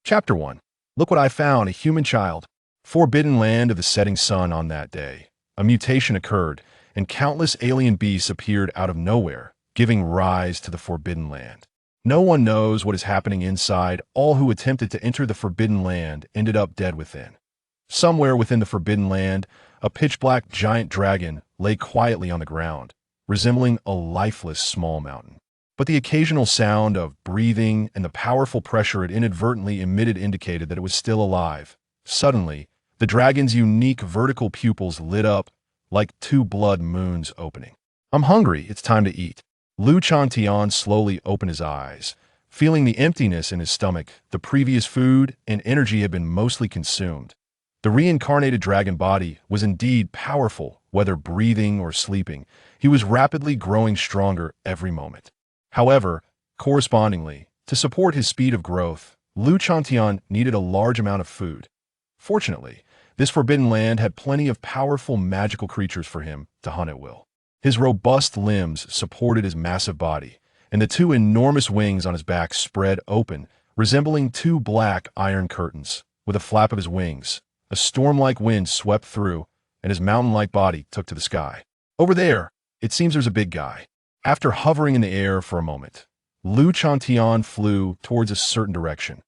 Chapter 1. Look what I found, a human child. Forbidden land of the setting sun on that day. A mutation occurred, and countless alien beasts appeared out of nowhere, giving rise to the Forbidden Land. No one knows what is happening inside. All who attempted to enter the Forbidden Land ended up dead within. Somewhere within the Forbidden Land, a pitch-black giant dragon lay quietly on the ground, resembling a lifeless small mountain. But the occasional sound of breathing and the powerful pressure it inadvertently emitted indicated that it was still alive. Suddenly, the dragon's unique vertical pupils lit up like two blood moons opening. "I'm hungry, it's time to eat." Changtian slowly opened his eyes. Feeling the emptiness in his stomach, the previous food and energy had been mostly consumed. The reincarnated dragon body was indeed powerful, whether breathing or sleeping. He was rapidly growing stronger every moment. However, correspondingly, to support his speed of growth, Changtian needed a large amount of food. Fortunately, this forbidden land had plenty of powerful magical creatures for him to hunt at will. His robust limbs supported his massive body, and the two enormous wings on his back spread open, resembling two black iron curtains. With a flap of his wings, a storm-like wind swept through, and his mountain-like body took to the sky. "Over there, it seems there's a big guy." After hovering in the air for a moment, Changtian flew towards a certain direction.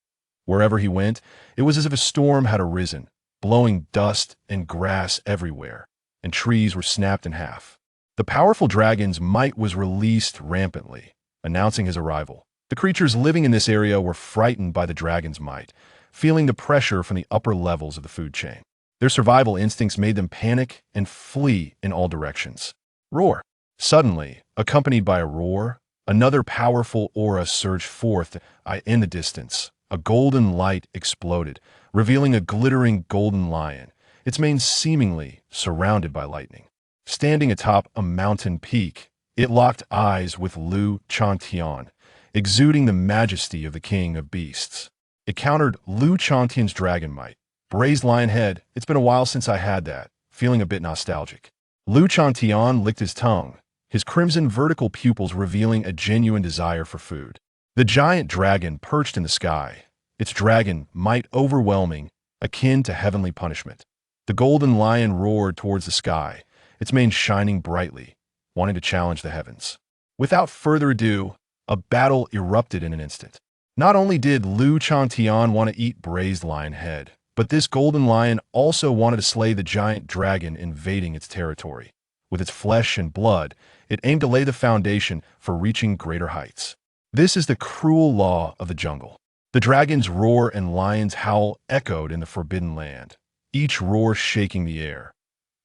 Wherever he went, it was as if a storm had arisen, blowing dust and grass everywhere, and trees were snapped in half. The powerful dragon's might was released rampantly, announcing his arrival. The creatures living in this area were frightened by the dragon's might, feeling the pressure from the upper levels of the food chain. Their survival instincts made them panic and flee in all directions. Roar! Suddenly, accompanied by a roar, another powerful aura surged forth. In the distance, a golden light exploded, revealing a glittering golden lion, its mane seemingly surrounded by lightning. Standing atop a mountain peak, it locked eyes with Changtian, exuding the majesty of the king of beasts. It countered Changtian's dragon might. "Braised lion head, it's been a while since I had that," feeling a bit nostalgic. Changtian licked his tongue, his crimson vertical pupils revealing a genuine desire for food. The giant dragon perched in the sky, its dragon might overwhelming, akin to heavenly punishment. The golden lion roared towards the sky, its mane shining brightly, wanting to challenge the heavens. Without further ado, a battle erupted in an instant. Not only did Changtian want to eat braised lion head, but this golden lion also wanted to slay the giant dragon invading its territory. With its flesh and blood, it aimed to lay the foundation for reaching greater heights. This is the cruel law of the jungle. The dragon's roar and lion's howl echoed in the Forbidden Land, each roar shaking the air.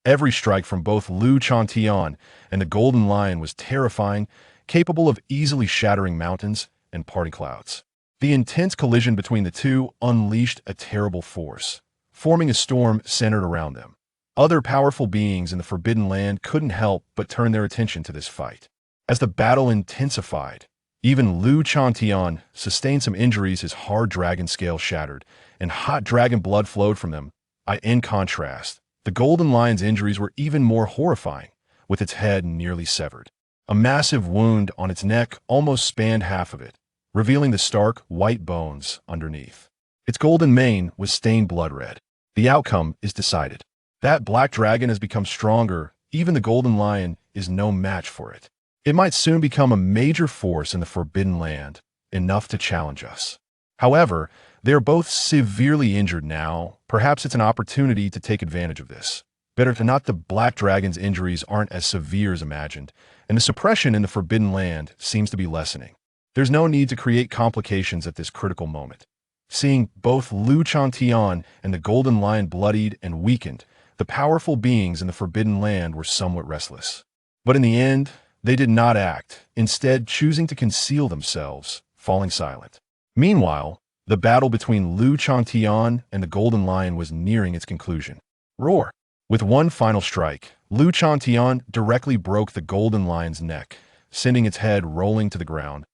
Every strike from both Changtian and the golden lion was terrifying, capable of easily shattering mountains and parting clouds. The intense collision between the two unleashed a terrible force, forming a storm centered around them. Other powerful beings in the Forbidden Land couldn't help but turn their attention to this fight. As the battle intensified, even Changtian sustained some injuries. His hard dragon scale shattered, and hot dragon blood flowed from them. In contrast, the golden lion's injuries were even more horrifying, with its head nearly severed. A massive wound on its neck almost spanned half of it, revealing the stark, white bones underneath. Its golden mane was stained blood red. The outcome is decided. That black dragon has become stronger. Even the golden lion is no match for it. It might soon become a major force in the Forbidden Land, enough to challenge us. However, they are both severely injured now. Perhaps it's an opportunity to take advantage of this. Better to not. The black dragon's injuries aren't as severe as imagined, and the suppression in the Forbidden Land seems to be lessening. There's no need to create complications at this critical moment. Seeing both Changtian and the golden lion bloodied and weakened, the powerful beings in the Forbidden Land were somewhat restless. But in the end, they did not act, instead choosing to conceal themselves, falling silent. Meanwhile, the battle between Changtian and the golden lion was nearing its conclusion. Roar! With one final strike, Changtian directly broke the golden lion's neck, sending its head rolling to the ground.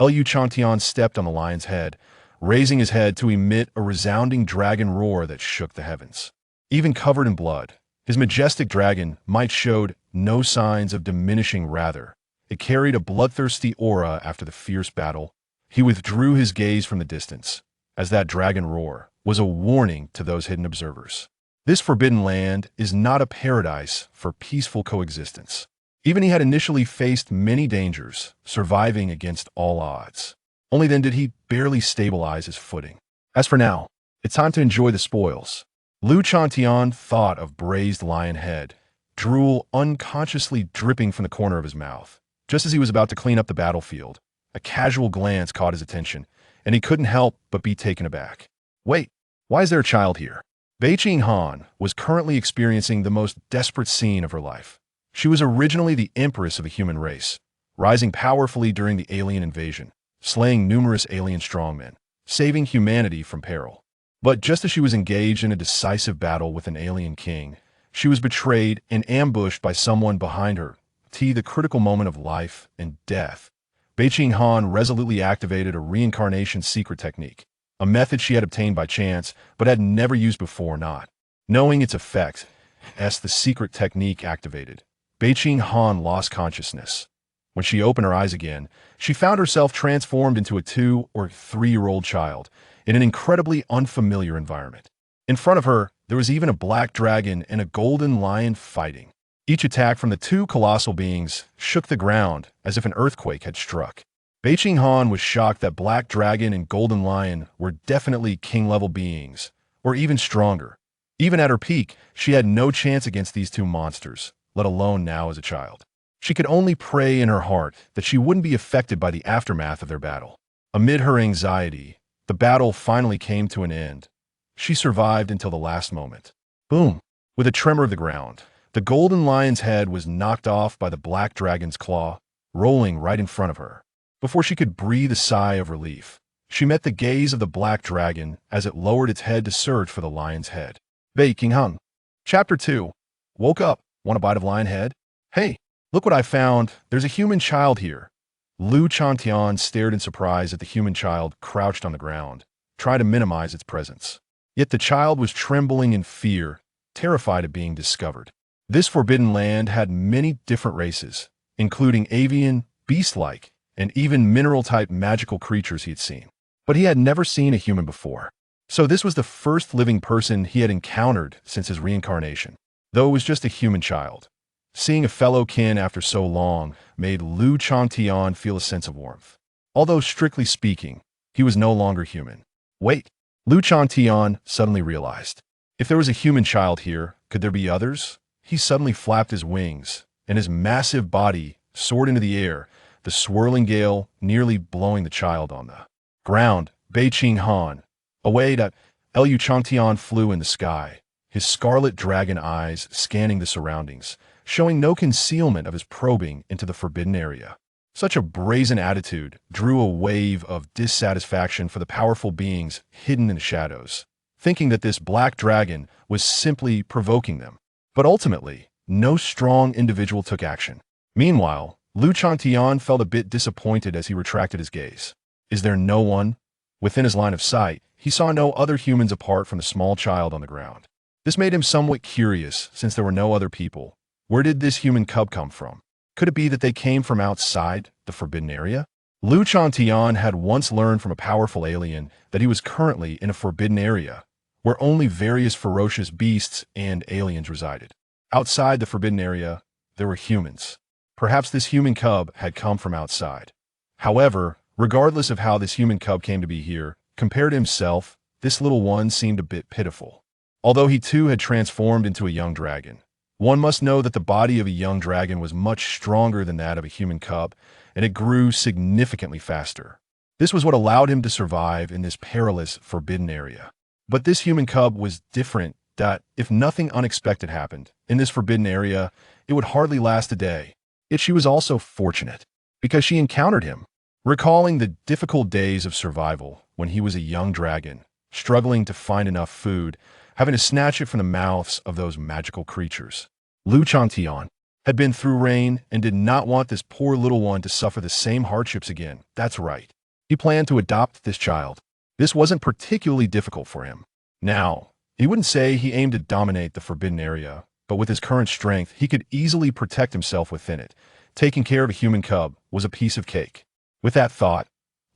Changtian stepped on the lion's head, raising his head to emit a resounding dragon roar that shook the heavens. Even covered in blood, his majestic dragon might showed no signs of diminishing. Rather, it carried a bloodthirsty aura. After the fierce battle, he withdrew his gaze from the distance, as that dragon roar was a warning to those hidden observers. This forbidden land is not a paradise for peaceful coexistence. Even he had initially faced many dangers, surviving against all odds. Only then did he barely stabilize his footing. As for now, it's time to enjoy the spoils. Changtian thought of braised lion head, drool unconsciously dripping from the corner of his mouth. Just as he was about to clean up the battlefield, a casual glance caught his attention, and he couldn't help but be taken aback. Wait, why is there a child here? Bei Qinghan was currently experiencing the most desperate scene of her life. She was originally the Empress of the human race, rising powerfully during the alien invasion, slaying numerous alien strongmen, saving humanity from peril. But just as she was engaged in a decisive battle with an alien king, she was betrayed and ambushed by someone behind her. The critical moment of life and death. Bei Qinghan resolutely activated a reincarnation secret technique, a method she had obtained by chance but had never used before. Not knowing its effect, as the secret technique activated, Bei Qinghan lost consciousness. When she opened her eyes again, she found herself transformed into a 2- or 3-year-old child in an incredibly unfamiliar environment. In front of her, there was even a black dragon and a golden lion fighting. Each attack from the two colossal beings shook the ground as if an earthquake had struck. Bei Qinghan was shocked that Black Dragon and Golden Lion were definitely king-level beings, or even stronger. Even at her peak, she had no chance against these two monsters, let alone now as a child. She could only pray in her heart that she wouldn't be affected by the aftermath of their battle. Amid her anxiety, the battle finally came to an end. She survived until the last moment. Boom! With a tremor of the ground, the golden lion's head was knocked off by the black dragon's claw, rolling right in front of her. Before she could breathe a sigh of relief, she met the gaze of the black dragon as it lowered its head to search for the lion's head. Bei Qinghan. Chapter 2. Woke up. Want a bite of lion head? Hey, look what I found. There's a human child here. Changtian stared in surprise at the human child crouched on the ground, trying to minimize its presence. Yet the child was trembling in fear, terrified of being discovered. This forbidden land had many different races, including avian, beast-like, and even mineral-type magical creatures he had seen. But he had never seen a human before. So this was the first living person he had encountered since his reincarnation, though it was just a human child. Seeing a fellow kin after so long made Changtian feel a sense of warmth. Although strictly speaking, he was no longer human. Wait, Changtian suddenly realized. If there was a human child here, could there be others? He suddenly flapped his wings, and his massive body soared into the air, the swirling gale nearly blowing the child on the ground. Bei Qinghan. Away that Changtian flew in the sky, his scarlet dragon eyes scanning the surroundings, showing no concealment of his probing into the forbidden area. Such a brazen attitude drew a wave of dissatisfaction for the powerful beings hidden in the shadows, thinking that this black dragon was simply provoking them. But ultimately, no strong individual took action. Meanwhile, Changtian felt a bit disappointed as he retracted his gaze. Is there no one? Within his line of sight, he saw no other humans apart from the small child on the ground. This made him somewhat curious, since there were no other people. Where did this human cub come from? Could it be that they came from outside the forbidden area? Changtian had once learned from a powerful alien that he was currently in a forbidden area, where only various ferocious beasts and aliens resided. Outside the forbidden area, there were humans. Perhaps this human cub had come from outside. However, regardless of how this human cub came to be here, compared to himself, this little one seemed a bit pitiful. Although he too had transformed into a young dragon, one must know that the body of a young dragon was much stronger than that of a human cub, and it grew significantly faster. This was what allowed him to survive in this perilous, forbidden area. But this human cub was different, that if nothing unexpected happened in this forbidden area, it would hardly last a day. Yet she was also fortunate, because she encountered him. Recalling the difficult days of survival when he was a young dragon, struggling to find enough food, having to snatch it from the mouths of those magical creatures. Changtian had been through rain and did not want this poor little one to suffer the same hardships again. That's right. He planned to adopt this child. This wasn't particularly difficult for him. Now, he wouldn't say he aimed to dominate the forbidden area, but with his current strength, he could easily protect himself within it. Taking care of a human cub was a piece of cake. With that thought,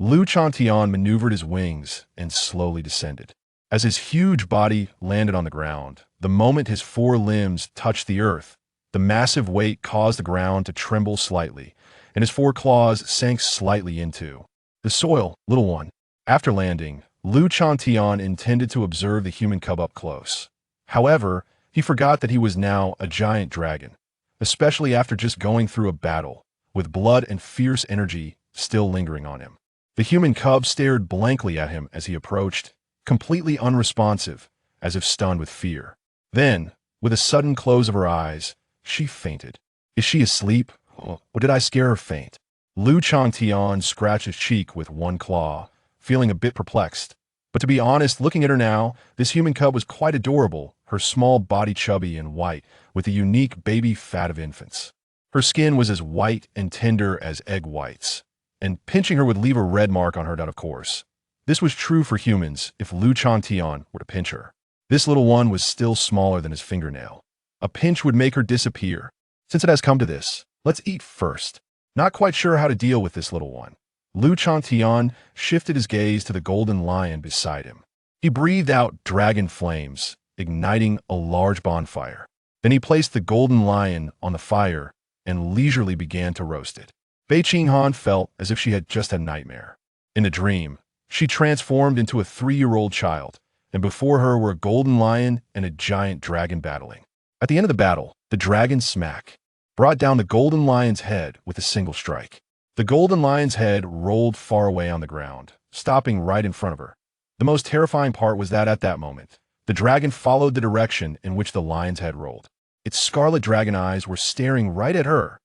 Lu Changtian maneuvered his wings and slowly descended. As his huge body landed on the ground, the moment his four limbs touched the earth, the massive weight caused the ground to tremble slightly, and his four claws sank slightly into the soil. Little one. After landing, Lu Changtian intended to observe the human cub up close. However, he forgot that he was now a giant dragon, especially after just going through a battle, with blood and fierce energy still lingering on him. The human cub stared blankly at him as he approached, completely unresponsive, as if stunned with fear. Then, with a sudden close of her eyes, she fainted. Is she asleep? Or did I scare her faint? Lu Changtian scratched his cheek with one claw, feeling a bit perplexed. But to be honest, looking at her now, this human cub was quite adorable, her small body chubby and white, with the unique baby fat of infants. Her skin was as white and tender as egg whites, and pinching her would leave a red mark on her, of course. This was true for humans if Lu Changtian were to pinch her. This little one was still smaller than his fingernail. A pinch would make her disappear. Since it has come to this, let's eat first. Not quite sure how to deal with this little one. Lu Changtian shifted his gaze to the golden lion beside him. He breathed out dragon flames, igniting a large bonfire. Then he placed the golden lion on the fire and leisurely began to roast it. Bei Qinghan felt as if she had just had a nightmare. In a dream, she transformed into a 3-year-old child, and before her were a golden lion and a giant dragon battling. At the end of the battle, the dragon smack brought down the golden lion's head with a single strike. The golden lion's head rolled far away on the ground, stopping right in front of her. The most terrifying part was that at that moment, the dragon followed the direction in which the lion's head rolled. Its scarlet dragon eyes were staring right at her.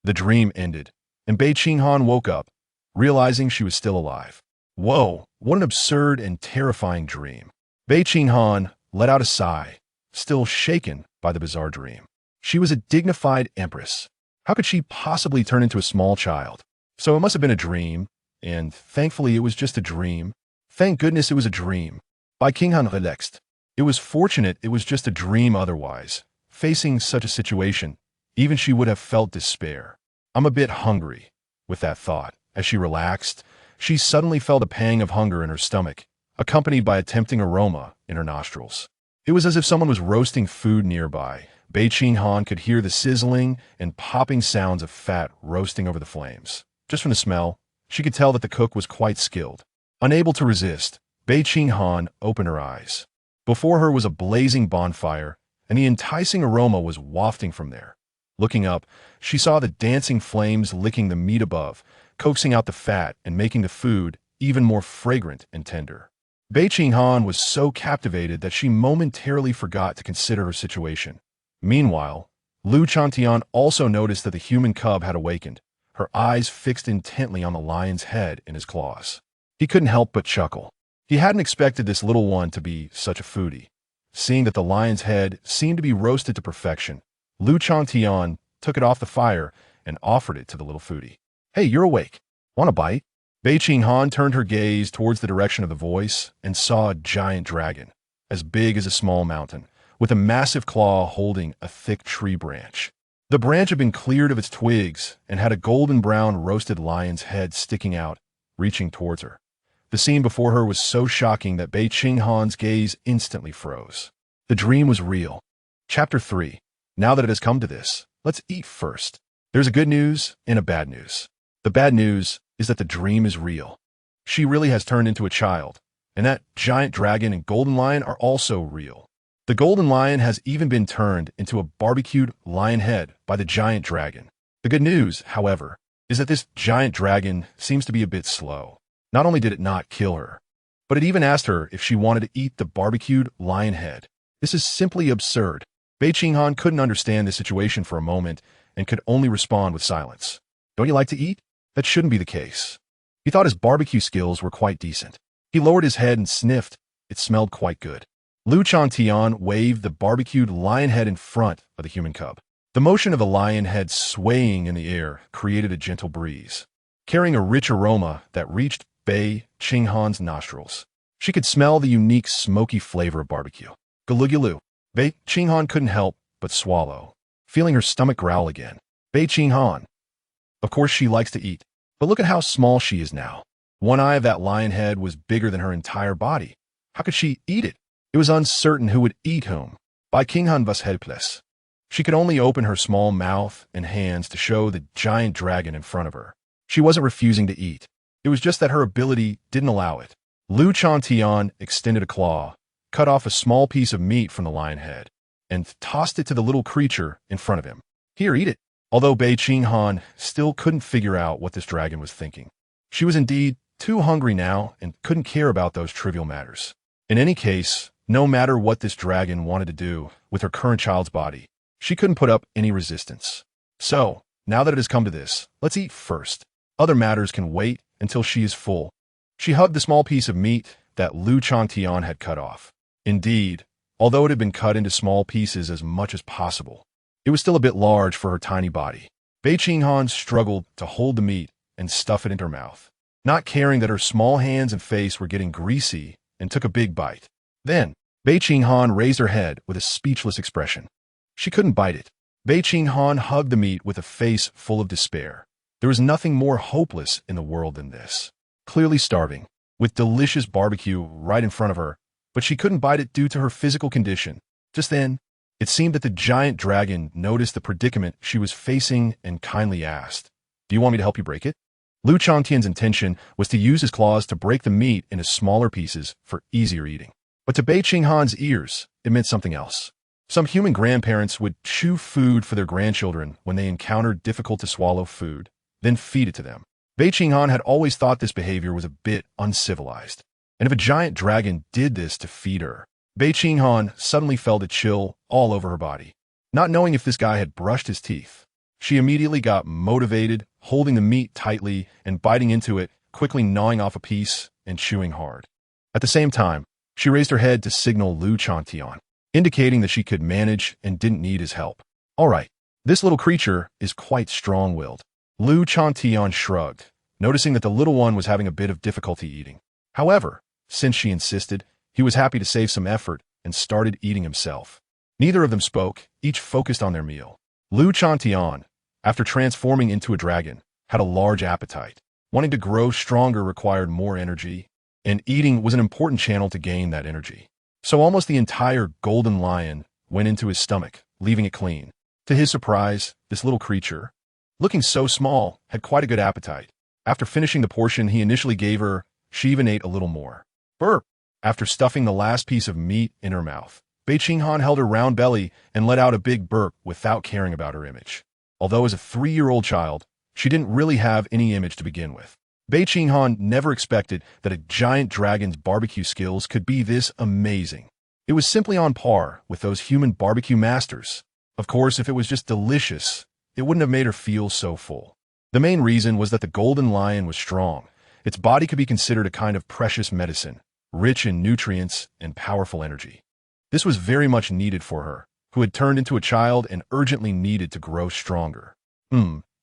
The dream ended, and Bei Qinghan woke up, realizing she was still alive. Whoa, what an absurd and terrifying dream. Bei Qinghan let out a sigh, still shaken by the bizarre dream. She was a dignified empress. How could she possibly turn into a small child? So it must have been a dream, and thankfully it was just a dream. Thank goodness it was a dream. Bei Qinghan relaxed. It was fortunate it was just a dream otherwise. Facing such a situation, even she would have felt despair. I'm a bit hungry. With that thought, as she relaxed, she suddenly felt a pang of hunger in her stomach, accompanied by a tempting aroma in her nostrils. It was as if someone was roasting food nearby. Bei Qinghan could hear the sizzling and popping sounds of fat roasting over the flames. Just from the smell, she could tell that the cook was quite skilled. Unable to resist, Bei Qinghan opened her eyes. Before her was a blazing bonfire, and the enticing aroma was wafting from there. Looking up, she saw the dancing flames licking the meat above, coaxing out the fat and making the food even more fragrant and tender. Bei Qinghan was so captivated that she momentarily forgot to consider her situation. Meanwhile, Lu Changtian also noticed that the human cub had awakened, her eyes fixed intently on the lion's head in his claws. He couldn't help but chuckle. He hadn't expected this little one to be such a foodie. Seeing that the lion's head seemed to be roasted to perfection, Lu Changtian took it off the fire and offered it to the little foodie. Hey, you're awake. Want a bite? Bei Qinghan turned her gaze towards the direction of the voice and saw a giant dragon, as big as a small mountain, with a massive claw holding a thick tree branch. The branch had been cleared of its twigs and had a golden brown roasted lion's head sticking out, reaching towards her. The scene before her was so shocking that Bei Qinghan's gaze instantly froze. The dream was real. Chapter 3. Now that it has come to this, let's eat first. There's a good news and a bad news. The bad news is that the dream is real. She really has turned into a child, and that giant dragon and golden lion are also real. The golden lion has even been turned into a barbecued lion head by the giant dragon. The good news, however, is that this giant dragon seems to be a bit slow. Not only did it not kill her, but it even asked her if she wanted to eat the barbecued lion head. This is simply absurd. Bei Qinghan couldn't understand the situation for a moment and could only respond with silence. Don't you like to eat? That shouldn't be the case. He thought his barbecue skills were quite decent. He lowered his head and sniffed. It smelled quite good. Lu Changtian waved the barbecued lion head in front of the human cub. The motion of the lion head swaying in the air created a gentle breeze, carrying a rich aroma that reached Bei Qinghan's nostrils. She could smell the unique smoky flavor of barbecue. Galugulu. Bei Qinghan couldn't help but swallow, feeling her stomach growl again. Bei Qinghan. Of course she likes to eat, but look at how small she is now. One eye of that lion head was bigger than her entire body. How could she eat it? It was uncertain who would eat whom. Bei Qinghan was helpless. She could only open her small mouth and hands to show the giant dragon in front of her. She wasn't refusing to eat. It was just that her ability didn't allow it. Changtian extended a claw, cut off a small piece of meat from the lion head, and tossed it to the little creature in front of him. Here, eat it. Although Bei Qinghan still couldn't figure out what this dragon was thinking. She was indeed too hungry now and couldn't care about those trivial matters. In any case, no matter what this dragon wanted to do with her current child's body, she couldn't put up any resistance. So, now that it has come to this, let's eat first. Other matters can wait until she is full. She hugged the small piece of meat that Changtian had cut off. Indeed, although it had been cut into small pieces as much as possible, it was still a bit large for her tiny body. Bei Qinghan struggled to hold the meat and stuff it into her mouth, not caring that her small hands and face were getting greasy, and took a big bite. Then, Bei Qinghan raised her head with a speechless expression. She couldn't bite it. Bei Qinghan hugged the meat with a face full of despair. There was nothing more hopeless in the world than this. Clearly starving, with delicious barbecue right in front of her, but she couldn't bite it due to her physical condition. Just then, it seemed that the giant dragon noticed the predicament she was facing and kindly asked, "Do you want me to help you break it?" Changtian's intention was to use his claws to break the meat into smaller pieces for easier eating. But to Bei Qinghan's ears, it meant something else. Some human grandparents would chew food for their grandchildren when they encountered difficult-to-swallow food, then feed it to them. Bei Qinghan had always thought this behavior was a bit uncivilized. And if a giant dragon did this to feed her, Bei Qinghan suddenly felt a chill all over her body. Not knowing if this guy had brushed his teeth, she immediately got motivated, holding the meat tightly and biting into it, quickly gnawing off a piece and chewing hard. At the same time, she raised her head to signal Changtian, indicating that she could manage and didn't need his help. All right, this little creature is quite strong-willed. Changtian shrugged, noticing that the little one was having a bit of difficulty eating. However, since she insisted, he was happy to save some effort and started eating himself. Neither of them spoke, each focused on their meal. Changtian, after transforming into a dragon, had a large appetite. Wanting to grow stronger required more energy, and eating was an important channel to gain that energy. So almost the entire golden lion went into his stomach, leaving it clean. To his surprise, this little creature, looking so small, had quite a good appetite. After finishing the portion he initially gave her, she even ate a little more. Burp! After stuffing the last piece of meat in her mouth, Bei Qinghan held her round belly and let out a big burp without caring about her image. Although as a 3-year-old child, she didn't really have any image to begin with. Bei Qinghan never expected that a giant dragon's barbecue skills could be this amazing. It was simply on par with those human barbecue masters. Of course, if it was just delicious, it wouldn't have made her feel so full. The main reason was that the golden lion was strong. Its body could be considered a kind of precious medicine, rich in nutrients and powerful energy. This was very much needed for her, who had turned into a child and urgently needed to grow stronger.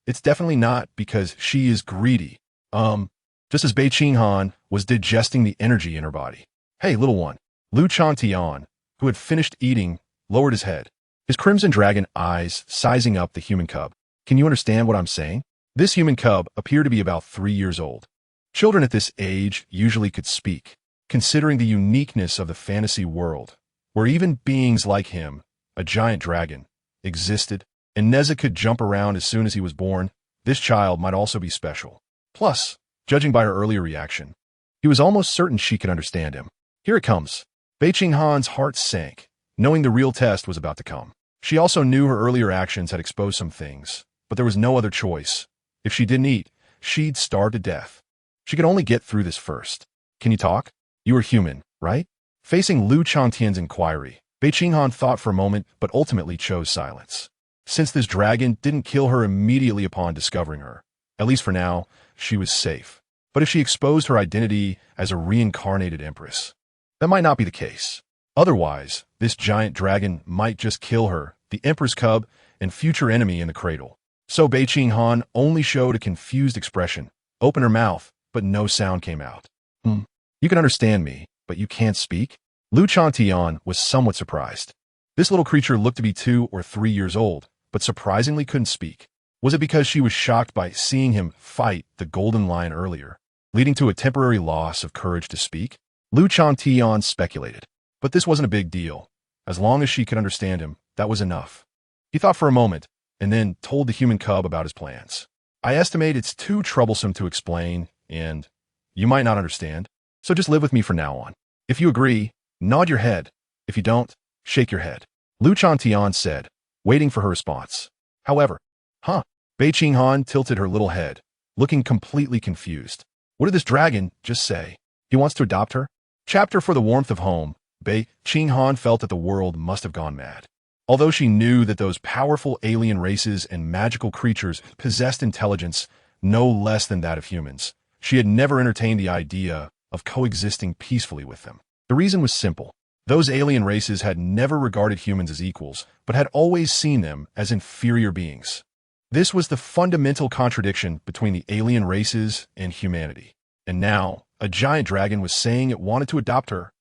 It's definitely not because she is greedy. Just as Bei Qinghan was digesting the energy in her body. Hey, little one. Changtian, who had finished eating, lowered his head, his crimson dragon eyes sizing up the human cub. Can you understand what I'm saying? This human cub appeared to be about 3 years old. Children at this age usually could speak, considering the uniqueness of the fantasy world, where even beings like him, a giant dragon, existed, and Neza could jump around as soon as he was born. This child might also be special. Plus, judging by her earlier reaction, he was almost certain she could understand him. Here it comes. Bei Qinghan's heart sank, knowing the real test was about to come. She also knew her earlier actions had exposed some things, but there was no other choice. If she didn't eat, she'd starve to death. She could only get through this first. Can you talk? You are human, right? Facing Changtian's inquiry, Bei Qinghan thought for a moment but ultimately chose silence. Since this dragon didn't kill her immediately upon discovering her, at least for now, she was safe. But if she exposed her identity as a reincarnated empress, that might not be the case. Otherwise, this giant dragon might just kill her, the empress cub, and future enemy in the cradle. So Bei Qinghan only showed a confused expression, opened her mouth, but no sound came out. You can understand me, but you can't speak? Changtian was somewhat surprised. This little creature looked to be 2 or 3 years old, but surprisingly couldn't speak. Was it because she was shocked by seeing him fight the golden lion earlier? leading to a temporary loss of courage to speak? Lu Changtian speculated. But this wasn't a big deal. As long as she could understand him, that was enough. He thought for a moment, and then told the human cub about his plans. I estimate it's too troublesome to explain, and you might not understand, so just live with me from now on. If you agree, nod your head. If you don't, shake your head. Lu Changtian said, waiting for her response. However, Bei Qinghan tilted her little head, looking completely confused. What did this dragon just say? He wants to adopt her? Chapter for the warmth of home. Bei Qinghan felt that the world must have gone mad. Although she knew that those powerful alien races and magical creatures possessed intelligence no less than that of humans, she had never entertained the idea of coexisting peacefully with them. The reason was simple. Those alien races had never regarded humans as equals, but had always seen them as inferior beings. This was the fundamental contradiction between the alien races and humanity. And now, a giant dragon was saying it wanted to adopt her.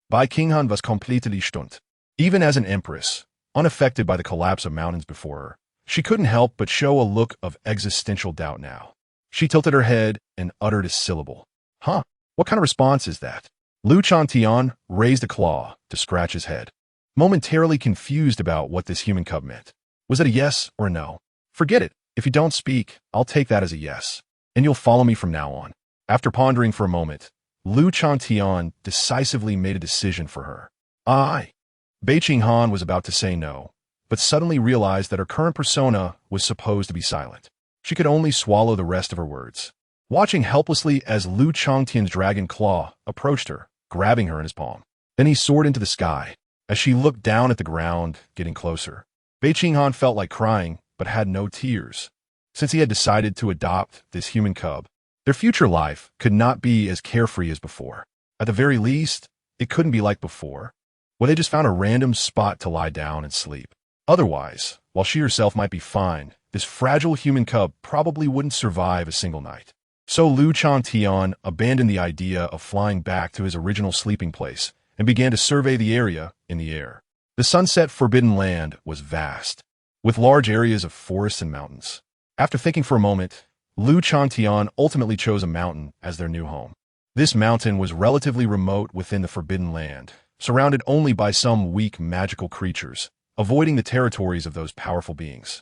Bei Qinghan was completely stunned. Even as an empress, unaffected by the collapse of mountains before her, she couldn't help but show a look of existential doubt now. She tilted her head and uttered a syllable. What kind of response is that? Lu Changtian raised a claw to scratch his head, momentarily confused about what this human cub meant. Was it a yes or a no? Forget it. If you don't speak, I'll take that as a yes, and you'll follow me from now on. After pondering for a moment, Lu Changtian decisively made a decision for her. Bei Qinghan was about to say no, but suddenly realized that her current persona was supposed to be silent. She could only swallow the rest of her words. Watching helplessly as Lu Changtian's dragon claw approached her, grabbing her in his palm. Then he soared into the sky. As she looked down at the ground, getting closer, Bei Qinghan felt like crying, but had no tears. Since he had decided to adopt this human cub, their future life could not be as carefree as before. At the very least, it couldn't be like before, where they just found a random spot to lie down and sleep. Otherwise, while she herself might be fine, this fragile human cub probably wouldn't survive a single night. So Lu Changtian abandoned the idea of flying back to his original sleeping place and began to survey the area in the air. The sunset forbidden land was vast, with large areas of forests and mountains. After thinking for a moment, Lu Changtian ultimately chose a mountain as their new home. This mountain was relatively remote within the forbidden land, surrounded only by some weak magical creatures, avoiding the territories of those powerful beings.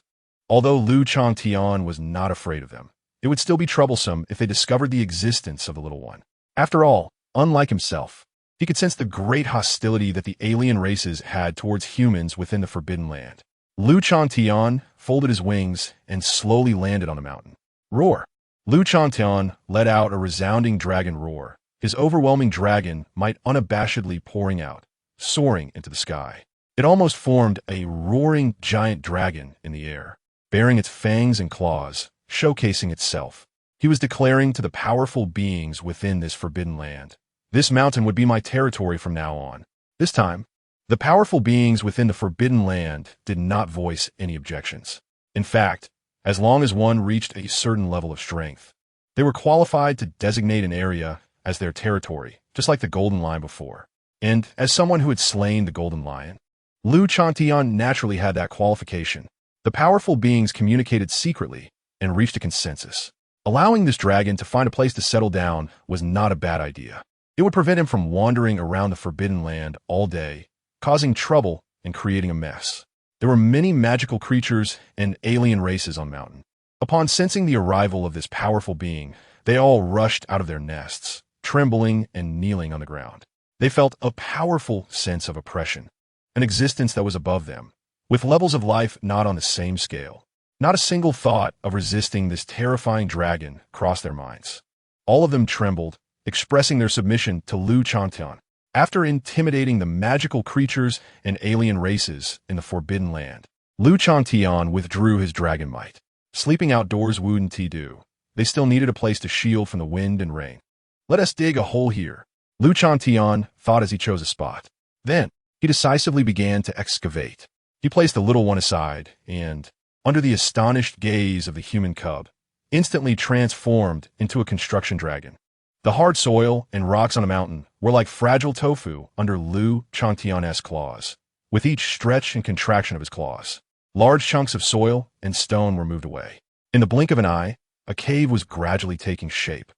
Although Lu Changtian was not afraid of them, it would still be troublesome if they discovered the existence of the little one. After all, unlike himself, he could sense the great hostility that the alien races had towards humans within the Forbidden Land. Lu Changtian folded his wings and slowly landed on the mountain. Roar! Lu Changtian let out a resounding dragon roar, his overwhelming dragon might unabashedly pouring out, soaring into the sky. It almost formed a roaring giant dragon in the air, bearing its fangs and claws, showcasing itself. He was declaring to the powerful beings within this forbidden land, "This mountain would be my territory from now on." This time, the powerful beings within the forbidden land did not voice any objections. In fact, as long as one reached a certain level of strength, they were qualified to designate an area as their territory, just like the Golden Lion before. And as someone who had slain the Golden Lion, Lu Changtian naturally had that qualification. The powerful beings communicated secretly and reached a consensus. Allowing this dragon to find a place to settle down was not a bad idea. It would prevent him from wandering around the Forbidden Land all day, causing trouble and creating a mess. There were many magical creatures and alien races on Mountain. Upon sensing the arrival of this powerful being, they all rushed out of their nests, trembling and kneeling on the ground. They felt a powerful sense of oppression, an existence that was above them, with levels of life not on the same scale. Not a single thought of resisting this terrifying dragon crossed their minds. All of them trembled, expressing their submission to Lu Changtian. After intimidating the magical creatures and alien races in the Forbidden Land, Lu Changtian withdrew his dragon might. Sleeping outdoors wouldn't do. They still needed a place to shield from the wind and rain. "Let us dig a hole here," Lu Changtian thought as he chose a spot. Then, he decisively began to excavate. He placed the little one aside and, under the astonished gaze of the human cub, instantly transformed into a construction dragon. The hard soil and rocks on the mountain were like fragile tofu under Lu Changtian's claws. With each stretch and contraction of his claws, large chunks of soil and stone were moved away. In the blink of an eye, a cave was gradually taking shape.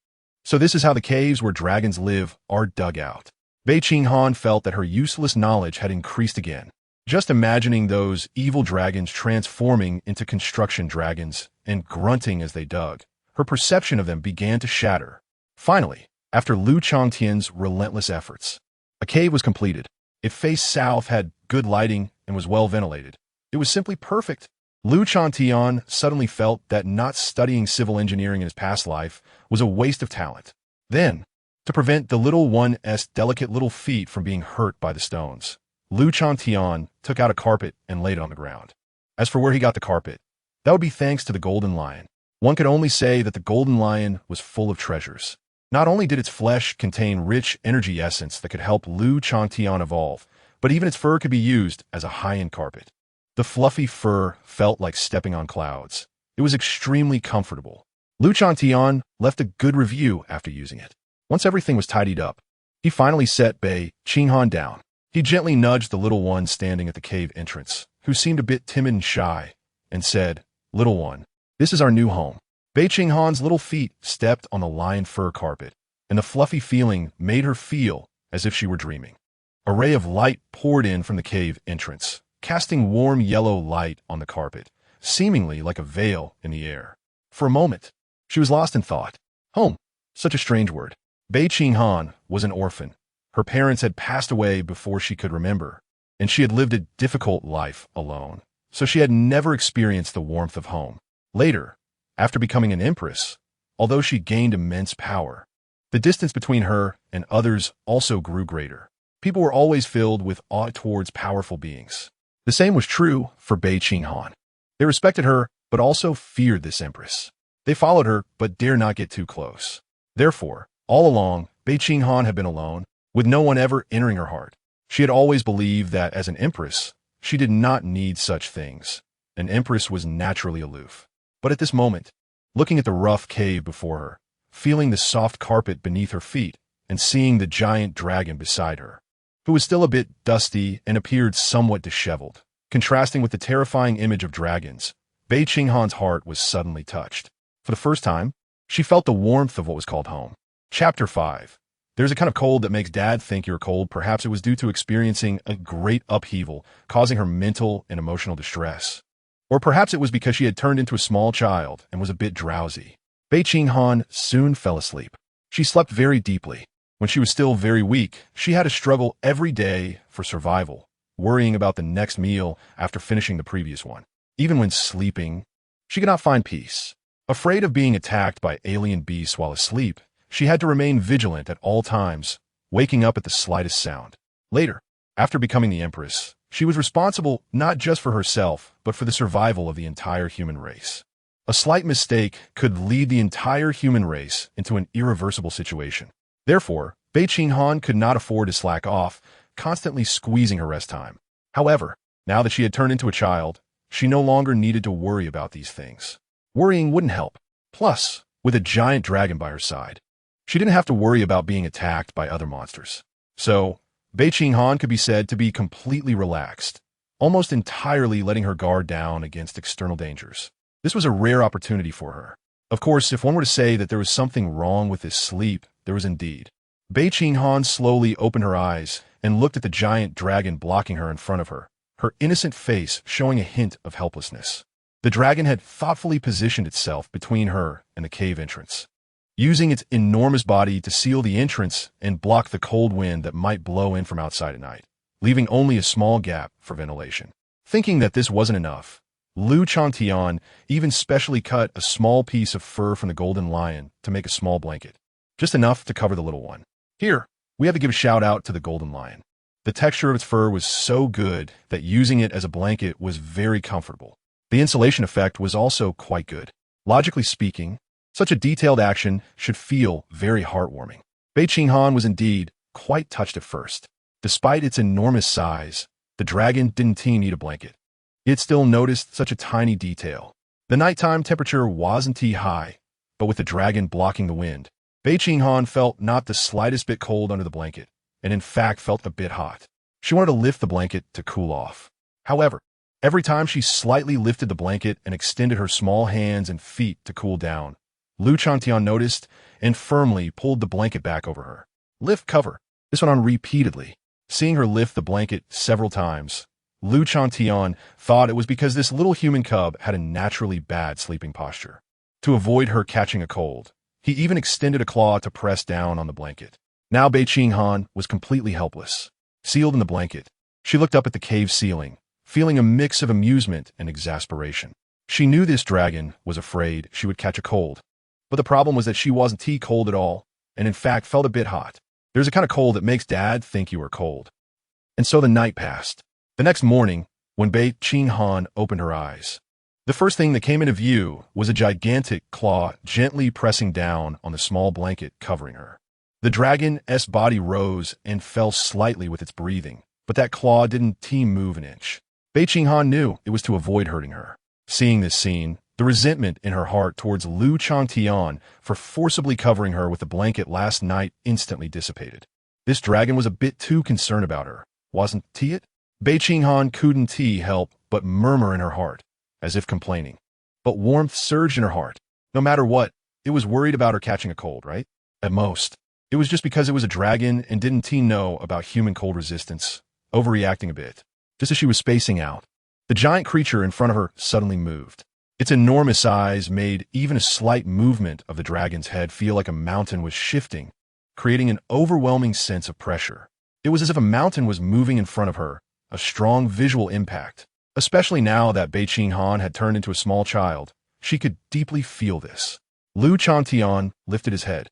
So this is how the caves where dragons live are dug out. Bei Qinghan felt that her useless knowledge had increased again. Just imagining those evil dragons transforming into construction dragons and grunting as they dug, her perception of them began to shatter. Finally, after Changtian's relentless efforts, a cave was completed. It faced south, had good lighting, and was well ventilated. It was simply perfect. Changtian suddenly felt that not studying civil engineering in his past life was a waste of talent. Then, to prevent the little one's delicate little feet from being hurt by the stones, Changtian took out a carpet and laid it on the ground. As for where he got the carpet, that would be thanks to the Golden Lion. One could only say that the Golden Lion was full of treasures. Not only did its flesh contain rich energy essence that could help Changtian evolve, but even its fur could be used as a high-end carpet. The fluffy fur felt like stepping on clouds. It was extremely comfortable. Changtian left a good review after using it. Once everything was tidied up, he finally set Bei Qinghan down. He gently nudged the little one standing at the cave entrance, who seemed a bit timid and shy, and said, "Little one, this is our new home." Bei Qinghan's little feet stepped on the lion fur carpet, and the fluffy feeling made her feel as if she were dreaming. A ray of light poured in from the cave entrance, casting warm yellow light on the carpet, seemingly like a veil in the air. For a moment, she was lost in thought. Home, such a strange word. Bei Qinghan was an orphan. Her parents had passed away before she could remember, and she had lived a difficult life alone, so she had never experienced the warmth of home. Later, after becoming an empress, although she gained immense power, the distance between her and others also grew greater. People were always filled with awe towards powerful beings. The same was true for Bei Qinghan. They respected her, but also feared this empress. They followed her, but dared not get too close. Therefore, all along, Bei Qinghan had been alone, with no one ever entering her heart. She had always believed that as an empress, she did not need such things. An empress was naturally aloof. But at this moment, looking at the rough cave before her, feeling the soft carpet beneath her feet, and seeing the giant dragon beside her, who was still a bit dusty and appeared somewhat disheveled, contrasting with the terrifying image of dragons, Bei Qinghan's heart was suddenly touched. For the first time, she felt the warmth of what was called home. Chapter 5. There's a kind of cold that makes Dad think you're cold. Perhaps it was due to experiencing a great upheaval, causing her mental and emotional distress. Or perhaps it was because she had turned into a small child and was a bit drowsy. Bei Qinghan soon fell asleep. She slept very deeply. When she was still very weak, she had to struggle every day for survival, worrying about the next meal after finishing the previous one. Even when sleeping, she could not find peace. Afraid of being attacked by alien beasts while asleep, she had to remain vigilant at all times, waking up at the slightest sound. Later, after becoming the empress, she was responsible not just for herself, but for the survival of the entire human race. A slight mistake could lead the entire human race into an irreversible situation. Therefore, Bei Qinghan could not afford to slack off, constantly squeezing her rest time. However, now that she had turned into a child, she no longer needed to worry about these things. Worrying wouldn't help. Plus, with a giant dragon by her side, she didn't have to worry about being attacked by other monsters. So, Bei Qinghan could be said to be completely relaxed, almost entirely letting her guard down against external dangers. This was a rare opportunity for her. Of course, if one were to say that there was something wrong with this sleep, there was indeed. Bei Qinghan slowly opened her eyes and looked at the giant dragon blocking her in front of her, her innocent face showing a hint of helplessness. The dragon had thoughtfully positioned itself between her and the cave entrance, using its enormous body to seal the entrance and block the cold wind that might blow in from outside at night, leaving only a small gap for ventilation. Thinking that this wasn't enough, Changtian even specially cut a small piece of fur from the golden lion to make a small blanket, just enough to cover the little one. Here, we have to give a shout out to the golden lion. The texture of its fur was so good that using it as a blanket was very comfortable. The insulation effect was also quite good. Logically speaking, such a detailed action should feel very heartwarming. Bei Qinghan was indeed quite touched at first. Despite its enormous size, the dragon didn't need a blanket. It still noticed such a tiny detail. The nighttime temperature wasn't too high, but with the dragon blocking the wind, Bei Qinghan felt not the slightest bit cold under the blanket, and in fact felt a bit hot. She wanted to lift the blanket to cool off. However, every time she slightly lifted the blanket and extended her small hands and feet to cool down, Lu Changtian noticed and firmly pulled the blanket back over her. Lift cover. This went on repeatedly. Seeing her lift the blanket several times, Lu Changtian thought it was because this little human cub had a naturally bad sleeping posture. To avoid her catching a cold, he even extended a claw to press down on the blanket. Now Bei Qinghan was completely helpless. Sealed in the blanket, she looked up at the cave ceiling, feeling a mix of amusement and exasperation. She knew this dragon was afraid she would catch a cold, but the problem was that she wasn't cold at all, and in fact felt a bit hot. There's a kind of cold that makes Dad think you are cold. And so the night passed. The next morning, when Bei Qinghan opened her eyes, the first thing that came into view was a gigantic claw gently pressing down on the small blanket covering her. The dragon's body rose and fell slightly with its breathing, but that claw didn't move an inch. Bei Qinghan knew it was to avoid hurting her. Seeing this scene, the resentment in her heart towards Lu Changtian for forcibly covering her with the blanket last night instantly dissipated. This dragon was a bit too concerned about her, wasn't it? Bei Qinghan couldn't help but murmur in her heart, as if complaining. But warmth surged in her heart. No matter what, it was worried about her catching a cold, right? At most. It was just because it was a dragon and didn't know about human cold resistance, overreacting a bit. Just as she was spacing out, the giant creature in front of her suddenly moved. Its enormous size made even a slight movement of the dragon's head feel like a mountain was shifting, creating an overwhelming sense of pressure. It was as if a mountain was moving in front of her, a strong visual impact. Especially now that Bei Qinghan had turned into a small child, she could deeply feel this. Lu Changtian lifted his head,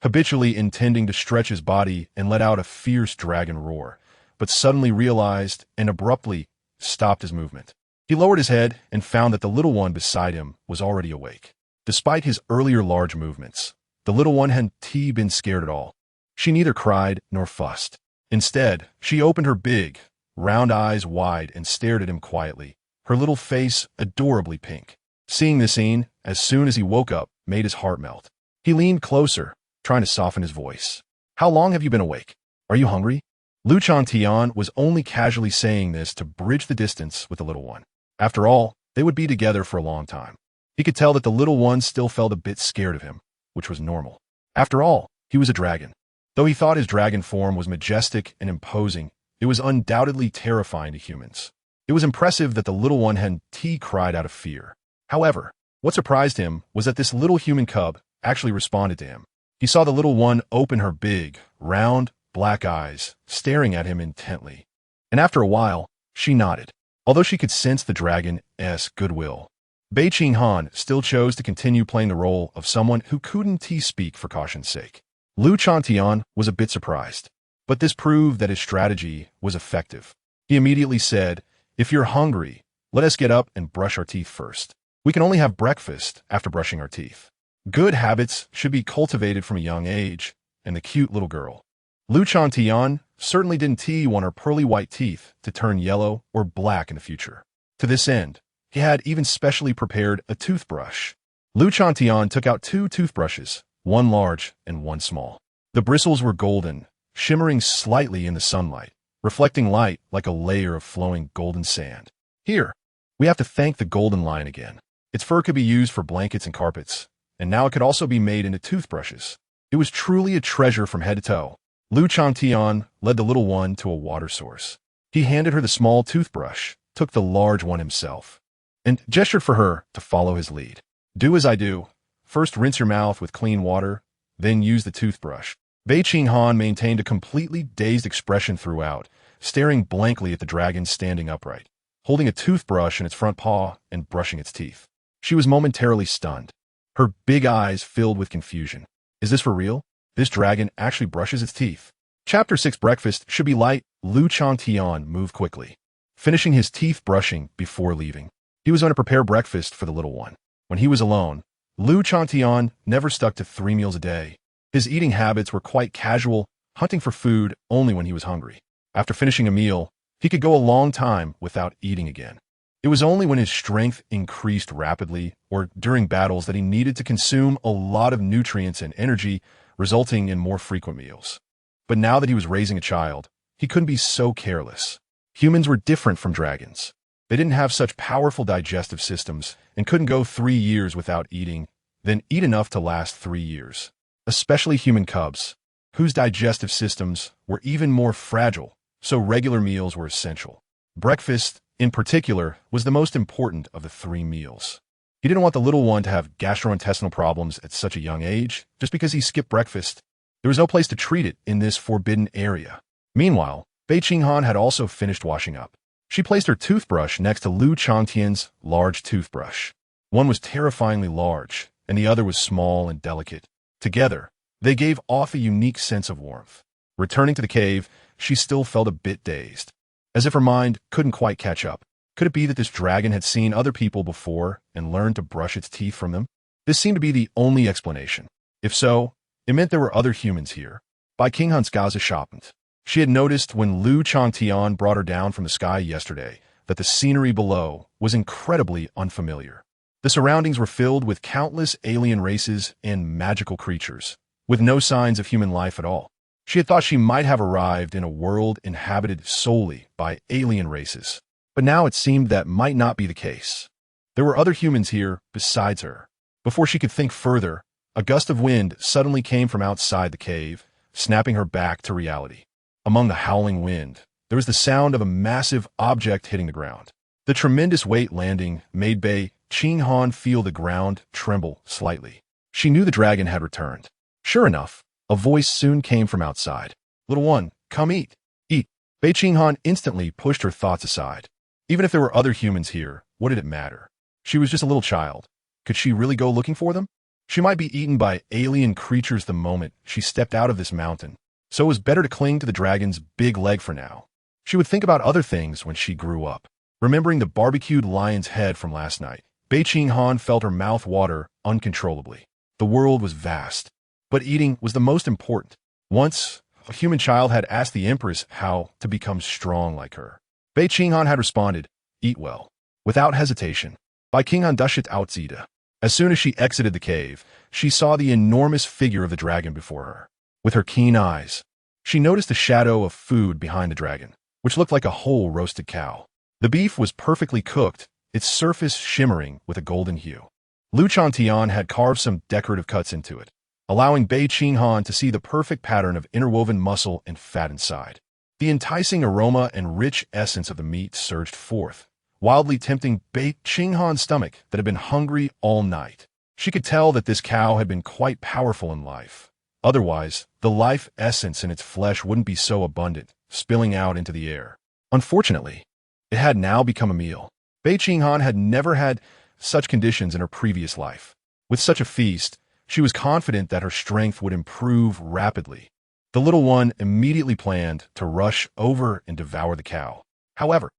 habitually intending to stretch his body and let out a fierce dragon roar, but suddenly realized and abruptly stopped his movement. He lowered his head and found that the little one beside him was already awake. Despite his earlier large movements, the little one hadn't been scared at all. She neither cried nor fussed. Instead, she opened her big, round eyes wide and stared at him quietly, her little face adorably pink. Seeing this scene, as soon as he woke up, made his heart melt. He leaned closer, trying to soften his voice. How long have you been awake? Are you hungry? Lu Changtian was only casually saying this to bridge the distance with the little one. After all, they would be together for a long time. He could tell that the little one still felt a bit scared of him, which was normal. After all, he was a dragon. Though he thought his dragon form was majestic and imposing, it was undoubtedly terrifying to humans. It was impressive that the little one hadn't cried out of fear. However, what surprised him was that this little human cub actually responded to him. He saw the little one open her big, round, black eyes, staring at him intently. And after a while, she nodded. Although she could sense the dragon's goodwill, Bei Qinghan still chose to continue playing the role of someone who couldn't speak for caution's sake. Lu Changtian was a bit surprised, but this proved that his strategy was effective. He immediately said, "If you're hungry, let us get up and brush our teeth first. We can only have breakfast after brushing our teeth." Good habits should be cultivated from a young age, and the cute little girl, Lu Changtian, certainly didn't want her pearly white teeth to turn yellow or black in the future. To this end, he had even specially prepared a toothbrush. Lu Changtian took out 2 toothbrushes, one large and one small. The bristles were golden, shimmering slightly in the sunlight, reflecting light like a layer of flowing golden sand. Here, we have to thank the golden lion again. Its fur could be used for blankets and carpets, and now it could also be made into toothbrushes. It was truly a treasure from head to toe. Lu Changtian led the little one to a water source. He handed her the small toothbrush, took the large one himself, and gestured for her to follow his lead. Do as I do. First rinse your mouth with clean water, then use the toothbrush. Bei Qinghan maintained a completely dazed expression throughout, staring blankly at the dragon standing upright, holding a toothbrush in its front paw and brushing its teeth. She was momentarily stunned. Her big eyes filled with confusion. Is this for real? This dragon actually brushes its teeth. Chapter 6 Breakfast should be light. Lu Changtian moved quickly, finishing his teeth brushing before leaving. He was going to prepare breakfast for the little one. When he was alone, Lu Changtian never stuck to 3 meals a day. His eating habits were quite casual, hunting for food only when he was hungry. After finishing a meal, he could go a long time without eating again. It was only when his strength increased rapidly or during battles that he needed to consume a lot of nutrients and energy, resulting in more frequent meals. But now that he was raising a child, he couldn't be so careless. Humans were different from dragons. They didn't have such powerful digestive systems and couldn't go 3 years without eating, then eat enough to last 3 years. Especially human cubs, whose digestive systems were even more fragile, so regular meals were essential. Breakfast, in particular, was the most important of the 3 meals. He didn't want the little one to have gastrointestinal problems at such a young age just because he skipped breakfast. There was no place to treat it in this forbidden area. Meanwhile, Bei Qinghan had also finished washing up. She placed her toothbrush next to Lu Changtian's large toothbrush. One was terrifyingly large, and the other was small and delicate. Together, they gave off a unique sense of warmth. Returning to the cave, she still felt a bit dazed, as if her mind couldn't quite catch up. Could it be that this dragon had seen other people before and learned to brush its teeth from them? This seemed to be the only explanation. If so, it meant there were other humans here. Bei Qinghan's Gaza sharpened. She had noticed when Lu Changtian brought her down from the sky yesterday that the scenery below was incredibly unfamiliar. The surroundings were filled with countless alien races and magical creatures, with no signs of human life at all. She had thought she might have arrived in a world inhabited solely by alien races, but now it seemed that might not be the case. There were other humans here besides her. Before she could think further, a gust of wind suddenly came from outside the cave, snapping her back to reality. Among the howling wind, there was the sound of a massive object hitting the ground. The tremendous weight landing made Bei Qinghan feel the ground tremble slightly. She knew the dragon had returned. Sure enough, a voice soon came from outside. "Little one, come eat. Eat." Bei Qinghan instantly pushed her thoughts aside. Even if there were other humans here, what did it matter? She was just a little child. Could she really go looking for them? She might be eaten by alien creatures the moment she stepped out of this mountain, so it was better to cling to the dragon's big leg for now. She would think about other things when she grew up. Remembering the barbecued lion's head from last night, Bei Qinghan felt her mouth water uncontrollably. The world was vast, but eating was the most important. Once, a human child had asked the Empress how to become strong like her. Bei Qinghan had responded, "Eat well." Without hesitation, Bei Qinghan dashed outside. As soon as she exited the cave, she saw the enormous figure of the dragon before her. With her keen eyes, she noticed the shadow of food behind the dragon, which looked like a whole roasted cow. The beef was perfectly cooked, its surface shimmering with a golden hue. Lu Changtian had carved some decorative cuts into it, allowing Bei Qinghan to see the perfect pattern of interwoven muscle and fat inside. The enticing aroma and rich essence of the meat surged forth, wildly tempting Bei Qinghan's stomach that had been hungry all night. She could tell that this cow had been quite powerful in life. Otherwise, the life essence in its flesh wouldn't be so abundant, spilling out into the air. Unfortunately, it had now become a meal. Bei Qinghan had never had such conditions in her previous life. With such a feast, she was confident that her strength would improve rapidly. The little one immediately planned to rush over and devour the cow. However,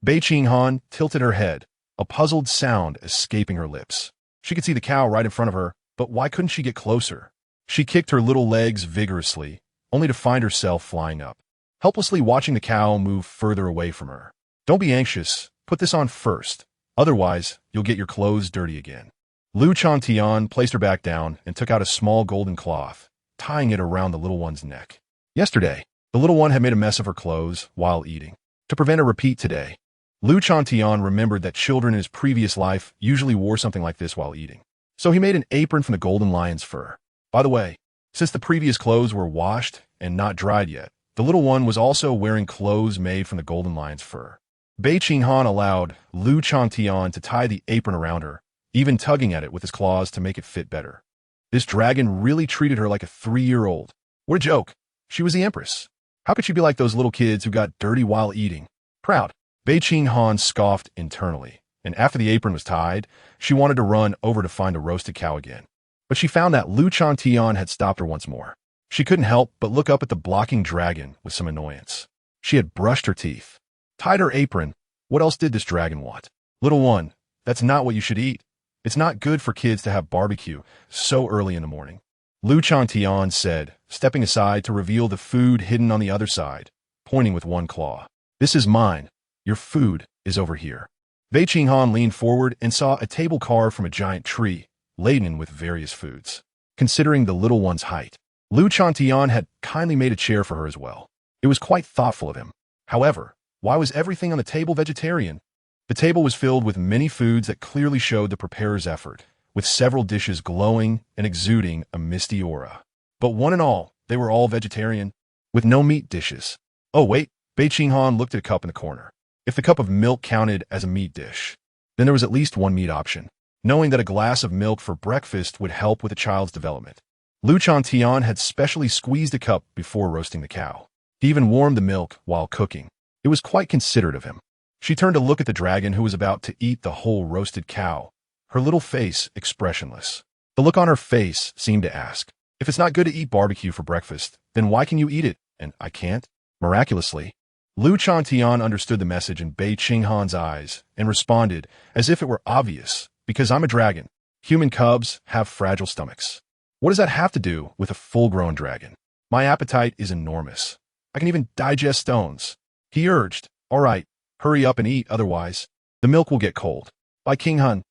Bei Qinghan tilted her head, a puzzled sound escaping her lips. She could see the cow right in front of her, but why couldn't she get closer? She kicked her little legs vigorously, only to find herself flying up, helplessly watching the cow move further away from her. "Don't be anxious. Put this on first. Otherwise, you'll get your clothes dirty again." Lu Changtian placed her back down and took out a small golden cloth, tying it around the little one's neck. Yesterday, the little one had made a mess of her clothes while eating. To prevent a repeat today, Lu Changtian remembered that children in his previous life usually wore something like this while eating. So he made an apron from the golden lion's fur. By the way, since the previous clothes were washed and not dried yet, the little one was also wearing clothes made from the golden lion's fur. Bei Qinghan allowed Lu Changtian to tie the apron around her, even tugging at it with his claws to make it fit better. This dragon really treated her like a 3-year-old. What a joke. She was the Empress. How could she be like those little kids who got dirty while eating? Proud. Bei Qinghan scoffed internally, and after the apron was tied, she wanted to run over to find a roasted cow again. But she found that Lu Changtian had stopped her once more. She couldn't help but look up at the blocking dragon with some annoyance. She had brushed her teeth, tied her apron. What else did this dragon want? "Little one, that's not what you should eat. It's not good for kids to have barbecue so early in the morning," Lu Changtian said, stepping aside to reveal the food hidden on the other side, pointing with one claw. "This is mine. Your food is over here." Bei Qinghan leaned forward and saw a table carved from a giant tree, laden with various foods. Considering the little one's height, Lu Changtian had kindly made a chair for her as well. It was quite thoughtful of him. However, why was everything on the table vegetarian? The table was filled with many foods that clearly showed the preparer's effort, with several dishes glowing and exuding a misty aura. But one and all, they were all vegetarian, with no meat dishes. Oh wait, Bei Qinghan looked at a cup in the corner. If the cup of milk counted as a meat dish, then there was at least one meat option. Knowing that a glass of milk for breakfast would help with a child's development, Changtian had specially squeezed a cup before roasting the cow. He even warmed the milk while cooking. It was quite considerate of him. She turned to look at the dragon who was about to eat the whole roasted cow, her little face expressionless. The look on her face seemed to ask, if it's not good to eat barbecue for breakfast, then why can you eat it, and I can't? Miraculously, Changtian understood the message in Bei Qinghan's eyes and responded as if it were obvious, because I'm a dragon. Human cubs have fragile stomachs. What does that have to do with a full-grown dragon? My appetite is enormous. I can even digest stones. He urged, all right, hurry up and eat, otherwise the milk will get cold. Bei Qinghan.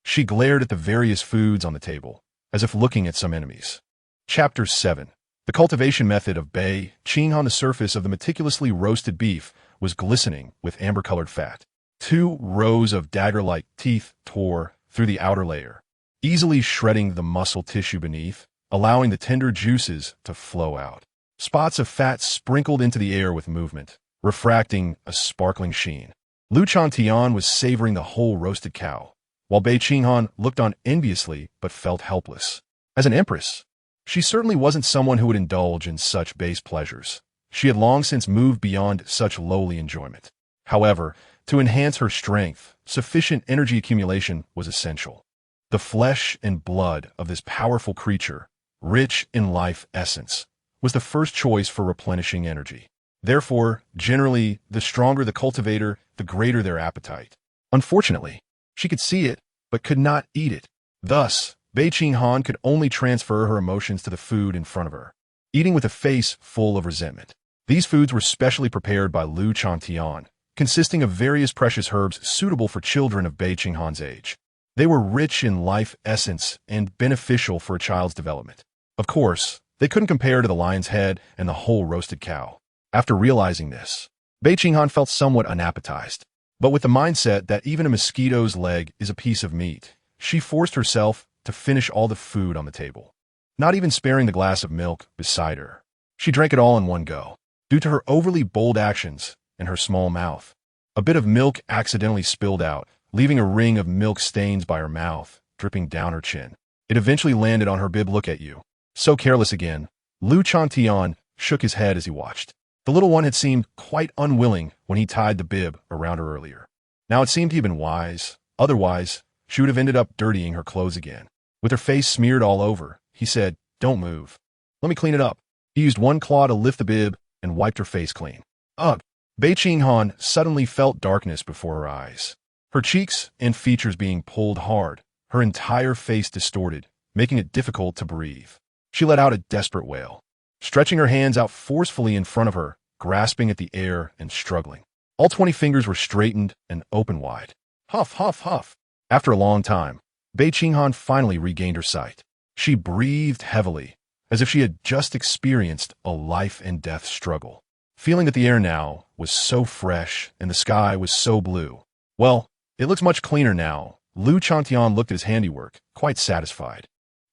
She glared at the various foods on the table, as if looking at some enemies. Chapter 7. The cultivation method of Bei Qinghan. The surface of the meticulously roasted beef was glistening with amber-colored fat. 2 rows of dagger-like teeth tore through the outer layer, easily shredding the muscle tissue beneath, allowing the tender juices to flow out. Spots of fat sprinkled into the air with movement, refracting a sparkling sheen. Changtian was savoring the whole roasted cow, while Bei Qinghan looked on enviously but felt helpless. As an empress, she certainly wasn't someone who would indulge in such base pleasures. She had long since moved beyond such lowly enjoyment. However, to enhance her strength, sufficient energy accumulation was essential. The flesh and blood of this powerful creature, rich in life essence, was the first choice for replenishing energy. Therefore, generally, the stronger the cultivator, the greater their appetite. Unfortunately, she could see it, but could not eat it. Thus, Bei Qinghan could only transfer her emotions to the food in front of her, eating with a face full of resentment. These foods were specially prepared by Changtian, consisting of various precious herbs suitable for children of Bei Qinghan's age. They were rich in life essence and beneficial for a child's development. Of course, they couldn't compare to the lion's head and the whole roasted cow. After realizing this, Bei Qinghan felt somewhat unappetized. But with the mindset that even a mosquito's leg is a piece of meat, she forced herself to finish all the food on the table, not even sparing the glass of milk beside her. She drank it all in one go. Due to her overly bold actions and her small mouth, a bit of milk accidentally spilled out, leaving a ring of milk stains by her mouth, dripping down her chin. It eventually landed on her bib. Look at you. So careless again. Changtian shook his head as he watched. The little one had seemed quite unwilling when he tied the bib around her earlier. Now it seemed he'd been wise. Otherwise, she would have ended up dirtying her clothes again. With her face smeared all over, he said, don't move. Let me clean it up. He used one claw to lift the bib and wiped her face clean. Ugh! Bei Qinghan suddenly felt darkness before her eyes. Her cheeks and features being pulled hard, her entire face distorted, making it difficult to breathe. She let out a desperate wail, stretching her hands out forcefully in front of her, grasping at the air and struggling. All 20 fingers were straightened and open wide. Huff, huff, huff. After a long time, Bei Qinghan finally regained her sight. She breathed heavily, as if she had just experienced a life-and-death struggle, feeling that the air now was so fresh and the sky was so blue. Well, it looks much cleaner now. Changtian looked at his handiwork, quite satisfied.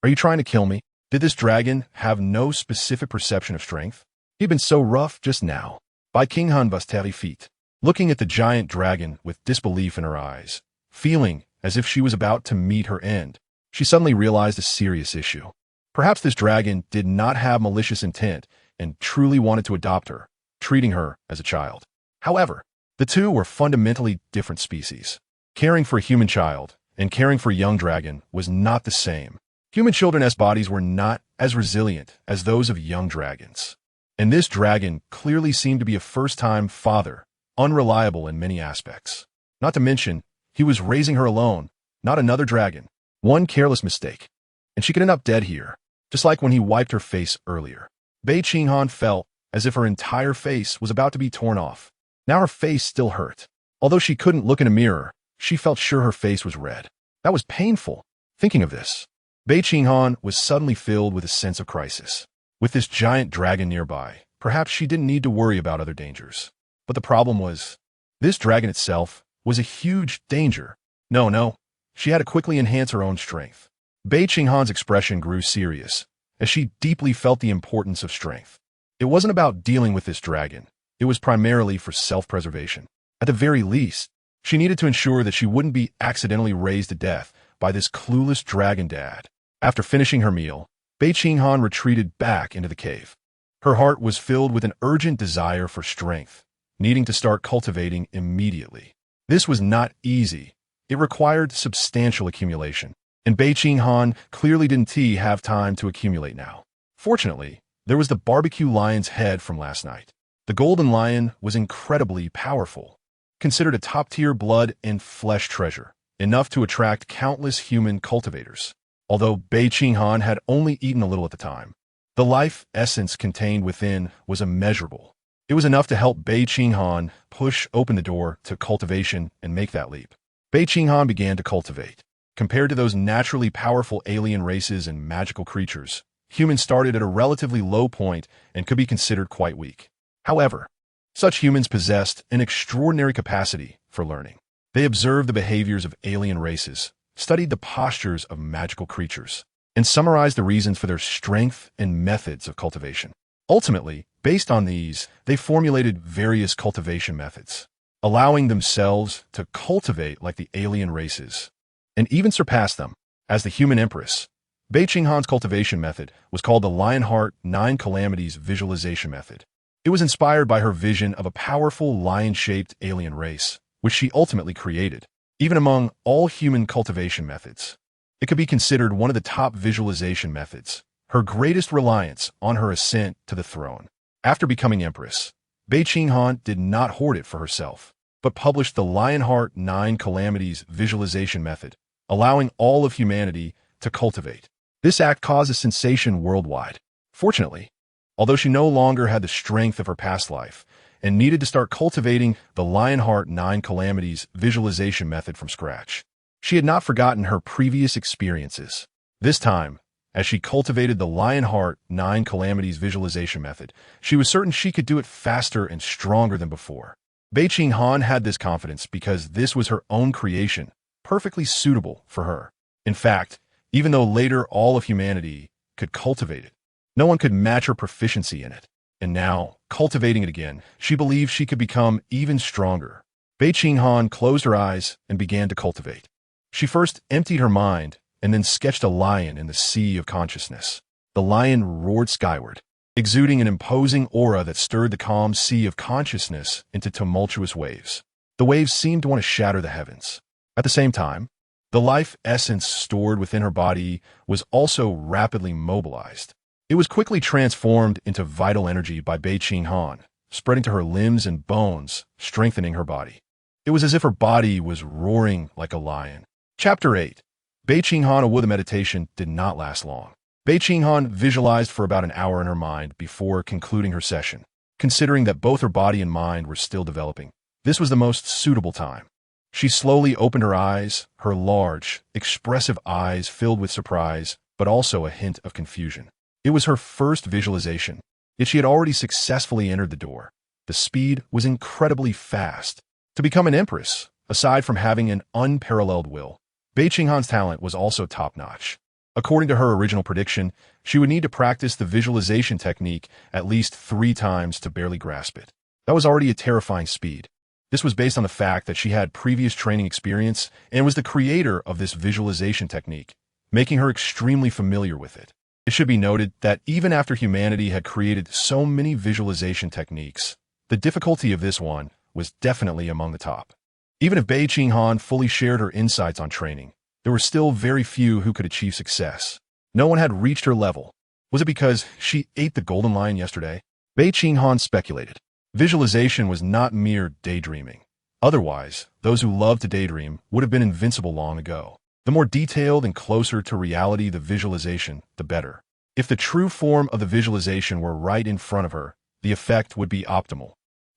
Are you trying to kill me? Did this dragon have no specific perception of strength? He'd been so rough just now. Bei Qinghan was terrified, looking at the giant dragon with disbelief in her eyes, feeling as if she was about to meet her end. She suddenly realized a serious issue. Perhaps this dragon did not have malicious intent and truly wanted to adopt her, treating her as a child. However, the two were fundamentally different species. Caring for a human child and caring for a young dragon was not the same. Human children's bodies were not as resilient as those of young dragons. And this dragon clearly seemed to be a first-time father, unreliable in many aspects. Not to mention, he was raising her alone, not another dragon. One careless mistake, and she could end up dead here, just like when he wiped her face earlier. Bei Qinghan felt as if her entire face was about to be torn off. Now her face still hurt. Although she couldn't look in a mirror, she felt sure her face was red. That was painful. Thinking of this, Bei Qinghan was suddenly filled with a sense of crisis. With this giant dragon nearby, perhaps she didn't need to worry about other dangers. But the problem was, this dragon itself was a huge danger. No, she had to quickly enhance her own strength. Bei Qinghan's expression grew serious, as she deeply felt the importance of strength. It wasn't about dealing with this dragon. It was primarily for self-preservation. At the very least, she needed to ensure that she wouldn't be accidentally razed to death by this clueless dragon dad. After finishing her meal, Bei Qinghan retreated back into the cave. Her heart was filled with an urgent desire for strength, needing to start cultivating immediately. This was not easy. It required substantial accumulation, and Bei Qinghan clearly didn't have time to accumulate now. Fortunately, there was the barbecue lion's head from last night. The golden lion was incredibly powerful, considered a top-tier blood and flesh treasure, enough to attract countless human cultivators. Although Bei Qinghan had only eaten a little at the time, the life essence contained within was immeasurable. It was enough to help Bei Qinghan push open the door to cultivation and make that leap. Bei Qinghan began to cultivate. Compared to those naturally powerful alien races and magical creatures, humans started at a relatively low point and could be considered quite weak. However, such humans possessed an extraordinary capacity for learning. They observed the behaviors of alien races, studied the postures of magical creatures, and summarized the reasons for their strength and methods of cultivation. Ultimately, based on these, they formulated various cultivation methods, allowing themselves to cultivate like the alien races, and even surpass them. As the human empress, Bei Qinghan's cultivation method was called the Lionheart 9 Calamities Visualization Method. It was inspired by her vision of a powerful lion-shaped alien race, which she ultimately created. Even among all human cultivation methods, it could be considered one of the top visualization methods, her greatest reliance on her ascent to the throne. After becoming empress, Bei Qinghan did not hoard it for herself, but published the Lionheart 9 Calamities Visualization Method, allowing all of humanity to cultivate. This act caused a sensation worldwide. Fortunately, although she no longer had the strength of her past life and needed to start cultivating the Lionheart 9 Calamities Visualization Method from scratch, she had not forgotten her previous experiences. This time, as she cultivated the Lionheart 9 Calamities Visualization Method, she was certain she could do it faster and stronger than before. Bei Qinghan had this confidence because this was her own creation, perfectly suitable for her. In fact, even though later all of humanity could cultivate it, no one could match her proficiency in it. And now, cultivating it again, she believed she could become even stronger. Bei Qinghan closed her eyes and began to cultivate. She first emptied her mind and then sketched a lion in the sea of consciousness. The lion roared skyward, exuding an imposing aura that stirred the calm sea of consciousness into tumultuous waves. The waves seemed to want to shatter the heavens. At the same time, the life essence stored within her body was also rapidly mobilized. It was quickly transformed into vital energy by Bei Qinghan, spreading to her limbs and bones, strengthening her body. It was as if her body was roaring like a lion. Chapter 8. Bei Qinghan with the meditation did not last long. Bei Qinghan visualized for about an hour in her mind before concluding her session. Considering that both her body and mind were still developing, this was the most suitable time. She slowly opened her eyes, her large, expressive eyes filled with surprise, but also a hint of confusion. It was her first visualization, yet she had already successfully entered the door. The speed was incredibly fast. To become an empress, aside from having an unparalleled will, Bei Qinghan's talent was also top-notch. According to her original prediction, she would need to practice the visualization technique at least 3 times to barely grasp it. That was already a terrifying speed. This was based on the fact that she had previous training experience and was the creator of this visualization technique, making her extremely familiar with it. It should be noted that even after humanity had created so many visualization techniques, the difficulty of this one was definitely among the top. Even if Bei Qinghan fully shared her insights on training, there were still very few who could achieve success. No one had reached her level. Was it because she ate the golden lion yesterday? Bei Qinghan speculated. Visualization was not mere daydreaming. Otherwise, those who loved to daydream would have been invincible long ago. The more detailed and closer to reality the visualization, the better. If the true form of the visualization were right in front of her, the effect would be optimal.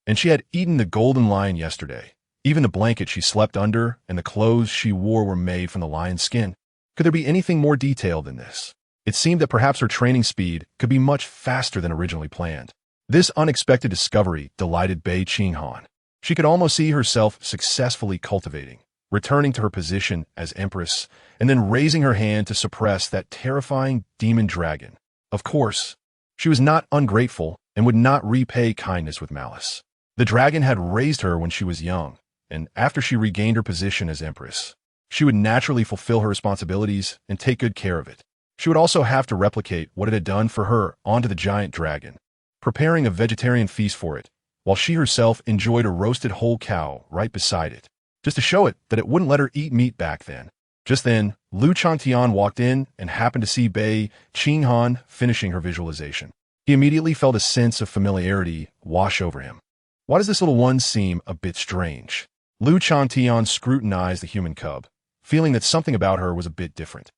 And she had eaten the golden lion yesterday. Even the blanket she slept under and the clothes she wore were made from the lion's skin. Could there be anything more detailed than this? It seemed that perhaps her training speed could be much faster than originally planned. This unexpected discovery delighted Bei Qinghan. She could almost see herself successfully cultivating, returning to her position as Empress, and then raising her hand to suppress that terrifying demon dragon. Of course, she was not ungrateful and would not repay kindness with malice. The dragon had raised her when she was young, and after she regained her position as Empress, she would naturally fulfill her responsibilities and take good care of it. She would also have to replicate what it had done for her onto the giant dragon, preparing a vegetarian feast for it, while she herself enjoyed a roasted whole cow right beside it, just to show it that it wouldn't let her eat meat back then. Just then, Changtian walked in and happened to see Bei Qinghan finishing her visualization. He immediately felt a sense of familiarity wash over him. Why does this little one seem a bit strange? Changtian scrutinized the human cub, feeling that something about her was a bit different.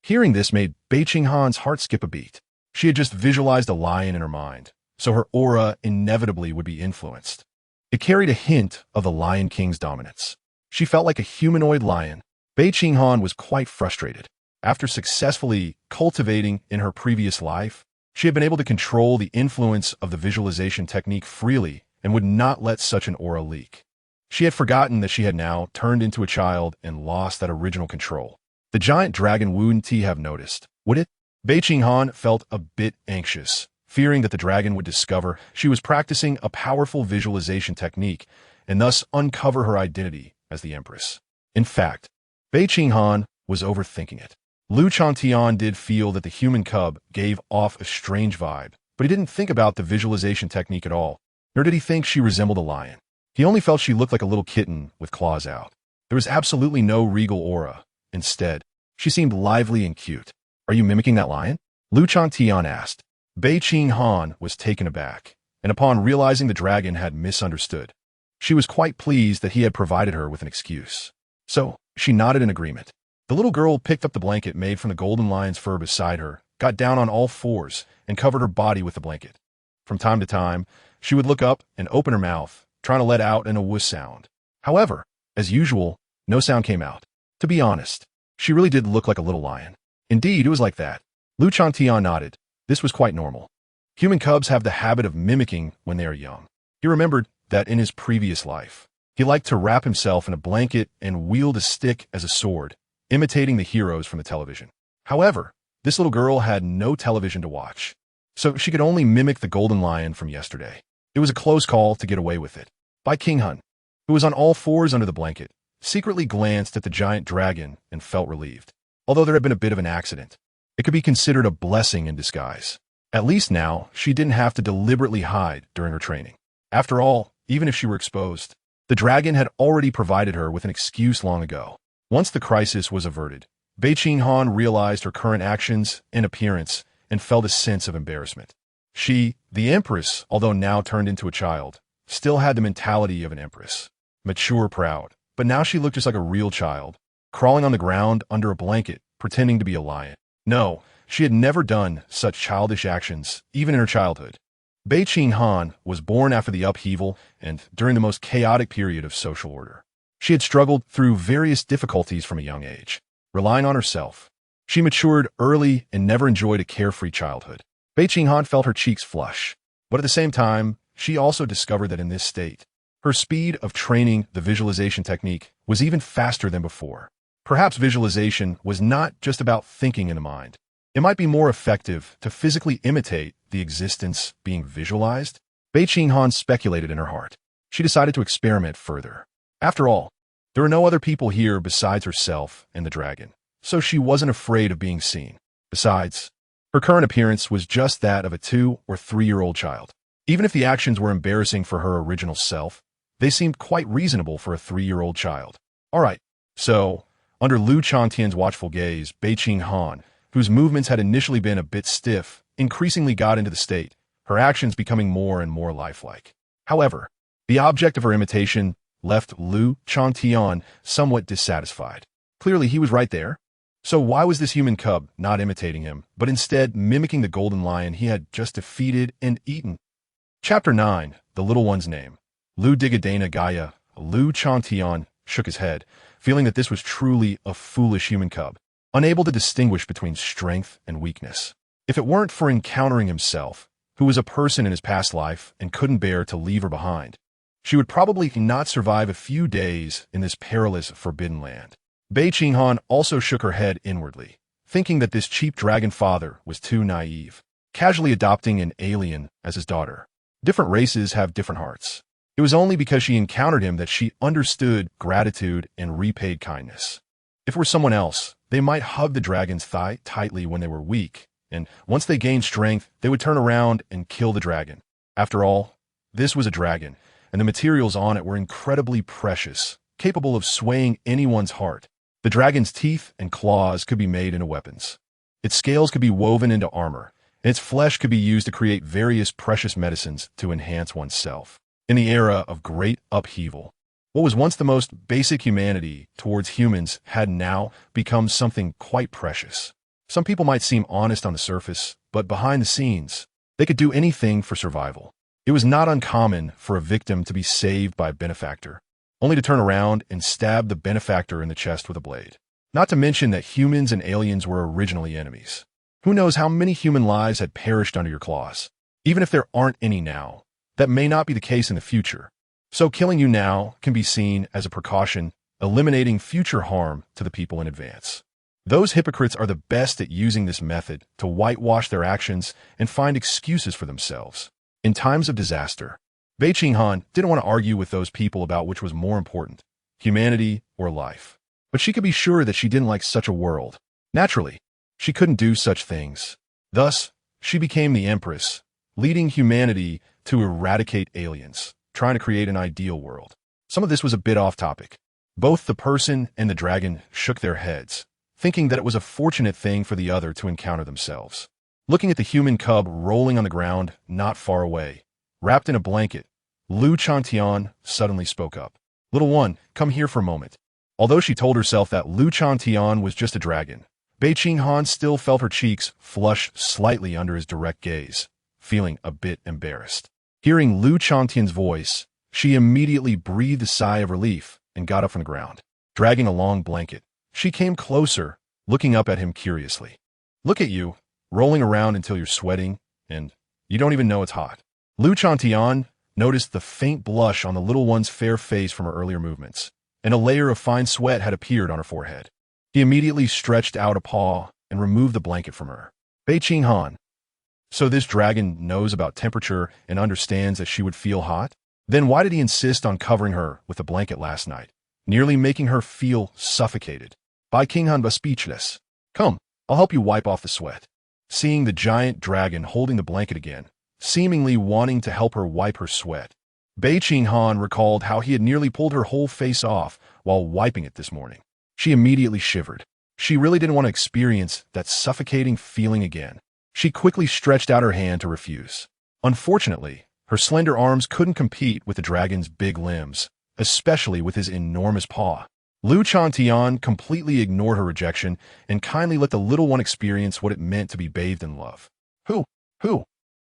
Hearing this made Bei Qinghan's heart skip a beat. She had just visualized a lion in her mind, so her aura inevitably would be influenced. It carried a hint of the Lion King's dominance. She felt like a humanoid lion. Bei Qinghan was quite frustrated. After successfully cultivating in her previous life, she had been able to control the influence of the visualization technique freely and would not let such an aura leak. She had forgotten that she had now turned into a child and lost that original control. The giant dragon wouldn't have noticed, would it? Bei Qinghan felt a bit anxious, fearing that the dragon would discover she was practicing a powerful visualization technique and thus uncover her identity as the Empress. In fact, Bei Qinghan was overthinking it. Changtian did feel that the human cub gave off a strange vibe, but he didn't think about the visualization technique at all, nor did he think she resembled a lion. He only felt she looked like a little kitten with claws out. There was absolutely no regal aura. Instead, she seemed lively and cute. Are you mimicking that lion? Changtian asked. Bei Qinghan was taken aback, and upon realizing the dragon had misunderstood, she was quite pleased that he had provided her with an excuse. So, she nodded in agreement. The little girl picked up the blanket made from the golden lion's fur beside her, got down on all fours, and covered her body with the blanket. From time to time, she would look up and open her mouth, trying to let out an "wuss" sound. However, as usual, no sound came out. To be honest, she really did look like a little lion. Indeed, it was like that. Changtian nodded. This was quite normal. Human cubs have the habit of mimicking when they are young. He remembered that in his previous life, he liked to wrap himself in a blanket and wield a stick as a sword, imitating the heroes from the television. However, this little girl had no television to watch, so she could only mimic the golden lion from yesterday. It was a close call to get away with it. Bei Qinghan, who was on all fours under the blanket, secretly glanced at the giant dragon and felt relieved. Although there had been a bit of an accident, it could be considered a blessing in disguise. At least now, she didn't have to deliberately hide during her training. After all, even if she were exposed, the dragon had already provided her with an excuse long ago. Once the crisis was averted, Bei Qinghan realized her current actions and appearance and felt a sense of embarrassment. She, the Empress, although now turned into a child, still had the mentality of an Empress. Mature, proud, but now she looked just like a real child, crawling on the ground under a blanket, pretending to be a lion. No, she had never done such childish actions, even in her childhood. Bei Qinghan was born after the upheaval and during the most chaotic period of social order. She had struggled through various difficulties from a young age, relying on herself. She matured early and never enjoyed a carefree childhood. Bei Qinghan felt her cheeks flush, but at the same time, she also discovered that in this state, her speed of training the visualization technique was even faster than before. Perhaps visualization was not just about thinking in the mind. It might be more effective to physically imitate the existence being visualized. Bei Qinghan speculated in her heart. She decided to experiment further. After all, there were no other people here besides herself and the dragon, so she wasn't afraid of being seen. Besides, her current appearance was just that of a 2- or 3-year-old child. Even if the actions were embarrassing for her original self, they seemed quite reasonable for a 3-year-old child. All right, so, under Changtian's watchful gaze, Bei Qinghan, whose movements had initially been a bit stiff, increasingly got into the state, her actions becoming more and more lifelike. However, the object of her imitation left Changtian somewhat dissatisfied. Clearly, he was right there. So why was this human cub not imitating him, but instead mimicking the golden lion he had just defeated and eaten? Chapter 9, The Little One's Name. Digadana Gaia, Changtian shook his head, feeling that this was truly a foolish human cub, unable to distinguish between strength and weakness. If it weren't for encountering himself, who was a person in his past life and couldn't bear to leave her behind, She would probably not survive a few days in this perilous forbidden land. Bei Qinghan also shook her head inwardly, thinking that this cheap dragon father was too naive, casually adopting an alien as his daughter. Different races have different hearts. It was only because she encountered him that she understood gratitude and repaid kindness. If it were someone else, they might hug the dragon's thigh tightly when they were weak, and once they gained strength, they would turn around and kill the dragon. After all, this was a dragon, and the materials on it were incredibly precious, capable of swaying anyone's heart. The dragon's teeth and claws could be made into weapons. Its scales could be woven into armor, and its flesh could be used to create various precious medicines to enhance oneself. In the era of great upheaval, what was once the most basic humanity towards humans had now become something quite precious. Some people might seem honest on the surface, but behind the scenes, they could do anything for survival. It was not uncommon for a victim to be saved by a benefactor, only to turn around and stab the benefactor in the chest with a blade. Not to mention that humans and aliens were originally enemies. Who knows how many human lives had perished under your claws? Even if there aren't any now, that may not be the case in the future. So killing you now can be seen as a precaution, eliminating future harm to the people in advance. Those hypocrites are the best at using this method to whitewash their actions and find excuses for themselves. In times of disaster, Bei Qinghan didn't want to argue with those people about which was more important, humanity or life. But she could be sure that she didn't like such a world. Naturally, she couldn't do such things. Thus, she became the Empress, leading humanity to eradicate aliens, trying to create an ideal world. Some of this was a bit off topic. Both the person and the dragon shook their heads, thinking that it was a fortunate thing for the other to encounter themselves. Looking at the human cub rolling on the ground not far away, wrapped in a blanket, Changtian suddenly spoke up. "Little one, come here for a moment." Although she told herself that Changtian was just a dragon, Bei Qinghan still felt her cheeks flush slightly under his direct gaze, feeling a bit embarrassed. Hearing Changtian's voice, she immediately breathed a sigh of relief and got up from the ground. Dragging a long blanket, she came closer, looking up at him curiously. "Look at you, rolling around until you're sweating, and you don't even know it's hot." Changtian noticed the faint blush on the little one's fair face from her earlier movements, and a layer of fine sweat had appeared on her forehead. He immediately stretched out a paw and removed the blanket from her. "Bei Qinghan, so this dragon knows about temperature and understands that she would feel hot? Then why did he insist on covering her with a blanket last night, nearly making her feel suffocated?" Bei Qinghan was speechless. "Come, I'll help you wipe off the sweat." Seeing the giant dragon holding the blanket again, seemingly wanting to help her wipe her sweat, Bei Qinghan recalled how he had nearly pulled her whole face off while wiping it this morning. She immediately shivered. She really didn't want to experience that suffocating feeling again. She quickly stretched out her hand to refuse. Unfortunately, her slender arms couldn't compete with the dragon's big limbs, especially with his enormous paw. Changtian completely ignored her rejection and kindly let the little one experience what it meant to be bathed in love. Who?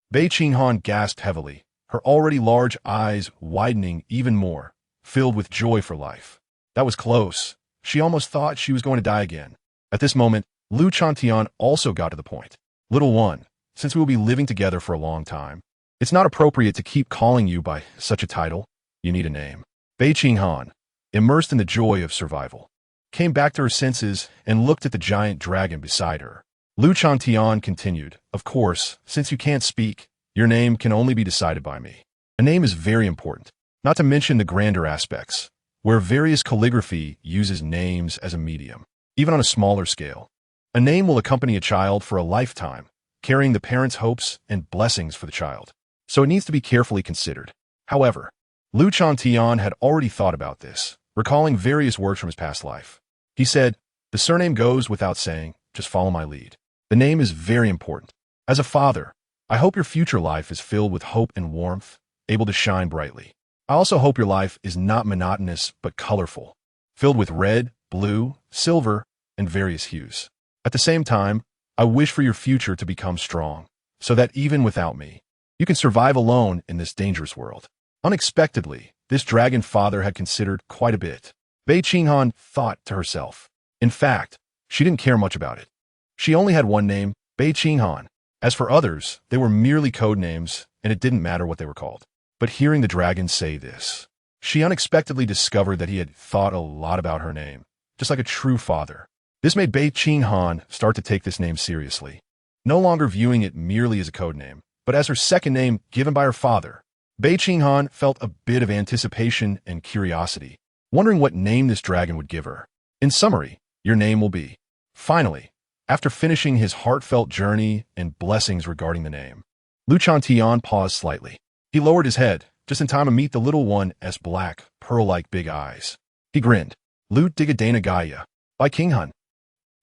Bei Qinghan gasped heavily, her already large eyes widening even more, filled with joy for life. That was close. She almost thought she was going to die again. At this moment, Changtian also got to the point. "Little one, since we will be living together for a long time, it's not appropriate to keep calling you by such a title. You need a name." Bei Qinghan, immersed in the joy of survival, came back to her senses and looked at the giant dragon beside her. Changtian continued, "Of course, since you can't speak, your name can only be decided by me. A name is very important, not to mention the grander aspects, where various calligraphy uses names as a medium, even on a smaller scale. A name will accompany a child for a lifetime, carrying the parents' hopes and blessings for the child, so it needs to be carefully considered." However, Changtian had already thought about this, recalling various words from his past life. He said, "The surname goes without saying, just follow my lead. The name is very important. As a father, I hope your future life is filled with hope and warmth, able to shine brightly. I also hope your life is not monotonous but colorful, filled with red, blue, silver, and various hues. At the same time, I wish for your future to become strong, so that even without me, you can survive alone in this dangerous world." Unexpectedly, this dragon father had considered quite a bit. Bei Qinghan thought to herself. In fact, she didn't care much about it. She only had one name, Bei Qinghan. As for others, they were merely code names, and it didn't matter what they were called. But hearing the dragon say this, She unexpectedly discovered that he had thought a lot about her name, just like a true father. This made Bei Qinghan start to take this name seriously, no longer viewing it merely as a code name, but as her second name given by her father. Bei Qinghan felt a bit of anticipation and curiosity, wondering what name this dragon would give her. In summary, your name will be. Finally, after finishing his heartfelt journey and blessings regarding the name, Changtian paused slightly. He lowered his head, just in time to meet the little one's black, pearl-like big eyes. He grinned. Lu Digadana Gaia. Bei Qinghan.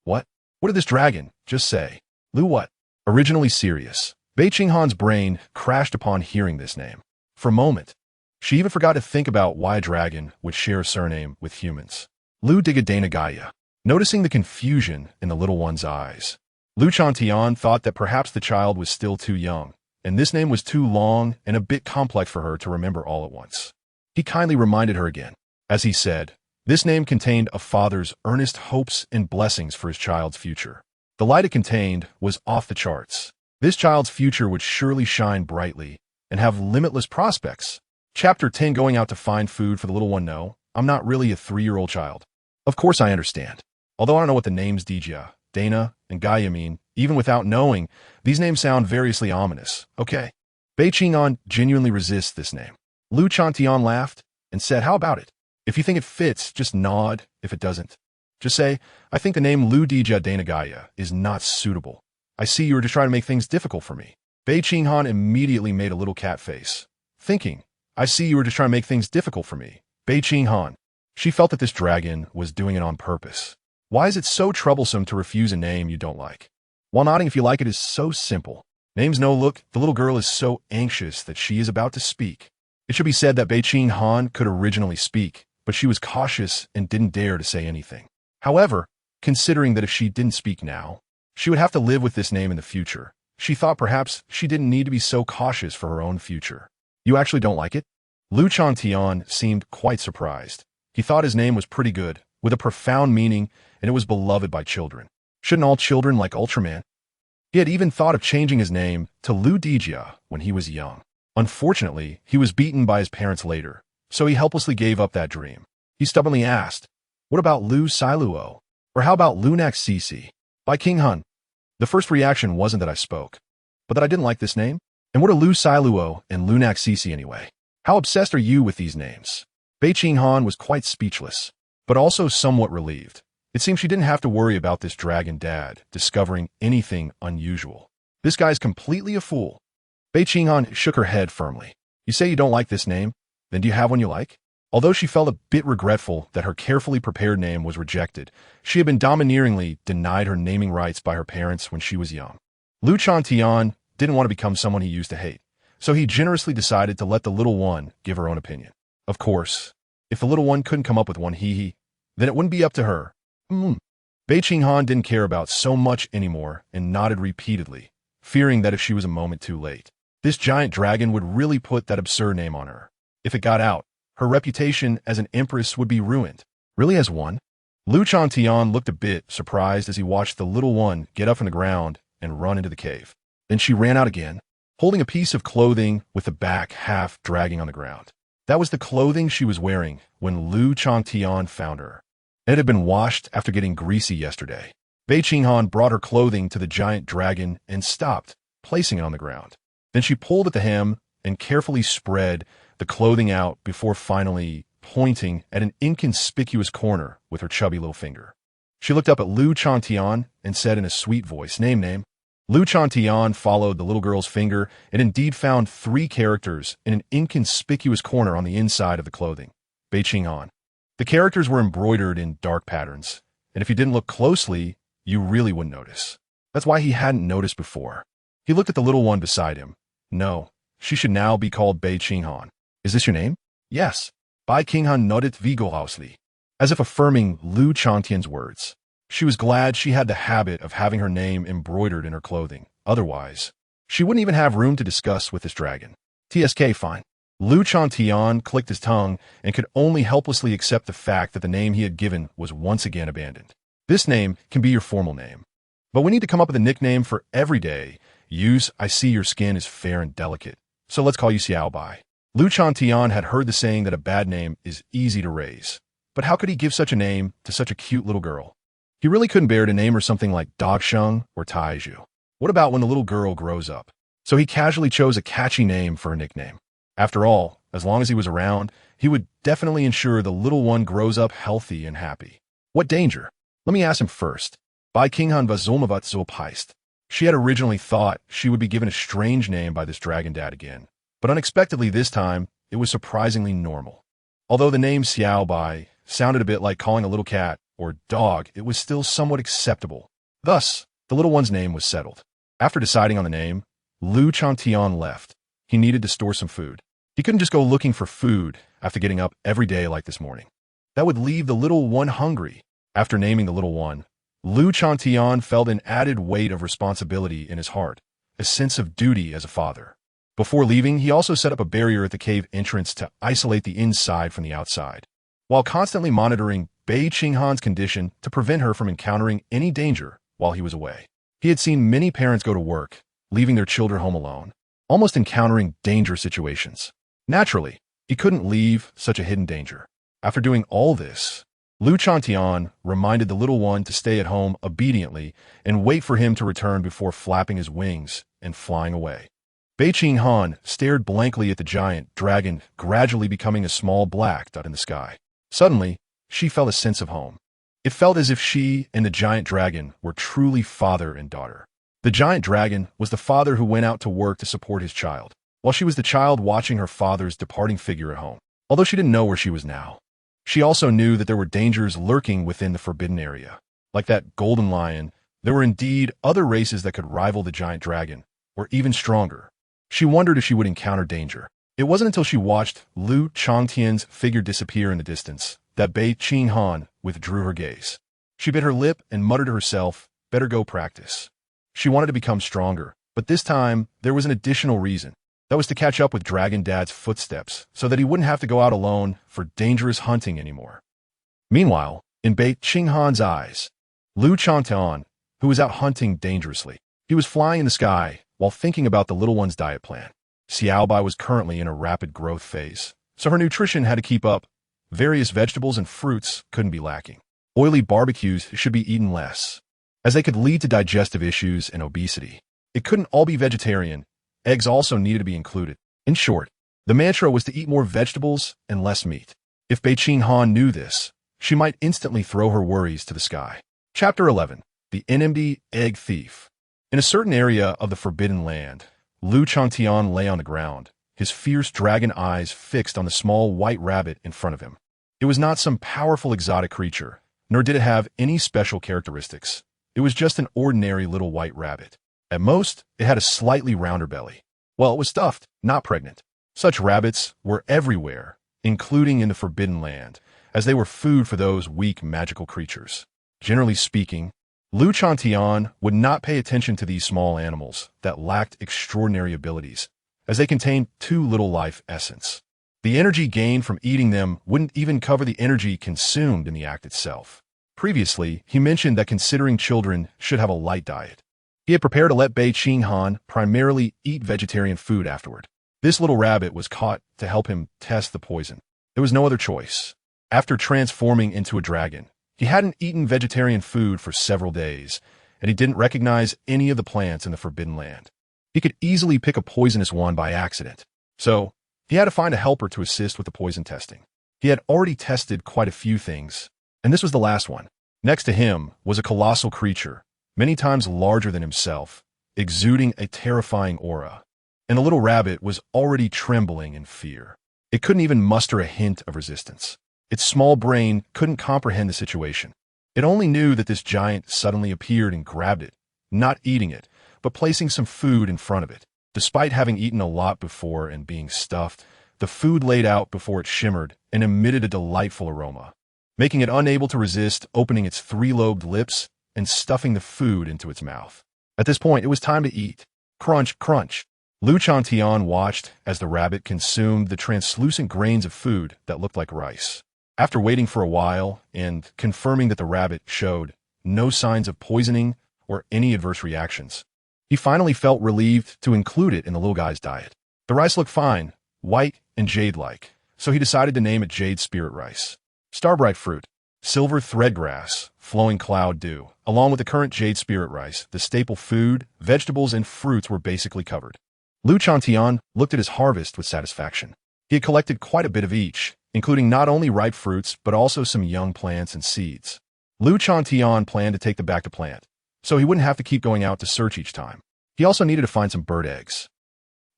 What? What did this dragon just say? Lu what? Originally serious, Bei Qinghan's brain crashed upon hearing this name. For a moment, she even forgot to think about why a dragon would share a surname with humans. Lu Digadana Gaia. Noticing the confusion in the little one's eyes, Lu Changtian thought that perhaps the child was still too young, and this name was too long and a bit complex for her to remember all at once. He kindly reminded her again. As he said, this name contained a father's earnest hopes and blessings for his child's future. The light it contained was off the charts. This child's future would surely shine brightly and have limitless prospects. Chapter 10. Going out to find food for the little one. No, I'm not really a 3-year-old child. Of course I understand. Although I don't know what the names Dija, Dana, and Gaia mean, even without knowing, these names sound variously ominous. Okay. Bei Qinghan genuinely resists this name. Lu Changtian laughed and said, how about it? If you think it fits, just nod. If it doesn't, just say, I think the name Lu Dija Dana Gaia is not suitable. I see you were just trying to make things difficult for me. Bei Qinghan immediately made a little cat face, thinking, I see you were just trying to make things difficult for me. Bei Qinghan. She felt that this dragon was doing it on purpose. Why is it so troublesome to refuse a name you don't like? While nodding if you like it is so simple. Names no look, the little girl is so anxious that she is about to speak. It should be said that Bei Qinghan could originally speak, but she was cautious and didn't dare to say anything. However, considering that if she didn't speak now, she would have to live with this name in the future, she thought perhaps she didn't need to be so cautious for her own future. You actually don't like it? Lu Changtian seemed quite surprised. He thought his name was pretty good, with a profound meaning, and it was beloved by children. Shouldn't all children like Ultraman? He had even thought of changing his name to Lu Dijia when he was young. Unfortunately, he was beaten by his parents later, so he helplessly gave up that dream. He stubbornly asked, what about Lu Siluo? Or how about Lunak Cici? Bei Qinghan. The first reaction wasn't that I spoke, but that I didn't like this name. And what are Lu Siluo and Lunak Cici anyway? How obsessed are you with these names? Bei Qinghan was quite speechless, but also somewhat relieved. It seemed she didn't have to worry about this dragon dad discovering anything unusual. This guy's completely a fool. Bei Qinghan shook her head firmly. You say you don't like this name? Then do you have one you like? Although she felt a bit regretful that her carefully prepared name was rejected, she had been domineeringly denied her naming rights by her parents when she was young. Lu Changtian didn't want to become someone he used to hate, so he generously decided to let the little one give her own opinion. Of course, if the little one couldn't come up with one then it wouldn't be up to her. Bei Qinghan didn't care about so much anymore and nodded repeatedly, fearing that if she was a moment too late, this giant dragon would really put that absurd name on her. If it got out, her reputation as an empress would be ruined. Really as one? Lu Changtian looked a bit surprised as he watched the little one get up from the ground and run into the cave. Then she ran out again, holding a piece of clothing with the back half dragging on the ground. That was the clothing she was wearing when Lu Changtian found her. It had been washed after getting greasy yesterday. Bei Qinghan brought her clothing to the giant dragon and stopped, placing it on the ground. Then she pulled at the hem and carefully spread the clothing out before finally pointing at an inconspicuous corner with her chubby little finger. She looked up at Lu Changtian and said in a sweet voice, Name. Lu Changtian followed the little girl's finger and indeed found 3 characters in an inconspicuous corner on the inside of the clothing. Bei Qinghan. The characters were embroidered in dark patterns, and if you didn't look closely, you really wouldn't notice. That's why he hadn't noticed before. He looked at the little one beside him. No, she should now be called Bei Qinghan. Is this your name? Yes. Bei Qinghan nodded vigorously, as if affirming Lu Changtian's words. She was glad she had the habit of having her name embroidered in her clothing. Otherwise, she wouldn't even have room to discuss with this dragon. TSK, fine. Lu Changtian clicked his tongue and could only helplessly accept the fact that the name he had given was once again abandoned. This name can be your formal name, but we need to come up with a nickname for everyday use. I see your skin is fair and delicate, so let's call you Xiao Bai. Lu Changtian had heard the saying that a bad name is easy to raise. But how could he give such a name to such a cute little girl? He really couldn't bear to name her something like Dogsheng or Taiju. What about when the little girl grows up? So he casually chose a catchy name for a nickname. After all, as long as he was around, he would definitely ensure the little one grows up healthy and happy. What danger? Let me ask him first. Bei Qinghan was Zulmavat Zulpeist. She had originally thought she would be given a strange name by this dragon dad again. But unexpectedly this time, it was surprisingly normal. Although the name Xiao Bai sounded a bit like calling a little cat or dog, it was still somewhat acceptable. Thus, the little one's name was settled. After deciding on the name, Lu Changtian left. He needed to store some food. He couldn't just go looking for food after getting up every day like this morning. That would leave the little one hungry. After naming the little one, Lu Changtian felt an added weight of responsibility in his heart, a sense of duty as a father. Before leaving, he also set up a barrier at the cave entrance to isolate the inside from the outside, while constantly monitoring Bei Qinghan's condition to prevent her from encountering any danger while he was away. He had seen many parents go to work, leaving their children home alone, almost encountering dangerous situations. Naturally, he couldn't leave such a hidden danger. After doing all this, Lu Changtian reminded the little one to stay at home obediently and wait for him to return before flapping his wings and flying away. Bei Qinghan stared blankly at the giant dragon gradually becoming a small black dot in the sky. Suddenly, she felt a sense of home. It felt as if she and the giant dragon were truly father and daughter. The giant dragon was the father who went out to work to support his child, while she was the child watching her father's departing figure at home. Although she didn't know where she was now, she also knew that there were dangers lurking within the forbidden area. Like that golden lion, there were indeed other races that could rival the giant dragon, or even stronger. She wondered if she would encounter danger. It wasn't until she watched Lu Changtian's figure disappear in the distance that Bei Qinghan withdrew her gaze. She bit her lip and muttered to herself, better go practice. She wanted to become stronger, but this time there was an additional reason. That was to catch up with Dragon Dad's footsteps so that he wouldn't have to go out alone for dangerous hunting anymore. Meanwhile, in Bei Qinghan's eyes, Lu Changtian, who was out hunting dangerously, he was flying in the sky while thinking about the little one's diet plan. Xiaobai was currently in a rapid growth phase, so her nutrition had to keep up. Various vegetables and fruits couldn't be lacking. Oily barbecues should be eaten less, as they could lead to digestive issues and obesity. It couldn't all be vegetarian. Eggs also needed to be included. In short, the mantra was to eat more vegetables and less meat. If Bei Qinghan knew this, she might instantly throw her worries to the sky. Chapter 11. The NMD Egg Thief. In a certain area of the Forbidden Land, Lu Changtian lay on the ground, his fierce dragon eyes fixed on the small white rabbit in front of him. It was not some powerful exotic creature, nor did it have any special characteristics. It was just an ordinary little white rabbit. At most, it had a slightly rounder belly. Well, it was stuffed, not pregnant. Such rabbits were everywhere, including in the Forbidden Land, as they were food for those weak magical creatures. Generally speaking, Lu Changtian would not pay attention to these small animals that lacked extraordinary abilities, as they contained too little life essence. The energy gained from eating them wouldn't even cover the energy consumed in the act itself. Previously, he mentioned that considering children should have a light diet. He had prepared to let Bei Qinghan primarily eat vegetarian food afterward. This little rabbit was caught to help him test the poison. There was no other choice. After transforming into a dragon, he hadn't eaten vegetarian food for several days, and he didn't recognize any of the plants in the Forbidden Land. He could easily pick a poisonous one by accident. So, he had to find a helper to assist with the poison testing. He had already tested quite a few things, and this was the last one. Next to him was a colossal creature, many times larger than himself, exuding a terrifying aura. And the little rabbit was already trembling in fear. It couldn't even muster a hint of resistance. Its small brain couldn't comprehend the situation. It only knew that this giant suddenly appeared and grabbed it, not eating it, but placing some food in front of it. Despite having eaten a lot before and being stuffed, the food laid out before it shimmered and emitted a delightful aroma, making it unable to resist opening its three-lobed lips and stuffing the food into its mouth. At this point, it was time to eat. Crunch, crunch. Lu Changtian watched as the rabbit consumed the translucent grains of food that looked like rice. After waiting for a while and confirming that the rabbit showed no signs of poisoning or any adverse reactions, he finally felt relieved to include it in the little guy's diet. The rice looked fine, white and jade-like, so he decided to name it jade spirit rice. Starbright fruit, silver threadgrass, flowing cloud dew. Along with the current jade spirit rice, the staple food, vegetables, and fruits were basically covered. Lu Changtian looked at his harvest with satisfaction. He had collected quite a bit of each, including not only ripe fruits but also some young plants and seeds. Lu Changtian planned to take them back to plant, so he wouldn't have to keep going out to search each time. He also needed to find some bird eggs.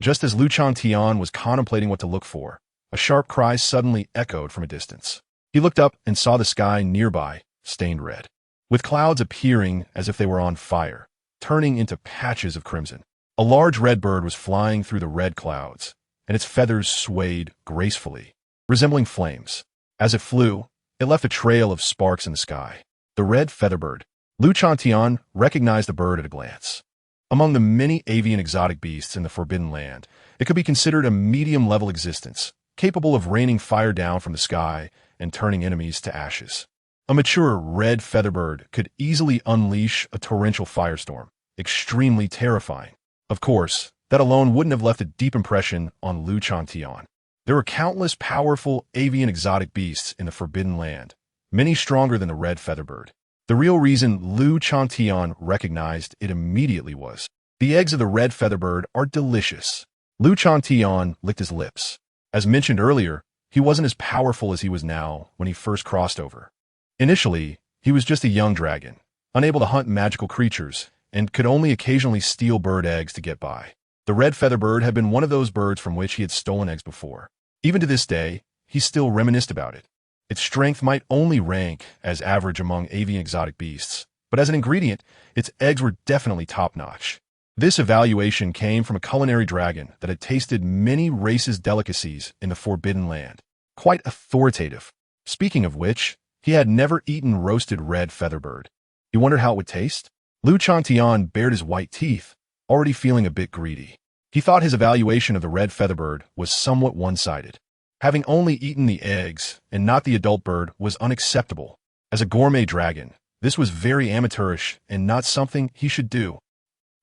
Just as Lu Changtian was contemplating what to look for, a sharp cry suddenly echoed from a distance. He looked up and saw the sky nearby, stained red, with clouds appearing as if they were on fire, turning into patches of crimson. A large red bird was flying through the red clouds, and its feathers swayed gracefully, resembling flames. As it flew, it left a trail of sparks in the sky. The red featherbird. Lu Changtian recognized the bird at a glance. Among the many avian exotic beasts in the Forbidden Land, it could be considered a medium-level existence, capable of raining fire down from the sky and turning enemies to ashes. A mature red featherbird could easily unleash a torrential firestorm, extremely terrifying. Of course, that alone wouldn't have left a deep impression on Lu Changtian. There were countless powerful avian exotic beasts in the Forbidden Land, many stronger than the red featherbird. The real reason Lu Changtian recognized it immediately was, the eggs of the red featherbird are delicious. Lu Changtian licked his lips. As mentioned earlier, he wasn't as powerful as he was now when he first crossed over. Initially, he was just a young dragon, unable to hunt magical creatures, and could only occasionally steal bird eggs to get by. The red featherbird had been one of those birds from which he had stolen eggs before. Even to this day, he still reminisced about it. Its strength might only rank as average among avian exotic beasts, but as an ingredient, its eggs were definitely top-notch. This evaluation came from a culinary dragon that had tasted many races' delicacies in the Forbidden Land. Quite authoritative. Speaking of which, he had never eaten roasted red featherbird. He wondered how it would taste. Lu Changtian bared his white teeth, already feeling a bit greedy. He thought his evaluation of the red featherbird was somewhat one-sided. Having only eaten the eggs and not the adult bird was unacceptable. As a gourmet dragon, this was very amateurish and not something he should do.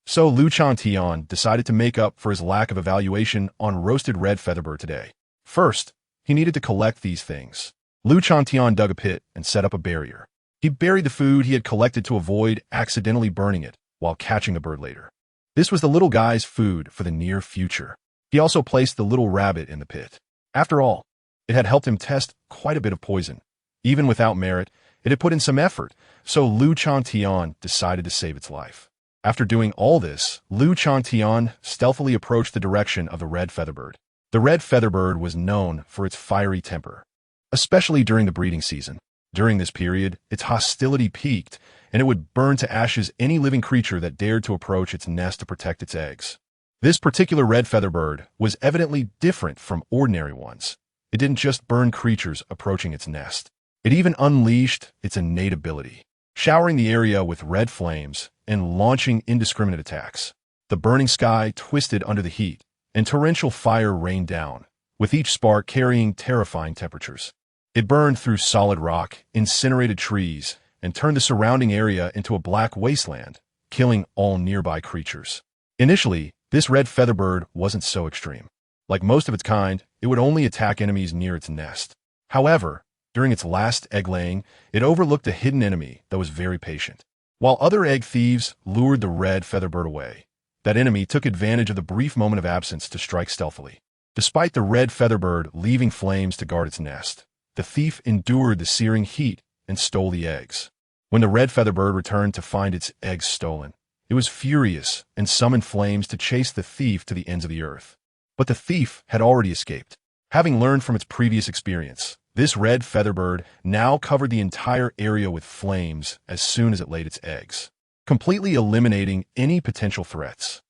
So Lu Changtian decided to make up for his lack of evaluation on roasted red featherbird today. First, he needed to collect these things. Lu Changtian dug a pit and set up a barrier. He buried the food he had collected to avoid accidentally burning it while catching the bird later. This was the little guy's food for the near future. He also placed the little rabbit in the pit. After all, it had helped him test quite a bit of poison. Even without merit, it had put in some effort, so Lu Changtian decided to save its life. After doing all this, Lu Changtian stealthily approached the direction of the red featherbird. The red featherbird was known for its fiery temper, especially during the breeding season. During this period, its hostility peaked, and it would burn to ashes any living creature that dared to approach its nest to protect its eggs. This particular red featherbird was evidently different from ordinary ones. It didn't just burn creatures approaching its nest. It even unleashed its innate ability, showering the area with red flames and launching indiscriminate attacks. The burning sky twisted under the heat, and torrential fire rained down, with each spark carrying terrifying temperatures. It burned through solid rock, incinerated trees, and turned the surrounding area into a black wasteland, killing all nearby creatures. Initially, this red featherbird wasn't so extreme. Like most of its kind, it would only attack enemies near its nest. However, during its last egg-laying, it overlooked a hidden enemy that was very patient. While other egg thieves lured the red featherbird away, that enemy took advantage of the brief moment of absence to strike stealthily. Despite the red featherbird leaving flames to guard its nest, the thief endured the searing heat and stole the eggs. When the red featherbird returned to find its eggs stolen, it was furious and summoned flames to chase the thief to the ends of the earth. But the thief had already escaped. Having learned from its previous experience, this red featherbird now covered the entire area with flames as soon as it laid its eggs, completely eliminating any potential threats.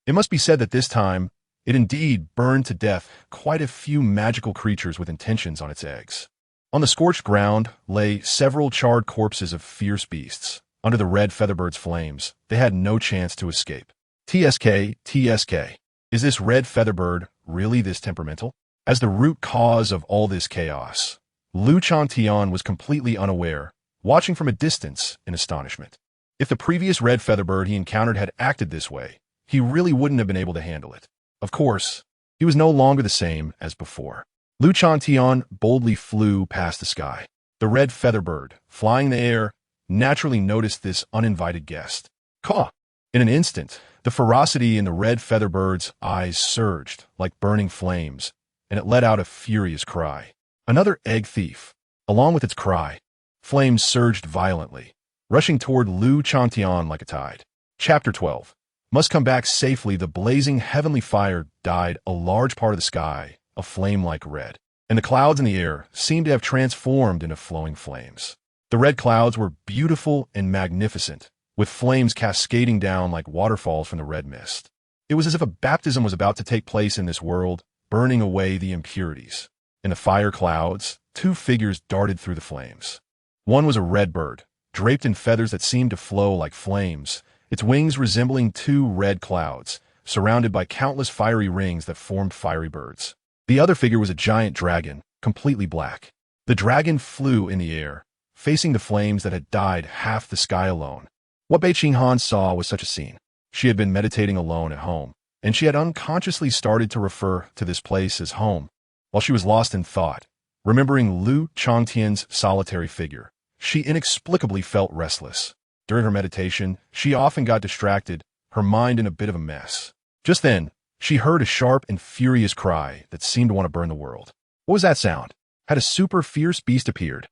It must be said that this time, it indeed burned to death quite a few magical creatures with intentions on its eggs. On the scorched ground lay several charred corpses of fierce beasts. Under the red featherbird's flames, they had no chance to escape. TSK. Is this red featherbird really this temperamental? As the root cause of all this chaos, Lu Changtian was completely unaware, watching from a distance in astonishment. If the previous red featherbird he encountered had acted this way, he really wouldn't have been able to handle it. Of course, He was no longer the same as before. Changtian boldly flew past the sky. The red feather bird, flying in the air, naturally noticed this uninvited guest. Caw! In an instant, the ferocity in the red feather bird's eyes surged like burning flames, and it let out a furious cry. Another egg thief. Along with its cry, flames surged violently, rushing toward Changtian like a tide. Chapter 12. Must come back safely. The blazing heavenly fire dyed a large part of the sky a flame-like red, and the clouds in the air seemed to have transformed into flowing flames. The red clouds were beautiful and magnificent, with flames cascading down like waterfalls from the red mist. It was as if a baptism was about to take place in this world, burning away the impurities. In the fire clouds, two figures darted through the flames. One was a red bird, draped in feathers that seemed to flow like flames, its wings resembling two red clouds, surrounded by countless fiery rings that formed fiery birds. The other figure was a giant dragon, completely black. The dragon flew in the air, facing the flames that had dyed half the sky alone. What Bei Qinghan saw was such a scene. She had been meditating alone at home, and she had unconsciously started to refer to this place as home. While she was lost in thought, remembering Changtian's solitary figure, she inexplicably felt restless. During her meditation, she often got distracted, her mind in a bit of a mess. Just then, she heard a sharp and furious cry that seemed to want to burn the world. What was that sound? Had a super fierce beast appeared?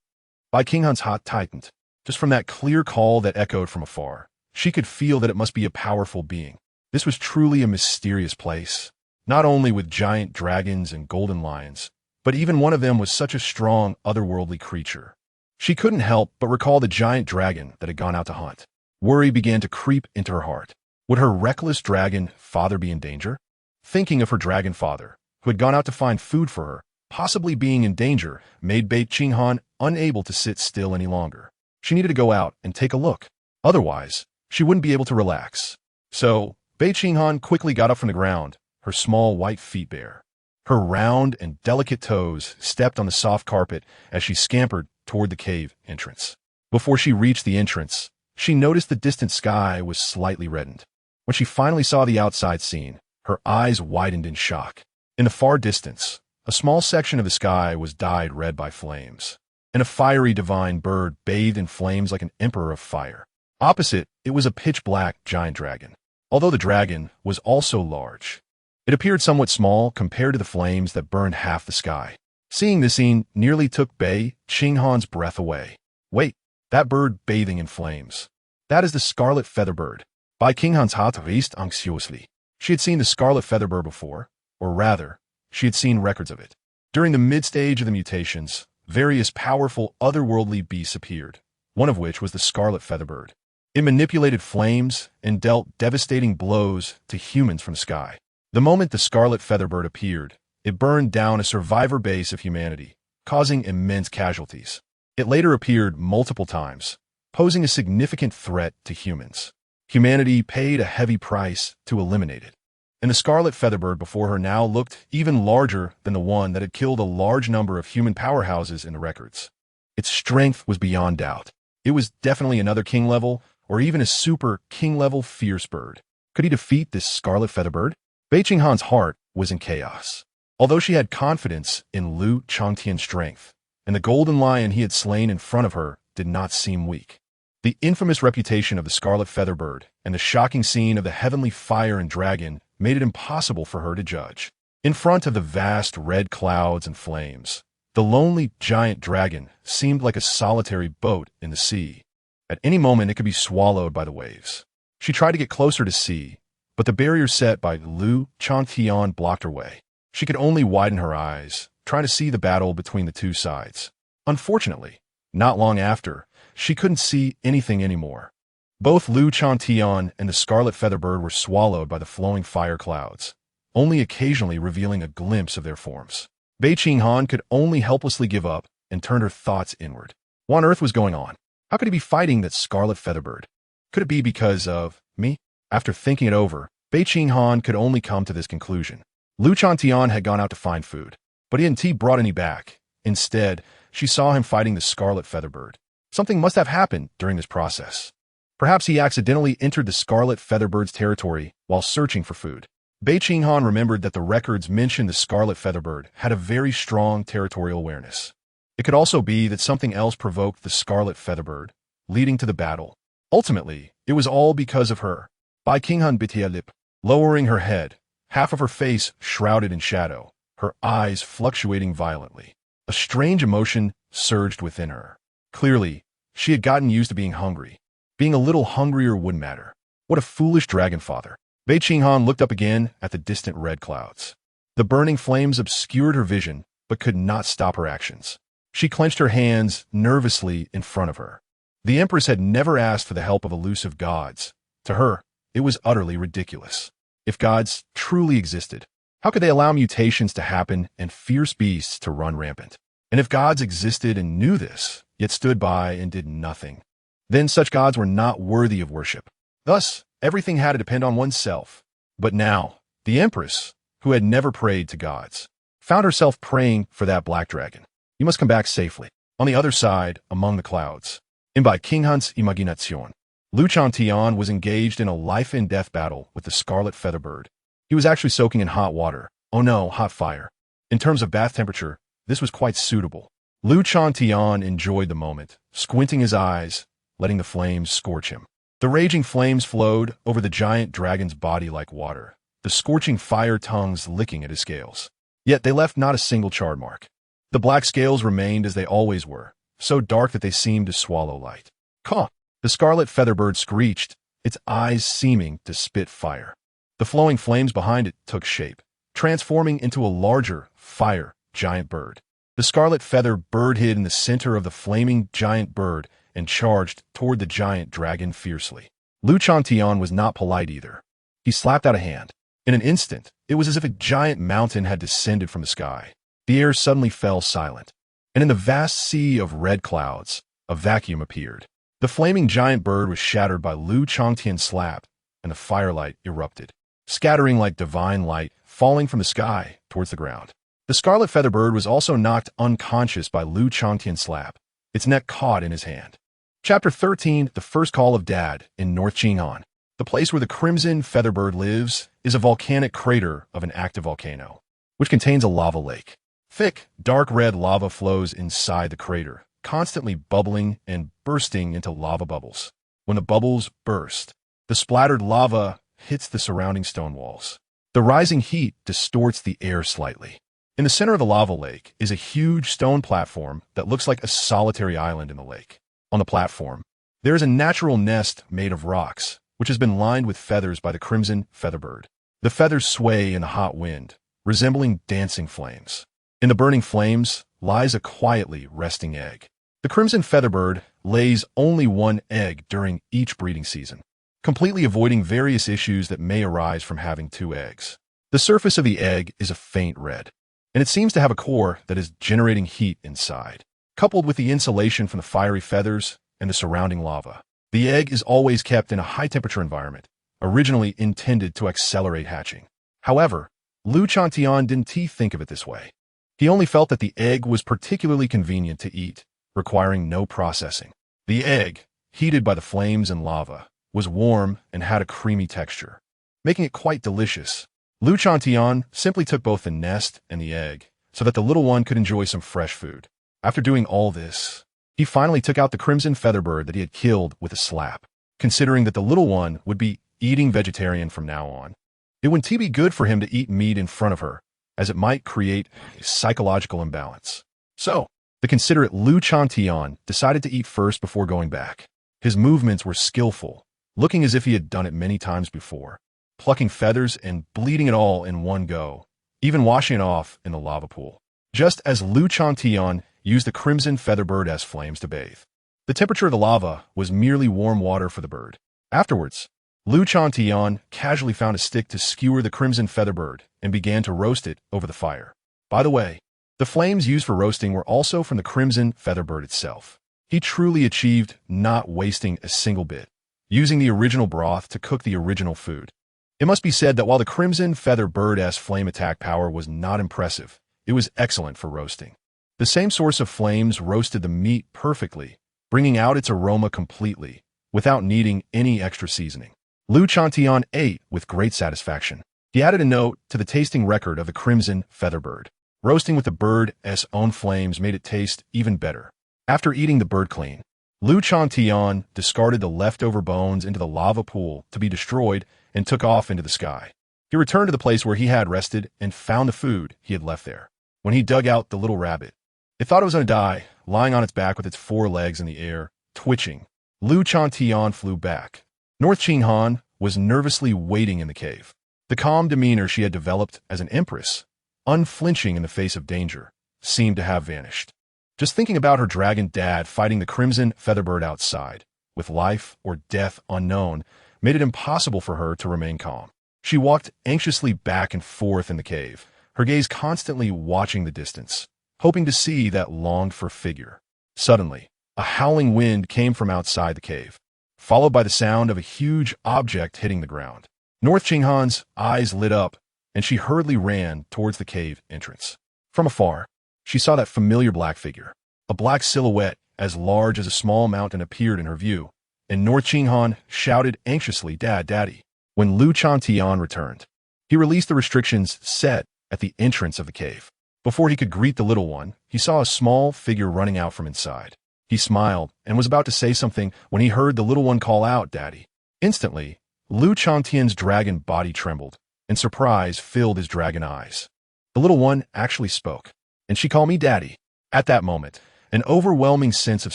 Bei Qinghan's heart tightened. Just from that clear call that echoed from afar, she could feel that it must be a powerful being. This was truly a mysterious place, not only with giant dragons and golden lions, but even one of them was such a strong, otherworldly creature. She couldn't help but recall the giant dragon that had gone out to hunt. Worry began to creep into her heart. Would her reckless dragon father be in danger? Thinking of her dragon father, who had gone out to find food for her, possibly being in danger, made Bei Qinghan unable to sit still any longer. She needed to go out and take a look. Otherwise, she wouldn't be able to relax. So, Bei Qinghan quickly got up from the ground, her small white feet bare. Her round and delicate toes stepped on the soft carpet as she scampered toward the cave entrance. Before she reached the entrance, she noticed the distant sky was slightly reddened. When she finally saw the outside scene, her eyes widened in shock. In the far distance, a small section of the sky was dyed red by flames, and a fiery divine bird bathed in flames like an emperor of fire. Opposite, it was a pitch-black giant dragon. Although the dragon was also large, it appeared somewhat small compared to the flames that burned half the sky. Seeing this scene nearly took Bei Qinghan's breath away. Wait, that bird bathing in flames. That is the scarlet feather bird. Bei Qinghan's heart raced anxiously. She had seen the scarlet feather bird before, or rather, she had seen records of it. During the mid-stage of the mutations, various powerful otherworldly beasts appeared, one of which was the scarlet feather bird. It manipulated flames and dealt devastating blows to humans from the sky. The moment the scarlet feather bird appeared, it burned down a survivor base of humanity, causing immense casualties. It later appeared multiple times, posing a significant threat to humans. Humanity paid a heavy price to eliminate it. And the scarlet feather bird before her now looked even larger than the one that had killed a large number of human powerhouses in the records. Its strength was beyond doubt. It was definitely another king level, or even a super king level fierce bird. Could he defeat this scarlet feather bird? Bei Qinghan's heart was in chaos. Although she had confidence in Changtian's strength, and the golden lion he had slain in front of her did not seem weak. The infamous reputation of the scarlet feather bird and the shocking scene of the heavenly fire and dragon made it impossible for her to judge. In front of the vast red clouds and flames, the lonely giant dragon seemed like a solitary boat in the sea. At any moment it could be swallowed by the waves. She tried to get closer to see, but the barrier set by Changtian blocked her way. She could only widen her eyes, trying to see the battle between the two sides. Unfortunately, not long after, she couldn't see anything anymore. Both Changtian and the scarlet feather bird were swallowed by the flowing fire clouds, only occasionally revealing a glimpse of their forms. Bei Qinghan could only helplessly give up and turn her thoughts inward. What on earth was going on? How could he be fighting that scarlet feather bird? Could it be because of me? After thinking it over, Bei Qinghan could only come to this conclusion. Changtian had gone out to find food, but he hadn't brought any back. Instead, she saw him fighting the scarlet feather bird. Something must have happened during this process. Perhaps he accidentally entered the scarlet feather bird's territory while searching for food. Bei Qinghan remembered that the records mentioned the scarlet featherbird had a very strong territorial awareness. It could also be that something else provoked the scarlet featherbird, leading to the battle. Ultimately, it was all because of her. Bei Qinghan bit her lip, lowering her head, half of her face shrouded in shadow, her eyes fluctuating violently. A strange emotion surged within her. Clearly, she had gotten used to being hungry. Being a little hungrier wouldn't matter. What a foolish dragon father. Bei Qinghan looked up again at the distant red clouds. The burning flames obscured her vision, but could not stop her actions. She clenched her hands nervously in front of her. The Empress had never asked for the help of elusive gods. To her, it was utterly ridiculous. If gods truly existed, how could they allow mutations to happen and fierce beasts to run rampant? And if gods existed and knew this, yet stood by and did nothing, then such gods were not worthy of worship. Thus, everything had to depend on oneself. But now, the Empress, who had never prayed to gods, found herself praying for that black dragon. You must come back safely. On the other side, among the clouds, in Bei Qinghan's imagination, Changtian was engaged in a life-and-death battle with the scarlet featherbird. He was actually soaking in hot water. Oh no, hot fire. In terms of bath temperature, this was quite suitable. Changtian enjoyed the moment, squinting his eyes, letting the flames scorch him. The raging flames flowed over the giant dragon's body like water, the scorching fire tongues licking at his scales. Yet they left not a single charred mark. The black scales remained as they always were, so dark that they seemed to swallow light. Caw! The scarlet featherbird screeched, its eyes seeming to spit fire. The flowing flames behind it took shape, transforming into a larger, fire, giant bird. The scarlet feather bird hid in the center of the flaming giant bird and charged toward the giant dragon fiercely. Changtian was not polite either. He slapped out a hand. In an instant, it was as if a giant mountain had descended from the sky. The air suddenly fell silent, and in the vast sea of red clouds, a vacuum appeared. The flaming giant bird was shattered by Changtian's slap, and the firelight erupted, scattering like divine light falling from the sky towards the ground. The scarlet featherbird was also knocked unconscious by Changtian's slap, its neck caught in his hand. Chapter 13, The First Call of Dad in North Qinghan. The place where the crimson featherbird lives is a volcanic crater of an active volcano, which contains a lava lake. Thick, dark red lava flows inside the crater, constantly bubbling and bursting into lava bubbles. When the bubbles burst, the splattered lava hits the surrounding stone walls. The rising heat distorts the air slightly. In the center of the lava lake is a huge stone platform that looks like a solitary island in the lake. On the platform, there is a natural nest made of rocks, which has been lined with feathers by the crimson featherbird. The feathers sway in the hot wind, resembling dancing flames. In the burning flames lies a quietly resting egg. The crimson featherbird lays only one egg during each breeding season, completely avoiding various issues that may arise from having two eggs. The surface of the egg is a faint red, and it seems to have a core that is generating heat inside. Coupled with the insulation from the fiery feathers and the surrounding lava, the egg is always kept in a high-temperature environment, originally intended to accelerate hatching. However, Changtian didn't think of it this way. He only felt that the egg was particularly convenient to eat, requiring no processing. The egg, heated by the flames and lava, was warm and had a creamy texture, making it quite delicious. Changtian simply took both the nest and the egg so that the little one could enjoy some fresh food. After doing all this, he finally took out the crimson featherbird that he had killed with a slap. Considering that the little one would be eating vegetarian from now on, it wouldn't be good for him to eat meat in front of her, as it might create a psychological imbalance. So, the considerate Changtian decided to eat first before going back. His movements were skillful, looking as if he had done it many times before, plucking feathers and bleeding it all in one go, even washing it off in the lava pool. Just as Changtian used the crimson featherbird as flames to bathe. The temperature of the lava was merely warm water for the bird. Afterwards, Changtian casually found a stick to skewer the crimson featherbird and began to roast it over the fire. By the way, the flames used for roasting were also from the crimson featherbird itself. He truly achieved not wasting a single bit, using the original broth to cook the original food. It must be said that while the crimson featherbird-esque flame attack power was not impressive, it was excellent for roasting. The same source of flames roasted the meat perfectly, bringing out its aroma completely, without needing any extra seasoning. Changtian ate with great satisfaction. He added a note to the tasting record of the crimson featherbird. Roasting with the bird's own flames made it taste even better. After eating the bird clean, Changtian discarded the leftover bones into the lava pool to be destroyed and took off into the sky. He returned to the place where he had rested and found the food he had left there. When he dug out the little rabbit, it thought it was going to die, lying on its back with its 4 legs in the air, twitching. Changtian flew back. Bei Qinghan was nervously waiting in the cave. The calm demeanor she had developed as an empress, unflinching in the face of danger, seemed to have vanished. Just thinking about her dragon dad fighting the crimson featherbird outside, with life or death unknown, made it impossible for her to remain calm. She walked anxiously back and forth in the cave, her gaze constantly watching the distance, hoping to see that longed-for figure. Suddenly, a howling wind came from outside the cave, followed by the sound of a huge object hitting the ground. Bei Qinghan's eyes lit up, and she hurriedly ran towards the cave entrance. From afar, she saw that familiar black figure. A black silhouette as large as a small mountain appeared in her view, and Bei Qinghan shouted anxiously, "Dad, Daddy." When Changtian returned, he released the restrictions set at the entrance of the cave. Before he could greet the little one, he saw a small figure running out from inside. He smiled and was about to say something when he heard the little one call out, "Daddy." Instantly, Changtian's dragon body trembled, and surprise filled his dragon eyes. The little one actually spoke, and she called me Daddy. At that moment, an overwhelming sense of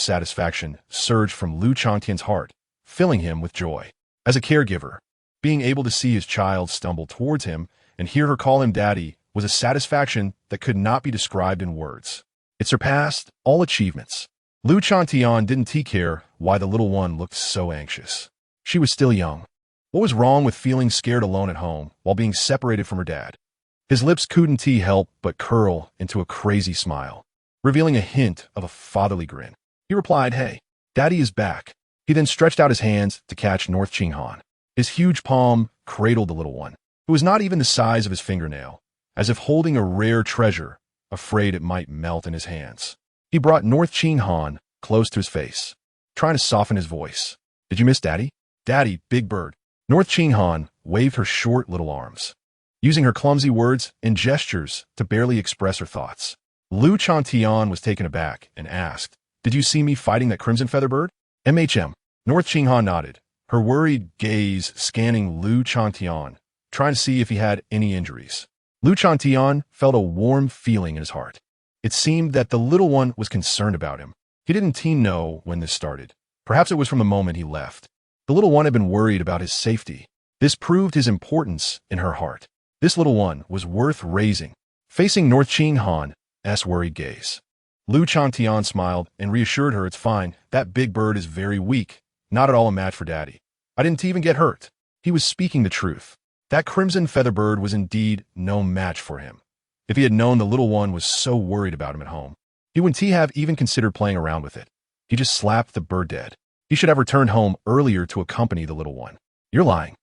satisfaction surged from Changtian's heart, filling him with joy. As a caregiver, being able to see his child stumble towards him and hear her call him Daddy was a satisfaction that could not be described in words. It surpassed all achievements. Changtian didn't care why the little one looked so anxious. She was still young. What was wrong with feeling scared alone at home while being separated from her dad? His lips couldn't help but curl into a crazy smile, revealing a hint of a fatherly grin. He replied, "Hey, Daddy is back." He then stretched out his hands to catch Bei Qinghan. His huge palm cradled the little one, who was not even the size of his fingernail, as if holding a rare treasure, afraid it might melt in his hands. He brought Bei Qinghan close to his face, trying to soften his voice. "Did you miss Daddy? Daddy, big bird." Bei Qinghan waved her short little arms, using her clumsy words and gestures to barely express her thoughts. Changtian was taken aback and asked, "Did you see me fighting that crimson featherbird?" Bei Qinghan nodded, her worried gaze scanning Changtian, trying to see if he had any injuries. Changtian felt a warm feeling in his heart. It seemed that the little one was concerned about him. He didn't know when this started. Perhaps it was from the moment he left. The little one had been worried about his safety. This proved his importance in her heart. This little one was worth raising. Facing Bei Qinghan's worried gaze, Changtian smiled and reassured her, "It's fine. That big bird is very weak. Not at all a match for Daddy. I didn't even get hurt." He was speaking the truth. That crimson featherbird was indeed no match for him. If he had known the little one was so worried about him at home, he wouldn't have even considered playing around with it. He just slapped the bird dead. He should have returned home earlier to accompany the little one. "You're lying."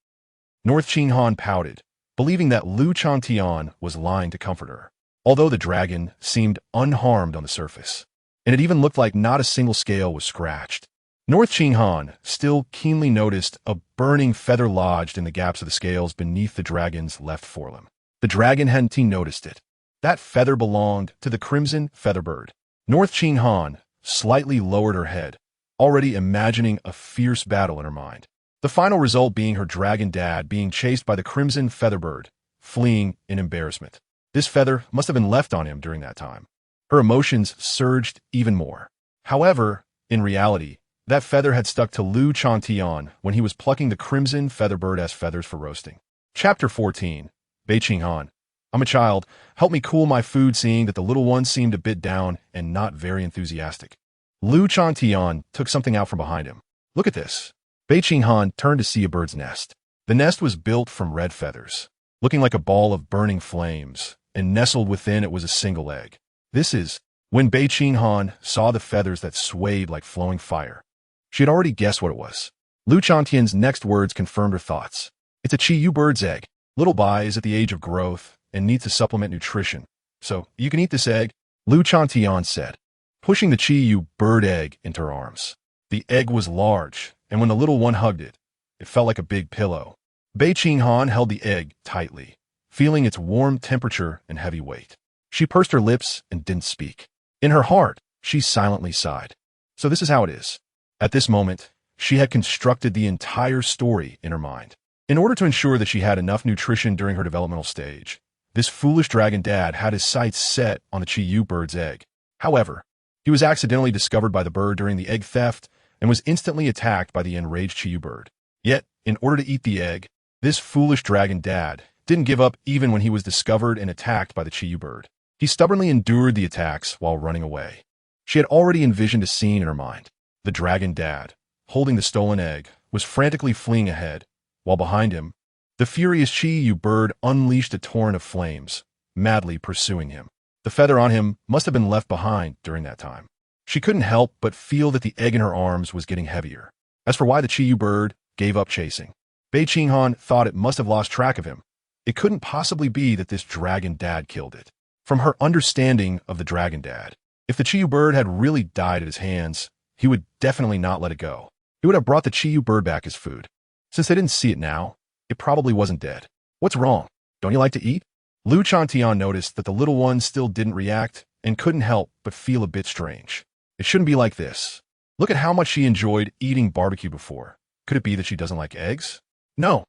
Bei Qinghan pouted, believing that Changtian was lying to comfort her, although the dragon seemed unharmed on the surface, and it even looked like not a single scale was scratched. Bei Qinghan still keenly noticed a burning feather lodged in the gaps of the scales beneath the dragon's left forelimb. The dragon hadn't noticed it. That feather belonged to the crimson featherbird. Bei Qinghan slightly lowered her head, already imagining a fierce battle in her mind. The final result being her dragon dad being chased by the crimson featherbird, fleeing in embarrassment. This feather must have been left on him during that time. Her emotions surged even more. However, in reality, that feather had stuck to Changtian when he was plucking the crimson featherbird as feathers for roasting. Chapter 14. Bei Qinghan. "I'm a child. Help me cool my food," seeing that the little one seemed a bit down and not very enthusiastic. Changtian took something out from behind him. "Look at this." Bei Qinghan turned to see a bird's nest. The nest was built from red feathers, looking like a ball of burning flames, and nestled within it was a single egg. This is when Bei Qinghan saw the feathers that swayed like flowing fire. She had already guessed what it was. Changtian's next words confirmed her thoughts. "It's a Qiyu bird's egg. Little Bai is at the age of growth and needs to supplement nutrition. So you can eat this egg," Changtian said, pushing the Qiyu bird egg into her arms. The egg was large, and when the little one hugged it, it felt like a big pillow. Bei Qinghan held the egg tightly, feeling its warm temperature and heavy weight. She pursed her lips and didn't speak. In her heart, she silently sighed. So this is how it is. At this moment, she had constructed the entire story in her mind. In order to ensure that she had enough nutrition during her developmental stage, this foolish dragon dad had his sights set on the Qiyu bird's egg. However, he was accidentally discovered by the bird during the egg theft and was instantly attacked by the enraged Qiyu bird. Yet, in order to eat the egg, this foolish dragon dad didn't give up even when he was discovered and attacked by the Qiyu bird. He stubbornly endured the attacks while running away. She had already envisioned a scene in her mind. The dragon dad, holding the stolen egg, was frantically fleeing ahead, while behind him, the furious Qiyu bird unleashed a torrent of flames, madly pursuing him. The feather on him must have been left behind during that time. She couldn't help but feel that the egg in her arms was getting heavier. As for why the Qiyu bird gave up chasing, Bei Qinghan thought it must have lost track of him. It couldn't possibly be that this dragon dad killed it. From her understanding of the dragon dad, if the Qiyu bird had really died at his hands, he would definitely not let it go. He would have brought the Qiyu bird back as food. Since they didn't see it now, it probably wasn't dead. What's wrong? Don't you like to eat? Lu Changtian noticed that the little one still didn't react and couldn't help but feel a bit strange. It shouldn't be like this. Look at how much she enjoyed eating barbecue before. Could it be that she doesn't like eggs? No.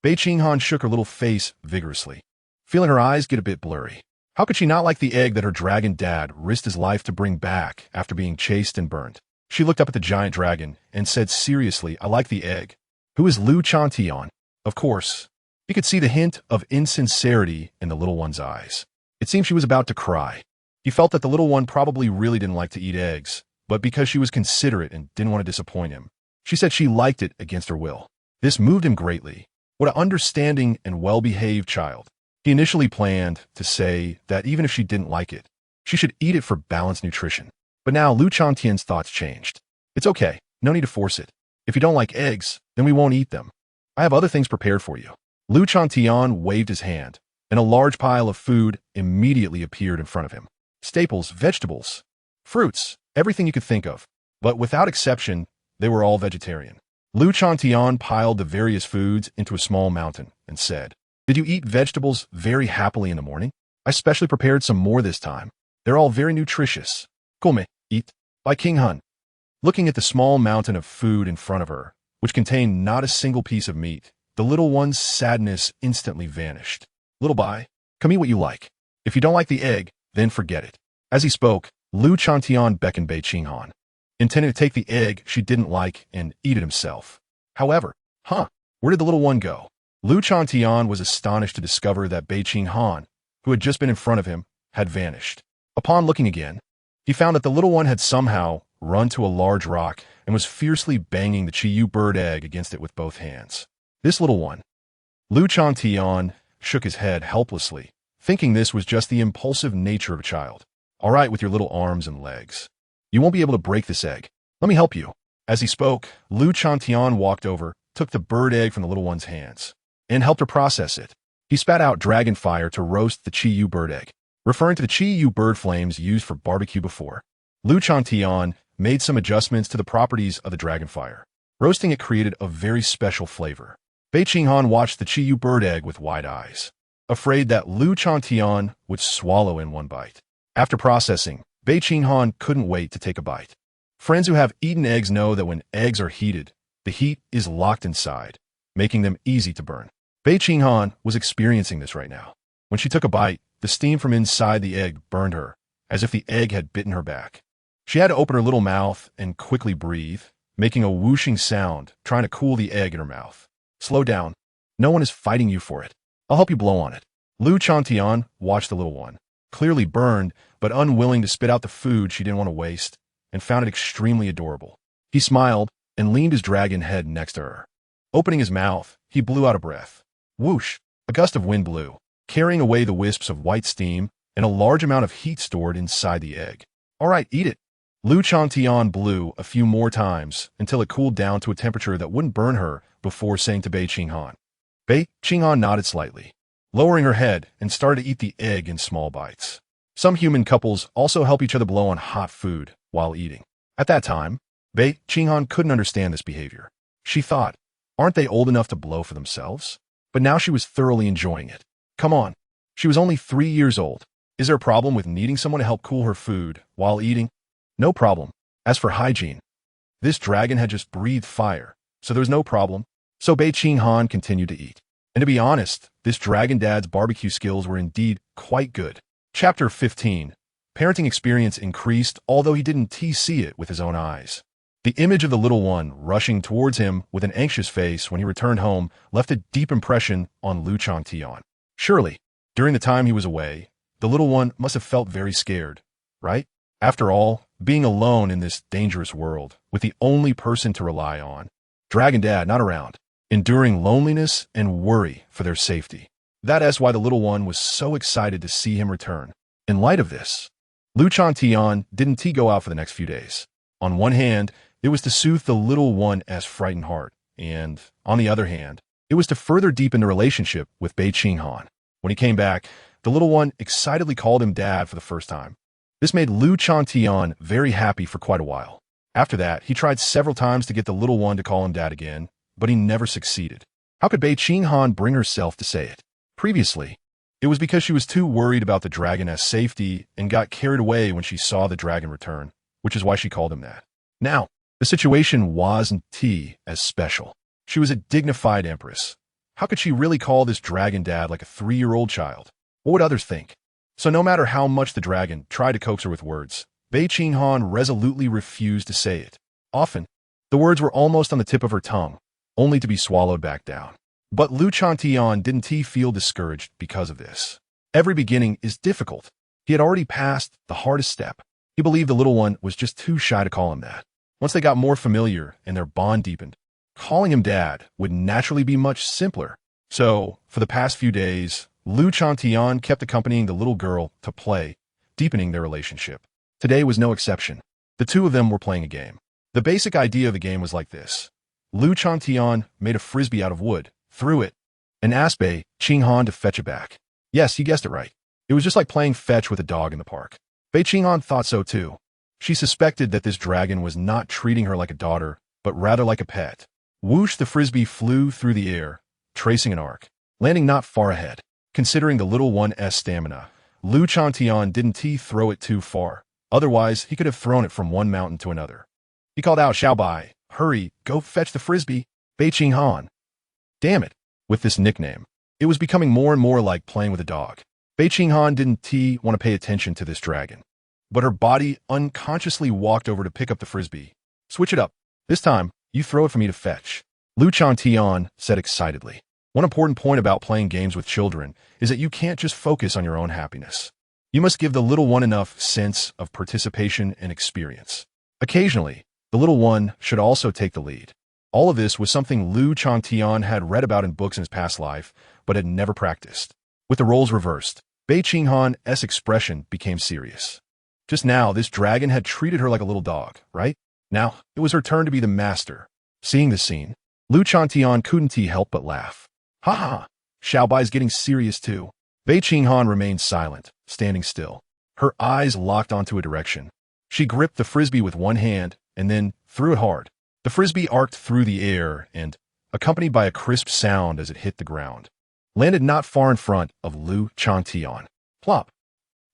Bei Qinghan shook her little face vigorously, feeling her eyes get a bit blurry. How could she not like the egg that her dragon dad risked his life to bring back after being chased and burned? She looked up at the giant dragon and said seriously, I like the egg. Who is Lu Changtian? Of course. He could see the hint of insincerity in the little one's eyes. It seemed she was about to cry. He felt that the little one probably really didn't like to eat eggs, but because she was considerate and didn't want to disappoint him, she said she liked it against her will. This moved him greatly. What an understanding and well-behaved child. He initially planned to say that even if she didn't like it, she should eat it for balanced nutrition. But now Lu Changtian's thoughts changed. It's okay, no need to force it. If you don't like eggs, then we won't eat them. I have other things prepared for you. Lu Changtian waved his hand, and a large pile of food immediately appeared in front of him. Staples, vegetables, fruits, everything you could think of. But without exception, they were all vegetarian. Lu Changtian piled the various foods into a small mountain and said, Did you eat vegetables very happily in the morning? I specially prepared some more this time. They're all very nutritious. Come, eat. Bei Qinghan. Looking at the small mountain of food in front of her, which contained not a single piece of meat, the little one's sadness instantly vanished. Little Bai, come eat what you like. If you don't like the egg, then forget it. As he spoke, Lu Changtian beckoned Bei Qinghan, intending to take the egg she didn't like and eat it himself. However, where did the little one go? Lu Changtian was astonished to discover that Bei Qinghan, who had just been in front of him, had vanished. Upon looking again, he found that the little one had somehow run to a large rock and was fiercely banging the Qiyu bird egg against it with both hands. This little one. Lu Changtian shook his head helplessly, thinking this was just the impulsive nature of a child. All right with your little arms and legs. You won't be able to break this egg. Let me help you. As he spoke, Lu Changtian walked over, took the bird egg from the little one's hands, and helped her process it. He spat out dragon fire to roast the Qiyu bird egg, referring to the Qiyu bird flames used for barbecue before. Lu Changtian made some adjustments to the properties of the dragon fire. Roasting it created a very special flavor. Bei Qinghan watched the Qiyu bird egg with wide eyes, afraid that Lu Changtian would swallow in one bite. After processing, Bei Qinghan couldn't wait to take a bite. Friends who have eaten eggs know that when eggs are heated, the heat is locked inside, making them easy to burn. Bei Qinghan was experiencing this right now. When she took a bite, the steam from inside the egg burned her, as if the egg had bitten her back. She had to open her little mouth and quickly breathe, making a whooshing sound, trying to cool the egg in her mouth. Slow down. No one is fighting you for it. I'll help you blow on it. Lu Changtian watched the little one, clearly burned, but unwilling to spit out the food she didn't want to waste, and found it extremely adorable. He smiled and leaned his dragon head next to her. Opening his mouth, he blew out a breath. Whoosh! A gust of wind blew, carrying away the wisps of white steam and a large amount of heat stored inside the egg. All right, eat it. Lu Changtian blew a few more times until it cooled down to a temperature that wouldn't burn her before saying to Bei Qinghan. Bei Qinghan nodded slightly, lowering her head and started to eat the egg in small bites. Some human couples also help each other blow on hot food while eating. At that time, Bei Qinghan couldn't understand this behavior. She thought, aren't they old enough to blow for themselves? But now she was thoroughly enjoying it. Come on. She was only 3 years old. Is there a problem with needing someone to help cool her food while eating? No problem. As for hygiene, this dragon had just breathed fire, so there was no problem. So Bei Qinghan continued to eat. And to be honest, this dragon dad's barbecue skills were indeed quite good. Chapter 15. Parenting experience increased, although he didn't see it with his own eyes. The image of the little one rushing towards him with an anxious face when he returned home left a deep impression on Changtian. Surely, during the time he was away, the little one must have felt very scared, right? After all, being alone in this dangerous world, with the only person to rely on, Dragon Dad not around, enduring loneliness and worry for their safety. That is why the little one was so excited to see him return. In light of this, Changtian didn't go out for the next few days. On one hand, it was to soothe the little one's frightened heart, and, on the other hand, it was to further deepen the relationship with Bei Qinghan. When he came back, the little one excitedly called him Dad for the first time. This made Changtian very happy for quite a while. After that, he tried several times to get the little one to call him Dad again, but he never succeeded. How could Bei Qinghan bring herself to say it? Previously, it was because she was too worried about the dragon's safety and got carried away when she saw the dragon return, which is why she called him that. Now, the situation wasn't as special. She was a dignified empress. How could she really call this dragon Dad like a 3-year-old child? What would others think? So no matter how much the dragon tried to coax her with words, Bei Qinghan resolutely refused to say it. Often, the words were almost on the tip of her tongue, only to be swallowed back down. But Changtian didn't feel discouraged because of this. Every beginning is difficult. He had already passed the hardest step. He believed the little one was just too shy to call him that. Once they got more familiar and their bond deepened, calling him Dad would naturally be much simpler. So, for the past few days, Changtian kept accompanying the little girl to play, deepening their relationship. Today was no exception. The two of them were playing a game. The basic idea of the game was like this. Changtian made a frisbee out of wood, threw it, and asked Bei Qinghan to fetch it back. Yes, you guessed it right. It was just like playing fetch with a dog in the park. Bei Qinghan thought so too. She suspected that this dragon was not treating her like a daughter, but rather like a pet. Whoosh, the frisbee flew through the air, tracing an arc, landing not far ahead. Considering the little one's stamina, Changtian didn't throw it too far. Otherwise, he could have thrown it from one mountain to another. He called out, Xiaobai, hurry, go fetch the frisbee. Bei Qinghan. Damn it. With this nickname, it was becoming more and more like playing with a dog. Bei Qinghan didn't want to pay attention to this dragon, but her body unconsciously walked over to pick up the frisbee. Switch it up. This time, you throw it for me to fetch. Changtian said excitedly. One important point about playing games with children is that you can't just focus on your own happiness. You must give the little one enough sense of participation and experience. Occasionally, the little one should also take the lead. All of this was something Changtian had read about in books in his past life, but had never practiced. With the roles reversed, Bei Qinghan's expression became serious. Just now, this dragon had treated her like a little dog, right? Now, it was her turn to be the master. Seeing this scene, Changtian couldn't help but laugh. Ha ha! Xiaobai's getting serious too. Bei Qinghan remained silent, standing still. Her eyes locked onto a direction. She gripped the frisbee with one hand and then threw it hard. The frisbee arced through the air and, accompanied by a crisp sound as it hit the ground, landed not far in front of Changtian. Plop!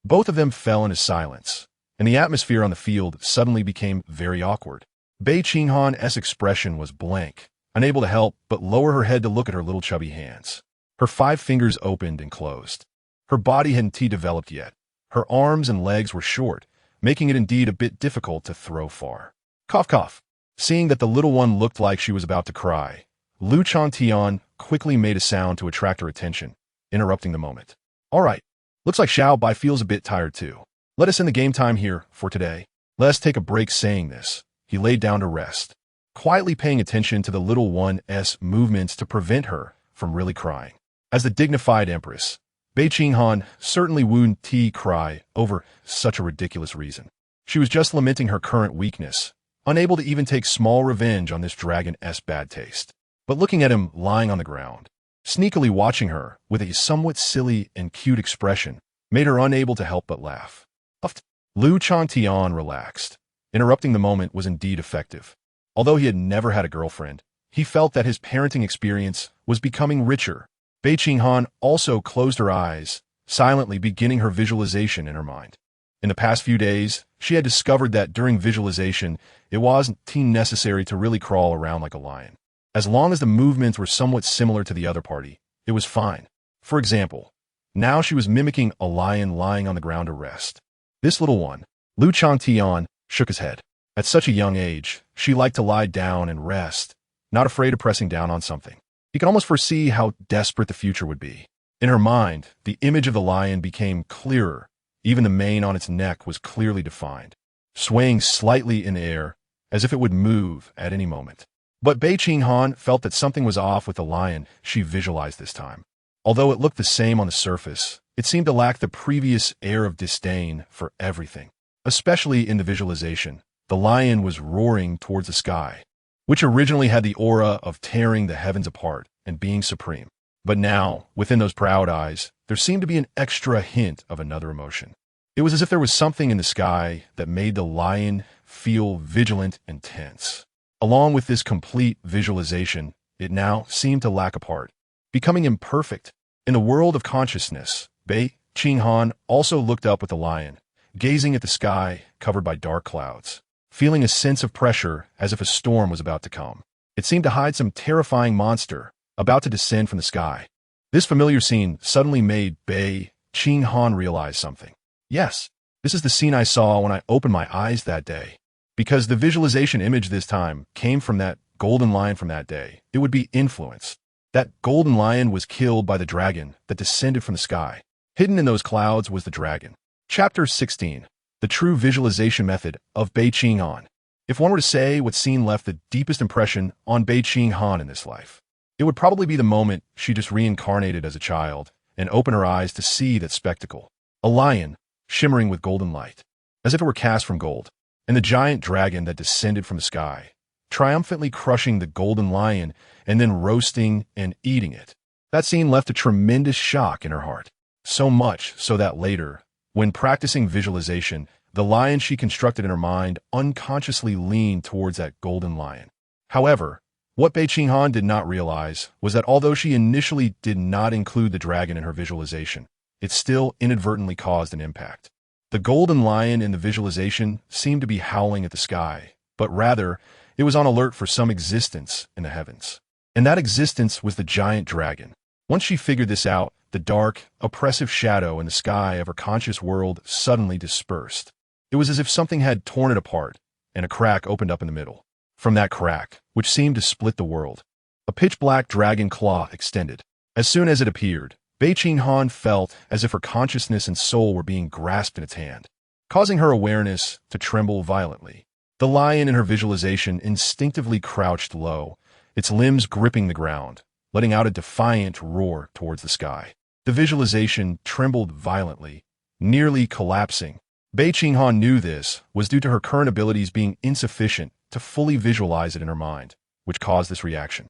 Both of them fell into silence, and the atmosphere on the field suddenly became very awkward. Bei Qinghan's expression was blank, unable to help but lower her head to look at her little chubby hands. Her 5 fingers opened and closed. Her body hadn't developed yet. Her arms and legs were short, making it indeed a bit difficult to throw far. Cough cough. Seeing that the little one looked like she was about to cry, Changtian quickly made a sound to attract her attention, interrupting the moment. All right, looks like Xiaobai feels a bit tired too. Let us end the game time here for today. Let us take a break. Saying this, he laid down to rest, quietly paying attention to the little one's movements to prevent her from really crying. As the dignified empress, Bei Qinghan certainly wouldn't cry over such a ridiculous reason. She was just lamenting her current weakness, unable to even take small revenge on this dragon's bad taste. But looking at him lying on the ground, sneakily watching her with a somewhat silly and cute expression, made her unable to help but laugh. Puffed. Changtian relaxed. Interrupting the moment was indeed effective. Although he had never had a girlfriend, he felt that his parenting experience was becoming richer, Bei Qinghan also closed her eyes, silently beginning her visualization in her mind. In the past few days, she had discovered that during visualization, it wasn't necessary to really crawl around like a lion. As long as the movements were somewhat similar to the other party, it was fine. For example, now she was mimicking a lion lying on the ground to rest. This little one, Changtian, shook his head. At such a young age, she liked to lie down and rest, not afraid of pressing down on something. He could almost foresee how desperate the future would be. In her mind, the image of the lion became clearer. Even the mane on its neck was clearly defined, swaying slightly in air, as if it would move at any moment. But Bei Qinghan felt that something was off with the lion she visualized this time. Although it looked the same on the surface, it seemed to lack the previous air of disdain for everything. Especially in the visualization, the lion was roaring towards the sky, which originally had the aura of tearing the heavens apart and being supreme. But now, within those proud eyes, there seemed to be an extra hint of another emotion. It was as if there was something in the sky that made the lion feel vigilant and tense. Along with this complete visualization, it now seemed to lack a part, becoming imperfect. In the world of consciousness, Bei Qinghan also looked up at the lion, gazing at the sky covered by dark clouds, feeling a sense of pressure as if a storm was about to come. It seemed to hide some terrifying monster about to descend from the sky. This familiar scene suddenly made Bei Qinghan realize something. Yes, this is the scene I saw when I opened my eyes that day. Because the visualization image this time came from that golden lion from that day, it would be influenced. That golden lion was killed by the dragon that descended from the sky. Hidden in those clouds was the dragon. Chapter 16. The True Visualization Method of Bei Qinghan. If one were to say what scene left the deepest impression on Bei Qinghan in this life, it would probably be the moment she just reincarnated as a child and opened her eyes to see that spectacle. A lion, shimmering with golden light, as if it were cast from gold, and the giant dragon that descended from the sky, triumphantly crushing the golden lion and then roasting and eating it. That scene left a tremendous shock in her heart. So much so that later, when practicing visualization, the lion she constructed in her mind unconsciously leaned towards that golden lion. However, what Bei Qinghan did not realize was that although she initially did not include the dragon in her visualization, it still inadvertently caused an impact. The golden lion in the visualization seemed to be howling at the sky, but rather, it was on alert for some existence in the heavens. And that existence was the giant dragon. Once she figured this out, the dark, oppressive shadow in the sky of her conscious world suddenly dispersed. It was as if something had torn it apart, and a crack opened up in the middle. From that crack, which seemed to split the world, a pitch-black dragon claw extended. As soon as it appeared, Bei Qinghan felt as if her consciousness and soul were being grasped in its hand, causing her awareness to tremble violently. The lion in her visualization instinctively crouched low, its limbs gripping the ground, letting out a defiant roar towards the sky. The visualization trembled violently, nearly collapsing. Bei Qinghan knew this was due to her current abilities being insufficient to fully visualize it in her mind, which caused this reaction.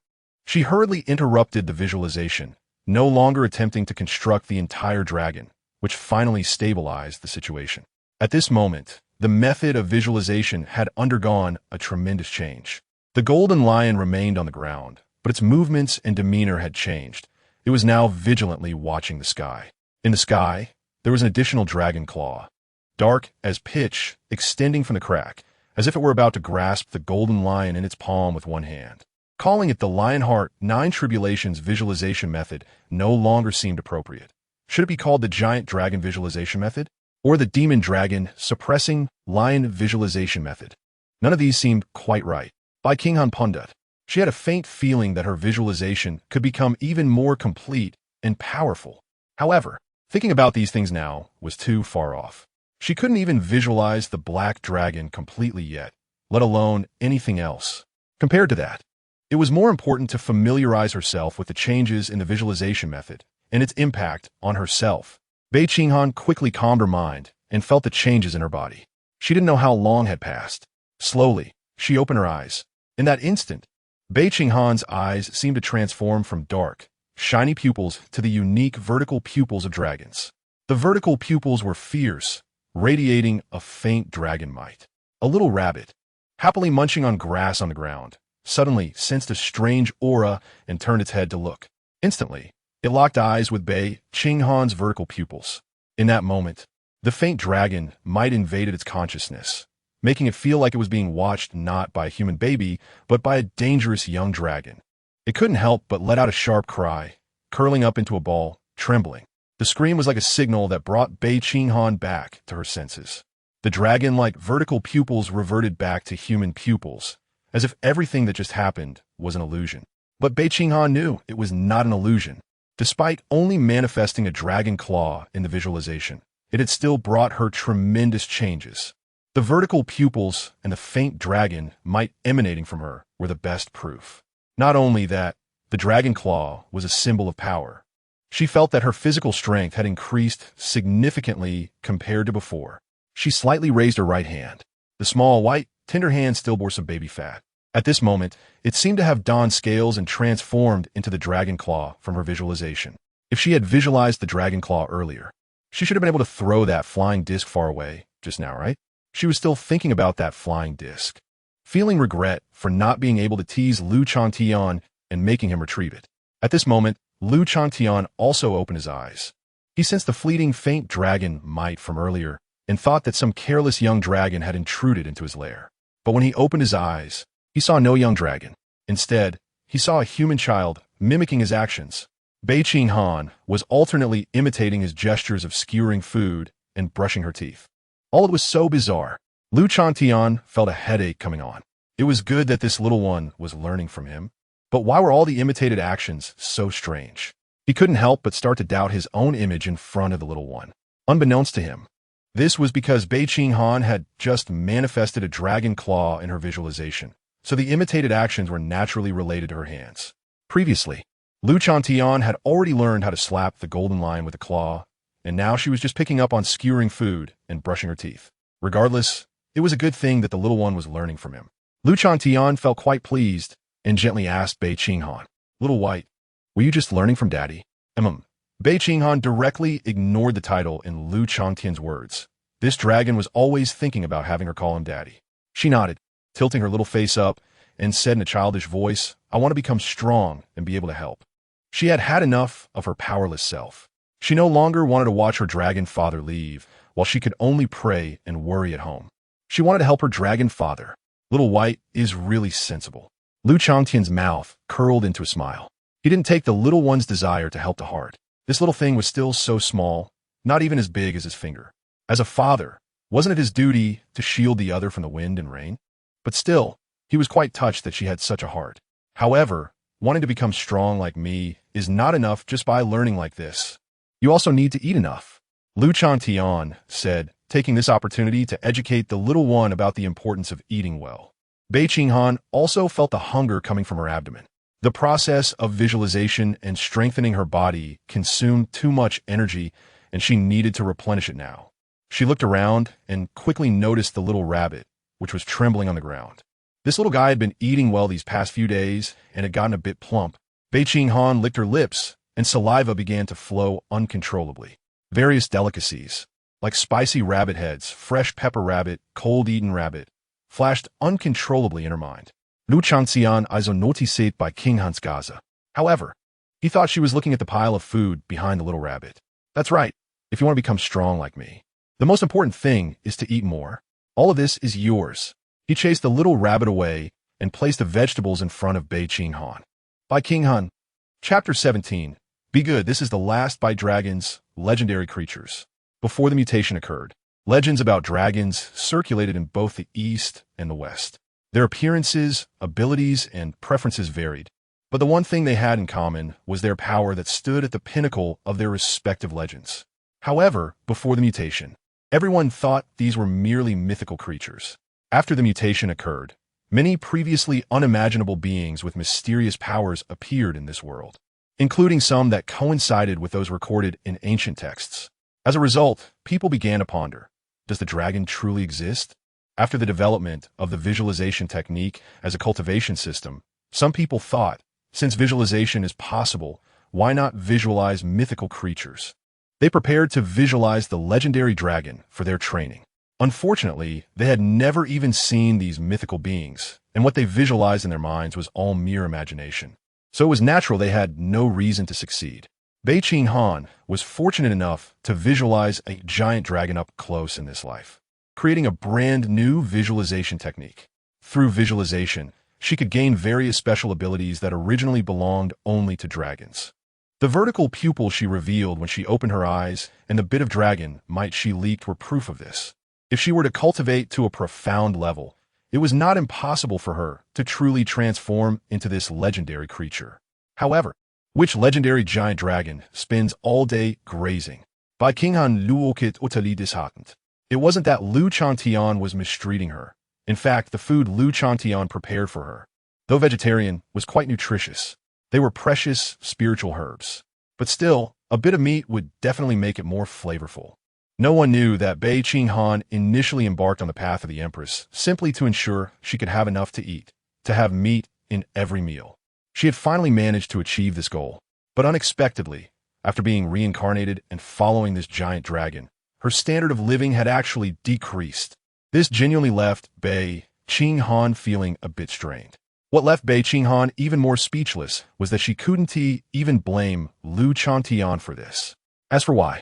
She hurriedly interrupted the visualization, no longer attempting to construct the entire dragon, which finally stabilized the situation. At this moment, the method of visualization had undergone a tremendous change. The golden lion remained on the ground, but its movements and demeanor had changed. It was now vigilantly watching the sky. In the sky, there was an additional dragon claw, dark as pitch, extending from the crack, as if it were about to grasp the golden lion in its palm with one hand. Calling it the Lionheart 9 Tribulations visualization method no longer seemed appropriate. Should it be called the Giant Dragon visualization method? Or the Demon Dragon suppressing lion visualization method? None of these seemed quite right. Bei Qinghan Pundit. She had a faint feeling that her visualization could become even more complete and powerful. However, thinking about these things now was too far off. She couldn't even visualize the black dragon completely yet, let alone anything else. Compared to that, it was more important to familiarize herself with the changes in the visualization method and its impact on herself. Bei Qinghan quickly calmed her mind and felt the changes in her body. She didn't know how long had passed. Slowly, she opened her eyes. In that instant, Bei Qinghan's eyes seemed to transform from dark, shiny pupils to the unique vertical pupils of dragons. The vertical pupils were fierce, radiating a faint dragon might. A little rabbit, happily munching on grass on the ground, suddenly sensed a strange aura and turned its head to look. Instantly, It locked eyes with Bei Qinghan's vertical pupils. In that moment, the faint dragon might invaded its consciousness, making it feel like it was being watched not by a human baby, but by a dangerous young dragon. It couldn't help but let out a sharp cry, curling up into a ball, trembling. The scream was like a signal that brought Bei Qinghan back to her senses. The dragon-like vertical pupils reverted back to human pupils, as if everything that just happened was an illusion. But Bei Qinghan knew it was not an illusion. Despite only manifesting a dragon claw in the visualization, it had still brought her tremendous changes. The vertical pupils and the faint dragon might emanating from her were the best proof. Not only that, the dragon claw was a symbol of power. She felt that her physical strength had increased significantly compared to before. She slightly raised her right hand. The small, white, tender hand still bore some baby fat. At this moment, it seemed to have donned scales and transformed into the dragon claw from her visualization. If she had visualized the dragon claw earlier, she should have been able to throw that flying disc far away just now, right? She was still thinking about that flying disc, feeling regret for not being able to tease Lu Changtian and making him retrieve it. At this moment, Lu Changtian also opened his eyes. He sensed the fleeting faint dragon might from earlier and thought that some careless young dragon had intruded into his lair. But when he opened his eyes, he saw no young dragon. Instead, he saw a human child mimicking his actions. Bei Qinghan was alternately imitating his gestures of skewering food and brushing her teeth. All it was so bizarre. Lu Changtian felt a headache coming on. It was good that this little one was learning from him. But why were all the imitated actions so strange? He couldn't help but start to doubt his own image in front of the little one. Unbeknownst to him, this was because Bei Qinghan had just manifested a dragon claw in her visualization, so the imitated actions were naturally related to her hands. Previously, Lu Changtian had already learned how to slap the golden lion with a claw, and now she was just picking up on skewering food and brushing her teeth. Regardless, it was a good thing that the little one was learning from him. Lu Changtian felt quite pleased and gently asked Bei Qinghan, "Little White, were you just learning from Daddy?" Bei Qinghan directly ignored the title in Lu Changtian's words. This dragon was always thinking about having her call him Daddy. She nodded, tilting her little face up, and said in a childish voice, "I want to become strong and be able to help." She had had enough of her powerless self. She no longer wanted to watch her dragon father leave, while she could only pray and worry at home. She wanted to help her dragon father. Little White is really sensible. Lu Changtian's mouth curled into a smile. He didn't take the little one's desire to help to heart. This little thing was still so small, not even as big as his finger. As a father, wasn't it his duty to shield the other from the wind and rain? But still, he was quite touched that she had such a heart. However, wanting to become strong like me is not enough just by learning like this. You also need to eat enough. Lu Changtian said, taking this opportunity to educate the little one about the importance of eating well. Bei Qinghan also felt the hunger coming from her abdomen. The process of visualization and strengthening her body consumed too much energy, and she needed to replenish it now. She looked around and quickly noticed the little rabbit, which was trembling on the ground. This little guy had been eating well these past few days and had gotten a bit plump. Bei Qinghan licked her lips, and saliva began to flow uncontrollably. Various delicacies, like spicy rabbit heads, fresh pepper rabbit, cold-eaten rabbit, flashed uncontrollably in her mind. Lu Changtian also noticed Bei Qinghan's Gaza. However, he thought she was looking at the pile of food behind the little rabbit. That's right, if you want to become strong like me. The most important thing is to eat more. All of this is yours. He chased the little rabbit away and placed the vegetables in front of Bei Qinghan. Bei Qinghan. Chapter 17. Be good. This is the last by dragons, legendary creatures. Before the mutation occurred, legends about dragons circulated in both the East and the West. Their appearances, abilities, and preferences varied, but the one thing they had in common was their power that stood at the pinnacle of their respective legends. However, before the mutation, everyone thought these were merely mythical creatures. After the mutation occurred, many previously unimaginable beings with mysterious powers appeared in this world, including some that coincided with those recorded in ancient texts. As a result, people began to ponder, does the dragon truly exist? After the development of the visualization technique as a cultivation system, some people thought, since visualization is possible, why not visualize mythical creatures? They prepared to visualize the legendary dragon for their training. Unfortunately, they had never even seen these mythical beings, and what they visualized in their minds was all mere imagination. So it was natural they had no reason to succeed. Bei Qinghan was fortunate enough to visualize a giant dragon up close in this life, creating a brand new visualization technique. Through visualization, she could gain various special abilities that originally belonged only to dragons. The vertical pupil she revealed when she opened her eyes and the bit of dragon might she leaked were proof of this. If she were to cultivate to a profound level, it was not impossible for her to truly transform into this legendary creature. However, which legendary giant dragon spends all day grazing? Bei Qinghan luokit utali disheartened. It wasn't that Changtian was mistreating her. In fact, the food Changtian prepared for her, though vegetarian, was quite nutritious. They were precious spiritual herbs. But still, a bit of meat would definitely make it more flavorful. No one knew that Bei Qinghan initially embarked on the path of the Empress simply to ensure she could have enough to eat, to have meat in every meal. She had finally managed to achieve this goal, but unexpectedly, after being reincarnated and following this giant dragon, her standard of living had actually decreased. This genuinely left Bei Qinghan feeling a bit strained. What left Bei Qinghan even more speechless was that she couldn't even blame Changtian for this. As for why,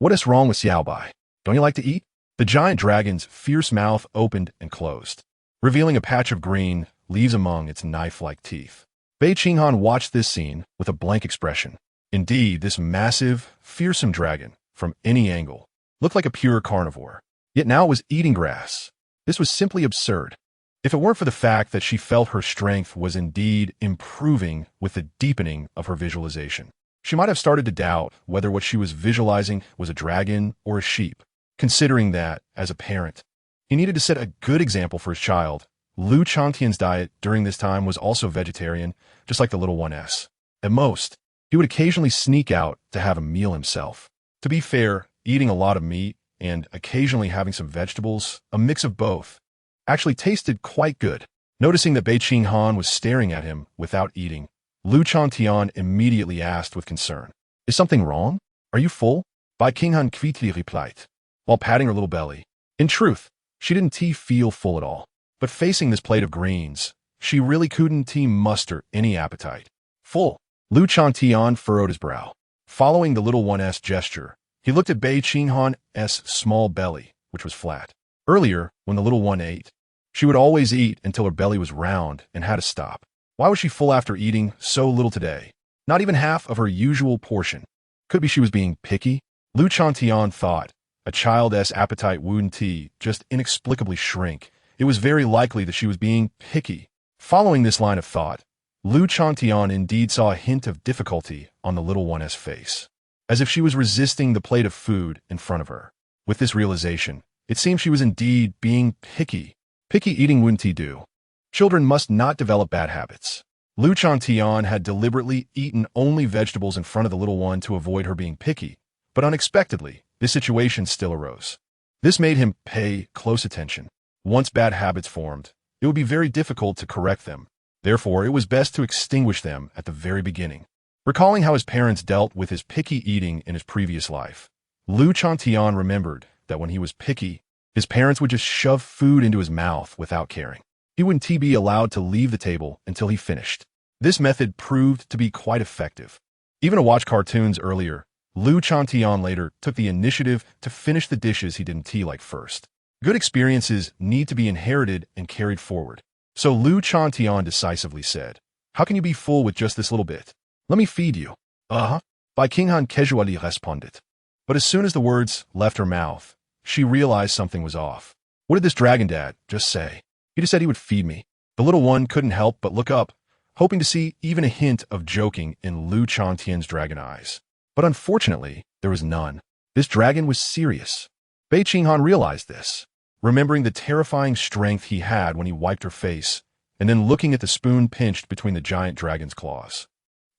what is wrong with Xiaobai? Don't you like to eat? The giant dragon's fierce mouth opened and closed, revealing a patch of green leaves among its knife-like teeth. Bei Qinghan watched this scene with a blank expression. Indeed, this massive, fearsome dragon, from any angle, looked like a pure carnivore. Yet now it was eating grass. This was simply absurd. If it weren't for the fact that she felt her strength was indeed improving with the deepening of her visualization, she might have started to doubt whether what she was visualizing was a dragon or a sheep. Considering that, as a parent, he needed to set a good example for his child. Changtian's diet during this time was also vegetarian, just like the little one's. At most, he would occasionally sneak out to have a meal himself. To be fair, eating a lot of meat and occasionally having some vegetables, a mix of both, actually tasted quite good. Noticing that Bei Qinghan was staring at him without eating, Changtian immediately asked with concern, "Is something wrong? Are you full?" Bei Qinghan quickly replied, while patting her little belly. In truth, she didn't feel full at all. But facing this plate of greens, she really couldn't muster any appetite. Full. Changtian furrowed his brow. Following the little one's gesture, he looked at Bei Qinghan's small belly, which was flat. Earlier, when the little one ate, she would always eat until her belly was round and had to stop. Why was she full after eating so little today? Not even half of her usual portion. Could be she was being picky? Changtian thought. A child's appetite wouldn't just inexplicably shrink. It was very likely that she was being picky. Following this line of thought, Changtian indeed saw a hint of difficulty on the little one's face, as if she was resisting the plate of food in front of her. With this realization, it seemed she was indeed being picky. Picky eating wouldn't do. Children must not develop bad habits. Changtian had deliberately eaten only vegetables in front of the little one to avoid her being picky, but unexpectedly, this situation still arose. This made him pay close attention. Once bad habits formed, it would be very difficult to correct them. Therefore, it was best to extinguish them at the very beginning. Recalling how his parents dealt with his picky eating in his previous life, Changtian remembered that when he was picky, his parents would just shove food into his mouth without caring. He wouldn't be allowed to leave the table until he finished. This method proved to be quite effective. Even to watch cartoons earlier, Changtian later took the initiative to finish the dishes he didn't like first. Good experiences need to be inherited and carried forward. So Changtian decisively said, "How can you be full with just this little bit? Let me feed you." "Uh-huh," Bei Qinghan casually responded. But as soon as the words left her mouth, she realized something was off. What did this dragon dad just say? He just said he would feed me. The little one couldn't help but look up, hoping to see even a hint of joking in Changtian's dragon eyes. But unfortunately, there was none. This dragon was serious. Bei Qinghan realized this, remembering the terrifying strength he had when he wiped her face, and then looking at the spoon pinched between the giant dragon's claws.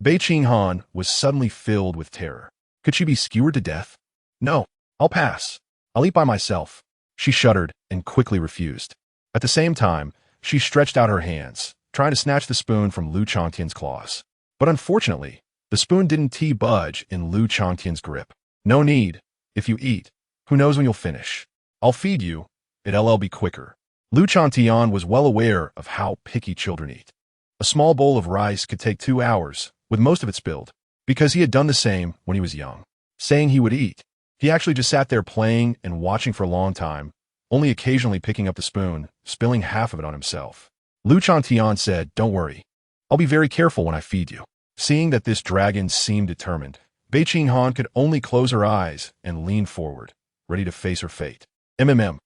Bei Qinghan was suddenly filled with terror. Could she be skewered to death? "No, I'll pass. I'll eat by myself." She shuddered and quickly refused. At the same time, she stretched out her hands, trying to snatch the spoon from Changtian's claws. But unfortunately, the spoon didn't budge in Changtian's grip. "No need. If you eat, who knows when you'll finish? I'll feed you. It'll be quicker." Changtian was well aware of how picky children eat. A small bowl of rice could take 2 hours, with most of it spilled. because he had done the same when he was young, saying he would eat. He actually just sat there playing and watching for a long time, only occasionally picking up the spoon, spilling half of it on himself. Lu Changtian said, "Don't worry. I'll be very careful when I feed you." Seeing that this dragon seemed determined, Bei Qinghan could only close her eyes and lean forward, ready to face her fate. MMM.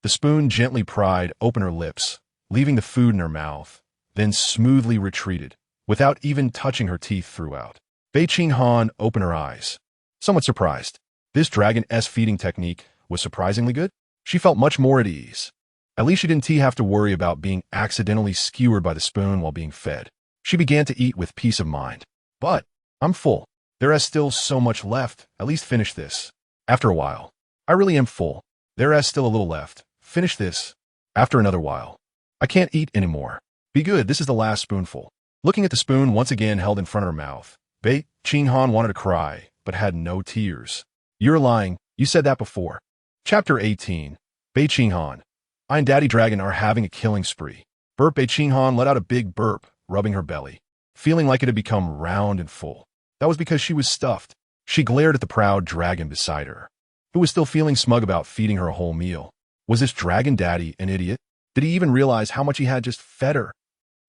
The spoon gently pried open her lips, leaving the food in her mouth, then smoothly retreated, without even touching her teeth throughout. Bei Qinghan opened her eyes, somewhat surprised. This dragon-esque feeding technique was surprisingly good. She felt much more at ease. At least she didn't have to worry about being accidentally skewered by the spoon while being fed. She began to eat with peace of mind. But I'm full. There is still so much left. At least finish this. After a while. I really am full. There is still a little left. Finish this. After another while. I can't eat anymore. Be good, this is the last spoonful. Looking at the spoon once again held in front of her mouth, Bei Qinghan wanted to cry, but had no tears. You're lying, you said that before. Chapter 18. Bei Qinghan. I and Daddy Dragon are having a killing spree. Burp. Bei Qinghan let out a big burp, rubbing her belly, feeling like it had become round and full. That was because she was stuffed. She glared at the proud dragon beside her, who was still feeling smug about feeding her a whole meal. Was this dragon daddy an idiot? Did he even realize how much he had just fed her?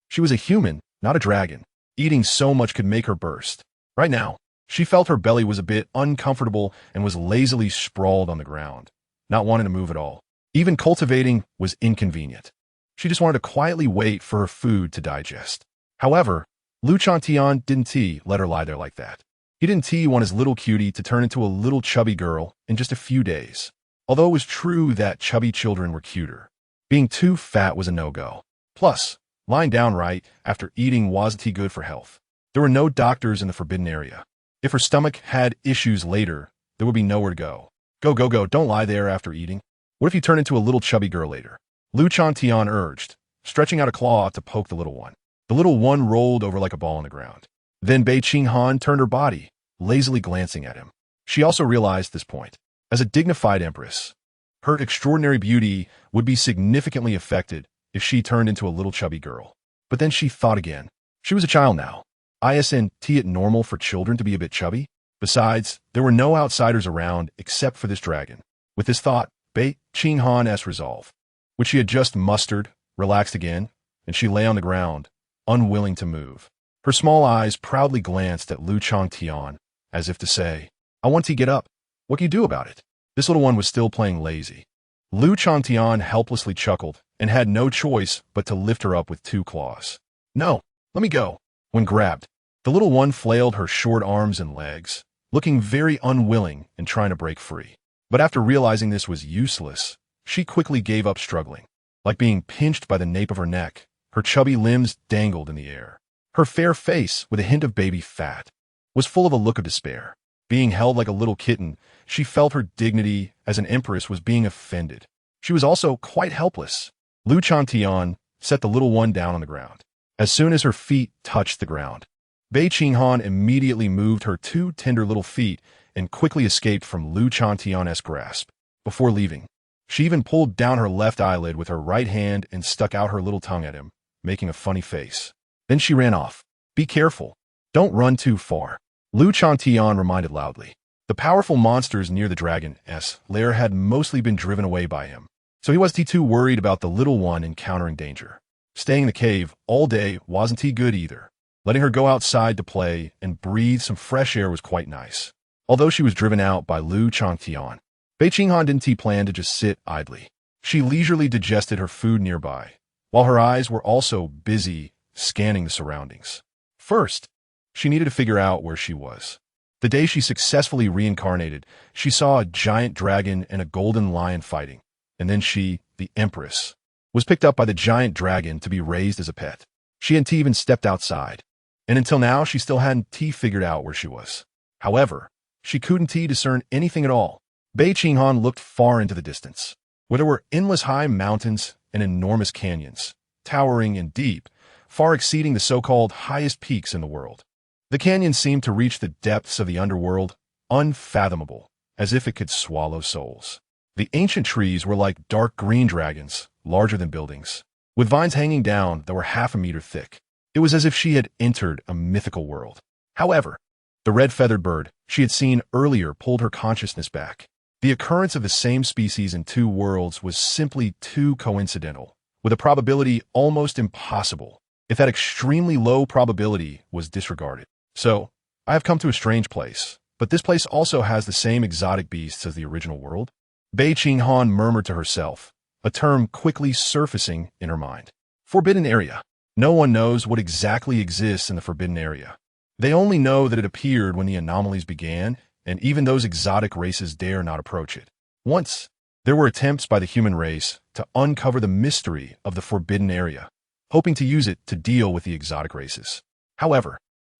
She was a human, not a dragon. Eating so much could make her burst. Right now, she felt her belly was a bit uncomfortable and was lazily sprawled on the ground, not wanting to move at all. Even cultivating was inconvenient. She just wanted to quietly wait for her food to digest. However, Lu Changtian didn't let her lie there like that. He didn't want his little cutie to turn into a little chubby girl in just a few days. Although it was true that chubby children were cuter, being too fat was a no-go. Plus, lying down right after eating wasn't good for health. There were no doctors in the forbidden area. If her stomach had issues later, there would be nowhere to go. Go, don't lie there after eating. What if you turn into a little chubby girl later? Lu Changtian urged, stretching out a claw to poke the little one. The little one rolled over like a ball on the ground. Then Bei Qinghan turned her body, lazily glancing at him. She also realized this point. As a dignified empress, her extraordinary beauty would be significantly affected if she turned into a little chubby girl. But then she thought again. She was a child now. Isn't it normal for children to be a bit chubby? Besides, there were no outsiders around except for this dragon. With this thought, Bei Qinghan's resolve, which she had just mustered, relaxed again, and she lay on the ground, unwilling to move. Her small eyes proudly glanced at Lu Changtian, as if to say, I want to get up. What can you do about it? This little one was still playing lazy. Lu Changtian helplessly chuckled and had no choice but to lift her up with two claws. No, let me go. When grabbed, the little one flailed her short arms and legs, looking very unwilling and trying to break free. But after realizing this was useless, she quickly gave up struggling. Like being pinched by the nape of her neck, her chubby limbs dangled in the air. Her fair face, with a hint of baby fat, was full of a look of despair. Being held like a little kitten, she felt her dignity as an empress was being offended. She was also quite helpless. Lu Changtian set the little one down on the ground. As soon as her feet touched the ground, Bei Qinghan immediately moved her two tender little feet and quickly escaped from Lu Changtian's grasp. Before leaving, she even pulled down her left eyelid with her right hand and stuck out her little tongue at him, making a funny face. Then she ran off. Be careful. Don't run too far. Lu Changtian reminded loudly. The powerful monsters near the dragon's lair had mostly been driven away by him, so he wasn't too worried about the little one encountering danger. Staying in the cave all day wasn't good either. Letting her go outside to play and breathe some fresh air was quite nice. Although she was driven out by Lu Changtian, Bei Qinghan didn't plan to just sit idly. She leisurely digested her food nearby, while her eyes were also busy scanning the surroundings. First, she needed to figure out where she was. The day she successfully reincarnated, she saw a giant dragon and a golden lion fighting, and then she, the Empress, was picked up by the giant dragon to be raised as a pet. She hadn't even stepped outside, and until now she still hadn't figured out where she was. However, she couldn't discern anything at all. Bei Qinghan looked far into the distance, where there were endless high mountains and enormous canyons, towering and deep, far exceeding the so-called highest peaks in the world. The canyon seemed to reach the depths of the underworld, unfathomable, as if it could swallow souls. The ancient trees were like dark green dragons, larger than buildings, with vines hanging down that were half a meter thick. It was as if she had entered a mythical world. However, The red-feathered bird she had seen earlier pulled her consciousness back. The occurrence of the same species in two worlds was simply too coincidental, with a probability almost impossible, if that extremely low probability was disregarded. So, I have come to a strange place, but this place also has the same exotic beasts as the original world. Bei Qinghan murmured to herself, a term quickly surfacing in her mind. Forbidden area. No one knows what exactly exists in the forbidden area. They only know that it appeared when the anomalies began, and even those exotic races dare not approach it. Once, there were attempts by the human race to uncover the mystery of the forbidden area, hoping to use it to deal with the exotic races. However,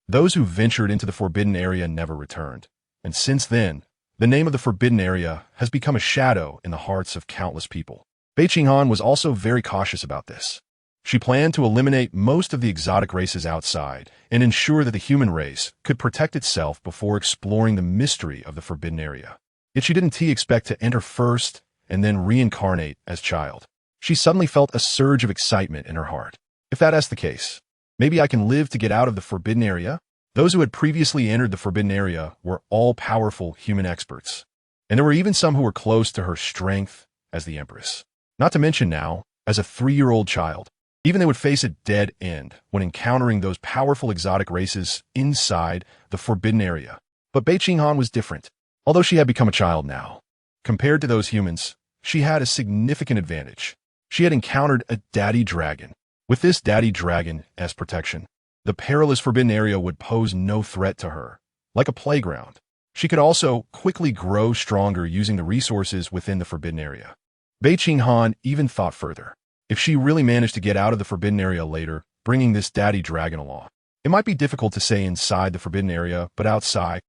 those who ventured into the forbidden area never returned, and since then, the name of the forbidden area has become a shadow in the hearts of countless people. Bei Qinghan was also very cautious about this. She planned to eliminate most of the exotic races outside and ensure that the human race could protect itself before exploring the mystery of the forbidden area. Yet she didn't expect to enter first and then reincarnate as child. She suddenly felt a surge of excitement in her heart. If that's the case, maybe I can live to get out of the forbidden area? Those who had previously entered the forbidden area were all-powerful human experts, and there were even some who were close to her strength as the Empress. Not to mention now, as a 3-year-old child, even they would face a dead end when encountering those powerful exotic races inside the forbidden area. But Bei Qinghan was different. Although she had become a child now, compared to those humans, she had a significant advantage. She had encountered a daddy dragon. With this daddy dragon as protection, the perilous forbidden area would pose no threat to her. Like a playground, she could also quickly grow stronger using the resources within the forbidden area. Bei Qinghan even thought further. If she really managed to get out of the forbidden area later, bringing this daddy dragon along, it might be difficult to say inside the forbidden area, but outside,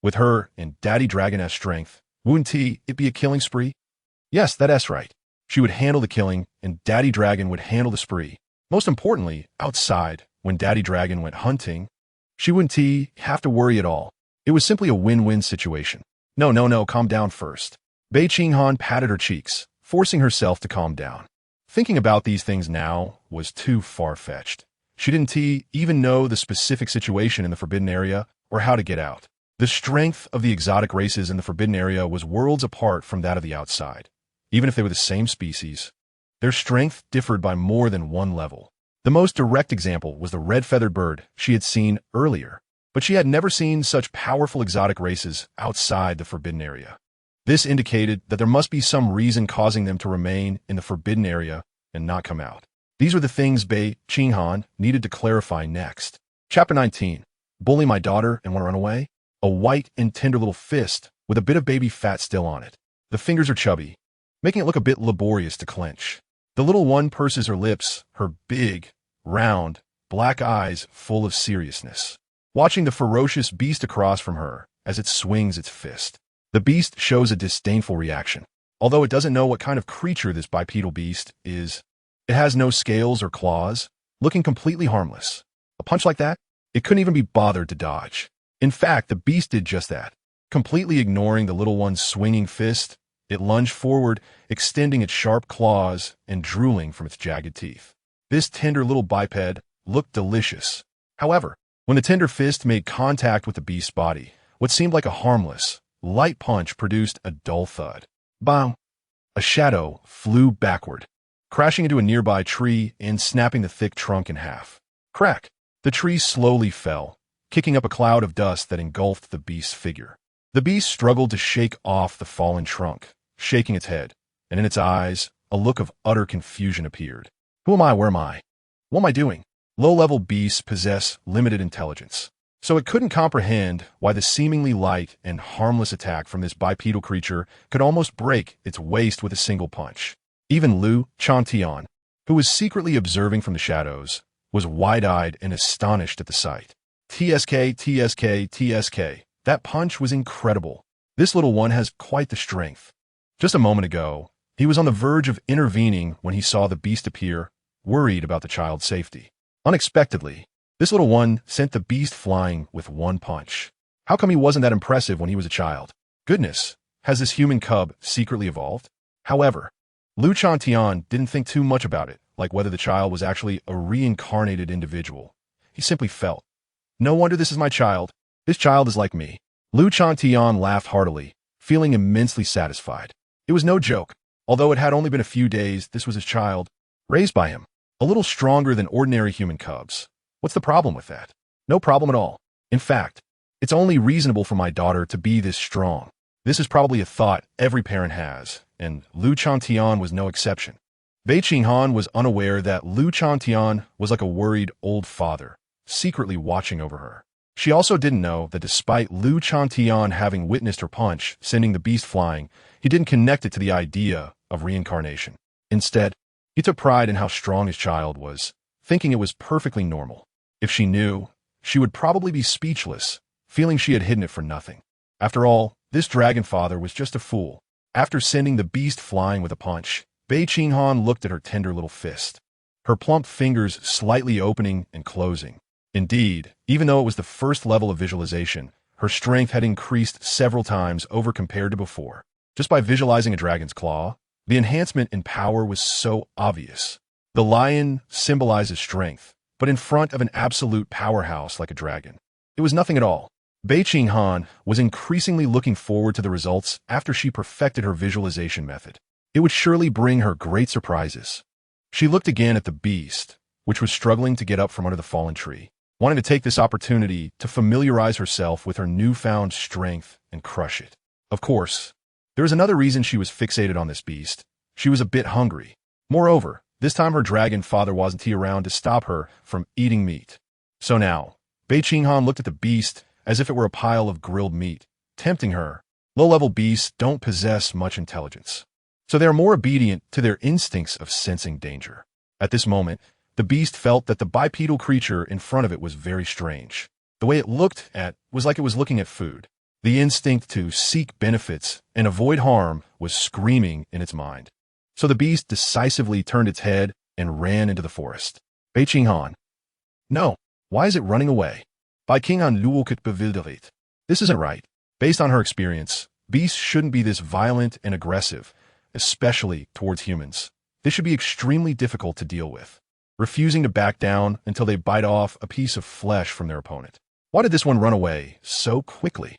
with her and daddy dragon as strength, wouldn't it be a killing spree? Yes, that's right. She would handle the killing, and daddy dragon would handle the spree. Most importantly, outside, when daddy dragon went hunting, she wouldn't have to worry at all. It was simply a win-win situation. No, calm down first. Bei Qinghan patted her cheeks, forcing herself to calm down. Thinking about these things now was too far-fetched. She didn't even know the specific situation in the forbidden area or how to get out. The strength of the exotic races in the forbidden area was worlds apart from that of the outside. Even if they were the same species, their strength differed by more than one level. The most direct example was the red-feathered bird she had seen earlier, but she had never seen such powerful exotic races outside the forbidden area. This indicated that there must be some reason causing them to remain in the forbidden area and not come out. These were the things Bei Qinghan needed to clarify next. Chapter 19. Bully my daughter and want to run away? A white and tender little fist with a bit of baby fat still on it. The fingers are chubby, making it look a bit laborious to clench. The little one purses her lips, her big, round, black eyes full of seriousness, watching the ferocious beast across from her as it swings its fist. The beast shows a disdainful reaction. Although it doesn't know what kind of creature this bipedal beast is, it has no scales or claws, looking completely harmless. A punch like that? It couldn't even be bothered to dodge. In fact, the beast did just that. Completely ignoring the little one's swinging fist, it lunged forward, extending its sharp claws and drooling from its jagged teeth. This tender little biped looked delicious. However, when the tender fist made contact with the beast's body, what seemed like a harmless, light punch produced a dull thud. Bang! A shadow flew backward, crashing into a nearby tree and snapping the thick trunk in half. Crack! The tree slowly fell, kicking up a cloud of dust that engulfed the beast's figure. The beast struggled to shake off the fallen trunk, shaking its head, and in its eyes, a look of utter confusion appeared. Who am I? Where am I? What am I doing? Low-level beasts possess limited intelligence, so it couldn't comprehend why the seemingly light and harmless attack from this bipedal creature could almost break its waist with a single punch. Even Changtian, who was secretly observing from the shadows, was wide-eyed and astonished at the sight. TSK. That punch was incredible. This little one has quite the strength. Just a moment ago, he was on the verge of intervening when he saw the beast appear, worried about the child's safety. Unexpectedly, this little one sent the beast flying with one punch. How come he wasn't that impressive when he was a child? Goodness, has this human cub secretly evolved? However, Changtian didn't think too much about it, like whether the child was actually a reincarnated individual. He simply felt, no wonder this is my child. This child is like me. Changtian laughed heartily, feeling immensely satisfied. It was no joke. Although it had only been a few days, this was his child, raised by him. A little stronger than ordinary human cubs. What's the problem with that? No problem at all. In fact, it's only reasonable for my daughter to be this strong. This is probably a thought every parent has, and Changtian was no exception. Bei Qinghan was unaware that Changtian was like a worried old father, secretly watching over her. She also didn't know that despite Changtian having witnessed her punch, sending the beast flying, he didn't connect it to the idea of reincarnation. Instead, he took pride in how strong his child was, thinking it was perfectly normal. If she knew, she would probably be speechless, feeling she had hidden it for nothing. After all, this dragon father was just a fool. After sending the beast flying with a punch, Bei Qinghan looked at her tender little fist, her plump fingers slightly opening and closing. Indeed, even though it was the first level of visualization, her strength had increased several times over compared to before. Just by visualizing a dragon's claw, the enhancement in power was so obvious. The lion symbolizes strength, but in front of an absolute powerhouse like a dragon, it was nothing at all. Bei Qinghan was increasingly looking forward to the results after she perfected her visualization method. It would surely bring her great surprises. She looked again at the beast, which was struggling to get up from under the fallen tree, wanting to take this opportunity to familiarize herself with her newfound strength and crush it. Of course, there was another reason she was fixated on this beast. She was a bit hungry. Moreover, this time her dragon father wasn't around to stop her from eating meat. So now, Bei Qinghan looked at the beast as if it were a pile of grilled meat, tempting her. Low-level beasts don't possess much intelligence, so they are more obedient to their instincts of sensing danger. At this moment, the beast felt that the bipedal creature in front of it was very strange. The way it looked at was like it was looking at food. The instinct to seek benefits and avoid harm was screaming in its mind. So the beast decisively turned its head and ran into the forest. Bei Qinghan. No, why is it running away? Bei Qinghan luokut bewildert. This isn't right. Based on her experience, beasts shouldn't be this violent and aggressive, especially towards humans. This should be extremely difficult to deal with, refusing to back down until they bite off a piece of flesh from their opponent. Why did this one run away so quickly?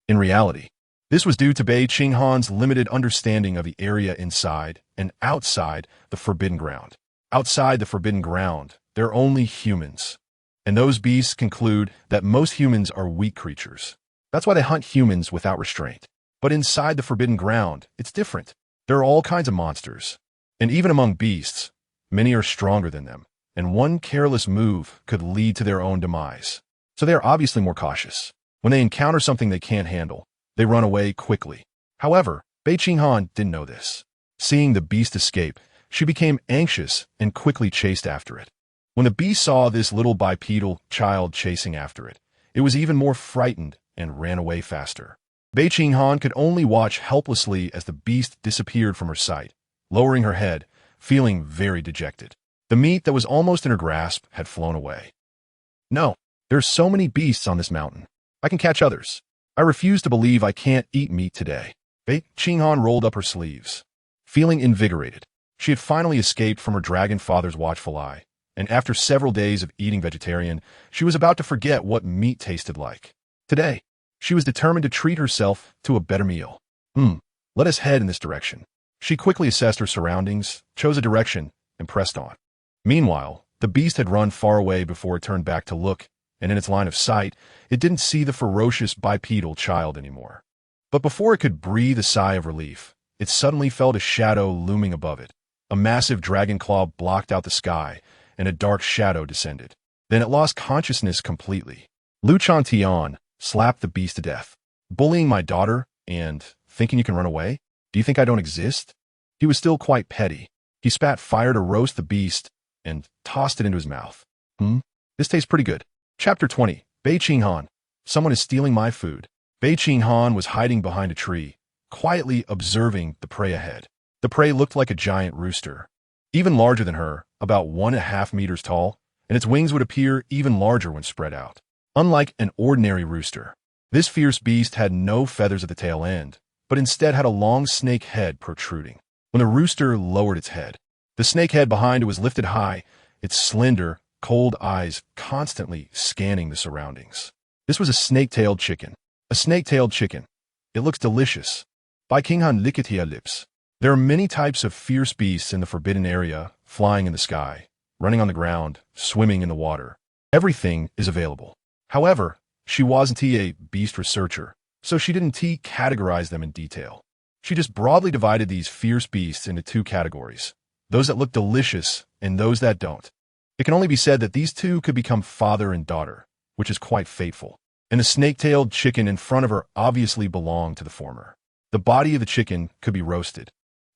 In reality, this was due to Bei Qinghan's limited understanding of the area inside and outside the Forbidden Ground. Outside the Forbidden Ground, there are only humans, and those beasts conclude that most humans are weak creatures. That's why they hunt humans without restraint. But inside the Forbidden Ground, it's different. There are all kinds of monsters, and even among beasts, many are stronger than them, and one careless move could lead to their own demise. So they are obviously more cautious. When they encounter something they can't handle, they run away quickly. However, Bei Qinghan didn't know this. Seeing the beast escape, she became anxious and quickly chased after it. When the beast saw this little bipedal child chasing after it, it was even more frightened and ran away faster. Bei Qinghan could only watch helplessly as the beast disappeared from her sight, lowering her head, feeling very dejected. The meat that was almost in her grasp had flown away. No, there's so many beasts on this mountain. I can catch others. I refuse to believe I can't eat meat today. Bei Qinghan rolled up her sleeves. Feeling invigorated, she had finally escaped from her dragon father's watchful eye, and after several days of eating vegetarian, she was about to forget what meat tasted like. Today, she was determined to treat herself to a better meal. Let us head in this direction. She quickly assessed her surroundings, chose a direction, and pressed on. Meanwhile, the beast had run far away before it turned back to look, and in its line of sight, it didn't see the ferocious bipedal child anymore. But before it could breathe a sigh of relief, it suddenly felt a shadow looming above it. A massive dragon claw blocked out the sky, and a dark shadow descended. Then it lost consciousness completely. Changtian slapped the beast to death. Bullying my daughter and thinking you can run away? Do you think I don't exist? He was still quite petty. He spat fire to roast the beast and tossed it into his mouth. This tastes pretty good. Chapter 20. Bei Qinghan. Someone is stealing my food. Bei Qinghan was hiding behind a tree, quietly observing the prey ahead. The prey looked like a giant rooster, even larger than her, about 1.5 meters tall, and its wings would appear even larger when spread out. Unlike an ordinary rooster, this fierce beast had no feathers at the tail end, but instead had a long snake head protruding. When the rooster lowered its head, the snake head behind it was lifted high, its slender, cold eyes constantly scanning the surroundings. This was a snake-tailed chicken. A snake-tailed chicken. It looks delicious. Bei Qinghan Likatia lips. There are many types of fierce beasts in the forbidden area, flying in the sky, running on the ground, swimming in the water. Everything is available. However, she wasn't a beast researcher, so she didn't categorize them in detail. She just broadly divided these fierce beasts into two categories, those that look delicious and those that don't. It can only be said that these two could become father and daughter, which is quite fateful. And the snake-tailed chicken in front of her obviously belonged to the former. The body of the chicken could be roasted,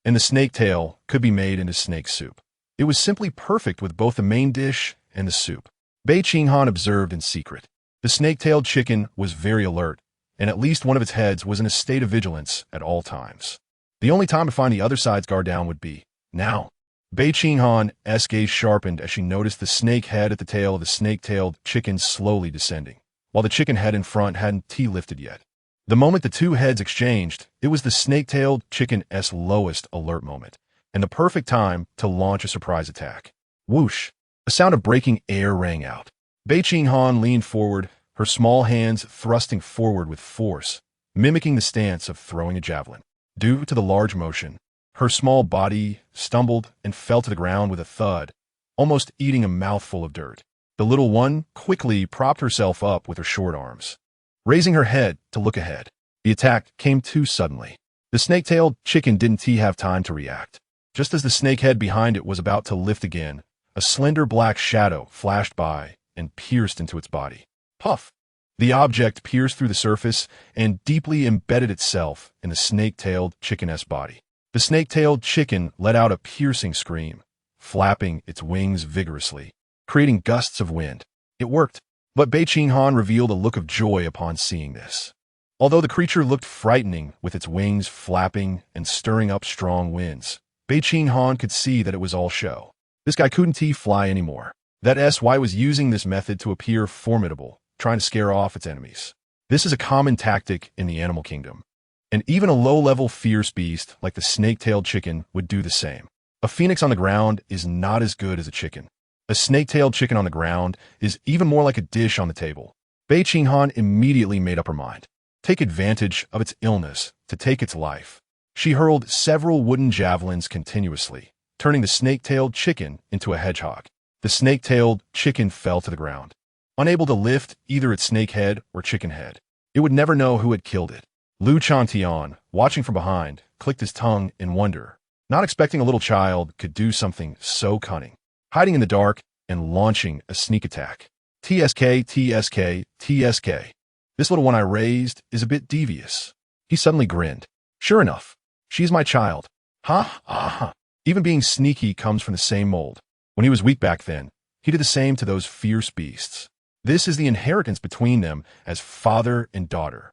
and the snake tail could be made into snake soup. It was simply perfect with both the main dish and the soup. Bei Qinghan observed in secret. The snake-tailed chicken was very alert, and at least one of its heads was in a state of vigilance at all times. The only time to find the other side's guard down would be now. Bei Qinghan's gaze sharpened as she noticed the snake head at the tail of the snake-tailed chicken slowly descending, while the chicken head in front hadn't lifted yet. The moment the two heads exchanged, it was the snake-tailed chicken's lowest alert moment, and the perfect time to launch a surprise attack. Whoosh! A sound of breaking air rang out. Bei Qinghan leaned forward, her small hands thrusting forward with force, mimicking the stance of throwing a javelin. Due to the large motion, her small body stumbled and fell to the ground with a thud, almost eating a mouthful of dirt. The little one quickly propped herself up with her short arms, raising her head to look ahead. The attack came too suddenly. The snake-tailed chicken didn't have time to react. Just as the snake head behind it was about to lift again, a slender black shadow flashed by and pierced into its body. Puff! The object pierced through the surface and deeply embedded itself in the snake-tailed chicken's body. The snake-tailed chicken let out a piercing scream, flapping its wings vigorously, creating gusts of wind. It worked, but Bei Qinghan revealed a look of joy upon seeing this. Although the creature looked frightening with its wings flapping and stirring up strong winds, Bei Qinghan could see that it was all show. This guy couldn't fly anymore. That's why it was using this method to appear formidable, trying to scare off its enemies. This is a common tactic in the animal kingdom, and even a low-level fierce beast like the snake-tailed chicken would do the same. A phoenix on the ground is not as good as a chicken. A snake-tailed chicken on the ground is even more like a dish on the table. Bei Qinghan immediately made up her mind. Take advantage of its illness to take its life. She hurled several wooden javelins continuously, turning the snake-tailed chicken into a hedgehog. The snake-tailed chicken fell to the ground, unable to lift either its snake head or chicken head. It would never know who had killed it. Changtian, watching from behind, clicked his tongue in wonder, not expecting a little child could do something so cunning. Hiding in the dark and launching a sneak attack. TSK. This little one I raised is a bit devious. He suddenly grinned. Sure enough, she's my child. Ha ha ha. Even being sneaky comes from the same mold. When he was weak back then, he did the same to those fierce beasts. This is the inheritance between them as father and daughter.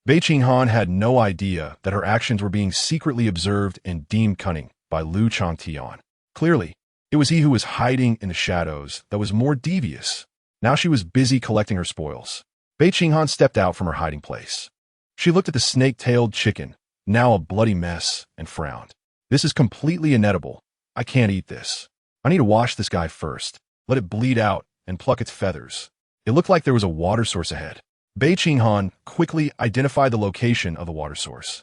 Bei Qinghan had no idea that her actions were being secretly observed and deemed cunning by Changtian. Clearly, it was he who was hiding in the shadows that was more devious. Now she was busy collecting her spoils. Bei Qinghan stepped out from her hiding place. She looked at the snake-tailed chicken, now a bloody mess, and frowned. This is completely inedible. I can't eat this. I need to wash this guy first, let it bleed out, and pluck its feathers. It looked like there was a water source ahead. Bei Qinghan quickly identified the location of the water source.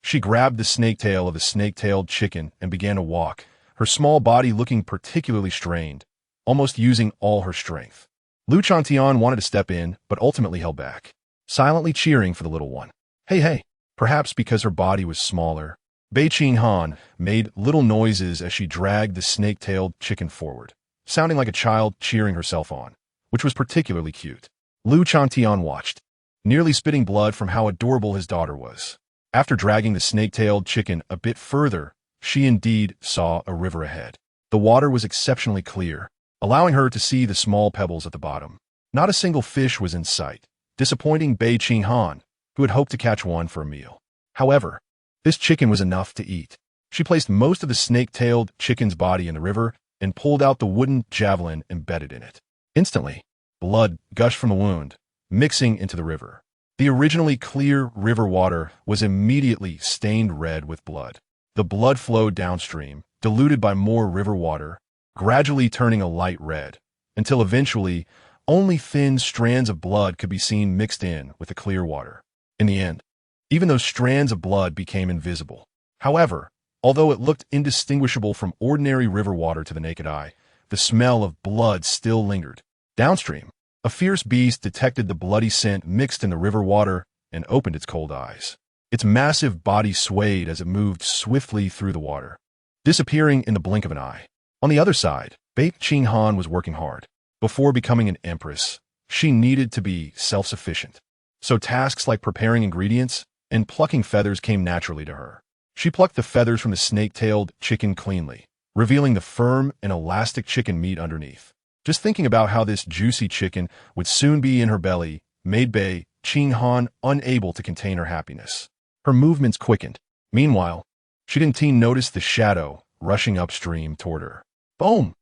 She grabbed the snake tail of the snake-tailed chicken and began to walk, her small body looking particularly strained, almost using all her strength. Changtian wanted to step in, but ultimately held back, silently cheering for the little one. Hey. Perhaps because her body was smaller, Bei Qinghan made little noises as she dragged the snake-tailed chicken forward, sounding like a child cheering herself on, which was particularly cute. Changtian watched, nearly spitting blood from how adorable his daughter was. After dragging the snake-tailed chicken a bit further, she indeed saw a river ahead. The water was exceptionally clear, allowing her to see the small pebbles at the bottom. Not a single fish was in sight, disappointing Bei Qinghan, who had hoped to catch one for a meal. However, this chicken was enough to eat. She placed most of the snake-tailed chicken's body in the river and pulled out the wooden javelin embedded in it. Instantly, blood gushed from the wound, mixing into the river. The originally clear river water was immediately stained red with blood. The blood flowed downstream, diluted by more river water, gradually turning a light red, until eventually Only thin strands of blood could be seen mixed in with the clear water. In the end, even those strands of blood became invisible. However, although it looked indistinguishable from ordinary river water to the naked eye, the smell of blood still lingered. Downstream, a fierce beast detected the bloody scent mixed in the river water and opened its cold eyes. Its massive body swayed as it moved swiftly through the water, disappearing in the blink of an eye. On the other side, Bei Qinghan was working hard. Before becoming an empress, she needed to be self-sufficient. So tasks like preparing ingredients and plucking feathers came naturally to her. She plucked the feathers from the snake-tailed chicken cleanly, revealing the firm and elastic chicken meat underneath. Just thinking about how this juicy chicken would soon be in her belly made Bei Qinghan unable to contain her happiness. Her movements quickened. Meanwhile, she didn't notice the shadow rushing upstream toward her. Boom!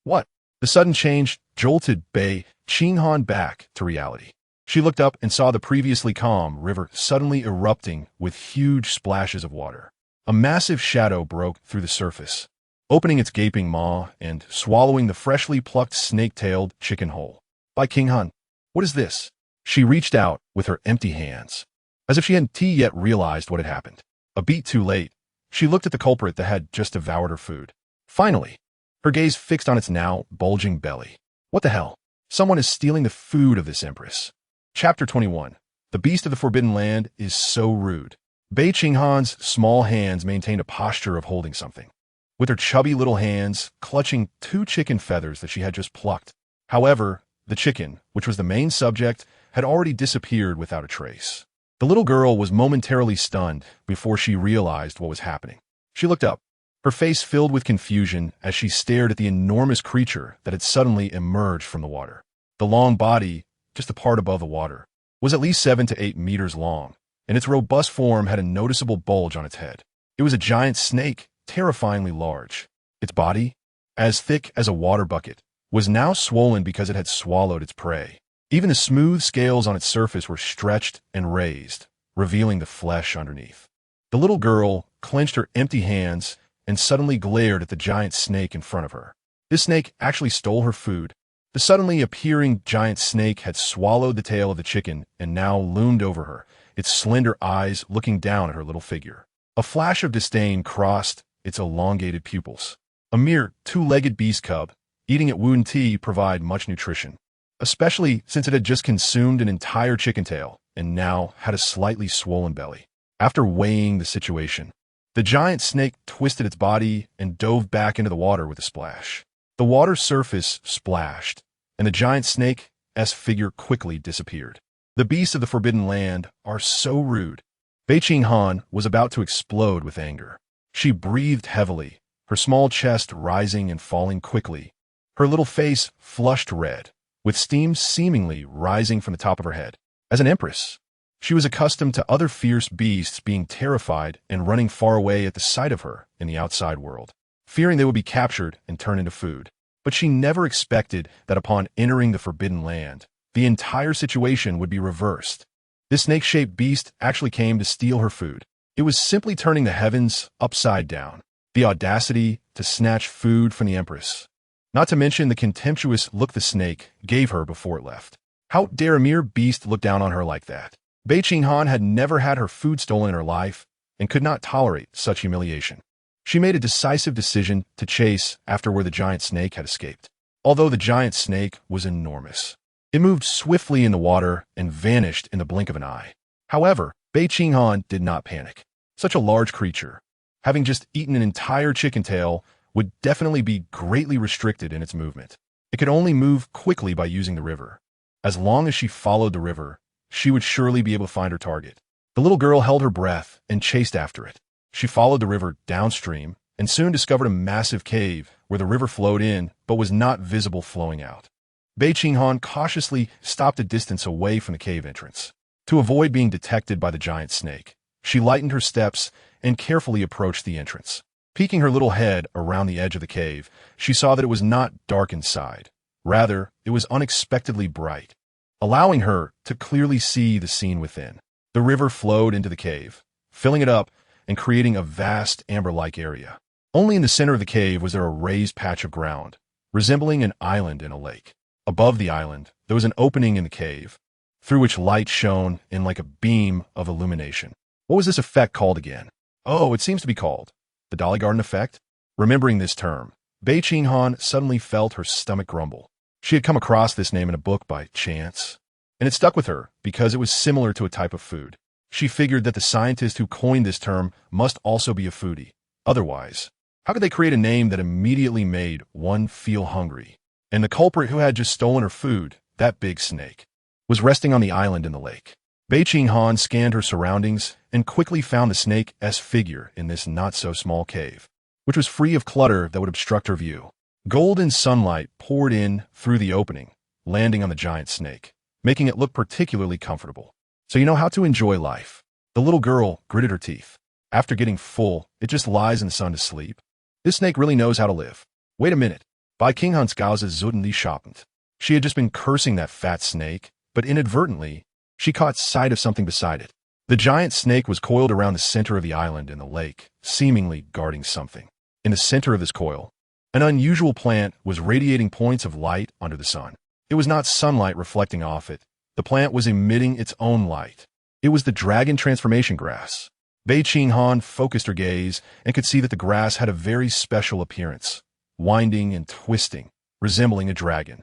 What? The sudden change jolted Bei Qinghan back to reality. She looked up and saw the previously calm river suddenly erupting with huge splashes of water. A massive shadow broke through the surface, opening its gaping maw and swallowing the freshly plucked snake-tailed chicken whole. Bei Qinghan, what is this? She reached out with her empty hands, as if she hadn't yet realized what had happened. A beat too late, she looked at the culprit that had just devoured her food. Finally, her gaze fixed on its now bulging belly. What the hell? Someone is stealing the food of this empress. Chapter 21. The beast of the Forbidden Land is so rude. Bei Qinghan's small hands maintained a posture of holding something, with her chubby little hands clutching 2 chicken feathers that she had just plucked. However, the chicken, which was the main subject, had already disappeared without a trace. The little girl was momentarily stunned before she realized what was happening. She looked up, her face filled with confusion as she stared at the enormous creature that had suddenly emerged from the water. The long body, just a part above the water, was at least 7 to 8 meters long, and its robust form had a noticeable bulge on its head. It was a giant snake, terrifyingly large. Its body, as thick as a water bucket, was now swollen because it had swallowed its prey. Even the smooth scales on its surface were stretched and raised, revealing the flesh underneath. The little girl clenched her empty hands and suddenly glared at the giant snake in front of her. This snake actually stole her food. The suddenly appearing giant snake had swallowed the tail of the chicken and now loomed over her, its slender eyes looking down at her little figure. A flash of disdain crossed its elongated pupils. A mere 2-legged beast cub, eating it wouldn't provide much nutrition, especially since it had just consumed an entire chicken tail and now had a slightly swollen belly. After weighing the situation, the giant snake twisted its body and dove back into the water with a splash. The water surface splashed, and the giant snake's figure quickly disappeared. The beasts of the Forbidden Land are so rude. Bei Qinghan was about to explode with anger. She breathed heavily, her small chest rising and falling quickly. Her little face flushed red, with steam seemingly rising from the top of her head. As an empress, she was accustomed to other fierce beasts being terrified and running far away at the sight of her in the outside world, fearing they would be captured and turned into food. But she never expected that upon entering the Forbidden Land, the entire situation would be reversed. This snake-shaped beast actually came to steal her food. It was simply turning the heavens upside down. The audacity to snatch food from the empress. Not to mention the contemptuous look the snake gave her before it left. How dare a mere beast look down on her like that? Bei Qinghan had never had her food stolen in her life and could not tolerate such humiliation. She made a decisive decision to chase after where the giant snake had escaped. Although the giant snake was enormous, it moved swiftly in the water and vanished in the blink of an eye. However, Bei Qinghan did not panic. Such a large creature, having just eaten an entire chicken tail, would definitely be greatly restricted in its movement. It could only move quickly by using the river. As long as she followed the river, she would surely be able to find her target. The little girl held her breath and chased after it. She followed the river downstream and soon discovered a massive cave where the river flowed in but was not visible flowing out. Bei Qinghan cautiously stopped a distance away from the cave entrance. To avoid being detected by the giant snake, she lightened her steps and carefully approached the entrance. Peeking her little head around the edge of the cave, she saw that it was not dark inside. Rather, it was unexpectedly bright, allowing her to clearly see the scene within. The river flowed into the cave, filling it up and creating a vast amber-like area. Only in the center of the cave was there a raised patch of ground, resembling an island in a lake. Above the island, there was an opening in the cave, through which light shone in like a beam of illumination. What was this effect called again? Oh, it seems to be called the Dolly Garden effect. Remembering this term, Bei Qinghan suddenly felt her stomach grumble. She had come across this name in a book by chance, and it stuck with her because it was similar to a type of food. She figured that the scientist who coined this term must also be a foodie. Otherwise, how could they create a name that immediately made one feel hungry? And the culprit who had just stolen her food, that big snake, was resting on the island in the lake. Bei Qinghan scanned her surroundings and quickly found the snake's figure in this not-so-small cave, which was free of clutter that would obstruct her view. Golden sunlight poured in through the opening, landing on the giant snake, making it look particularly comfortable. So you know how to enjoy life. The little girl gritted her teeth. After getting full, it just lies in the sun to sleep. This snake really knows how to live. Wait a minute. Bei Qinghan's Gauze Zudden schoppend. She had just been cursing that fat snake, but inadvertently, she caught sight of something beside it. The giant snake was coiled around the center of the island in the lake, seemingly guarding something. In the center of this coil, an unusual plant was radiating points of light under the sun. It was not sunlight reflecting off it. The plant was emitting its own light. It was the dragon transformation grass. Bei Qinghan focused her gaze and could see that the grass had a very special appearance, winding and twisting, resembling a dragon.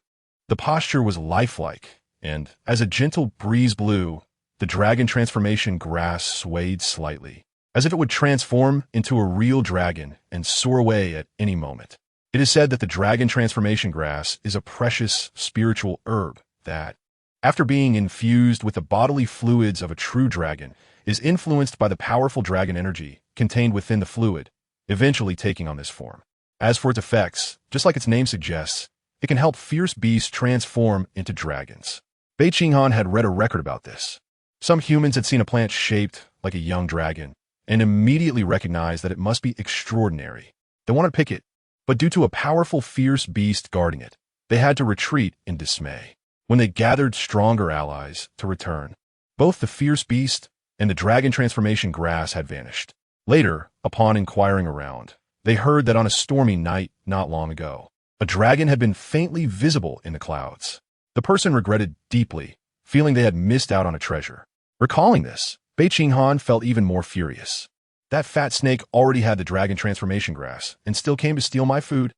The posture was lifelike, and as a gentle breeze blew, the dragon transformation grass swayed slightly, as if it would transform into a real dragon and soar away at any moment. It is said that the dragon transformation grass is a precious spiritual herb that, after being infused with the bodily fluids of a true dragon, is influenced by the powerful dragon energy contained within the fluid, eventually taking on this form. As for its effects, just like its name suggests, it can help fierce beasts transform into dragons. Bei Qinghan had read a record about this. Some humans had seen a plant shaped like a young dragon and immediately recognized that it must be extraordinary. They wanted to pick it, but due to a powerful fierce beast guarding it, they had to retreat in dismay. When they gathered stronger allies to return, both the fierce beast and the dragon transformation grass had vanished. Later, upon inquiring around, they heard that on a stormy night not long ago, a dragon had been faintly visible in the clouds. The person regretted deeply, feeling they had missed out on a treasure. Recalling this, Bei Qinghan felt even more furious. That fat snake already had the dragon transformation grass and still came to steal my food.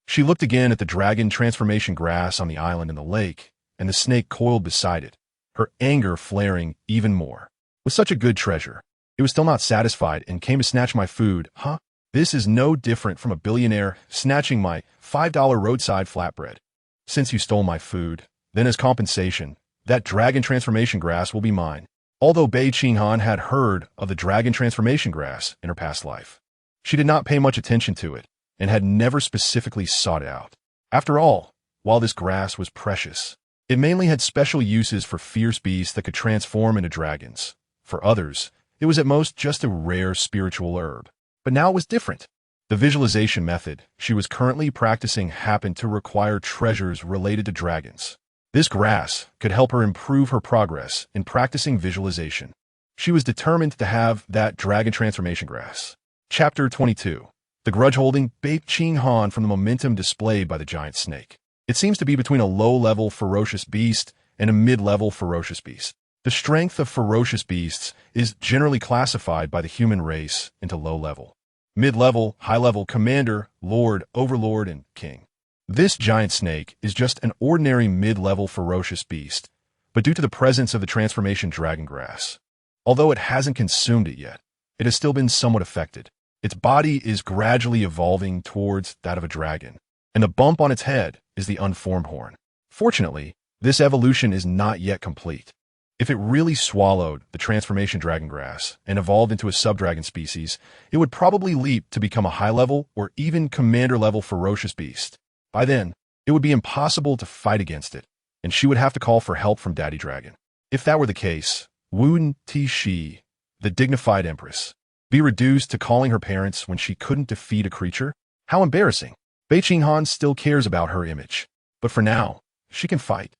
She looked again at the dragon transformation grass on the island in the lake, and the snake coiled beside it, her anger flaring even more. With such a good treasure, it was still not satisfied and came to snatch my food, huh? This is no different from a billionaire snatching my $5 roadside flatbread. Since you stole my food, then as compensation, that dragon transformation grass will be mine. Although Bei Qinghan had heard of the dragon transformation grass in her past life, she did not pay much attention to it and had never specifically sought it out. After all, while this grass was precious, it mainly had special uses for fierce beasts that could transform into dragons. For others, it was at most just a rare spiritual herb. But now it was different. The visualization method she was currently practicing happened to require treasures related to dragons. This grass could help her improve her progress in practicing visualization. She was determined to have that dragon transformation grass. Chapter 22. The grudge-holding Bei Qinghan from the momentum displayed by the giant snake. It seems to be between a low-level ferocious beast and a mid-level ferocious beast. The strength of ferocious beasts is generally classified by the human race into low-level, mid-level, high-level, commander, lord, overlord, and king. This giant snake is just an ordinary mid-level ferocious beast, but due to the presence of the transformation dragon grass, although it hasn't consumed it yet, it has still been somewhat affected. Its body is gradually evolving towards that of a dragon, and the bump on its head is the unformed horn. Fortunately, this evolution is not yet complete. If it really swallowed the transformation dragon grass and evolved into a subdragon species, it would probably leap to become a high-level or even commander-level ferocious beast. By then, it would be impossible to fight against it, and she would have to call for help from Daddy Dragon. If that were the case, wouldn't she, the dignified empress, be reduced to calling her parents when she couldn't defeat a creature? How embarrassing. Bei Qinghan still cares about her image, but for now, she can fight.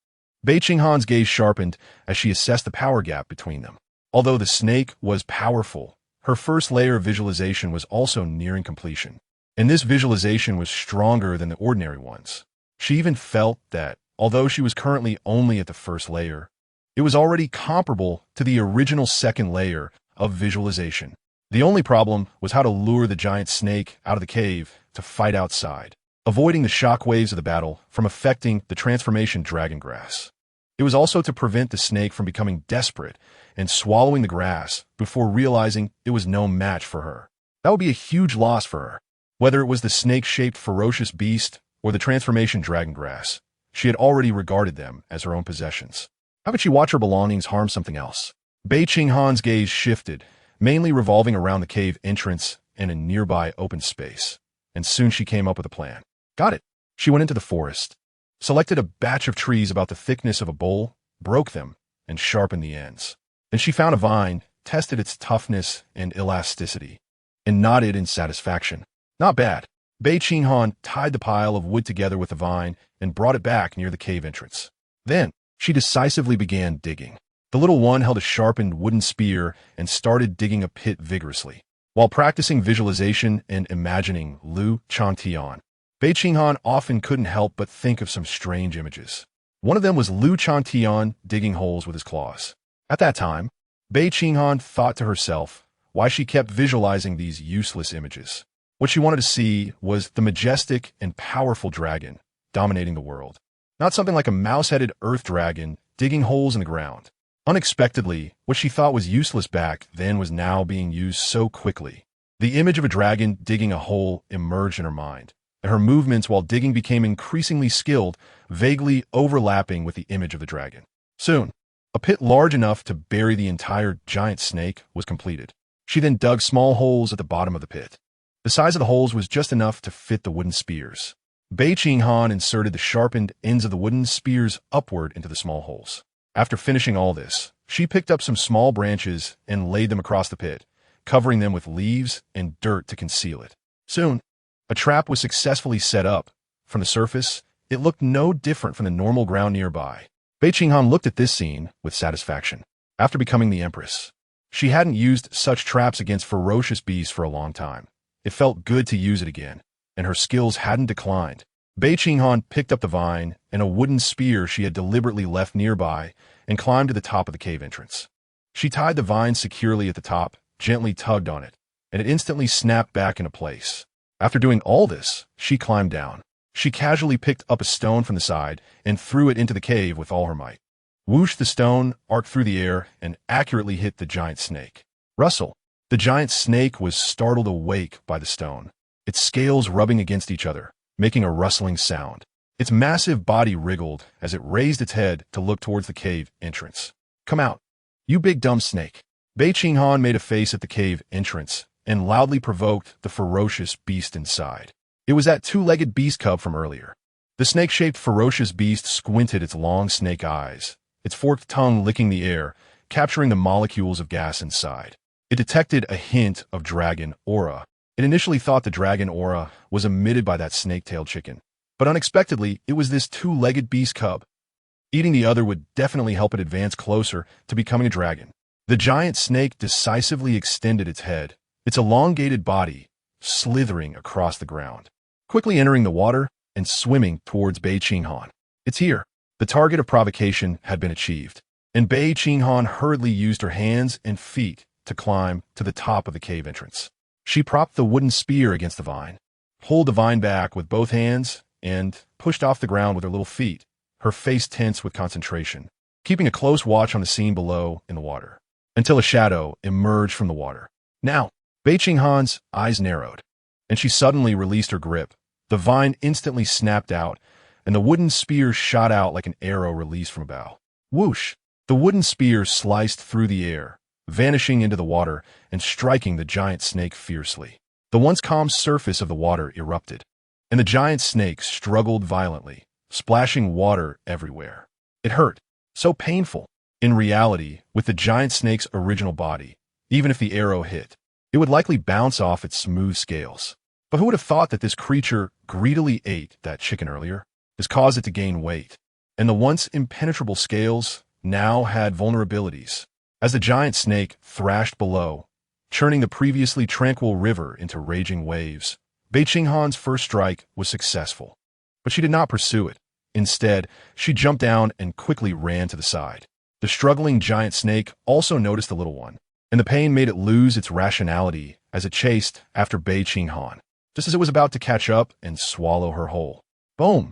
Bei Qinghan's gaze sharpened as she assessed the power gap between them. Although the snake was powerful, her first layer of visualization was also nearing completion, and this visualization was stronger than the ordinary ones. She even felt that although she was currently only at the first layer, it was already comparable to the original second layer of visualization. The only problem was how to lure the giant snake out of the cave to fight outside, avoiding the shock waves of the battle from affecting the transformation dragon grass. It was also to prevent the snake from becoming desperate and swallowing the grass before realizing it was no match for her. That would be a huge loss for her. Whether it was the snake-shaped ferocious beast or the transformation dragon grass, she had already regarded them as her own possessions. How could she watch her belongings harm something else? Bei Qinghan's gaze shifted, mainly revolving around the cave entrance and a nearby open space, and soon she came up with a plan. Got it. She went into the forest, selected a batch of trees about the thickness of a bowl, broke them, and sharpened the ends. Then she found a vine, tested its toughness and elasticity, and nodded in satisfaction. Not bad. Bei Qinghan tied the pile of wood together with the vine and brought it back near the cave entrance. Then, she decisively began digging. The little one held a sharpened wooden spear and started digging a pit vigorously. While practicing visualization and imagining Changtian, Bei Qinghan often couldn't help but think of some strange images. One of them was Changtian digging holes with his claws. At that time, Bei Qinghan thought to herself why she kept visualizing these useless images. What she wanted to see was the majestic and powerful dragon dominating the world, not something like a mouse-headed earth dragon digging holes in the ground. Unexpectedly, what she thought was useless back then was now being used so quickly. The image of a dragon digging a hole emerged in her mind, and her movements while digging became increasingly skilled, vaguely overlapping with the image of the dragon. Soon, a pit large enough to bury the entire giant snake was completed. She then dug small holes at the bottom of the pit. The size of the holes was just enough to fit the wooden spears. Bei Qinghan inserted the sharpened ends of the wooden spears upward into the small holes. After finishing all this, she picked up some small branches and laid them across the pit, covering them with leaves and dirt to conceal it. Soon, a trap was successfully set up. From the surface, it looked no different from the normal ground nearby. Bei Qinghan looked at this scene with satisfaction. After becoming the Empress, she hadn't used such traps against ferocious beasts for a long time. It felt good to use it again, and her skills hadn't declined. Bei Qinghan picked up the vine and a wooden spear she had deliberately left nearby and climbed to the top of the cave entrance. She tied the vine securely at the top, gently tugged on it, and it instantly snapped back into place. After doing all this, she climbed down. She casually picked up a stone from the side and threw it into the cave with all her might. Whoosh, the stone arced through the air and accurately hit the giant snake. Rustle. The giant snake was startled awake by the stone, its scales rubbing against each other, making a rustling sound. Its massive body wriggled as it raised its head to look towards the cave entrance. Come out, you big dumb snake. Bei Qinghan made a face at the cave entrance and loudly provoked the ferocious beast inside. It was that two-legged beast cub from earlier. The snake-shaped ferocious beast squinted its long snake eyes, its forked tongue licking the air, capturing the molecules of gas inside. It detected a hint of dragon aura. It initially thought the dragon aura was emitted by that snake-tailed chicken, but unexpectedly, it was this two-legged beast cub. Eating the other would definitely help it advance closer to becoming a dragon. The giant snake decisively extended its head, its elongated body slithering across the ground, quickly entering the water and swimming towards Bei Qinghan. It's here. The target of provocation had been achieved, and Bei Qinghan hurriedly used her hands and feet to climb to the top of the cave entrance. She propped the wooden spear against the vine, pulled the vine back with both hands, and pushed off the ground with her little feet, her face tense with concentration, keeping a close watch on the scene below in the water, until a shadow emerged from the water. Now, Bei Qinghan's eyes narrowed, and she suddenly released her grip. The vine instantly snapped out, and the wooden spear shot out like an arrow released from a bow. Whoosh! The wooden spear sliced through the air, vanishing into the water and striking the giant snake fiercely. The once calm surface of the water erupted, and the giant snake struggled violently, splashing water everywhere. It hurt, so painful. In reality, with the giant snake's original body, even if the arrow hit, it would likely bounce off its smooth scales. But who would have thought that this creature greedily ate that chicken earlier? This caused it to gain weight, and the once impenetrable scales now had vulnerabilities. As the giant snake thrashed below, churning the previously tranquil river into raging waves, Bei Qinghan's first strike was successful. But she did not pursue it. Instead, she jumped down and quickly ran to the side. The struggling giant snake also noticed the little one, and the pain made it lose its rationality as it chased after Bei Qinghan, just as it was about to catch up and swallow her whole. Boom!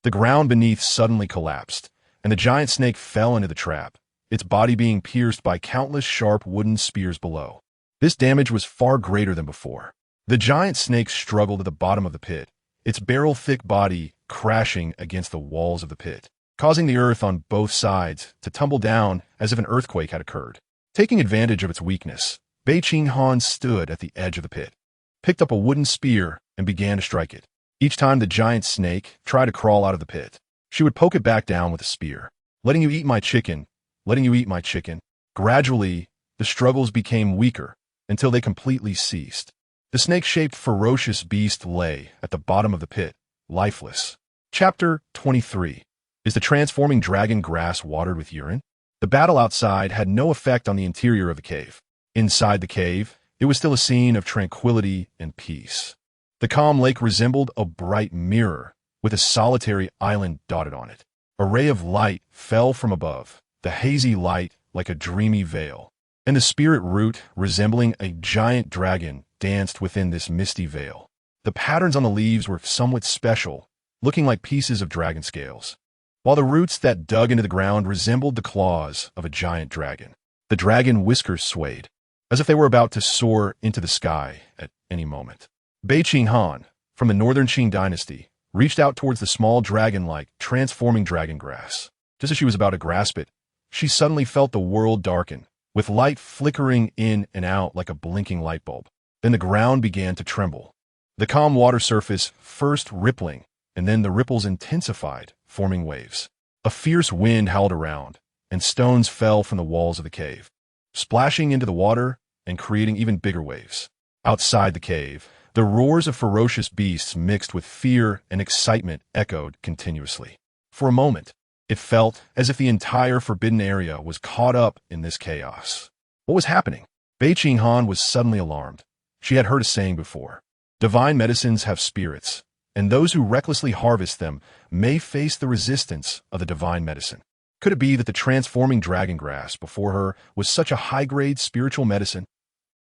The ground beneath suddenly collapsed, and the giant snake fell into the trap, its body being pierced by countless sharp wooden spears below. This damage was far greater than before. The giant snake struggled at the bottom of the pit, its barrel-thick body crashing against the walls of the pit, causing the earth on both sides to tumble down as if an earthquake had occurred. Taking advantage of its weakness, Bei Qinghan stood at the edge of the pit, picked up a wooden spear, and began to strike it. Each time the giant snake tried to crawl out of the pit, she would poke it back down with a spear. Letting you eat my chicken, letting you eat my chicken. Gradually, the struggles became weaker until they completely ceased. The snake-shaped ferocious beast lay at the bottom of the pit, lifeless. Chapter 23. Is the transforming dragon grass watered with urine? The battle outside had no effect on the interior of the cave. Inside the cave, it was still a scene of tranquility and peace. The calm lake resembled a bright mirror, with a solitary island dotted on it. A ray of light fell from above, the hazy light like a dreamy veil, and the spirit root, resembling a giant dragon, danced within this misty veil. The patterns on the leaves were somewhat special, looking like pieces of dragon scales, while the roots that dug into the ground resembled the claws of a giant dragon. The dragon whiskers swayed, as if they were about to soar into the sky at any moment. Bei Qinghan, from the northern Qing dynasty, reached out towards the small dragon-like, transforming dragon grass. Just as she was about to grasp it, she suddenly felt the world darken, with light flickering in and out like a blinking light bulb. Then the ground began to tremble, the calm water surface first rippling, and then the ripples intensified, forming waves. A fierce wind howled around, and stones fell from the walls of the cave, splashing into the water and creating even bigger waves. Outside the cave, the roars of ferocious beasts mixed with fear and excitement echoed continuously. For a moment, it felt as if the entire forbidden area was caught up in this chaos. What was happening? Bei Qinghan was suddenly alarmed. She had heard a saying before: divine medicines have spirits, and those who recklessly harvest them may face the resistance of the divine medicine. Could it be that the transforming dragon grass before her was such a high-grade spiritual medicine?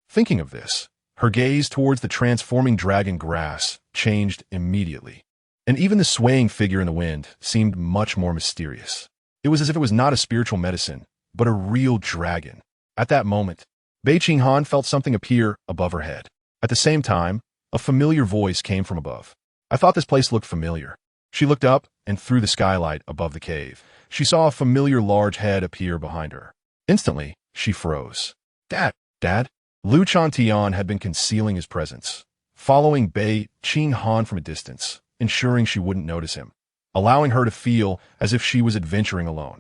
Thinking of this, her gaze towards the transforming dragon grass changed immediately, and even the swaying figure in the wind seemed much more mysterious. It was as if it was not a spiritual medicine, but a real dragon. At that moment, Bei Qinghan felt something appear above her head. At the same time, a familiar voice came from above. I thought this place looked familiar. She looked up, and through the skylight above the cave, she saw a familiar large head appear behind her. Instantly, she froze. Dad? Lu Changtian had been concealing his presence, following Bei Qinghan from a distance, ensuring she wouldn't notice him, allowing her to feel as if she was adventuring alone.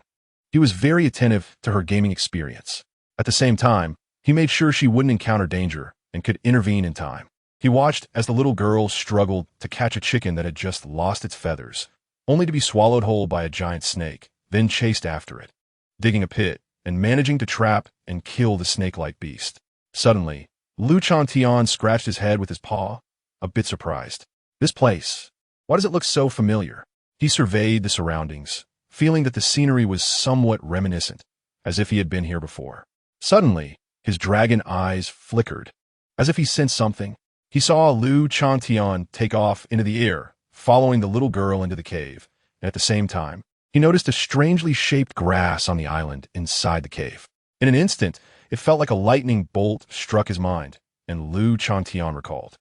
He was very attentive to her gaming experience. At the same time, he made sure she wouldn't encounter danger and could intervene in time. He watched as the little girl struggled to catch a chicken that had just lost its feathers, only to be swallowed whole by a giant snake, then chased after it, digging a pit and managing to trap and kill the snake-like beast. Suddenly, Lu Changtian scratched his head with his paw, a bit surprised. This place, why does it look so familiar? He surveyed the surroundings, feeling that the scenery was somewhat reminiscent, as if he had been here before. Suddenly, his dragon eyes flickered, as if he sensed something. He saw Lu Changtian take off into the air, following the little girl into the cave, and at the same time, he noticed a strangely shaped grass on the island inside the cave. In an instant, it felt like a lightning bolt struck his mind, and Lu Changtian recalled.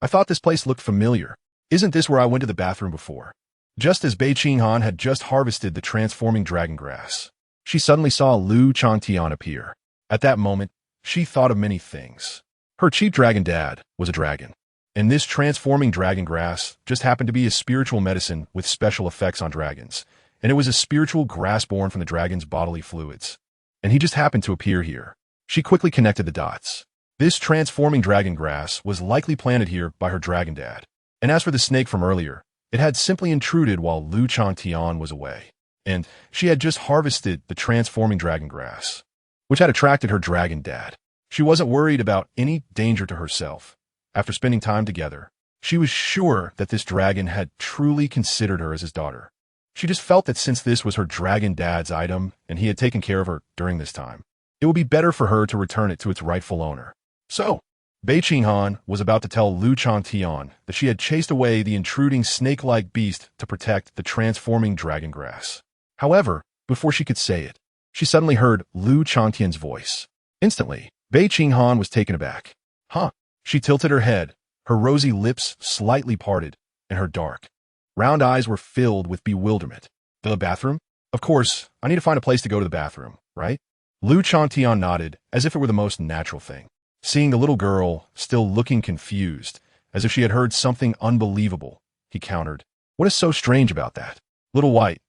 I thought this place looked familiar. Isn't this where I went to the bathroom before? Just as Bei Qinghan had just harvested the transforming dragon grass, she suddenly saw Lu Changtian appear. At that moment, she thought of many things. Her chief dragon dad was a dragon, and this transforming dragon grass just happened to be a spiritual medicine with special effects on dragons, and it was a spiritual grass born from the dragon's bodily fluids. And he just happened to appear here. She quickly connected the dots. This transforming dragon grass was likely planted here by her dragon dad. And as for the snake from earlier, it had simply intruded while Lu Changtian was away. And she had just harvested the transforming dragon grass, which had attracted her dragon dad. She wasn't worried about any danger to herself. After spending time together, she was sure that this dragon had truly considered her as his daughter. She just felt that since this was her dragon dad's item and he had taken care of her during this time, it would be better for her to return it to its rightful owner. So, Bei Qinghan was about to tell Lu Changtian that she had chased away the intruding snake-like beast to protect the transforming dragon grass. However, before she could say it, she suddenly heard Lu Changtian's voice. Instantly, Bei Qinghan was taken aback. Huh? She tilted her head, her rosy lips slightly parted, and her dark, round eyes were filled with bewilderment. The bathroom? Of course, I need to find a place to go to the bathroom, right? Lu Changtian nodded, as if it were the most natural thing. Seeing the little girl, still looking confused, as if she had heard something unbelievable, he countered. What is so strange about that? Little White,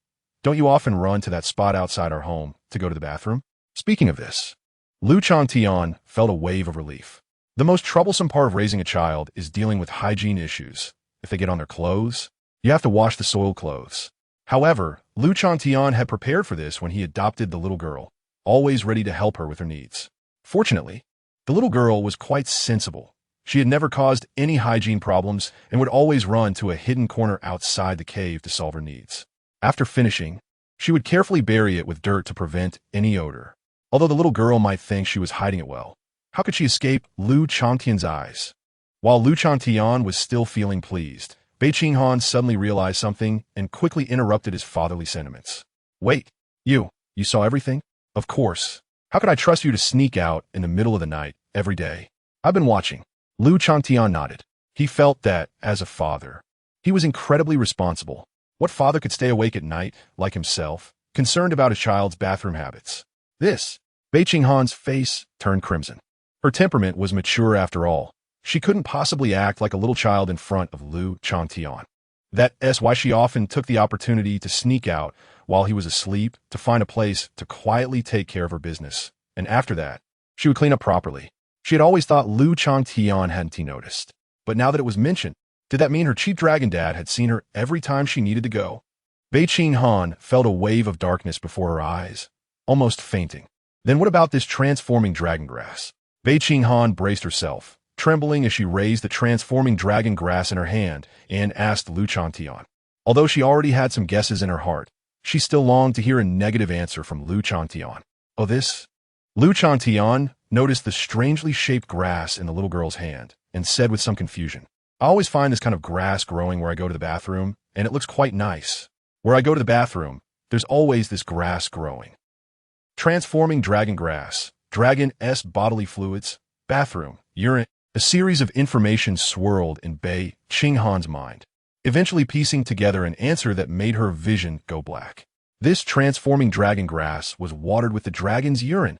don't you often run to that spot outside our home to go to the bathroom? Speaking of this, Lu Changtian felt a wave of relief. The most troublesome part of raising a child is dealing with hygiene issues. If they get on their clothes, you have to wash the soiled clothes. However, Lu Changtian had prepared for this when he adopted the little girl, always ready to help her with her needs. Fortunately, the little girl was quite sensible. She had never caused any hygiene problems and would always run to a hidden corner outside the cave to solve her needs. After finishing, she would carefully bury it with dirt to prevent any odor. Although the little girl might think she was hiding it well, how could she escape Lu Changtian's eyes? While Lu Changtian was still feeling pleased, Bei Qinghan suddenly realized something and quickly interrupted his fatherly sentiments. Wait, you saw everything? Of course. How could I trust you to sneak out in the middle of the night every day? I've been watching. Lu Changtian nodded. He felt that, as a father, he was incredibly responsible. What father could stay awake at night, like himself, concerned about his child's bathroom habits? Bei Qinghan's face turned crimson. Her temperament was mature after all. She couldn't possibly act like a little child in front of Lu Changtian. That's why she often took the opportunity to sneak out while he was asleep to find a place to quietly take care of her business. And after that, she would clean up properly. She had always thought Lu Changtian hadn't noticed. But now that it was mentioned, did that mean her cheap dragon dad had seen her every time she needed to go? Bei Qinghan felt a wave of darkness before her eyes, almost fainting. Then what about this transforming dragon grass? Bei Qinghan braced herself, trembling as she raised the transforming dragon grass in her hand and asked Lu Changtian. Although she already had some guesses in her heart, she still longed to hear a negative answer from Lu Changtian. Oh, this? Lu Changtian noticed the strangely shaped grass in the little girl's hand and said with some confusion, I always find this kind of grass growing where I go to the bathroom, and it looks quite nice. Where I go to the bathroom, there's always this grass growing. Transforming dragon grass, dragon-s bodily fluids, bathroom, urine. A series of information swirled in Bei Qinghan's mind, eventually piecing together an answer that made her vision go black. This transforming dragon grass was watered with the dragon's urine.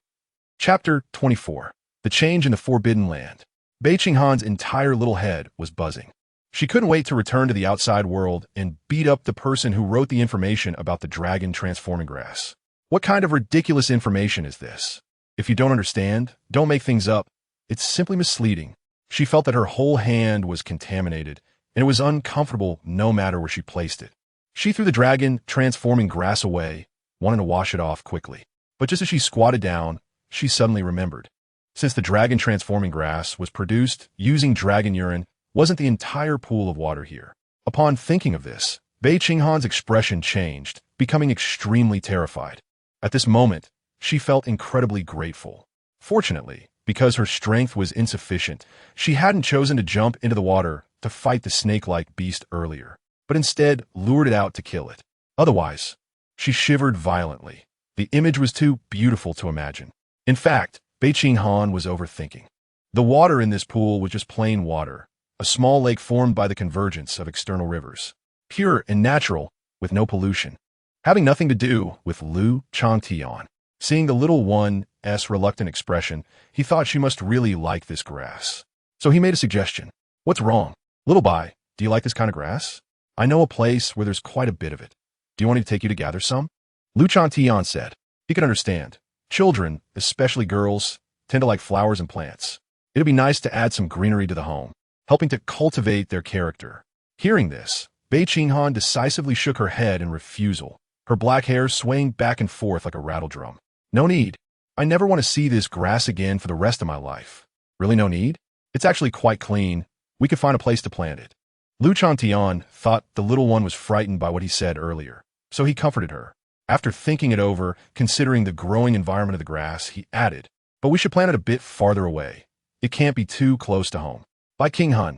Chapter 24. The Change in the Forbidden Land. Bei Qinghan's entire little head was buzzing. She couldn't wait to return to the outside world and beat up the person who wrote the information about the dragon transforming grass. What kind of ridiculous information is this? If you don't understand, don't make things up. It's simply misleading. She felt that her whole hand was contaminated, and it was uncomfortable no matter where she placed it. She threw the dragon transforming grass away, wanting to wash it off quickly. But just as she squatted down, she suddenly remembered. Since the dragon transforming grass was produced using dragon urine, wasn't the entire pool of water here? Upon thinking of this, Bei Qinghan's expression changed, becoming extremely terrified. At this moment, she felt incredibly grateful. Fortunately, because her strength was insufficient, she hadn't chosen to jump into the water to fight the snake-like beast earlier, but instead lured it out to kill it. Otherwise, she shivered violently. The image was too beautiful to imagine. In fact, Bei Qinghan was overthinking. The water in this pool was just plain water, a small lake formed by the convergence of external rivers, pure and natural, with no pollution, having nothing to do with Lu Changtian. Seeing the little one's reluctant expression, he thought she must really like this grass. So he made a suggestion. What's wrong? Little Bai, do you like this kind of grass? I know a place where there's quite a bit of it. Do you want me to take you to gather some? Lu Changtian said. He could understand. Children, especially girls, tend to like flowers and plants. It'd be nice to add some greenery to the home, helping to cultivate their character. Hearing this, Bei Qinghan decisively shook her head in refusal, her black hair swaying back and forth like a rattle drum. No need. I never want to see this grass again for the rest of my life. Really no need? It's actually quite clean. We could find a place to plant it. Lu Changtian thought the little one was frightened by what he said earlier. So he comforted her. After thinking it over, considering the growing environment of the grass, he added, "But we should plant it a bit farther away. It can't be too close to home." Bei Qinghan.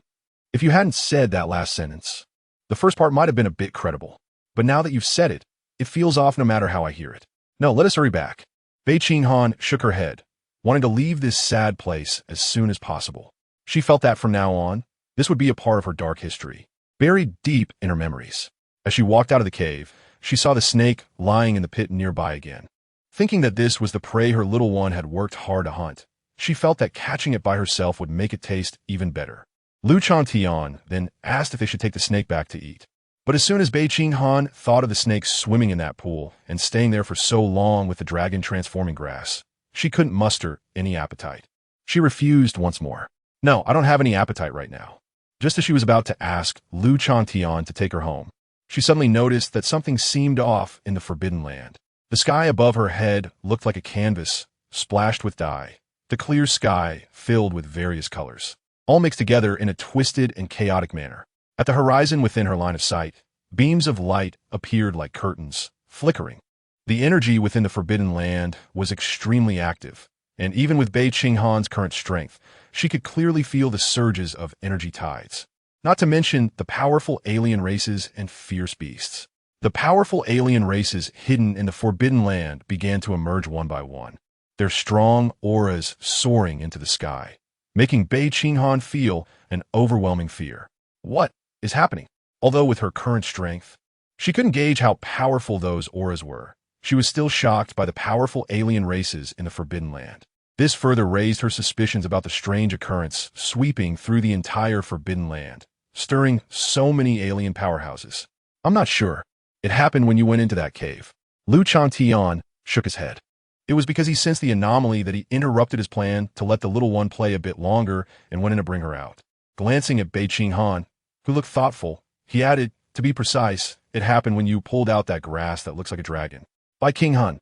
If you hadn't said that last sentence, the first part might have been a bit credible. But now that you've said it, it feels off no matter how I hear it. No, let us hurry back. Bei Qinghan shook her head, wanting to leave this sad place as soon as possible. She felt that from now on, this would be a part of her dark history, buried deep in her memories. As she walked out of the cave, she saw the snake lying in the pit nearby again. Thinking that this was the prey her little one had worked hard to hunt, she felt that catching it by herself would make it taste even better. Changtian then asked if they should take the snake back to eat. But as soon as Bei Qinghan thought of the snake swimming in that pool and staying there for so long with the dragon transforming grass, she couldn't muster any appetite. She refused once more. "No, I don't have any appetite right now." Just as she was about to ask Changtian to take her home, she suddenly noticed that something seemed off in the Forbidden Land. The sky above her head looked like a canvas splashed with dye, the clear sky filled with various colors, all mixed together in a twisted and chaotic manner. At the horizon within her line of sight, beams of light appeared like curtains, flickering. The energy within the Forbidden Land was extremely active, and even with Bei Qinghan's current strength, she could clearly feel the surges of energy tides. Not to mention the powerful alien races and fierce beasts. The powerful alien races hidden in the Forbidden Land began to emerge one by one, their strong auras soaring into the sky, making Bei Qinghan feel an overwhelming fear. What is happening? Although with her current strength, she couldn't gauge how powerful those auras were. She was still shocked by the powerful alien races in the Forbidden Land. This further raised her suspicions about the strange occurrence sweeping through the entire Forbidden Land, stirring so many alien powerhouses. "I'm not sure. It happened when you went into that cave." Changtian shook his head. It was because he sensed the anomaly that he interrupted his plan to let the little one play a bit longer and went in to bring her out. Glancing at Bei Qinghan, who looked thoughtful, he added, "To be precise, it happened when you pulled out that grass that looks like a dragon." Bei Qinghan.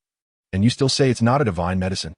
"And you still say it's not a divine medicine?"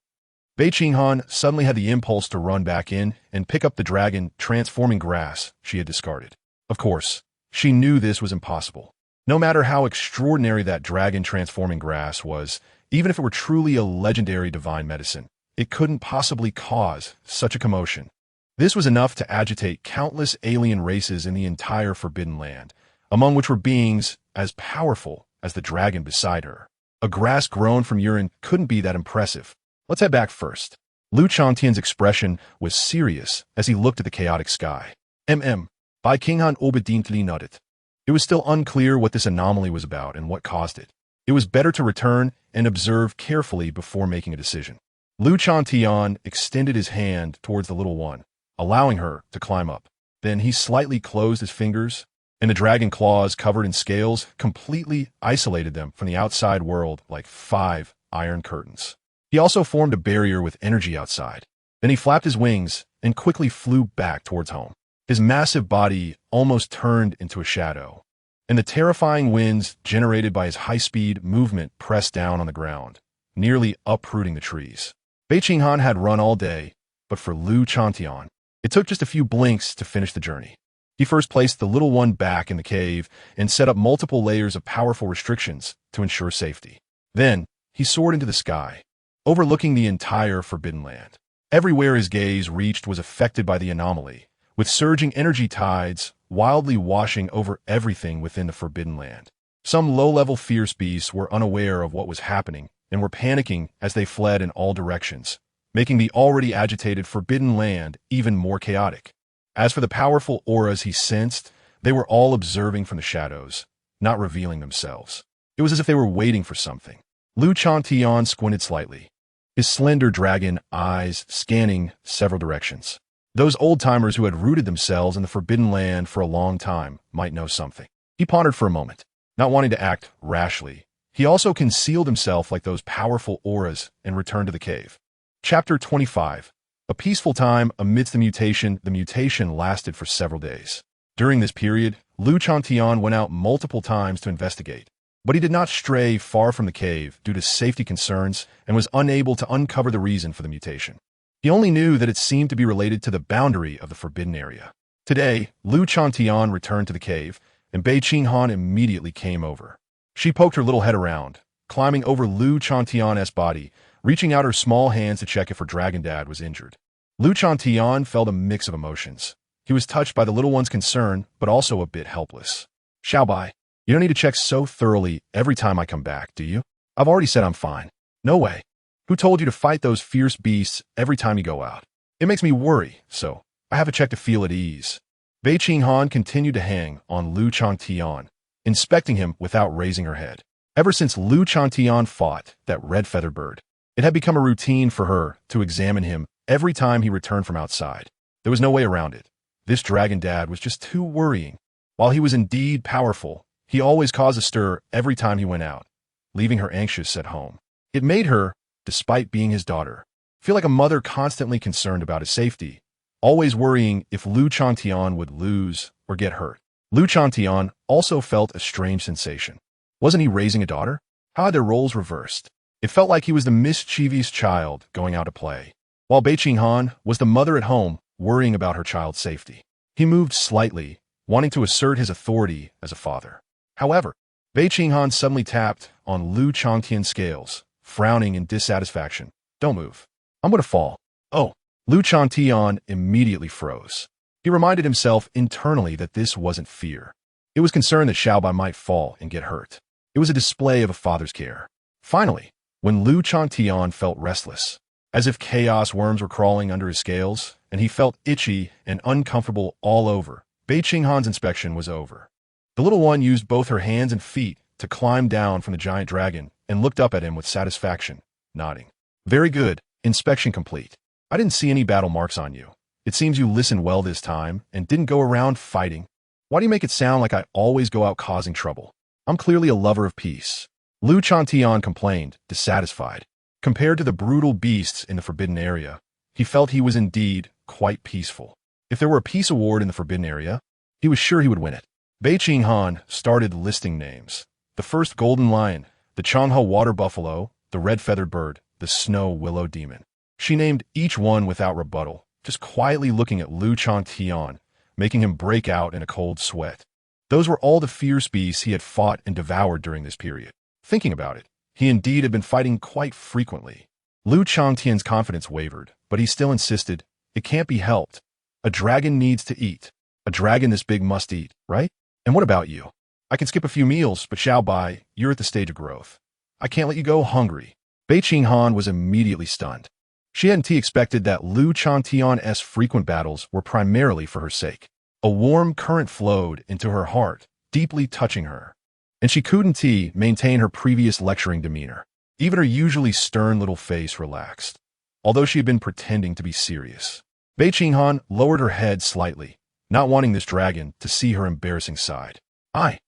Bei Qinghan suddenly had the impulse to run back in and pick up the dragon transforming grass she had discarded. Of course, she knew this was impossible. No matter how extraordinary that dragon transforming grass was, even if it were truly a legendary divine medicine, it couldn't possibly cause such a commotion. This was enough to agitate countless alien races in the entire Forbidden Land, among which were beings as powerful as the dragon beside her. A grass grown from urine couldn't be that impressive. Let's head back first. Changtian's expression was serious as he looked at the chaotic sky. Bei Qinghan obediently nodded. It was still unclear what this anomaly was about and what caused it. It was better to return and observe carefully before making a decision. Changtian extended his hand towards the little one, allowing her to climb up. Then he slightly closed his fingers, and the dragon claws covered in scales completely isolated them from the outside world like 5 iron curtains. He also formed a barrier with energy outside. Then he flapped his wings and quickly flew back towards home. His massive body almost turned into a shadow, and the terrifying winds generated by his high-speed movement pressed down on the ground, nearly uprooting the trees. Bei Qinghan had run all day, but for Changtian, it took just a few blinks to finish the journey. He first placed the little one back in the cave and set up multiple layers of powerful restrictions to ensure safety. Then, he soared into the sky, overlooking the entire Forbidden Land. Everywhere his gaze reached was affected by the anomaly, with surging energy tides wildly washing over everything within the Forbidden Land. Some low-level fierce beasts were unaware of what was happening and were panicking as they fled in all directions, making the already agitated Forbidden Land even more chaotic. As for the powerful auras he sensed, they were all observing from the shadows, not revealing themselves. It was as if they were waiting for something. Changtian squinted slightly, his slender dragon eyes scanning several directions. Those old-timers who had rooted themselves in the Forbidden Land for a long time might know something. He pondered for a moment, not wanting to act rashly. He also concealed himself like those powerful auras and returned to the cave. Chapter 25. A peaceful time amidst the mutation. The mutation lasted for several days. During this period, Changtian went out multiple times to investigate, but he did not stray far from the cave due to safety concerns and was unable to uncover the reason for the mutation. He only knew that it seemed to be related to the boundary of the forbidden area. Today, Changtian returned to the cave, and Bei Qinghan immediately came over. She poked her little head around, climbing over Lu Changtian's body, reaching out her small hands to check if her dragon dad was injured. Lu Changtian felt a mix of emotions. He was touched by the little one's concern, but also a bit helpless. Xiaobai, you don't need to check so thoroughly every time I come back, do you? I've already said I'm fine. No way. Who told you to fight those fierce beasts every time you go out? It makes me worry, so I have a check to feel at ease. Bei Qinghan continued to hang on Lu Changtian, inspecting him without raising her head. Ever since Lu Changtian fought that red-feathered bird, it had become a routine for her to examine him every time he returned from outside. There was no way around it. This dragon dad was just too worrying. While he was indeed powerful, he always caused a stir every time he went out, leaving her anxious at home. It made her, despite being his daughter, feel like a mother constantly concerned about his safety, always worrying if Lu Changtian would lose or get hurt. Lu Changtian also felt a strange sensation. Wasn't he raising a daughter? How had their roles reversed? It felt like he was the mischievous child going out to play, while Bei Qinghan was the mother at home worrying about her child's safety. He moved slightly, wanting to assert his authority as a father. However, Bei Qinghan suddenly tapped on Lu Changtian's scales, frowning in dissatisfaction. Don't move. I'm going to fall. Oh. Lu Changtian immediately froze. He reminded himself internally that this wasn't fear. It was concern that Xiaobai might fall and get hurt. It was a display of a father's care. Finally, when Lu Changtian felt restless, as if chaos worms were crawling under his scales, and he felt itchy and uncomfortable all over, Bei Qinghan's inspection was over. The little one used both her hands and feet to climb down from the giant dragon and looked up at him with satisfaction, nodding. Very good, inspection complete. I didn't see any battle marks on you. It seems you listened well this time and didn't go around fighting. Why do you make it sound like I always go out causing trouble? I'm clearly a lover of peace. Lu Changtian complained, dissatisfied. Compared to the brutal beasts in the forbidden area, he felt he was indeed quite peaceful. If there were a peace award in the forbidden area, he was sure he would win it. Bei Qinghan started listing names. The first golden lion, the Changhe water buffalo, the red-feathered bird, the snow willow demon. She named each one without rebuttal, just quietly looking at Lu Changtian, making him break out in a cold sweat. Those were all the fierce beasts he had fought and devoured during this period. Thinking about it, he indeed had been fighting quite frequently. Lu Changtian's confidence wavered, but he still insisted, it can't be helped. A dragon needs to eat. A dragon this big must eat, right? And what about you? I can skip a few meals, but Xiaobai, you're at the stage of growth. I can't let you go hungry. Bei Qinghan was immediately stunned. She hadn't expected that Lu Changtian's frequent battles were primarily for her sake. A warm current flowed into her heart, deeply touching her. And she couldn't maintain her previous lecturing demeanor. Even her usually stern little face relaxed, although she had been pretending to be serious. Bei Qinghan lowered her head slightly, not wanting this dragon to see her embarrassing side. I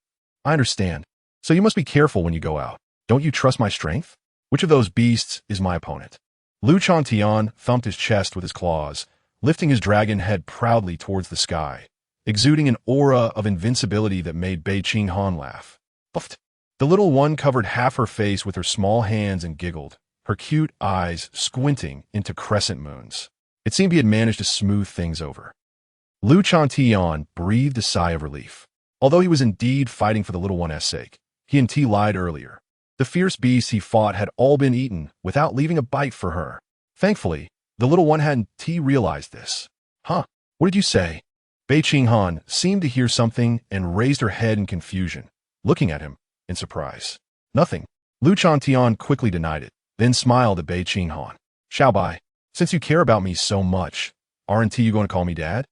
understand. So you must be careful when you go out. Don't you trust my strength? Which of those beasts is my opponent? Lu Changtian thumped his chest with his claws, lifting his dragon head proudly towards the sky, exuding an aura of invincibility that made Bei Qinghan laugh. Puffed. The little one covered half her face with her small hands and giggled, her cute eyes squinting into crescent moons. It seemed he had managed to smooth things over. Lu Changtian breathed a sigh of relief. Although he was indeed fighting for the little one's sake, he and T lied earlier. The fierce beasts he fought had all been eaten without leaving a bite for her. Thankfully, the little one hadn't realized this. Huh? What did you say? Bei Qinghan seemed to hear something and raised her head in confusion, looking at him in surprise. Nothing. Lu Changtian quickly denied it, then smiled at Bei Qinghan. Xiaobai, since you care about me so much, aren't you going to call me Dad?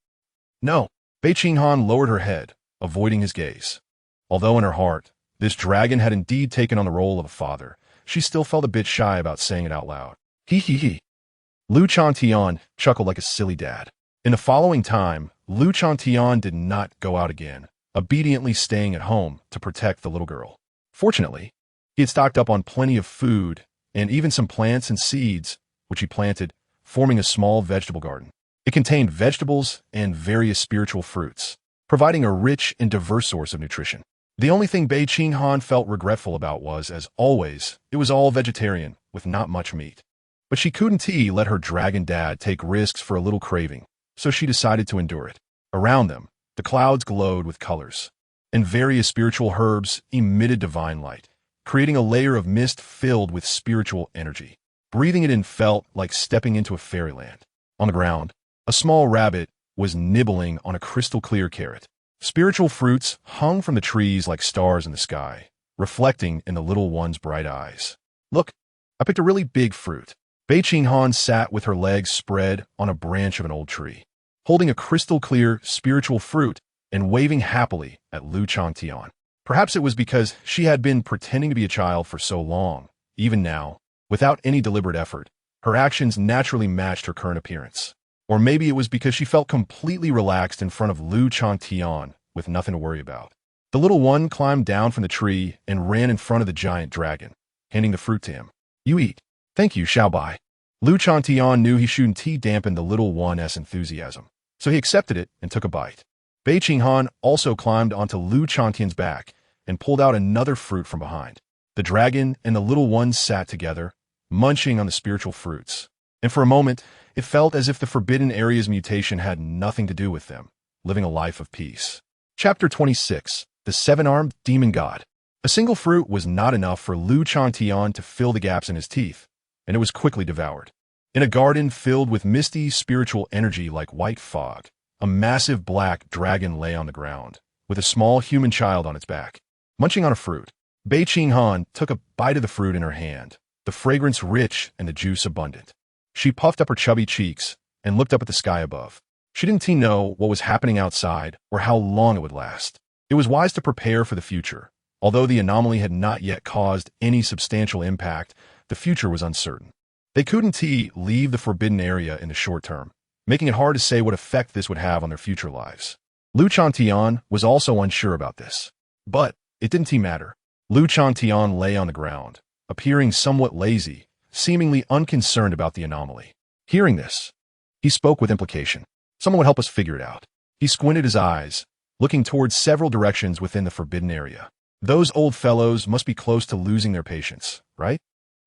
No. Bei Qinghan lowered her head, avoiding his gaze. Although in her heart, this dragon had indeed taken on the role of a father, she still felt a bit shy about saying it out loud. Hee hee hee. Lu Changtian chuckled like a silly dad. In the following time, Lu Changtian did not go out again, obediently staying at home to protect the little girl. Fortunately, he had stocked up on plenty of food and even some plants and seeds, which he planted, forming a small vegetable garden. It contained vegetables and various spiritual fruits, providing a rich and diverse source of nutrition. The only thing Bei Qinghan felt regretful about was, as always, it was all vegetarian, with not much meat. But she couldn't let her dragon dad take risks for a little craving, so she decided to endure it. Around them, the clouds glowed with colors, and various spiritual herbs emitted divine light, creating a layer of mist filled with spiritual energy. Breathing it in felt like stepping into a fairyland. On the ground, a small rabbit was nibbling on a crystal-clear carrot. Spiritual fruits hung from the trees like stars in the sky, reflecting in the little one's bright eyes. "Look, I picked a really big fruit." Bei Qinghan sat with her legs spread on a branch of an old tree, holding a crystal-clear spiritual fruit and waving happily at Changtian. Perhaps it was because she had been pretending to be a child for so long. Even now, without any deliberate effort, her actions naturally matched her current appearance. Or maybe it was because she felt completely relaxed in front of Changtian with nothing to worry about. The little one climbed down from the tree and ran in front of the giant dragon, handing the fruit to him. "You eat." "Thank you, Xiao Bai." Changtian knew he shouldn't dampen the little one's enthusiasm, so he accepted it and took a bite. Bei Qinghan also climbed onto Changtian's back and pulled out another fruit from behind. The dragon and the little one sat together, munching on the spiritual fruits. And for a moment, it felt as if the Forbidden Area's mutation had nothing to do with them, living a life of peace. Chapter 26. The Seven-Armed Demon God. A single fruit was not enough for Changtian to fill the gaps in his teeth, and it was quickly devoured. In a garden filled with misty spiritual energy like white fog, a massive black dragon lay on the ground, with a small human child on its back. Munching on a fruit, Bei Qinghan took a bite of the fruit in her hand, the fragrance rich and the juice abundant. She puffed up her chubby cheeks and looked up at the sky above. She didn't know what was happening outside or how long it would last. It was wise to prepare for the future. Although the anomaly had not yet caused any substantial impact, the future was uncertain. They couldn't leave the Forbidden Area in the short term, making it hard to say what effect this would have on their future lives. Changtian was also unsure about this. But it didn't matter. Changtian lay on the ground, appearing somewhat lazy, seemingly unconcerned about the anomaly. Hearing this, he spoke with implication. Someone would help us figure it out. He squinted his eyes, looking towards several directions within the Forbidden Area. Those old fellows must be close to losing their patience, right?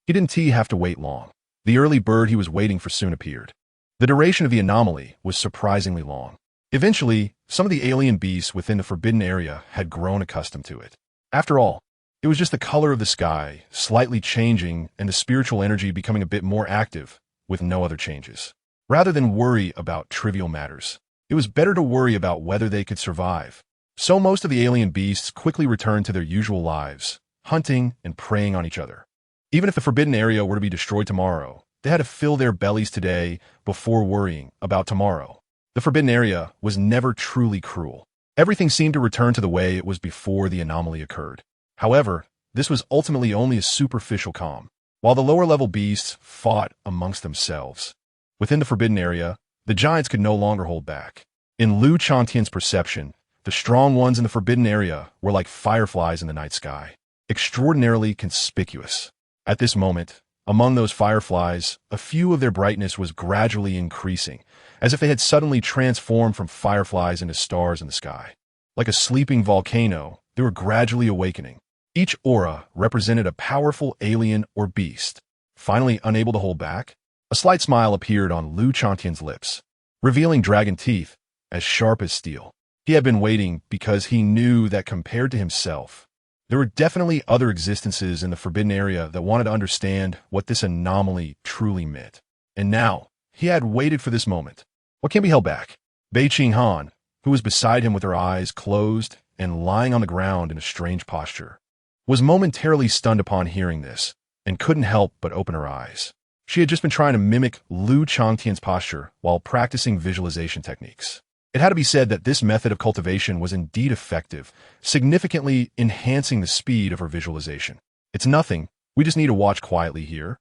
He didn't have to wait long. The early bird he was waiting for soon appeared. The duration of the anomaly was surprisingly long. Eventually, some of the alien beasts within the Forbidden Area had grown accustomed to it. After all, it was just the color of the sky, slightly changing, and the spiritual energy becoming a bit more active, with no other changes. Rather than worry about trivial matters, it was better to worry about whether they could survive. So most of the alien beasts quickly returned to their usual lives, hunting and preying on each other. Even if the Forbidden Area were to be destroyed tomorrow, they had to fill their bellies today before worrying about tomorrow. The Forbidden Area was never truly cruel. Everything seemed to return to the way it was before the anomaly occurred. However, this was ultimately only a superficial calm. While the lower-level beasts fought amongst themselves, within the Forbidden Area, the giants could no longer hold back. In Changtian's perception, the strong ones in the Forbidden Area were like fireflies in the night sky, extraordinarily conspicuous. At this moment, among those fireflies, a few of their brightness was gradually increasing, as if they had suddenly transformed from fireflies into stars in the sky. Like a sleeping volcano, they were gradually awakening. Each aura represented a powerful alien or beast. Finally unable to hold back, a slight smile appeared on Changtian's lips, revealing dragon teeth as sharp as steel. He had been waiting because he knew that compared to himself, there were definitely other existences in the Forbidden Area that wanted to understand what this anomaly truly meant. And now, he had waited for this moment. What can be held back? Bei Qinghan, who was beside him with her eyes closed and lying on the ground in a strange posture, was momentarily stunned upon hearing this and couldn't help but open her eyes. She had just been trying to mimic Changtian's posture while practicing visualization techniques. It had to be said that this method of cultivation was indeed effective, significantly enhancing the speed of her visualization. "It's nothing. We just need to watch quietly here,"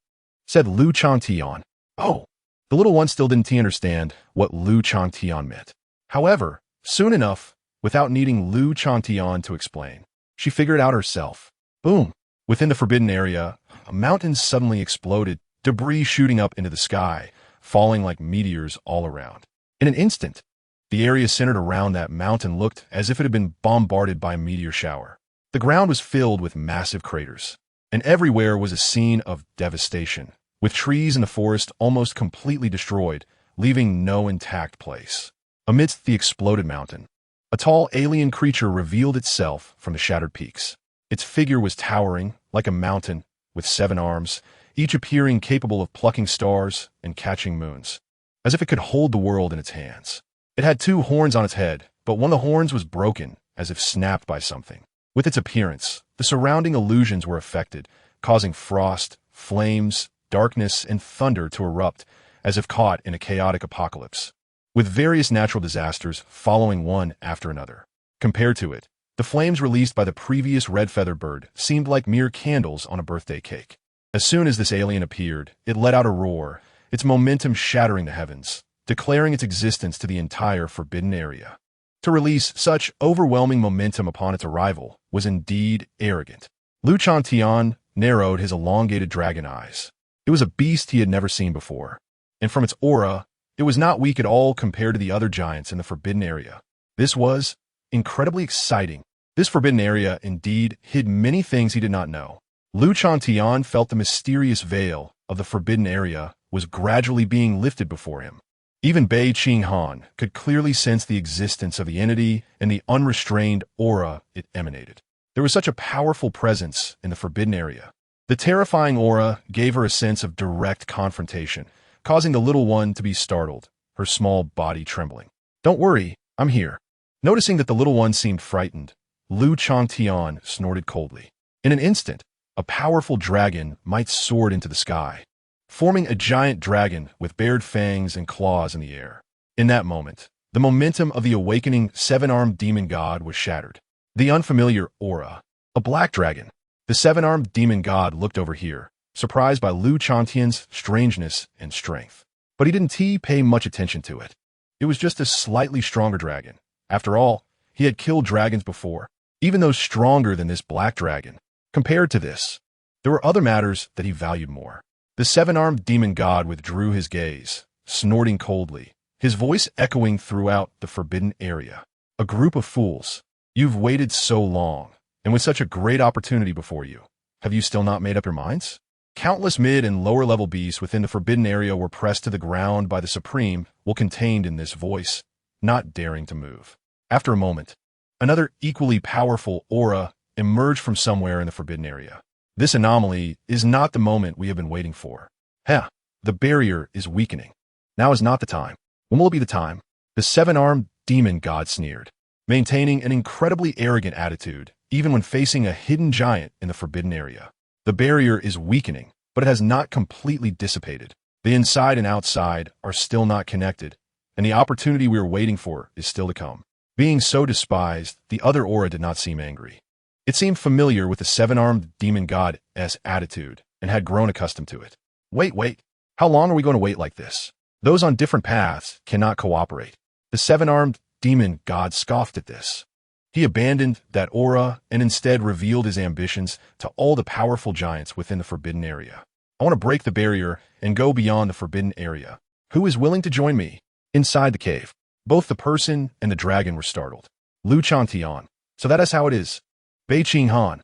said Changtian. Oh, the little one still didn't understand what Changtian meant. However, soon enough, without needing Changtian to explain, she figured it out herself. Boom! Within the Forbidden Area, a mountain suddenly exploded, debris shooting up into the sky, falling like meteors all around. In an instant, the area centered around that mountain looked as if it had been bombarded by a meteor shower. The ground was filled with massive craters, and everywhere was a scene of devastation, with trees in the forest almost completely destroyed, leaving no intact place. Amidst the exploded mountain, A tall alien creature revealed itself from the shattered peaks. Its figure was towering, like a mountain, with 7 arms, each appearing capable of plucking stars and catching moons, as if it could hold the world in its hands. It had 2 horns on its head, but one of the horns was broken, as if snapped by something. With its appearance, the surrounding illusions were affected, causing frost, flames, darkness, and thunder to erupt, as if caught in a chaotic apocalypse, with various natural disasters following one after another. Compared to it, the flames released by the previous red-feathered bird seemed like mere candles on a birthday cake. As soon as this alien appeared, it let out a roar, its momentum shattering the heavens, declaring its existence to the entire forbidden area. To release such overwhelming momentum upon its arrival was indeed arrogant. Changtian narrowed his elongated dragon eyes. It was a beast he had never seen before, and from its aura, it was not weak at all compared to the other giants in the forbidden area. This was incredibly exciting. This forbidden area indeed hid many things he did not know. Changtian felt the mysterious veil of the forbidden area was gradually being lifted before him. Even Bei Qinghan could clearly sense the existence of the entity and the unrestrained aura it emanated. There was such a powerful presence in the forbidden area. The terrifying aura gave her a sense of direct confrontation, causing the little one to be startled, her small body trembling. "Don't worry, I'm here." Noticing that the little one seemed frightened, Changtian snorted coldly. In an instant, a powerful dragon might soared into the sky, forming a giant dragon with bared fangs and claws in the air. In that moment, the momentum of the awakening 7-armed demon god was shattered. The unfamiliar aura. A black dragon. The 7-armed demon god looked over here, surprised by Changtian's strangeness and strength. But he didn't pay much attention to it. It was just a slightly stronger dragon. After all, he had killed dragons before, even those stronger than this black dragon. Compared to this, there were other matters that he valued more. The 7-armed demon god withdrew his gaze, snorting coldly, his voice echoing throughout the forbidden area. "A group of fools. You've waited so long, and with such a great opportunity before you. Have you still not made up your minds?" Countless mid- and lower-level beasts within the forbidden area were pressed to the ground by the Supreme, while contained in this voice, not daring to move. After a moment, another equally powerful aura emerged from somewhere in the forbidden area. This anomaly is not the moment we have been waiting for. The barrier is weakening. Now is not the time. When will it be the time? The 7-armed demon god sneered, maintaining an incredibly arrogant attitude, even when facing a hidden giant in the forbidden area. The barrier is weakening, but it has not completely dissipated. The inside and outside are still not connected, and the opportunity we are waiting for is still to come. Being so despised, the other aura did not seem angry. It seemed familiar with the 7-armed demon god's attitude and had grown accustomed to it. Wait. How long are we going to wait like this? Those on different paths cannot cooperate. The 7-armed demon god scoffed at this. He abandoned that aura and instead revealed his ambitions to all the powerful giants within the forbidden area. "I want to break the barrier and go beyond the forbidden area. Who is willing to join me?" Inside the cave, both the person and the dragon were startled. Changtian. "So that is how it is. Bei Qinghan.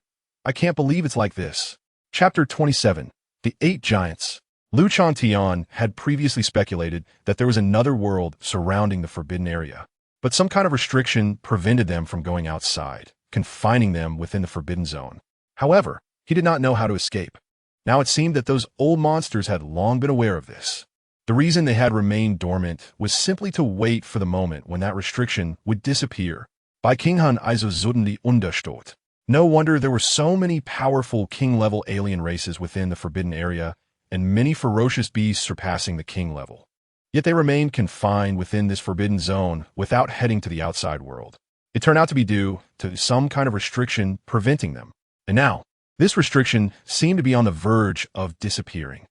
I can't believe it's like this." Chapter 27. The 8 Giants. Changtian had previously speculated that there was another world surrounding the forbidden area, but some kind of restriction prevented them from going outside, confining them within the forbidden zone. However, he did not know how to escape. Now it seemed that those old monsters had long been aware of this. The reason they had remained dormant was simply to wait for the moment when that restriction would disappear. Bei Qinghan also suddenly unterstützt. No wonder there were so many powerful king-level alien races within the forbidden area, and many ferocious beasts surpassing the king level. Yet they remained confined within this forbidden zone without heading to the outside world. It turned out to be due to some kind of restriction preventing them. And now, this restriction seemed to be on the verge of disappearing.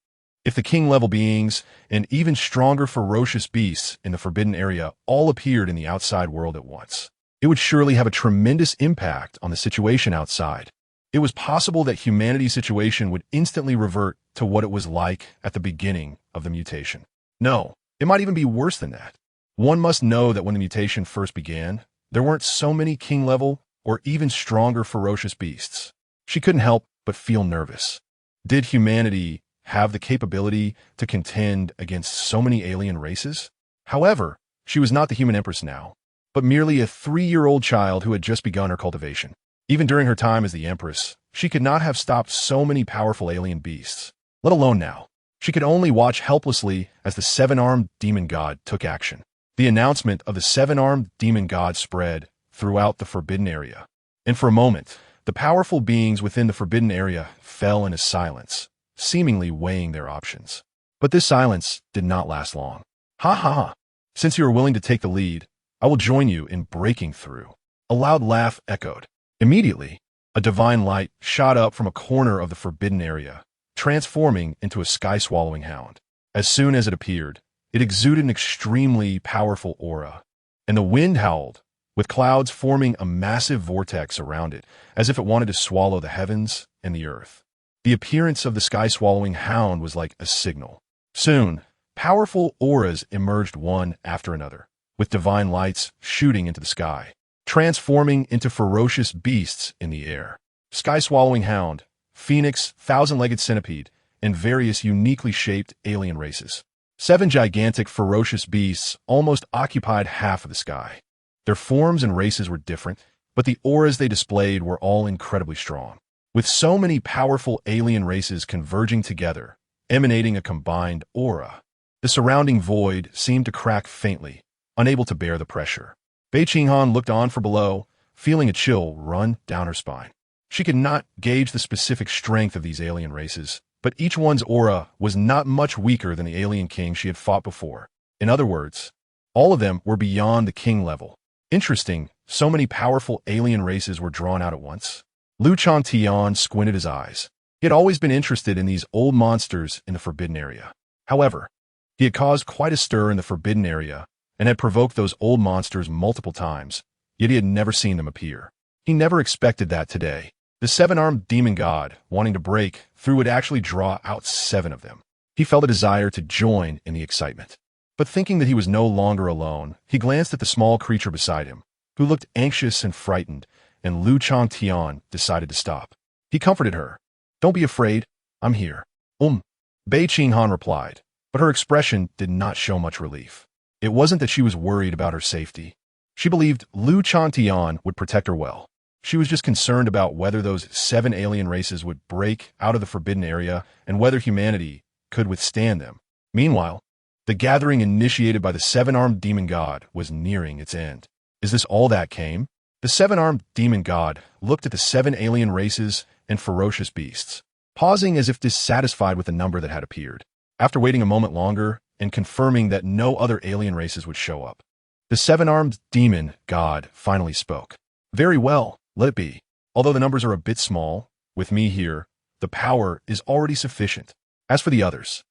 If the king-level beings and even stronger ferocious beasts in the forbidden area all appeared in the outside world at once, it would surely have a tremendous impact on the situation outside. It was possible that humanity's situation would instantly revert to what it was like at the beginning of the mutation. No, it might even be worse than that. One must know that when the mutation first began, there weren't so many king-level or even stronger ferocious beasts. She couldn't help but feel nervous. Did humanity have the capability to contend against so many alien races? However, she was not the human empress now. but merely a 3-year-old child who had just begun her cultivation. Even during her time as the Empress, she could not have stopped so many powerful alien beasts, let alone now. She could only watch helplessly as the seven-armed demon god took action. The announcement of the seven-armed demon god spread throughout the forbidden area. And for a moment, the powerful beings within the forbidden area fell into silence, seemingly weighing their options. But this silence did not last long. Ha ha ha! Since you are willing to take the lead, I will join you in breaking through. A loud laugh echoed. Immediately, a divine light shot up from a corner of the forbidden area, transforming into a sky-swallowing hound. As soon as it appeared, it exuded an extremely powerful aura, and the wind howled, with clouds forming a massive vortex around it, as if it wanted to swallow the heavens and the earth. The appearance of the sky-swallowing hound was like a signal. Soon, powerful auras emerged one after another, with divine lights shooting into the sky, transforming into ferocious beasts in the air. Sky-swallowing hound, phoenix, thousand-legged centipede, and various uniquely shaped alien races. 7 gigantic ferocious beasts almost occupied half of the sky. Their forms and races were different, but the auras they displayed were all incredibly strong. With so many powerful alien races converging together, emanating a combined aura, the surrounding void seemed to crack faintly, unable to bear the pressure. Bei Qinghan looked on from below, feeling a chill run down her spine. She could not gauge the specific strength of these alien races, but each one's aura was not much weaker than the alien king she had fought before. In other words, all of them were beyond the king level. Interesting, so many powerful alien races were drawn out at once. Changtian squinted his eyes. He had always been interested in these old monsters in the forbidden area. However, he had caused quite a stir in the forbidden area and had provoked those old monsters multiple times, yet he had never seen them appear. He never expected that today. The seven-armed demon god, wanting to break through, would actually draw out 7 of them. He felt a desire to join in the excitement. But thinking that he was no longer alone, he glanced at the small creature beside him, who looked anxious and frightened, and Changtian decided to stop. He comforted her. "Don't be afraid. I'm here." Bei Qinghan replied, but her expression did not show much relief. It wasn't that she was worried about her safety. She believed Changtian would protect her well. She was just concerned about whether those 7 alien races would break out of the forbidden area and whether humanity could withstand them. Meanwhile, the gathering initiated by the seven-armed demon god was nearing its end. Is this all that came? The seven-armed demon god looked at the 7 alien races and ferocious beasts, pausing as if dissatisfied with the number that had appeared. After waiting a moment longer and confirming that no other alien races would show up, the seven-armed demon god finally spoke. "Very well, let it be. Although the numbers are a bit small, with me here, the power is already sufficient. As for the others,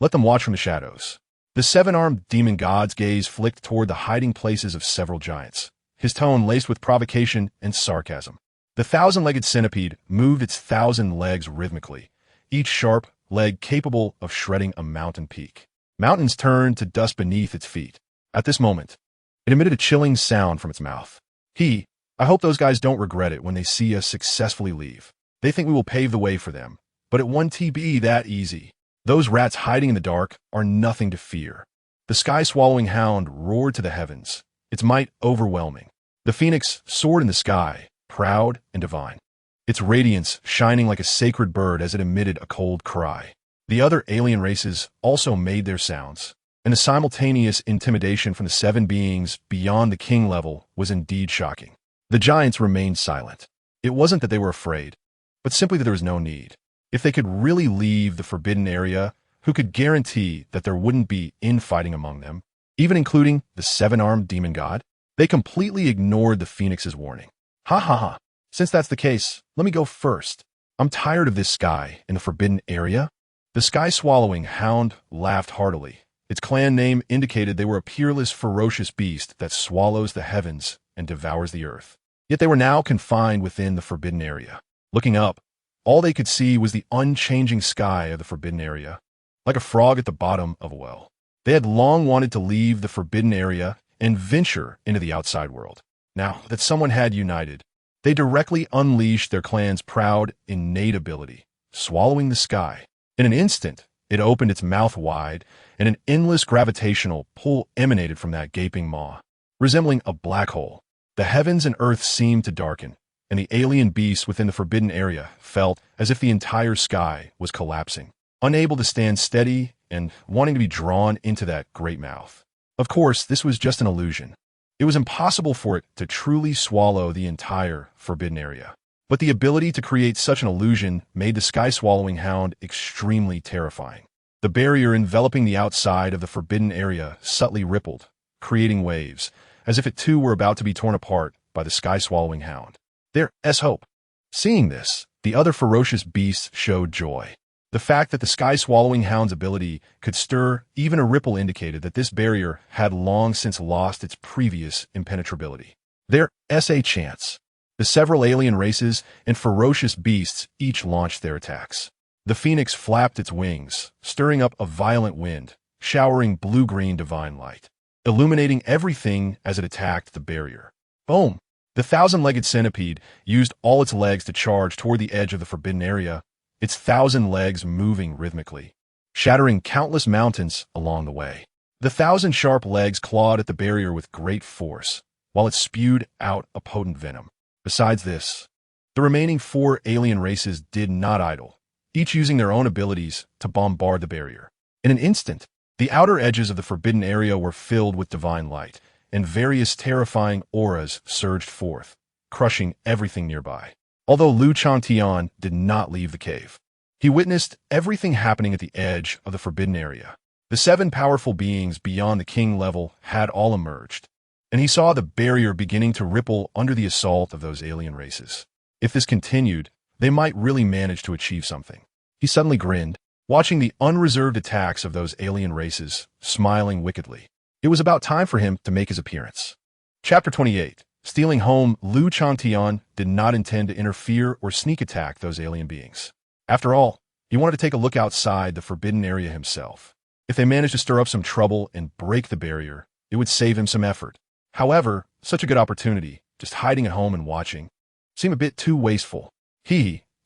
let them watch from the shadows." The seven-armed demon god's gaze flicked toward the hiding places of several giants, his tone laced with provocation and sarcasm. The thousand-legged centipede moved its 1,000 legs rhythmically, each sharp leg capable of shredding a mountain peak. Mountains turned to dust beneath its feet. At this moment, it emitted a chilling sound from its mouth. I hope those guys don't regret it when they see us successfully leave. They think we will pave the way for them, but it won't be that easy. Those rats hiding in the dark are nothing to fear." The sky-swallowing hound roared to the heavens, its might overwhelming. The phoenix soared in the sky, proud and divine, its radiance shining like a sacred bird as it emitted a cold cry. The other alien races also made their sounds, and the simultaneous intimidation from the 7 beings beyond the king level was indeed shocking. The giants remained silent. It wasn't that they were afraid, but simply that there was no need. If they could really leave the forbidden area, who could guarantee that there wouldn't be infighting among them, even including the seven-armed demon god? They completely ignored the phoenix's warning. "Ha ha ha. Since that's the case, let me go first. I'm tired of this sky in the forbidden area." The sky-swallowing hound laughed heartily. Its clan name indicated they were a peerless, ferocious beast that swallows the heavens and devours the earth. Yet they were now confined within the forbidden area. Looking up, all they could see was the unchanging sky of the forbidden area, like a frog at the bottom of a well. They had long wanted to leave the forbidden area and venture into the outside world. Now that someone had united, they directly unleashed their clan's proud, innate ability, swallowing the sky. In an instant, it opened its mouth wide, and an endless gravitational pull emanated from that gaping maw. resembling a black hole. The heavens and earth seemed to darken, and the alien beasts within the forbidden area felt as if the entire sky was collapsing, unable to stand steady and wanting to be drawn into that great mouth. Of course, this was just an illusion. It was impossible for it to truly swallow the entire forbidden area. But the ability to create such an illusion made the sky-swallowing hound extremely terrifying. The barrier enveloping the outside of the forbidden area subtly rippled, creating waves, as if it too were about to be torn apart by the sky-swallowing hound. There's hope. Seeing this, the other ferocious beasts showed joy. The fact that the sky-swallowing hound's ability could stir even a ripple indicated that this barrier had long since lost its previous impenetrability. There's a chance. The several alien races and ferocious beasts each launched their attacks. The phoenix flapped its wings, stirring up a violent wind, showering blue-green divine light, illuminating everything as it attacked the barrier. Boom! The thousand-legged centipede used all its legs to charge toward the edge of the forbidden area, its 1,000 legs moving rhythmically, shattering countless mountains along the way. The 1,000 sharp legs clawed at the barrier with great force, while it spewed out a potent venom. Besides this, the remaining 4 alien races did not idle, each using their own abilities to bombard the barrier. In an instant, the outer edges of the forbidden area were filled with divine light, and various terrifying auras surged forth, crushing everything nearby. Although Changtian did not leave the cave, he witnessed everything happening at the edge of the forbidden area. The 7 powerful beings beyond the king level had all emerged, and he saw the barrier beginning to ripple under the assault of those alien races. If this continued, they might really manage to achieve something. He suddenly grinned, watching the unreserved attacks of those alien races, smiling wickedly. It was about time for him to make his appearance. Chapter 28. Stealing home, Changtian did not intend to interfere or sneak attack those alien beings. After all, he wanted to take a look outside the forbidden area himself. If they managed to stir up some trouble and break the barrier, it would save him some effort. However, such a good opportunity, just hiding at home and watching, seemed a bit too wasteful.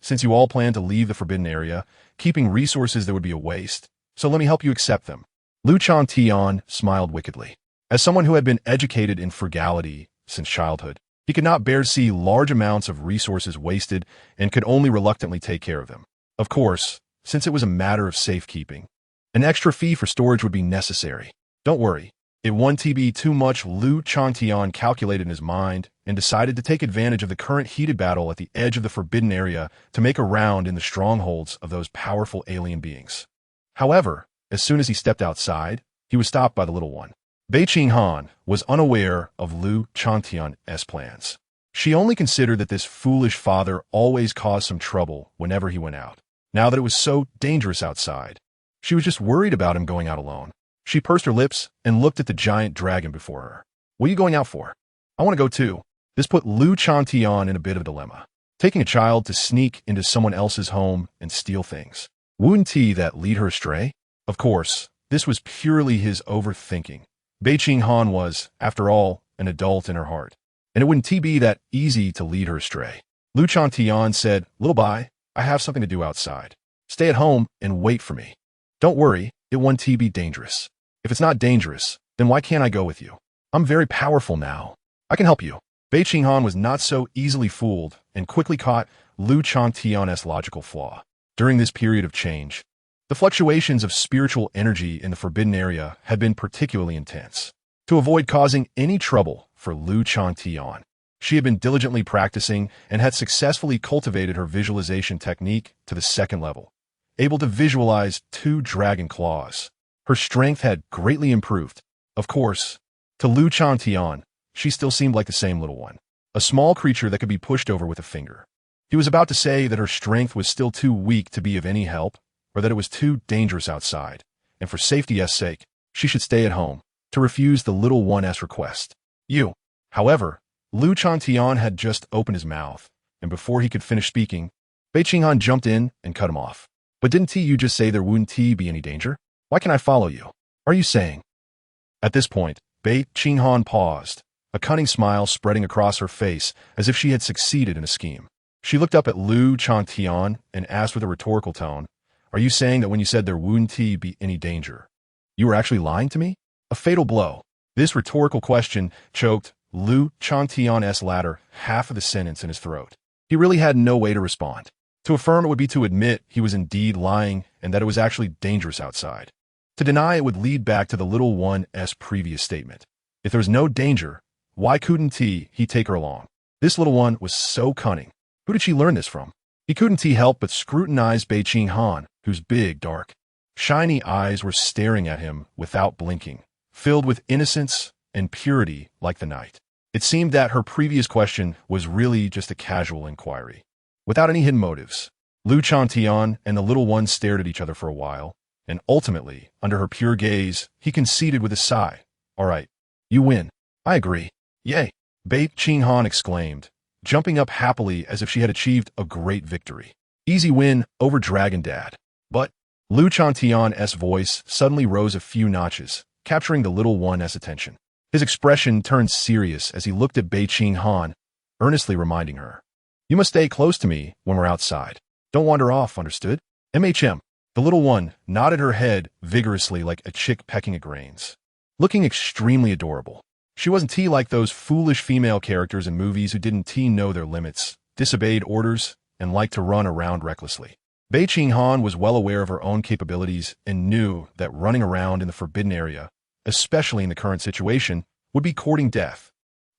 Since you all plan to leave the forbidden area, keeping resources that would be a waste, so let me help you accept them. Changtian smiled wickedly. As someone who had been educated in frugality since childhood, he could not bear to see large amounts of resources wasted and could only reluctantly take care of them. Of course, since it was a matter of safekeeping, an extra fee for storage would be necessary. Don't worry, it won't be too much. Changtian calculated in his mind and decided to take advantage of the current heated battle at the edge of the forbidden area to make a round in the strongholds of those powerful alien beings. However, as soon as he stepped outside, he was stopped by the little one. Bei Qinghan was unaware of Changtian's plans. She only considered that this foolish father always caused some trouble whenever he went out. Now that it was so dangerous outside, she was just worried about him going out alone. She pursed her lips and looked at the giant dragon before her. What are you going out for? I want to go too. This put Changtian in a bit of a dilemma. Taking a child to sneak into someone else's home and steal things. Wouldn't that lead her astray? Of course, this was purely his overthinking. Bei Qinghan was, after all, an adult in her heart, and it wouldn't be that easy to lead her astray. Changtian said, "Little Bai, I have something to do outside. Stay at home and wait for me. Don't worry, it won't be dangerous. If it's not dangerous, then why can't I go with you? I'm very powerful now. I can help you." Bei Qinghan was not so easily fooled and quickly caught Changtian's logical flaw. During this period of change, the fluctuations of spiritual energy in the forbidden area had been particularly intense. To avoid causing any trouble for Changtian, she had been diligently practicing and had successfully cultivated her visualization technique to the 2nd level, able to visualize 2 dragon claws. Her strength had greatly improved. Of course, to Changtian, she still seemed like the same little one, a small creature that could be pushed over with a finger. He was about to say that her strength was still too weak to be of any help, or that it was too dangerous outside, and for safety's sake, she should stay at home, to refuse the little one's request. However, Changtian had just opened his mouth, and before he could finish speaking, Bei Qinghan jumped in and cut him off. "But didn't you just say there wouldn't be any danger? Why can I follow you? Are you saying?" At this point, Bei Qinghan paused, a cunning smile spreading across her face as if she had succeeded in a scheme. She looked up at Changtian and asked with a rhetorical tone, "Are you saying that when you said there wouldn't be any danger, you were actually lying to me?" A fatal blow. This rhetorical question choked Lu Changtian's latter half of the sentence in his throat. He really had no way to respond. To affirm it would be to admit he was indeed lying and that it was actually dangerous outside. To deny it would lead back to the little one's previous statement. If there was no danger, why couldn't he take her along? This little one was so cunning. Who did she learn this from? He couldn't help but scrutinize Bei Qinghan, whose big, dark, shiny eyes were staring at him without blinking, filled with innocence and purity like the night. It seemed that her previous question was really just a casual inquiry. Without any hidden motives, Lu Changtian and the little one stared at each other for a while, and ultimately, under her pure gaze, he conceded with a sigh. All right, you win. I agree. Yay! Bei Qinghan exclaimed, jumping up happily as if she had achieved a great victory. Easy win over Dragon Dad. But Lu Changtian's voice suddenly rose a few notches, capturing the little one's attention. His expression turned serious as he looked at Bei Qinghan, earnestly reminding her, "You must stay close to me when we're outside. Don't wander off, understood?" MHM. The little one nodded her head vigorously like a chick pecking at grains, looking extremely adorable. She wasn't like those foolish female characters in movies who didn't know their limits, disobeyed orders, and liked to run around recklessly. Bei Qinghan was well aware of her own capabilities and knew that running around in the forbidden area, especially in the current situation, would be courting death.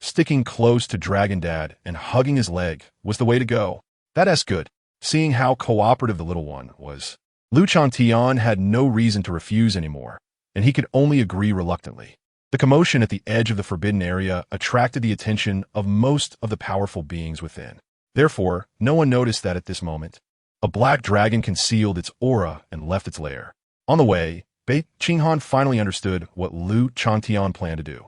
Sticking close to Dragon Dad and hugging his leg was the way to go. That's good. Seeing how cooperative the little one was, Lu Changtian had no reason to refuse anymore, and he could only agree reluctantly. The commotion at the edge of the forbidden area attracted the attention of most of the powerful beings within. Therefore, no one noticed that at this moment, a black dragon concealed its aura and left its lair. On the way, Bei Qinghan finally understood what Lu Changtian planned to do.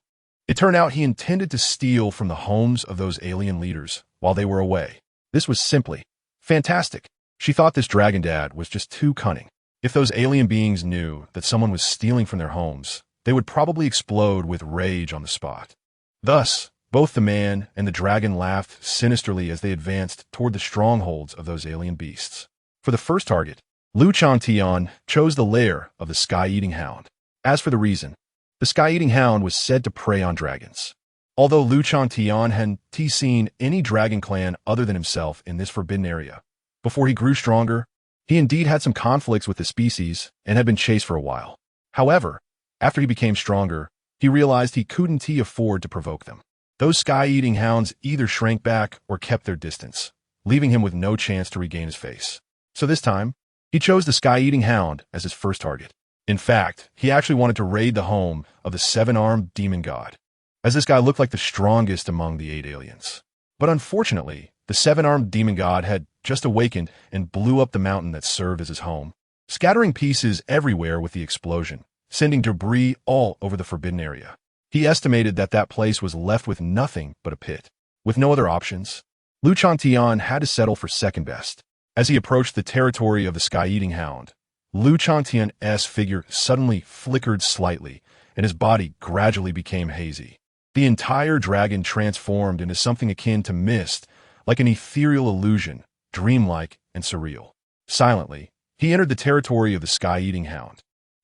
It turned out he intended to steal from the homes of those alien leaders while they were away. This was simply fantastic. She thought this Dragon Dad was just too cunning. If those alien beings knew that someone was stealing from their homes, they would probably explode with rage on the spot. Thus, both the man and the dragon laughed sinisterly as they advanced toward the strongholds of those alien beasts. For the first target, Lu Changtian chose the lair of the sky-eating hound. As for the reason, the sky-eating hound was said to prey on dragons. Although Lu Changtian hadn't seen any dragon clan other than himself in this forbidden area, before he grew stronger, he indeed had some conflicts with the species and had been chased for a while. However, after he became stronger, he realized he couldn't afford to provoke them. Those sky-eating hounds either shrank back or kept their distance, leaving him with no chance to regain his face. So this time, he chose the sky-eating hound as his first target. In fact, he actually wanted to raid the home of the seven-armed demon god, as this guy looked like the strongest among the 8 aliens. But unfortunately, the seven-armed demon god had just awakened and blew up the mountain that served as his home, scattering pieces everywhere with the explosion, sending debris all over the forbidden area. He estimated that that place was left with nothing but a pit. With no other options, Lu Changtian had to settle for second best. As he approached the territory of the sky-eating hound, Lu Changtian's figure suddenly flickered slightly, and his body gradually became hazy. The entire dragon transformed into something akin to mist, like an ethereal illusion, dreamlike and surreal. Silently, he entered the territory of the sky-eating hound.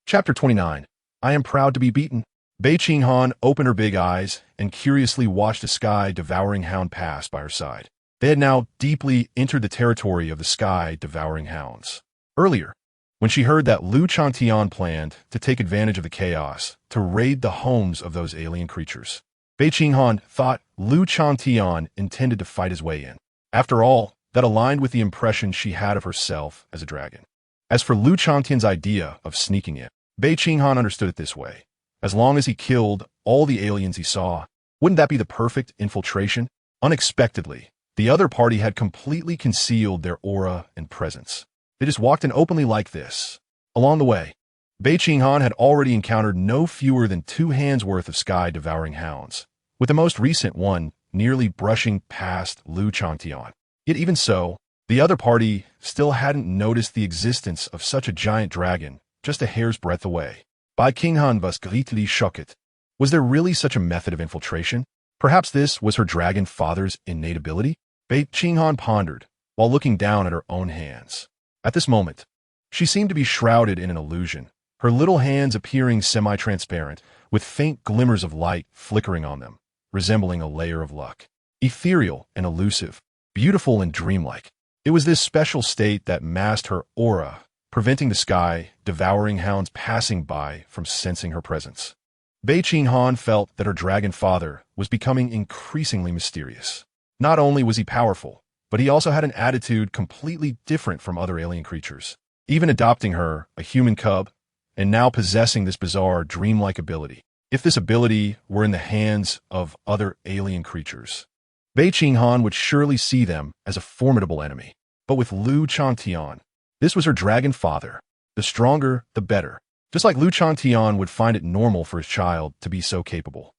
Chapter 29. I am proud to be beaten. Bei Qinghan opened her big eyes and curiously watched a sky-devouring hound pass by her side. They had now deeply entered the territory of the sky-devouring hounds. Earlier, when she heard that Lu Changtian planned to take advantage of the chaos to raid the homes of those alien creatures, Bei Qinghan thought Lu Changtian intended to fight his way in. After all, that aligned with the impression she had of herself as a dragon. As for Lu Changtian's idea of sneaking in, Bei Qinghan understood it this way. As long as he killed all the aliens he saw, wouldn't that be the perfect infiltration? Unexpectedly, the other party had completely concealed their aura and presence. They just walked in openly like this. Along the way, Bei Qinghan had already encountered no fewer than 2 hands worth of sky-devouring hounds, with the most recent one nearly brushing past Lu Changtian. Yet even so, the other party still hadn't noticed the existence of such a giant dragon just a hair's breadth away. Bei Qinghan was greatly shocked. Was there really such a method of infiltration? Perhaps this was her dragon father's innate ability? Bei Qinghan pondered, while looking down at her own hands. At this moment, she seemed to be shrouded in an illusion, her little hands appearing semi-transparent, with faint glimmers of light flickering on them, resembling a layer of luck. Ethereal and elusive, beautiful and dreamlike. It was this special state that masked her aura, preventing the sky-devouring hounds passing by from sensing her presence. Bei Qinghan felt that her dragon father was becoming increasingly mysterious. Not only was he powerful, but he also had an attitude completely different from other alien creatures. Even adopting her, a human cub, and now possessing this bizarre dreamlike ability. If this ability were in the hands of other alien creatures, Bei Qinghan would surely see them as a formidable enemy. But with Changtian, this was her dragon father. The stronger, the better. Just like Changtian would find it normal for his child to be so capable.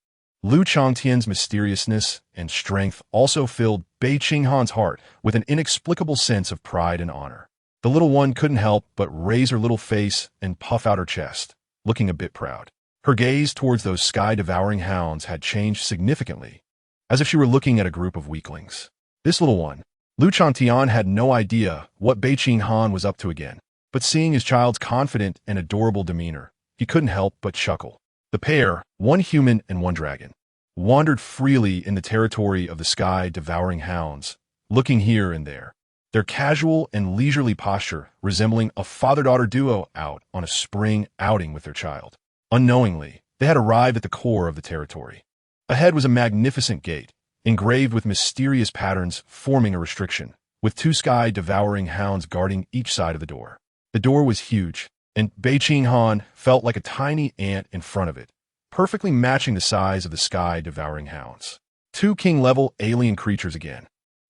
Changtian's mysteriousness and strength also filled Bei Qinghan's heart with an inexplicable sense of pride and honor. The little one couldn't help but raise her little face and puff out her chest, looking a bit proud. Her gaze towards those sky-devouring hounds had changed significantly, as if she were looking at a group of weaklings. This little one, Changtian, had no idea what Bei Qinghan was up to again, but seeing his child's confident and adorable demeanor, he couldn't help but chuckle. The pair, one human and one dragon, wandered freely in the territory of the sky-devouring hounds, looking here and there, their casual and leisurely posture resembling a father-daughter duo out on a spring outing with their child. Unknowingly, they had arrived at the core of the territory. Ahead was a magnificent gate, engraved with mysterious patterns forming a restriction, with two sky-devouring hounds guarding each side of the door. The door was huge, and Bei Qinghan felt like a tiny ant in front of it, perfectly matching the size of the sky-devouring hounds. Two king-level alien creatures again.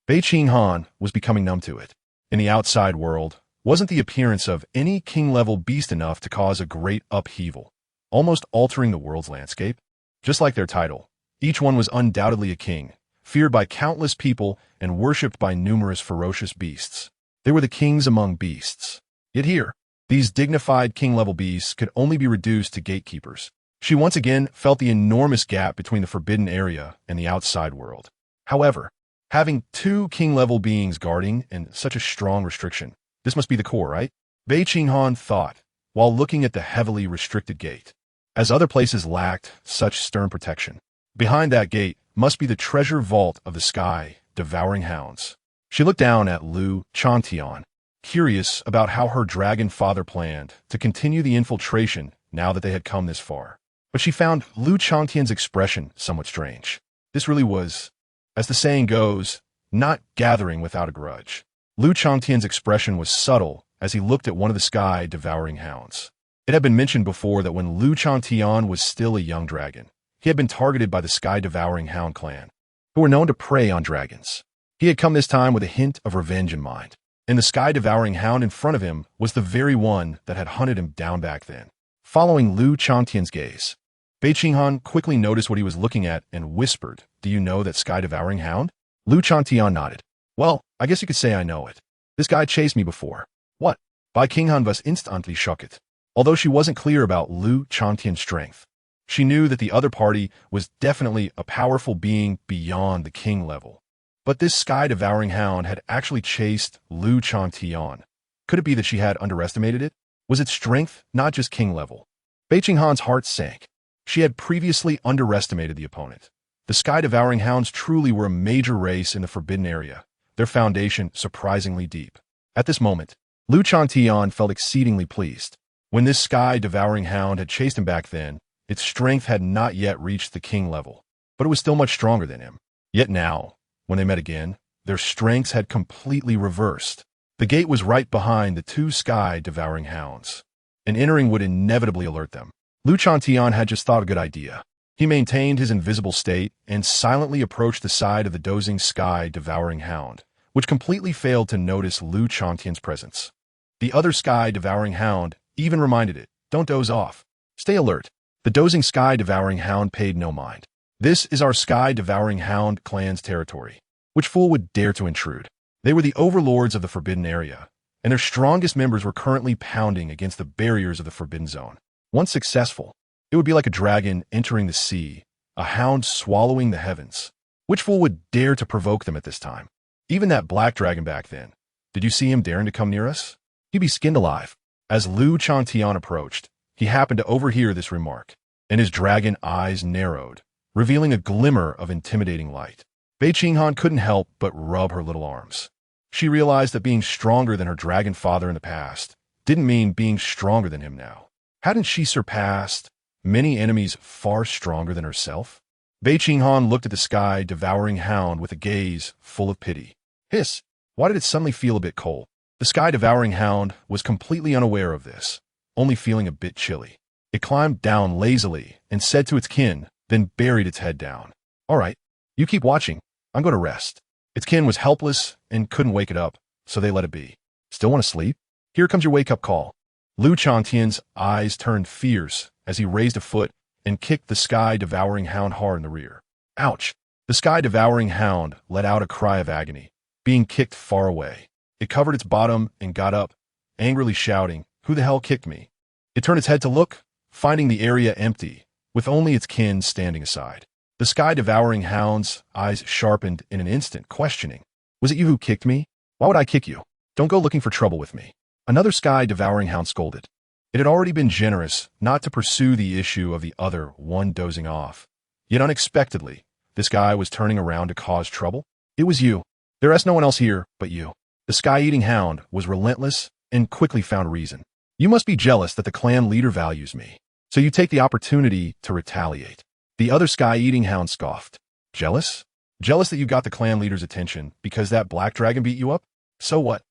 Bei Qinghan was becoming numb to it. In the outside world, wasn't the appearance of any king-level beast enough to cause a great upheaval, almost altering the world's landscape? Just like their title, each one was undoubtedly a king, feared by countless people and worshipped by numerous ferocious beasts. They were the kings among beasts. Yet here, these dignified king-level beasts could only be reduced to gatekeepers. She once again felt the enormous gap between the forbidden area and the outside world. However, having two king-level beings guarding and such a strong restriction, this must be the core, right? Bei Qinghan thought, while looking at the heavily restricted gate, as other places lacked such stern protection. Behind that gate must be the treasure vault of the sky-devouring hounds. She looked down at Changtian, curious about how her dragon father planned to continue the infiltration now that they had come this far. But she found Changtian's expression somewhat strange. This really was, as the saying goes, not gathering without a grudge. Changtian's expression was subtle as he looked at one of the sky-devouring hounds. It had been mentioned before that when Changtian was still a young dragon, he had been targeted by the sky-devouring hound clan, who were known to prey on dragons. He had come this time with a hint of revenge in mind, and the sky-devouring hound in front of him was the very one that had hunted him down back then. Following Changtian's gaze, Bei Qinghan quickly noticed what he was looking at and whispered, "Do you know that sky-devouring hound?" Changtian nodded. "Well, I guess you could say I know it. This guy chased me before." "What?" Bei Qinghan was instantly shocked. Although she wasn't clear about Changtian's strength, she knew that the other party was definitely a powerful being beyond the king level. But this sky-devouring hound had actually chased Changtian. Could it be that she had underestimated it? Was its strength not just king level? Bei Qinghan's heart sank. She had previously underestimated the opponent. The sky-devouring hounds truly were a major race in the forbidden area, their foundation surprisingly deep. At this moment, Changtian felt exceedingly pleased. When this sky-devouring hound had chased him back then, its strength had not yet reached the king level, but it was still much stronger than him. Yet now, when they met again, their strengths had completely reversed. The gate was right behind the two sky-devouring hounds, and entering would inevitably alert them. Changtian had just thought a good idea. He maintained his invisible state and silently approached the side of the dozing sky-devouring hound, which completely failed to notice Changtian's presence. The other sky-devouring hound even reminded it, "Don't doze off. Stay alert." The dozing sky-devouring hound paid no mind. "This is our sky-devouring hound clan's territory. Which fool would dare to intrude?" They were the overlords of the forbidden area, and their strongest members were currently pounding against the barriers of the forbidden zone. Once successful, it would be like a dragon entering the sea, a hound swallowing the heavens. Which fool would dare to provoke them at this time? Even that black dragon back then. Did you see him daring to come near us? He'd be skinned alive. As Changtian approached, He happened to overhear this remark, and his dragon eyes narrowed, revealing a glimmer of intimidating light. Bei Qinghan couldn't help but rub her little arms. She realized that being stronger than her dragon father in the past didn't mean being stronger than him now. Hadn't she surpassed many enemies far stronger than herself? Bei Qinghan looked at the sky-devouring hound with a gaze full of pity. Hiss! Why did it suddenly feel a bit cold? The sky-devouring hound was completely unaware of this, only feeling a bit chilly. It climbed down lazily and said to its kin, then buried its head down. All right, you keep watching. I'm going to rest. Its kin was helpless and couldn't wake it up, so they let it be. Still want to sleep? Here comes your wake-up call. Lu Changtian's eyes turned fierce as he raised a foot and kicked the sky-devouring hound hard in the rear. Ouch! The sky-devouring hound let out a cry of agony, being kicked far away. It covered its bottom and got up, angrily shouting, "Who the hell kicked me?" It turned its head to look, finding the area empty, with only its kin standing aside. The sky-devouring hound's eyes sharpened in an instant, questioning, "Was it you who kicked me? Why would I kick you? Don't go looking for trouble with me." Another sky-devouring hound scolded. It had already been generous not to pursue the issue of the other one dozing off. Yet unexpectedly, this guy was turning around to cause trouble. It was you. There is no one else here but you. The sky-eating hound was relentless and quickly found reason. You must be jealous that the clan leader values me, so you take the opportunity to retaliate. The other sky-eating hound scoffed. Jealous? Jealous that you got the clan leader's attention because that black dragon beat you up? So what?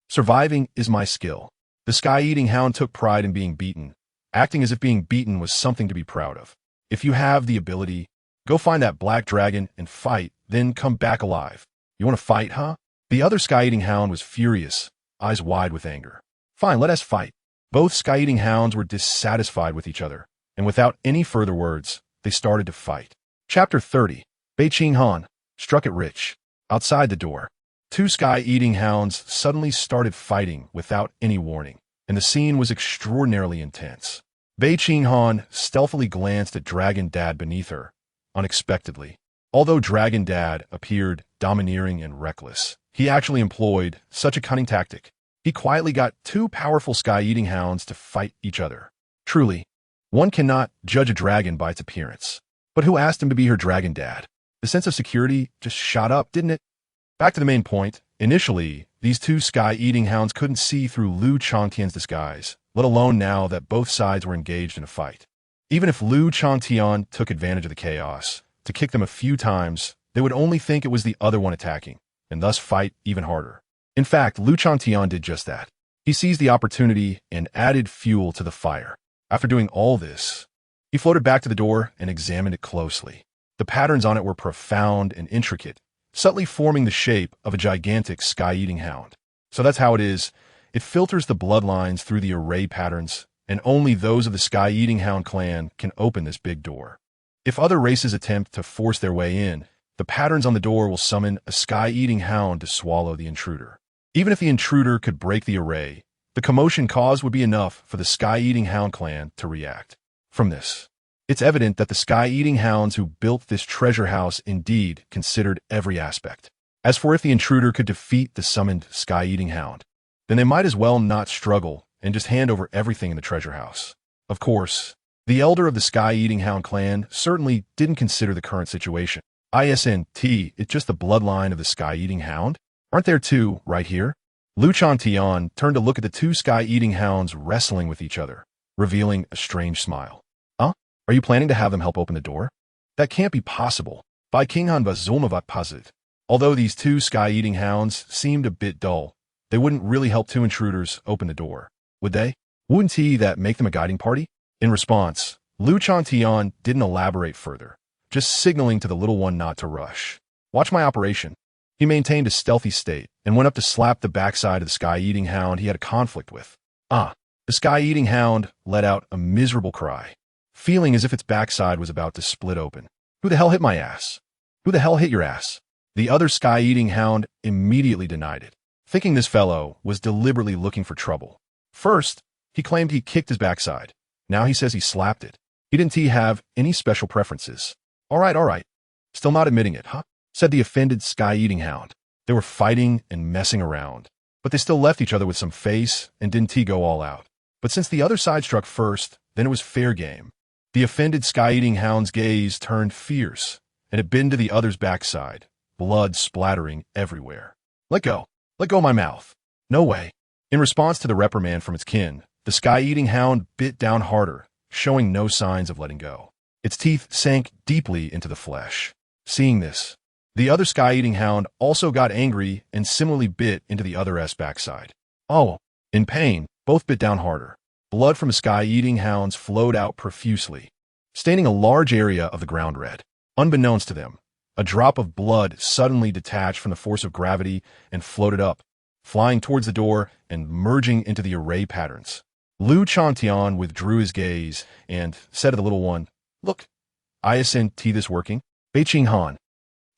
Surviving is my skill. The sky-eating hound took pride in being beaten, acting as if being beaten was something to be proud of. If you have the ability, go find that black dragon and fight, then come back alive. You want to fight, huh? The other sky-eating hound was furious, eyes wide with anger. Fine, let us fight. Both sky-eating hounds were dissatisfied with each other, and without any further words, they started to fight. Chapter 30. Bei Qinghan struck it rich. Outside the door, two sky-eating hounds suddenly started fighting without any warning, and the scene was extraordinarily intense. Bei Qinghan stealthily glanced at Dragon Dad beneath her, unexpectedly. Although Dragon Dad appeared domineering and reckless, he actually employed such a cunning tactic. He quietly got two powerful sky-eating hounds to fight each other. Truly, one cannot judge a dragon by its appearance. But who asked him to be her Dragon Dad? The sense of security just shot up, didn't it? Back to the main point. Initially, these two sky-eating hounds couldn't see through Lu Changtian's disguise, let alone now that both sides were engaged in a fight. Even if Lu Changtian took advantage of the chaos to kick them a few times, they would only think it was the other one attacking, and thus fight even harder. In fact, Lu Changtian did just that. He seized the opportunity and added fuel to the fire. After doing all this, he floated back to the door and examined it closely. The patterns on it were profound and intricate, subtly forming the shape of a gigantic sky-eating hound. So that's how it is. It filters the bloodlines through the array patterns, and only those of the sky-eating hound clan can open this big door. If other races attempt to force their way in, the patterns on the door will summon a sky-eating hound to swallow the intruder. Even if the intruder could break the array, the commotion caused would be enough for the sky-eating hound clan to react. From this, it's evident that the sky-eating hounds who built this treasure house indeed considered every aspect. As for if the intruder could defeat the summoned sky-eating hound, then they might as well not struggle and just hand over everything in the treasure house. Of course, the elder of the sky-eating hound clan certainly didn't consider the current situation. ISNT, it's just the bloodline of the sky-eating hound? Aren't there two, right here? Lu Changtian turned to look at the two sky-eating hounds wrestling with each other, revealing a strange smile. Huh? Are you planning to have them help open the door? That can't be possible. Bei Qinghan was Zulmavat positive. Although these two sky-eating hounds seemed a bit dull, they wouldn't really help two intruders open the door, would they? Wouldn't that make them a guiding party? In response, Lu Changtian didn't elaborate further, just signaling to the little one not to rush. Watch my operation. He maintained a stealthy state and went up to slap the backside of the sky-eating hound he had a conflict with. The sky-eating hound let out a miserable cry, feeling as if its backside was about to split open. Who the hell hit my ass? Who the hell hit your ass? The other sky-eating hound immediately denied it, thinking this fellow was deliberately looking for trouble. First, he claimed he kicked his backside. Now he says he slapped it. He didn't have any special preferences. All right. Still not admitting it, huh? Said the offended sky-eating hound. They were fighting and messing around, but they still left each other with some face and didn't go all out. But since the other side struck first, then it was fair game. The offended sky-eating hound's gaze turned fierce, and it bit into the other's backside, blood splattering everywhere. Let go. Let go of my mouth. No way. In response to the reprimand from its kin, the sky-eating hound bit down harder, showing no signs of letting go. Its teeth sank deeply into the flesh. Seeing this, the other sky-eating hound also got angry and similarly bit into the other's backside. Oh, in pain, both bit down harder. Blood from the sky-eating hounds flowed out profusely, staining a large area of the ground red. Unbeknownst to them, a drop of blood suddenly detached from the force of gravity and floated up, flying towards the door and merging into the array patterns. Changtian withdrew his gaze and said to the little one, "Look, isn't this working?" Bei Qinghan.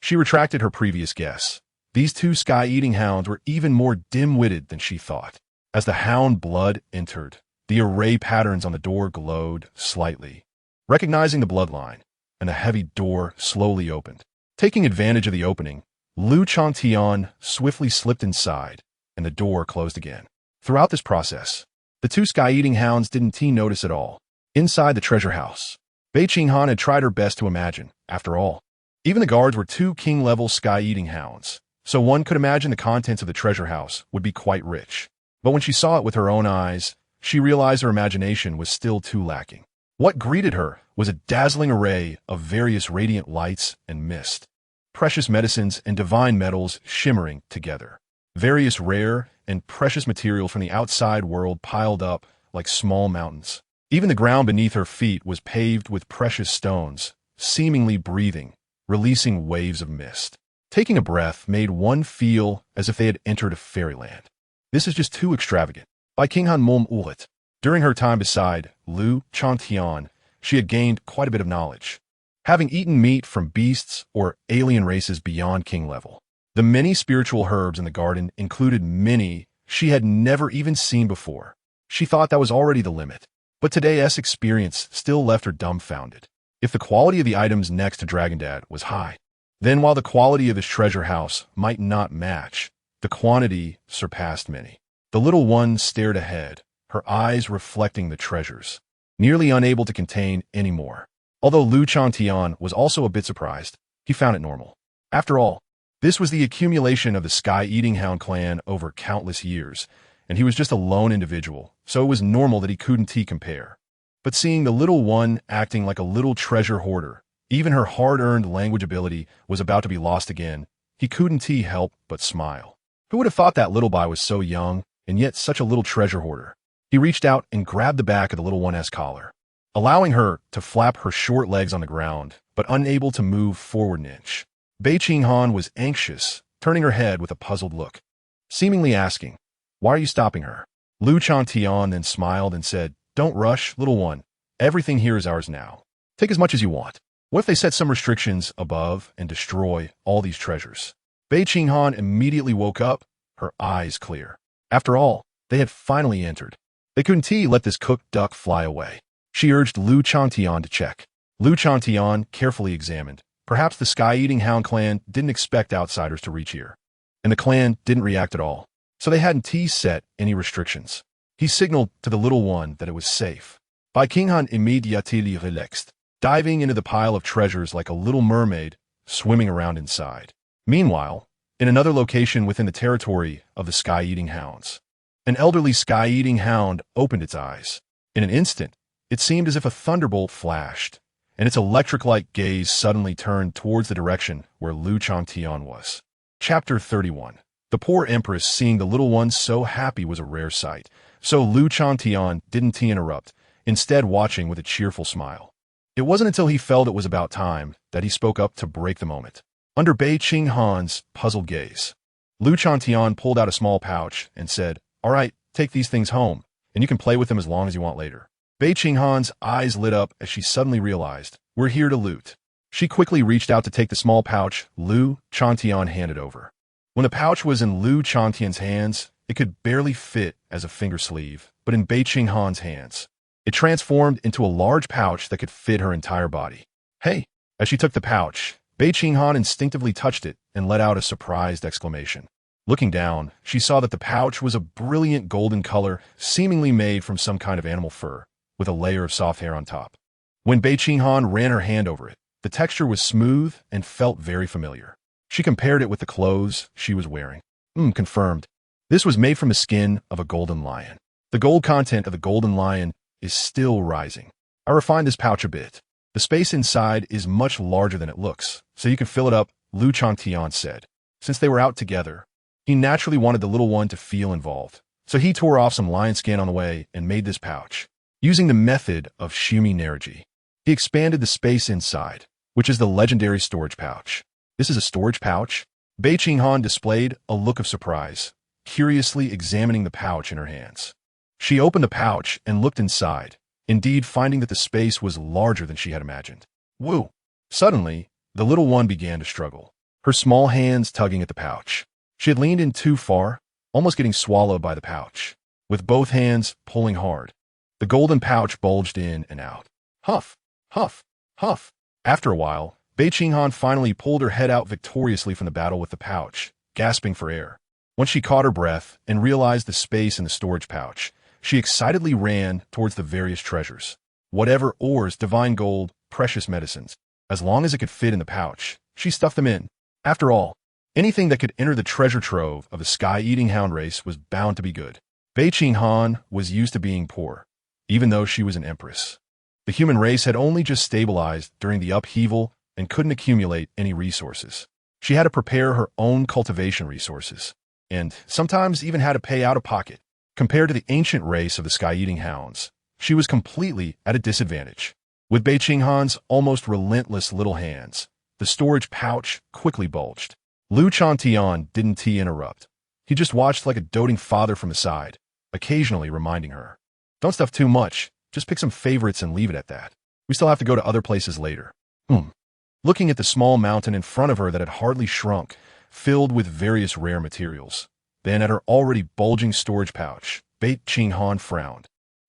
She retracted her previous guess. These two sky-eating hounds were even more dim-witted than she thought. As the hound blood entered, the array patterns on the door glowed slightly, recognizing the bloodline, and the heavy door slowly opened. Taking advantage of the opening, Changtian swiftly slipped inside, and the door closed again. Throughout this process, the two sky-eating hounds didn't notice at all. Inside the treasure house, Bei Qinghan had tried her best to imagine. After all, even the guards were two king-level sky-eating hounds, so one could imagine the contents of the treasure house would be quite rich. But when she saw it with her own eyes, she realized her imagination was still too lacking. What greeted her was a dazzling array of various radiant lights and mist, precious medicines and divine metals shimmering together. Various rare and precious materials from the outside world piled up like small mountains. Even the ground beneath her feet was paved with precious stones, seemingly breathing, releasing waves of mist. Taking a breath made one feel as if they had entered a fairyland. This is just too extravagant. Bei Qinghan mom ulit. During her time beside Changtian, she had gained quite a bit of knowledge, having eaten meat from beasts or alien races beyond king level. The many spiritual herbs in the garden included many she had never even seen before. She thought that was already the limit, but today's experience still left her dumbfounded. If the quality of the items next to Dragondad was high, then while the quality of his treasure house might not match, the quantity surpassed many. The little one stared ahead, her eyes reflecting the treasures, nearly unable to contain any more. Although Changtian was also a bit surprised, he found it normal. After all, this was the accumulation of the sky-eating hound clan over countless years, and he was just a lone individual, so it was normal that he couldn't compare. But seeing the little one acting like a little treasure hoarder, even her hard-earned language ability was about to be lost again, he couldn't help but smile. Who would have thought that little Bei was so young, and yet such a little treasure hoarder? He reached out and grabbed the back of the little one's collar, allowing her to flap her short legs on the ground, but unable to move forward an inch. Bei Qinghan was anxious, turning her head with a puzzled look, seemingly asking, "Why are you stopping her?" Changtian then smiled and said, "Don't rush, little one. Everything here is ours now. Take as much as you want. What if they set some restrictions above and destroy all these treasures?" Bei Qinghan immediately woke up, her eyes clear. After all, they had finally entered. They couldn't let this cooked duck fly away. She urged Changtian to check. Changtian carefully examined. Perhaps the sky-eating hound clan didn't expect outsiders to reach here, and the clan didn't react at all, so they hadn't set any restrictions. He signaled to the little one that it was safe. Bei Qinghan immediately relaxed, diving into the pile of treasures like a little mermaid swimming around inside. Meanwhile, in another location within the territory of the sky-eating hounds, an elderly sky-eating hound opened its eyes. In an instant, it seemed as if a thunderbolt flashed, and its electric-like gaze suddenly turned towards the direction where Changtian was. Chapter 31. The poor Empress seeing the little one so happy was a rare sight, so Changtian didn't interrupt, instead watching with a cheerful smile. It wasn't until he felt it was about time that he spoke up to break the moment. Under Bei Qinghan's puzzled gaze, Changtian pulled out a small pouch and said, "All right, take these things home, and you can play with them as long as you want later." Bei Qinghan's eyes lit up as she suddenly realized, "We're here to loot." She quickly reached out to take the small pouch Changtian handed over. When the pouch was in Changtian's hands, it could barely fit as a finger sleeve, but in Bei Qinghan's hands, it transformed into a large pouch that could fit her entire body. "Hey!" As she took the pouch, Bei Qinghan instinctively touched it and let out a surprised exclamation. Looking down, she saw that the pouch was a brilliant golden color, seemingly made from some kind of animal fur. with a layer of soft hair on top. When Bei Qinghan ran her hand over it, the texture was smooth and felt very familiar. She compared it with the clothes she was wearing. Confirmed. This was made from the skin of a golden lion. The gold content of the golden lion is still rising. I refined this pouch a bit. The space inside is much larger than it looks, so you can fill it up, Lu Changtian said. Since they were out together, he naturally wanted the little one to feel involved. So he tore off some lion skin on the way and made this pouch. Using the method of Shumi Nerji, he expanded the space inside, which is the legendary storage pouch. This is a storage pouch? Bei Qinghan displayed a look of surprise, curiously examining the pouch in her hands. She opened the pouch and looked inside, indeed finding that the space was larger than she had imagined. Woo! Suddenly, the little one began to struggle, her small hands tugging at the pouch. She had leaned in too far, almost getting swallowed by the pouch, with both hands pulling hard. The golden pouch bulged in and out. Huff, huff, huff. After a while, Bei Qinghan finally pulled her head out victoriously from the battle with the pouch, gasping for air. Once she caught her breath and realized the space in the storage pouch, she excitedly ran towards the various treasures. Whatever ores, divine gold, precious medicines. As long as it could fit in the pouch, she stuffed them in. After all, anything that could enter the treasure trove of the sky-eating hound race was bound to be good. Bei Qinghan was used to being poor, even though she was an empress. The human race had only just stabilized during the upheaval and couldn't accumulate any resources. She had to prepare her own cultivation resources, and sometimes even had to pay out of pocket. Compared to the ancient race of the sky-eating hounds, she was completely at a disadvantage. With Bei Qinghan's almost relentless little hands, the storage pouch quickly bulged. Lu Changtian didn't interrupt. He just watched like a doting father from the side, occasionally reminding her, "Don't stuff too much, just pick some favorites and leave it at that. We still have to go to other places later." Looking at the small mountain in front of her that had hardly shrunk, filled with various rare materials, then at her already bulging storage pouch, Bei Qinghan frowned,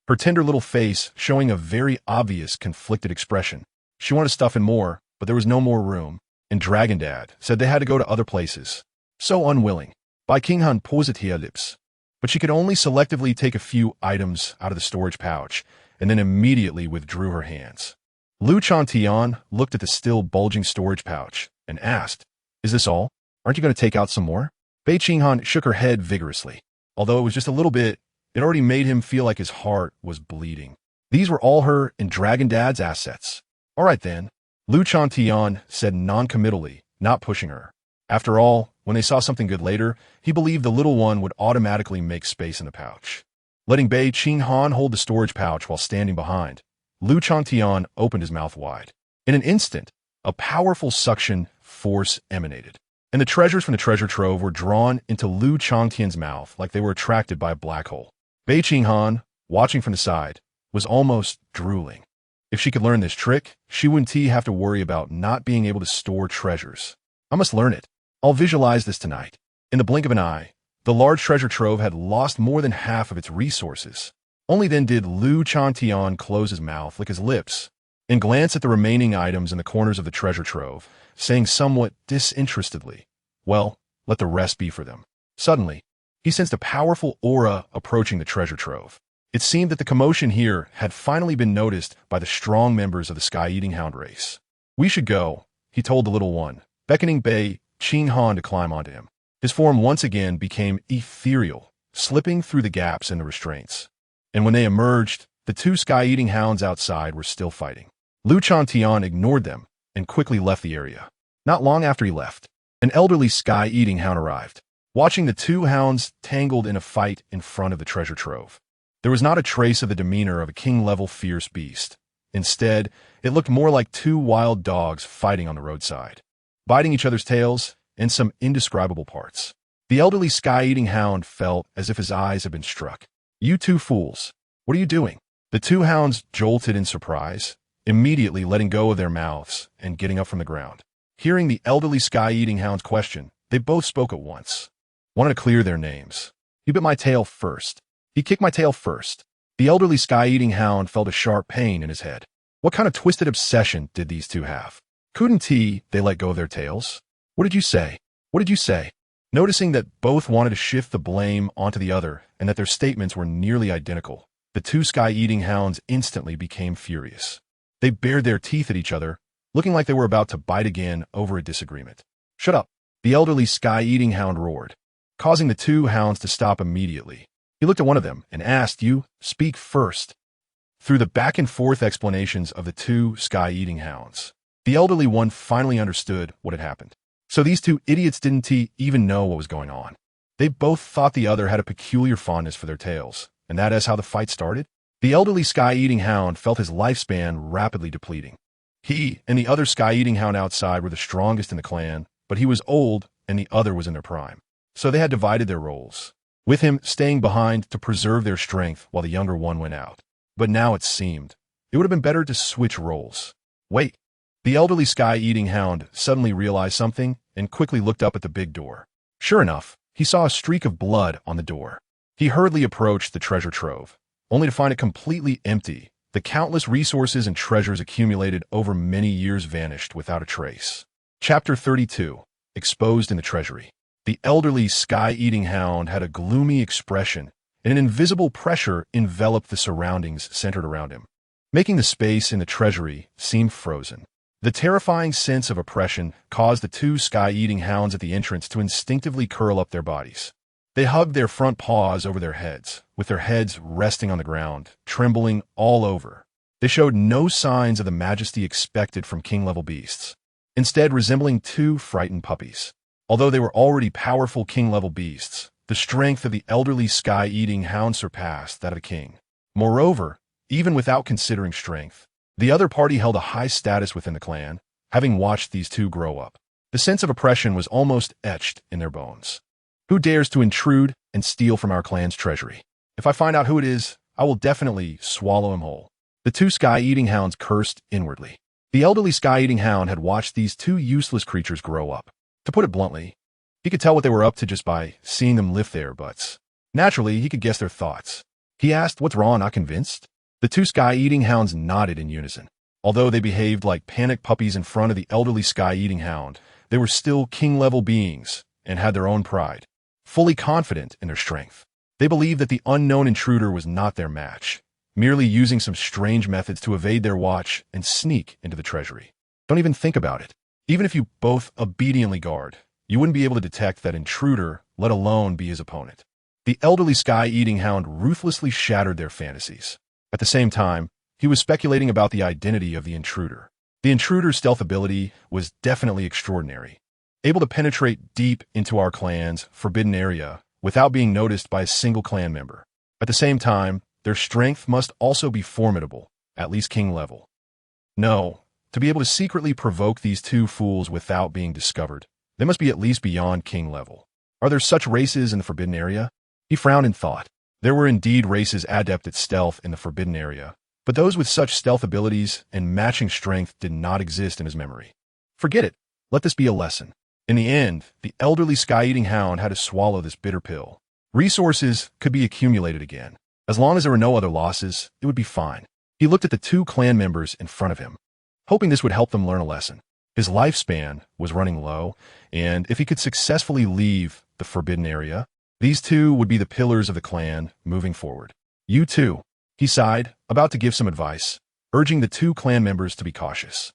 her tender little face showing a very obvious conflicted expression. She wanted to stuff in more, but there was no more room, and Dragon Dad said they had to go to other places. So unwilling, Bei Qinghan posed her lips, but she could only selectively take a few items out of the storage pouch, and then immediately withdrew her hands. Lu Changtian looked at the still bulging storage pouch and asked, "Is this all? Aren't you going to take out some more?" Bei Qinghan shook her head vigorously. Although it was just a little bit, it already made him feel like his heart was bleeding. These were all her and Dragon Dad's assets. All right then, Lu Changtian said non-committally, not pushing her. After all, when they saw something good later, he believed the little one would automatically make space in the pouch. Letting Bei Qinghan hold the storage pouch while standing behind, Lu Changtian opened his mouth wide. In an instant, a powerful suction force emanated, and the treasures from the treasure trove were drawn into Lu Changtian's mouth like they were attracted by a black hole. Bei Qinghan, watching from the side, was almost drooling. If she could learn this trick, she wouldn't have to worry about not being able to store treasures. I must learn it. I'll visualize this tonight. In the blink of an eye, the large treasure trove had lost more than half of its resources. Only then did Lu Changtian close his mouth, lick his lips, and glance at the remaining items in the corners of the treasure trove, saying somewhat disinterestedly, "Well, let the rest be for them." Suddenly, he sensed a powerful aura approaching the treasure trove. It seemed that the commotion here had finally been noticed by the strong members of the sky-eating hound race. "We should go," he told the little one, beckoning Bei Qinghan to climb onto him. His form once again became ethereal, slipping through the gaps in the restraints. And when they emerged, the two sky-eating hounds outside were still fighting. Lu Changtian ignored them and quickly left the area. Not long after he left, an elderly sky-eating hound arrived, watching the two hounds tangled in a fight in front of the treasure trove. There was not a trace of the demeanor of a king-level fierce beast. Instead, it looked more like two wild dogs fighting on the roadside, biting each other's tails and some indescribable parts. The elderly sky-eating hound felt as if his eyes had been struck. "You two fools, what are you doing?" The two hounds jolted in surprise, immediately letting go of their mouths and getting up from the ground. Hearing the elderly sky-eating hound's question, they both spoke at once. Wanted to clear their names. "He bit my tail first. He kicked my tail first." The elderly sky-eating hound felt a sharp pain in his head. What kind of twisted obsession did these two have? Couldn't they let go of their tails? "What did you say? What did you say?" Noticing that both wanted to shift the blame onto the other and that their statements were nearly identical, The two sky-eating hounds instantly became furious. They bared their teeth at each other, looking like they were about to bite again over a disagreement. "Shut up," the elderly sky-eating hound roared, causing the two hounds to stop immediately. He looked at one of them and asked, "You, speak first." Through the back-and-forth explanations of the two sky-eating hounds, the elderly one finally understood what had happened. So these two idiots didn't even know what was going on. They both thought the other had a peculiar fondness for their tails, and that is how the fight started. The elderly sky-eating hound felt his lifespan rapidly depleting. He and the other sky-eating hound outside were the strongest in the clan, but he was old and the other was in their prime. So they had divided their roles, with him staying behind to preserve their strength while the younger one went out. But now it seemed it would have been better to switch roles. Wait. The elderly sky-eating hound suddenly realized something and quickly looked up at the big door. Sure enough, he saw a streak of blood on the door. He hurriedly approached the treasure trove, only to find it completely empty. The countless resources and treasures accumulated over many years vanished without a trace. Chapter 32. Exposed in the treasury. The elderly sky-eating hound had a gloomy expression, and an invisible pressure enveloped the surroundings centered around him, making the space in the treasury seem frozen. The terrifying sense of oppression caused the two sky-eating hounds at the entrance to instinctively curl up their bodies. They hugged their front paws over their heads, with their heads resting on the ground, trembling all over. They showed no signs of the majesty expected from king-level beasts, instead resembling two frightened puppies. Although they were already powerful king-level beasts, the strength of the elderly sky-eating hound surpassed that of a king. Moreover, even without considering strength, the other party held a high status within the clan, having watched these two grow up. The sense of oppression was almost etched in their bones. "Who dares to intrude and steal from our clan's treasury? If I find out who it is, I will definitely swallow him whole." The two sky-eating hounds cursed inwardly. The elderly sky-eating hound had watched these two useless creatures grow up. To put it bluntly, he could tell what they were up to just by seeing them lift their butts. Naturally, he could guess their thoughts. He asked, "What's wrong, not convinced?" The two sky-eating hounds nodded in unison. Although they behaved like panicked puppies in front of the elderly sky-eating hound, they were still king-level beings and had their own pride, fully confident in their strength. They believed that the unknown intruder was not their match, merely using some strange methods to evade their watch and sneak into the treasury. Don't even think about it. Even if you both obediently guard, you wouldn't be able to detect that intruder, let alone be his opponent. The elderly sky-eating hound ruthlessly shattered their fantasies. At the same time, he was speculating about the identity of the intruder. The intruder's stealth ability was definitely extraordinary, able to penetrate deep into our clan's forbidden area without being noticed by a single clan member. At the same time, their strength must also be formidable, at least king level. No, to be able to secretly provoke these two fools without being discovered, they must be at least beyond king level. Are there such races in the forbidden area? He frowned in thought. There were indeed races adept at stealth in the forbidden area, but those with such stealth abilities and matching strength did not exist in his memory. Forget it. Let this be a lesson. In the end, the elderly sky-eating hound had to swallow this bitter pill. Resources could be accumulated again. As long as there were no other losses, it would be fine. He looked at the two clan members in front of him, hoping this would help them learn a lesson. His lifespan was running low, and if he could successfully leave the forbidden area, these two would be the pillars of the clan moving forward. "You too," he sighed, about to give some advice, urging the two clan members to be cautious.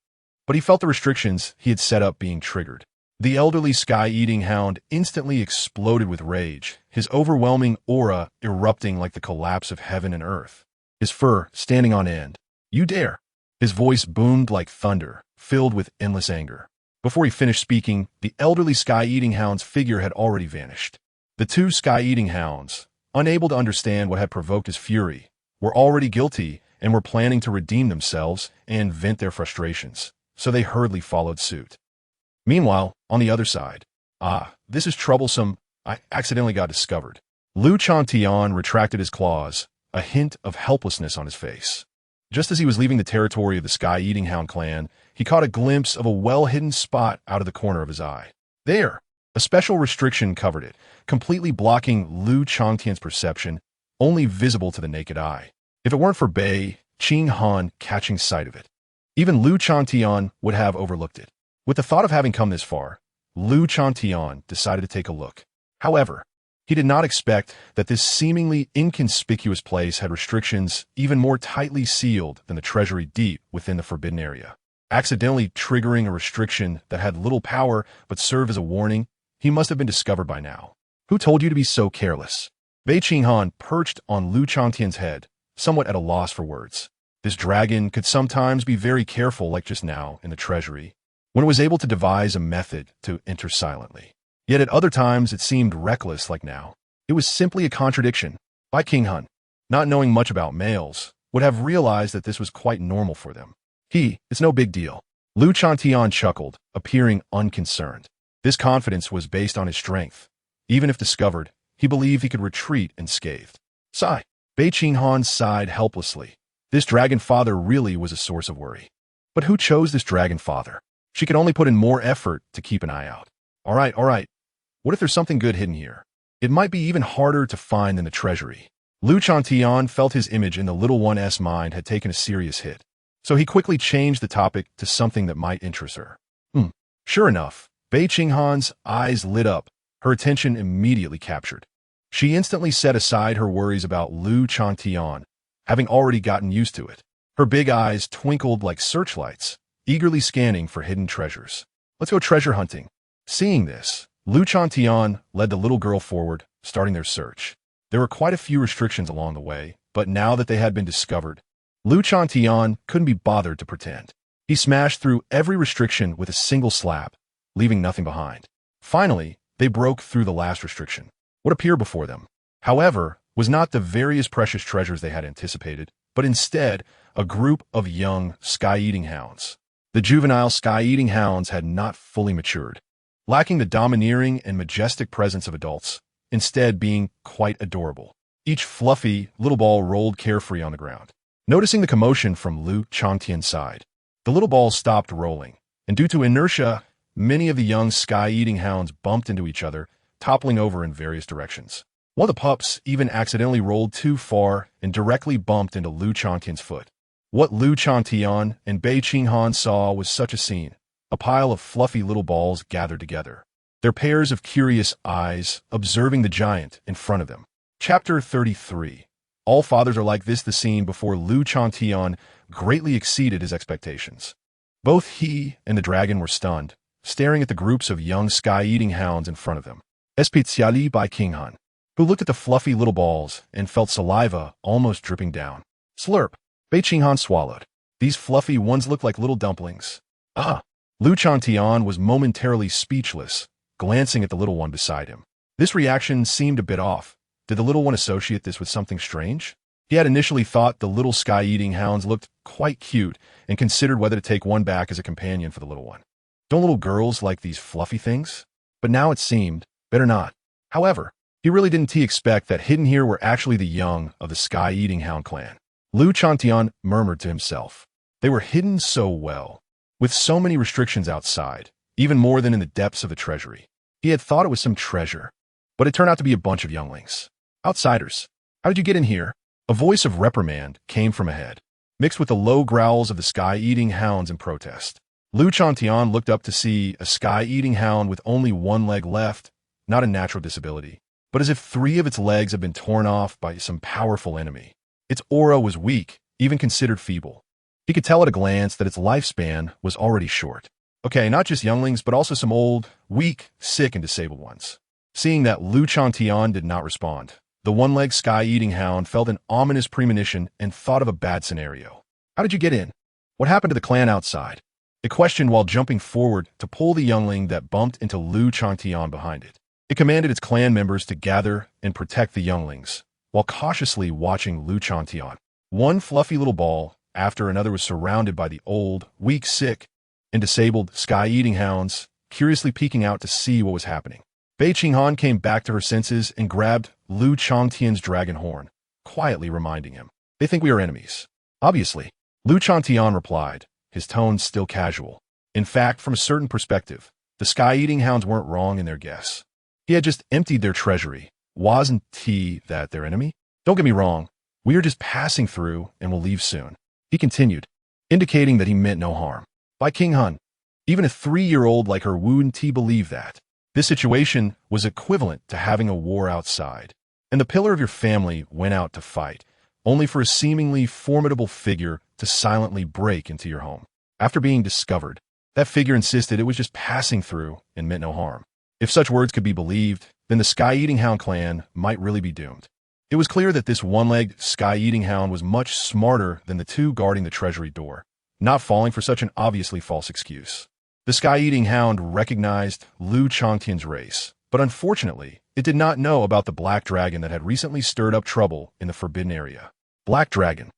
But he felt the restrictions he had set up being triggered. The elderly sky-eating hound instantly exploded with rage, his overwhelming aura erupting like the collapse of heaven and earth, his fur standing on end. "You dare!" His voice boomed like thunder, filled with endless anger. Before he finished speaking, the elderly sky-eating hound's figure had already vanished. The two sky-eating hounds, unable to understand what had provoked his fury, were already guilty and were planning to redeem themselves and vent their frustrations, so they hurriedly followed suit. Meanwhile, on the other side, this is troublesome. I accidentally got discovered. Changtian retracted his claws, a hint of helplessness on his face. Just as he was leaving the territory of the sky-eating hound clan, he caught a glimpse of a well-hidden spot out of the corner of his eye. There! A special restriction covered it, completely blocking Changtian's perception, only visible to the naked eye. If it weren't for Bei Qinghan catching sight of it, even Changtian would have overlooked it. With the thought of having come this far, Changtian decided to take a look. However, He did not expect that this seemingly inconspicuous place had restrictions even more tightly sealed than the treasury deep within the forbidden area. Accidentally triggering a restriction that had little power but served as a warning, he must have been discovered by now. Who told you to be so careless? Bei Qinghan perched on Lu Changtian's head, somewhat at a loss for words. This dragon could sometimes be very careful, like just now in the treasury, when it was able to devise a method to enter silently. Yet at other times it seemed reckless, like now. It was simply a contradiction. Bei Qinghan, not knowing much about males, would have realized that this was quite normal for them. It's no big deal. Lu Changtian chuckled, appearing unconcerned. This confidence was based on his strength. Even if discovered, he believed he could retreat unscathed. Sigh. Bei Qinghan sighed helplessly. This dragon father really was a source of worry. But who chose this dragon father? She could only put in more effort to keep an eye out. All right. What if there's something good hidden here? It might be even harder to find than the treasury. Lu Changtian felt his image in the little one's mind had taken a serious hit. So he quickly changed the topic to something that might interest her. Sure enough, Bei Qinghan's eyes lit up, her attention immediately captured. She instantly set aside her worries about Lu Changtian, having already gotten used to it. Her big eyes twinkled like searchlights, eagerly scanning for hidden treasures. Let's go treasure hunting. Seeing this, Lu Changtian led the little girl forward, starting their search. There were quite a few restrictions along the way, but now that they had been discovered, Lu Changtian couldn't be bothered to pretend. He smashed through every restriction with a single slap, leaving nothing behind. Finally, they broke through the last restriction. What appeared before them, however, was not the various precious treasures they had anticipated, but instead a group of young sky-eating hounds. The juvenile sky-eating hounds had not fully matured, lacking the domineering and majestic presence of adults, instead being quite adorable. Each fluffy little ball rolled carefree on the ground. Noticing the commotion from Lu Changtian's side, the little balls stopped rolling, and due to inertia, many of the young sky-eating hounds bumped into each other, toppling over in various directions. One of the pups even accidentally rolled too far and directly bumped into Lu Changtian's foot. What Lu Changtian and Bei Qinghan saw was such a scene. A pile of fluffy little balls gathered together, their pairs of curious eyes observing the giant in front of them. Chapter 33. All fathers are like this. The scene before Lu Changtian greatly exceeded his expectations. Both he and the dragon were stunned, staring at the groups of young sky-eating hounds in front of them. Especially Bei Qinghan, who looked at the fluffy little balls and felt saliva almost dripping down. Slurp. Bei Qinghan swallowed. These fluffy ones looked like little dumplings. Lu Changtian was momentarily speechless, glancing at the little one beside him. This reaction seemed a bit off. Did the little one associate this with something strange? He had initially thought the little sky-eating hounds looked quite cute and considered whether to take one back as a companion for the little one. Don't little girls like these fluffy things? But now it seemed, better not. However, he really didn't expect that hidden here were actually the young of the sky-eating hound clan. Lu Changtian murmured to himself. They were hidden so well, with so many restrictions outside, even more than in the depths of the treasury. He had thought it was some treasure, but it turned out to be a bunch of younglings. Outsiders. How did you get in here? A voice of reprimand came from ahead, mixed with the low growls of the sky-eating hounds in protest. Lu Changtian looked up to see a sky-eating hound with only one leg left, not a natural disability, but as if 3 of its legs had been torn off by some powerful enemy. Its aura was weak, even considered feeble. He could tell at a glance that its lifespan was already short. Okay, not just younglings, but also some old, weak, sick, and disabled ones. Seeing that Lu Changtian did not respond, the one-legged sky-eating hound felt an ominous premonition and thought of a bad scenario. How did you get in? What happened to the clan outside? It questioned while jumping forward to pull the youngling that bumped into Lu Changtian behind it. It commanded its clan members to gather and protect the younglings, while cautiously watching Lu Changtian. One fluffy little ball after another was surrounded by the old, weak, sick, and disabled sky-eating hounds, curiously peeking out to see what was happening. Bei Qinghan came back to her senses and grabbed Lu Changtian's dragon horn, quietly reminding him, "They think we are enemies." Obviously, Lu Changtian replied, his tone still casual. In fact, from a certain perspective, the sky-eating hounds weren't wrong in their guess. He had just emptied their treasury. Wasn't he that their enemy? Don't get me wrong, we are just passing through and will leave soon. He continued, indicating that he meant no harm. Bei Qinghan, even a 3-year-old like her wouldn't believe that. This situation was equivalent to having a war outside, and the pillar of your family went out to fight, only for a seemingly formidable figure to silently break into your home. After being discovered, that figure insisted it was just passing through and meant no harm. If such words could be believed, then the Sky-Eating Hound clan might really be doomed. It was clear that this one-legged Sky-Eating Hound was much smarter than the two guarding the treasury door, not falling for such an obviously false excuse. The Sky-Eating Hound recognized Lu Changtian's race, but unfortunately, it did not know about the black dragon that had recently stirred up trouble in the forbidden area. Black dragon.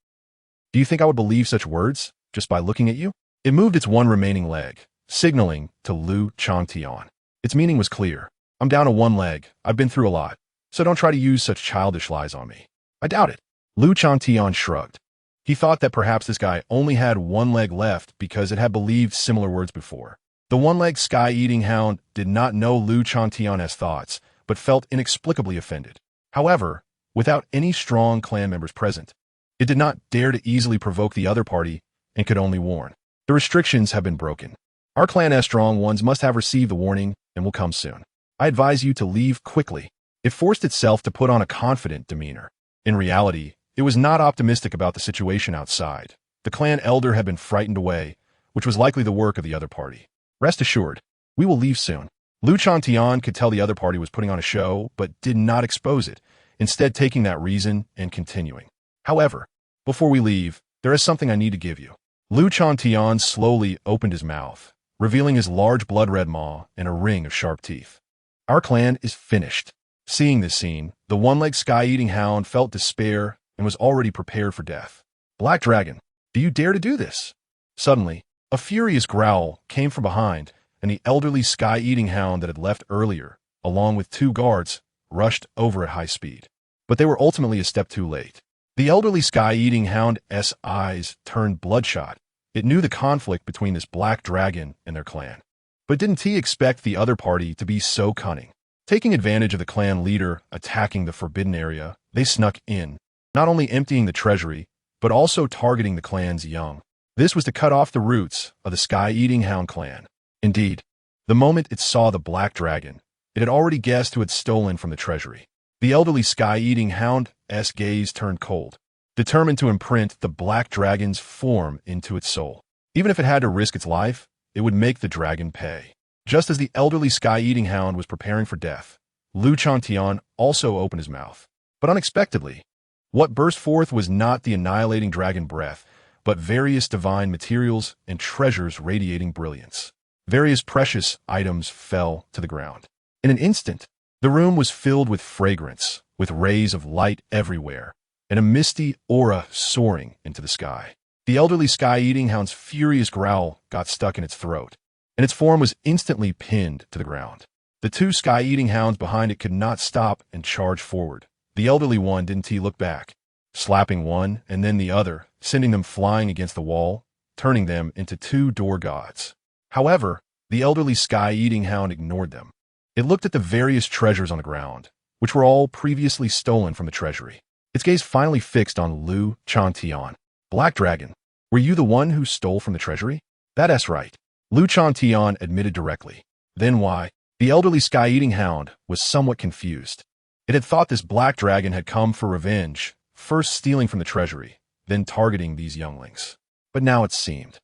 Do you think I would believe such words just by looking at you? It moved its one remaining leg, signaling to Lu Changtian. Its meaning was clear. I'm down to one leg. I've been through a lot, so don't try to use such childish lies on me. I doubt it. Lu Changtian shrugged. He thought that perhaps this guy only had one leg left because it had believed similar words before. The one-legged Sky-Eating Hound did not know Lu Changtian's thoughts, but felt inexplicably offended. However, without any strong clan members present, it did not dare to easily provoke the other party and could only warn. The restrictions have been broken. Our clan's strong ones must have received the warning and will come soon. I advise you to leave quickly. It forced itself to put on a confident demeanor. In reality, it was not optimistic about the situation outside. The clan elder had been frightened away, which was likely the work of the other party. Rest assured, we will leave soon. Lu Changtian could tell the other party was putting on a show, but did not expose it, instead taking that reason and continuing. However, before we leave, there is something I need to give you. Lu Changtian slowly opened his mouth, revealing his large blood-red maw and a ring of sharp teeth. Our clan is finished. Seeing this scene, the one-legged Sky-Eating Hound felt despair and was already prepared for death. Black Dragon, do you dare to do this? Suddenly, a furious growl came from behind, and the elderly Sky-Eating Hound that had left earlier, along with two guards, rushed over at high speed. But they were ultimately a step too late. The elderly Sky-Eating Hound's eyes turned bloodshot. It knew the conflict between this black dragon and their clan. But didn't he expect the other party to be so cunning? Taking advantage of the clan leader attacking the forbidden area, they snuck in, not only emptying the treasury, but also targeting the clan's young. This was to cut off the roots of the Sky-Eating Hound clan. Indeed, the moment it saw the black dragon, it had already guessed who had stolen from the treasury. The elderly Sky-Eating Hound's gaze turned cold, determined to imprint the black dragon's form into its soul. Even if it had to risk its life, it would make the dragon pay. Just as the elderly Sky-Eating Hound was preparing for death, Lu Changtian also opened his mouth. But unexpectedly, what burst forth was not the annihilating dragon breath, but various divine materials and treasures radiating brilliance. Various precious items fell to the ground. In an instant, the room was filled with fragrance, with rays of light everywhere, and a misty aura soaring into the sky. The elderly Sky-Eating Hound's furious growl got stuck in its throat, and its form was instantly pinned to the ground. The two Sky-Eating Hounds behind it could not stop and charge forward. The elderly one didn't look back, slapping one and then the other, sending them flying against the wall, turning them into two door gods. However, the elderly Sky-Eating Hound ignored them. It looked at the various treasures on the ground, which were all previously stolen from the treasury. Its gaze finally fixed on Lu Changtian. Black Dragon, were you the one who stole from the treasury? That's right. Lu Changtian admitted directly. Then why? The elderly Sky-Eating Hound was somewhat confused. It had thought this black dragon had come for revenge, first stealing from the treasury, then targeting these younglings. But now it seemed.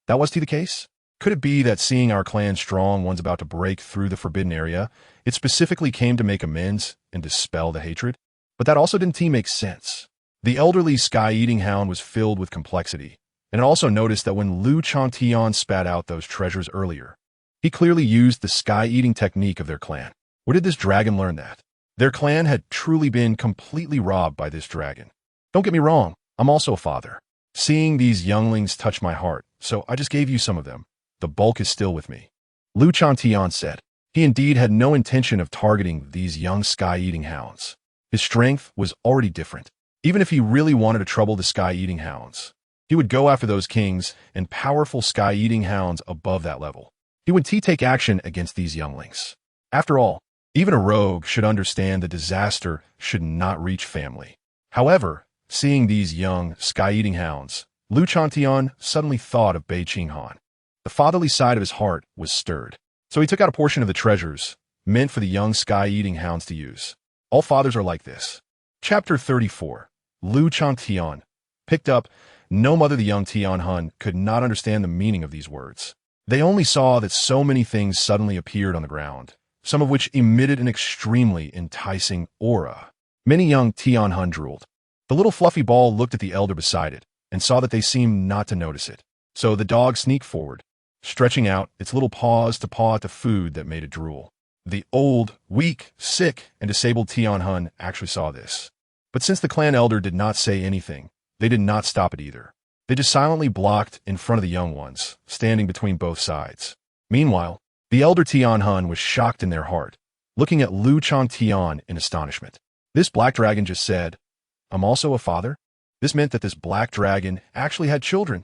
That was the case? Could it be that seeing our clan's strong ones about to break through the forbidden area, it specifically came to make amends and dispel the hatred? But that also didn't make sense. The elderly Sky-Eating Hound was filled with complexity, and it also noticed that when Lu Changtian spat out those treasures earlier, he clearly used the sky-eating technique of their clan. Where did this dragon learn that? Their clan had truly been completely robbed by this dragon. Don't get me wrong, I'm also a father. Seeing these younglings touch my heart, so I just gave you some of them. The bulk is still with me. Lu Changtian said. He indeed had no intention of targeting these young Sky-Eating Hounds. His strength was already different. Even if he really wanted to trouble the Sky-Eating Hounds, he would go after those kings and powerful Sky-Eating Hounds above that level. He would take action against these younglings. After all, even a rogue should understand that disaster should not reach family. However, seeing these young Sky-Eating Hounds, Lu Changtian suddenly thought of Bei Qinghan. The fatherly side of his heart was stirred. So he took out a portion of the treasures, meant for the young sky-eating hounds to use. All fathers are like this. Chapter 34. Lu Changtian. Picked up. No mother the young Tianhun could not understand the meaning of these words. They only saw that so many things suddenly appeared on the ground, some of which emitted an extremely enticing aura. Many young Tianhun drooled. The little fluffy ball looked at the elder beside it and saw that they seemed not to notice it. So the dog sneaked forward, stretching out its little paws to paw at the food that made it drool. The old, weak, sick, and disabled Tianhun actually saw this. But since the clan elder did not say anything, they did not stop it either. They just silently blocked in front of the young ones, standing between both sides. Meanwhile, the elder Tianhun was shocked in their heart, looking at Lu Changtian in astonishment. This black dragon just said, "I'm also a father?" This meant that this black dragon actually had children.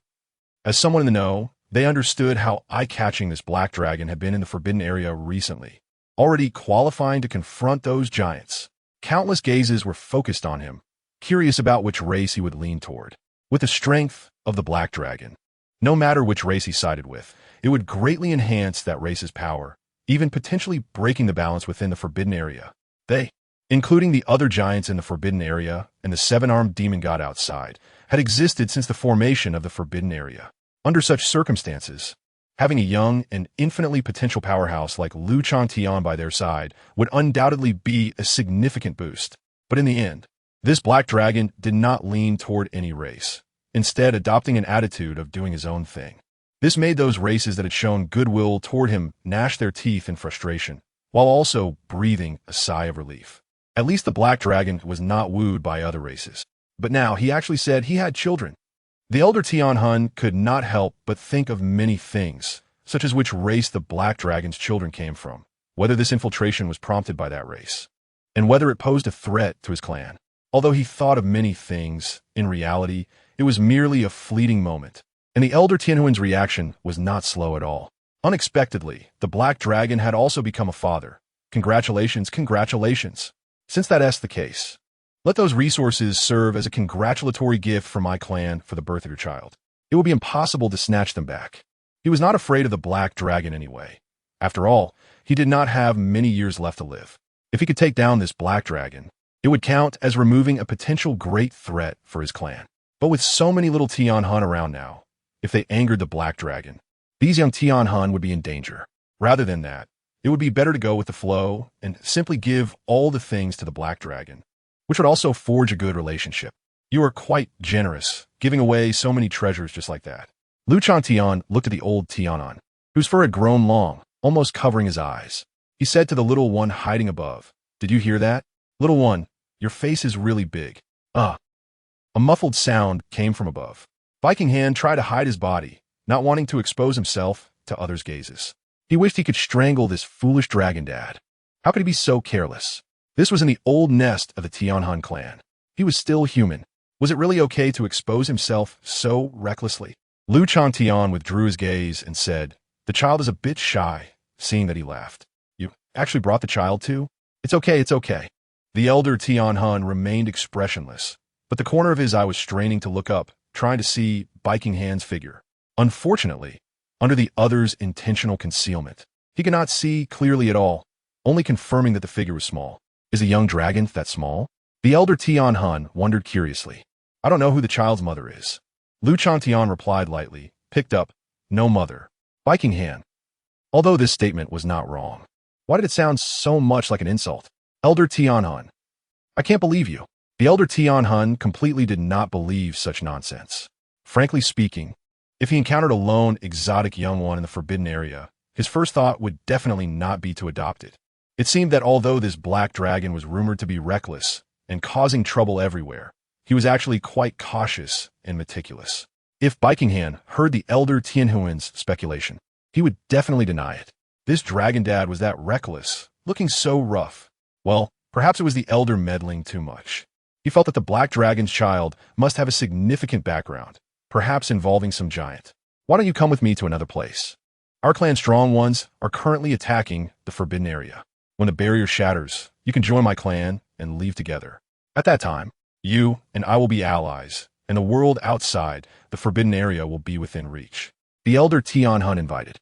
As someone in the know, they understood how eye-catching this black dragon had been in the forbidden area recently, already qualifying to confront those giants. Countless gazes were focused on him, curious about which race he would lean toward. With the strength of the black dragon, no matter which race he sided with, it would greatly enhance that race's power, even potentially breaking the balance within the forbidden area. They, including the other giants in the forbidden area and the seven-armed demon god outside, had existed since the formation of the forbidden area. Under such circumstances, having a young and infinitely potential powerhouse like Lu Changtian by their side would undoubtedly be a significant boost. But in the end, this black dragon did not lean toward any race, instead adopting an attitude of doing his own thing. This made those races that had shown goodwill toward him gnash their teeth in frustration, while also breathing a sigh of relief. At least the black dragon was not wooed by other races. But now he actually said he had children. The elder Tianhun could not help but think of many things, such as which race the black dragon's children came from, whether this infiltration was prompted by that race, and whether it posed a threat to his clan. Although he thought of many things, in reality, it was merely a fleeting moment, and the elder Tianhun's reaction was not slow at all. Unexpectedly, the black dragon had also become a father. Congratulations, congratulations. Since that's the case, let those resources serve as a congratulatory gift from my clan for the birth of your child. It will be impossible to snatch them back. He was not afraid of the black dragon anyway. After all, he did not have many years left to live. If he could take down this black dragon, it would count as removing a potential great threat for his clan. But with so many little Tianhun around now, if they angered the black dragon, these young Tianhun would be in danger. Rather than that, it would be better to go with the flow and simply give all the things to the black dragon, which would also forge a good relationship. You are quite generous, giving away so many treasures just like that. Lu Changtian looked at the old Tianhun, whose fur had grown long, almost covering his eyes. He said to the little one hiding above, "Did you hear that? Little one, your face is really big." A muffled sound came from above. Bei Qinghan tried to hide his body, not wanting to expose himself to others' gazes. He wished he could strangle this foolish dragon dad. How could he be so careless? This was in the old nest of the Tianhun clan. He was still human. Was it really okay to expose himself so recklessly? Lu Changtian withdrew his gaze and said, "The child is a bit shy," seeing that he laughed. "You actually brought the child too? It's okay, it's okay." The elder Tianhun remained expressionless, but the corner of his eye was straining to look up, trying to see Bei Qinghan's figure. Unfortunately, under the other's intentional concealment, he could not see clearly at all, only confirming that the figure was small. Is a young dragon that small? The elder Tianhun wondered curiously. "I don't know who the child's mother is." Lu Changtian replied lightly, picked up, "No mother." Bei Qinghan. Although this statement was not wrong, why did it sound so much like an insult? Elder Tianhun. "I can't believe you." The elder Tianhun completely did not believe such nonsense. Frankly speaking, if he encountered a lone, exotic young one in the forbidden area, his first thought would definitely not be to adopt it. It seemed that although this black dragon was rumored to be reckless and causing trouble everywhere, he was actually quite cautious and meticulous. If Bei Qinghan heard the elder Tianhun's speculation, he would definitely deny it. This dragon dad was that reckless, looking so rough. Well, perhaps it was the elder meddling too much. He felt that the black dragon's child must have a significant background, perhaps involving some giant. "Why don't you come with me to another place? Our clan's strong ones are currently attacking the forbidden area. When the barrier shatters, you can join my clan and leave together. At that time, you and I will be allies, and the world outside the forbidden area will be within reach." The elder Tianhun invited.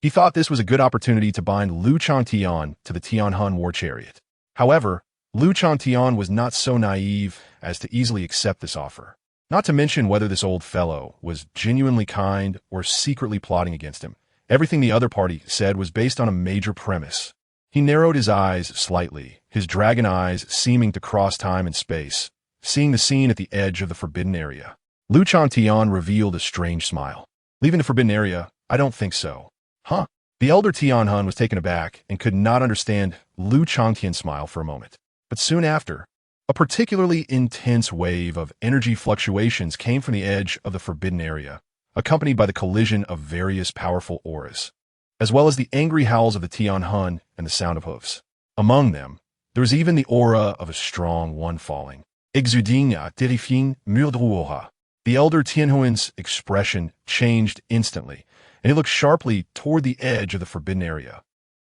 He thought this was a good opportunity to bind Lu Changtian to the Tianhun war chariot. However, Lu Changtian was not so naive as to easily accept this offer. Not to mention whether this old fellow was genuinely kind or secretly plotting against him. Everything the other party said was based on a major premise. He narrowed his eyes slightly, his dragon eyes seeming to cross time and space, seeing the scene at the edge of the forbidden area. Lu Changtian revealed a strange smile. Leaving the forbidden area? I don't think so. Huh? The elder Tianhun was taken aback and could not understand Lu Changtian's smile for a moment. But soon after, a particularly intense wave of energy fluctuations came from the edge of the forbidden area, accompanied by the collision of various powerful auras, as well as the angry howls of the Tianhun and the sound of hoofs. Among them, there was even the aura of a strong one falling. Exuding terrifying murdruora. The elder Tianhuan's expression changed instantly, and he looked sharply toward the edge of the forbidden area.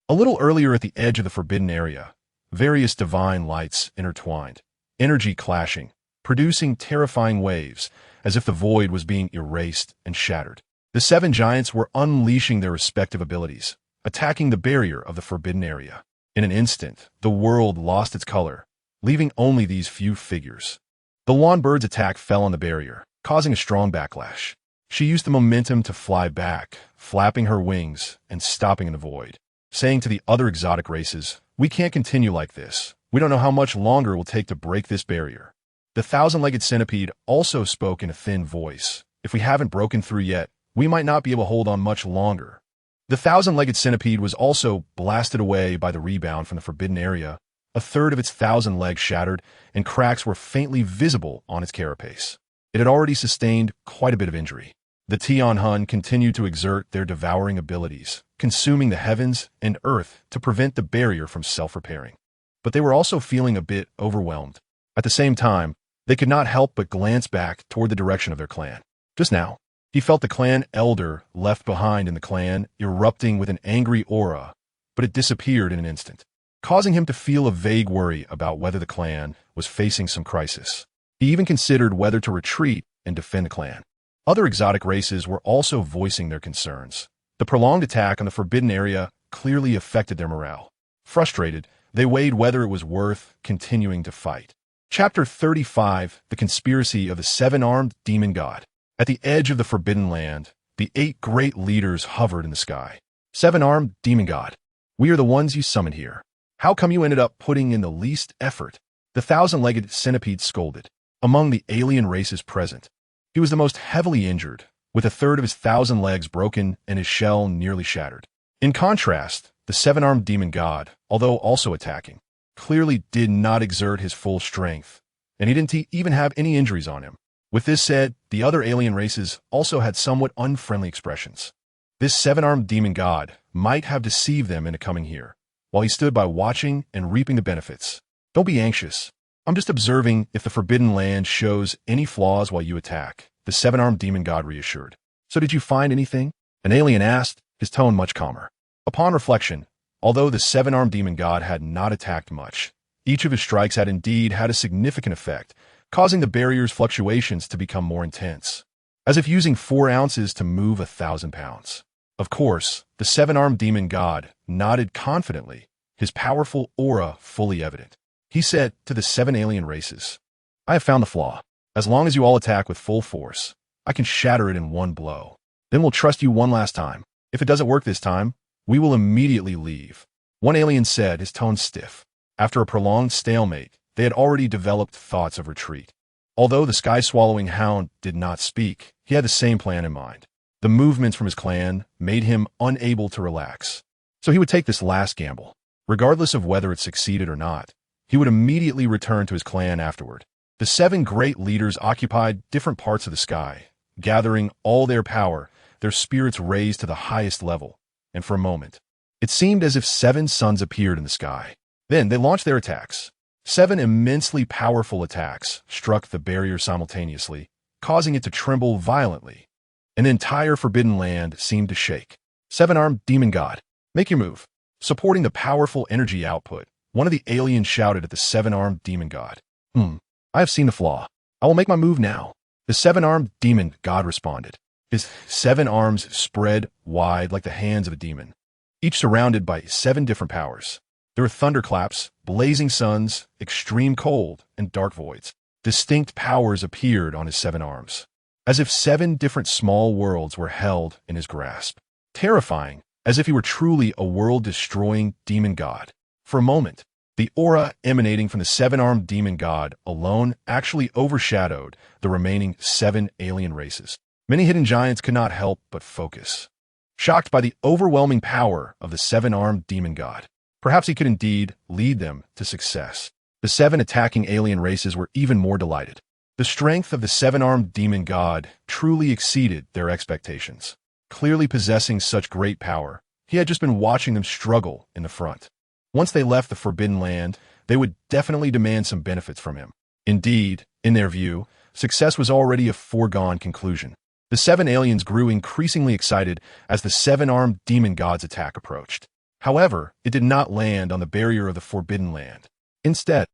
A little earlier at the edge of the forbidden area, various divine lights intertwined, energy clashing, producing terrifying waves, as if the void was being erased and shattered. The seven giants were unleashing their respective abilities, attacking the barrier of the forbidden area. In an instant, the world lost its color, leaving only these few figures. The lawn bird's attack fell on the barrier, causing a strong backlash. She used the momentum to fly back, flapping her wings and stopping in the void, saying to the other exotic races, "We can't continue like this. We don't know how much longer it will take to break this barrier." The thousand-legged centipede also spoke in a thin voice. "If we haven't broken through yet, we might not be able to hold on much longer." The thousand-legged centipede was also blasted away by the rebound from the forbidden area. A third of its 1,000 legs shattered, and cracks were faintly visible on its carapace. It had already sustained quite a bit of injury. The Tianhun continued to exert their devouring abilities, consuming the heavens and earth to prevent the barrier from self-repairing. But they were also feeling a bit overwhelmed. At the same time, they could not help but glance back toward the direction of their clan. Just now, he felt the clan elder left behind in the clan erupting with an angry aura, but it disappeared in an instant, causing him to feel a vague worry about whether the clan was facing some crisis. He even considered whether to retreat and defend the clan. Other exotic races were also voicing their concerns. The prolonged attack on the forbidden area clearly affected their morale. Frustrated, they weighed whether it was worth continuing to fight. Chapter 35, The Conspiracy of the Seven-Armed Demon God. At the edge of the Forbidden Land, the 8 great leaders hovered in the sky. "Seven-Armed Demon God, we are the ones you summoned here. How come you ended up putting in the least effort?" The thousand-legged centipede scolded. Among the alien races present, he was the most heavily injured, with a third of his 1,000 legs broken and his shell nearly shattered. In contrast, the seven-armed demon god, although also attacking, clearly did not exert his full strength, and he didn't even have any injuries on him. With this said, the other alien races also had somewhat unfriendly expressions. This seven-armed demon god might have deceived them into coming here, while he stood by watching and reaping the benefits. "Don't be anxious. I'm just observing if the Forbidden Land shows any flaws while you attack," the seven-armed demon god reassured. "So did you find anything?" an alien asked, his tone much calmer. Upon reflection, although the seven-armed demon god had not attacked much, each of his strikes had indeed had a significant effect, causing the barrier's fluctuations to become more intense, as if using 4 ounces to move 1,000 pounds. Of course, the seven-armed demon god nodded confidently, his powerful aura fully evident. He said to the 7 alien races, "I have found the flaw. As long as you all attack with full force, I can shatter it in one blow. Then we'll trust you one last time. If it doesn't work this time, we will immediately leave." One alien said, his tone stiff. After a prolonged stalemate, they had already developed thoughts of retreat. Although the sky-swallowing hound did not speak, he had the same plan in mind. The movements from his clan made him unable to relax. So he would take this last gamble. Regardless of whether it succeeded or not, he would immediately return to his clan afterward. The 7 great leaders occupied different parts of the sky, gathering all their power, their spirits raised to the highest level, and for a moment, it seemed as if 7 suns appeared in the sky. Then they launched their attacks. 7 immensely powerful attacks struck the barrier simultaneously, causing it to tremble violently. And the entire Forbidden Land seemed to shake. "Seven-armed demon god, make your move." Supporting the powerful energy output, one of the aliens shouted at the seven-armed demon god. I have seen the flaw. I will make my move now." The seven-armed demon god responded. His 7 arms spread wide like the hands of a demon, each surrounded by 7 different powers. There were thunderclaps, blazing suns, extreme cold, and dark voids. Distinct powers appeared on his 7 arms, as if 7 different small worlds were held in his grasp. Terrifying, as if he were truly a world-destroying demon god. For a moment, the aura emanating from the 7-armed demon god alone actually overshadowed the remaining 7 alien races. Many hidden giants could not help but focus, shocked by the overwhelming power of the 7-armed demon god. Perhaps he could indeed lead them to success. The 7 attacking alien races were even more delighted. The strength of the 7-armed demon god truly exceeded their expectations. Clearly possessing such great power, he had just been watching them struggle in the front. Once they left the Forbidden Land, they would definitely demand some benefits from him. Indeed, in their view, success was already a foregone conclusion. The 7 aliens grew increasingly excited as the 7-armed demon god's attack approached. However, it did not land on the barrier of the Forbidden Land. Instead,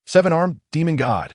7-armed demon god,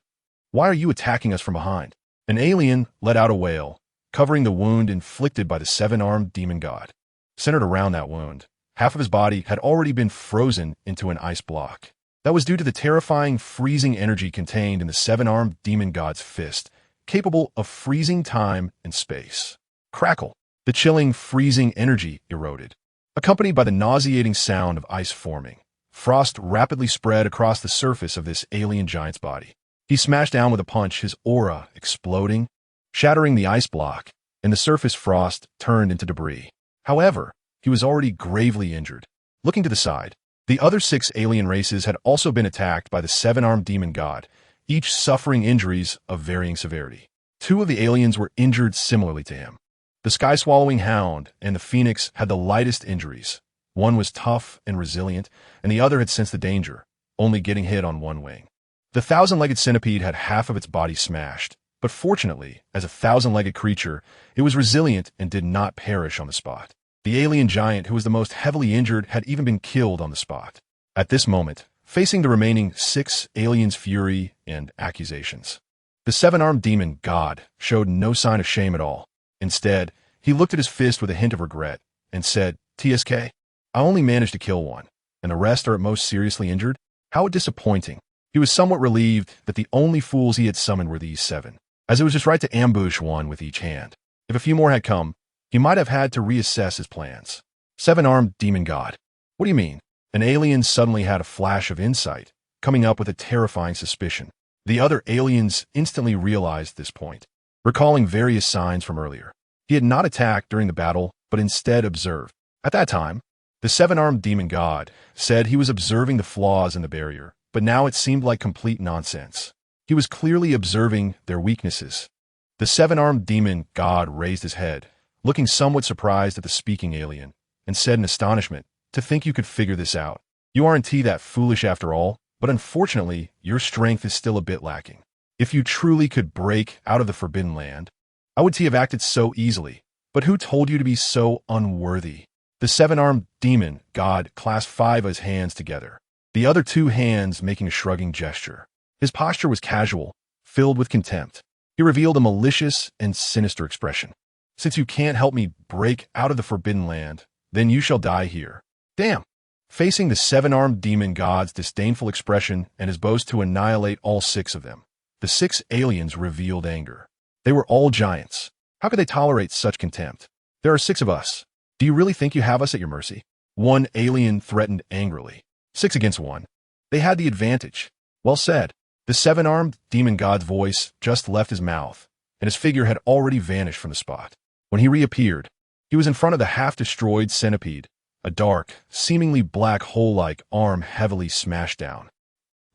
why are you attacking us from behind? An alien let out a wail, covering the wound inflicted by the 7-armed demon god. Centered around that wound, half of his body had already been frozen into an ice block. That was due to the terrifying freezing energy contained in the 7-armed demon god's fist, capable of freezing time and space. Crackle. The chilling, freezing energy eroded, accompanied by the nauseating sound of ice forming. Frost rapidly spread across the surface of this alien giant's body. He smashed down with a punch, his aura exploding, shattering the ice block, and the surface frost turned into debris. However, he was already gravely injured. Looking to the side, the other 6 alien races had also been attacked by the 7-armed demon god, each suffering injuries of varying severity. 2 of the aliens were injured similarly to him. The sky-swallowing hound and the phoenix had the lightest injuries. One was tough and resilient, and the other had sensed the danger, only getting hit on one wing. The 1,000-legged centipede had half of its body smashed, but fortunately, as a 1,000-legged creature, it was resilient and did not perish on the spot. The alien giant, who was the most heavily injured, had even been killed on the spot. At this moment, facing the remaining 6 aliens' fury and accusations, the 7-armed demon god showed no sign of shame at all. Instead, he looked at his fist with a hint of regret and said, "TSK, I only managed to kill one, and the rest are at most seriously injured? How disappointing." He was somewhat relieved that the only fools he had summoned were these 7, as it was just right to ambush one with each hand. If a few more had come, he might have had to reassess his plans. 7-armed demon god. What do you mean? An alien suddenly had a flash of insight, coming up with a terrifying suspicion. The other aliens instantly realized this point, recalling various signs from earlier. He had not attacked during the battle, but instead observed. At that time, the 7-armed demon god said he was observing the flaws in the barrier, but now it seemed like complete nonsense. He was clearly observing their weaknesses. The 7-armed demon god raised his head, looking somewhat surprised at the speaking alien, and said in astonishment, "To think you could figure this out. You aren't that foolish after all, but unfortunately, your strength is still a bit lacking. If you truly could break out of the Forbidden Land, I would have acted so easily. But who told you to be so unworthy?" The 7-armed demon god clasped 5 of his hands together, the other 2 hands making a shrugging gesture. His posture was casual, filled with contempt. He revealed a malicious and sinister expression. "Since you can't help me break out of the Forbidden Land, then you shall die here." Damn! Facing the 7-armed demon god's disdainful expression and his boast to annihilate all 6 of them, the 6 aliens revealed anger. They were all giants. How could they tolerate such contempt? "There are 6 of us. Do you really think you have us at your mercy?" One alien threatened angrily. 6 against 1. They had the advantage. Well said. The 7-armed demon god's voice just left his mouth, and his figure had already vanished from the spot. When he reappeared, he was in front of the half-destroyed centipede, a dark, seemingly black hole-like arm heavily smashed down.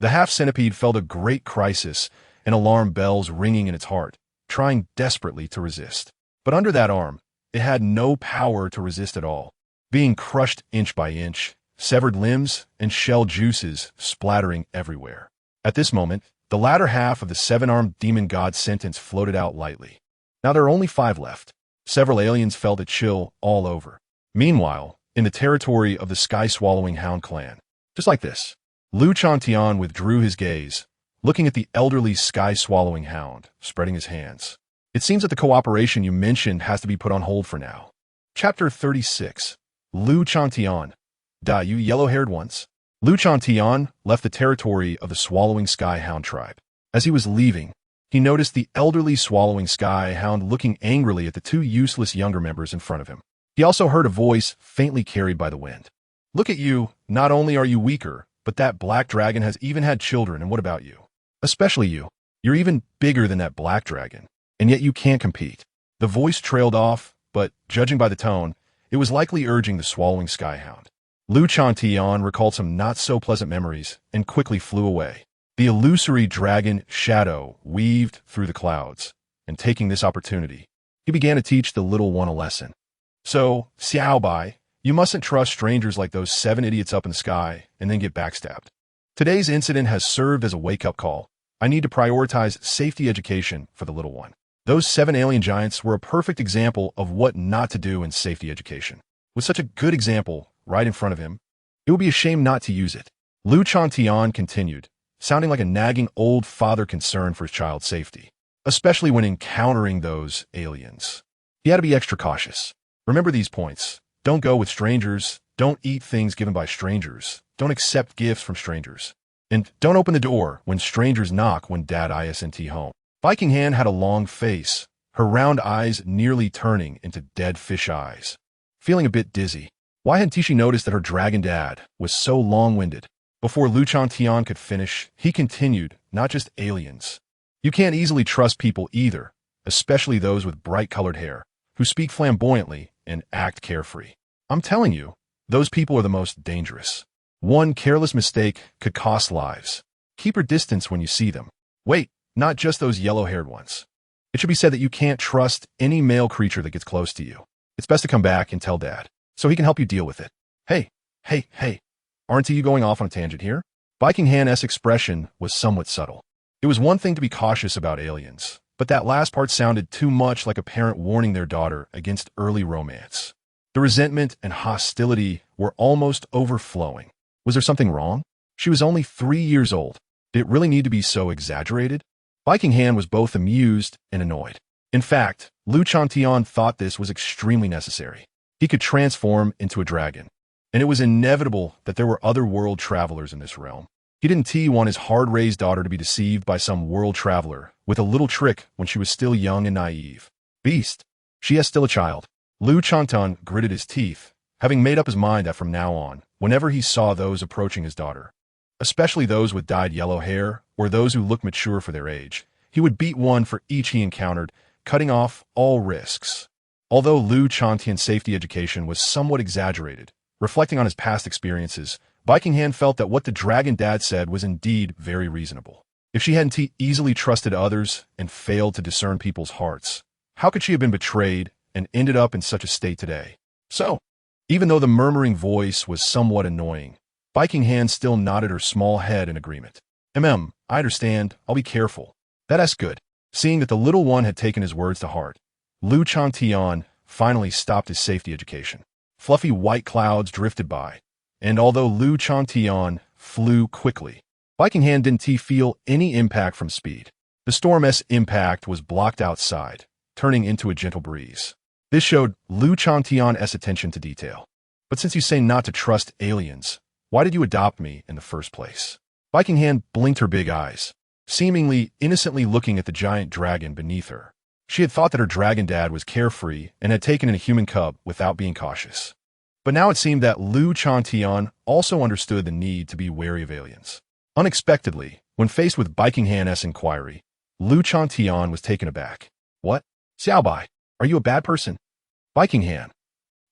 The half-centipede felt a great crisis and alarm bells ringing in its heart, trying desperately to resist. But under that arm, it had no power to resist at all, being crushed inch by inch, severed limbs and shell juices splattering everywhere. At this moment, the latter half of the 7-armed demon god's sentence floated out lightly. Now there are only 5 left. Several aliens felt a chill all over. Meanwhile, in the territory of the sky-swallowing hound clan, just like this, Lu Changtian withdrew his gaze, looking at the elderly sky-swallowing hound, spreading his hands. It seems that the cooperation you mentioned has to be put on hold for now. Chapter 36. Lu Changtian. Da, you yellow-haired ones. Lu Changtian left the territory of the Swallowing Skyhound tribe. As he was leaving, he noticed the elderly Swallowing Skyhound looking angrily at the two useless younger members in front of him. He also heard a voice faintly carried by the wind. Look at you, not only are you weaker, but that black dragon has even had children, and what about you? Especially you. You're even bigger than that black dragon, and yet you can't compete. The voice trailed off, but, judging by the tone, it was likely urging the Swallowing Skyhound. Lu Changtian recalled some not-so-pleasant memories and quickly flew away. The illusory dragon shadow weaved through the clouds, and taking this opportunity, he began to teach the little one a lesson. So, Xiao Bai, you mustn't trust strangers like those 7 idiots up in the sky and then get backstabbed. Today's incident has served as a wake-up call. I need to prioritize safety education for the little one. Those 7 alien giants were a perfect example of what not to do in safety education. With such a good example right in front of him, it would be a shame not to use it. Lu Changtian continued, sounding like a nagging old father concerned for his child's safety, especially when encountering those aliens. He had to be extra cautious. Remember these points. Don't go with strangers. Don't eat things given by strangers. Don't accept gifts from strangers. And don't open the door when strangers knock when Dad isn't home. Bei Qinghan had a long face, her round eyes nearly turning into dead fish eyes. Feeling a bit dizzy, why hadn't she noticed that her dragon dad was so long-winded? Before Lu Changtian could finish, he continued, not just aliens. You can't easily trust people either, especially those with bright-colored hair, who speak flamboyantly and act carefree. I'm telling you, those people are the most dangerous. One careless mistake could cost lives. Keep your distance when you see them. Wait, not just those yellow-haired ones. It should be said that you can't trust any male creature that gets close to you. It's best to come back and tell Dad, so he can help you deal with it. Hey, aren't you going off on a tangent here? Bei Qinghan's expression was somewhat subtle. It was one thing to be cautious about aliens, but that last part sounded too much like a parent warning their daughter against early romance. The resentment and hostility were almost overflowing. Was there something wrong? She was only 3 years old. Did it really need to be so exaggerated? Bei Qinghan was both amused and annoyed. In fact, Lu Changtian thought this was extremely necessary. He could transform into a dragon, and it was inevitable that there were other world travelers in this realm. He didn't want his hard-raised daughter to be deceived by some world traveler with a little trick when she was still young and naive. Beast. She is still a child. Lu Changtian gritted his teeth, having made up his mind that from now on, whenever he saw those approaching his daughter, especially those with dyed yellow hair or those who looked mature for their age, he would beat one for each he encountered, cutting off all risks. Although Lu Changtian's safety education was somewhat exaggerated, reflecting on his past experiences, Bei Qinghan felt that what the dragon dad said was indeed very reasonable. If she hadn't easily trusted others and failed to discern people's hearts, how could she have been betrayed and ended up in such a state today? So, even though the murmuring voice was somewhat annoying, Bei Qinghan still nodded her small head in agreement. I understand. I'll be careful. That's good. Seeing that the little one had taken his words to heart, Lu Changtian finally stopped his safety education. Fluffy white clouds drifted by, and although Lu Changtian flew quickly, Bei Qinghan didn't feel any impact from speed. The storm's impact was blocked outside, turning into a gentle breeze. This showed Lu Changtian's attention to detail. But since you say not to trust aliens, why did you adopt me in the first place? Bei Qinghan blinked her big eyes, seemingly innocently looking at the giant dragon beneath her. She had thought that her dragon dad was carefree and had taken in a human cub without being cautious. But now it seemed that Lu Changtian also understood the need to be wary of aliens. Unexpectedly, when faced with Bei Qinghan's inquiry, Lu Changtian was taken aback. What? Xiao Bai, are you a bad person? Bei Qinghan.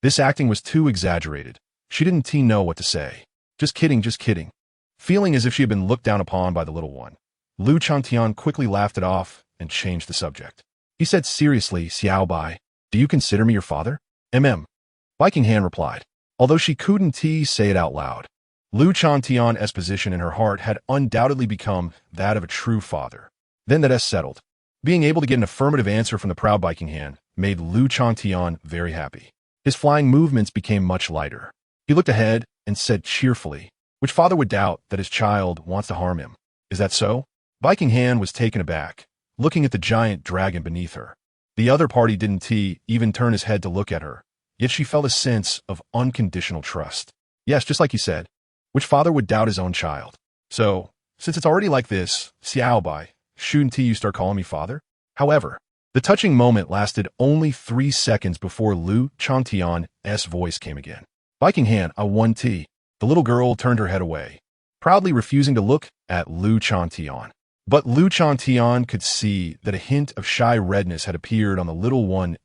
This acting was too exaggerated. She didn't know what to say. Just kidding. Feeling as if she had been looked down upon by the little one, Lu Changtian quickly laughed it off and changed the subject. He said seriously, Xiao Bai, do you consider me your father? Bei Qinghan replied, although she couldn't say it out loud. Lu Changtian's position in her heart had undoubtedly become that of a true father. Then that settled. Being able to get an affirmative answer from the proud Bei Qinghan made Lu Changtian very happy. His flying movements became much lighter. He looked ahead and said cheerfully, which father would doubt that his child wants to harm him? Is that so? Bei Qinghan was taken aback, looking at the giant dragon beneath her. The other party didn't even turn his head to look at her, yet she felt a sense of unconditional trust. Yes, just like you said, which father would doubt his own child? So, since it's already like this, Xiao Bai, shouldn't you start calling me father? However, the touching moment lasted only 3 seconds before Lu Changtian's voice came again. Bei Qinghan, I want tea. The little girl turned her head away, proudly refusing to look at Lu Changtian. But Lu Changtian could see that a hint of shy redness had appeared on the little one's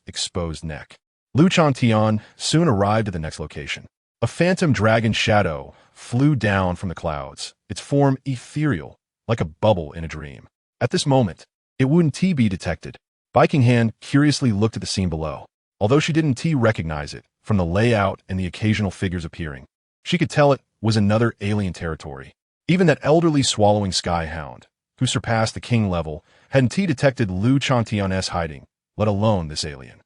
exposed neck. Lu Changtian soon arrived at the next location. A phantom dragon shadow flew down from the clouds, its form ethereal, like a bubble in a dream. At this moment, it wouldn't be detected. Bei Qinghan curiously looked at the scene below. Although she didn't recognize it from the layout and the occasional figures appearing, she could tell it was another alien territory. Even that elderly swallowing skyhound, who surpassed the king level, hadn't detected Lu Changtian's hiding, let alone this alien.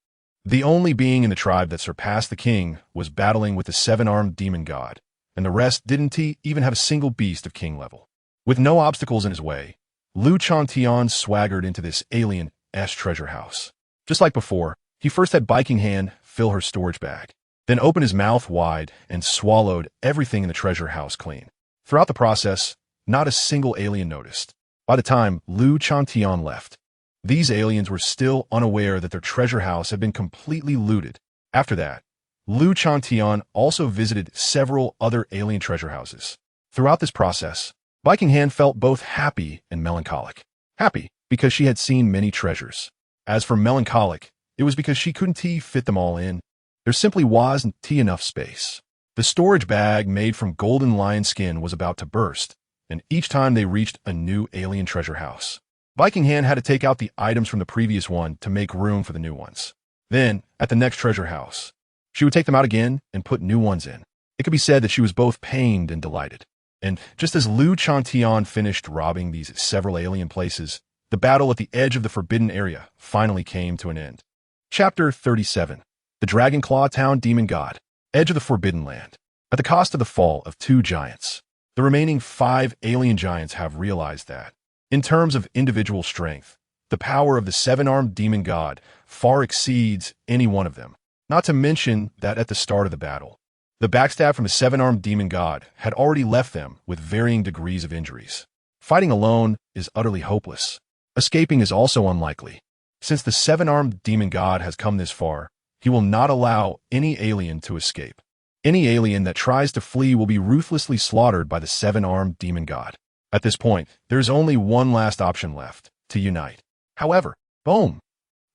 The only being in the tribe that surpassed the king was battling with the 7-armed demon god, and the rest didn't even have a single beast of king level. With no obstacles in his way, Lu Changtian swaggered into this alien's treasure house. Just like before, he first had Bei Qinghan fill her storage bag, then opened his mouth wide and swallowed everything in the treasure house clean. Throughout the process, not a single alien noticed. By the time Lu Changtian left, these aliens were still unaware that their treasure house had been completely looted. After that, Lu Changtian also visited several other alien treasure houses. Throughout this process, Bei Qinghan felt both happy and melancholic. Happy because she had seen many treasures. As for melancholic, it was because she couldn't fit them all in. There simply wasn't enough space. The storage bag made from golden lion skin was about to burst, and each time they reached a new alien treasure house, Bei Qinghan had to take out the items from the previous one to make room for the new ones. Then, at the next treasure house, she would take them out again and put new ones in. It could be said that she was both pained and delighted. And just as Lu Changtian finished robbing these several alien places, the battle at the edge of the forbidden area finally came to an end. Chapter 37. The Dragonclaw Town Demon God. Edge of the Forbidden Land. At the cost of the fall of 2 giants, the remaining 5 alien giants have realized that, in terms of individual strength, the power of the 7-armed demon god far exceeds any one of them. Not to mention that at the start of the battle, the backstab from the 7-armed demon god had already left them with varying degrees of injuries. Fighting alone is utterly hopeless. Escaping is also unlikely. Since the 7-armed demon god has come this far, he will not allow any alien to escape. Any alien that tries to flee will be ruthlessly slaughtered by the 7-armed demon god. At this point, there is only one last option left: to unite. However, boom!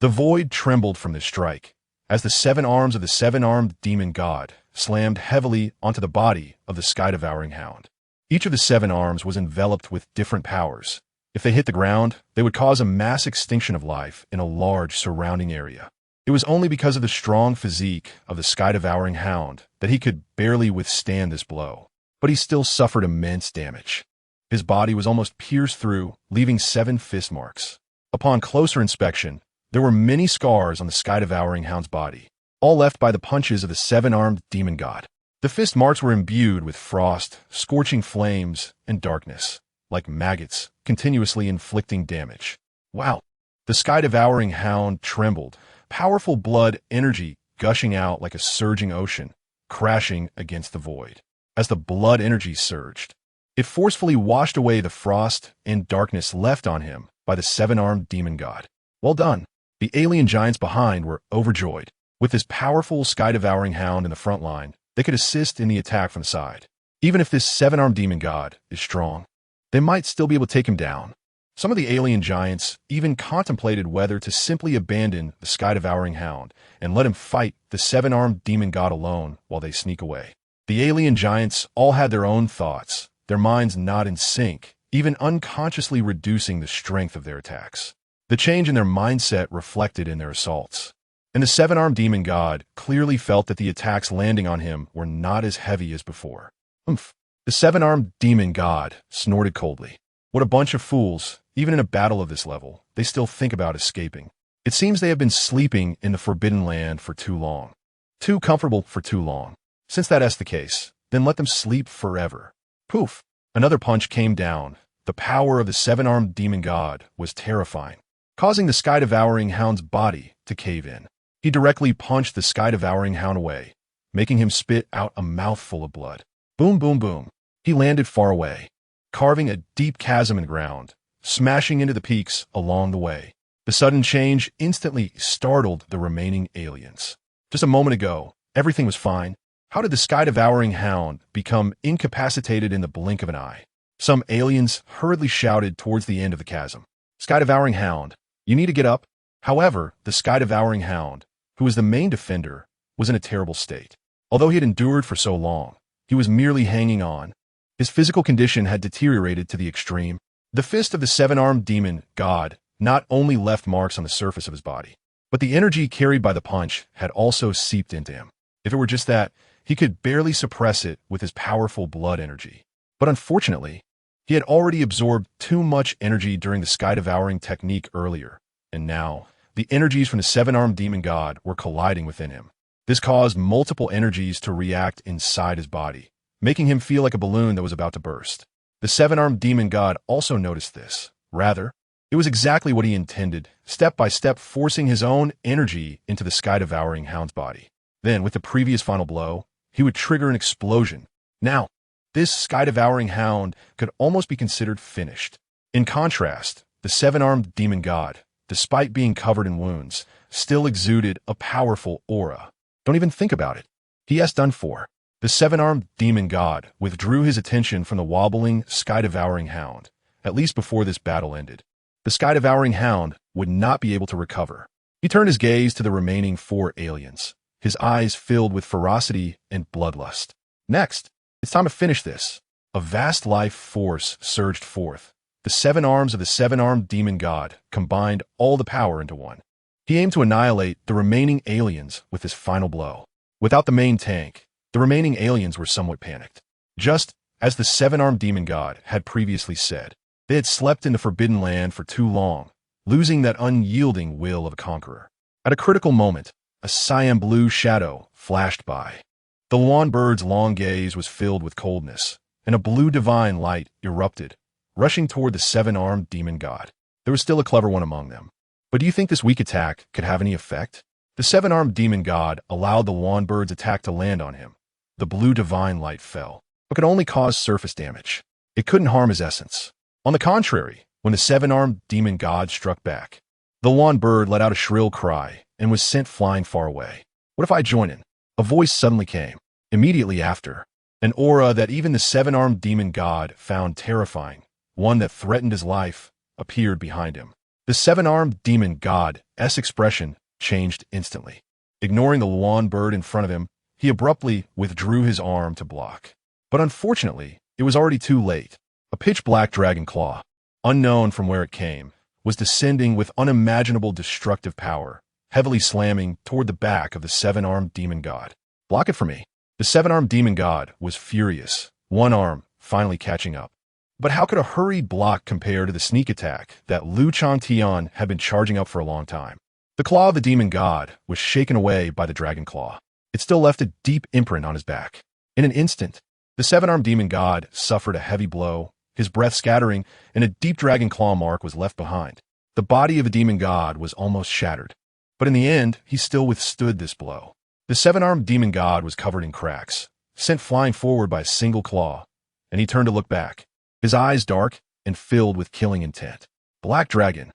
The void trembled from this strike, as the 7 arms of the 7-armed demon god slammed heavily onto the body of the sky-devouring hound. Each of the 7 arms was enveloped with different powers. If they hit the ground, they would cause a mass extinction of life in a large surrounding area. It was only because of the strong physique of the sky-devouring hound that he could barely withstand this blow. But he still suffered immense damage. His body was almost pierced through, leaving 7 fist marks. Upon closer inspection, there were many scars on the sky-devouring hound's body, all left by the punches of the 7-armed demon god. The fist marks were imbued with frost, scorching flames, and darkness, like maggots, continuously inflicting damage. Wow! The sky-devouring hound trembled, powerful blood energy gushing out like a surging ocean, crashing against the void. As the blood energy surged, it forcefully washed away the frost and darkness left on him by the 7-armed demon god. Well done! The alien giants behind were overjoyed. With this powerful sky-devouring hound in the front line, they could assist in the attack from the side. Even if this 7-armed demon god is strong, they might still be able to take him down. Some of the alien giants even contemplated whether to simply abandon the sky-devouring hound and let him fight the 7-armed demon god alone while they sneak away. The alien giants all had their own thoughts, their minds not in sync, even unconsciously reducing the strength of their attacks. The change in their mindset reflected in their assaults. And the 7-armed demon god clearly felt that the attacks landing on him were not as heavy as before. Oomph! The 7-armed demon god snorted coldly. What a bunch of fools! Even in a battle of this level, they still think about escaping. It seems they have been sleeping in the Forbidden Land for too long. Too comfortable for too long. Since that is the case, then let them sleep forever. Poof! Another punch came down. The power of the 7-armed demon god was terrifying. causing the sky-devouring hound's body to cave in. He directly punched the sky-devouring hound away, making him spit out a mouthful of blood. Boom, boom, boom. He landed far away, carving a deep chasm in the ground, smashing into the peaks along the way. The sudden change instantly startled the remaining aliens. Just a moment ago, everything was fine. How did the sky-devouring hound become incapacitated in the blink of an eye? Some aliens hurriedly shouted towards the end of the chasm. Sky-devouring hound, you need to get up. However, the sky-devouring hound, who was the main defender, was in a terrible state. Although he had endured for so long, he was merely hanging on. His physical condition had deteriorated to the extreme. The fist of the seven-armed demon god not only left marks on the surface of his body, but the energy carried by the punch had also seeped into him. If it were just that, he could barely suppress it with his powerful blood energy. But unfortunately, he had already absorbed too much energy during the sky-devouring technique earlier, and now the energies from the seven-armed demon god were colliding within him. This caused multiple energies to react inside his body, making him feel like a balloon that was about to burst. The seven-armed demon god also noticed this. Rather, it was exactly what he intended, step by step forcing his own energy into the sky-devouring hound's body. Then, with the previous final blow, he would trigger an explosion. Now, this sky-devouring hound could almost be considered finished. In contrast, the seven-armed demon god, despite being covered in wounds, still exuded a powerful aura. Don't even think about it. He has done for. The seven-armed demon god withdrew his attention from the wobbling, sky-devouring hound, at least before this battle ended. The sky-devouring hound would not be able to recover. He turned his gaze to the remaining 4 aliens, his eyes filled with ferocity and bloodlust. Next, it's time to finish this. A vast life force surged forth. The 7 arms of the seven-armed demon god combined all the power into one. He aimed to annihilate the remaining aliens with his final blow. Without the main tank, the remaining aliens were somewhat panicked. Just as the seven-armed demon god had previously said, they had slept in the Forbidden Land for too long, losing that unyielding will of a conqueror. At a critical moment, a cyan blue shadow flashed by. The lawn bird's long gaze was filled with coldness, and a blue divine light erupted, rushing toward the seven-armed demon god. There was still a clever one among them. But do you think this weak attack could have any effect? The seven-armed demon god allowed the lawn bird's attack to land on him. The blue divine light fell, but could only cause surface damage. It couldn't harm his essence. On the contrary, when the seven-armed demon god struck back, the lawn bird let out a shrill cry and was sent flying far away. What if I join in? A voice suddenly came. Immediately after, an aura that even the seven-armed demon god found terrifying, one that threatened his life, appeared behind him. The seven-armed demon god's expression changed instantly. Ignoring the lawn bird in front of him, he abruptly withdrew his arm to block. But unfortunately, it was already too late. A pitch-black dragon claw, unknown from where it came, was descending with unimaginable destructive power, heavily slamming toward the back of the seven-armed demon god. Block it for me. The seven-armed demon god was furious, one arm finally catching up. But how could a hurried block compare to the sneak attack that Changtian had been charging up for a long time? The claw of the demon god was shaken away by the dragon claw. It still left a deep imprint on his back. In an instant, the seven-armed demon god suffered a heavy blow, his breath scattering, and a deep dragon claw mark was left behind. The body of the demon god was almost shattered. But in the end, he still withstood this blow. The seven-armed demon god was covered in cracks, sent flying forward by a single claw, and he turned to look back, his eyes dark and filled with killing intent. Black Dragon.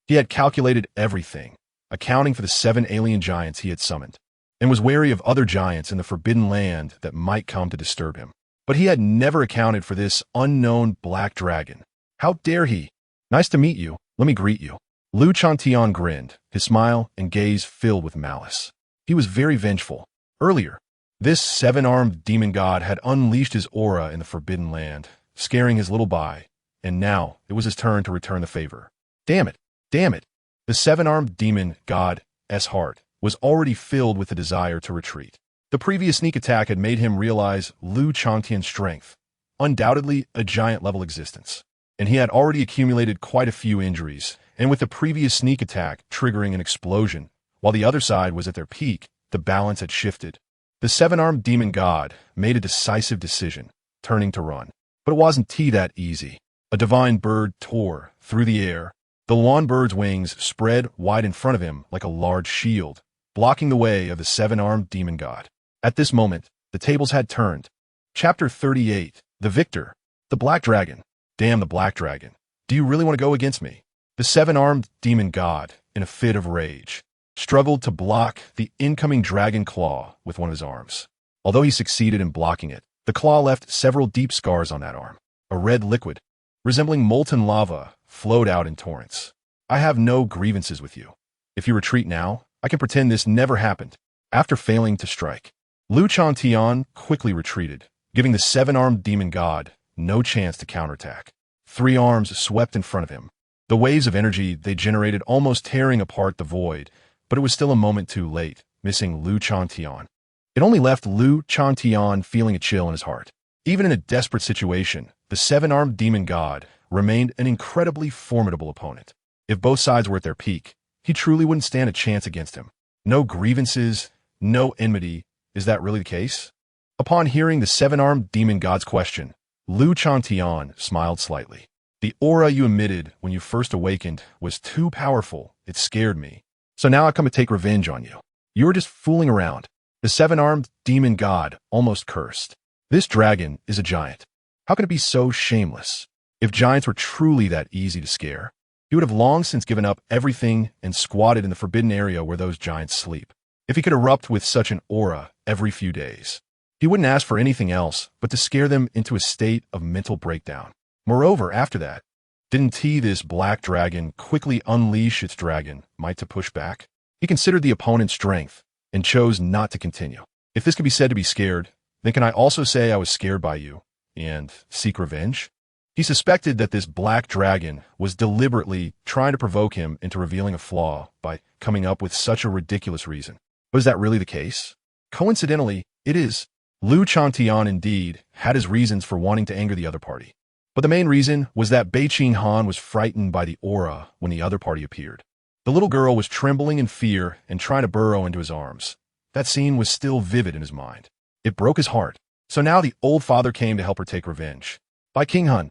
He had calculated everything, accounting for the 7 alien giants he had summoned, and was wary of other giants in the Forbidden Land that might come to disturb him. But he had never accounted for this unknown Black Dragon. How dare he? Nice to meet you. Let me greet you. Changtian grinned, his smile and gaze filled with malice. He was very vengeful. Earlier, this 7-armed demon god had unleashed his aura in the Forbidden Land, scaring his little Bei, and now it was his turn to return the favor. Damn it! Damn it! The 7-armed demon god's heart was already filled with the desire to retreat. The previous sneak attack had made him realize Changtian's strength, undoubtedly a giant-level existence, and he had already accumulated quite a few injuries, and with the previous sneak attack triggering an explosion, while the other side was at their peak, the balance had shifted. The 7-armed demon god made a decisive decision, turning to run. But it wasn't that easy. A divine bird tore through the air, The lawn bird's wings spread wide in front of him like a large shield, blocking the way of the seven-armed demon god. At this moment, the tables had turned. Chapter 38. The Victor. The Black Dragon. Damn the Black Dragon. Do you really want to go against me? The seven-armed demon god, in a fit of rage, struggled to block the incoming dragon claw with one of his arms. Although he succeeded in blocking it, the claw left several deep scars on that arm. A red liquid, resembling molten lava, flowed out in torrents. I have no grievances with you. If you retreat now, I can pretend this never happened. After failing to strike, Changtian quickly retreated, giving the seven-armed demon god no chance to counterattack. Three arms swept in front of him. The waves of energy they generated almost tearing apart the void, but it was still a moment too late, missing Changtian. It only left Changtian feeling a chill in his heart. Even in a desperate situation, the seven-armed demon god remained an incredibly formidable opponent. If both sides were at their peak, he truly wouldn't stand a chance against him. No grievances, no enmity. Is that really the case? Upon hearing the seven-armed demon god's question, Changtian smiled slightly. The aura you emitted when you first awakened was too powerful. It scared me. So now I come to take revenge on you. You were just fooling around. The seven-armed demon god almost cursed. This dragon is a giant. How can it be so shameless? If giants were truly that easy to scare, he would have long since given up everything and squatted in the forbidden area where those giants sleep. If he could erupt with such an aura every few days, he wouldn't ask for anything else but to scare them into a state of mental breakdown. Moreover, after that, didn't this black dragon quickly unleash its dragon might to push back? He considered the opponent's strength and chose not to continue. If this could be said to be scared, then can I also say I was scared by you and seek revenge? He suspected that this black dragon was deliberately trying to provoke him into revealing a flaw by coming up with such a ridiculous reason. But is that really the case? Coincidentally, it is. Changtian indeed had his reasons for wanting to anger the other party. But the main reason was that Bei Qinghan was frightened by the aura when the other party appeared. The little girl was trembling in fear and trying to burrow into his arms. That scene was still vivid in his mind. It broke his heart. So now the old father came to help her take revenge. Bei Qinghan.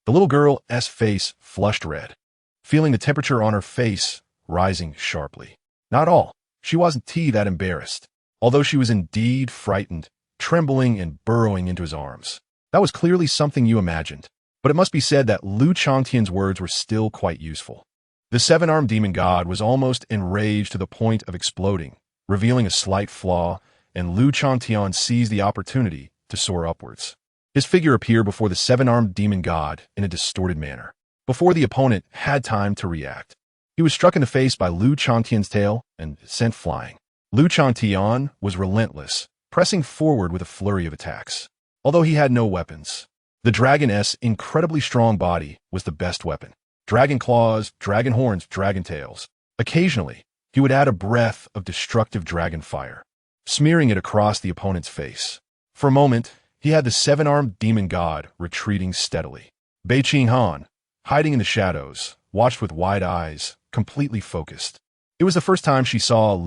The little girl's face flushed red, feeling the temperature on her face rising sharply. Not all. She wasn't that embarrassed, although she was indeed frightened, trembling and burrowing into his arms. That was clearly something you imagined. But it must be said that Changtian's words were still quite useful. The seven-armed demon god was almost enraged to the point of exploding, revealing a slight flaw, and Changtian seized the opportunity to soar upwards. His figure appeared before the seven-armed demon god in a distorted manner. Before the opponent had time to react, he was struck in the face by Changtian's tail and sent flying. Changtian was relentless, pressing forward with a flurry of attacks. Although he had no weapons, the dragon's incredibly strong body was the best weapon. Dragon claws, dragon horns, dragon tails. Occasionally, he would add a breath of destructive dragon fire, smearing it across the opponent's face. For a moment, he had the seven-armed demon god retreating steadily. Bei Qinghan, hiding in the shadows, watched with wide eyes, completely focused. It was the first time she saw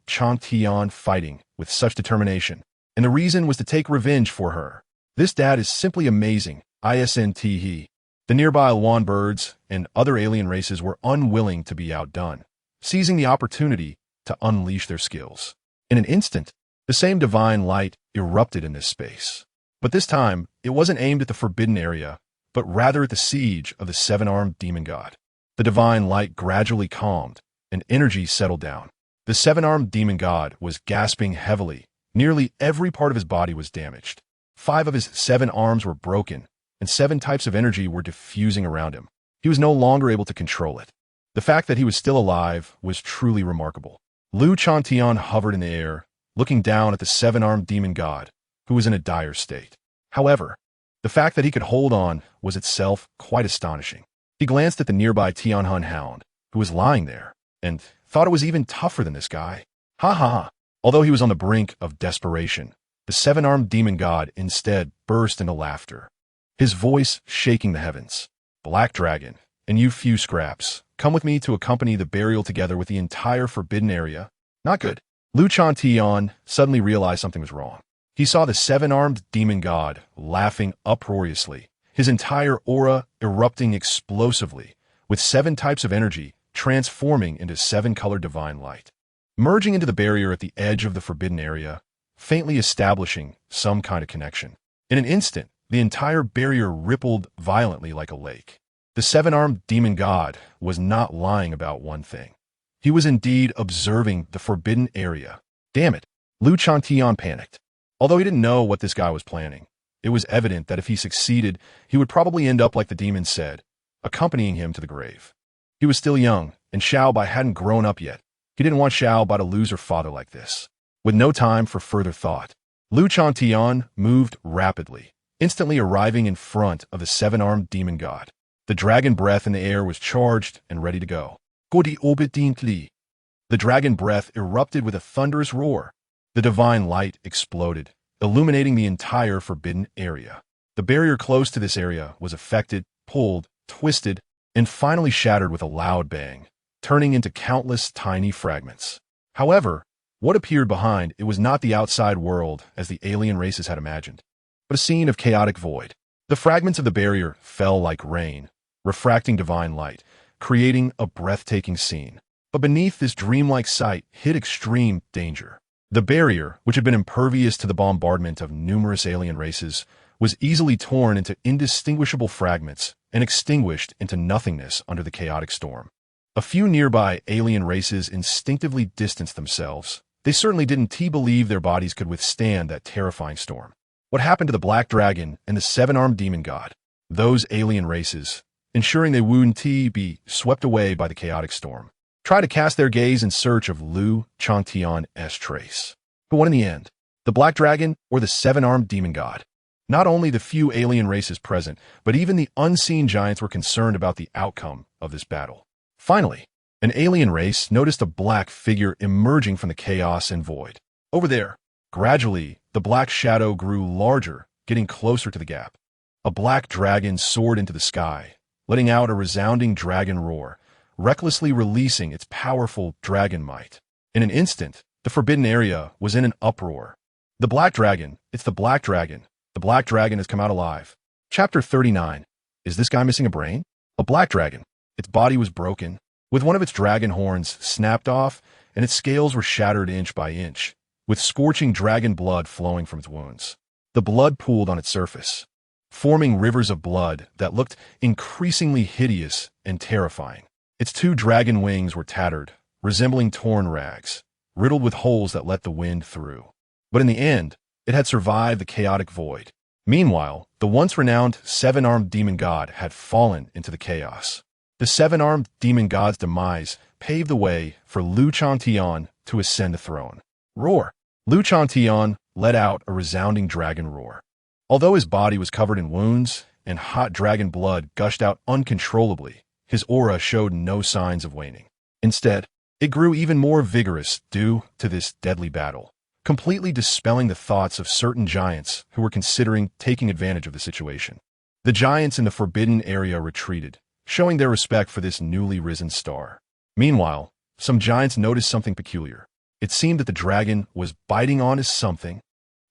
Changtian fighting with such determination, and the reason was to take revenge for her. This dad is simply amazing, isn't. The nearby lawn birds and other alien races were unwilling to be outdone, seizing the opportunity to unleash their skills. In an instant, the same divine light erupted in this space. But this time, it wasn't aimed at the forbidden area, but rather at the siege of the seven-armed demon god. The divine light gradually calmed, and energy settled down. The seven-armed demon god was gasping heavily. Nearly every part of his body was damaged. 5 of his 7 arms were broken, and 7 types of energy were diffusing around him. He was no longer able to control it. The fact that he was still alive was truly remarkable. Changtian hovered in the air, looking down at the seven-armed demon god, who was in a dire state. However, the fact that he could hold on was itself quite astonishing. He glanced at the nearby Tianhun hound, who was lying there, and thought it was even tougher than this guy. Ha ha ha. Although he was on the brink of desperation, the seven-armed demon god instead burst into laughter, his voice shaking the heavens. Black Dragon, and you few scraps, come with me to accompany the burial together with the entire forbidden area. Not good. Changtian suddenly realized something was wrong. He saw the seven-armed demon god laughing uproariously, his entire aura erupting explosively, with 7 types of energy transforming into 7-colored divine light, merging into the barrier at the edge of the forbidden area, faintly establishing some kind of connection. In an instant, the entire barrier rippled violently like a lake. The 7-armed demon god was not lying about one thing. He was indeed observing the forbidden area. Damn it, Lu Changtian panicked. Although he didn't know what this guy was planning, it was evident that if he succeeded, he would probably end up like the demon said, accompanying him to the grave. He was still young, and Xiao Bai hadn't grown up yet. He didn't want Xiao Bai to lose her father like this. With no time for further thought, Lu Changtian moved rapidly, instantly arriving in front of the 7-armed demon god. The dragon breath in the air was charged and ready to go. The dragon breath erupted with a thunderous roar. The divine light exploded, illuminating the entire forbidden area. The barrier close to this area was affected, pulled, twisted, and finally shattered with a loud bang, turning into countless tiny fragments. However, what appeared behind it was not the outside world as the alien races had imagined, but a scene of chaotic void. The fragments of the barrier fell like rain, refracting divine light, creating a breathtaking scene. But beneath this dreamlike sight hid extreme danger. The barrier, which had been impervious to the bombardment of numerous alien races, was easily torn into indistinguishable fragments and extinguished into nothingness under the chaotic storm. A few nearby alien races instinctively distanced themselves. They certainly didn't believe their bodies could withstand that terrifying storm. What happened to the Black Dragon and the 7-armed demon god? Those alien races, ensuring they wouldn't be swept away by the chaotic storm, try to cast their gaze in search of Lu Changtian's trace. But what in the end? The Black Dragon or the 7-armed demon god? Not only the few alien races present, but even the unseen giants were concerned about the outcome of this battle. Finally, an alien race noticed a black figure emerging from the chaos and void. Over there, gradually, the black shadow grew larger, getting closer to the gap. A black dragon soared into the sky, letting out a resounding dragon roar, recklessly releasing its powerful dragon might. In an instant, the forbidden area was in an uproar. The Black Dragon, it's the Black Dragon. The Black Dragon has come out alive. Chapter 39. Is this guy missing a brain? A black dragon. Its body was broken, with one of its dragon horns snapped off, and its scales were shattered inch by inch, with scorching dragon blood flowing from its wounds. The blood pooled on its surface, forming rivers of blood that looked increasingly hideous and terrifying. Its 2 dragon wings were tattered, resembling torn rags, riddled with holes that let the wind through. But in the end, it had survived the chaotic void. Meanwhile, the once renowned 7-armed demon god had fallen into the chaos. The 7-armed demon god's demise paved the way for Lu Changtian to ascend the throne. Roar! Lu Changtian let out a resounding dragon roar. Although his body was covered in wounds and hot dragon blood gushed out uncontrollably, his aura showed no signs of waning. Instead, it grew even more vigorous due to this deadly battle, completely dispelling the thoughts of certain giants who were considering taking advantage of the situation. The giants in the forbidden area retreated, showing their respect for this newly risen star. Meanwhile, some giants noticed something peculiar. It seemed that the dragon was biting on to something.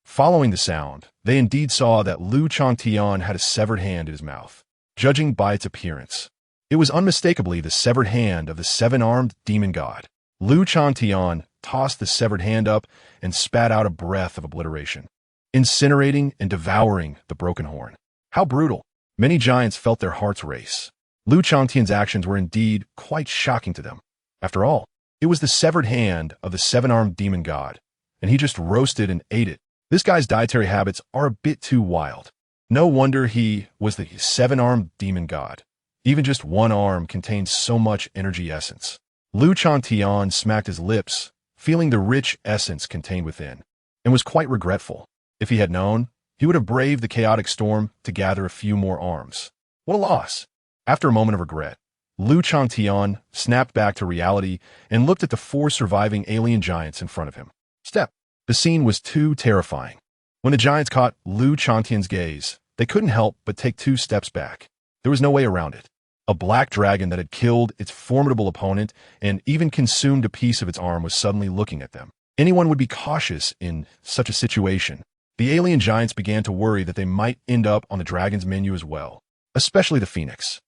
Following the sound, they indeed saw that Lu Changtian had a severed hand in his mouth. Judging by its appearance, it was unmistakably the severed hand of the 7-armed demon god. Lu Changtian tossed the severed hand up and spat out a breath of obliteration, incinerating and devouring the broken horn. How brutal! Many giants felt their hearts race. Lu Changtian's actions were indeed quite shocking to them. After all, it was the severed hand of the 7-armed demon god, and he just roasted and ate it. This guy's dietary habits are a bit too wild. No wonder he was the 7-armed demon god. Even just one arm contained so much energy essence. Lu Changtian smacked his lips, feeling the rich essence contained within, and was quite regretful. If he had known, he would have braved the chaotic storm to gather a few more arms. What a loss! After a moment of regret, Lu Changtian snapped back to reality and looked at the 4 surviving alien giants in front of him. Step! The scene was too terrifying. When the giants caught Lu Changtian's gaze, they couldn't help but take 2 steps back. There was no way around it. A black dragon that had killed its formidable opponent and even consumed a piece of its arm was suddenly looking at them. Anyone would be cautious in such a situation. The alien giants began to worry that they might end up on the dragon's menu as well, especially the phoenix.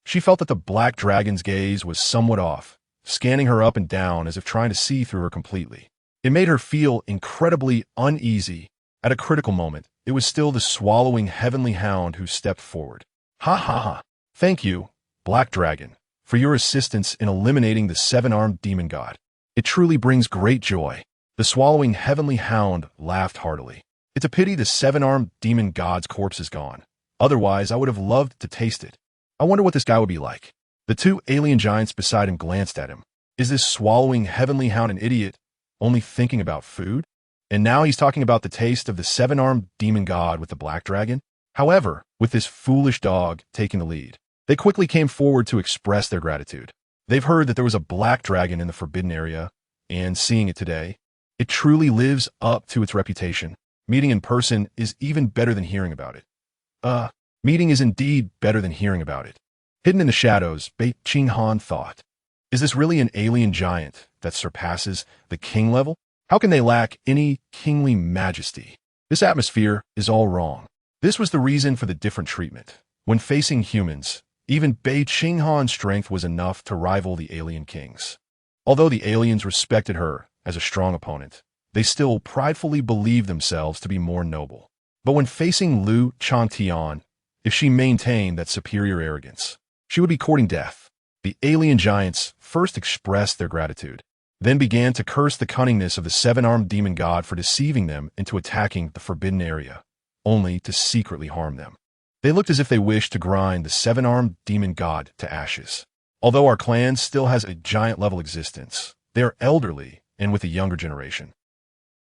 She felt that the black dragon's gaze was somewhat off, scanning her up and down as if trying to see through her completely. It made her feel incredibly uneasy. At a critical moment, it was still the swallowing heavenly hound who stepped forward. Ha ha ha. Thank you, Black Dragon, for your assistance in eliminating the seven-armed demon god. It truly brings great joy. The swallowing heavenly hound laughed heartily. It's a pity the seven-armed demon god's corpse is gone. Otherwise, I would have loved to taste it. I wonder what this guy would be like. The two alien giants beside him glanced at him. Is this swallowing heavenly hound an idiot, only thinking about food? And now he's talking about the taste of the seven-armed demon god with the black dragon? However, with this foolish dog taking the lead, they quickly came forward to express their gratitude. They've heard that there was a black dragon in the forbidden area, and seeing it today, it truly lives up to its reputation. Meeting in person is even better than hearing about it. Meeting is indeed better than hearing about it. Hidden in the shadows, Bei Qinghan thought. Is this really an alien giant that surpasses the king level? How can they lack any kingly majesty? This atmosphere is all wrong. This was the reason for the different treatment. When facing humans, even Bei Qinghan's strength was enough to rival the alien kings. Although the aliens respected her as a strong opponent, they still pridefully believed themselves to be more noble. But when facing Changtian, if she maintained that superior arrogance, she would be courting death. The alien giants first expressed their gratitude, then began to curse the cunningness of the seven-armed demon god for deceiving them into attacking the forbidden area, only to secretly harm them. They looked as if they wished to grind the seven-armed demon god to ashes. Although our clan still has a giant-level existence, they are elderly and with a younger generation.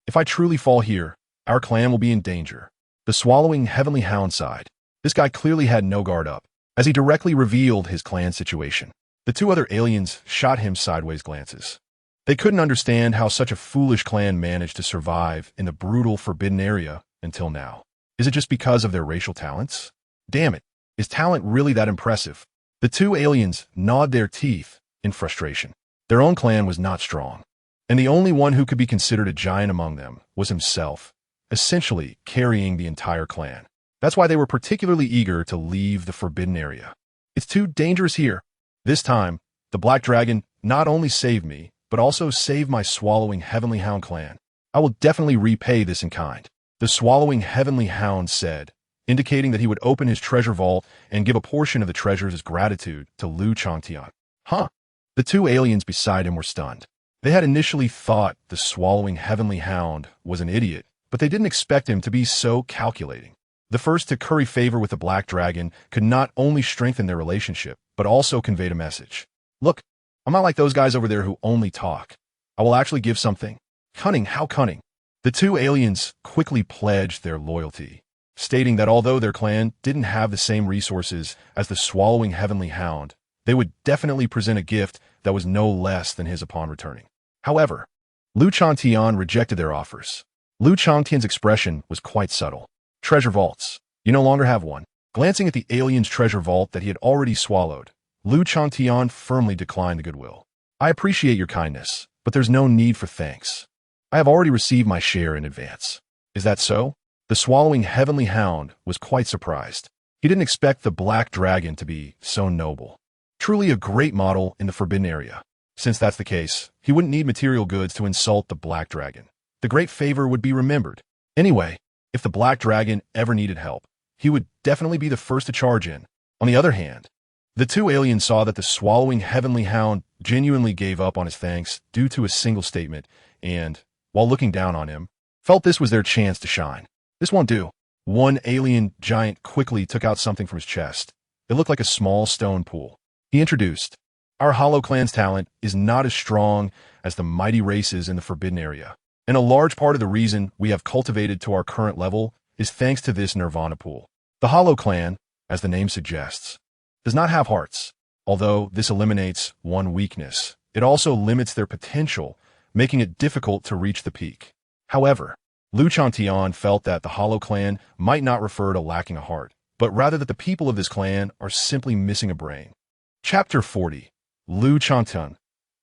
If I truly fall here, our clan will be in danger. The swallowing heavenly hound sighed. This guy clearly had no guard up, as he directly revealed his clan situation. The two other aliens shot him sideways glances. They couldn't understand how such a foolish clan managed to survive in the brutal forbidden area until now. Is it just because of their racial talents? Damn it, is talent really that impressive? The two aliens gnawed their teeth in frustration. Their own clan was not strong, and the only one who could be considered a giant among them was himself, essentially carrying the entire clan. That's why they were particularly eager to leave the forbidden area. It's too dangerous here. This time, the Black Dragon not only saved me, but also saved my swallowing heavenly hound clan. I will definitely repay this in kind. The swallowing heavenly hound said, indicating that he would open his treasure vault and give a portion of the treasures as gratitude to Changtian. Huh? The two aliens beside him were stunned. They had initially thought the swallowing heavenly hound was an idiot, but they didn't expect him to be so calculating. The first to curry favor with the Black Dragon could not only strengthen their relationship, but also conveyed a message. Look, I'm not like those guys over there who only talk. I will actually give something. Cunning, how cunning. The two aliens quickly pledged their loyalty, stating that although their clan didn't have the same resources as the swallowing heavenly hound, they would definitely present a gift that was no less than his upon returning. However, Changtian rejected their offers. Changtian's expression was quite subtle. Treasure vaults. You no longer have one. Glancing at the alien's treasure vault that he had already swallowed, Changtian firmly declined the goodwill. I appreciate your kindness, but there's no need for thanks. I have already received my share in advance. Is that so? The swallowing heavenly hound was quite surprised. He didn't expect the Black Dragon to be so noble. Truly a great model in the forbidden area. Since that's the case, he wouldn't need material goods to insult the Black Dragon. The great favor would be remembered. Anyway, if the Black Dragon ever needed help, he would definitely be the first to charge in. On the other hand, the two aliens saw that the swallowing heavenly hound genuinely gave up on his thanks due to a single statement and, while looking down on him, felt this was their chance to shine. This won't do. One alien giant quickly took out something from his chest. It looked like a small stone pool. He introduced, "Our Hollow Clan's talent is not as strong as the mighty races in the forbidden area, and a large part of the reason we have cultivated to our current level is thanks to this Nirvana pool. The Hollow Clan, as the name suggests, does not have hearts. Although this eliminates one weakness, it also limits their potential, making it difficult to reach the peak. However, Changtian felt that the Hollow Clan might not refer to lacking a heart, but rather that the people of this clan are simply missing a brain." Chapter 40. Changtian.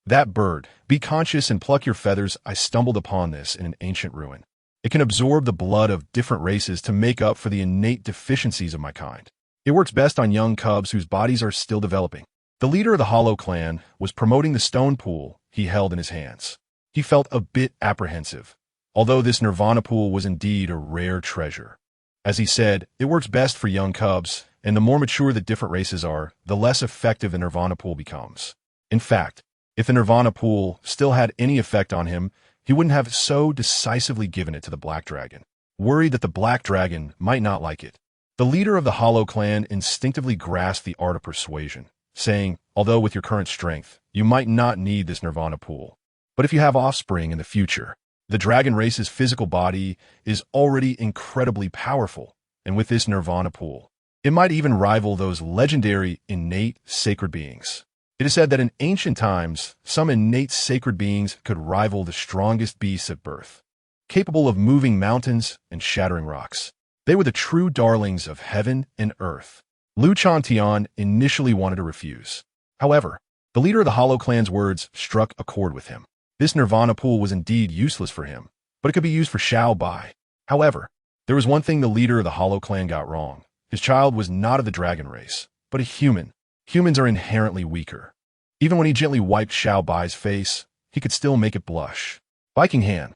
That bird, be conscious and pluck your feathers. I stumbled upon this in an ancient ruin. It can absorb the blood of different races to make up for the innate deficiencies of my kind. It works best on young cubs whose bodies are still developing. The leader of the Hollow clan was promoting the stone pool he held in his hands. He felt a bit apprehensive, although this nirvana pool was indeed a rare treasure. As he said, it works best for young cubs, and the more mature the different races are, the less effective the nirvana pool becomes. In fact, if the nirvana pool still had any effect on him, he wouldn't have so decisively given it to the black dragon, worried that the black dragon might not like it. The leader of the Hollow clan instinctively grasped the art of persuasion, saying, although with your current strength, you might not need this nirvana pool. But if you have offspring in the future, the dragon race's physical body is already incredibly powerful, and with this nirvana pool, it might even rival those legendary innate sacred beings. It is said that in ancient times, some innate sacred beings could rival the strongest beasts at birth, capable of moving mountains and shattering rocks. They were the true darlings of heaven and earth. Changtian initially wanted to refuse. However, the leader of the Hollow clan's words struck a chord with him. This nirvana pool was indeed useless for him, but it could be used for Bei. However, there was one thing the leader of the Hollow clan got wrong. His child was not of the dragon race, but a human. Humans are inherently weaker. Even when he gently wiped Bei's face, he could still make it blush. Bei Qinghan.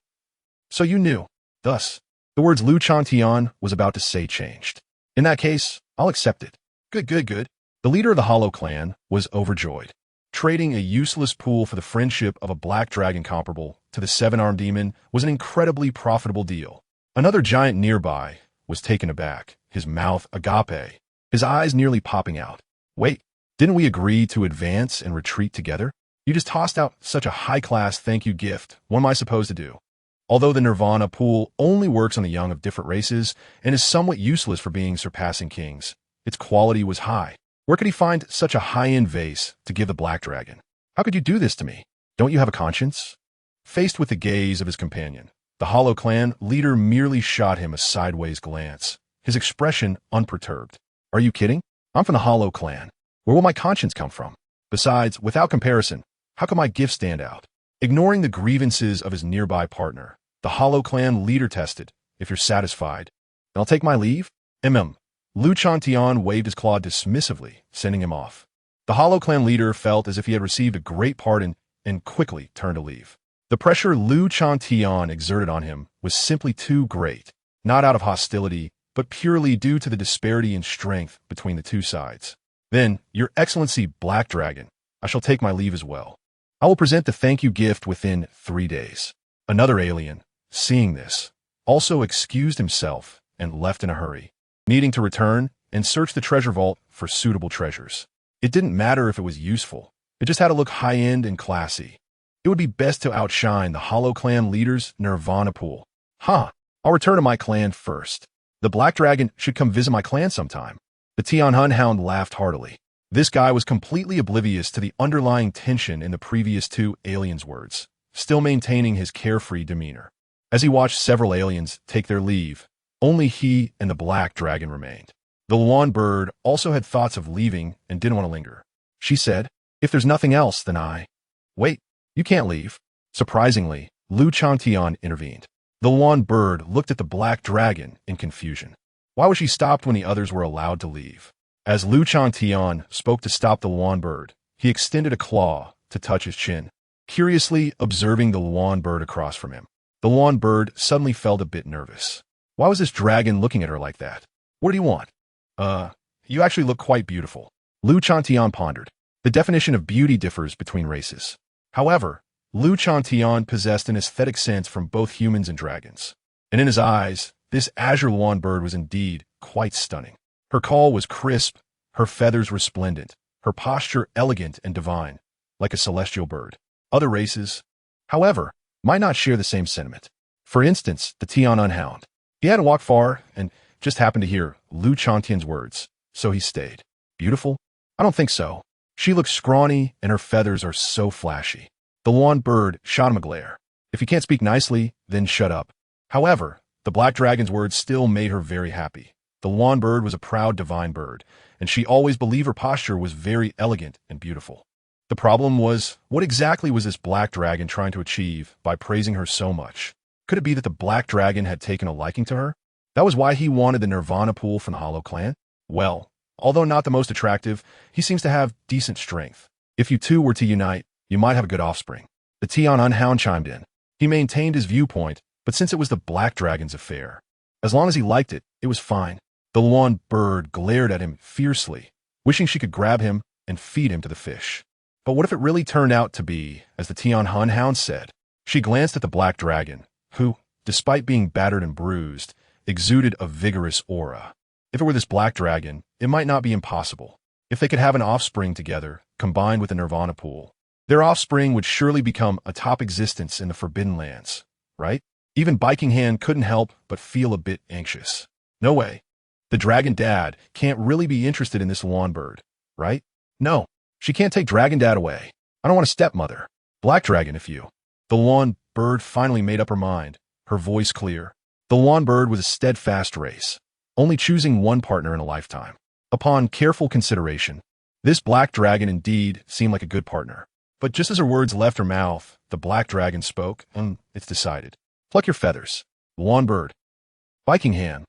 So you knew. Thus, the words Changtian was about to say changed. In that case, I'll accept it. Good. The leader of the Hollow clan was overjoyed. Trading a useless pool for the friendship of a black dragon comparable to the seven-armed demon was an incredibly profitable deal. Another giant nearby was taken aback, his mouth agape, his eyes nearly popping out. Wait, didn't we agree to advance and retreat together? You just tossed out such a high-class thank you gift. What am I supposed to do? Although the nirvana pool only works on the young of different races and is somewhat useless for being surpassing kings, its quality was high. Where could he find such a high-end vase to give the black dragon? How could you do this to me? Don't you have a conscience? Faced with the gaze of his companion, the Hollow clan leader merely shot him a sideways glance, his expression unperturbed. Are you kidding? I'm from the Hollow clan. Where will my conscience come from? Besides, without comparison, how can my gift stand out? Ignoring the grievances of his nearby partner, the Hollow clan leader tested, if you're satisfied, then I'll take my leave? Changtian waved his claw dismissively, sending him off. The Hollow clan leader felt as if he had received a great pardon and quickly turned to leave. The pressure Changtian exerted on him was simply too great, not out of hostility, but purely due to the disparity in strength between the two sides. Then, Your Excellency Black Dragon, I shall take my leave as well. I will present the thank you gift within 3 days. Another alien, seeing this, also excused himself and left in a hurry, needing to return and search the treasure vault for suitable treasures. It didn't matter if it was useful. It just had to look high-end and classy. It would be best to outshine the Hollow clan leader's nirvana pool. I'll return to my clan first. The Black Dragon should come visit my clan sometime. The Tianhun hound laughed heartily. This guy was completely oblivious to the underlying tension in the previous two aliens' words, still maintaining his carefree demeanor. As he watched several aliens take their leave, only he and the Black Dragon remained. The Luan bird also had thoughts of leaving and didn't want to linger. She said, if there's nothing else, then Wait, you can't leave. Surprisingly, Changtian intervened. The Luan bird looked at the Black Dragon in confusion. Why was she stopped when the others were allowed to leave? As Changtian spoke to stop the Luan bird, he extended a claw to touch his chin, curiously observing the Luan bird across from him. The Luan bird suddenly felt a bit nervous. Why was this dragon looking at her like that? What do you want? You actually look quite beautiful. Changtian pondered. The definition of beauty differs between races. However, Changtian possessed an aesthetic sense from both humans and dragons. And in his eyes, this azure Luan bird was indeed quite stunning. Her call was crisp, her feathers resplendent, her posture elegant and divine, like a celestial bird. Other races, however, might not share the same sentiment. For instance, the Tianhun hound. He hadn't walked far and just happened to hear Changtian's words, so he stayed. Beautiful? I don't think so. She looks scrawny and her feathers are so flashy. The Luan bird shot him a glare. If you can't speak nicely, then shut up. However, the Black Dragon's words still made her very happy. The Luan bird was a proud divine bird, and she always believed her posture was very elegant and beautiful. The problem was, what exactly was this Black Dragon trying to achieve by praising her so much? Could it be that the Black Dragon had taken a liking to her? That was why he wanted the Nirvana pool from the Hollow clan? Well, Although not the most attractive, he seems to have decent strength. If you two were to unite, you might have a good offspring. The Tian Hound chimed in. He maintained his viewpoint, but since it was the Black Dragon's affair, as long as he liked it, it was fine. The Luan bird glared at him fiercely, wishing she could grab him and feed him to the fish. But what if it really turned out to be, as the Tian Hound said? She glanced at the Black Dragon, who, despite being battered and bruised, exuded a vigorous aura. If it were this Black Dragon, it might not be impossible. If they could have an offspring together, combined with the Nirvana pool, their offspring would surely become a top existence in the Forbidden Lands, right? Even Bei Qinghan couldn't help but feel a bit anxious. No way. The Dragon Dad can't really be interested in this Luan bird, right? No, she can't take Dragon Dad away. I don't want a stepmother. Black Dragon, if you. The Luan bird finally made up her mind, her voice clear. The Luan bird was a steadfast race, only choosing one partner in a lifetime. Upon careful consideration, this Black Dragon indeed seemed like a good partner. But just as her words left her mouth, the Black Dragon spoke, and it's decided. Pluck your feathers. Luan bird. Bei Qinghan.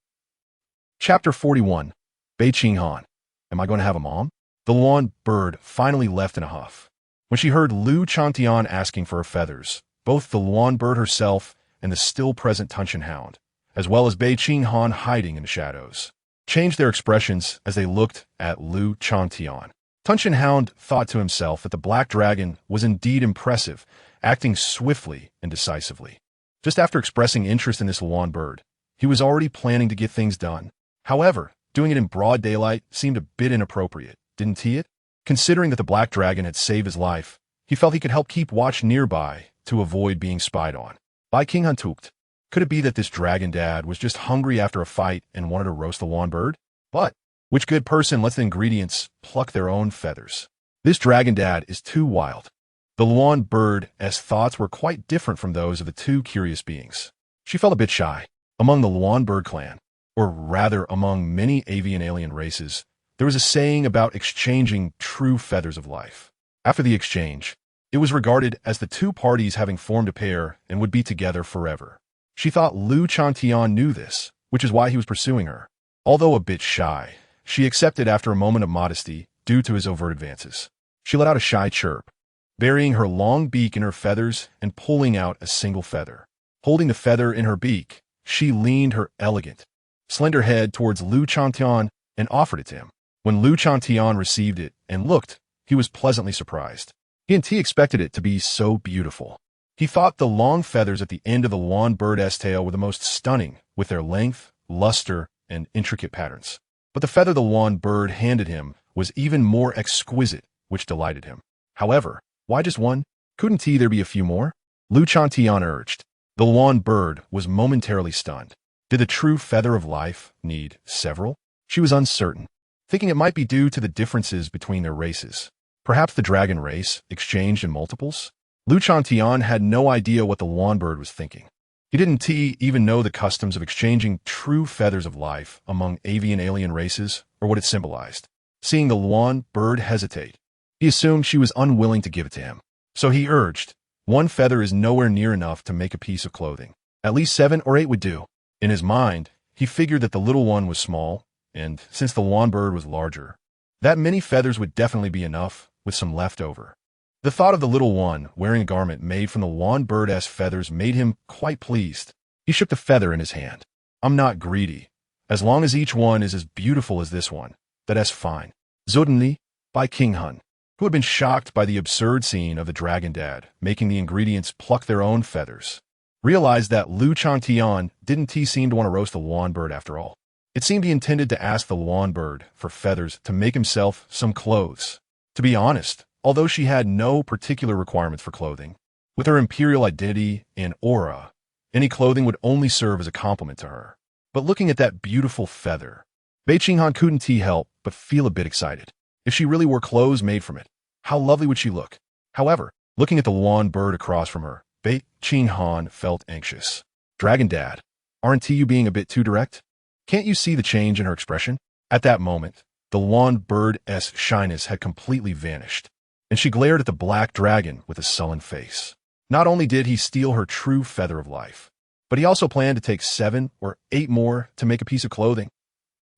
Chapter 41. Bei Qinghan. Am I going to have a mom? The Luan bird finally left in a huff. When she heard Changtian asking for her feathers, both the Luan bird herself and the still-present Changtian hound, as well as Bei Qinghan hiding in the shadows, changed their expressions as they looked at Changtian. Changtian hound thought to himself that the Black Dragon was indeed impressive, acting swiftly and decisively. Just after expressing interest in this Luan bird, he was already planning to get things done. However, doing it in broad daylight seemed a bit inappropriate, didn't he? Considering that the Black Dragon had saved his life, he felt he could help keep watch nearby to avoid being spied on. Bei Qinghan tooked. Could it be that this Dragon Dad was just hungry after a fight and wanted to roast the Luan bird? But which good person lets the ingredients pluck their own feathers? This Dragon Dad is too wild. The Luan bird's thoughts were quite different from those of the two curious beings. She felt a bit shy. Among the Luan bird clan, or rather among many avian alien races, there was a saying about exchanging true feathers of life. After the exchange, it was regarded as the two parties having formed a pair and would be together forever. She thought Changtian knew this, which is why he was pursuing her. Although a bit shy, she accepted after a moment of modesty due to his overt advances. She let out a shy chirp, burying her long beak in her feathers and pulling out a single feather. Holding the feather in her beak, she leaned her elegant, slender head towards Changtian and offered it to him. When Changtian received it and looked, he was pleasantly surprised. He expected it to be so beautiful. He thought the long feathers at the end of the Luan bird's tail were the most stunning, with their length, luster, and intricate patterns. But the feather the Luan bird handed him was even more exquisite, which delighted him. However, why just one? Couldn't there be a few more? Changtian urged. The Luan bird was momentarily stunned. Did the true feather of life need several? She was uncertain, thinking it might be due to the differences between their races. Perhaps the dragon race exchanged in multiples? Changtian had no idea what the Luan bird was thinking. He didn't even know the customs of exchanging true feathers of life among avian alien races or what it symbolized. Seeing the Luan bird hesitate, he assumed she was unwilling to give it to him. So he urged, one feather is nowhere near enough to make a piece of clothing. At least 7 or 8 would do. In his mind, he figured that the little one was small, and since the Luan bird was larger, that many feathers would definitely be enough, with some left over. The thought of the little one wearing a garment made from the Luan bird's feathers made him quite pleased. He shook the feather in his hand. I'm not greedy. As long as each one is as beautiful as this one, that's fine. Suddenly, Bei Qinghan, who had been shocked by the absurd scene of the Dragon Dad making the ingredients pluck their own feathers, realized that Changtian didn't seem to want to roast the Luan bird after all. It seemed he intended to ask the Luan bird for feathers to make himself some clothes. To be honest, although she had no particular requirements for clothing, with her imperial identity and aura, any clothing would only serve as a compliment to her. But looking at that beautiful feather, Bei Qinghan couldn't help but feel a bit excited. If she really wore clothes made from it, how lovely would she look? However, looking at the Luan bird across from her, Bei Qinghan felt anxious. Dragon Dad, aren't you being a bit too direct? Can't you see the change in her expression? At that moment, the Luan bird's shyness had completely vanished, and she glared at the Black Dragon with a sullen face. Not only did he steal her true feather of life, but he also planned to take 7 or 8 more to make a piece of clothing.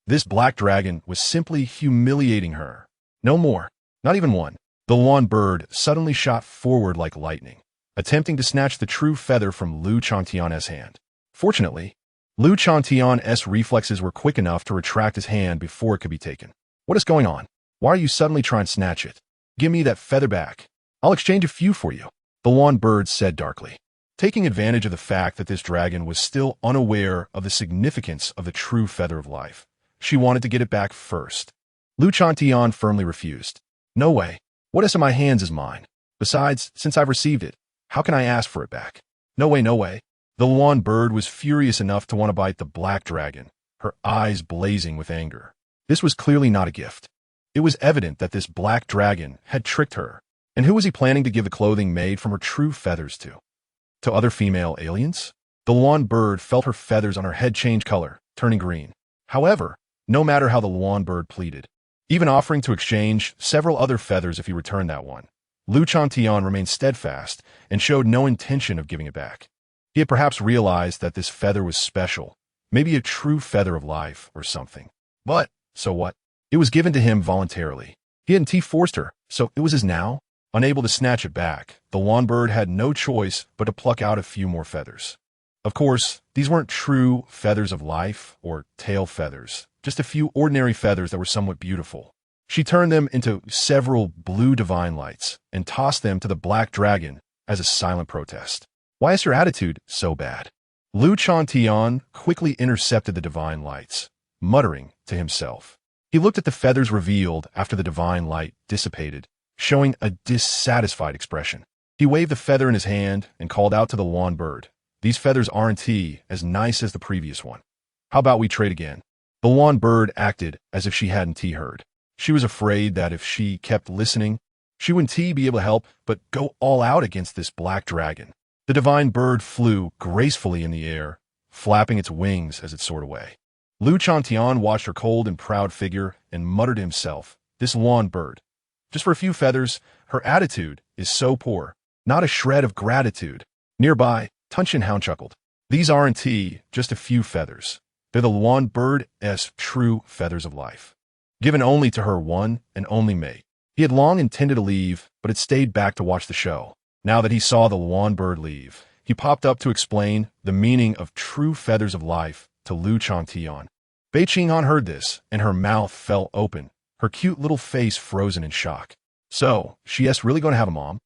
This black dragon was simply humiliating her. No more. Not even one. The lawn bird suddenly shot forward like lightning, attempting to snatch the true feather from Lu Changtian's hand. Fortunately, Lu Changtian's reflexes were quick enough to retract his hand before it could be taken. What is going on? Why are you suddenly trying to snatch it? Give me that feather back. I'll exchange a few for you, the lawn bird said darkly. Taking advantage of the fact that this dragon was still unaware of the significance of the true feather of life, she wanted to get it back first. Lu Changtian firmly refused. No way. What is in my hands is mine. Besides, since I've received it, how can I ask for it back? No way, no way. The lawn bird was furious enough to want to bite the black dragon, her eyes blazing with anger. This was clearly not a gift. It was evident that this black dragon had tricked her. And who was he planning to give the clothing made from her true feathers to? To other female aliens? The lawn bird felt her feathers on her head change color, turning green. However, no matter how the lawn bird pleaded, even offering to exchange several other feathers if he returned that one, Lu Changtian remained steadfast and showed no intention of giving it back. He had perhaps realized that this feather was special, maybe a true feather of life or something. But, so what? It was given to him voluntarily. He hadn't forced her, so it was his now. Unable to snatch it back, the lawn bird had no choice but to pluck out a few more feathers. Of course, these weren't true feathers of life or tail feathers, just a few ordinary feathers that were somewhat beautiful. She turned them into several blue divine lights and tossed them to the black dragon as a silent protest. Why is your attitude so bad? Lu Changtian quickly intercepted the divine lights, muttering to himself. He looked at the feathers revealed after the divine light dissipated, showing a dissatisfied expression. He waved the feather in his hand and called out to the lawn bird. These feathers aren't as nice as the previous one. How about we trade again? The lawn bird acted as if she hadn't heard. She was afraid that if she kept listening, she wouldn't be able to help but go all out against this black dragon. The divine bird flew gracefully in the air, flapping its wings as it soared away. Lu Changtian watched her cold and proud figure and muttered to himself, this lawn bird. Just for a few feathers, her attitude is so poor. Not a shred of gratitude. Nearby, Changtian chuckled. These aren't just a few feathers. They're the lawn bird's true feathers of life. Given only to her one and only mate. He had long intended to leave, but had stayed back to watch the show. Now that he saw the lawn bird leave, he popped up to explain the meaning of true feathers of life to Lu Changtian. Bei Qinghan heard this, and her mouth fell open, her cute little face frozen in shock. So, she's really going to have a mom?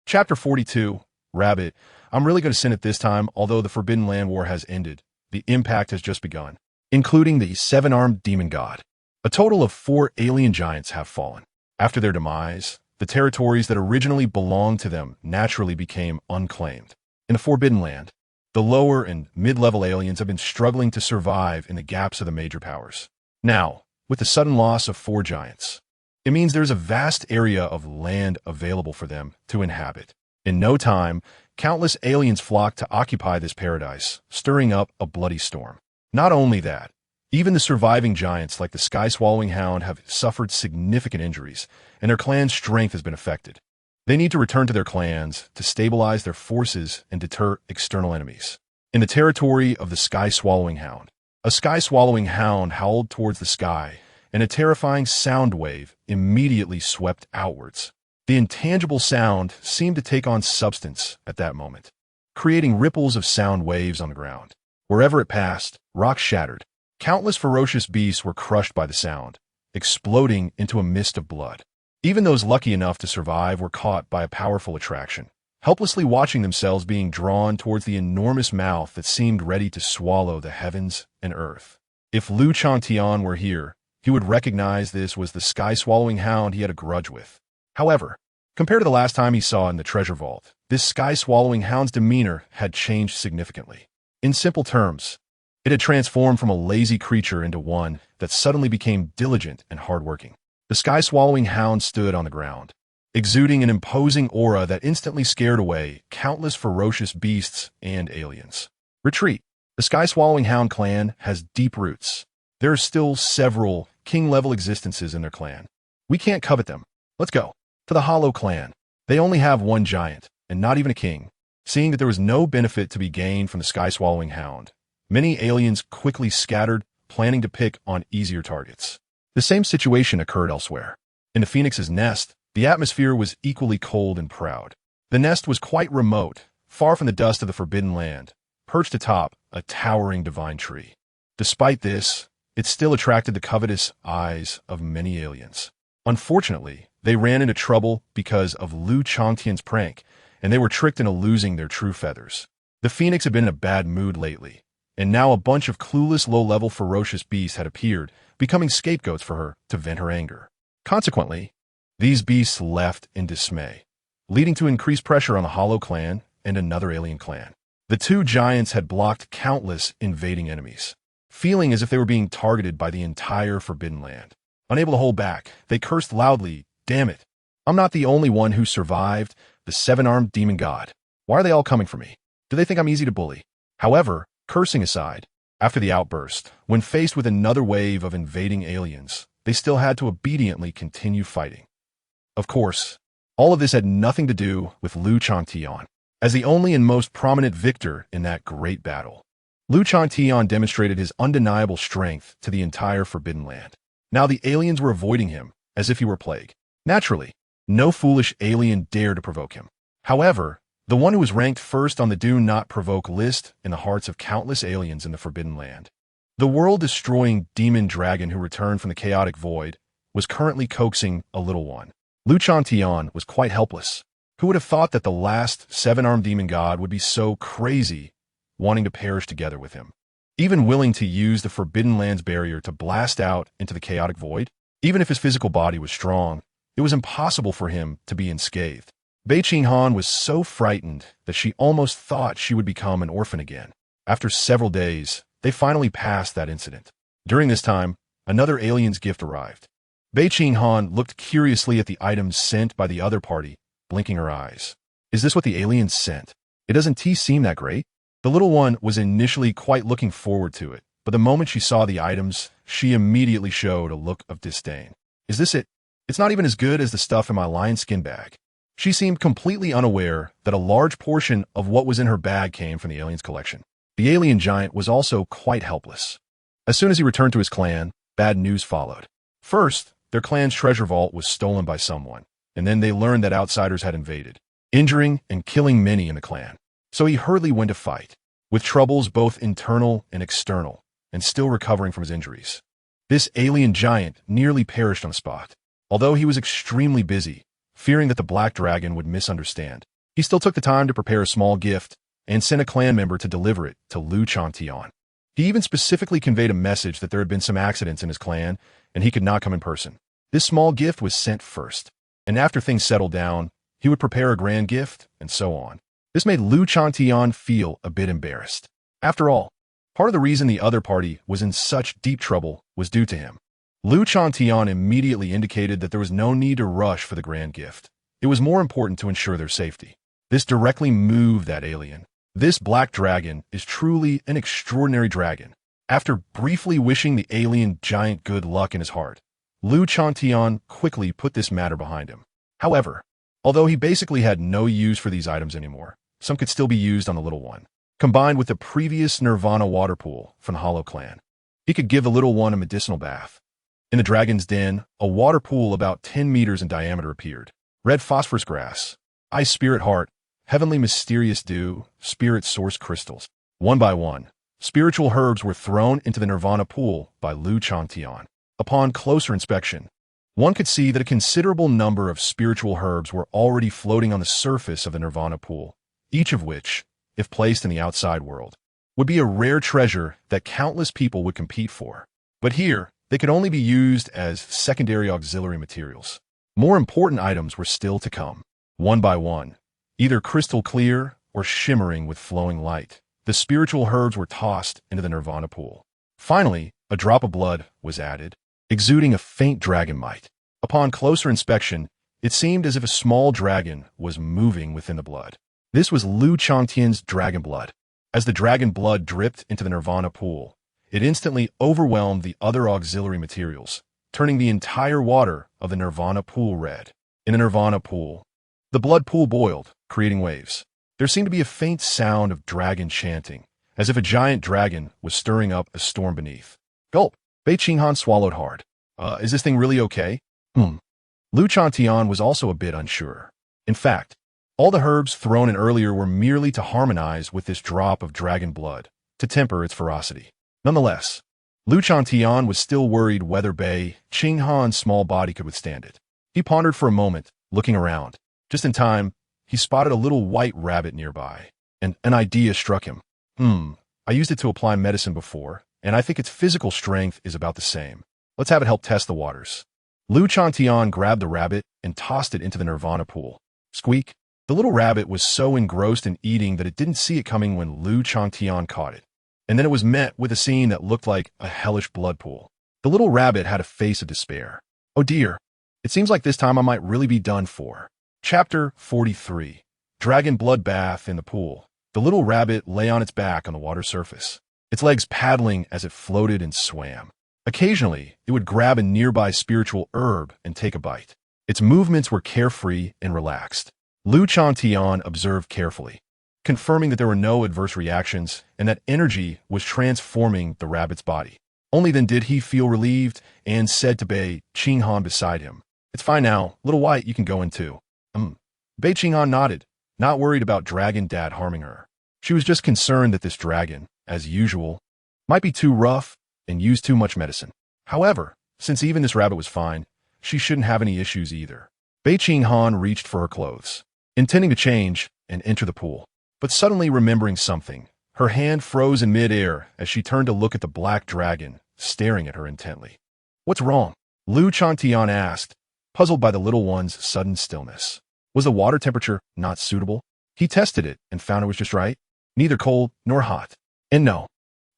Chapter 42, Rabbit. I'm really going to sin it this time, although the Forbidden Land War has ended. The impact has just begun, including the seven-armed demon god. A total of 4 alien giants have fallen. After their demise, the territories that originally belonged to them naturally became unclaimed. In the Forbidden Land, the lower and mid-level aliens have been struggling to survive in the gaps of the major powers. Now, with the sudden loss of 4 giants, it means there's a vast area of land available for them to inhabit. In no time, countless aliens flock to occupy this paradise, stirring up a bloody storm. Not only that, even the surviving giants like the sky-swallowing hound have suffered significant injuries, and their clan's strength has been affected. They need to return to their clans to stabilize their forces and deter external enemies. In the territory of the sky-swallowing hound, a sky-swallowing hound howled towards the sky, and a terrifying sound wave immediately swept outwards. The intangible sound seemed to take on substance at that moment, creating ripples of sound waves on the ground. Wherever it passed, rocks shattered. Countless ferocious beasts were crushed by the sound, exploding into a mist of blood. Even those lucky enough to survive were caught by a powerful attraction, helplessly watching themselves being drawn towards the enormous mouth that seemed ready to swallow the heavens and earth. If Lu Changtian were here, he would recognize this was the sky-swallowing hound he had a grudge with. However, compared to the last time he saw in the treasure vault, this sky-swallowing hound's demeanor had changed significantly. In simple terms, it had transformed from a lazy creature into one that suddenly became diligent and hardworking. The sky-swallowing hound stood on the ground, exuding an imposing aura that instantly scared away countless ferocious beasts and aliens. Retreat. The sky-swallowing hound clan has deep roots. There are still several king-level existences in their clan. We can't covet them. Let's go. To the Hollow clan. They only have 1 giant, and not even a king. Seeing that there was no benefit to be gained from the sky-swallowing hound, many aliens quickly scattered, planning to pick on easier targets. The same situation occurred elsewhere. In the phoenix's nest, the atmosphere was equally cold and proud. The nest was quite remote, far from the dust of the Forbidden Land, perched atop a towering divine tree. Despite this, it still attracted the covetous eyes of many aliens. Unfortunately, they ran into trouble because of Changtian's prank, and they were tricked into losing their true feathers. The phoenix had been in a bad mood lately, and now a bunch of clueless, low-level, ferocious beasts had appeared, becoming scapegoats for her to vent her anger. Consequently, these beasts left in dismay, leading to increased pressure on the Hollow clan and another alien clan. The two giants had blocked countless invading enemies, feeling as if they were being targeted by the entire Forbidden Land. Unable to hold back, they cursed loudly, "Damn it! I'm not the only one who survived the seven-armed demon god. Why are they all coming for me? Do they think I'm easy to bully?" However, cursing aside, after the outburst, when faced with another wave of invading aliens, they still had to obediently continue fighting. Of course, all of this had nothing to do with Changtian, as the only and most prominent victor in that great battle. Changtian demonstrated his undeniable strength to the entire Forbidden Land. Now the aliens were avoiding him as if he were plague. Naturally, no foolish alien dared to provoke him. However, the one who was ranked first on the Do Not Provoke list in the hearts of countless aliens in the Forbidden Land, the world-destroying demon dragon who returned from the chaotic void, was currently coaxing a little one. Changtian was quite helpless. Who would have thought that the last seven-armed demon god would be so crazy, wanting to perish together with him? Even willing to use the Forbidden Land's barrier to blast out into the chaotic void? Even if his physical body was strong, it was impossible for him to be unscathed. Bei Qinghan was so frightened that she almost thought she would become an orphan again. After several days, they finally passed that incident. During this time, another alien's gift arrived. Bei Qinghan looked curiously at the items sent by the other party, blinking her eyes. Is this what the aliens sent? It doesn't seem that great. The little one was initially quite looking forward to it, but the moment she saw the items, she immediately showed a look of disdain. Is this it? It's not even as good as the stuff in my lion skin bag. She seemed completely unaware that a large portion of what was in her bag came from the alien's collection. The alien giant was also quite helpless. As soon as he returned to his clan, bad news followed. First, their clan's treasure vault was stolen by someone, and then they learned that outsiders had invaded, injuring and killing many in the clan. So he hurriedly went to fight, with troubles both internal and external, and still recovering from his injuries. This alien giant nearly perished on the spot. Although he was extremely busy, fearing that the black dragon would misunderstand, he still took the time to prepare a small gift and sent a clan member to deliver it to Changtian. He even specifically conveyed a message that there had been some accidents in his clan and he could not come in person. This small gift was sent first, and after things settled down, he would prepare a grand gift, and so on. This made Changtian feel a bit embarrassed. After all, part of the reason the other party was in such deep trouble was due to him. Changtian immediately indicated that there was no need to rush for the grand gift. It was more important to ensure their safety. This directly moved that alien. This black dragon is truly an extraordinary dragon. After briefly wishing the alien giant good luck in his heart, Changtian quickly put this matter behind him. However, although he basically had no use for these items anymore, some could still be used on the little one. Combined with the previous Nirvana water pool from the Hollow clan, he could give the little one a medicinal bath. In the dragon's den, a water pool about 10 meters in diameter appeared. Red phosphorus grass, ice spirit heart, heavenly mysterious dew, spirit source crystals. One by one, spiritual herbs were thrown into the Nirvana pool by Changtian. Upon closer inspection, one could see that a considerable number of spiritual herbs were already floating on the surface of the Nirvana pool, each of which, if placed in the outside world, would be a rare treasure that countless people would compete for. But here, they could only be used as secondary auxiliary materials. More important items were still to come. One by one, either crystal clear or shimmering with flowing light, the spiritual herbs were tossed into the Nirvana pool. Finally, a drop of blood was added, exuding a faint dragon might. Upon closer inspection, it seemed as if a small dragon was moving within the blood. This was Changtian's dragon blood. As the dragon blood dripped into the Nirvana pool, it instantly overwhelmed the other auxiliary materials, turning the entire water of the Nirvana pool red. In the Nirvana pool, the blood pool boiled, creating waves. There seemed to be a faint sound of dragon chanting, as if a giant dragon was stirring up a storm beneath. Gulp. Bei Qinghan swallowed hard. Is this thing really okay? Lu Changtian was also a bit unsure. In fact, all the herbs thrown in earlier were merely to harmonize with this drop of dragon blood, to temper its ferocity. Nonetheless, Lu Changtian was still worried whether Bei Qinghan's small body could withstand it. He pondered for a moment, looking around. Just in time, he spotted a little white rabbit nearby, and an idea struck him. I used it to apply medicine before, and I think its physical strength is about the same. Let's have it help test the waters. Lu Changtian grabbed the rabbit and tossed it into the nirvana pool. Squeak! The little rabbit was so engrossed in eating that it didn't see it coming when Lu Changtian caught it. And then it was met with a scene that looked like a hellish blood pool. The little rabbit had a face of despair. Oh dear, it seems like this time I might really be done for. Chapter 43. Dragon Blood Bath in the Pool. The little rabbit lay on its back on the water surface, its legs paddling as it floated and swam. Occasionally, it would grab a nearby spiritual herb and take a bite. Its movements were carefree and relaxed. Lu Changtian observed carefully, confirming that there were no adverse reactions and that energy was transforming the rabbit's body. Only then did he feel relieved and said to Bei Qinghan beside him, "It's fine now, little white, you can go in too." Bei Qinghan nodded, not worried about Dragon Dad harming her. She was just concerned that this dragon, as usual, might be too rough and use too much medicine. However, since even this rabbit was fine, she shouldn't have any issues either. Bei Qinghan reached for her clothes, intending to change and enter the pool. But suddenly remembering something, her hand froze in midair as she turned to look at the black dragon, staring at her intently. "What's wrong?" Lu Changtian asked, puzzled by the little one's sudden stillness. Was the water temperature not suitable? He tested it and found it was just right, neither cold nor hot. And no.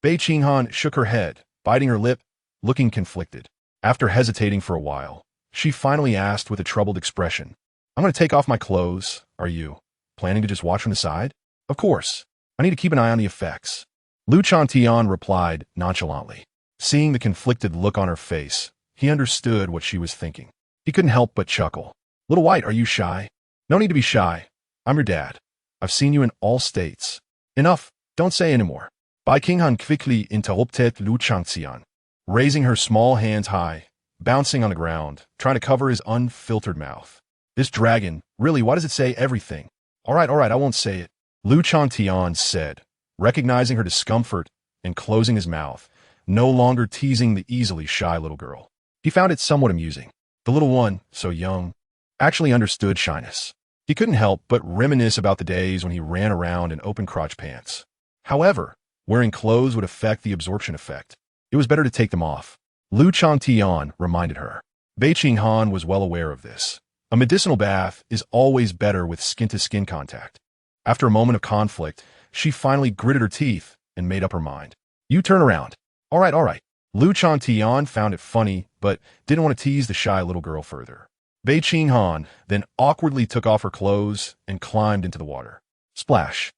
Bei Qinghan shook her head, biting her lip, looking conflicted. After hesitating for a while, she finally asked with a troubled expression, "I'm going to take off my clothes. Are you planning to just watch from the side?" "Of course. I need to keep an eye on the effects." Lu Changtian replied nonchalantly. Seeing the conflicted look on her face, he understood what she was thinking. He couldn't help but chuckle. "Little white, are you shy?" "No need to be shy. I'm your dad. I've seen you in all states." "Enough. Don't say anymore." Bei Qinghan quickly interrupted Lu Changtian, raising her small hands high, bouncing on the ground, trying to cover his unfiltered mouth. "This dragon, really, why does it say everything?" All right, I won't say it," Lu Changtian said, recognizing her discomfort and closing his mouth, no longer teasing the easily shy little girl. He found it somewhat amusing. The little one, so young, actually understood shyness. He couldn't help but reminisce about the days when he ran around in open-crotch pants. However, wearing clothes would affect the absorption effect. It was better to take them off. Lu Changtian reminded her. Bei Qinghan was well aware of this. A medicinal bath is always better with skin-to-skin contact. After a moment of conflict, she finally gritted her teeth and made up her mind. "You turn around." All right. Lu Changtian found it funny, but didn't want to tease the shy little girl further. Bei Qinghan then awkwardly took off her clothes and climbed into the water. Splash.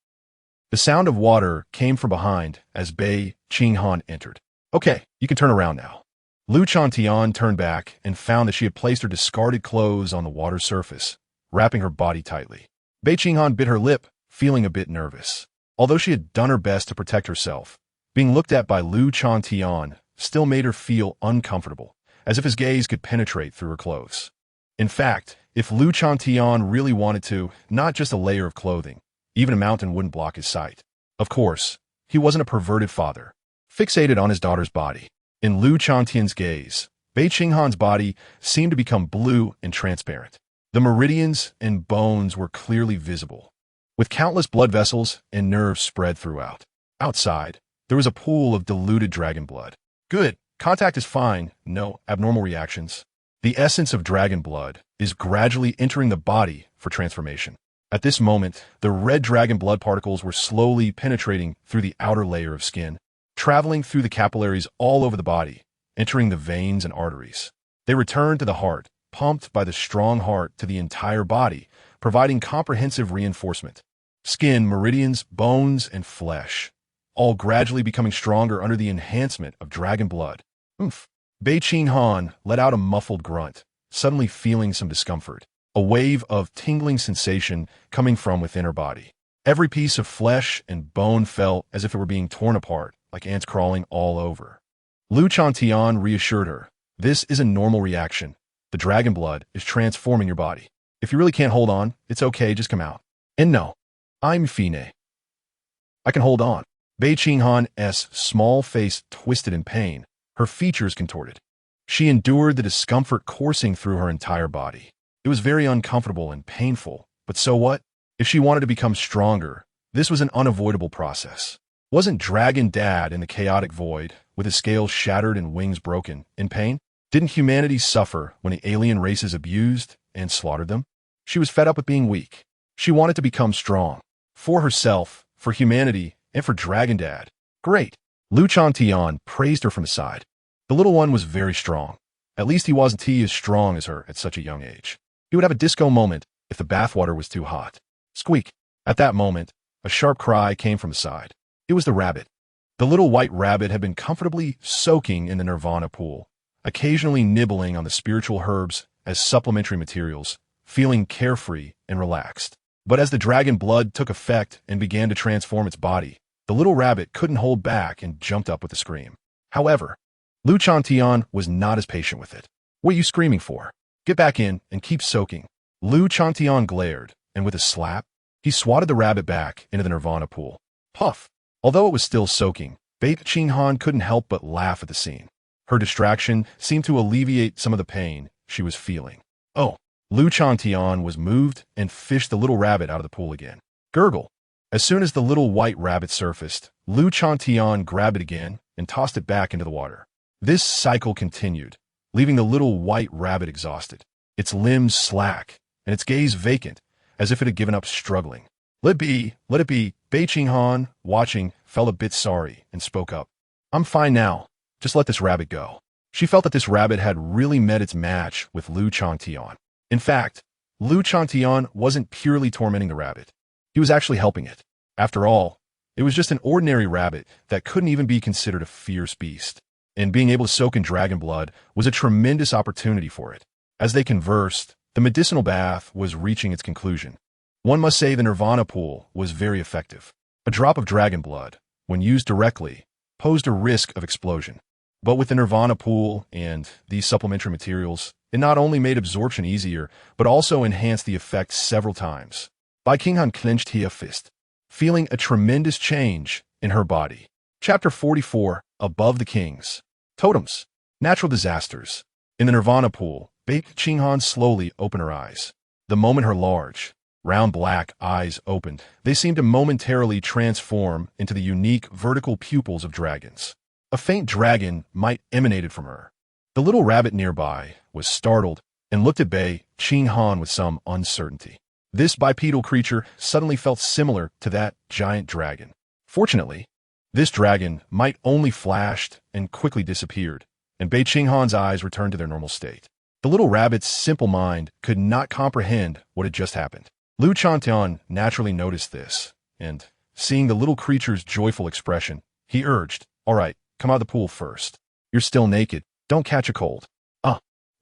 The sound of water came from behind as Bei Qinghan entered. "Okay, you can turn around now." Lu Changtian turned back and found that she had placed her discarded clothes on the water's surface, wrapping her body tightly. Bei Qinghan bit her lip, feeling a bit nervous. Although she had done her best to protect herself, being looked at by Lu Changtian still made her feel uncomfortable, as if his gaze could penetrate through her clothes. In fact, if Lu Changtian really wanted to, not just a layer of clothing, even a mountain wouldn't block his sight. Of course, he wasn't a perverted father, fixated on his daughter's body. In Lu Changtian's gaze, Bei Qinghan's body seemed to become blue and transparent. The meridians and bones were clearly visible, with countless blood vessels and nerves spread throughout. Outside, there was a pool of diluted dragon blood. Good, contact is fine, no abnormal reactions. The essence of dragon blood is gradually entering the body for transformation. At this moment, the red dragon blood particles were slowly penetrating through the outer layer of skin, traveling through the capillaries all over the body, entering the veins and arteries. They returned to the heart, pumped by the strong heart to the entire body, providing comprehensive reinforcement. Skin, meridians, bones, and flesh, all gradually becoming stronger under the enhancement of dragon blood. Oomph. Bei Qinghan let out a muffled grunt, suddenly feeling some discomfort, a wave of tingling sensation coming from within her body. Every piece of flesh and bone felt as if it were being torn apart, like ants crawling all over. Lu Changtian reassured her. This is a normal reaction. The dragon blood is transforming your body. If you really can't hold on, it's okay, just come out. And no, I'm Fine. I can hold on. Bei Qinghan's small face twisted in pain, her features contorted. She endured the discomfort coursing through her entire body. It was very uncomfortable and painful, but so what? If she wanted to become stronger, this was an unavoidable process. Wasn't Dragon Dad in the chaotic void, with his scales shattered and wings broken, in pain? Didn't humanity suffer when the alien races abused and slaughtered them? She was fed up with being weak. She wanted to become strong. For herself, for humanity, and for Dragon Dad. Great. Lu Changtian praised her from the side. The little one was very strong. At least he wasn't as strong as her at such a young age. He would have a disco moment if the bathwater was too hot. Squeak. At that moment, a sharp cry came from the side. It was the rabbit. The little white rabbit had been comfortably soaking in the nirvana pool, occasionally nibbling on the spiritual herbs as supplementary materials, feeling carefree and relaxed. But as the dragon blood took effect and began to transform its body, the little rabbit couldn't hold back and jumped up with a scream. However, Lu Changtian was not as patient with it. What are you screaming for? Get back in and keep soaking. Lu Changtian glared, and with a slap, he swatted the rabbit back into the nirvana pool. Puff! Although it was still soaking, Bei Qinghan couldn't help but laugh at the scene. Her distraction seemed to alleviate some of the pain she was feeling. Oh! Lu Changtian was moved and fished the little rabbit out of the pool again. Gurgle! As soon as the little white rabbit surfaced, Lu Changtian grabbed it again and tossed it back into the water. This cycle continued, leaving the little white rabbit exhausted, its limbs slack, and its gaze vacant, as if it had given up struggling. Let it be, let it be. Bei Qinghan, watching, felt a bit sorry and spoke up. I'm fine now. Just let this rabbit go. She felt that this rabbit had really met its match with Lu Changtian. In fact, Lu Changtian wasn't purely tormenting the rabbit. He was actually helping it. After all, it was just an ordinary rabbit that couldn't even be considered a fierce beast. And being able to soak in dragon blood was a tremendous opportunity for it. As they conversed, the medicinal bath was reaching its conclusion. One must say the nirvana pool was very effective. A drop of dragon blood, when used directly, posed a risk of explosion. But with the nirvana pool and these supplementary materials, it not only made absorption easier, but also enhanced the effect several times. Bei Qinghan clenched her fist, feeling a tremendous change in her body. Chapter 44, Above the Kings. Totems. Natural disasters. In the nirvana pool, Bei Qinghan slowly opened her eyes. The moment her large, round black eyes opened, they seemed to momentarily transform into the unique vertical pupils of dragons. A faint dragon might emanated from her. The little rabbit nearby was startled and looked at Bei Qinghan with some uncertainty. This bipedal creature suddenly felt similar to that giant dragon. Fortunately, this dragon might only flashed and quickly disappeared, and Bei Qinghan's eyes returned to their normal state. The little rabbit's simple mind could not comprehend what had just happened. Lu Changtian naturally noticed this, and, seeing the little creature's joyful expression, he urged, "All right, come out of the pool first. You're still naked. Don't catch a cold."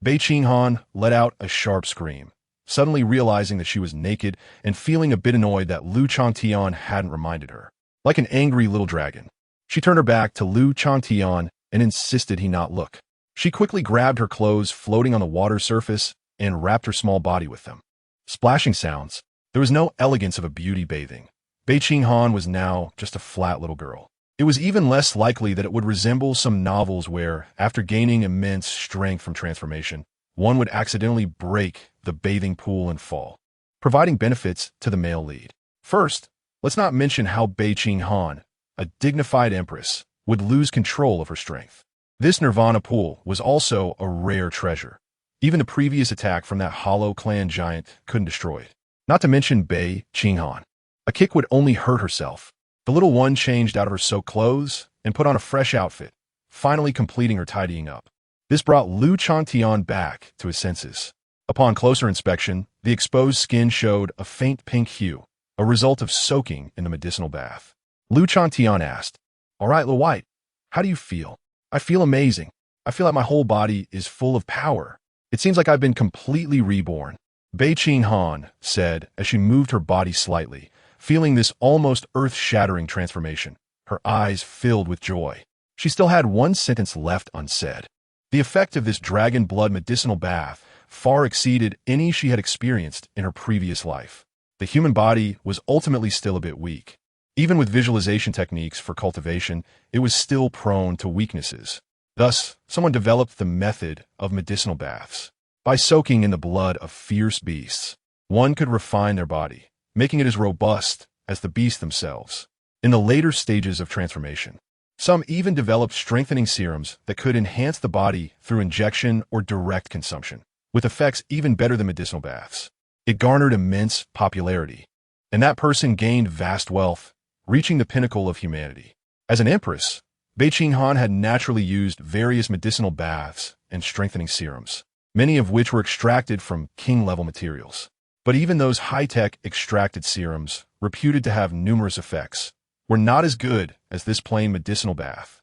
Bei Qinghan let out a sharp scream, suddenly realizing that she was naked and feeling a bit annoyed that Lu Changtian hadn't reminded her. Like an angry little dragon, she turned her back to Lu Changtian and insisted he not look. She quickly grabbed her clothes floating on the water surface and wrapped her small body with them. Splashing sounds. There was no elegance of a beauty bathing. Bei Qinghan was now just a flat little girl. It was even less likely that it would resemble some novels where, after gaining immense strength from transformation, one would accidentally break the bathing pool and fall, providing benefits to the male lead. First, let's not mention how Bei Qinghan, a dignified empress, would lose control of her strength. This nirvana pool was also a rare treasure. Even the previous attack from that hollow clan giant couldn't destroy it. Not to mention Bei Qinghan. A kick would only hurt herself. The little one changed out of her soaked clothes and put on a fresh outfit, finally completing her tidying up. This brought Lu Changtian back to his senses. Upon closer inspection, the exposed skin showed a faint pink hue, a result of soaking in the medicinal bath. Lu Changtian asked, "All right, little white, how do you feel?" "I feel amazing. I feel like my whole body is full of power. It seems like I've been completely reborn," Bei Qinghan said as she moved her body slightly, feeling this almost earth-shattering transformation, her eyes filled with joy. She still had one sentence left unsaid. The effect of this dragon blood medicinal bath far exceeded any she had experienced in her previous life. The human body was ultimately still a bit weak. Even with visualization techniques for cultivation, it was still prone to weaknesses. Thus, someone developed the method of medicinal baths. By soaking in the blood of fierce beasts, one could refine their body, making it as robust as the beasts themselves. In the later stages of transformation, some even developed strengthening serums that could enhance the body through injection or direct consumption, with effects even better than medicinal baths. It garnered immense popularity, and that person gained vast wealth, reaching the pinnacle of humanity. As an empress, Bei Qinghan had naturally used various medicinal baths and strengthening serums, many of which were extracted from king-level materials. But even those high-tech extracted serums, reputed to have numerous effects, were not as good as this plain medicinal bath.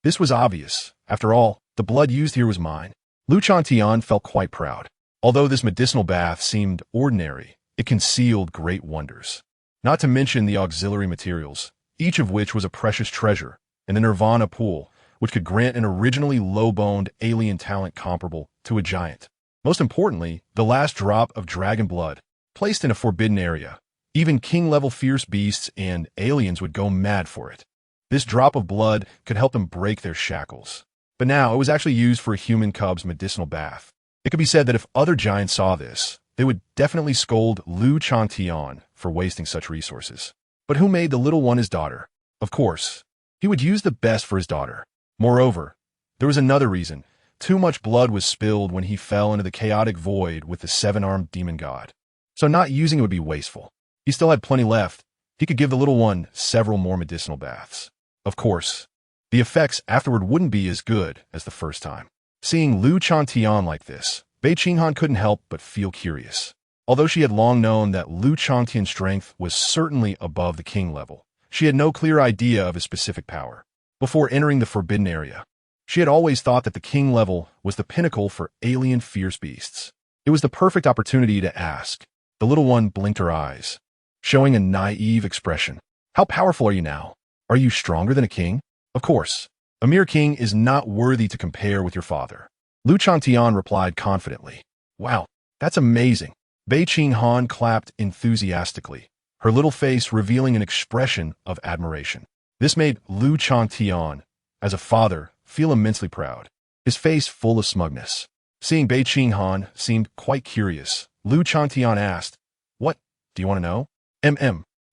This was obvious. After all, the blood used here was mine. Changtian felt quite proud. Although this medicinal bath seemed ordinary, it concealed great wonders. Not to mention the auxiliary materials, each of which was a precious treasure, and the nirvana pool, which could grant an originally low-boned alien talent comparable to a giant. Most importantly, the last drop of dragon blood, placed in a forbidden area. Even king-level fierce beasts and aliens would go mad for it. This drop of blood could help them break their shackles. But now it was actually used for a human cub's medicinal bath. It could be said that if other giants saw this, they would definitely scold Changtian for wasting such resources. But who made the little one his daughter? Of course, he would use the best for his daughter. Moreover, there was another reason. Too much blood was spilled when he fell into the chaotic void with the seven-armed demon god. So not using it would be wasteful. He still had plenty left. He could give the little one several more medicinal baths. Of course, the effects afterward wouldn't be as good as the first time. Seeing Changtian like this, Bei Qinghan couldn't help but feel curious. Although she had long known that Changtian's strength was certainly above the king level, she had no clear idea of his specific power. Before entering the forbidden area, she had always thought that the king level was the pinnacle for alien fierce beasts. It was the perfect opportunity to ask. The little one blinked her eyes, showing a naive expression. How powerful are you now? Are you stronger than a king? Of course. A mere king is not worthy to compare with your father. Changtian replied confidently. Wow, that's amazing. Bei Qinghan clapped enthusiastically, her little face revealing an expression of admiration. This made Changtian, as a father, feel immensely proud, his face full of smugness. Seeing Bei Qinghan seemed quite curious, Changtian asked, "What, do you want to know?"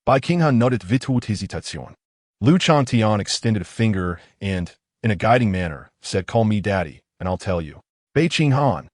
Bei Qinghan nodded vitout hésitation. Changtian extended a finger and, in a guiding manner, said, "Call me daddy, and I'll tell you." Bei Qinghan.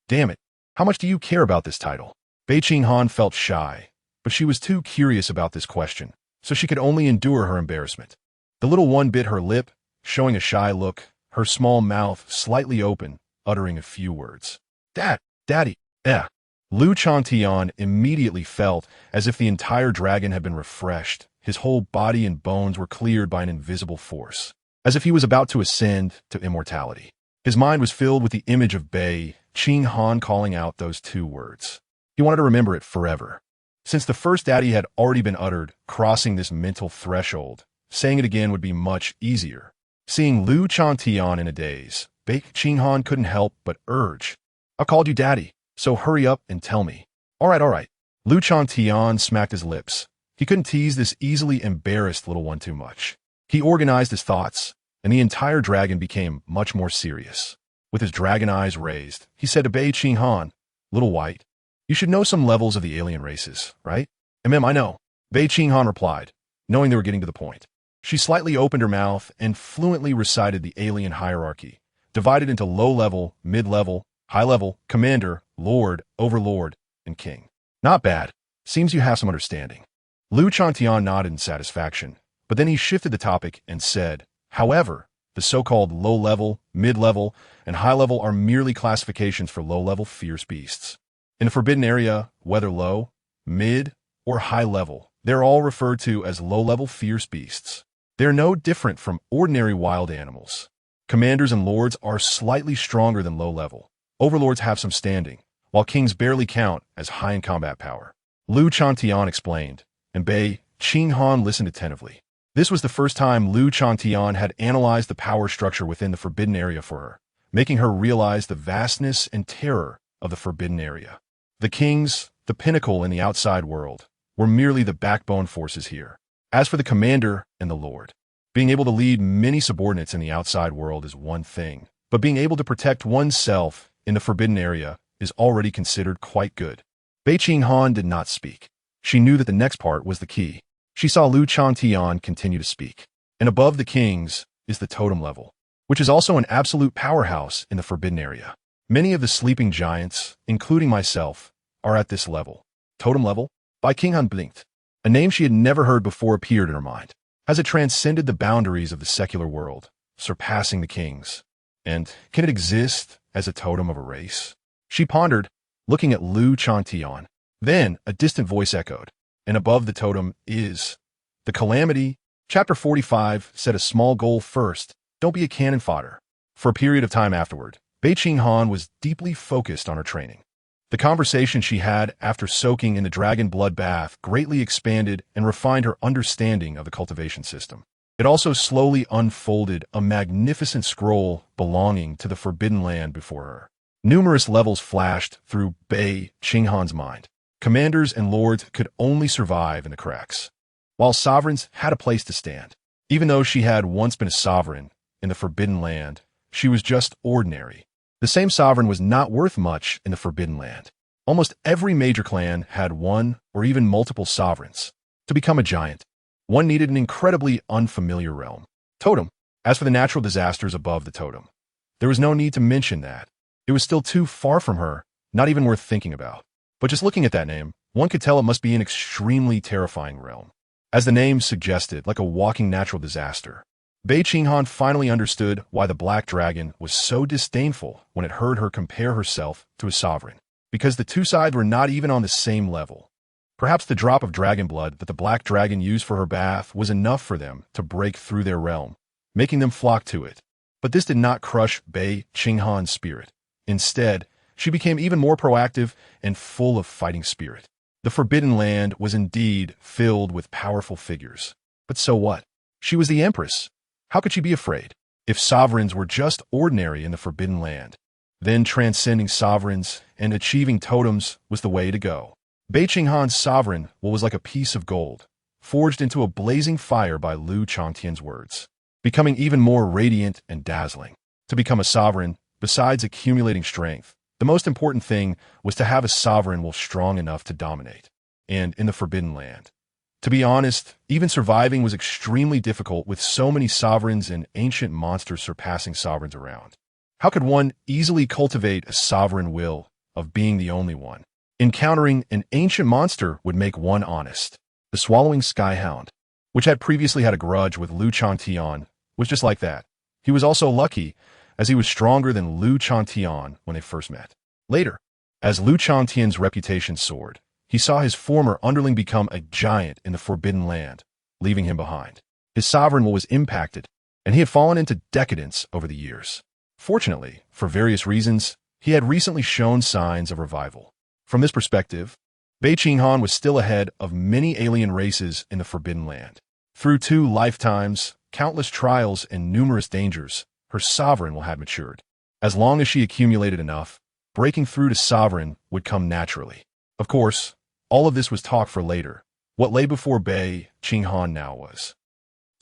Damn it, how much do you care about this title? Bei Qinghan felt shy, but she was too curious about this question, so she could only endure her embarrassment. The little one bit her lip, showing a shy look, her small mouth slightly open, uttering a few words. Daddy, eh. Changtian immediately felt as if the entire dragon had been refreshed. His whole body and bones were cleared by an invisible force, as if he was about to ascend to immortality. His mind was filled with the image of Bei Qinghan calling out those two words. He wanted to remember it forever. Since the first daddy had already been uttered, crossing this mental threshold, saying it again would be much easier. Seeing Changtian in a daze, Bei Qinghan couldn't help but urge, "I called you daddy, so hurry up and tell me." All right. Changtian smacked his lips. He couldn't tease this easily embarrassed little one too much. He organized his thoughts, and the entire dragon became much more serious. With his dragon eyes raised, he said to Bei Qinghan, "Little white, you should know some levels of the alien races, right?" I know. Bei Qinghan replied, knowing they were getting to the point. She slightly opened her mouth and fluently recited the alien hierarchy, divided into low-level, mid-level, high-level, commander, lord, overlord, and king. Not bad. Seems you have some understanding. Changtian nodded in satisfaction, but then he shifted the topic and said, "However, the so-called low-level, mid-level, and high-level are merely classifications for low-level fierce beasts. In the forbidden area, whether low, mid, or high-level, they're all referred to as low-level fierce beasts. They're no different from ordinary wild animals. Commanders and lords are slightly stronger than low-level. Overlords have some standing, while kings barely count as high in combat power." Changtian explained, and Bei Qinghan listened attentively. This was the first time Changtian had analyzed the power structure within the forbidden area for her, making her realize the vastness and terror of the forbidden area. The kings, the pinnacle in the outside world, were merely the backbone forces here. As for the commander and the lord, being able to lead many subordinates in the outside world is one thing, but being able to protect oneself in the forbidden area is already considered quite good. Bei Qinghan did not speak. She knew that the next part was the key. She saw Changtian continue to speak. And above the kings is the totem level, which is also an absolute powerhouse in the forbidden area. Many of the sleeping giants, including myself, are at this level. Totem level? Bei Qinghan blinked. A name she had never heard before appeared in her mind, as it transcended the boundaries of the secular world, surpassing the kings. And can it exist as a totem of a race? She pondered, looking at Changtian. Then a distant voice echoed, and above the totem is the calamity. Chapter 45 set a small goal first. Don't be a cannon fodder. For a period of time afterward, Bei Qinghan was deeply focused on her training. The conversation she had after soaking in the dragon blood bath greatly expanded and refined her understanding of the cultivation system. It also slowly unfolded a magnificent scroll belonging to the forbidden land before her. Numerous levels flashed through Bei Qinghan's mind. Commanders and lords could only survive in the cracks, while sovereigns had a place to stand. Even though she had once been a sovereign in the forbidden land, she was just ordinary. The same sovereign was not worth much in the forbidden land. Almost every major clan had one or even multiple sovereigns. To become a giant, one needed an incredibly unfamiliar realm. Totem. As for the natural disasters above the totem, there was no need to mention that. It was still too far from her, not even worth thinking about. But just looking at that name, one could tell it must be an extremely terrifying realm. As the name suggested, like a walking natural disaster. Bei Qinghan finally understood why the black dragon was so disdainful when it heard her compare herself to a sovereign. Because the two sides were not even on the same level. Perhaps the drop of dragon blood that the black dragon used for her bath was enough for them to break through their realm, making them flock to it. But this did not crush Bei Qinghan's spirit. Instead, she became even more proactive and full of fighting spirit. The Forbidden Land was indeed filled with powerful figures. But so what? She was the Empress. How could she be afraid? If sovereigns were just ordinary in the Forbidden Land, then transcending sovereigns and achieving totems was the way to go. Bei Qinghan's sovereign was like a piece of gold, forged into a blazing fire by Changtian's words, becoming even more radiant and dazzling. To become a sovereign, besides accumulating strength, the most important thing was to have a sovereign strong enough to dominate. And in the Forbidden Land, to be honest, even surviving was extremely difficult with so many sovereigns and ancient monsters surpassing sovereigns around. How could one easily cultivate a sovereign will of being the only one? Encountering an ancient monster would make one honest. The swallowing skyhound, which had previously had a grudge with Changtian, was just like that. He was also lucky, as he was stronger than Changtian when they first met. Later, as Changtian's reputation soared, he saw his former underling become a giant in the Forbidden Land, leaving him behind. His sovereign will was impacted, and he had fallen into decadence over the years. Fortunately, for various reasons, he had recently shown signs of revival. From this perspective, Bei Qinghan was still ahead of many alien races in the Forbidden Land. Through 2 lifetimes, countless trials, and numerous dangers, her sovereign will had matured. As long as she accumulated enough, breaking through to sovereign would come naturally. Of course, all of this was talk for later. What lay before Bei Qinghan now was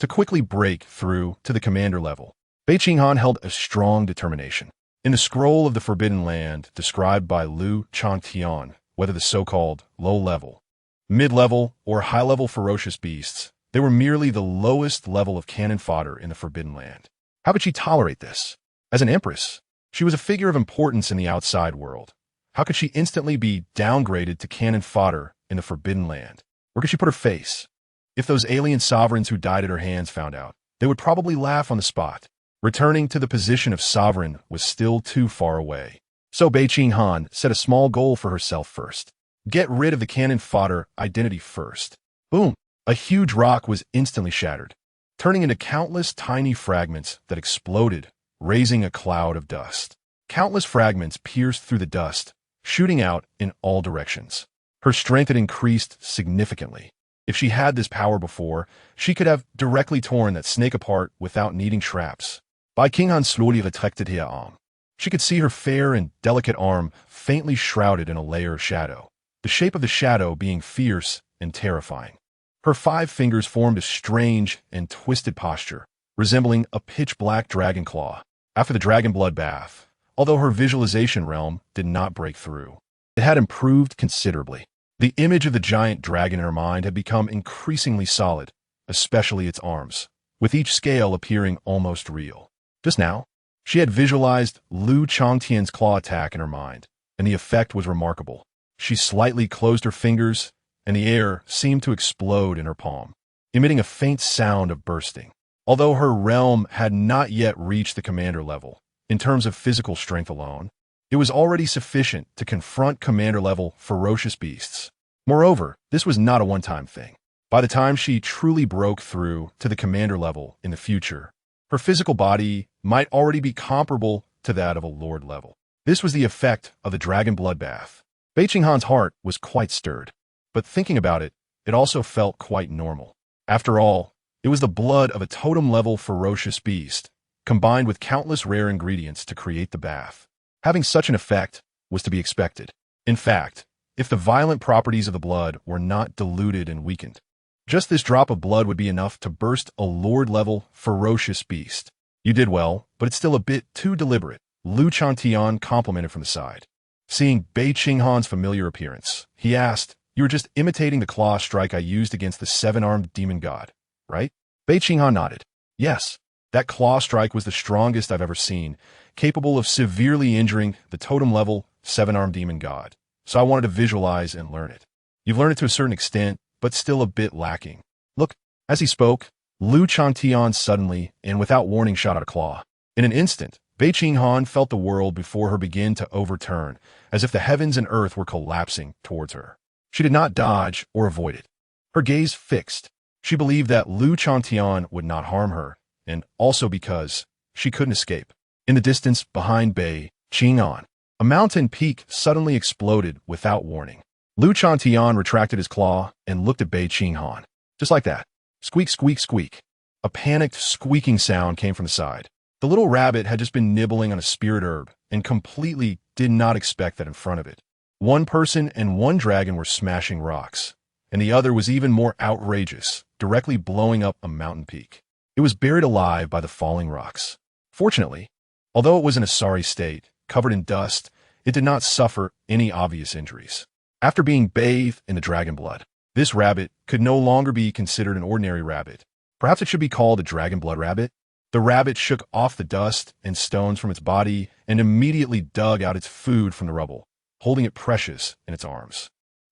to quickly break through to the commander level. Bei Qinghan held a strong determination. In the scroll of the Forbidden Land described by Changtian, whether the so-called low-level, mid-level, or high-level ferocious beasts, they were merely the lowest level of cannon fodder in the Forbidden Land. How could she tolerate this? As an empress, she was a figure of importance in the outside world. How could she instantly be downgraded to cannon fodder in the Forbidden Land? Where could she put her face? If those alien sovereigns who died at her hands found out, they would probably laugh on the spot. Returning to the position of sovereign was still too far away. So Bei Qinghan set a small goal for herself first. Get rid of the cannon fodder identity first. Boom! A huge rock was instantly shattered, turning into countless tiny fragments that exploded, raising a cloud of dust. Countless fragments pierced through the dust, shooting out in all directions. Her strength had increased significantly. If she had this power before, she could have directly torn that snake apart without needing traps. Bei Qinghan slowly retracted her arm. She could see her fair and delicate arm faintly shrouded in a layer of shadow, the shape of the shadow being fierce and terrifying. Her 5 fingers formed a strange and twisted posture, resembling a pitch-black dragon claw. After the dragon blood bath, although her visualization realm did not break through, it had improved considerably. The image of the giant dragon in her mind had become increasingly solid, especially its arms, with each scale appearing almost real. Just now, she had visualized Lu Changtian's claw attack in her mind, and the effect was remarkable. She slightly closed her fingers, and the air seemed to explode in her palm, emitting a faint sound of bursting. Although her realm had not yet reached the commander level, in terms of physical strength alone, it was already sufficient to confront commander-level ferocious beasts. Moreover, this was not a one-time thing. By the time she truly broke through to the commander level in the future, her physical body might already be comparable to that of a lord level. This was the effect of the dragon bloodbath. Bei Qinghan's heart was quite stirred, but thinking about it, it also felt quite normal. After all, it was the blood of a totem-level ferocious beast, combined with countless rare ingredients to create the bath. Having such an effect was to be expected. In fact, if the violent properties of the blood were not diluted and weakened, just this drop of blood would be enough to burst a lord-level ferocious beast. You did well, but it's still a bit too deliberate, Lu Changtian complimented from the side. Seeing Bei Qinghan's familiar appearance, he asked, "You were just imitating the claw strike I used against the 7-armed demon god, right?" Bei Qinghan nodded. "Yes, that claw strike was the strongest I've ever seen, capable of severely injuring the totem-level 7-armed demon god, so I wanted to visualize and learn it. You've learned it to a certain extent, but still a bit lacking. Look." As he spoke, Lu Changtian suddenly and without warning shot out a claw. In an instant, Bei Qinghan felt the world before her begin to overturn, as if the heavens and earth were collapsing towards her. She did not dodge or avoid it. Her gaze fixed. She believed that Lu Changtian would not harm her, and also because she couldn't escape. In the distance behind Bei Qinghan, a mountain peak suddenly exploded without warning. Lu Changtian retracted his claw and looked at Bei Qinghan. Just like that. Squeak, squeak, squeak. A panicked squeaking sound came from the side. The little rabbit had just been nibbling on a spirit herb and completely did not expect that in front of it. One person and one dragon were smashing rocks, and the other was even more outrageous, directly blowing up a mountain peak. It was buried alive by the falling rocks. Fortunately, although it was in a sorry state, covered in dust, it did not suffer any obvious injuries. After being bathed in the dragon blood, this rabbit could no longer be considered an ordinary rabbit. Perhaps it should be called a dragon blood rabbit. The rabbit shook off the dust and stones from its body and immediately dug out its food from the rubble, holding it precious in its arms.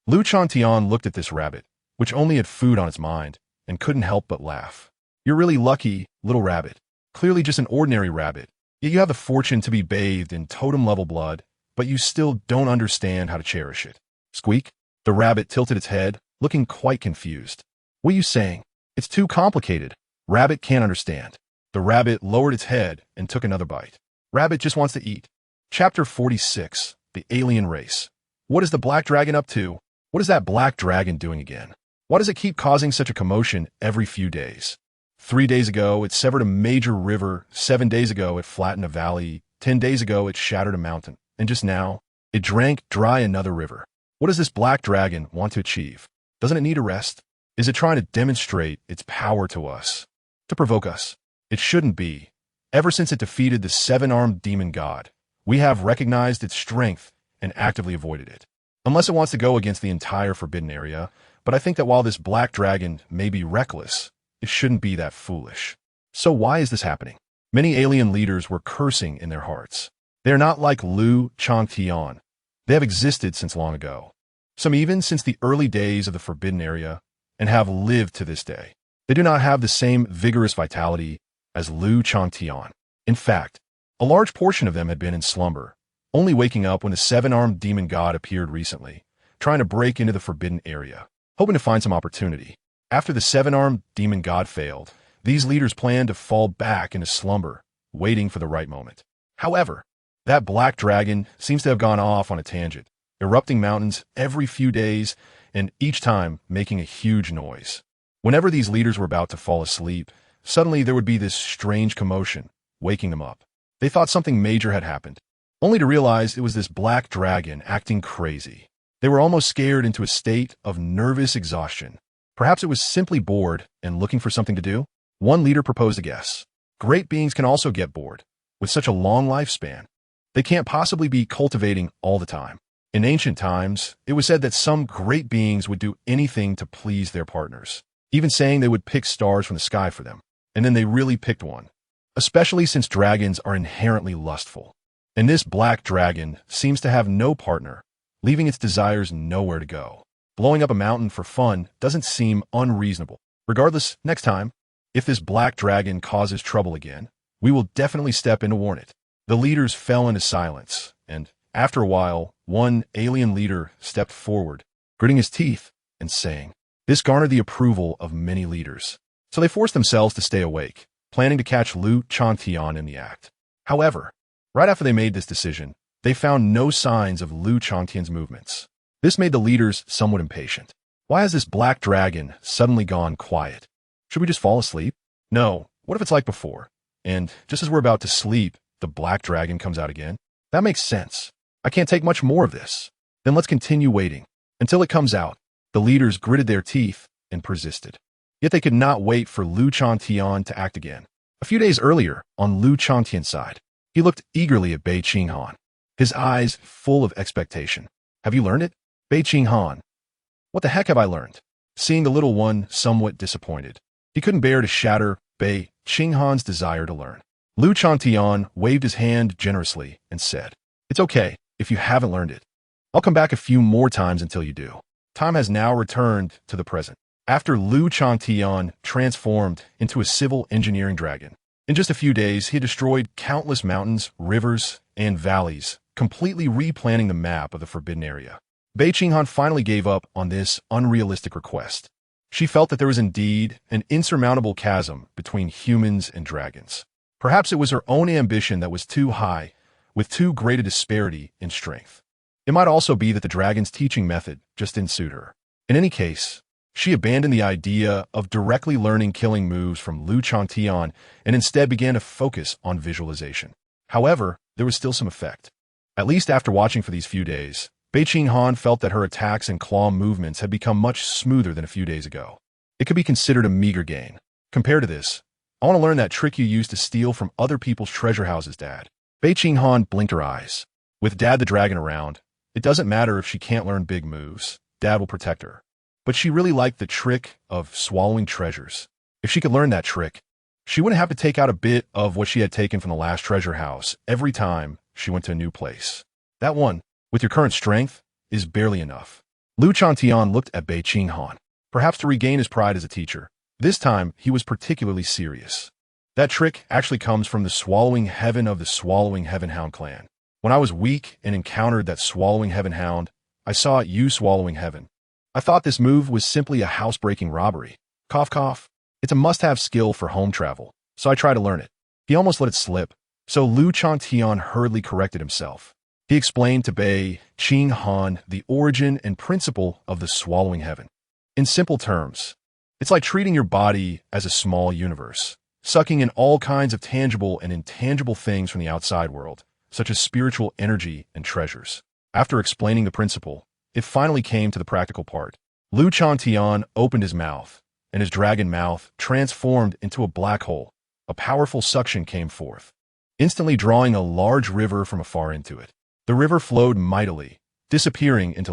Lu Changtian looked at this rabbit, which only had food on its mind, and couldn't help but laugh. "You're really lucky, little rabbit. Clearly just an ordinary rabbit. Yet you have the fortune to be bathed in totem-level blood, but you still don't understand how to cherish it." Squeak. The rabbit tilted its head, looking quite confused. "What are you saying? It's too complicated. Rabbit can't understand." The rabbit lowered its head and took another bite. Rabbit just wants to eat. Chapter 46. The Alien Race. What is the black dragon up to? What is that black dragon doing again? Why does it keep causing such a commotion every few days? 3 days ago, it severed a major river. 7 days ago, it flattened a valley. 10 days ago, it shattered a mountain. And just now, it drank dry another river. What does this black dragon want to achieve? Doesn't it need a rest? Is it trying to demonstrate its power to us? To provoke us? It shouldn't be. Ever since it defeated the 7-armed demon god, we have recognized its strength and actively avoided it. Unless it wants to go against the entire forbidden area, but I think that while this black dragon may be reckless, it shouldn't be that foolish. So why is this happening? Many alien leaders were cursing in their hearts. They are not like Lu Changtian. They have existed since long ago. Some even since the early days of the forbidden area, and have lived to this day. They do not have the same vigorous vitality as Lu Changtian. In fact, a large portion of them had been in slumber, only waking up when the 7-armed demon god appeared recently, trying to break into the forbidden area, hoping to find some opportunity. After the 7-armed demon god failed, these leaders planned to fall back into slumber, waiting for the right moment. However, that black dragon seems to have gone off on a tangent, erupting mountains every few days and each time making a huge noise. Whenever these leaders were about to fall asleep, suddenly there would be this strange commotion, waking them up. They thought something major had happened, only to realize it was this black dragon acting crazy. They were almost scared into a state of nervous exhaustion. Perhaps it was simply bored and looking for something to do? One leader proposed a guess. Great beings can also get bored. With such a long lifespan, they can't possibly be cultivating all the time. In ancient times, it was said that some great beings would do anything to please their partners, even saying they would pick stars from the sky for them. And then they really picked one, especially since dragons are inherently lustful. And this black dragon seems to have no partner, leaving its desires nowhere to go. Blowing up a mountain for fun doesn't seem unreasonable. Regardless, next time, if this black dragon causes trouble again, we will definitely step in to warn it. The leaders fell into silence, and after a while, one alien leader stepped forward, gritting his teeth and saying, "This garnered the approval of many leaders." So they forced themselves to stay awake, planning to catch Changtian in the act. However, right after they made this decision, they found no signs of Changtian's movements. This made the leaders somewhat impatient. Why has this black dragon suddenly gone quiet? Should we just fall asleep? No, what if it's like before? And just as we're about to sleep, the black dragon comes out again? That makes sense. I can't take much more of this. Then let's continue waiting. Until it comes out, the leaders gritted their teeth and persisted. Yet they could not wait for Changtian to act again. A few days earlier, on Changtian's side, he looked eagerly at Bei Qinghan, his eyes full of expectation. "Have you learned it?" Bei Qinghan. "What the heck have I learned?" Seeing the little one somewhat disappointed, he couldn't bear to shatter Bei Qinghan's desire to learn. Changtian waved his hand generously and said, "It's okay if you haven't learned it. I'll come back a few more times until you do." Time has now returned to the present. After Changtian transformed into a civil engineering dragon, in just a few days he destroyed countless mountains, rivers, and valleys, completely replanning the map of the forbidden area. Bei Qinghan finally gave up on this unrealistic request. She felt that there was indeed an insurmountable chasm between humans and dragons. Perhaps it was her own ambition that was too high, with too great a disparity in strength. It might also be that the dragon's teaching method just didn't suit her. In any case, she abandoned the idea of directly learning killing moves from Changtian and instead began to focus on visualization. However, there was still some effect. At least after watching for these few days, Bei Qinghan felt that her attacks and claw movements had become much smoother than a few days ago. It could be considered a meager gain. Compared to this, I want to learn that trick you used to steal from other people's treasure houses, Dad. Bei Qinghan blinked her eyes. With Dad the dragon around, it doesn't matter if she can't learn big moves. Dad will protect her. But she really liked the trick of swallowing treasures. If she could learn that trick, she wouldn't have to take out a bit of what she had taken from the last treasure house every time she went to a new place. That one, with your current strength, is barely enough. Changtian looked at Bei Qinghan, perhaps to regain his pride as a teacher. This time, he was particularly serious. That trick actually comes from the Swallowing Heaven of the Swallowing Heaven Hound clan. When I was weak and encountered that Swallowing Heaven Hound, I saw it use Swallowing Heaven. I thought this move was simply a house-breaking robbery. Cough, cough. It's a must-have skill for home travel, so I tried to learn it. He almost let it slip, so Changtian hurriedly corrected himself. He explained to Bei Qinghan the origin and principle of the Swallowing Heaven. In simple terms, it's like treating your body as a small universe, sucking in all kinds of tangible and intangible things from the outside world, such as spiritual energy and treasures. After explaining the principle, it finally came to the practical part. Changtian opened his mouth, and his dragon mouth transformed into a black hole. A powerful suction came forth, instantly drawing a large river from afar into it. The river flowed mightily, disappearing into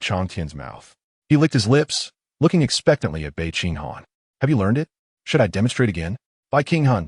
Changtian's mouth. He licked his lips, looking expectantly at Bei Qinghan. "Have you learned it? Should I demonstrate again?" "Bei Qinghan.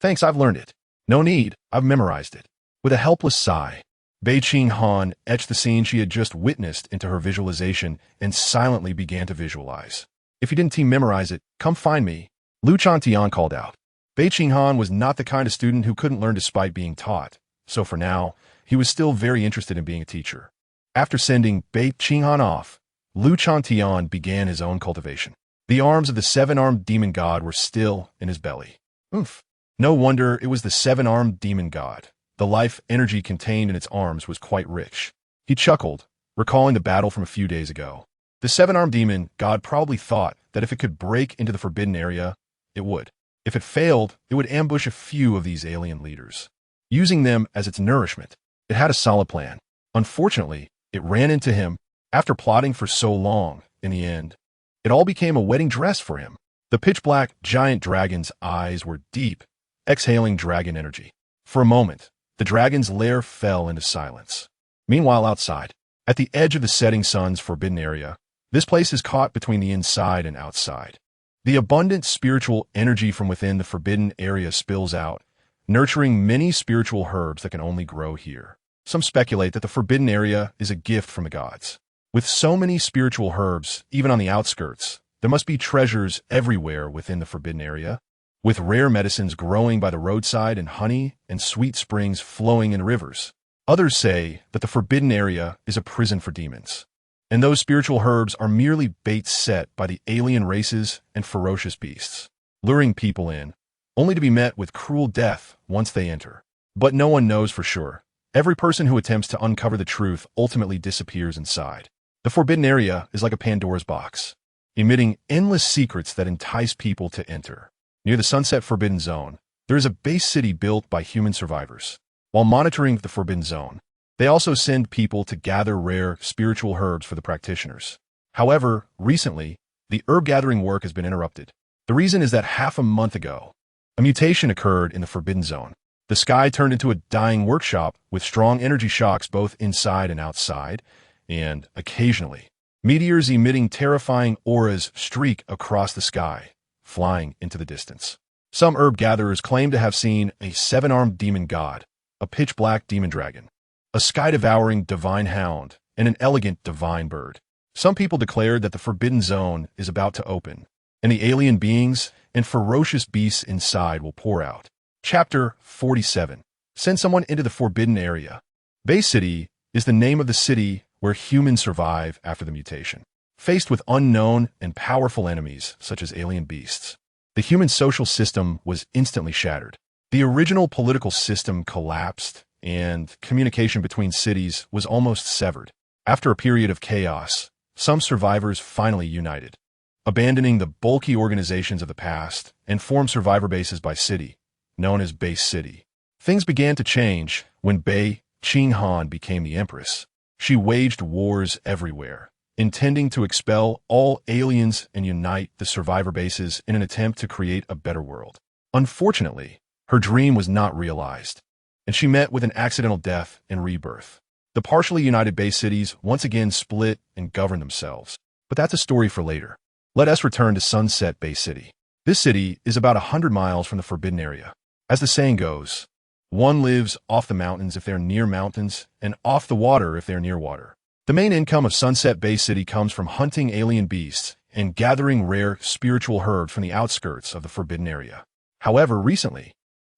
Thanks, I've learned it." "No need, I've memorized it." With a helpless sigh, Bei Qinghan etched the scene she had just witnessed into her visualization and silently began to visualize. "If you didn't memorize it, come find me," Changtian called out. Bei Qinghan was not the kind of student who couldn't learn despite being taught, so for now, he was still very interested in being a teacher. After sending Bei Qinghan off, Changtian began his own cultivation. The arms of the seven-armed demon god were still in his belly. Oomph. No wonder it was the seven-armed demon god. The life energy contained in its arms was quite rich. He chuckled, recalling the battle from a few days ago. The seven-armed demon god probably thought that if it could break into the forbidden area, it would. If it failed, it would ambush a few of these alien leaders, using them as its nourishment. It had a solid plan. Unfortunately, it ran into him after plotting for so long. In the end, it all became a wedding dress for him. The pitch-black giant dragon's eyes were deep, exhaling dragon energy. For a moment, the dragon's lair fell into silence. Meanwhile, outside, at the edge of the setting sun's forbidden area, this place is caught between the inside and outside. The abundant spiritual energy from within the forbidden area spills out, nurturing many spiritual herbs that can only grow here. Some speculate that the forbidden area is a gift from the gods. With so many spiritual herbs, even on the outskirts, there must be treasures everywhere within the forbidden area, with rare medicines growing by the roadside and honey and sweet springs flowing in rivers. Others say that the forbidden area is a prison for demons, and those spiritual herbs are merely bait set by the alien races and ferocious beasts, luring people in, only to be met with cruel death once they enter. But no one knows for sure. Every person who attempts to uncover the truth ultimately disappears inside. The forbidden area is like a Pandora's box, emitting endless secrets that entice people to enter. Near the Sunset Forbidden Zone, there is a base city built by human survivors. While monitoring the Forbidden Zone, they also send people to gather rare spiritual herbs for the practitioners. However, recently, the herb gathering work has been interrupted. The reason is that half a month ago, a mutation occurred in the Forbidden Zone. The sky turned into a dying workshop with strong energy shocks both inside and outside, and, occasionally, meteors emitting terrifying auras streak across the sky, flying into the distance. Some herb gatherers claim to have seen a seven-armed demon god, a pitch-black demon dragon, a sky-devouring divine hound, and an elegant divine bird. Some people declared that the Forbidden Zone is about to open, and the alien beings and ferocious beasts inside will pour out. Chapter 47. Send someone into the Forbidden Area. Bei City is the name of the city where humans survive after the mutation. Faced with unknown and powerful enemies, such as alien beasts, the human social system was instantly shattered. The original political system collapsed, and communication between cities was almost severed. After a period of chaos, some survivors finally united, abandoning the bulky organizations of the past and formed survivor bases by city, known as Bei City. Things began to change when Bei Qinghan became the Empress. She waged wars everywhere, intending to expel all aliens and unite the survivor bases in an attempt to create a better world. Unfortunately, her dream was not realized, and she met with an accidental death in Rebirth. The partially united Bei cities once again split and governed themselves. But that's a story for later. Let us return to Sunset Bei City. This city is about 100 miles from the Forbidden Area. As the saying goes, one lives off the mountains if they're near mountains, and off the water if they're near water. The main income of Sunset Bei City comes from hunting alien beasts and gathering rare spiritual herbs from the outskirts of the Forbidden Area. However, recently,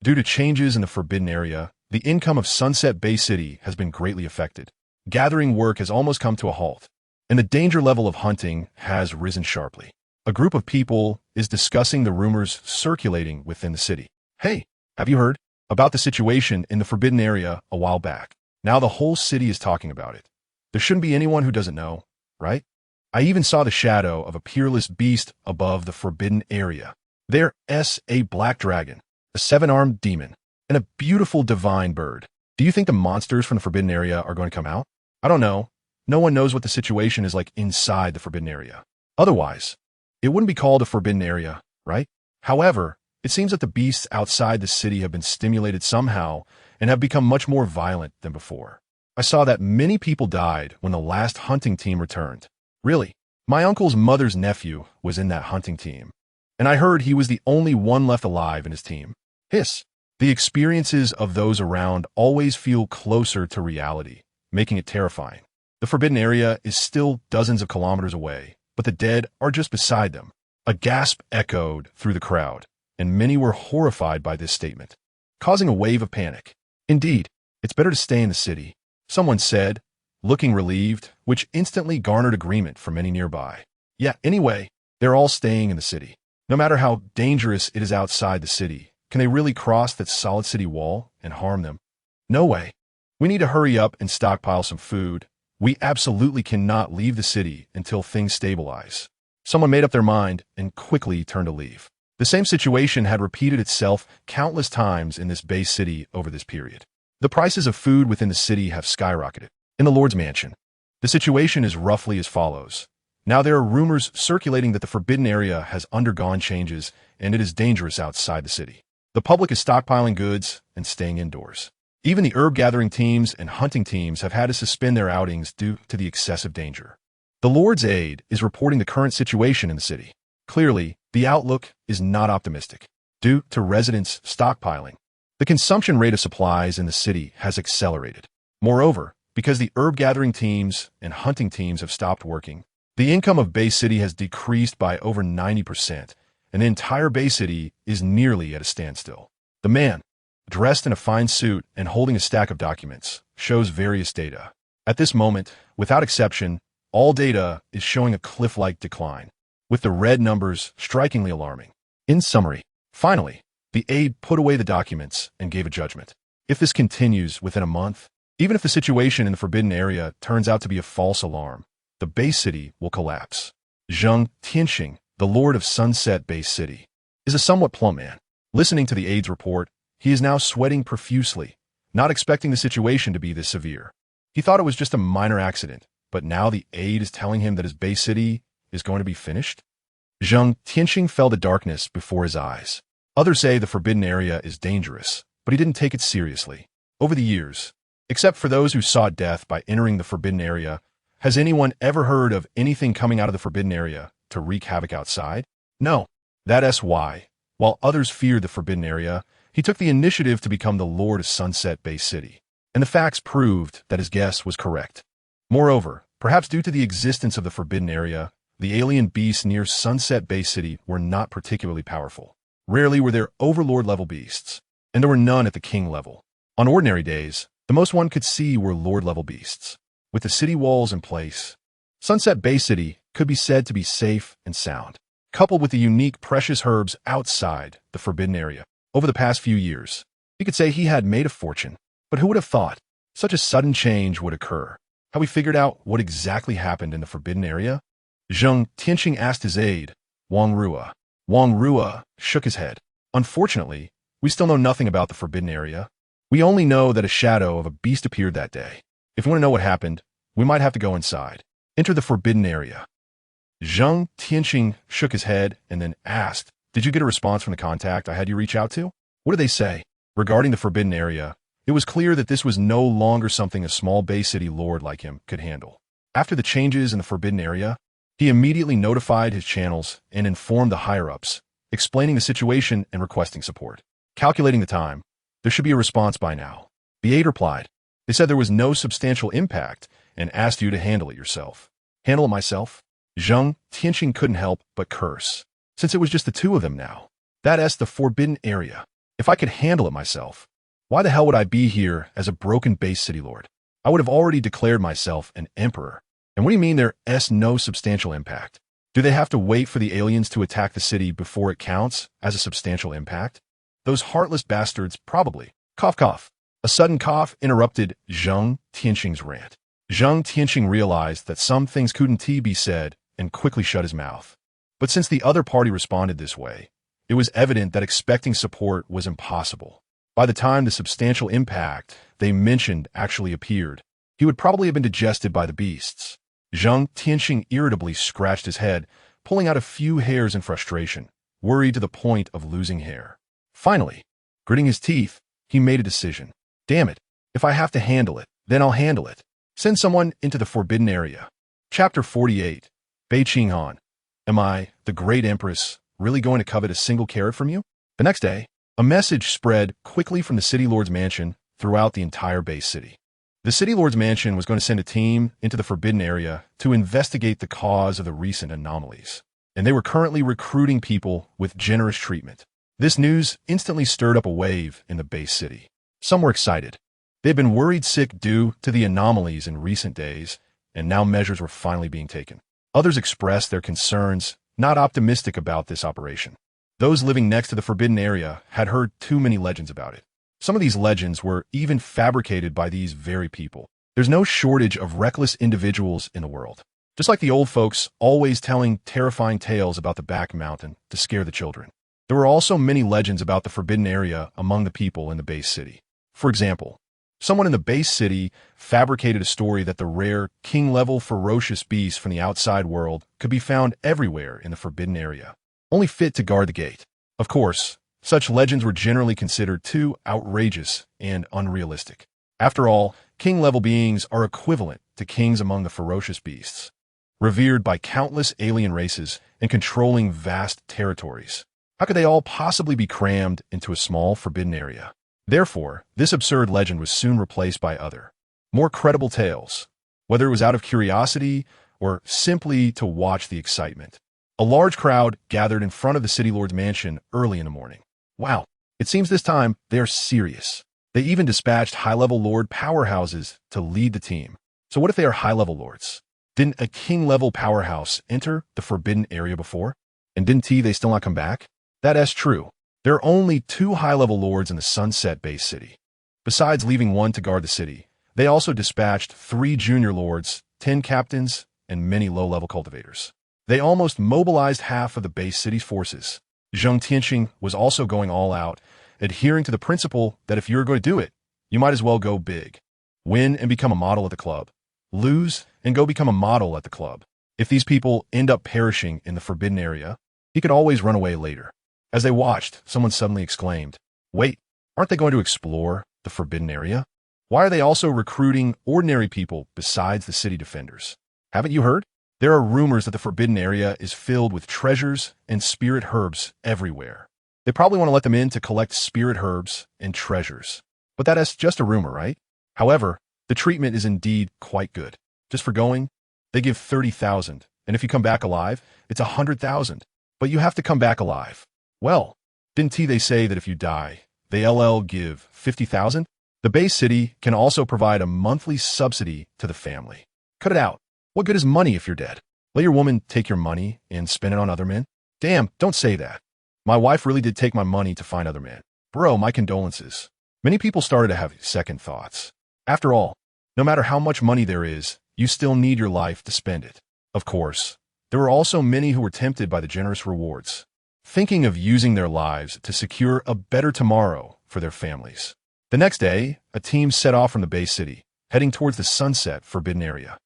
due to changes in the Forbidden Area, the income of Sunset Bei City has been greatly affected. Gathering work has almost come to a halt, and the danger level of hunting has risen sharply. A group of people is discussing the rumors circulating within the city. Hey, have you heard about the situation in the Forbidden Area a while back? Now the whole city is talking about it. There shouldn't be anyone who doesn't know, right? I even saw the shadow of a peerless beast above the Forbidden Area. There's a black dragon, a seven-armed demon, and a beautiful divine bird. Do you think the monsters from the Forbidden Area are going to come out? I don't know. No one knows what the situation is like inside the Forbidden Area. Otherwise, it wouldn't be called a Forbidden Area, right? However, it seems that the beasts outside the city have been stimulated somehow and have become much more violent than before. I saw that many people died when the last hunting team returned. Really, my uncle's mother's nephew was in that hunting team, and I heard he was the only one left alive in his team. Hiss. The experiences of those around always feel closer to reality, making it terrifying. The Forbidden Area is still dozens of kilometers away, but the dead are just beside them. A gasp echoed through the crowd, and many were horrified by this statement, causing a wave of panic. Indeed, it's better to stay in the city, someone said, looking relieved, which instantly garnered agreement from many nearby. Yeah, anyway, they're all staying in the city. No matter how dangerous it is outside the city, can they really cross that solid city wall and harm them? No way. We need to hurry up and stockpile some food, We absolutely cannot leave the city until things stabilize. Someone made up their mind and quickly turned to leave. The same situation had repeated itself countless times in this base city over this period. The prices of food within the city have skyrocketed. In the Lord's Mansion, the situation is roughly as follows. Now there are rumors circulating that the Forbidden Area has undergone changes and it is dangerous outside the city. The public is stockpiling goods and staying indoors. Even the herb-gathering teams and hunting teams have had to suspend their outings due to the excessive danger. The Lord's Aide is reporting the current situation in the city. Clearly, the outlook is not optimistic. Due to residents stockpiling, the consumption rate of supplies in the city has accelerated. Moreover, because the herb-gathering teams and hunting teams have stopped working, the income of Bei City has decreased by over 90%, and the entire Bei City is nearly at a standstill. The man, dressed in a fine suit and holding a stack of documents, shows various data. At this moment, without exception, all data is showing a cliff-like decline, with the red numbers strikingly alarming. In summary, finally, the aide put away the documents and gave a judgment. If this continues within a month, even if the situation in the Forbidden Area turns out to be a false alarm, the Bei City will collapse. Changtian, the Lord of Sunset Bei City, is a somewhat plump man. Listening to the aide's report, he is now sweating profusely, not expecting the situation to be this severe. He thought it was just a minor accident, but now the aide is telling him that his Bei City is going to be finished? Changtian fell to darkness before his eyes. Others say the Forbidden Area is dangerous, but he didn't take it seriously. Over the years, except for those who saw death by entering the Forbidden Area, has anyone ever heard of anything coming out of the Forbidden Area to wreak havoc outside? No. That's why, while others feared the Forbidden Area, he took the initiative to become the Lord of Sunset Bei City, and the facts proved that his guess was correct. Moreover, perhaps due to the existence of the Forbidden Area, the alien beasts near Sunset Bei City were not particularly powerful. Rarely were there overlord-level beasts, and there were none at the king level. On ordinary days, the most one could see were lord-level beasts. With the city walls in place, Sunset Bei City could be said to be safe and sound. Coupled with the unique precious herbs outside the Forbidden Area, over the past few years, you could say he had made a fortune. But who would have thought such a sudden change would occur? Have we figured out what exactly happened in the Forbidden Area? Changtian asked his aide, Wang Rua. Wang Rua shook his head. Unfortunately, we still know nothing about the Forbidden Area. We only know that a shadow of a beast appeared that day. If you want to know what happened, we might have to go inside. Enter the Forbidden Area. Changtian shook his head and then asked, did you get a response from the contact I had you reach out to? What did they say? Regarding the Forbidden Area, it was clear that this was no longer something a small Bei City lord like him could handle. After the changes in the Forbidden Area, he immediately notified his channels and informed the higher-ups, explaining the situation and requesting support. Calculating the time, there should be a response by now. The aide replied. They said there was no substantial impact and asked you to handle it yourself. Handle it myself? Changtian couldn't help but curse, since it was just the two of them now. That's the Forbidden Area. If I could handle it myself, why the hell would I be here as a broken Bei City lord? I would have already declared myself an emperor. And what do you mean there's no substantial impact? Do they have to wait for the aliens to attack the city before it counts as a substantial impact? Those heartless bastards probably. Cough, cough. A sudden cough interrupted Changtian's rant. Changtian realized that some things couldn't be said and quickly shut his mouth. But since the other party responded this way, it was evident that expecting support was impossible. By the time the substantial impact they mentioned actually appeared, he would probably have been digested by the beasts. Changtian irritably scratched his head, pulling out a few hairs in frustration, worried to the point of losing hair. Finally, gritting his teeth, he made a decision. Damn it, if I have to handle it, then I'll handle it. Send someone into the Forbidden Area. Chapter 48. Bei Qinghan. Am I, the great Empress, really going to covet a single carrot from you? The next day, a message spread quickly from the City Lord's mansion throughout the entire Bei City. The City Lord's mansion was going to send a team into the Forbidden Area to investigate the cause of the recent anomalies, and they were currently recruiting people with generous treatment. This news instantly stirred up a wave in the Bei City. Some were excited. They had been worried sick due to the anomalies in recent days, and now measures were finally being taken. Others expressed their concerns, not optimistic about this operation. Those living next to the Forbidden Area had heard too many legends about it. Some of these legends were even fabricated by these very people. There's no shortage of reckless individuals in the world. Just like the old folks always telling terrifying tales about the back mountain to scare the children. There were also many legends about the forbidden area among the people in the base city. For example, someone in the base city fabricated a story that the rare, king-level ferocious beasts from the outside world could be found everywhere in the forbidden area, only fit to guard the gate. Of course, such legends were generally considered too outrageous and unrealistic. After all, king-level beings are equivalent to kings among the ferocious beasts, revered by countless alien races and controlling vast territories. How could they all possibly be crammed into a small forbidden area? Therefore, this absurd legend was soon replaced by other, more credible tales, whether it was out of curiosity or simply to watch the excitement. A large crowd gathered in front of the city lord's mansion early in the morning. Wow, it seems this time they are serious. They even dispatched high-level lord powerhouses to lead the team. So what if they are high-level lords? Didn't a king-level powerhouse enter the forbidden area before? And didn't they still not come back? That's true. There are only 2 high-level lords in the Sunset Base City. Besides leaving one to guard the city, they also dispatched 3 junior lords, 10 captains, and many low-level cultivators. They almost mobilized half of the base city's forces. Changtian was also going all out, adhering to the principle that if you're going to do it, you might as well go big. Win and become a model at the club. Lose and go become a model at the club. If these people end up perishing in the forbidden area, he could always run away later. As they watched, someone suddenly exclaimed, "Wait, aren't they going to explore the forbidden area? Why are they also recruiting ordinary people besides the city defenders? Haven't you heard? There are rumors that the forbidden area is filled with treasures and spirit herbs everywhere. They probably want to let them in to collect spirit herbs and treasures. But that is just a rumor, right? However, the treatment is indeed quite good. Just for going, they give 30,000, and if you come back alive, it's 100,000. But you have to come back alive. Well, didn't they say that if you die, they give 50,000? The base city can also provide a monthly subsidy to the family. Cut it out. What good is money if you're dead? Let your woman take your money and spend it on other men? Damn, don't say that. My wife really did take my money to find other men. Bro, my condolences. Many people started to have second thoughts. After all, no matter how much money there is, you still need your life to spend it. Of course, there were also many who were tempted by the generous rewards, thinking of using their lives to secure a better tomorrow for their families. The next day, a team set off from the base city, heading towards the Sunset Forbidden Area.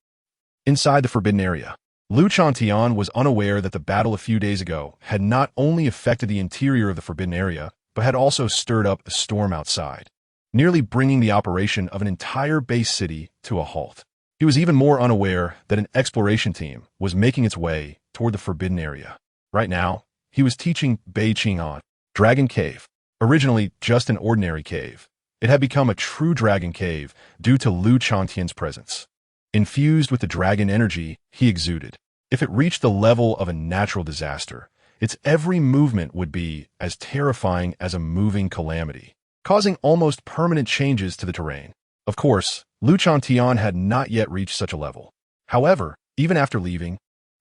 Inside the Forbidden Area, Changtian was unaware that the battle a few days ago had not only affected the interior of the Forbidden Area, but had also stirred up a storm outside, nearly bringing the operation of an entire base city to a halt. He was even more unaware that an exploration team was making its way toward the Forbidden Area. Right now, he was teaching Bei Qinghan, Dragon Cave. Originally just an ordinary cave, it had become a true dragon cave due to Changtian's presence. Infused with the dragon energy he exuded, if it reached the level of a natural disaster, its every movement would be as terrifying as a moving calamity, causing almost permanent changes to the terrain. Of course, Changtian had not yet reached such a level. However, even after leaving,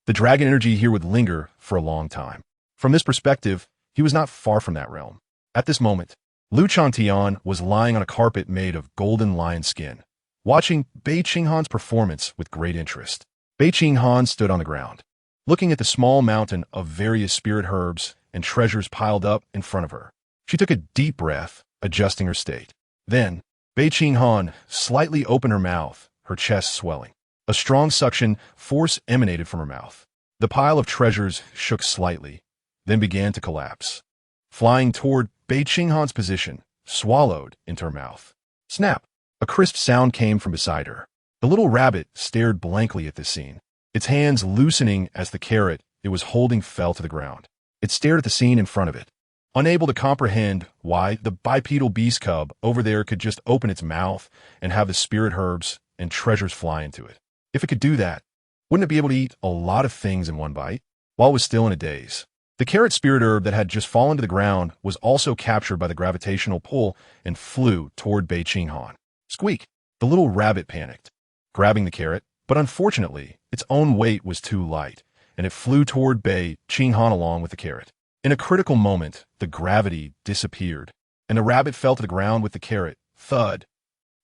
the dragon energy here would linger for a long time. From this perspective, he was not far from that realm. At this moment, Changtian was lying on a carpet made of golden lion skin, watching Bei Qinghan's performance with great interest. Bei Qinghan stood on the ground, looking at the small mountain of various spirit herbs and treasures piled up in front of her. She took a deep breath, adjusting her state. Then, Bei Qinghan slightly opened her mouth, her chest swelling. A strong suction force emanated from her mouth. The pile of treasures shook slightly, then began to collapse, flying toward Bei Qinghan's position, swallowed into her mouth. Snap! A crisp sound came from beside her. The little rabbit stared blankly at this scene, its hands loosening as the carrot it was holding fell to the ground. It stared at the scene in front of it, unable to comprehend why the bipedal beast cub over there could just open its mouth and have the spirit herbs and treasures fly into it. If it could do that, wouldn't it be able to eat a lot of things in one bite? While it was still in a daze, the carrot spirit herb that had just fallen to the ground was also captured by the gravitational pull and flew toward Bei Qinghan. Squeak! The little rabbit panicked, grabbing the carrot, but unfortunately, its own weight was too light, and it flew toward Bei Qinghan along with the carrot. In a critical moment, the gravity disappeared, and the rabbit fell to the ground with the carrot. Thud!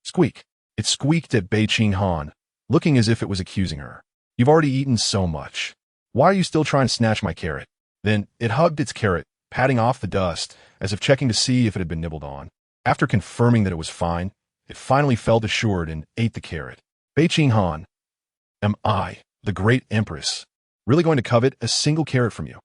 Squeak! It squeaked at Bei Qinghan, looking as if it was accusing her. You've already eaten so much. Why are you still trying to snatch my carrot? Then it hugged its carrot, patting off the dust, as if checking to see if it had been nibbled on. After confirming that it was fine, it finally felt assured and ate the carrot. Bei Qinghan, am I, the great Empress, really going to covet a single carrot from you?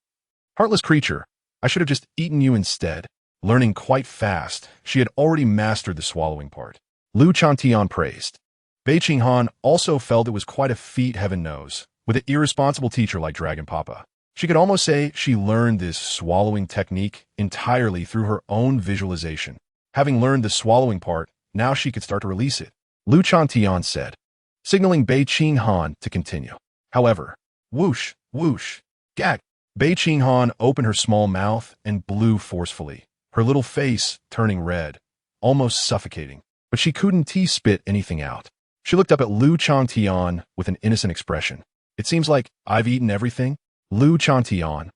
Heartless creature, I should have just eaten you instead. Learning quite fast, she had already mastered the swallowing part. Changtian praised. Bei Qinghan also felt it was quite a feat heaven knows, with an irresponsible teacher like Dragon Papa. She could almost say she learned this swallowing technique entirely through her own visualization. Having learned the swallowing part, now she could start to release it. Changtian said, signaling Bei Qinghan to continue. However, whoosh, whoosh, gag. Bei Qinghan opened her small mouth and blew forcefully, her little face turning red, almost suffocating. But she couldn't spit anything out. She looked up at Changtian with an innocent expression. It seems like I've eaten everything. Changtian.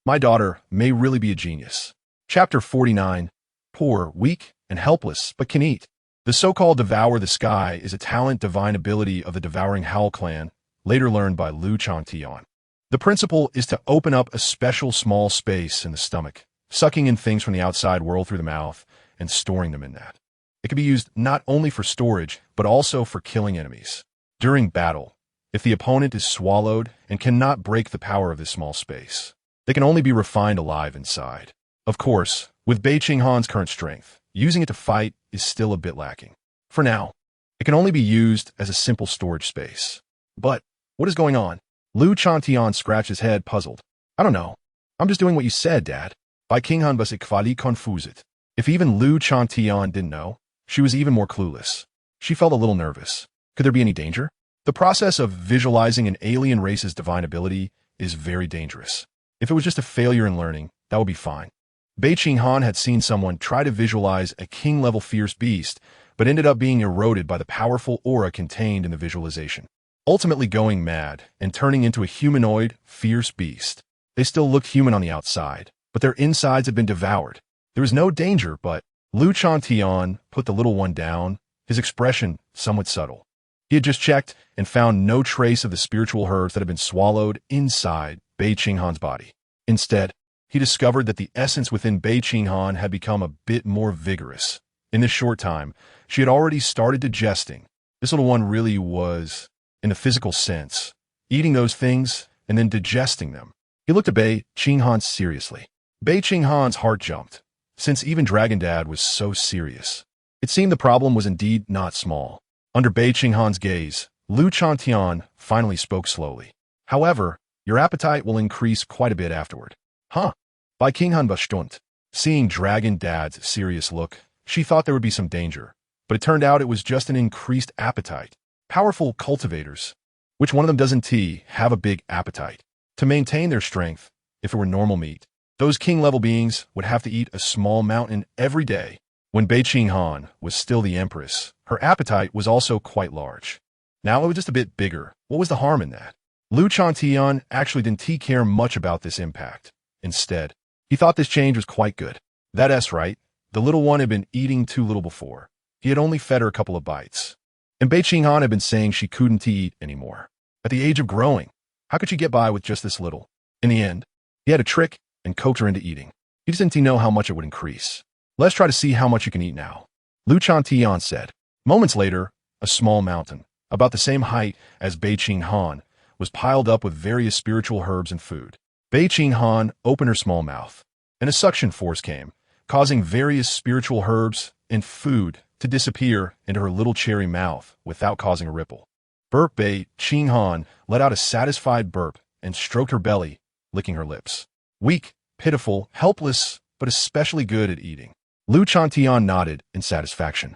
My daughter may really be a genius. Chapter 49. Poor, weak, and helpless, but can eat. The so-called Devour the Sky is a talent divine ability of the Devouring Howl clan, later learned by Changtian. The principle is to open up a special small space in the stomach, sucking in things from the outside world through the mouth and storing them in that. It can be used not only for storage, but also for killing enemies. During battle, if the opponent is swallowed and cannot break the power of this small space, they can only be refined alive inside. Of course, with Bei Qinghan's current strength, using it to fight is still a bit lacking. For now, it can only be used as a simple storage space. But what is going on? Changtian scratched his head, puzzled. I don't know. I'm just doing what you said, Dad. Bei Qinghan was quasi confused. If even Changtian didn't know, she was even more clueless. She felt a little nervous. Could there be any danger? The process of visualizing an alien race's divine ability is very dangerous. If it was just a failure in learning, that would be fine. Bei Qinghan had seen someone try to visualize a king-level fierce beast, but ended up being eroded by the powerful aura contained in the visualization, ultimately going mad and turning into a humanoid, fierce beast. They still looked human on the outside, but their insides had been devoured. There was no danger, but Changtian put the little one down, his expression somewhat subtle. He had just checked and found no trace of the spiritual herbs that had been swallowed inside Bei Qinghan's body. Instead, he discovered that the essence within Bei Qinghan had become a bit more vigorous. In this short time, she had already started digesting. This little one really was, in the physical sense, eating those things and then digesting them. He looked at Bei Qinghan seriously. Bei Qinghan's heart jumped, since even Dragon Dad was so serious. It seemed the problem was indeed not small. Under Bei Qinghan's gaze, Changtian finally spoke slowly. However, your appetite will increase quite a bit afterward. Huh? Bei Qinghan bestimmt. Seeing Dragon Dad's serious look, she thought there would be some danger, but it turned out it was just an increased appetite. Powerful cultivators, which one of them doesn't have a big appetite? To maintain their strength, if it were normal meat, those king-level beings would have to eat a small mountain every day. When Bei Qinghan was still the Empress, her appetite was also quite large. Now it was just a bit bigger. What was the harm in that? Changtian actually didn't care much about this impact. Instead, he thought this change was quite good. That's right. The little one had been eating too little before. He had only fed her a couple of bites. And Bei Qinghan had been saying she couldn't eat anymore. At the age of growing, how could she get by with just this little? In the end, he had a trick and coaxed her into eating. He just didn't know how much it would increase. Let's try to see how much you can eat now. Changtian said. Moments later, a small mountain, about the same height as Bei Qinghan, was piled up with various spiritual herbs and food. Bei Qinghan opened her small mouth, and a suction force came, causing various spiritual herbs and food to disappear into her little cherry mouth without causing a ripple. Bei Qinghan let out a satisfied burp and stroked her belly, licking her lips. Weak, pitiful, helpless, but especially good at eating. Changtian nodded in satisfaction.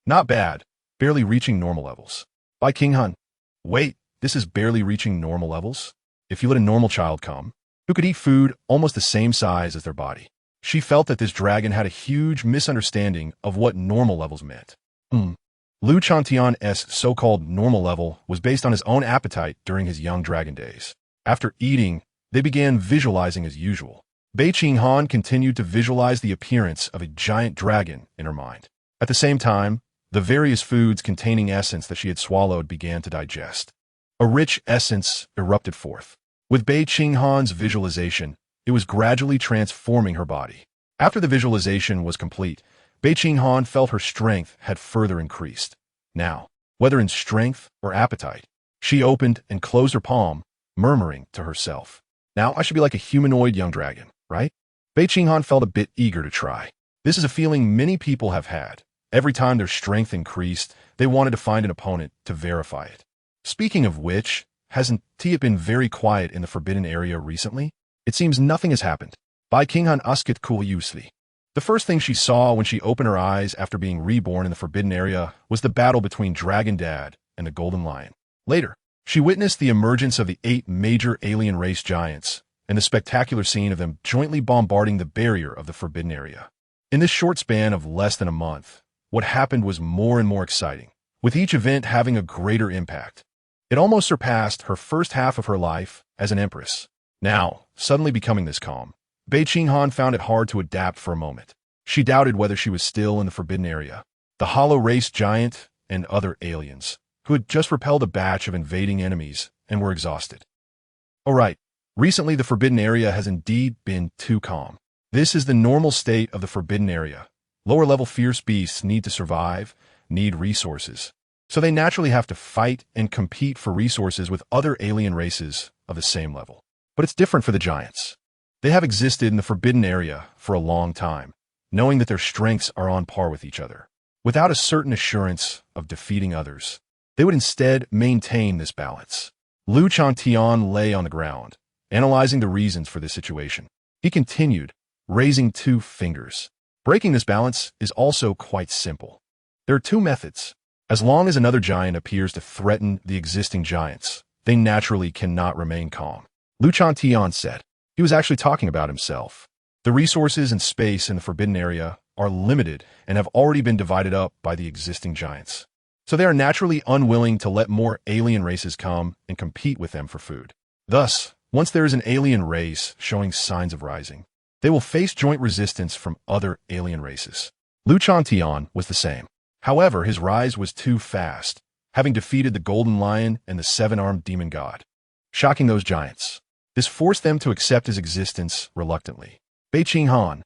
Not bad, barely reaching normal levels. Bei Qinghan. Wait, this is barely reaching normal levels? If you let a normal child come, who could eat food almost the same size as their body. She felt that this dragon had a huge misunderstanding of what normal levels meant. Changtian's so-called normal level was based on his own appetite during his young dragon days. After eating, they began visualizing as usual. Bei Qinghan continued to visualize the appearance of a giant dragon in her mind. At the same time, The various foods containing essence that she had swallowed began to digest. A rich essence erupted forth. With Bei Qinghan's visualization, it was gradually transforming her body. After the visualization was complete, Bei Qinghan felt her strength had further increased. Now, whether in strength or appetite, she opened and closed her palm, murmuring to herself, "Now I should be like a humanoid young dragon, right?" Bei Qinghan felt a bit eager to try. This is a feeling many people have had. Every time their strength increased, they wanted to find an opponent to verify it. Speaking of which, hasn't Tia been very quiet in the forbidden area recently? It seems nothing has happened. Bei Qinghan asked curiously. The first thing she saw when she opened her eyes after being reborn in the forbidden area was the battle between Dragon Dad and the Golden Lion. Later, she witnessed the emergence of the 8 major alien race giants and the spectacular scene of them jointly bombarding the barrier of the forbidden area. In this short span of less than a month, what happened was more and more exciting, with each event having a greater impact. It almost surpassed her first half of her life as an empress. Now, suddenly becoming this calm, Bei Qinghan found it hard to adapt for a moment. She doubted whether she was still in the forbidden area. The hollow race giant and other aliens, who had just repelled a batch of invading enemies and were exhausted. All right, recently the forbidden area has indeed been too calm. This is the normal state of the forbidden area. Lower-level fierce beasts need to survive, need resources. So they naturally have to fight and compete for resources with other alien races of the same level. But it's different for the giants. They have existed in the forbidden area for a long time, knowing that their strengths are on par with each other. Without a certain assurance of defeating others, they would instead maintain this balance. Lu Changtian lay on the ground, analyzing the reasons for this situation. He continued, raising 2 fingers. Breaking this balance is also quite simple. There are 2 methods. As long as another giant appears to threaten the existing giants, they naturally cannot remain calm. Lu Changtian said. He was actually talking about himself. The resources and space in the forbidden area are limited and have already been divided up by the existing giants. So they are naturally unwilling to let more alien races come and compete with them for food. Thus, once there is an alien race showing signs of rising, they will face joint resistance from other alien races. Lu Changtian was the same. However, his rise was too fast, having defeated the Golden Lion and the 7-armed demon god, shocking those giants. This forced them to accept his existence reluctantly. Bei Qinghan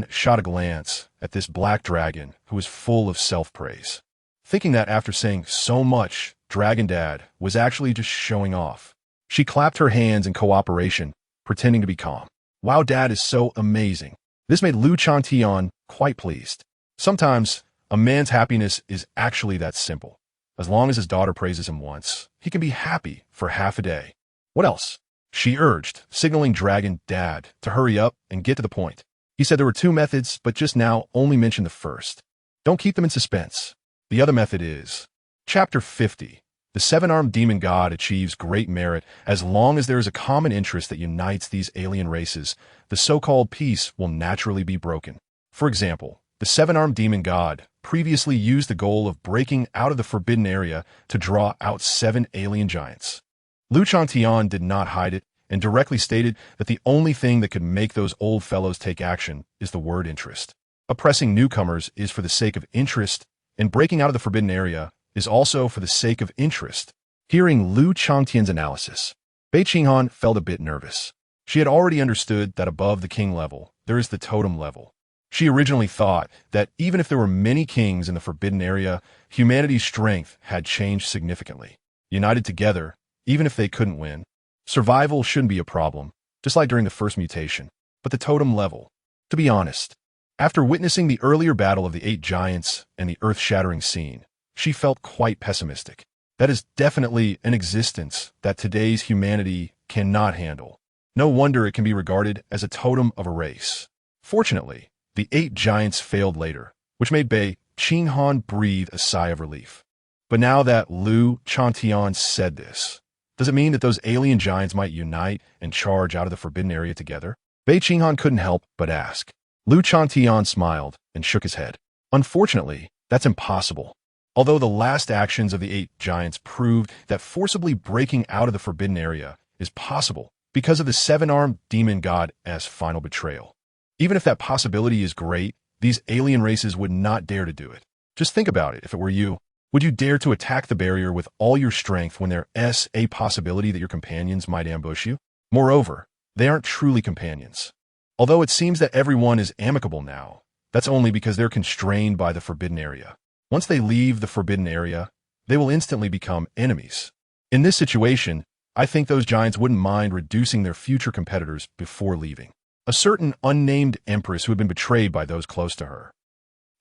shot a glance at this black dragon who was full of self-praise, thinking that after saying so much, Dragon Dad was actually just showing off. She clapped her hands in cooperation, pretending to be calm. Wow, Dad is so amazing. This made Lu Changtian quite pleased. Sometimes, a man's happiness is actually that simple. As long as his daughter praises him once, he can be happy for half a day. What else? She urged, signaling Dragon Dad to hurry up and get to the point. He said there were 2 methods, but just now only mentioned the first. Don't keep them in suspense. The other method is Chapter 50. The 7-armed demon god achieves great merit as long as there is a common interest that unites these alien races. The so-called peace will naturally be broken. For example, the 7-armed demon god previously used the goal of breaking out of the forbidden area to draw out 7 alien giants. Lu Changtian did not hide it and directly stated that the only thing that could make those old fellows take action is the word interest. Oppressing newcomers is for the sake of interest, and breaking out of the forbidden area is also for the sake of interest. Hearing Lu Changtian's analysis, Bei Qinghan felt a bit nervous. She had already understood that above the king level, there is the totem level. She originally thought that even if there were many kings in the forbidden area, humanity's strength had changed significantly. United together, even if they couldn't win, survival shouldn't be a problem, just like during the first mutation. But the totem level, to be honest, after witnessing the earlier battle of the 8 giants and the earth-shattering scene, she felt quite pessimistic. That is definitely an existence that today's humanity cannot handle. No wonder it can be regarded as a totem of a race. Fortunately, the 8 giants failed later, which made Bei Qinghan breathe a sigh of relief. But now that Lu Changtian said this, does it mean that those alien giants might unite and charge out of the forbidden area together? Bei Qinghan couldn't help but ask. Lu Changtian smiled and shook his head. Unfortunately, that's impossible. Although the last actions of the 8 giants proved that forcibly breaking out of the forbidden area is possible because of the 7-armed demon god's final betrayal. Even if that possibility is great, these alien races would not dare to do it. Just think about it. If it were you, would you dare to attack the barrier with all your strength when there's a possibility that your companions might ambush you? Moreover, they aren't truly companions. Although it seems that everyone is amicable now, that's only because they're constrained by the forbidden area. Once they leave the forbidden area, they will instantly become enemies. In this situation, I think those giants wouldn't mind reducing their future competitors before leaving. A certain unnamed empress who had been betrayed by those close to her.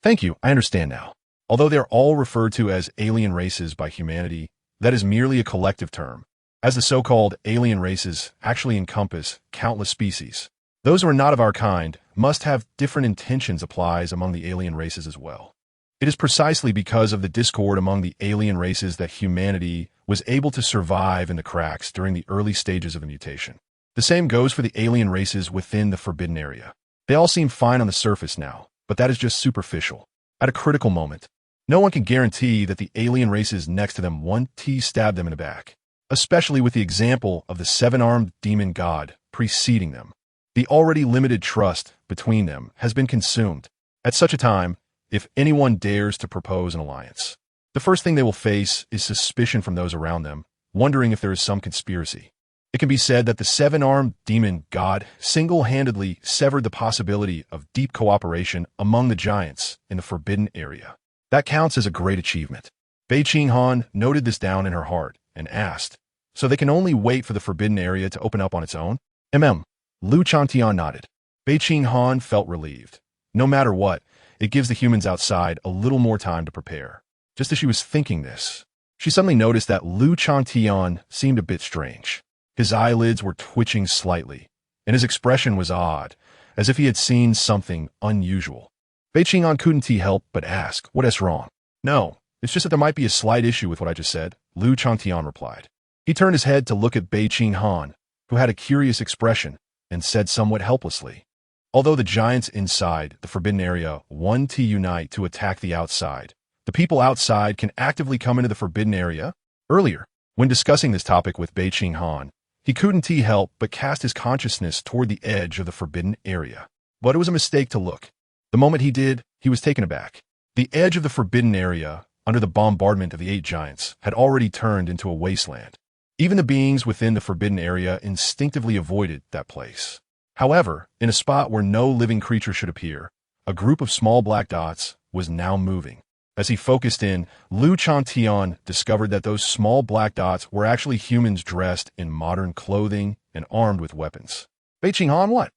Thank you, I understand now. Although they're all referred to as alien races by humanity, that is merely a collective term, as the so-called alien races actually encompass countless species. Those who are not of our kind must have different intentions applies among the alien races as well. It is precisely because of the discord among the alien races that humanity was able to survive in the cracks during the early stages of the mutation. The same goes for the alien races within the forbidden area. They all seem fine on the surface now, but that is just superficial. At a critical moment, no one can guarantee that the alien races next to them won't stab them in the back, especially with the example of the seven-armed demon god preceding them. The already limited trust between them has been consumed. At such a time, if anyone dares to propose an alliance, the first thing they will face is suspicion from those around them, wondering if there is some conspiracy. It can be said that the seven-armed demon god single-handedly severed the possibility of deep cooperation among the giants in the forbidden area. That counts as a great achievement. Bei Qinghan noted this down in her heart and asked, so they can only wait for the forbidden area to open up on its own? Changtian nodded. Bei Qinghan felt relieved. No matter what, it gives the humans outside a little more time to prepare. Just as she was thinking this, she suddenly noticed that Changtian seemed a bit strange. His eyelids were twitching slightly, and his expression was odd, as if he had seen something unusual. Bei Qinghan couldn't help but ask, "What is wrong?" "No, it's just that there might be a slight issue with what I just said," Changtian replied. He turned his head to look at Bei Qinghan, who had a curious expression, and said somewhat helplessly, "Although the giants inside the forbidden area want to unite to attack the outside, the people outside can actively come into the forbidden area." Earlier, when discussing this topic with Bei Qinghan, he couldn't help but cast his consciousness toward the edge of the forbidden area. But it was a mistake to look. The moment he did, he was taken aback. The edge of the forbidden area, under the bombardment of the 8 giants, had already turned into a wasteland. Even the beings within the forbidden area instinctively avoided that place. However, in a spot where no living creature should appear, a group of small black dots was now moving. As he focused in, Changtian discovered that those small black dots were actually humans dressed in modern clothing and armed with weapons. Bei Qinghan, what?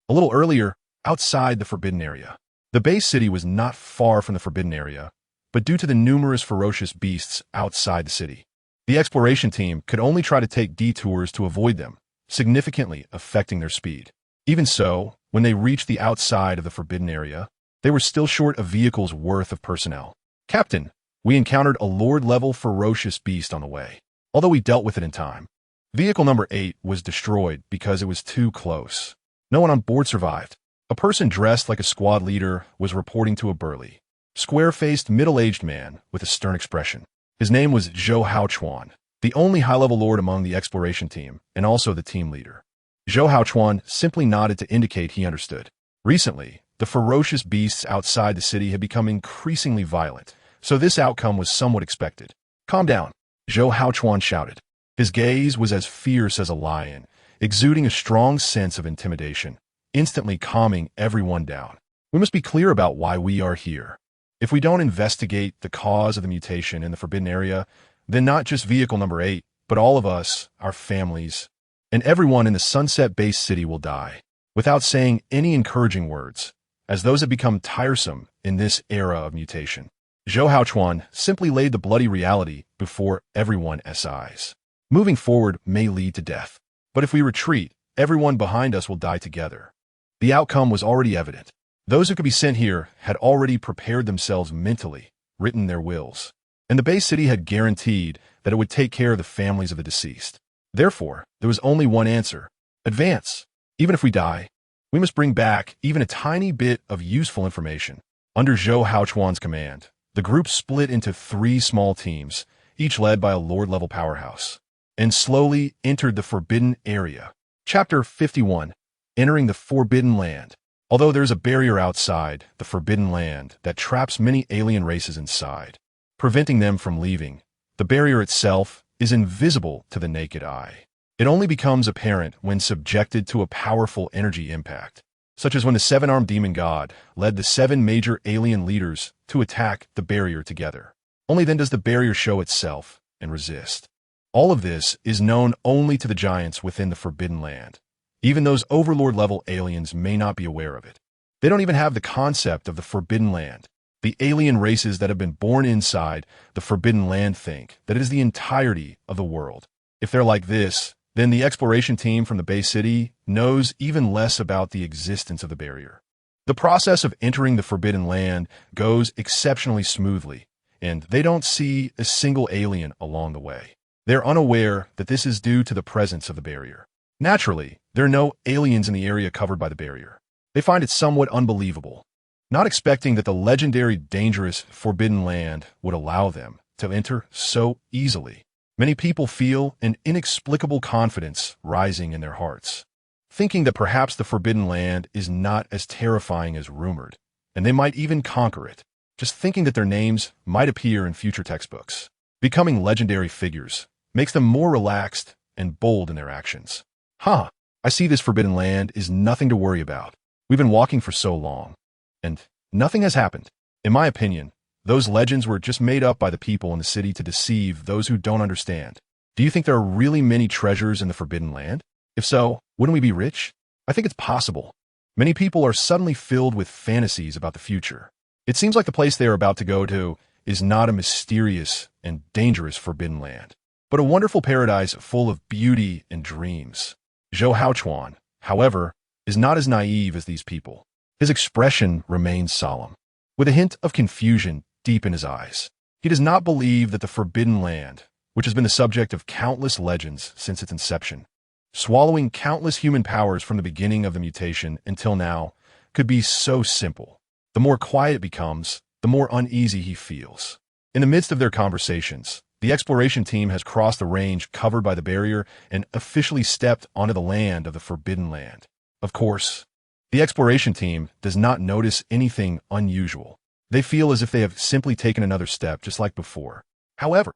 A little earlier, outside the forbidden area, the base city was not far from the forbidden area, but due to the numerous ferocious beasts outside the city, the exploration team could only try to take detours to avoid them, significantly affecting their speed. Even so, when they reached the outside of the forbidden area, they were still short a vehicle's worth of personnel. "Captain, we encountered a Lord-level ferocious beast on the way, although we dealt with it in time. Vehicle number 8 was destroyed because it was too close. No one on board survived. A person dressed like a squad leader was reporting to a burly, square-faced, middle-aged man with a stern expression. His name was Zhou Haochuan, the only high-level lord among the exploration team, and also the team leader. Zhou Haochuan simply nodded to indicate he understood. Recently, the ferocious beasts outside the city had become increasingly violent, so this outcome was somewhat expected. "Calm down," Zhou Haochuan shouted. His gaze was as fierce as a lion, exuding a strong sense of intimidation, instantly calming everyone down. "We must be clear about why we are here. If we don't investigate the cause of the mutation in the forbidden area, then not just vehicle number 8, but all of us, our families, and everyone in the sunset-based city will die." Without saying any encouraging words, as those have become tiresome in this era of mutation, Zhou Haochuan simply laid the bloody reality before everyone's eyes. "Moving forward may lead to death, but if we retreat, everyone behind us will die together." The outcome was already evident. Those who could be sent here had already prepared themselves mentally, written their wills, and the base city had guaranteed that it would take care of the families of the deceased. Therefore, there was only one answer: advance. Even if we die, we must bring back even a tiny bit of useful information. Under Zhou Haochuan's command, the group split into 3 small teams, each led by a Lord-level powerhouse, and slowly entered the Forbidden Area. Chapter 51. Entering the Forbidden Land. Although there is a barrier outside the Forbidden Land that traps many alien races inside, preventing them from leaving, the barrier itself is invisible to the naked eye. It only becomes apparent when subjected to a powerful energy impact, such as when the seven-armed demon god led the seven major alien leaders to attack the barrier together. Only then does the barrier show itself and resist. All of this is known only to the giants within the Forbidden Land. Even those Overlord-level aliens may not be aware of it. They don't even have the concept of the Forbidden Land. The alien races that have been born inside the Forbidden Land think that it is the entirety of the world. If they're like this, then the exploration team from the Bay City knows even less about the existence of the barrier. The process of entering the Forbidden Land goes exceptionally smoothly, and they don't see a single alien along the way. They're unaware that this is due to the presence of the barrier. Naturally, there are no aliens in the area covered by the barrier. They find it somewhat unbelievable, not expecting that the legendary dangerous Forbidden Land would allow them to enter so easily. Many people feel an inexplicable confidence rising in their hearts, thinking that perhaps the Forbidden Land is not as terrifying as rumored, and they might even conquer it, just thinking that their names might appear in future textbooks. Becoming legendary figures makes them more relaxed and bold in their actions. I see this Forbidden Land is nothing to worry about. We've been walking for so long, and nothing has happened. In my opinion, those legends were just made up by the people in the city to deceive those who don't understand. Do you think there are really many treasures in the Forbidden Land? If so, wouldn't we be rich? I think it's possible. Many people are suddenly filled with fantasies about the future. It seems like the place they are about to go to is not a mysterious and dangerous Forbidden Land, but a wonderful paradise full of beauty and dreams. Zhou Haochuan, however, is not as naive as these people. His expression remains solemn, with a hint of confusion deep in his eyes. He does not believe that the Forbidden Land, which has been the subject of countless legends since its inception, swallowing countless human powers from the beginning of the mutation until now, could be so simple. The more quiet it becomes, the more uneasy he feels. In the midst of their conversations, the exploration team has crossed the range covered by the barrier and officially stepped onto the land of the Forbidden Land. Of course, the exploration team does not notice anything unusual. They feel as if they have simply taken another step just like before. However,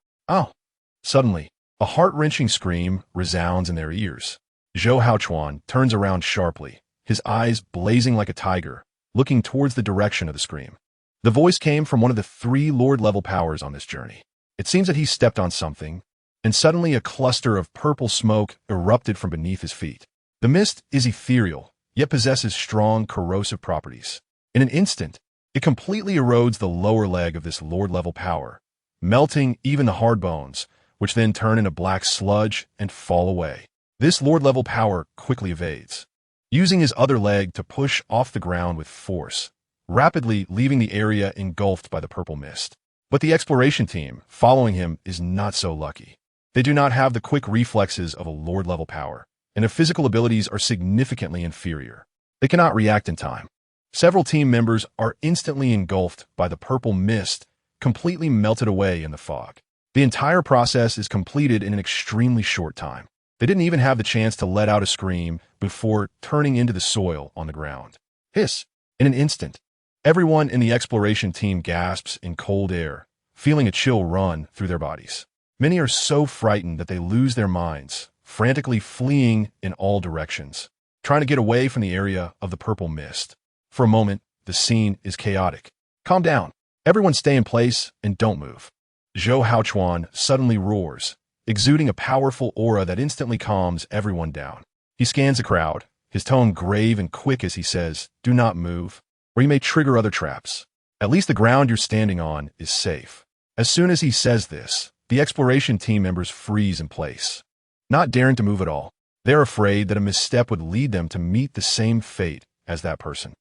suddenly, a heart-wrenching scream resounds in their ears. Zhou Haochuan turns around sharply, his eyes blazing like a tiger, looking towards the direction of the scream. The voice came from one of the 3 Lord-level powers on this journey. It seems that he stepped on something, and suddenly a cluster of purple smoke erupted from beneath his feet. The mist is ethereal, yet possesses strong corrosive properties. In an instant, it completely erodes the lower leg of this Lord-level power, melting even the hard bones, which then turn into black sludge and fall away. This Lord-level power quickly evades, using his other leg to push off the ground with force, rapidly leaving the area engulfed by the purple mist. But the exploration team, following him, is not so lucky. They do not have the quick reflexes of a Lord-level power, and their physical abilities are significantly inferior. They cannot react in time. Several team members are instantly engulfed by the purple mist, completely melted away in the fog. The entire process is completed in an extremely short time. They didn't even have the chance to let out a scream before turning into the soil on the ground. Hiss! In an instant, everyone in the exploration team gasps in cold air, feeling a chill run through their bodies. Many are so frightened that they lose their minds, frantically fleeing in all directions, trying to get away from the area of the purple mist. For a moment, the scene is chaotic. Calm down. Everyone stay in place and don't move. Zhou Haochuan suddenly roars, exuding a powerful aura that instantly calms everyone down. He scans the crowd, his tone grave and quick as he says, "Do not move, or you may trigger other traps. At least the ground you're standing on is safe." As soon as he says this, the exploration team members freeze in place, not daring to move at all. They're afraid that a misstep would lead them to meet the same fate as that person.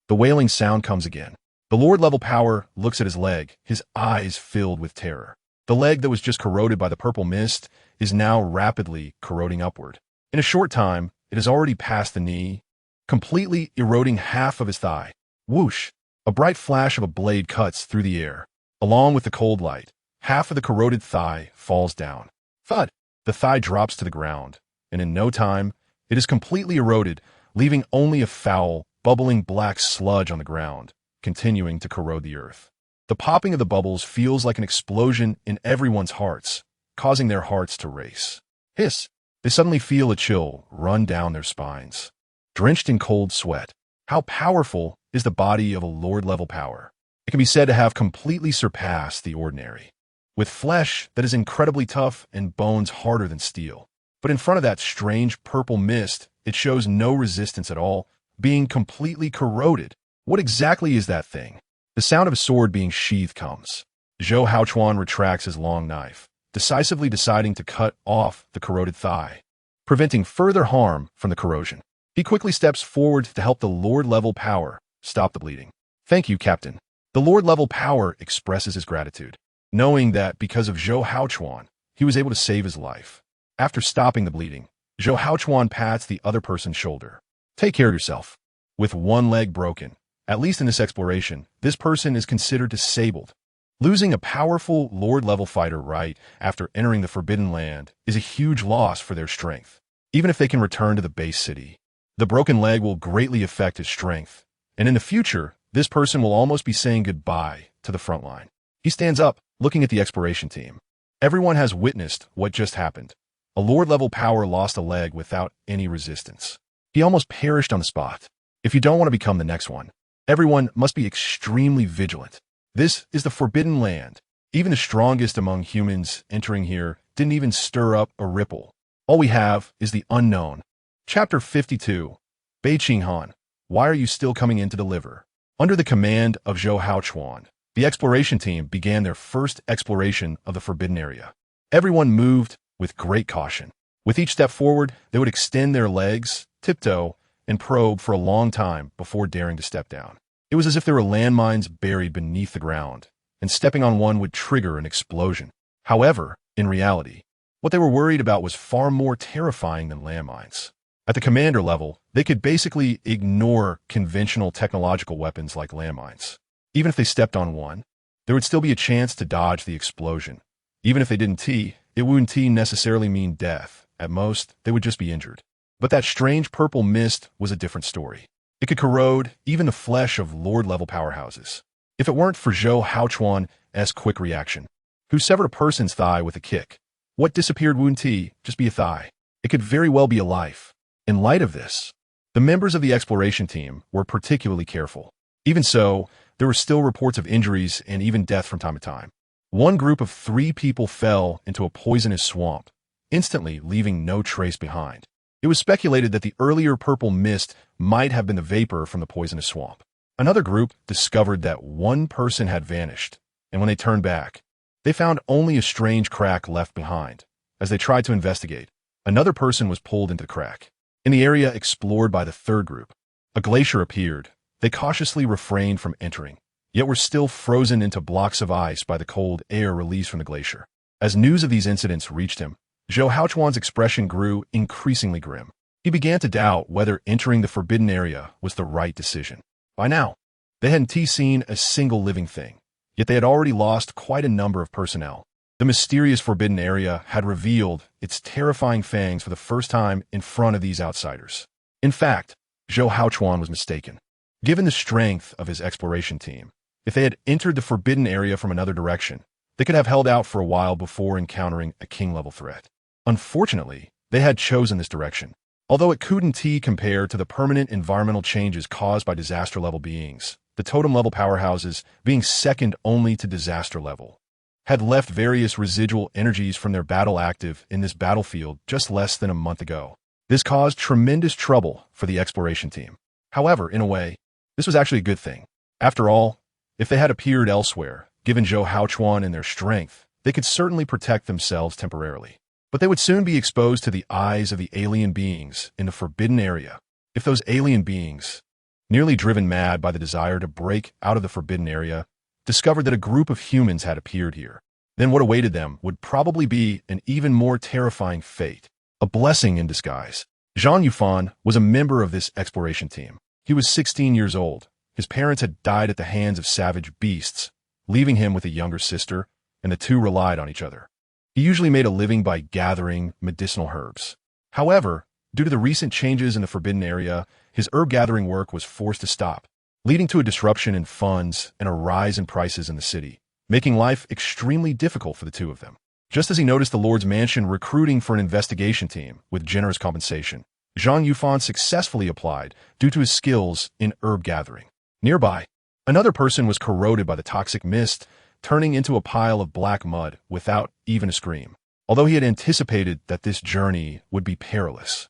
The wailing sound comes again. The Lord-level power looks at his leg, his eyes filled with terror. The leg that was just corroded by the purple mist is now rapidly corroding upward. In a short time, it has already passed the knee, completely eroding half of his thigh. Whoosh! A bright flash of a blade cuts through the air. Along with the cold light, half of the corroded thigh falls down. Thud! The thigh drops to the ground, and in no time, it is completely eroded, leaving only a foul, bubbling black sludge on the ground, continuing to corrode the earth. The popping of the bubbles feels like an explosion in everyone's hearts, causing their hearts to race. Hiss! They suddenly feel a chill run down their spines. Drenched in cold sweat, how powerful is the body of a Lord-level power? It can be said to have completely surpassed the ordinary. With flesh that is incredibly tough and bones harder than steel. But in front of that strange purple mist, it shows no resistance at all, being completely corroded. What exactly is that thing? The sound of a sword being sheathed comes. Zhou Haochuan retracts his long knife, decisively deciding to cut off the corroded thigh, preventing further harm from the corrosion. He quickly steps forward to help the Lord-level power stop the bleeding. Thank you, Captain. The Lord-level power expresses his gratitude, knowing that because of Zhou Haochuan, he was able to save his life. After stopping the bleeding, Zhou Haochuan pats the other person's shoulder. Take care of yourself. With one leg broken, at least in this exploration, this person is considered disabled. Losing a powerful Lord-level fighter right after entering the Forbidden Land is a huge loss for their strength. Even if they can return to the base city, the broken leg will greatly affect his strength, and in the future, this person will almost be saying goodbye to the front line. He stands up, looking at the exploration team. Everyone has witnessed what just happened. A Lord-level power lost a leg without any resistance. He almost perished on the spot. If you don't want to become the next one, everyone must be extremely vigilant. This is the Forbidden Land. Even the strongest among humans entering here didn't even stir up a ripple. All we have is the unknown. Chapter 52. Bei Qinghan. Why are you still coming in to deliver? Under the command of Zhou Haochuan, the exploration team began their first exploration of the Forbidden Area. Everyone moved with great caution. With each step forward, they would extend their legs, tiptoe, and probe for a long time before daring to step down. It was as if there were landmines buried beneath the ground, and stepping on one would trigger an explosion. However, in reality, what they were worried about was far more terrifying than landmines. At the commander level, they could basically ignore conventional technological weapons like landmines. Even if they stepped on one, there would still be a chance to dodge the explosion. Even if they didn't it wouldn't necessarily mean death. At most, they would just be injured. But that strange purple mist was a different story. It could corrode even the flesh of Lord-level powerhouses. If it weren't for Zhou Haochuan's quick reaction, who severed a person's thigh with a kick, what disappeared wouldn't just be a thigh. It could very well be a life. In light of this, the members of the exploration team were particularly careful. Even so, there were still reports of injuries and even death from time to time. One group of 3 people fell into a poisonous swamp, instantly leaving no trace behind. It was speculated that the earlier purple mist might have been the vapor from the poisonous swamp. Another group discovered that one person had vanished, and when they turned back, they found only a strange crack left behind. As they tried to investigate, another person was pulled into the crack. In the area explored by the third group, a glacier appeared. They cautiously refrained from entering, yet were still frozen into blocks of ice by the cold air released from the glacier. As news of these incidents reached him, Zhou Haochuan's expression grew increasingly grim. He began to doubt whether entering the Forbidden Area was the right decision. By now, they hadn't seen a single living thing, yet they had already lost quite a number of personnel. The mysterious Forbidden Area had revealed its terrifying fangs for the first time in front of these outsiders. In fact, Zhou Haochuan was mistaken. Given the strength of his exploration team, if they had entered the Forbidden Area from another direction, they could have held out for a while before encountering a king-level threat. Unfortunately, they had chosen this direction. Although it couldn't compare to the permanent environmental changes caused by disaster-level beings, the totem-level powerhouses, being second only to disaster level, had left various residual energies from their battle active in this battlefield just less than a month ago. This caused tremendous trouble for the exploration team. However, in a way, this was actually a good thing. After all, if they had appeared elsewhere, given Zhou Haochuan and their strength, they could certainly protect themselves temporarily. But they would soon be exposed to the eyes of the alien beings in the Forbidden Area. If those alien beings, nearly driven mad by the desire to break out of the Forbidden Area, discovered that a group of humans had appeared here, then what awaited them would probably be an even more terrifying fate. A blessing in disguise. Zhang Yufan was a member of this exploration team. He was 16 years old. His parents had died at the hands of savage beasts, leaving him with a younger sister, and the two relied on each other. He usually made a living by gathering medicinal herbs. However, Due to the recent changes in the forbidden area, his herb-gathering work was forced to stop, leading to a disruption in funds and a rise in prices in the city, making life extremely difficult for the two of them. Just as he noticed the Lord's mansion recruiting for an investigation team with generous compensation, Zhang Yufan successfully applied due to his skills in herb gathering. Nearby, another person was corroded by the toxic mist, turning into a pile of black mud without even a scream, although he had anticipated that this journey would be perilous.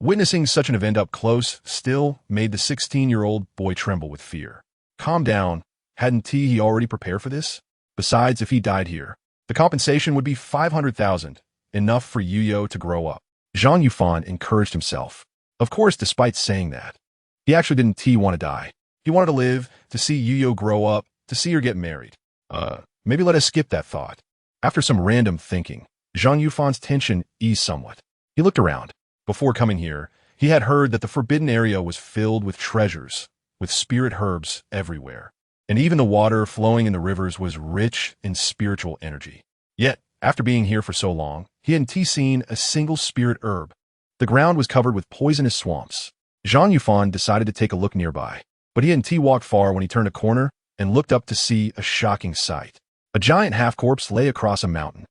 Witnessing such an event up close still made the 16-year-old boy tremble with fear. Calm down. Hadn't he already prepared for this? Besides, if he died here, the compensation would be 500,000, enough for Yuyo to grow up. Zhang Yufan encouraged himself. Of course, despite saying that, he actually didn't want to die. He wanted to live, to see Yuyo grow up, to see her get married. Maybe let us skip that thought. After some random thinking, Zhang Yufan's tension eased somewhat. He looked around. Before coming here, he had heard that the forbidden area was filled with treasures, with spirit herbs everywhere, and even the water flowing in the rivers was rich in spiritual energy. Yet, after being here for so long, he hadn't seen a single spirit herb. The ground was covered with poisonous swamps. Zhang Yufan decided to take a look nearby, but he hadn't walked far when he turned a corner and looked up to see a shocking sight. A giant half-corpse lay across a mountain.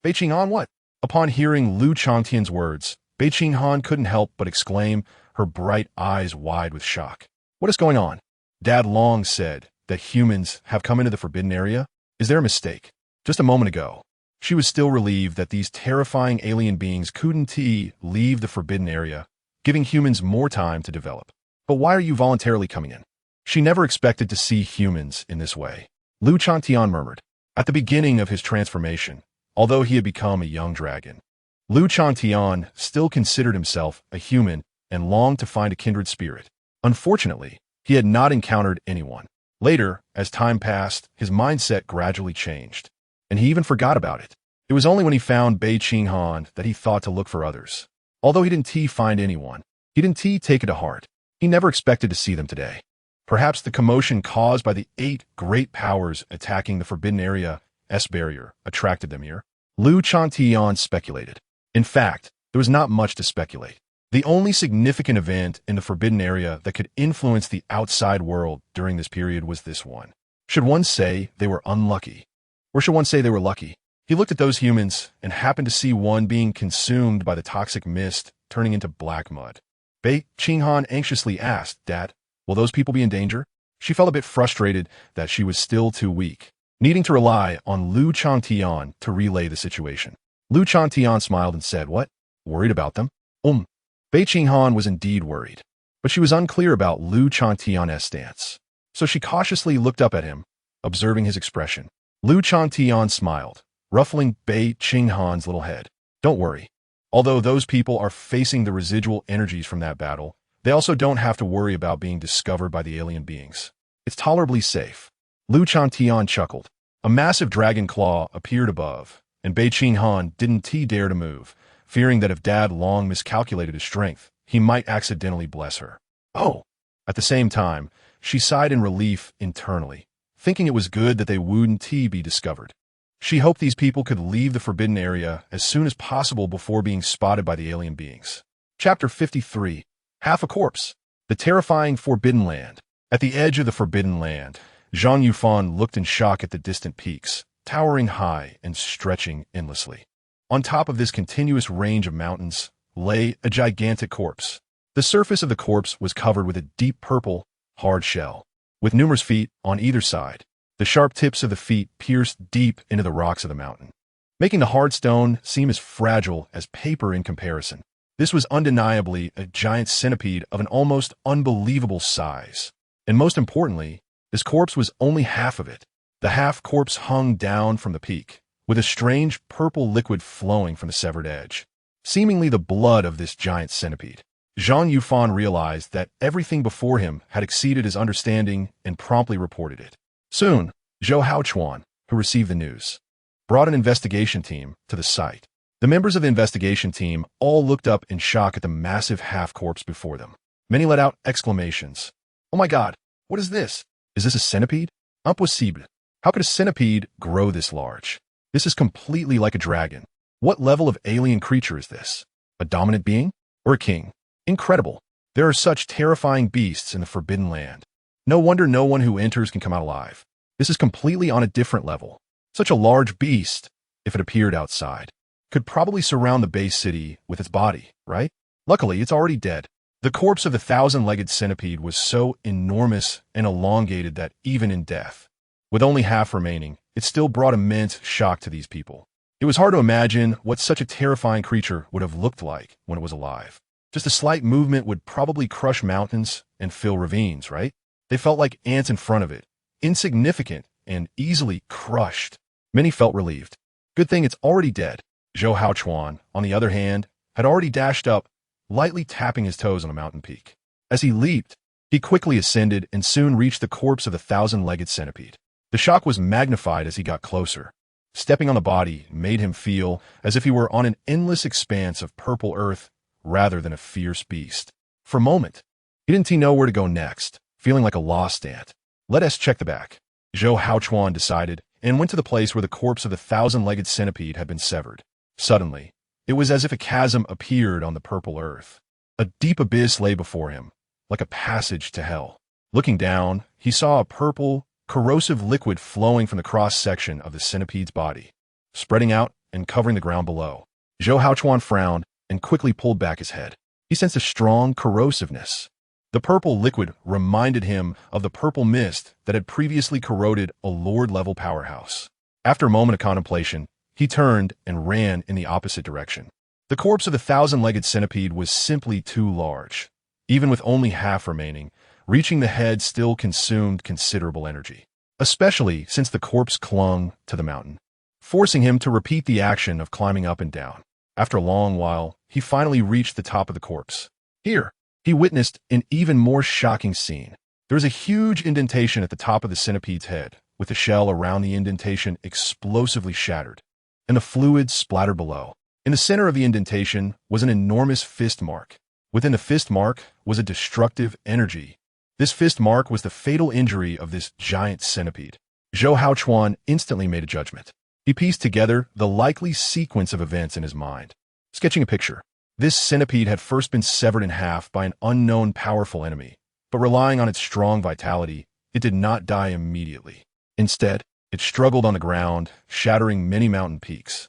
Bei Qinghan, what? Upon hearing Lu Changtian's words, Bei Qinghan couldn't help but exclaim, her bright eyes wide with shock. What is going on? Dad long said that humans have come into the forbidden area. Is there a mistake? Just a moment ago, she was still relieved that these terrifying alien beings couldn't leave the forbidden area, giving humans more time to develop. But why are you voluntarily coming in? She never expected to see humans in this way. Lu Changtian murmured. At the beginning of his transformation, although he had become a young dragon, Lu Changtian still considered himself a human and longed to find a kindred spirit. Unfortunately, he had not encountered anyone. Later, as time passed, his mindset gradually changed, and he even forgot about it. It was only when he found Bei Qinghan that he thought to look for others. Although he didn't find anyone, he didn't take it to heart. He never expected to see them today. Perhaps the commotion caused by the 8 great powers attacking the forbidden area S-barrier attracted them here. Lu Changtian speculated. In fact, there was not much to speculate. The only significant event in the forbidden area that could influence the outside world during this period was this one. Should one say they were unlucky? Or should one say they were lucky? He looked at those humans and happened to see one being consumed by the toxic mist, turning into black mud. Bei Qinghan anxiously asked, Dad, will those people be in danger? She felt a bit frustrated that she was still too weak, needing to rely on Lu Changtian to relay the situation. Lu Changtian smiled and said, What? Worried about them? Bei Qinghan was indeed worried, but she was unclear about Lu Changtian's stance. So she cautiously looked up at him, observing his expression. Lu Changtian smiled, ruffling Bei Qinghan's little head. Don't worry. Although those people are facing the residual energies from that battle, they also don't have to worry about being discovered by the alien beings. It's tolerably safe. Lu Changtian chuckled. A massive dragon claw appeared above, and Bei Qinghan didn't dare to move, fearing that if Dad long miscalculated his strength, he might accidentally bless her. Oh! At the same time, she sighed in relief internally, thinking it was good that they wouldn't be discovered. She hoped these people could leave the forbidden area as soon as possible before being spotted by the alien beings. Chapter 53. Half a Corpse. The terrifying Forbidden Land. At the edge of the Forbidden Land, Zhang Yufan looked in shock at the distant peaks, towering high and stretching endlessly. On top of this continuous range of mountains lay a gigantic corpse. The surface of the corpse was covered with a deep purple, hard shell, with numerous feet on either side. The sharp tips of the feet pierced deep into the rocks of the mountain, making the hard stone seem as fragile as paper in comparison. This was undeniably a giant centipede of an almost unbelievable size. And most importantly, this corpse was only half of it. The half-corpse hung down from the peak, with a strange purple liquid flowing from the severed edge, seemingly the blood of this giant centipede. Zhang Yufan realized that everything before him had exceeded his understanding and promptly reported it. Soon, Zhou Haochuan, who received the news, brought an investigation team to the site. The members of the investigation team all looked up in shock at the massive half-corpse before them. Many let out exclamations. Oh my God, what is this? Is this a centipede? Impossible. How could a centipede grow this large? This is completely like a dragon. What level of alien creature is this? A dominant being? or a king. Incredible. There are such terrifying beasts in the Forbidden Land. No wonder no one who enters can come out alive. This is completely on a different level. Such a large beast, if it appeared outside, could probably surround the base city with its body, right? Luckily, it's already dead. The corpse of the thousand-legged centipede was so enormous and elongated that even in death, with only half remaining, it still brought immense shock to these people. It was hard to imagine what such a terrifying creature would have looked like when it was alive. Just a slight movement would probably crush mountains and fill ravines, right? They felt like ants in front of it, insignificant and easily crushed. Many felt relieved. Good thing it's already dead. Zhou Haochuan, on the other hand, had already dashed up, lightly tapping his toes on a mountain peak. As he leaped, he quickly ascended and soon reached the corpse of the thousand-legged centipede. The shock was magnified as he got closer. Stepping on the body made him feel as if he were on an endless expanse of purple earth rather than a fierce beast. For a moment, he didn't know where to go next, feeling like a lost ant. Let us check the back, Zhou Haochuan decided, and went to the place where the corpse of the thousand-legged centipede had been severed. Suddenly, it was as if a chasm appeared on the purple earth. A deep abyss lay before him, like a passage to hell. Looking down, he saw a purple, corrosive liquid flowing from the cross-section of the centipede's body, spreading out and covering the ground below. Zhou Haochuan frowned and quickly pulled back his head. He sensed a strong corrosiveness. The purple liquid reminded him of the purple mist that had previously corroded a Lord-level powerhouse. After a moment of contemplation, he turned and ran in the opposite direction. The corpse of the thousand-legged centipede was simply too large. Even with only half remaining, reaching the head still consumed considerable energy, especially since the corpse clung to the mountain, forcing him to repeat the action of climbing up and down. After a long while, he finally reached the top of the corpse. Here, he witnessed an even more shocking scene. There was a huge indentation at the top of the centipede's head, with the shell around the indentation explosively shattered, and the fluid splattered below. In the center of the indentation was an enormous fist mark. Within the fist mark was a destructive energy. This fist mark was the fatal injury of this giant centipede. Zhou Haochuan instantly made a judgment. He pieced together the likely sequence of events in his mind, sketching a picture. This centipede had first been severed in half by an unknown powerful enemy, but relying on its strong vitality, it did not die immediately. Instead, it struggled on the ground, shattering many mountain peaks.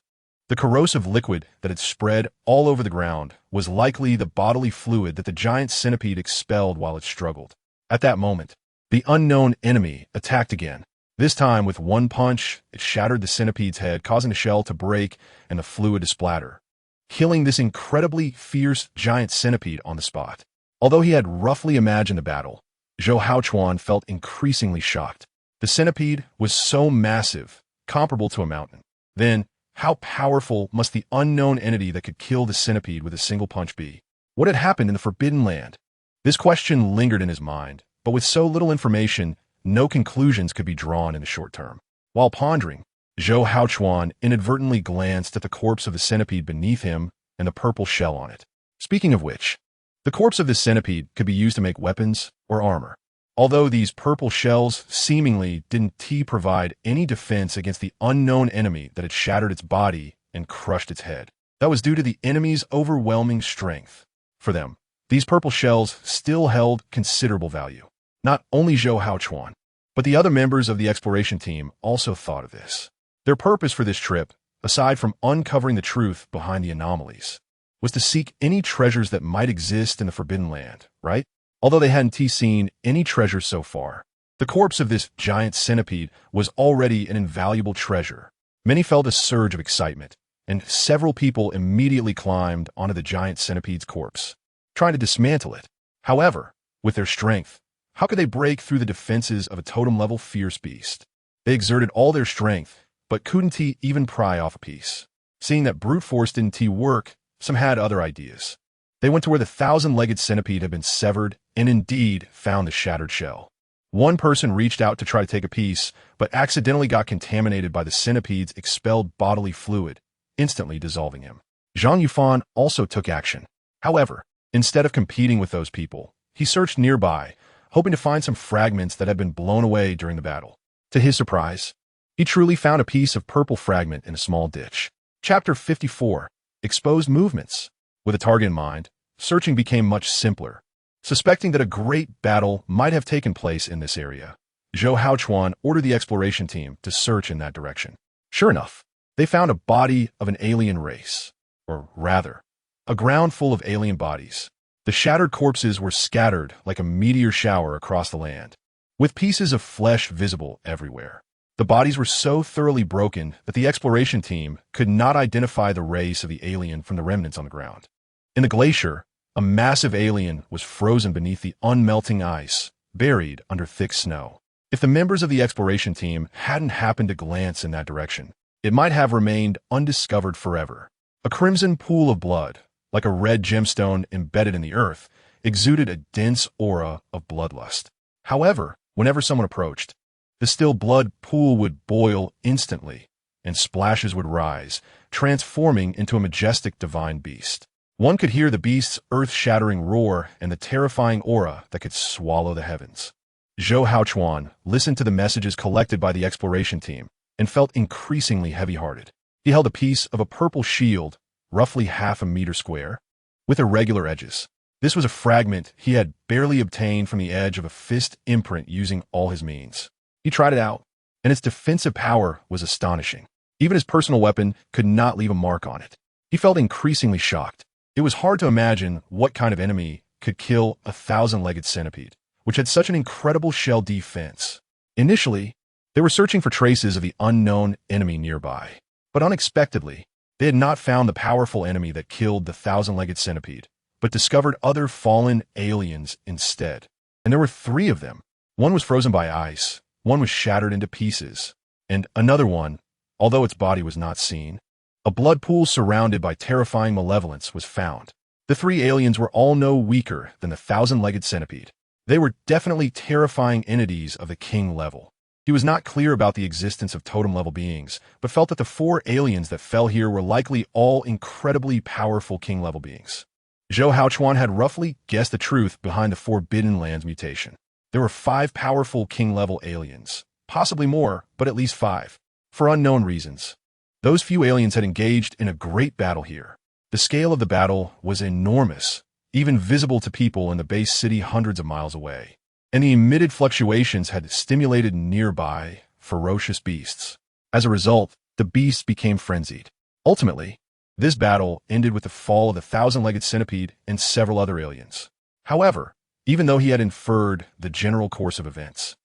The corrosive liquid that had spread all over the ground was likely the bodily fluid that the giant centipede expelled while it struggled. At that moment, the unknown enemy attacked again. This time, with one punch, it shattered the centipede's head, causing the shell to break and the fluid to splatter, killing this incredibly fierce giant centipede on the spot. Although he had roughly imagined the battle, Zhou Haochuan felt increasingly shocked. The centipede was so massive, comparable to a mountain. Then, how powerful must the unknown entity that could kill the centipede with a single punch be? What had happened in the Forbidden Land? This question lingered in his mind, but with so little information, no conclusions could be drawn in the short term. While pondering, Zhou Haochuan inadvertently glanced at the corpse of the centipede beneath him and the purple shell on it. Speaking of which, the corpse of the centipede could be used to make weapons or armor. Although these purple shells seemingly didn't provide any defense against the unknown enemy that had shattered its body and crushed its head. That was due to the enemy's overwhelming strength. For them, these purple shells still held considerable value. Not only Zhou Haochuan, but the other members of the exploration team also thought of this. Their purpose for this trip, aside from uncovering the truth behind the anomalies, was to seek any treasures that might exist in the Forbidden Land, right? Although they hadn't seen any treasures so far, the corpse of this giant centipede was already an invaluable treasure. Many felt a surge of excitement, and several people immediately climbed onto the giant centipede's corpse, trying to dismantle it. However, with their strength, how could they break through the defenses of a totem-level fierce beast? They exerted all their strength, but couldn't even pry off a piece. Seeing that brute force didn't work, some had other ideas. They went to where the thousand-legged centipede had been severed and indeed found the shattered shell. One person reached out to try to take a piece, but accidentally got contaminated by the centipede's expelled bodily fluid, instantly dissolving him. Zhang Yufan also took action. However, instead of competing with those people, he searched nearby, hoping to find some fragments that had been blown away during the battle. To his surprise, he truly found a piece of purple fragment in a small ditch. Chapter 54. Exposed Movements. With a target in mind, searching became much simpler. Suspecting that a great battle might have taken place in this area, Zhou Haochuan ordered the exploration team to search in that direction. Sure enough, they found a body of an alien race, or rather, a ground full of alien bodies. The shattered corpses were scattered like a meteor shower across the land, with pieces of flesh visible everywhere. The bodies were so thoroughly broken that the exploration team could not identify the race of the alien from the remnants on the ground. In the glacier, a massive alien was frozen beneath the unmelting ice, buried under thick snow. If the members of the exploration team hadn't happened to glance in that direction, it might have remained undiscovered forever. A crimson pool of blood, like a red gemstone embedded in the earth, exuded a dense aura of bloodlust. However, whenever someone approached, the still blood pool would boil instantly, and splashes would rise, transforming into a majestic divine beast. One could hear the beast's earth-shattering roar and the terrifying aura that could swallow the heavens. Zhou Haochuan listened to the messages collected by the exploration team and felt increasingly heavy-hearted. He held a piece of a purple shield, roughly half a meter square, with irregular edges. This was a fragment he had barely obtained from the edge of a fist imprint using all his means. He tried it out, and its defensive power was astonishing. Even his personal weapon could not leave a mark on it. He felt increasingly shocked. It was hard to imagine what kind of enemy could kill a 1,000-legged centipede, which had such an incredible shell defense. Initially, they were searching for traces of the unknown enemy nearby, but unexpectedly, they had not found the powerful enemy that killed the 1,000-legged centipede, but discovered other fallen aliens instead. And there were 3 of them. One was frozen by ice, one was shattered into pieces, and another one, although its body was not seen, a blood pool surrounded by terrifying malevolence was found. The 3 aliens were all no weaker than the 1,000-legged centipede. They were definitely terrifying entities of the king level. He was not clear about the existence of totem-level beings, but felt that the 4 aliens that fell here were likely all incredibly powerful king-level beings. Zhou Haochuan had roughly guessed the truth behind the Forbidden Lands mutation. There were 5 powerful king-level aliens, possibly more, but at least 5, for unknown reasons. Those few aliens had engaged in a great battle here. The scale of the battle was enormous, even visible to people in the base city hundreds of miles away. And the emitted fluctuations had stimulated nearby, ferocious beasts. As a result, the beasts became frenzied. Ultimately, this battle ended with the fall of the 1,000-legged centipede and several other aliens. However, even though he had inferred the general course of events,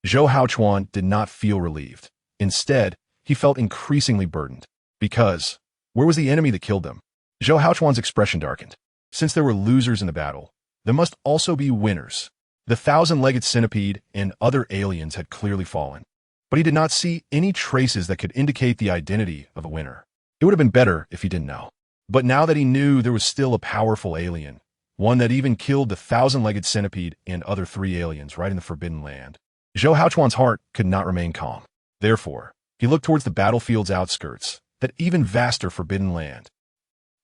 Zhou Haochuan did not feel relieved. Instead, he felt increasingly burdened. Because, where was the enemy that killed them? Zhou Haochuan's expression darkened. Since there were losers in the battle, there must also be winners. The 1,000-legged centipede and other aliens had clearly fallen, but he did not see any traces that could indicate the identity of a winner. It would have been better if he didn't know. But now that he knew there was still a powerful alien, one that even killed the 1,000-legged centipede and other 3 aliens right in the Forbidden Land, Zhou Haochuan's heart could not remain calm. Therefore, he looked towards the battlefield's outskirts, that even vaster Forbidden Land.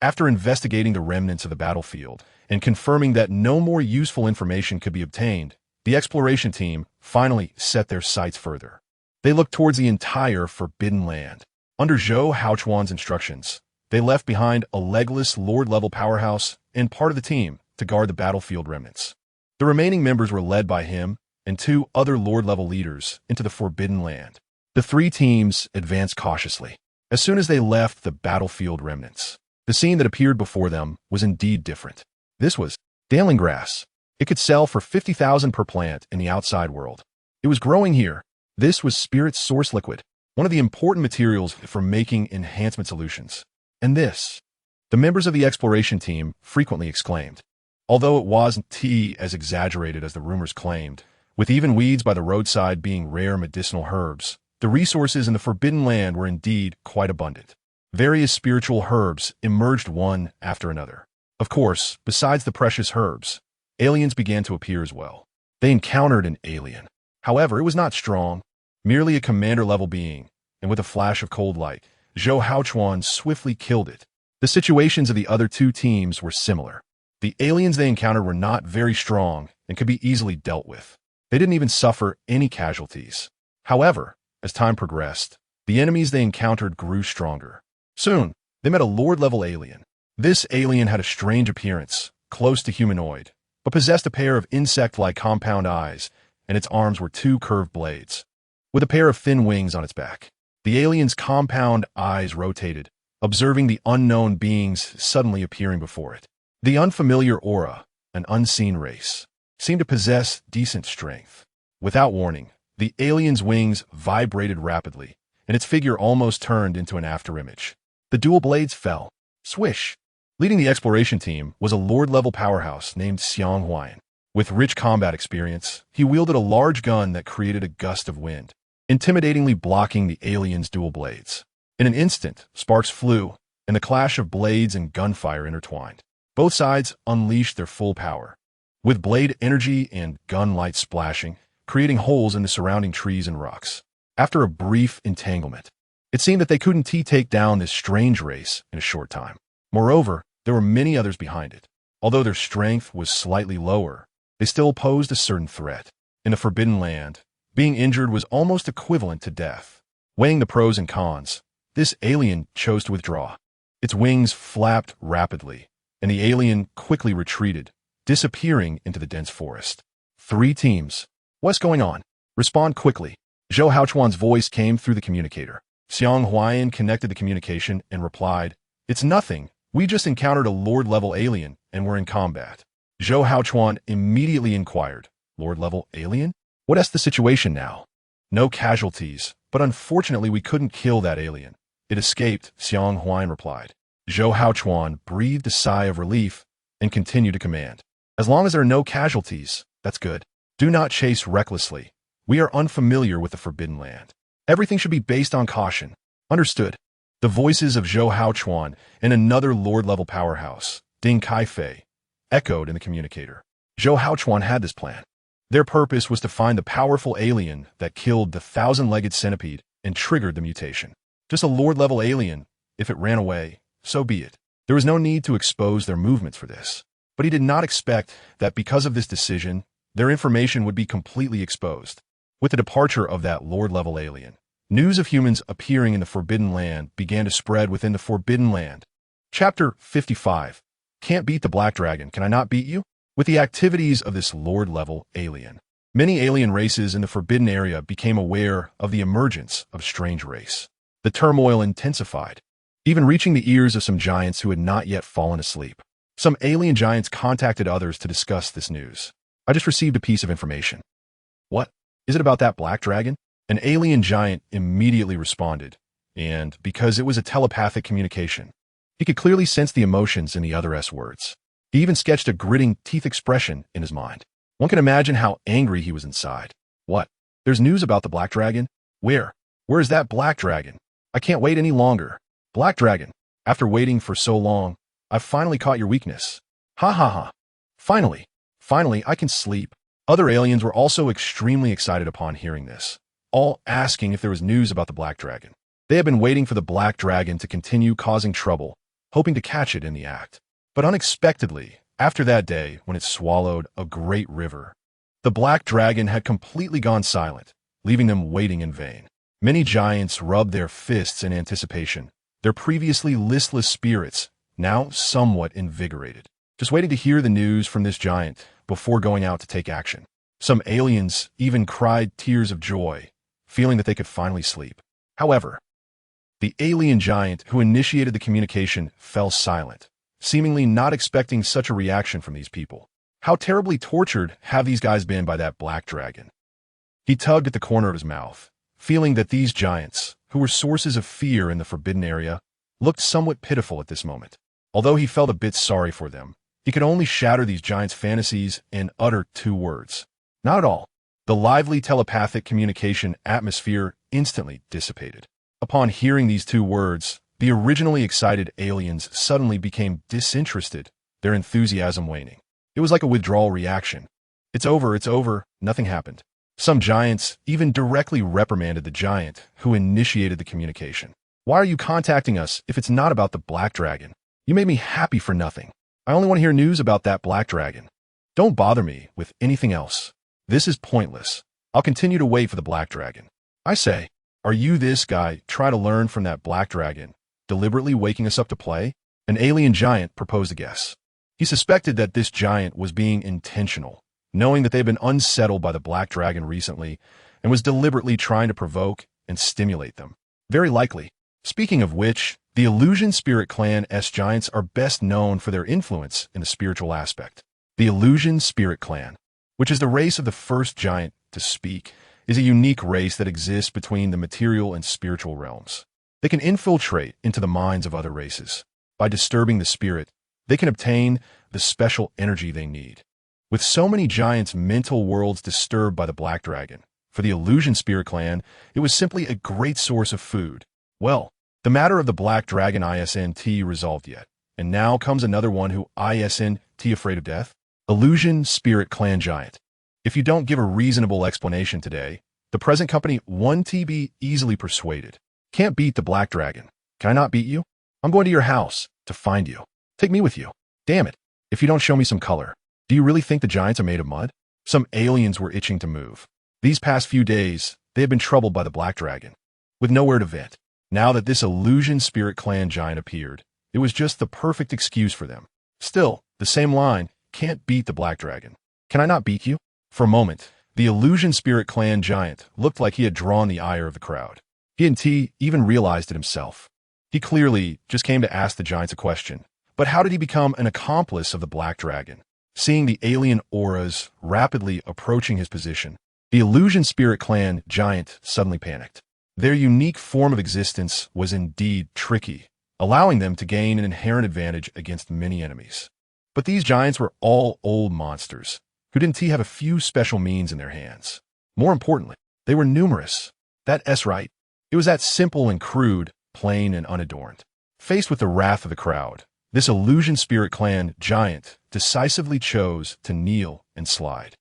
After investigating the remnants of the battlefield and confirming that no more useful information could be obtained, the exploration team finally set their sights further. They looked towards the entire Forbidden Land. Under Zhou Haochuan's instructions, they left behind a legless Lord-level powerhouse and part of the team to guard the battlefield remnants. The remaining members were led by him and 2 other Lord-level leaders into the Forbidden Land. The 3 teams advanced cautiously. As soon as they left the battlefield remnants, the scene that appeared before them was indeed different. This was daling grass. It could sell for 50,000 per plant in the outside world. It was growing here. This was Spirit's source liquid, one of the important materials for making enhancement solutions. And this, the members of the exploration team frequently exclaimed. Although it wasn't as exaggerated as the rumors claimed, with even weeds by the roadside being rare medicinal herbs, the resources in the Forbidden Land were indeed quite abundant. Various spiritual herbs emerged one after another. Of course, besides the precious herbs, aliens began to appear as well. They encountered an alien. However, it was not strong, merely a commander-level being, and with a flash of cold light, Zhou Haochuan swiftly killed it. The situations of the other 2 teams were similar. The aliens they encountered were not very strong and could be easily dealt with. They didn't even suffer any casualties. However, as time progressed, the enemies they encountered grew stronger. Soon, they met a Lord-level alien. This alien had a strange appearance, close to humanoid, but possessed a pair of insect-like compound eyes, and its arms were two curved blades, with a pair of thin wings on its back. The alien's compound eyes rotated, observing the unknown beings suddenly appearing before it. The unfamiliar aura, an unseen race, seemed to possess decent strength. Without warning, the alien's wings vibrated rapidly, and its figure almost turned into an afterimage. The dual blades fell. Swish! Leading the exploration team was a Lord-level powerhouse named Xiang Huayan. With rich combat experience, he wielded a large gun that created a gust of wind, intimidatingly blocking the alien's dual blades. In an instant, sparks flew, and the clash of blades and gunfire intertwined. Both sides unleashed their full power, with blade energy and gun light splashing, creating holes in the surrounding trees and rocks. After a brief entanglement, it seemed that they couldn't take down this strange race in a short time. Moreover, there were many others behind it. Although their strength was slightly lower, they still posed a certain threat. In the Forbidden Land, being injured was almost equivalent to death. Weighing the pros and cons, this alien chose to withdraw. Its wings flapped rapidly, and the alien quickly retreated, disappearing into the dense forest. 3 teams. What's going on? Respond quickly. Zhou Haochuan's voice came through the communicator. Xiang Huayan connected the communication and replied, "It's nothing. We just encountered a Lord-level alien, and we're in combat." Zhou Haochuan immediately inquired, "Lord-level alien? What's the situation now?" "No casualties, but unfortunately we couldn't kill that alien. It escaped," Xiang Huayan replied. Zhou Haochuan breathed a sigh of relief and continued to command. "As long as there are no casualties, that's good. Do not chase recklessly. We are unfamiliar with the Forbidden Land. Everything should be based on caution." "Understood." The voices of Zhou Haochuan and another Lord-level powerhouse, Ding Kaifei, echoed in the communicator. Zhou Haochuan had this plan. Their purpose was to find the powerful alien that killed the 1,000-legged centipede and triggered the mutation. Just a Lord-level alien. If it ran away, so be it. There was no need to expose their movements for this. But he did not expect that because of this decision, their information would be completely exposed. With the departure of that Lord-level alien, news of humans appearing in the Forbidden Land began to spread within the Forbidden Land. Chapter 55. Can't beat the Black Dragon, can I not beat you? With the activities of this Lord-level alien, many alien races in the Forbidden Area became aware of the emergence of a strange race. The turmoil intensified, even reaching the ears of some giants who had not yet fallen asleep. Some alien giants contacted others to discuss this news. "I just received a piece of information." "What? Is it about that Black Dragon?" An alien giant immediately responded, and because it was a telepathic communication, he could clearly sense the emotions in the other's words. He even sketched a gritting teeth expression in his mind. One can imagine how angry he was inside. "What? There's news about the Black Dragon? Where? Where is that Black Dragon? I can't wait any longer. Black Dragon, after waiting for so long, I've finally caught your weakness. Ha ha ha. Finally, I can sleep." Other aliens were also extremely excited upon hearing this, all asking if there was news about the Black Dragon. They had been waiting for the Black Dragon to continue causing trouble, hoping to catch it in the act. But unexpectedly, after that day when it swallowed a great river, the Black Dragon had completely gone silent, leaving them waiting in vain. Many giants rubbed their fists in anticipation, their previously listless spirits now somewhat invigorated, just waiting to hear the news from this giant before going out to take action. Some aliens even cried tears of joy, feeling that they could finally sleep. However, the alien giant who initiated the communication fell silent, seemingly not expecting such a reaction from these people. How terribly tortured have these guys been by that Black Dragon? He tugged at the corner of his mouth, feeling that these giants, who were sources of fear in the Forbidden Area, looked somewhat pitiful at this moment. Although he felt a bit sorry for them, he could only shatter these giants' fantasies and utter 2 words. Not at all. The lively telepathic communication atmosphere instantly dissipated. Upon hearing these 2 words, the originally excited aliens suddenly became disinterested, their enthusiasm waning. It was like a withdrawal reaction. It's over, nothing happened. Some giants even directly reprimanded the giant who initiated the communication. "Why are you contacting us if it's not about the Black Dragon? You made me happy for nothing. I only want to hear news about that Black Dragon. Don't bother me with anything else. This is pointless. I'll continue to wait for the Black Dragon." "I say, are you this guy try to learn from that Black Dragon, deliberately waking us up to play?" An alien giant proposed a guess. He suspected that this giant was being intentional, knowing that they had been unsettled by the black dragon recently and was deliberately trying to provoke and stimulate them. Very likely. Speaking of which, the Illusion Spirit Clan S giants are best known for their influence in the spiritual aspect. The Illusion Spirit Clan, which is the race of the first giant to speak, is a unique race that exists between the material and spiritual realms. They can infiltrate into the minds of other races. By disturbing the spirit, they can obtain the special energy they need. With so many giants' mental worlds disturbed by the black dragon, for the Illusion Spirit Clan, it was simply a great source of food. Well, the matter of the black dragon isn't resolved yet, and now comes another one who isn't afraid of death. Illusion Spirit Clan Giant. If you don't give a reasonable explanation today, the present company won't be easily persuaded. Can't beat the black dragon. Can I not beat you? I'm going to your house to find you. Take me with you. Damn it. If you don't show me some color. Do you really think the giants are made of mud? Some aliens were itching to move. These past few days, they have been troubled by the black dragon, with nowhere to vent. Now that this Illusion Spirit Clan giant appeared, it was just the perfect excuse for them. Still, the same line, can't beat the black dragon. Can I not beat you? For a moment, the Illusion Spirit Clan giant looked like he had drawn the ire of the crowd. He and T even realized it himself. He clearly just came to ask the giants a question. But how did he become an accomplice of the black dragon? Seeing the alien auras rapidly approaching his position, the Illusion Spirit Clan giant suddenly panicked. Their unique form of existence was indeed tricky, allowing them to gain an inherent advantage against many enemies. But these giants were all old monsters, who didn't have a few special means in their hands. More importantly, they were numerous. That's right. It was that simple and crude, plain and unadorned. Faced with the wrath of the crowd, this Illusion Spirit Clan giant decisively chose to kneel and slide.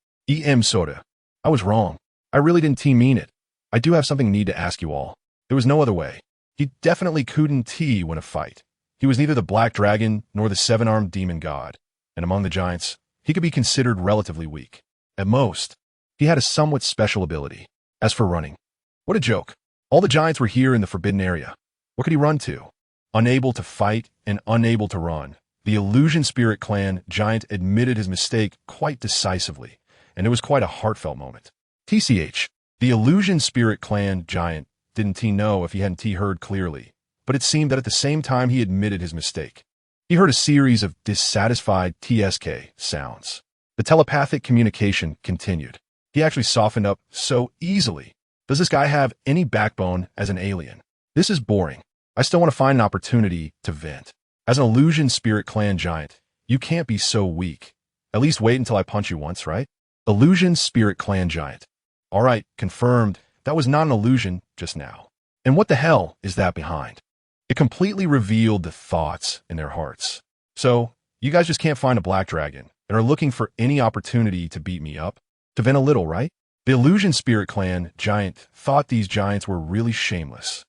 Soda. I was wrong. I really didn't mean it. I do have something I need to ask you all. There was no other way. He definitely couldn't win a fight. He was neither the black dragon nor the seven-armed demon god, and among the giants, he could be considered relatively weak. At most, he had a somewhat special ability. As for running, what a joke. All the giants were here in the forbidden area. What could he run to? Unable to fight and unable to run, the Illusion Spirit Clan giant admitted his mistake quite decisively, and it was quite a heartfelt moment. The Illusion Spirit Clan giant didn't know if he hadn't heard clearly, but it seemed that at the same time he admitted his mistake. He heard a series of dissatisfied TSK sounds. The telepathic communication continued. He actually softened up so easily. Does this guy have any backbone as an alien? This is boring. I still want to find an opportunity to vent. As an Illusion Spirit Clan giant, you can't be so weak. At least wait until I punch you once, right? Illusion Spirit Clan giant. All right, confirmed. That was not an illusion just now. And what the hell is that behind? It completely revealed the thoughts in their hearts. So, you guys just can't find a black dragon and are looking for any opportunity to beat me up? To vent a little, right? The Illusion Spirit Clan giant thought these giants were really shameless.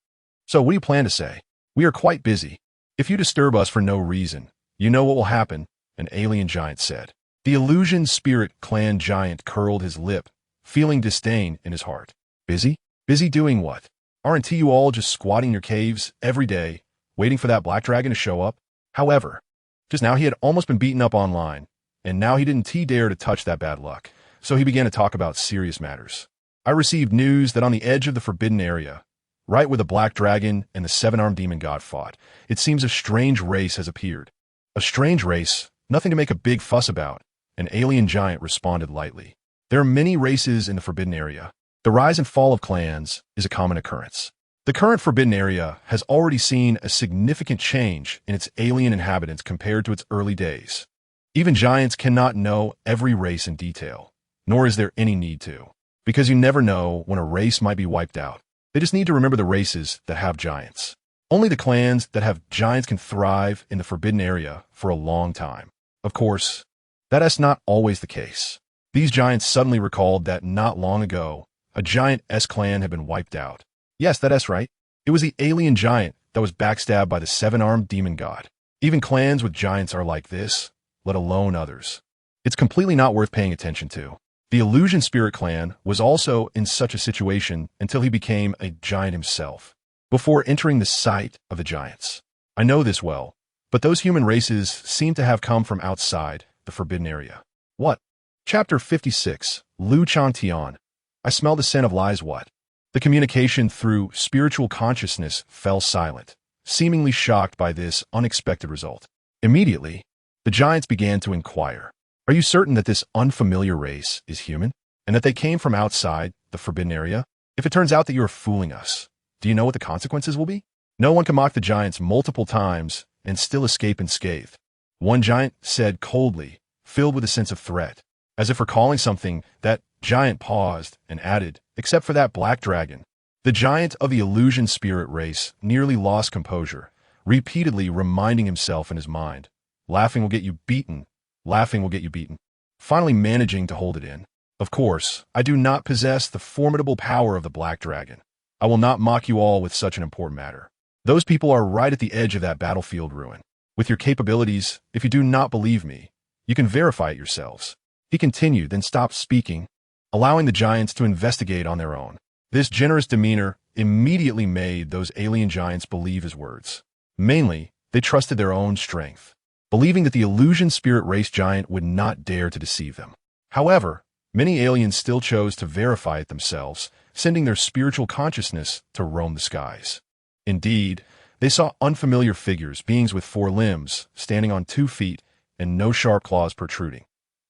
So what do you plan to say? We are quite busy. If you disturb us for no reason, you know what will happen, an alien giant said. The Illusion Spirit Clan giant curled his lip, feeling disdain in his heart. Busy? Busy doing what? Aren't you all just squatting in your caves every day, waiting for that black dragon to show up? However, just now he had almost been beaten up online, and now he didn't dare to touch that bad luck, so he began to talk about serious matters. I received news that on the edge of the forbidden area, right where the black dragon and the seven-armed demon god fought, it seems a strange race has appeared. A strange race? Nothing to make a big fuss about, an alien giant responded lightly. There are many races in the forbidden area. The rise and fall of clans is a common occurrence. The current forbidden area has already seen a significant change in its alien inhabitants compared to its early days. Even giants cannot know every race in detail, nor is there any need to, because you never know when a race might be wiped out. They just need to remember the races that have giants. Only the clans that have giants can thrive in the forbidden area for a long time. Of course, that's not always the case. These giants suddenly recalled that not long ago, a giant S-clan had been wiped out. Yes, that's right. It was the alien giant that was backstabbed by the seven-armed demon god. Even clans with giants are like this, let alone others. It's completely not worth paying attention to. The Illusion Spirit Clan was also in such a situation until he became a giant himself, before entering the sight of the giants. I know this well, But those human races seem to have come from outside the forbidden area. What? Chapter 56, Lu Changtian. I smell the scent of lies. What? The communication through spiritual consciousness fell silent, seemingly shocked by this unexpected result. Immediately, the giants began to inquire. Are you certain that this unfamiliar race is human, and that they came from outside the forbidden area? If it turns out that you are fooling us, do you know what the consequences will be? No one can mock the giants multiple times and still escape unscathed. One giant said coldly, filled with a sense of threat. As if recalling something, that giant paused and added, except for that black dragon. The giant of the illusion spirit race nearly lost composure, repeatedly reminding himself in his mind, laughing will get you beaten, laughing will get you beaten. Finally managing to hold it in. Of course, I do not possess the formidable power of the black dragon. I will not mock you all with such an important matter. Those people are right at the edge of that battlefield ruin. With your capabilities, if you do not believe me, you can verify it yourselves. He continued, then stopped speaking, allowing the giants to investigate on their own. This generous demeanor immediately made those alien giants believe his words. Mainly, they trusted their own strength, believing that the illusion spirit race giant would not dare to deceive them. However, many aliens still chose to verify it themselves, sending their spiritual consciousness to roam the skies. Indeed, they saw unfamiliar figures, beings with 4 limbs, standing on 2 feet, and no sharp claws protruding.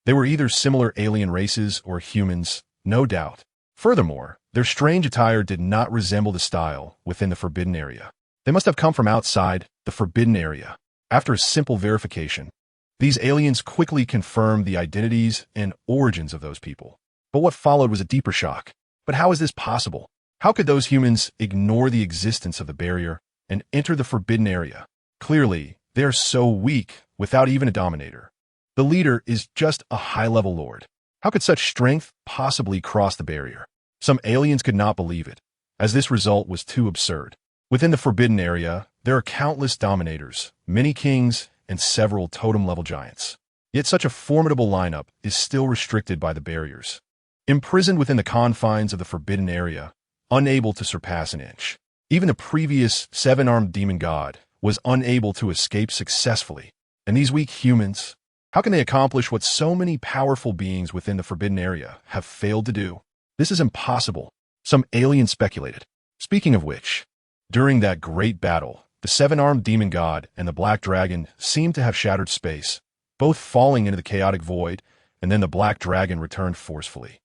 They were either similar alien races or humans, no doubt. Furthermore, their strange attire did not resemble the style within the forbidden area. They must have come from outside the forbidden area. After a simple verification, these aliens quickly confirmed the identities and origins of those people. But what followed was a deeper shock. But how is this possible? How could those humans ignore the existence of the barrier and enter the forbidden area? Clearly, they are so weak without even a dominator. The leader is just a high-level lord. How could such strength possibly cross the barrier? Some aliens could not believe it, as this result was too absurd. Within the forbidden area, there are countless dominators, many kings, and several totem-level giants. Yet such a formidable lineup is still restricted by the barriers. Imprisoned within the confines of the forbidden area, unable to surpass an inch. Even the previous 7-armed demon god was unable to escape successfully. And these weak humans, how can they accomplish what so many powerful beings within the forbidden area have failed to do? This is impossible, some aliens speculated. Speaking of which, during that great battle, the 7-armed demon god and the black dragon seemed to have shattered space, both falling into the chaotic void, and then the black dragon returned forcefully.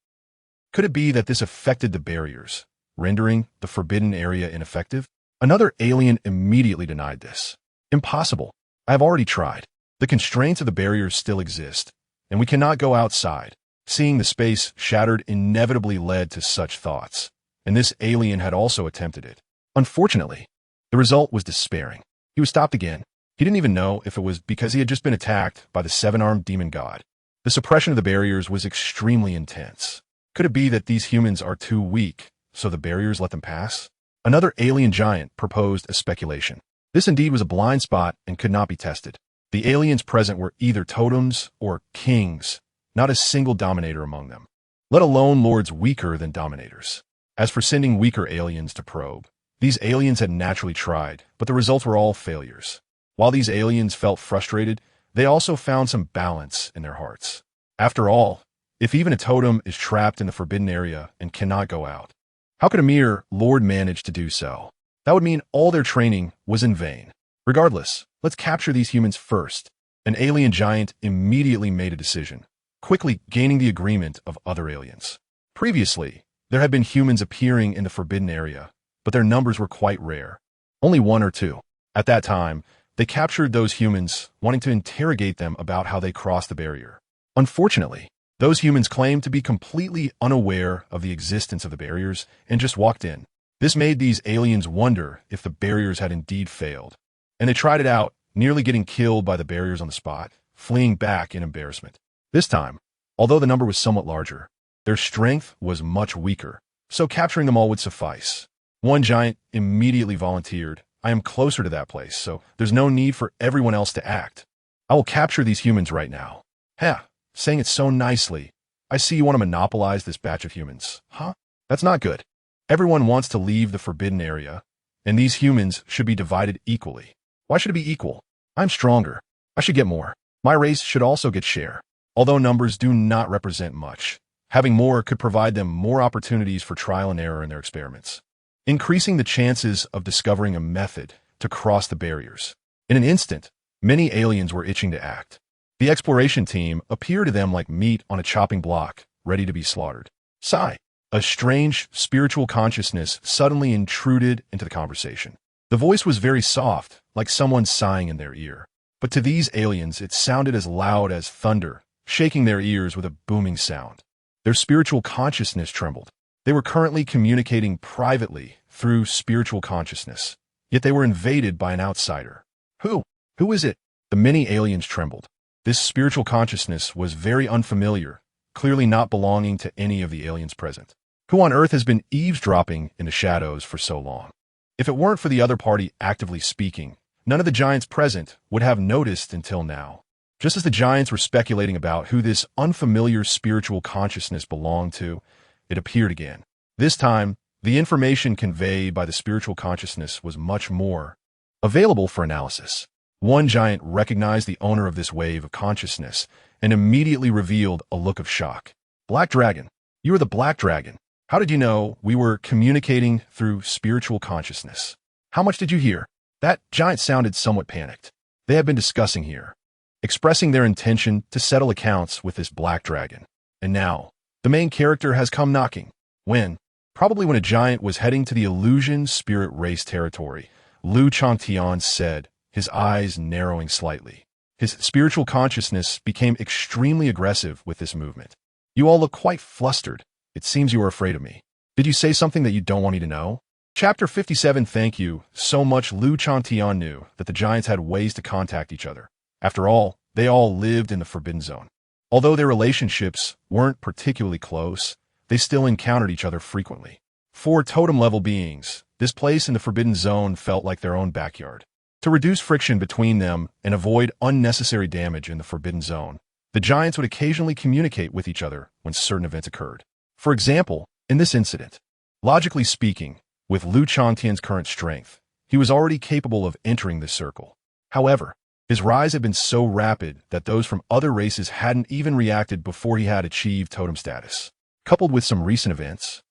Could it be that this affected the barriers, rendering the forbidden area ineffective? Another alien immediately denied this. Impossible. I have already tried. The constraints of the barriers still exist, and we cannot go outside. Seeing the space shattered inevitably led to such thoughts, and this alien had also attempted it. Unfortunately, the result was despairing. He was stopped again. He didn't even know if it was because he had just been attacked by the 7-armed demon god. The suppression of the barriers was extremely intense. Could it be that these humans are too weak, so the barriers let them pass? Another alien giant proposed a speculation. This indeed was a blind spot and could not be tested. The aliens present were either totems or kings, not a single dominator among them, let alone lords weaker than dominators. As for sending weaker aliens to probe, these aliens had naturally tried, but the results were all failures. While these aliens felt frustrated, they also found some balance in their hearts. After all, if even a totem is trapped in the forbidden area and cannot go out, how could a mere lord manage to do so? That would mean all their training was in vain. Regardless, let's capture these humans first. An alien giant immediately made a decision, quickly gaining the agreement of other aliens. Previously, there had been humans appearing in the forbidden area, but their numbers were quite rare, only 1 or 2. At that time, they captured those humans, wanting to interrogate them about how they crossed the barrier. Unfortunately, those humans claimed to be completely unaware of the existence of the barriers and just walked in. This made these aliens wonder if the barriers had indeed failed. And they tried it out, nearly getting killed by the barriers on the spot, fleeing back in embarrassment. This time, although the number was somewhat larger, their strength was much weaker, so capturing them all would suffice. One giant immediately volunteered, I am closer to that place, so there's no need for everyone else to act. I will capture these humans right now. Ha, saying it so nicely. I see you want to monopolize this batch of humans. Huh? That's not good. Everyone wants to leave the forbidden area, and these humans should be divided equally. Why should it be equal? I'm stronger. I should get more. My race should also get share. Although numbers do not represent much, having more could provide them more opportunities for trial and error in their experiments, increasing the chances of discovering a method to cross the barriers. In an instant, many aliens were itching to act. The exploration team appeared to them like meat on a chopping block, ready to be slaughtered. Sigh. A strange, spiritual consciousness suddenly intruded into the conversation. The voice was very soft, like someone sighing in their ear. But to these aliens, it sounded as loud as thunder, shaking their ears with a booming sound. Their spiritual consciousness trembled. They were currently communicating privately through spiritual consciousness, yet they were invaded by an outsider. Who? Who is it? The many aliens trembled. This spiritual consciousness was very unfamiliar, clearly not belonging to any of the aliens present. Who on earth has been eavesdropping in the shadows for so long? If it weren't for the other party actively speaking, none of the giants present would have noticed until now. Just as the giants were speculating about who this unfamiliar spiritual consciousness belonged to, it appeared again. This time, the information conveyed by the spiritual consciousness was much more available for analysis. One giant recognized the owner of this wave of consciousness and immediately revealed a look of shock. Black Dragon. You are the Black Dragon. How did you know we were communicating through spiritual consciousness? How much did you hear? That giant sounded somewhat panicked. They had been discussing here, expressing their intention to settle accounts with this Black Dragon. And now, the main character has come knocking. When? Probably when a giant was heading to the illusion spirit race territory, Changtian said, his eyes narrowing slightly. His spiritual consciousness became extremely aggressive with this movement. You all look quite flustered. It seems you are afraid of me. Did you say something that you don't want me to know? Chapter 57. Thank you so much. Changtian knew that the giants had ways to contact each other. After all, they all lived in the Forbidden Zone. Although their relationships weren't particularly close, they still encountered each other frequently. For totem-level beings, this place in the Forbidden Zone felt like their own backyard. To reduce friction between them and avoid unnecessary damage in the Forbidden Zone, the giants would occasionally communicate with each other when certain events occurred. For example, in this incident, logically speaking, with Changtian's current strength, he was already capable of entering this circle. However, his rise had been so rapid that those from other races hadn't even reacted before he had achieved totem status. Coupled with some recent events,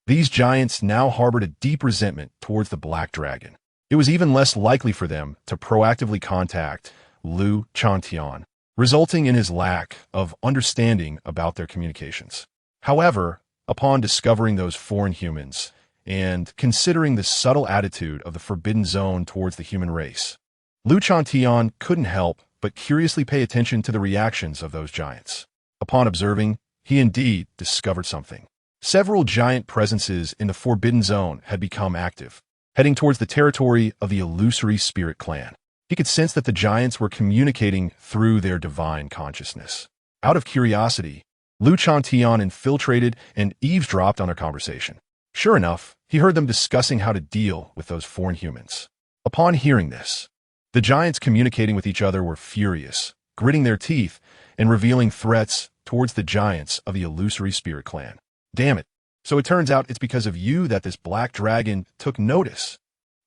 these giants now harbored a deep resentment towards the Black Dragon. It was even less likely for them to proactively contact Changtian, resulting in his lack of understanding about their communications. However, upon discovering those foreign humans and considering the subtle attitude of the Forbidden Zone towards the human race, Changtian couldn't help but curiously pay attention to the reactions of those giants. Upon observing, he indeed discovered something. Several giant presences in the Forbidden Zone had become active, heading towards the territory of the illusory spirit clan. He could sense that the giants were communicating through their divine consciousness. Out of curiosity, Changtian infiltrated and eavesdropped on their conversation. Sure enough, he heard them discussing how to deal with those foreign humans. Upon hearing this, the giants communicating with each other were furious, gritting their teeth and revealing threats towards the giants of the illusory spirit clan. Damn it. So it turns out it's because of you that this Black Dragon took notice.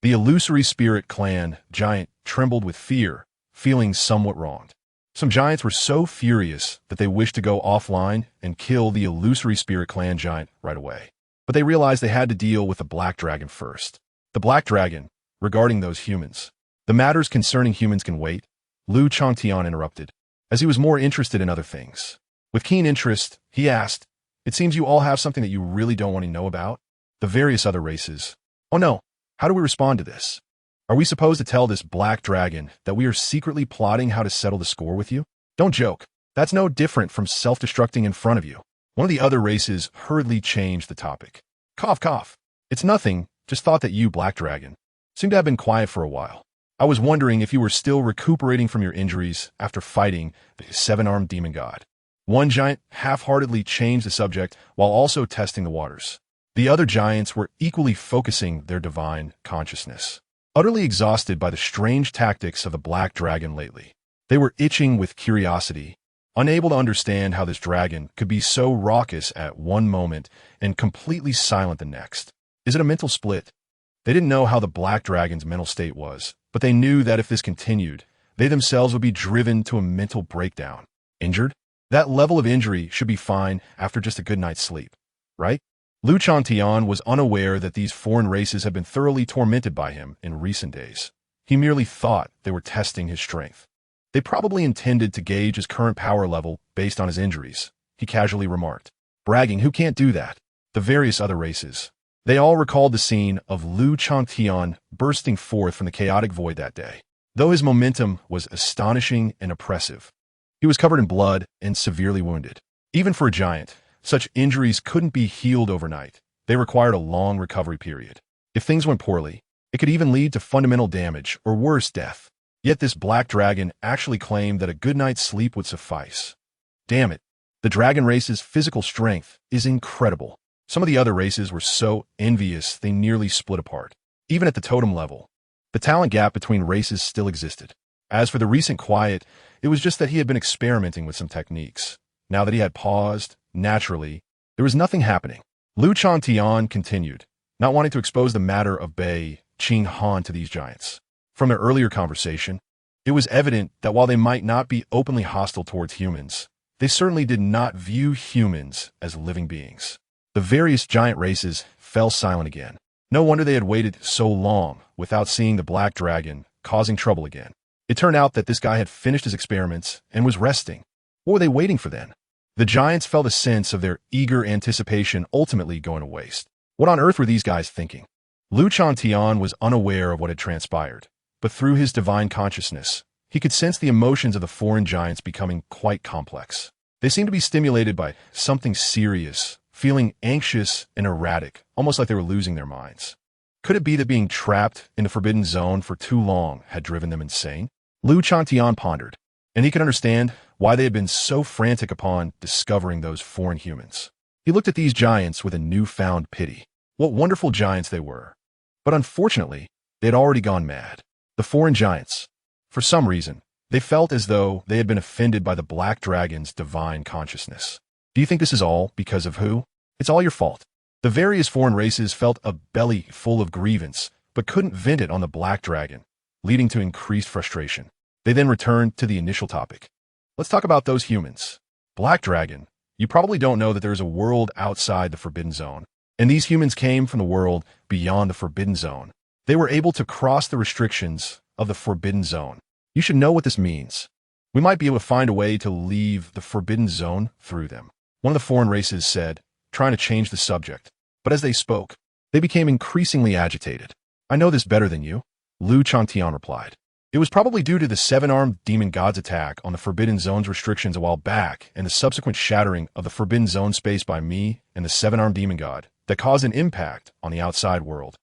The illusory spirit clan giant trembled with fear, feeling somewhat wronged. Some giants were so furious that they wished to go offline and kill the illusory spirit clan giant right away. But they realized they had to deal with the Black Dragon first. The Black Dragon, regarding those humans. The matters concerning humans can wait, Changtian interrupted, as he was more interested in other things. With keen interest, he asked, "It seems you all have something that you really don't want to know about? The various other races. Oh no, how do we respond to this? Are we supposed to tell this Black Dragon that we are secretly plotting how to settle the score with you? Don't joke. That's no different from self-destructing in front of you." One of the other races hurriedly changed the topic. Cough, cough. It's nothing, just thought that you, Black Dragon, seemed to have been quiet for a while. I was wondering if you were still recuperating from your injuries after fighting the seven-armed demon god. One giant half-heartedly changed the subject while also testing the waters. The other giants were equally focusing their divine consciousness. Utterly exhausted by the strange tactics of the Black Dragon lately, they were itching with curiosity, unable to understand how this dragon could be so raucous at one moment and completely silent the next. Is it a mental split? They didn't know how the Black Dragon's mental state was, but they knew that if this continued, they themselves would be driven to a mental breakdown. Injured? That level of injury should be fine after just a good night's sleep, right? Changtian was unaware that these foreign races had been thoroughly tormented by him in recent days. He merely thought they were testing his strength. They probably intended to gauge his current power level based on his injuries, he casually remarked. Bragging, who can't do that? The various other races. They all recalled the scene of Changtian bursting forth from the chaotic void that day. Though his momentum was astonishing and oppressive, he was covered in blood and severely wounded. Even for a giant, such injuries couldn't be healed overnight. They required a long recovery period. If things went poorly, it could even lead to fundamental damage or worse, death. Yet this black dragon actually claimed that a good night's sleep would suffice. Damn it. The dragon race's physical strength is incredible. Some of the other races were so envious they nearly split apart. Even at the totem level, the talent gap between races still existed. As for the recent quiet, it was just that he had been experimenting with some techniques. Now that he had paused, naturally, there was nothing happening. Changtian continued, not wanting to expose the matter of Bei Qinghan to these giants. From their earlier conversation, it was evident that while they might not be openly hostile towards humans, they certainly did not view humans as living beings. The various giant races fell silent again. No wonder they had waited so long without seeing the black dragon causing trouble again. It turned out that this guy had finished his experiments and was resting. What were they waiting for then? The giants felt a sense of their eager anticipation ultimately going to waste. What on earth were these guys thinking? Changtian was unaware of what had transpired, but through his divine consciousness, he could sense the emotions of the foreign giants becoming quite complex. They seemed to be stimulated by something serious, feeling anxious and erratic, almost like they were losing their minds. Could it be that being trapped in the forbidden zone for too long had driven them insane? Changtian pondered, and he could understand why they had been so frantic upon discovering those foreign humans. He looked at these giants with a newfound pity. What wonderful giants they were. But unfortunately, they had already gone mad. The foreign giants. For some reason, they felt as though they had been offended by the black dragon's divine consciousness. Do you think this is all because of who? It's all your fault. The various foreign races felt a belly full of grievance, but couldn't vent it on the black dragon, leading to increased frustration. They then returned to the initial topic. Let's talk about those humans. Black dragon, you probably don't know that there is a world outside the forbidden zone, and these humans came from the world beyond the forbidden zone. They were able to cross the restrictions of the forbidden zone. You should know what this means. We might be able to find a way to leave the forbidden zone through them. One of the foreign races said, trying to change the subject. But as they spoke, they became increasingly agitated. I know this better than you, Changtian replied. It was probably due to the seven-armed demon god's attack on the forbidden zone's restrictions a while back and the subsequent shattering of the forbidden zone space by me and the seven-armed demon god that caused an impact on the outside world,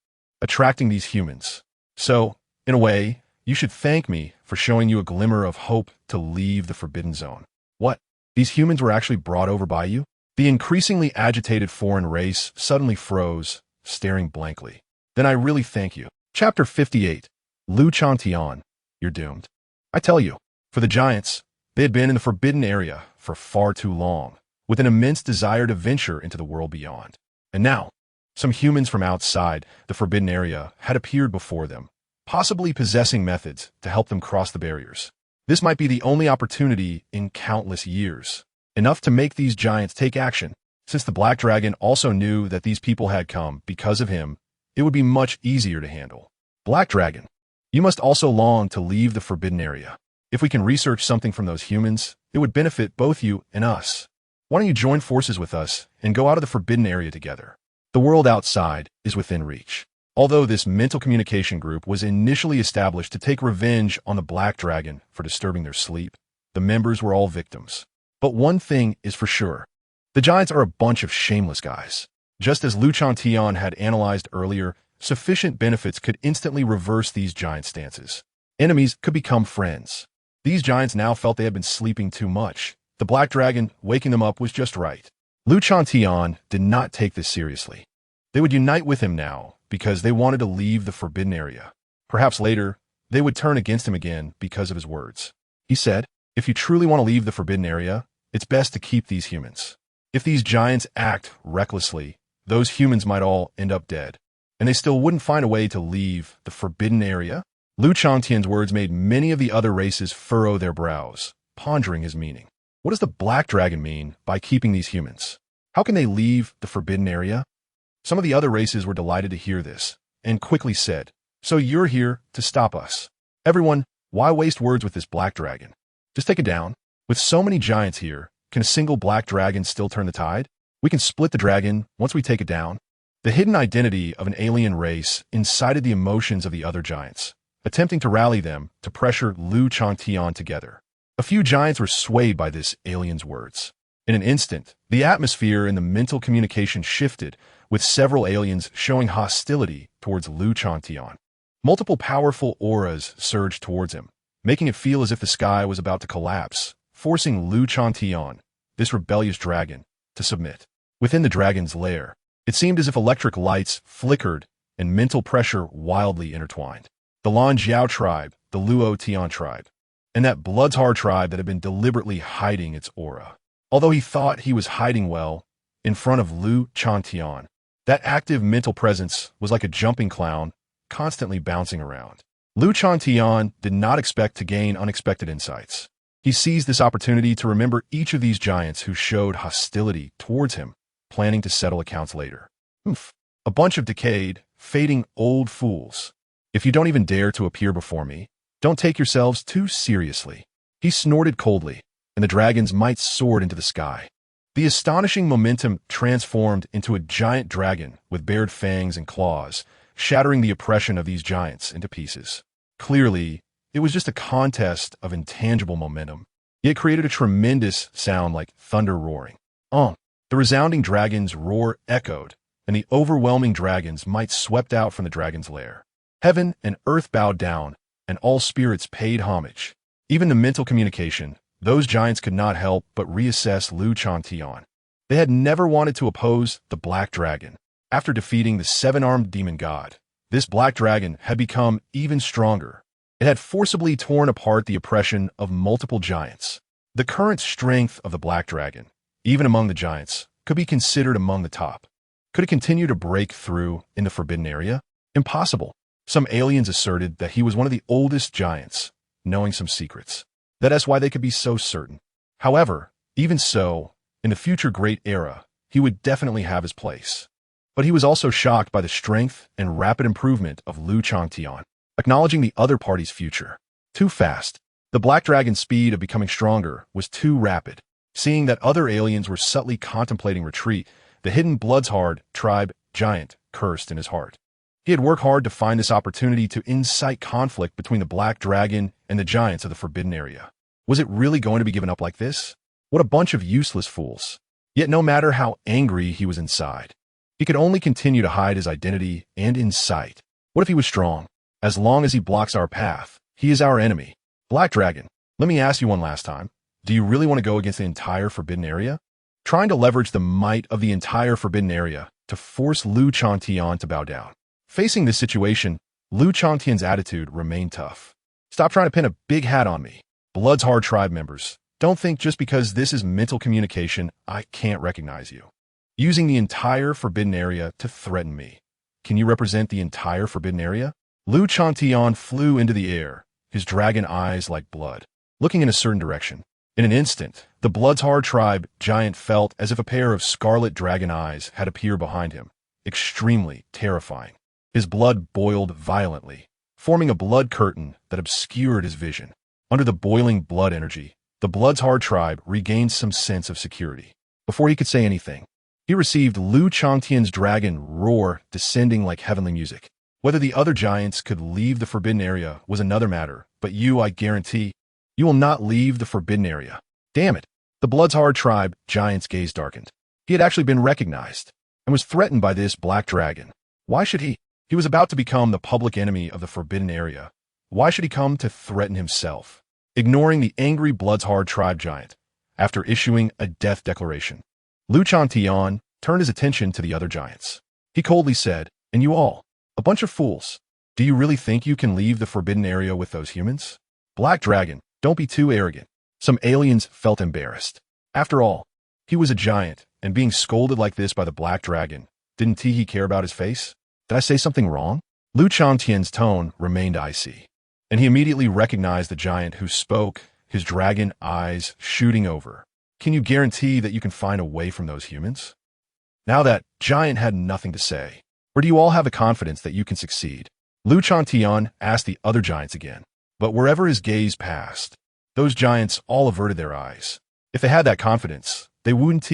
attracting these humans. So, in a way, you should thank me for showing you a glimmer of hope to leave the forbidden zone. What? These humans were actually brought over by you? The increasingly agitated foreign race suddenly froze, staring blankly. Then I really thank you. Chapter 58. Changtian, you're doomed. I tell you, for the giants, they had been in the forbidden area for far too long, with an immense desire to venture into the world beyond. And now, some humans from outside the forbidden area had appeared before them, possibly possessing methods to help them cross the barriers. This might be the only opportunity in countless years, enough to make these giants take action. Since the Black Dragon also knew that these people had come because of him, it would be much easier to handle. Black Dragon, you must also long to leave the forbidden area. If we can research something from those humans, it would benefit both you and us. Why don't you join forces with us and go out of the forbidden area together? The world outside is within reach. Although this mental communication group was initially established to take revenge on the Black Dragon for disturbing their sleep, the members were all victims. But one thing is for sure. The giants are a bunch of shameless guys. Just as Changtian had analyzed earlier, sufficient benefits could instantly reverse these giant stances. Enemies could become friends. These giants now felt they had been sleeping too much. The Black Dragon waking them up was just right. Changtian did not take this seriously. They would unite with him now because they wanted to leave the forbidden area. Perhaps later, they would turn against him again because of his words. He said, if you truly want to leave the forbidden area, it's best to keep these humans. If these giants act recklessly, those humans might all end up dead, and they still wouldn't find a way to leave the forbidden area. Lu Changtian's words made many of the other races furrow their brows, pondering his meaning. What does the Black Dragon mean by keeping these humans? How can they leave the forbidden area? Some of the other races were delighted to hear this, and quickly said, "So you're here to stop us. Everyone, why waste words with this Black Dragon? Just take it down. With so many giants here, can a single Black Dragon still turn the tide? We can split the dragon once we take it down." The hidden identity of an alien race incited the emotions of the other giants, attempting to rally them to pressure Lu Changtian together. A few giants were swayed by this alien's words. In an instant, the atmosphere and the mental communication shifted, with several aliens showing hostility towards Lu Changtian. Multiple powerful auras surged towards him, making it feel as if the sky was about to collapse, forcing Lu Changtian, this rebellious dragon, to submit. Within the dragon's lair, it seemed as if electric lights flickered and mental pressure wildly intertwined. The Lan Jiao tribe, the Luo Tian tribe, and that Bloodshard tribe that had been deliberately hiding its aura. Although he thought he was hiding well, in front of Lu Changtian, that active mental presence was like a jumping clown, constantly bouncing around. Lu Changtian did not expect to gain unexpected insights. He seized this opportunity to remember each of these giants who showed hostility towards him, planning to settle accounts later. A bunch of decayed, fading old fools. If you don't even dare to appear before me, don't take yourselves too seriously. He snorted coldly, and the dragon's might soared into the sky. The astonishing momentum transformed into a giant dragon with bared fangs and claws, shattering the oppression of these giants into pieces. Clearly, it was just a contest of intangible momentum, yet created a tremendous sound like thunder roaring. The resounding dragon's roar echoed, and the overwhelming dragon's might swept out from the dragon's lair. Heaven and earth bowed down, and all spirits paid homage. Even the mental communication, those giants could not help but reassess Lu Changtian. They had never wanted to oppose the Black Dragon. After defeating the seven-armed demon god, this Black Dragon had become even stronger. It had forcibly torn apart the oppression of multiple giants. The current strength of the Black Dragon, even among the giants, could be considered among the top. Could it continue to break through in the Forbidden Area? Impossible. Some aliens asserted that he was one of the oldest giants, knowing some secrets. That's why they could be so certain. However, even so, in the future Great Era, he would definitely have his place. But he was also shocked by the strength and rapid improvement of Lu Changtian, acknowledging the other party's future. Too fast. The Black Dragon's speed of becoming stronger was too rapid. Seeing that other aliens were subtly contemplating retreat, the hidden Bloodshard tribe giant cursed in his heart. He had worked hard to find this opportunity to incite conflict between the Black Dragon and the giants of the Forbidden Area. Was it really going to be given up like this? What a bunch of useless fools. Yet no matter how angry he was inside, he could only continue to hide his identity and insight. What if he was strong? As long as he blocks our path, he is our enemy. Black Dragon, let me ask you one last time. Do you really want to go against the entire Forbidden Area? Trying to leverage the might of the entire Forbidden Area to force Lu Changtian to bow down. Facing this situation, Lu Changtian's attitude remained tough. Stop trying to pin a big hat on me. Bloodshard tribe members, don't think just because this is mental communication, I can't recognize you. Using the entire Forbidden Area to threaten me. Can you represent the entire Forbidden Area? Lu Changtian flew into the air, his dragon eyes like blood, looking in a certain direction. In an instant, the Bloodshard tribe giant felt as if a pair of scarlet dragon eyes had appeared behind him, extremely terrifying. His blood boiled violently, forming a blood curtain that obscured his vision. Under the boiling blood energy, the Bloodshard tribe regained some sense of security. Before he could say anything, he received Lu Changtian's dragon roar descending like heavenly music. Whether the other giants could leave the Forbidden Area was another matter, but you, I guarantee, you will not leave the Forbidden Area. Damn it. The Bloodshard tribe giant's gaze darkened. He had actually been recognized and was threatened by this Black Dragon. Why should he? He was about to become the public enemy of the Forbidden Area. Why should he come to threaten himself? Ignoring the angry Bloodshard tribe giant, after issuing a death declaration, Lu Changtian turned his attention to the other giants. He coldly said, "And you all, a bunch of fools. Do you really think you can leave the Forbidden Area with those humans? Black Dragon, don't be too arrogant." Some aliens felt embarrassed. After all, he was a giant, and being scolded like this by the Black Dragon, didn't he care about his face? Did I say something wrong? Lu Changtian's tone remained icy. and he immediately recognized the giant who spoke, his dragon eyes shooting over. Can you guarantee that you can find a way from those humans? Now that giant had nothing to say. Or do you all have the confidence that you can succeed? Changtian asked the other giants again. But wherever his gaze passed, those giants all averted their eyes. If they had that confidence, they wouldn't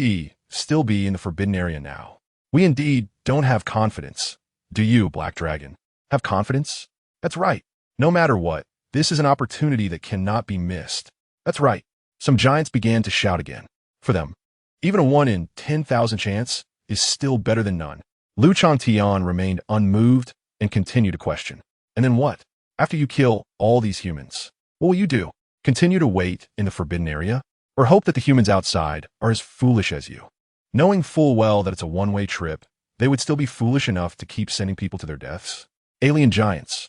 still be in the forbidden area now. We indeed don't have confidence. Do you, Black Dragon, have confidence? That's right. No matter what, this is an opportunity that cannot be missed. That's right. Some giants began to shout again. For them, even a 1 in 10,000 chance is still better than none. Changtian remained unmoved and continued to question. And then what? After you kill all these humans, what will you do? Continue to wait in the forbidden area? Or hope that the humans outside are as foolish as you? Knowing full well that it's a one-way trip, they would still be foolish enough to keep sending people to their deaths? Alien giants.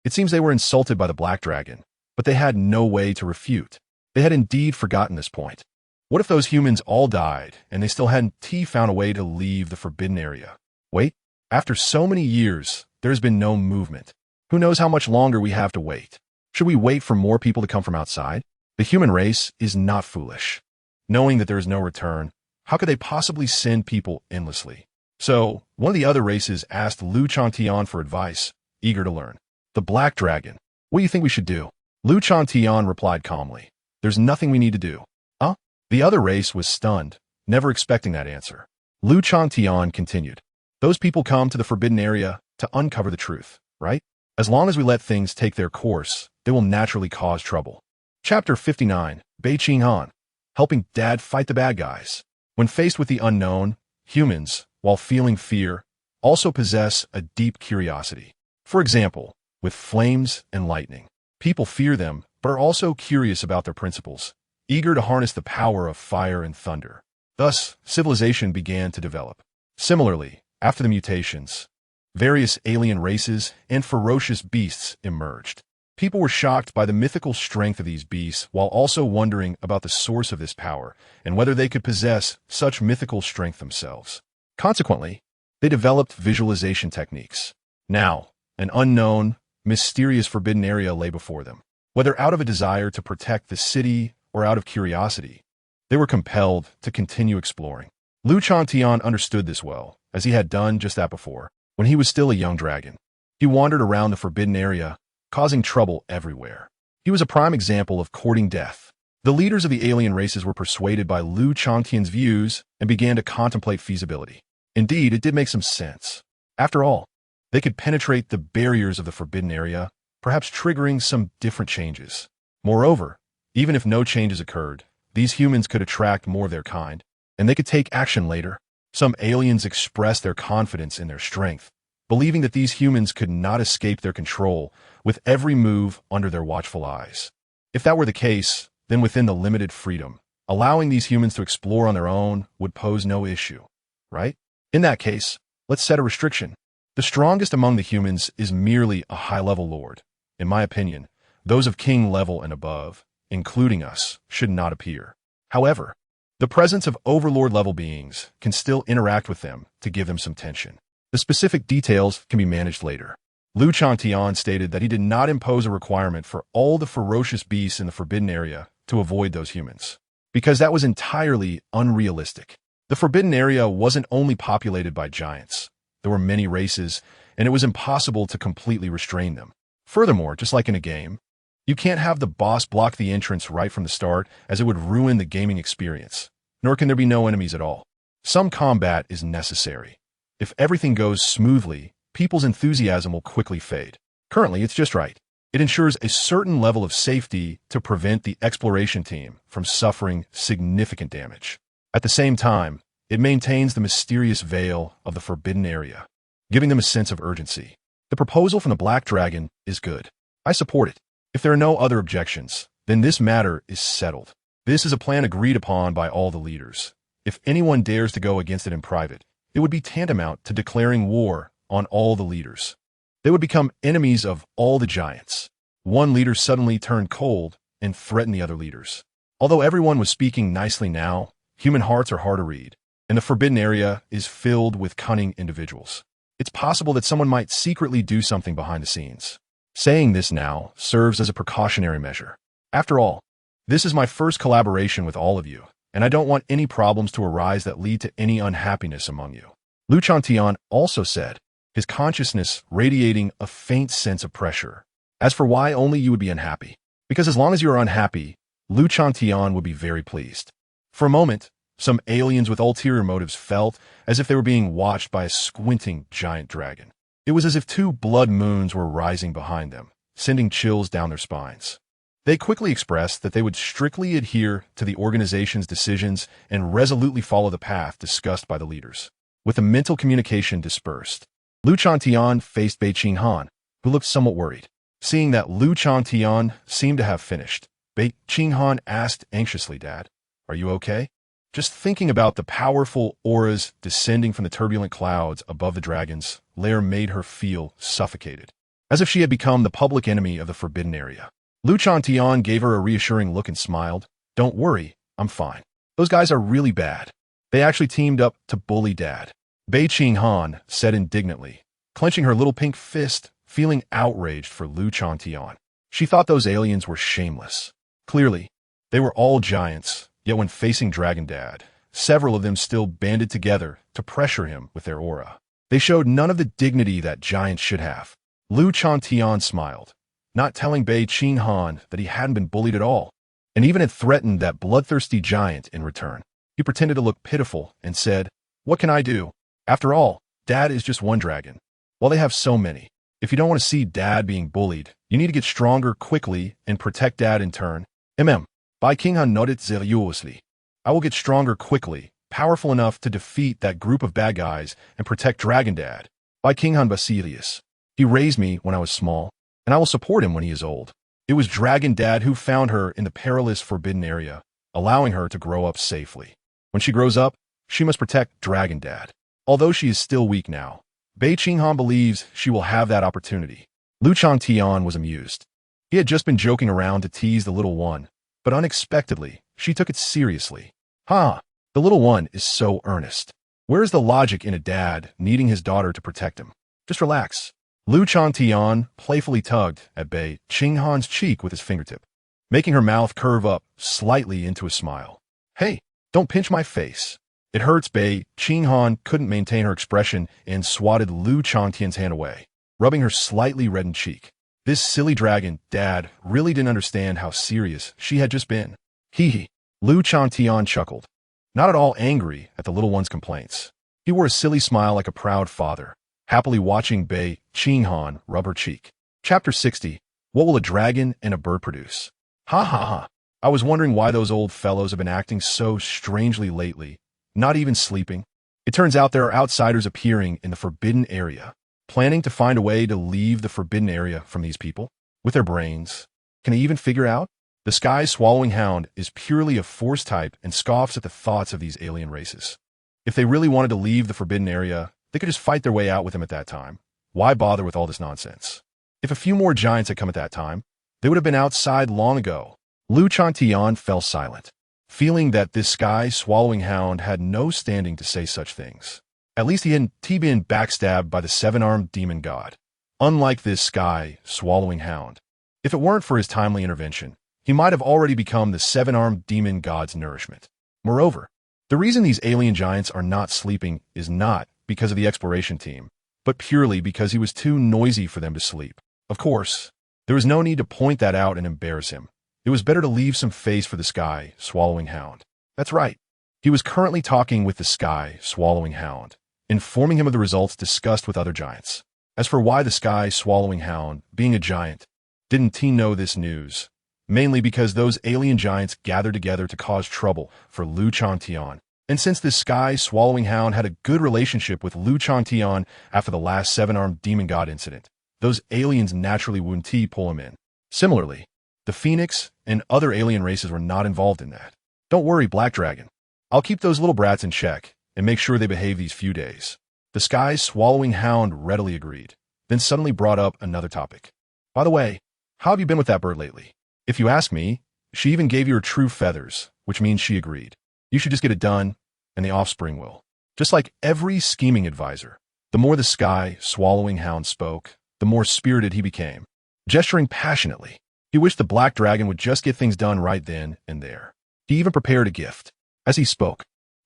It seems they were insulted by the Black Dragon, but they had no way to refute. They had indeed forgotten this point. What if those humans all died and they still hadn't found a way to leave the forbidden area? Wait, after so many years, there's been no movement. Who knows how much longer we have to wait? Should we wait for more people to come from outside? The human race is not foolish. Knowing that there is no return, how could they possibly send people endlessly? So, one of the other races asked Changtian for advice, eager to learn. The Black Dragon. What do you think we should do? Changtian replied calmly. There's nothing we need to do. Huh? The other race was stunned, never expecting that answer. Changtian continued. Those people come to the forbidden area to uncover the truth, right? As long as we let things take their course, they will naturally cause trouble. Chapter 59, Bei Qinghan. Helping Dad fight the bad guys. When faced with the unknown, humans, while feeling fear, also possess a deep curiosity. For example, with flames and lightning. People fear them, but are also curious about their principles, eager to harness the power of fire and thunder. Thus, civilization began to develop. Similarly, after the mutations, various alien races and ferocious beasts emerged. People were shocked by the mythical strength of these beasts while also wondering about the source of this power and whether they could possess such mythical strength themselves. Consequently, they developed visualization techniques. Now, an unknown, mysterious forbidden area lay before them. Whether out of a desire to protect the city or out of curiosity, they were compelled to continue exploring. Changtian understood this well, as he had done just that before, when he was still a young dragon. He wandered around the forbidden area, causing trouble everywhere. He was a prime example of courting death. The leaders of the alien races were persuaded by Changtian's views and began to contemplate feasibility. Indeed, it did make some sense. After all, they could penetrate the barriers of the forbidden area, perhaps triggering some different changes. Moreover, even if no changes occurred, these humans could attract more of their kind, and they could take action later. Some aliens expressed their confidence in their strength, believing that these humans could not escape their control with every move under their watchful eyes. If that were the case, then within the limited freedom, allowing these humans to explore on their own would pose no issue, right? In that case, let's set a restriction. The strongest among the humans is merely a high-level lord. In my opinion, those of king level and above, including us, should not appear. However, the presence of overlord-level beings can still interact with them to give them some tension. The specific details can be managed later. Changtian stated that he did not impose a requirement for all the ferocious beasts in the forbidden area to avoid those humans, because that was entirely unrealistic. The forbidden area wasn't only populated by giants. There were many races, and it was impossible to completely restrain them. Furthermore, just like in a game, you can't have the boss block the entrance right from the start, as it would ruin the gaming experience. Nor can there be no enemies at all. Some combat is necessary. If everything goes smoothly, people's enthusiasm will quickly fade. Currently, it's just right. It ensures a certain level of safety to prevent the exploration team from suffering significant damage. At the same time, it maintains the mysterious veil of the forbidden area, giving them a sense of urgency. The proposal from the Black Dragon is good. I support it. If there are no other objections, then this matter is settled. This is a plan agreed upon by all the leaders. If anyone dares to go against it in private, it would be tantamount to declaring war on all the leaders. They would become enemies of all the giants. One leader suddenly turned cold and threatened the other leaders. Although everyone was speaking nicely now, human hearts are hard to read, and the forbidden area is filled with cunning individuals. It's possible that someone might secretly do something behind the scenes. Saying this now serves as a precautionary measure. After all, this is my first collaboration with all of you, and I don't want any problems to arise that lead to any unhappiness among you. Lu Changtian also said, his consciousness radiating a faint sense of pressure. As for why only you would be unhappy, because as long as you are unhappy, Lu Changtian would be very pleased. For a moment, some aliens with ulterior motives felt as if they were being watched by a squinting giant dragon. It was as if two blood moons were rising behind them, sending chills down their spines. They quickly expressed that they would strictly adhere to the organization's decisions and resolutely follow the path discussed by the leaders. With the mental communication dispersed, Lu Changtian faced Bei Qinghan, who looked somewhat worried. Seeing that Lu Changtian seemed to have finished, Bei Qinghan asked anxiously, "Dad, are you okay?" Just thinking about the powerful auras descending from the turbulent clouds above the dragon's lair made her feel suffocated, as if she had become the public enemy of the forbidden area. Lu Changtian gave her a reassuring look and smiled. "Don't worry, I'm fine. Those guys are really bad. They actually teamed up to bully Dad." Bei Qinghan said indignantly, clenching her little pink fist, feeling outraged for Lu Changtian. She thought those aliens were shameless. Clearly, they were all giants, yet when facing Dragon Dad, several of them still banded together to pressure him with their aura. They showed none of the dignity that giants should have. Lu Changtian smiled, not telling Bei Qinghan that he hadn't been bullied at all, and even had threatened that bloodthirsty giant in return. He pretended to look pitiful and said, "What can I do? After all, Dad is just one dragon, while they have so many. If you don't want to see Dad being bullied, you need to get stronger quickly and protect Dad in turn." Bei Qinghan nodded seriously. "I will get stronger quickly, powerful enough to defeat that group of bad guys and protect Dragon Dad. Bei Qinghan Basilius. He raised me when I was small, and I will support him when he is old." It was Dragon Dad who found her in the perilous forbidden area, allowing her to grow up safely. When she grows up, she must protect Dragon Dad. Although she is still weak now, Bei Qinghan believes she will have that opportunity. Lu Changtian was amused. He had just been joking around to tease the little one, but unexpectedly, she took it seriously. The little one is so earnest. Where is the logic in a dad needing his daughter to protect him? Just relax. Lu Changtian playfully tugged at Bei Qinghan's cheek with his fingertip, making her mouth curve up slightly into a smile. "Hey, don't pinch my face." It hurts. Bei Qinghan couldn't maintain her expression and swatted Lu Changtian's hand away, rubbing her slightly reddened cheek. This silly dragon Dad really didn't understand how serious she had just been. Hee. Lu Changtian chuckled, not at all angry at the little one's complaints. He wore a silly smile like a proud father, happily watching Bei Qinghan rub her cheek. Chapter 60. What will a dragon and a bird produce? Ha. I was wondering why those old fellows have been acting so strangely lately, not even sleeping. It turns out there are outsiders appearing in the forbidden area, planning to find a way to leave the forbidden area from these people. With their brains, can they even figure out? The sky-swallowing hound is purely a force type and scoffs at the thoughts of these alien races. If they really wanted to leave the forbidden area, they could just fight their way out with him at that time. Why bother with all this nonsense? If a few more giants had come at that time, they would have been outside long ago. Lu Changtian fell silent, feeling that this sky-swallowing hound had no standing to say such things. At least he hadn't been backstabbed by the seven-armed demon god, unlike this sky-swallowing hound. If it weren't for his timely intervention, he might have already become the seven-armed demon god's nourishment. Moreover, the reason these alien giants are not sleeping is not because of the exploration team, but purely because he was too noisy for them to sleep. Of course, there was no need to point that out and embarrass him. It was better to leave some face for the sky-swallowing hound. That's right. He was currently talking with the sky-swallowing hound, informing him of the results discussed with other giants. As for why the sky-swallowing hound, being a giant, didn't he know this news? Mainly because those alien giants gathered together to cause trouble for Lu Changtian. And since this sky-swallowing hound had a good relationship with Lu Changtian after the last seven-armed demon god incident, those aliens naturally wouldn't pull him in. Similarly, the Phoenix and other alien races were not involved in that. Don't worry, Black Dragon. I'll keep those little brats in check and make sure they behave these few days. The sky-swallowing hound readily agreed, then suddenly brought up another topic. By the way, how have you been with that bird lately? If you ask me, she even gave you her true feathers, which means she agreed. You should just get it done, and the offspring will. Just like every scheming advisor, the more the sky-swallowing hound spoke, the more spirited he became. gesturing passionately. He wished the black dragon would just get things done right then and there. He even prepared a gift. As he spoke,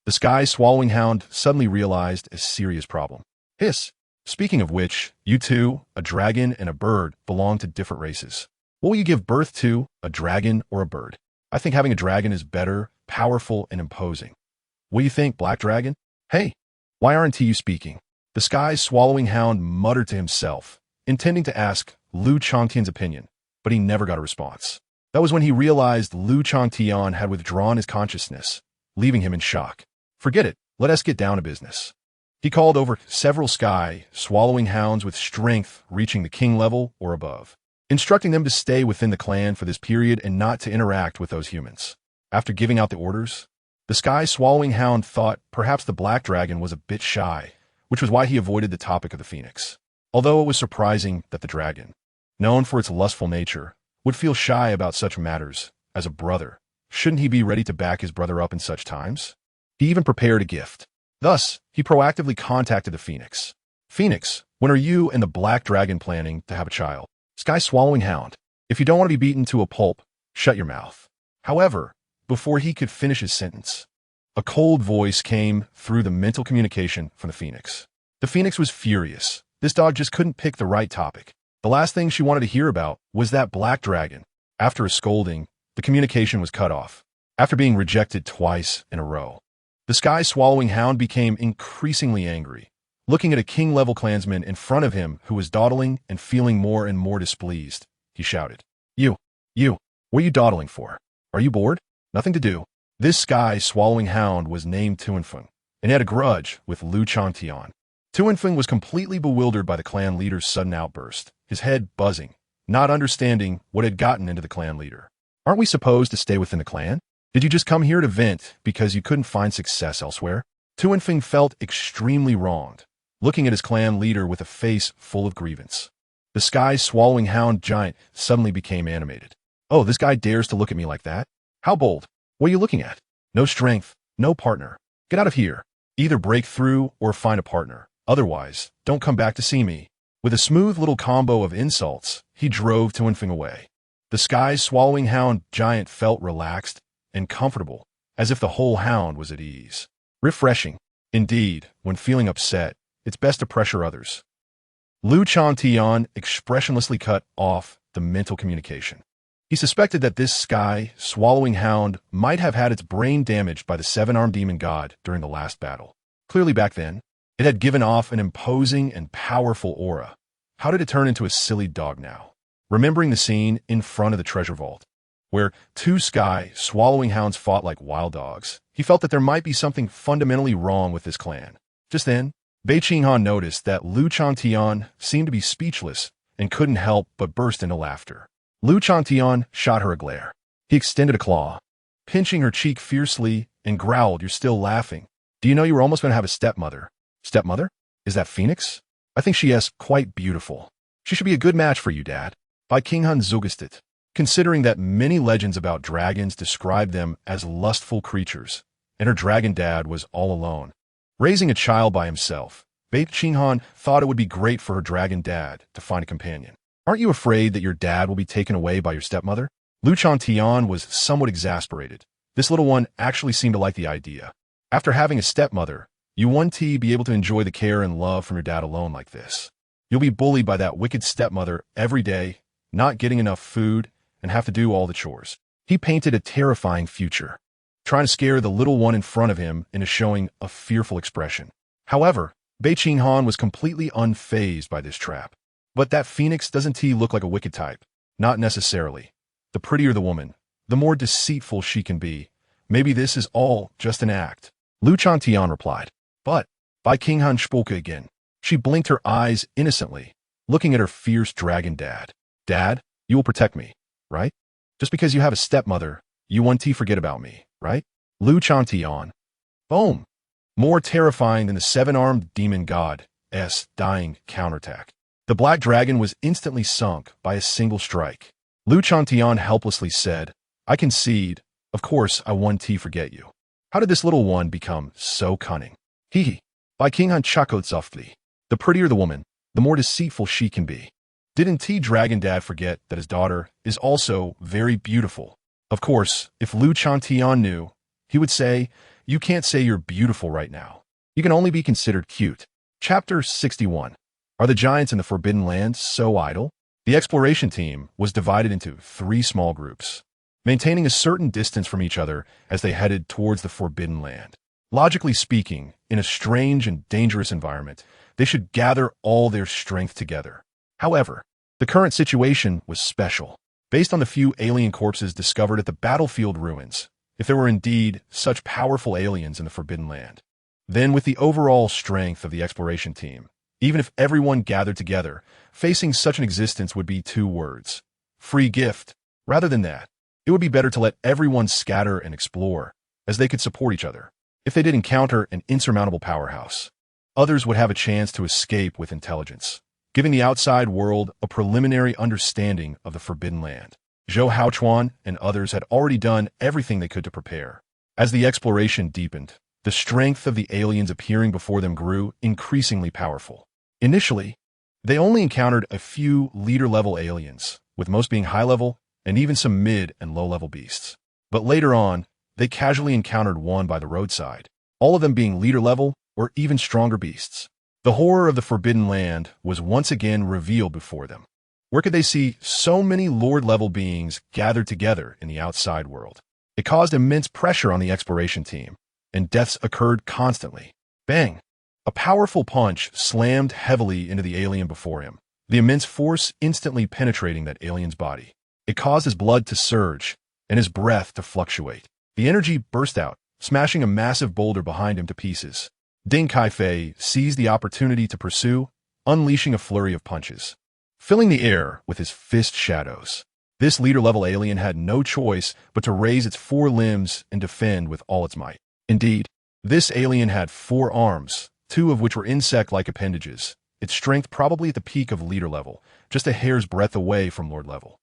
the sky swallowing hound suddenly realized a serious problem. Hiss. Speaking of which, you two, a dragon and a bird, belong to different races. What will you give birth to, a dragon or a bird? I think having a dragon is better, powerful, and imposing. What do you think, black dragon? Hey, why aren't you speaking? The sky swallowing hound muttered to himself, intending to ask Lu Changtian's opinion, but he never got a response. That was when he realized Lu Changtian had withdrawn his consciousness, leaving him in shock. Forget it, let us get down to business. He called over several sky swallowing hounds with strength reaching the king level or above, instructing them to stay within the clan for this period and not to interact with those humans. After giving out the orders, the sky swallowing hound thought perhaps the black dragon was a bit shy, which was why he avoided the topic of the phoenix. Although it was surprising that the dragon, known for its lustful nature, would feel shy about such matters. As a brother, shouldn't he be ready to back his brother up in such times? He even prepared a gift. Thus, he proactively contacted the phoenix. Phoenix, when are you and the black dragon planning to have a child? Sky swallowing hound, if you don't want to be beaten to a pulp, shut your mouth. However, before he could finish his sentence, a cold voice came through the mental communication from the phoenix. The phoenix was furious. This dog just couldn't pick the right topic. The last thing she wanted to hear about was that black dragon. After a scolding, the communication was cut off. After being rejected twice in a row, the sky swallowing hound became increasingly angry, looking at a king-level clansman in front of him who was dawdling and feeling more and more displeased. He shouted, You, what are you dawdling for? Are you bored? Nothing to do. This sky swallowing hound was named Tuanfeng, and had a grudge with Lu Changtian. Tuanfeng was completely bewildered by the clan leader's sudden outburst, his head buzzing, not understanding what had gotten into the clan leader. Aren't we supposed to stay within the clan? Did you just come here to vent because you couldn't find success elsewhere? Tuanfeng felt extremely wronged, looking at his clan leader with a face full of grievance. The sky swallowing hound giant suddenly became animated. Oh, this guy dares to look at me like that? How bold. What are you looking at? No strength, no partner. Get out of here. Either break through or find a partner. Otherwise, don't come back to see me. With a smooth little combo of insults, he drove Tuanfeng away. The sky swallowing hound giant felt relaxed and comfortable, as if the whole hound was at ease. Refreshing. Indeed, when feeling upset, it's best to pressure others. Lu Changtian expressionlessly cut off the mental communication. He suspected that this sky swallowing hound might have had its brain damaged by the seven-armed demon god during the last battle. Clearly back then, it had given off an imposing and powerful aura. How did it turn into a silly dog now? Remembering the scene in front of the treasure vault, where two sky swallowing hounds fought like wild dogs, he felt that there might be something fundamentally wrong with this clan. Just then, Bei Qinghan noticed that Lu Changtian seemed to be speechless and couldn't help but burst into laughter. Lu Changtian shot her a glare. He extended a claw, pinching her cheek fiercely, and growled, You're still laughing. Do you know you were almost going to have a stepmother? Stepmother? Is that Phoenix? I think she is quite beautiful. She should be a good match for you, Dad. Bei Qinghan zugestet. Considering that many legends about dragons describe them as lustful creatures, and her dragon dad was all alone, raising a child by himself, Bei Qinghan thought it would be great for her dragon dad to find a companion. Aren't you afraid that your dad will be taken away by your stepmother? Lu Changtian was somewhat exasperated. This little one actually seemed to like the idea. After having a stepmother, you won't be able to enjoy the care and love from your dad alone like this. You'll be bullied by that wicked stepmother every day, not getting enough food, and have to do all the chores. He painted a terrifying future, trying to scare the little one in front of him into showing a fearful expression. However, Bei Qinghan was completely unfazed by this trap. But that Phoenix doesn't look like a wicked type? Not necessarily. The prettier the woman, the more deceitful she can be. Maybe this is all just an act. Lu Changtian replied. But, Bei Qinghan spoke again. She blinked her eyes innocently, looking at her fierce dragon dad. Dad, you will protect me, right? Just because you have a stepmother, you won't forget about me, right? Lu Changtian. Boom! More terrifying than the seven-armed demon god's dying counterattack. The black dragon was instantly sunk by a single strike. Lu Changtian helplessly said, I concede. Of course I won't forget you. How did this little one become so cunning? Hee. Bei Qinghan chuckled softly. The prettier the woman, the more deceitful she can be. Didn't T-Dragon Dad forget that his daughter is also very beautiful? Of course, if Lu Changtian knew, he would say, "You can't say you're beautiful right now. You can only be considered cute." Chapter 61. Are the giants in the Forbidden Land so idle? The exploration team was divided into 3 small groups, maintaining a certain distance from each other as they headed towards the Forbidden Land. Logically speaking, in a strange and dangerous environment, they should gather all their strength together. However, the current situation was special. Based on the few alien corpses discovered at the battlefield ruins, if there were indeed such powerful aliens in the Forbidden Land, then with the overall strength of the exploration team, even if everyone gathered together, facing such an existence would be 2 words: free gift. Rather than that, it would be better to let everyone scatter and explore, as they could support each other. If they did encounter an insurmountable powerhouse, others would have a chance to escape with intelligence, giving the outside world a preliminary understanding of the Forbidden Land. Zhou Haochuan and others had already done everything they could to prepare. As the exploration deepened, the strength of the aliens appearing before them grew increasingly powerful. Initially, they only encountered a few leader-level aliens, with most being high-level and even some mid- and low-level beasts. But later on, they casually encountered one by the roadside, all of them being leader-level or even stronger beasts. The horror of the Forbidden Land was once again revealed before them. Where could they see so many Lord-level beings gathered together in the outside world? It caused immense pressure on the exploration team, and deaths occurred constantly. Bang! A powerful punch slammed heavily into the alien before him, the immense force instantly penetrating that alien's body. It caused his blood to surge and his breath to fluctuate. The energy burst out, smashing a massive boulder behind him to pieces. Ding Kaifei seized the opportunity to pursue, unleashing a flurry of punches, filling the air with his fist shadows. This leader-level alien had no choice but to raise its 4 limbs and defend with all its might. Indeed, this alien had 4 arms, 2 of which were insect-like appendages, its strength probably at the peak of leader level, just a hair's breadth away from lord level.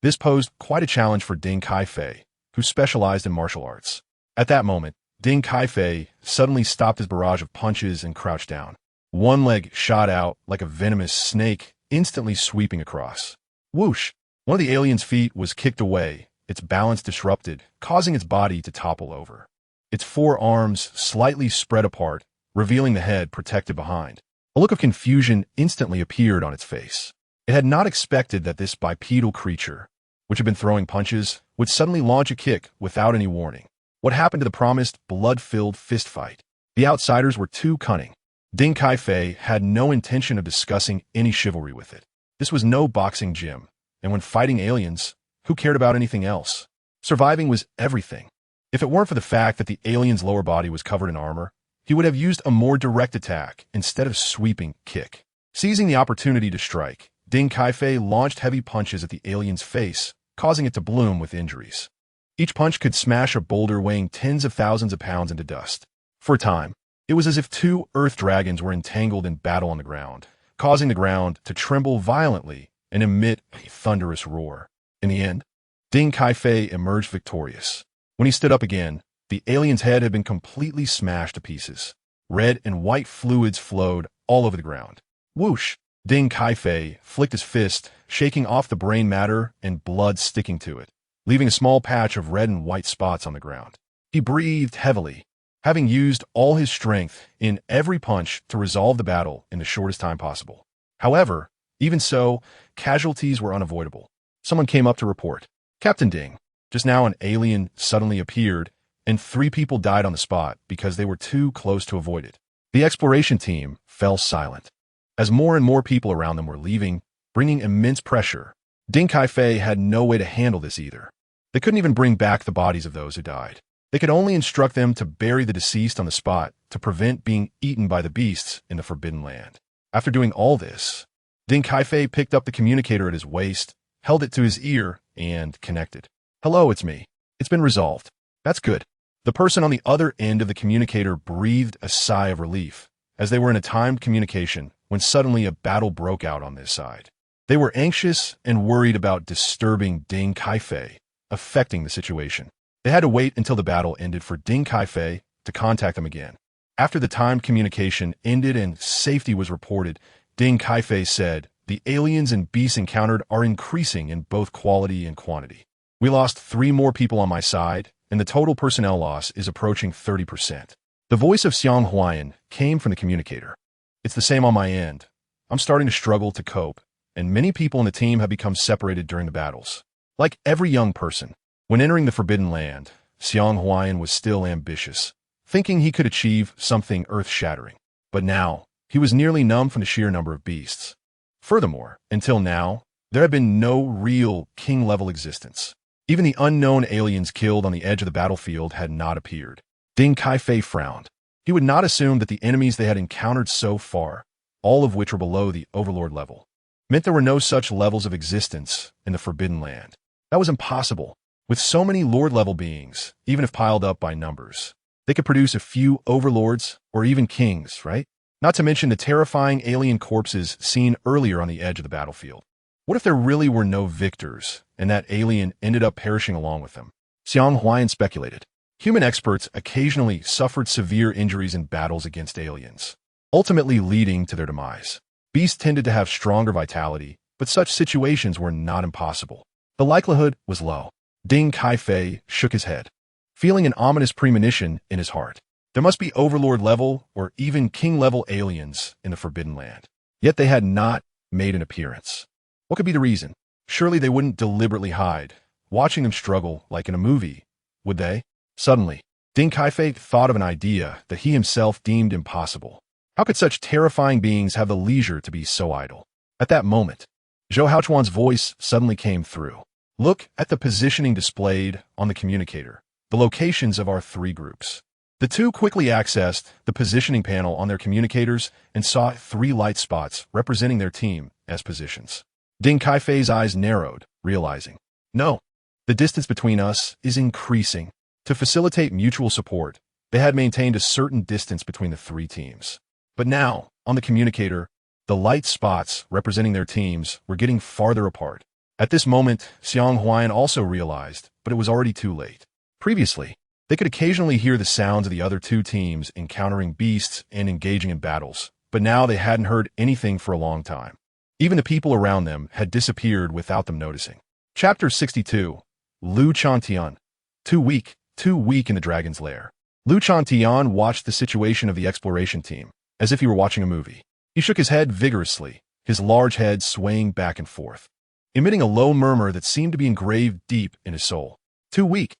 This posed quite a challenge for Ding Kaifei, who specialized in martial arts. At that moment, Ding Kaifei suddenly stopped his barrage of punches and crouched down. One leg shot out like a venomous snake, instantly sweeping across. Whoosh! One of the alien's feet was kicked away, its balance disrupted, causing its body to topple over. Its 4 arms slightly spread apart, revealing the head protected behind. A look of confusion instantly appeared on its face. It had not expected that this bipedal creature, which had been throwing punches, would suddenly launch a kick without any warning. What happened to the promised blood-filled fistfight? The outsiders were too cunning. Ding Kaifei had no intention of discussing any chivalry with it. This was no boxing gym, and when fighting aliens, who cared about anything else? Surviving was everything. If it weren't for the fact that the alien's lower body was covered in armor, he would have used a more direct attack instead of sweeping kick. Seizing the opportunity to strike, Ding Kaifei launched heavy punches at the alien's face, causing it to bloom with injuries. Each punch could smash a boulder weighing tens of thousands of pounds into dust. For a time, it was as if 2 earth dragons were entangled in battle on the ground, causing the ground to tremble violently and emit a thunderous roar. In the end, Ding Kaifei emerged victorious. When he stood up again, the alien's head had been completely smashed to pieces. Red and white fluids flowed all over the ground. Whoosh! Ding Kaifei flicked his fist, shaking off the brain matter and blood sticking to it, leaving a small patch of red and white spots on the ground. He breathed heavily, having used all his strength in every punch to resolve the battle in the shortest time possible. However, even so, casualties were unavoidable. Someone came up to report, "Captain Ding, just now an alien suddenly appeared, and 3 people died on the spot because they were too close to avoid it." The exploration team fell silent. As more and more people around them were leaving, bringing immense pressure, Ding Kaifei had no way to handle this either. They couldn't even bring back the bodies of those who died. They could only instruct them to bury the deceased on the spot to prevent being eaten by the beasts in the Forbidden Land. After doing all this, Ding Kaifei picked up the communicator at his waist, held it to his ear, and connected. "Hello, it's me. It's been resolved." "That's good." The person on the other end of the communicator breathed a sigh of relief, as they were in a timed communication when suddenly a battle broke out on this side. They were anxious and worried about disturbing Ding Kaifei, affecting the situation. They had to wait until the battle ended for Ding Kaifei to contact them again. After the timed communication ended and safety was reported, Ding Kaifei said, the aliens and beasts encountered are increasing in both quality and quantity. We lost 3 more people on my side, and the total personnel loss is approaching 30%. The voice of Xiang Huayan came from the communicator. It's the same on my end. I'm starting to struggle to cope, and many people in the team have become separated during the battles. Like every young person, when entering the Forbidden Land, Xiang Huayan was still ambitious, thinking he could achieve something earth-shattering. But now, he was nearly numb from the sheer number of beasts. Furthermore, until now, there had been no real king-level existence. Even the unknown aliens killed on the edge of the battlefield had not appeared. Ding Kaifei frowned. He would not assume that the enemies they had encountered so far, all of which were below the Overlord level, meant there were no such levels of existence in the Forbidden Land. That was impossible. With so many Lord-level beings, even if piled up by numbers, they could produce a few Overlords or even kings, right? Not to mention the terrifying alien corpses seen earlier on the edge of the battlefield. What if there really were no victors, and that alien ended up perishing along with them? Xiang Huayan speculated. Human experts occasionally suffered severe injuries in battles against aliens, ultimately leading to their demise. Beasts tended to have stronger vitality, but such situations were not impossible. The likelihood was low. Ding Kaifei shook his head, feeling an ominous premonition in his heart. There must be Overlord-level or even King-level aliens in the Forbidden Land. Yet they had not made an appearance. What could be the reason? Surely they wouldn't deliberately hide, watching them struggle like in a movie, would they? Suddenly, Ding Kaifei thought of an idea that he himself deemed impossible. How could such terrifying beings have the leisure to be so idle? At that moment, Zhou Haochuan's voice suddenly came through. Look at the positioning displayed on the communicator, the locations of our 3 groups. The 2 quickly accessed the positioning panel on their communicators and saw 3 light spots representing their team as positions. Ding Kaifei's eyes narrowed, realizing, no, the distance between us is increasing. To facilitate mutual support, they had maintained a certain distance between the 3 teams. But now, on the communicator, the light spots representing their teams were getting farther apart. At this moment, Xiang Huayan also realized, but it was already too late. Previously, they could occasionally hear the sounds of the other 2 teams encountering beasts and engaging in battles, but now they hadn't heard anything for a long time. Even the people around them had disappeared without them noticing. Chapter 62. Lu Changtian. Too weak in the dragon's lair. Lu Changtian watched the situation of the exploration team, as if he were watching a movie. He shook his head vigorously, his large head swaying back and forth, emitting a low murmur that seemed to be engraved deep in his soul. Too weak.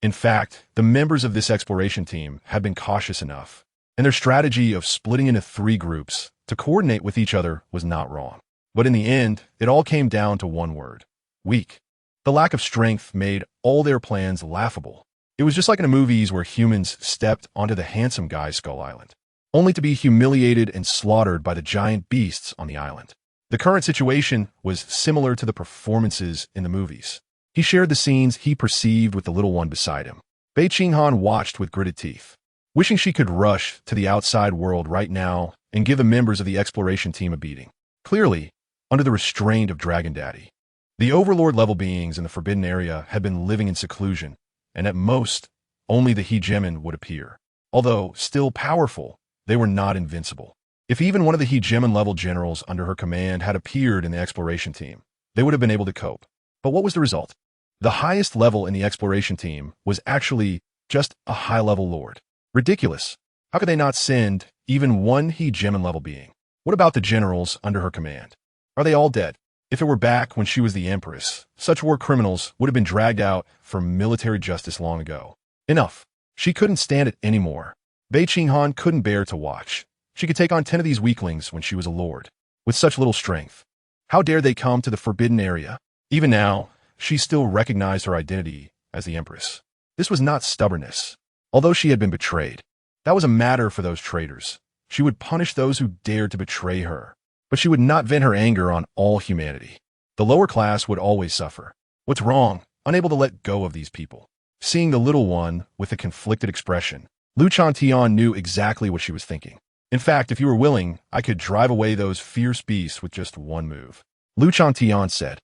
In fact, the members of this exploration team had been cautious enough, and their strategy of splitting into 3 groups to coordinate with each other was not wrong. But in the end, it all came down to one word: weak. The lack of strength made all their plans laughable. It was just like in the movies where humans stepped onto the handsome guy's Skull Island, only to be humiliated and slaughtered by the giant beasts on the island. The current situation was similar to the performances in the movies. He shared the scenes he perceived with the little one beside him. Bei Qinghan watched with gritted teeth, wishing she could rush to the outside world right now and give the members of the exploration team a beating. Clearly, under the restraint of Dragon Daddy, the Overlord-level beings in the Forbidden Area had been living in seclusion, and at most, only the hegemon would appear. Although still powerful, they were not invincible. If even one of the hegemon-level generals under her command had appeared in the exploration team, they would have been able to cope. But what was the result? The highest level in the exploration team was actually just a high-level lord. Ridiculous. How could they not send even one hegemon-level being? What about the generals under her command? Are they all dead? If it were back when she was the Empress, such war criminals would have been dragged out for military justice long ago. Enough. She couldn't stand it anymore. Bei Qinghan couldn't bear to watch. She could take on 10 of these weaklings when she was a lord, with such little strength. How dare they come to the Forbidden Area? Even now, she still recognized her identity as the Empress. This was not stubbornness. Although she had been betrayed, that was a matter for those traitors. She would punish those who dared to betray her. But she would not vent her anger on all humanity. The lower class would always suffer. What's wrong? Unable to let go of these people. Seeing the little one with a conflicted expression, Lu Changtian knew exactly what she was thinking. In fact, if you were willing, I could drive away those fierce beasts with just one move. Lu Changtian said,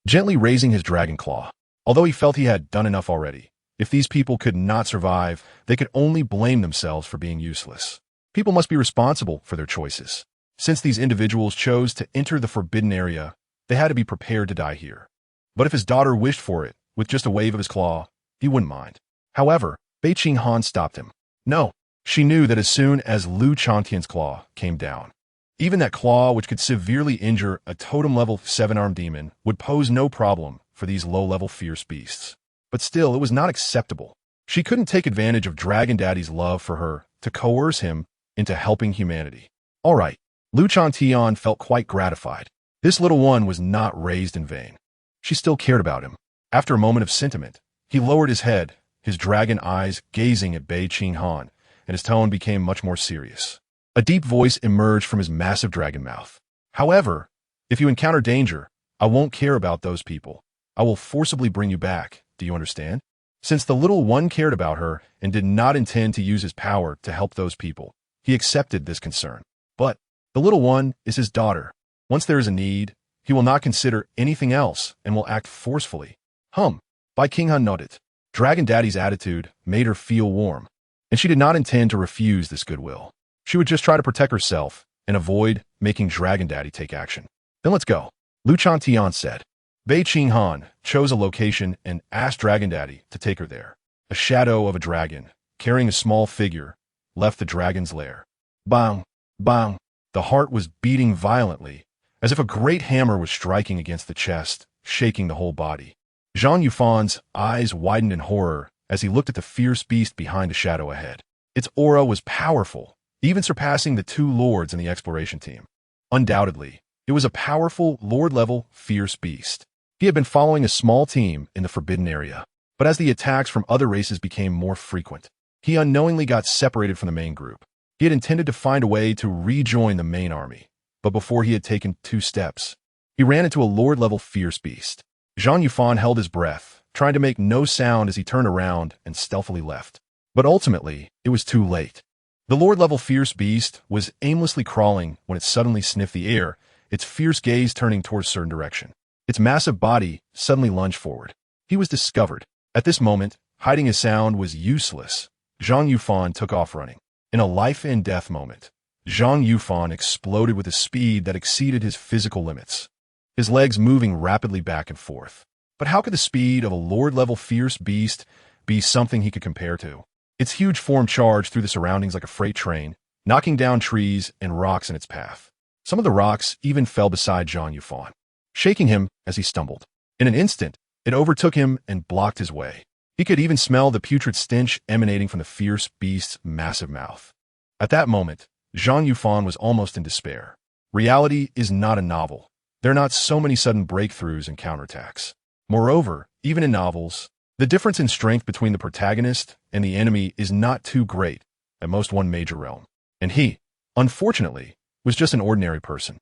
gently raising his dragon claw. Although he felt he had done enough already. If these people could not survive, they could only blame themselves for being useless. People must be responsible for their choices. Since these individuals chose to enter the forbidden area, they had to be prepared to die here. But if his daughter wished for it, with just a wave of his claw, he wouldn't mind. However, Bei Qinghan stopped him. No, she knew that as soon as Lu Changtian's claw came down, even that claw which could severely injure a totem-level 7-armed demon would pose no problem for these low-level fierce beasts. But still, it was not acceptable. She couldn't take advantage of Dragon Daddy's love for her to coerce him into helping humanity. All right, Lu Changtian felt quite gratified. This little one was not raised in vain. She still cared about him. After a moment of sentiment, he lowered his head, his dragon eyes gazing at Bei Qinghan, and his tone became much more serious. A deep voice emerged from his massive dragon mouth. However, if you encounter danger, I won't care about those people. I will forcibly bring you back. Do you understand? Since the little one cared about her and did not intend to use his power to help those people, he accepted this concern. But the little one is his daughter. Once there is a need, he will not consider anything else and will act forcefully. Bei Qinghan nodded. Dragon Daddy's attitude made her feel warm, and she did not intend to refuse this goodwill. She would just try to protect herself and avoid making Dragon Daddy take action. Then let's go, Lu Changtian said. Bei Qinghan chose a location and asked Dragon Daddy to take her there. A shadow of a dragon, carrying a small figure, left the dragon's lair. Bang! Bang! The heart was beating violently, as if a great hammer was striking against the chest, shaking the whole body. Zhang Yufan's eyes widened in horror as he looked at the fierce beast behind the shadow ahead. Its aura was powerful, even surpassing the 2 lords in the exploration team. Undoubtedly, it was a powerful, lord-level, fierce beast. He had been following a small team in the forbidden area, but as the attacks from other races became more frequent, he unknowingly got separated from the main group. He had intended to find a way to rejoin the main army, but before he had taken 2 steps, he ran into a lord-level fierce beast. Zhang Yufan held his breath, trying to make no sound as he turned around and stealthily left. But ultimately, it was too late. The lord-level fierce beast was aimlessly crawling when it suddenly sniffed the air, its fierce gaze turning towards a certain direction. Its massive body suddenly lunged forward. He was discovered. At this moment, hiding his sound was useless. Zhang Yufan took off running. In a life-and-death moment, Zhang Yufan exploded with a speed that exceeded his physical limits, his legs moving rapidly back and forth. But how could the speed of a lord-level fierce beast be something he could compare to? Its huge form charged through the surroundings like a freight train, knocking down trees and rocks in its path. Some of the rocks even fell beside Zhang Yufan, shaking him as he stumbled. In an instant, it overtook him and blocked his way. He could even smell the putrid stench emanating from the fierce beast's massive mouth. At that moment, Zhang Yufan was almost in despair. Reality is not a novel. There are not so many sudden breakthroughs and counterattacks. Moreover, even in novels, the difference in strength between the protagonist and the enemy is not too great, at most one major realm. And he, unfortunately, was just an ordinary person.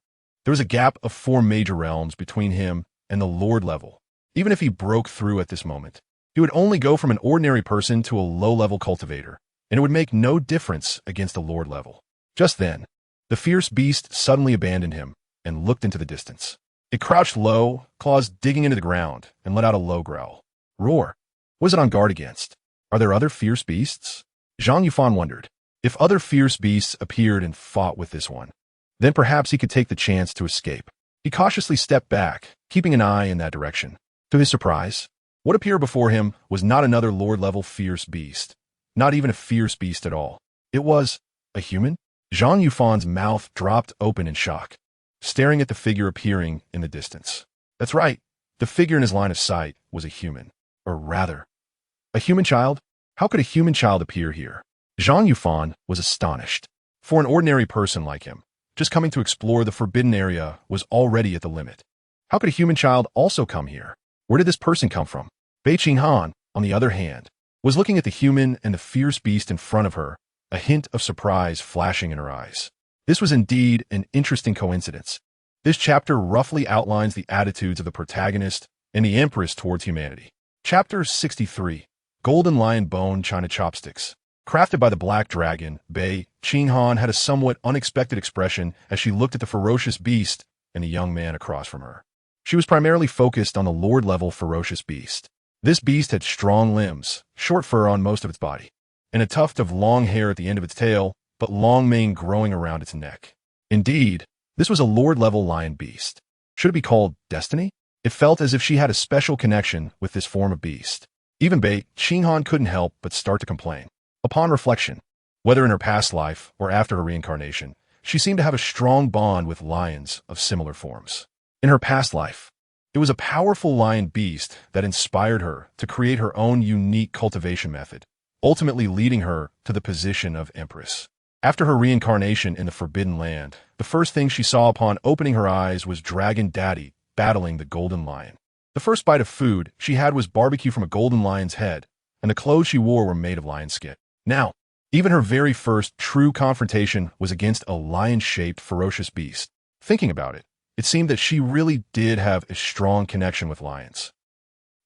There was a gap of 4 major realms between him and the Lord level. Even if he broke through at this moment, he would only go from an ordinary person to a low-level cultivator, and it would make no difference against the Lord level. Just then, the fierce beast suddenly abandoned him and looked into the distance. It crouched low, claws digging into the ground, and let out a low growl. Roar. Was it on guard against? Are there other fierce beasts? Zhang Yufan wondered. If other fierce beasts appeared and fought with this one, then perhaps he could take the chance to escape. He cautiously stepped back, keeping an eye in that direction. To his surprise, what appeared before him was not another lord-level fierce beast, not even a fierce beast at all. It was a human? Zhang Yufan's mouth dropped open in shock, staring at the figure appearing in the distance. That's right, the figure in his line of sight was a human. Or rather, a human child? How could a human child appear here? Zhang Yufan was astonished. For an ordinary person like him, just coming to explore the forbidden area was already at the limit. How could a human child also come here? Where did this person come from? Bei Qinghan, on the other hand, was looking at the human and the fierce beast in front of her, a hint of surprise flashing in her eyes. This was indeed an interesting coincidence. This chapter roughly outlines the attitudes of the protagonist and the Empress towards humanity. Chapter 63, Golden Lion Bone China Chopsticks. Crafted by the Black Dragon, Bei Qinghan had a somewhat unexpected expression as she looked at the ferocious beast and the young man across from her. She was primarily focused on the lord-level ferocious beast. This beast had strong limbs, short fur on most of its body, and a tuft of long hair at the end of its tail, but long mane growing around its neck. Indeed, this was a lord-level lion beast. Should it be called destiny? It felt as if she had a special connection with this form of beast. Even Bei Qinghan couldn't help but start to complain. Upon reflection, whether in her past life or after her reincarnation, she seemed to have a strong bond with lions of similar forms. In her past life, it was a powerful lion beast that inspired her to create her own unique cultivation method, ultimately leading her to the position of Empress. After her reincarnation in the Forbidden Land, the first thing she saw upon opening her eyes was Dragon Daddy battling the golden lion. The first bite of food she had was barbecue from a golden lion's head, and the clothes she wore were made of lion skin. Now, even her very first true confrontation was against a lion-shaped ferocious beast. Thinking about it, it seemed that she really did have a strong connection with lions.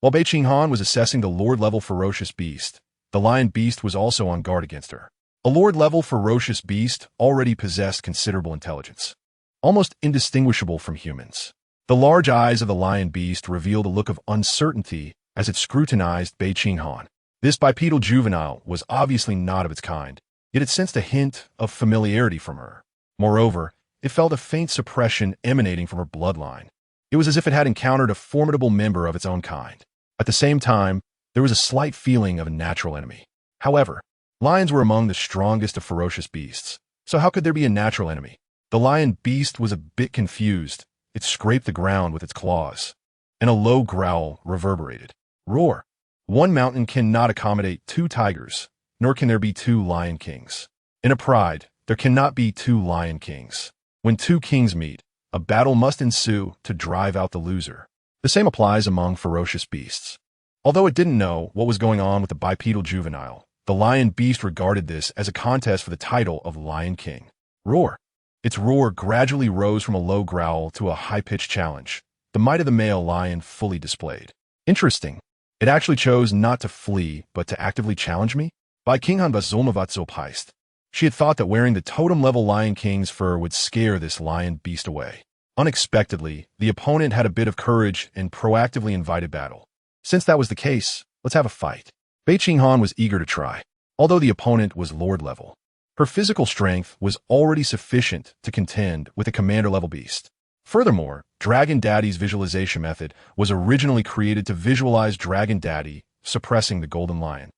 While Bei Qinghan was assessing the lord-level ferocious beast, the lion beast was also on guard against her. A lord-level ferocious beast already possessed considerable intelligence, almost indistinguishable from humans. The large eyes of the lion beast revealed a look of uncertainty as it scrutinized Bei Qinghan. This bipedal juvenile was obviously not of its kind, yet it sensed a hint of familiarity from her. Moreover, it felt a faint suppression emanating from her bloodline. It was as if it had encountered a formidable member of its own kind. At the same time, there was a slight feeling of a natural enemy. However, lions were among the strongest of ferocious beasts, so how could there be a natural enemy? The lion beast was a bit confused. It scraped the ground with its claws, and a low growl reverberated. Roar! One mountain cannot accommodate two tigers, nor can there be two lion kings. In a pride, there cannot be two lion kings. When two kings meet, a battle must ensue to drive out the loser. The same applies among ferocious beasts. Although it didn't know what was going on with the bipedal juvenile, the lion beast regarded this as a contest for the title of Lion King. Roar! Its roar gradually rose from a low growl to a high-pitched challenge, the might of the male lion fully displayed. Interesting. It actually chose not to flee, but to actively challenge me? Bei Qinghan was so pissed. She had thought that wearing the totem-level Lion King's fur would scare this lion beast away. Unexpectedly, the opponent had a bit of courage and proactively invited battle. Since that was the case, let's have a fight. Bei Qinghan was eager to try, although the opponent was lord-level. Her physical strength was already sufficient to contend with a commander-level beast. Furthermore, Dragon Daddy's visualization method was originally created to visualize Dragon Daddy suppressing the golden lion,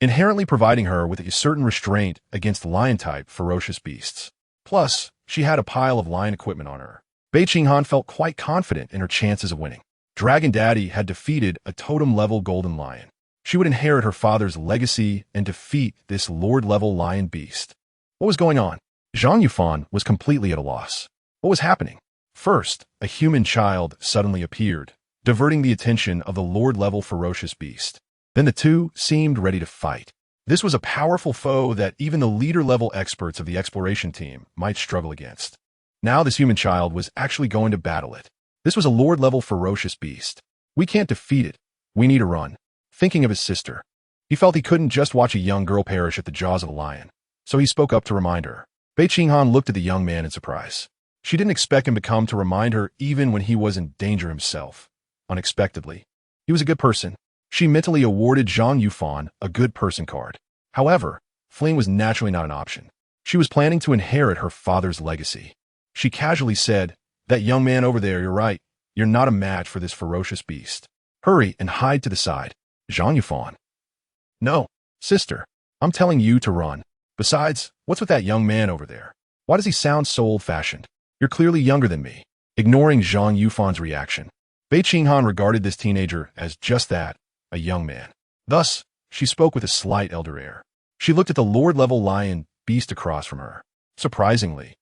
inherently providing her with a certain restraint against lion-type ferocious beasts. Plus, she had a pile of lion equipment on her. Bei Qinghan felt quite confident in her chances of winning. Dragon Daddy had defeated a totem-level golden lion. She would inherit her father's legacy and defeat this lord-level lion beast. What was going on? Zhang Yufan was completely at a loss. What was happening? First, a human child suddenly appeared, diverting the attention of the lord-level ferocious beast. Then the two seemed ready to fight. This was a powerful foe that even the leader-level experts of the exploration team might struggle against. Now this human child was actually going to battle it. This was a lord-level ferocious beast. We can't defeat it. We need to run. Thinking of his sister, he felt he couldn't just watch a young girl perish at the jaws of a lion, so he spoke up to remind her. Bei Qinghan looked at the young man in surprise. She didn't expect him to come to remind her even when he was in danger himself. Unexpectedly, he was a good person. She mentally awarded Zhang Yufan a good person card. However, fleeing was naturally not an option. She was planning to inherit her father's legacy. She casually said, "That young man over there, you're right. You're not a match for this ferocious beast. Hurry and hide to the side." Zhang Yufan. "No, sister. I'm telling you to run. Besides, what's with that young man over there? Why does he sound so old-fashioned? You're clearly younger than me." Ignoring Zhang Yufan's reaction, Bei Qinghan regarded this teenager as just that, a young man. Thus, she spoke with a slight elder air. She looked at the lord-level lion beast across from her. Surprisingly,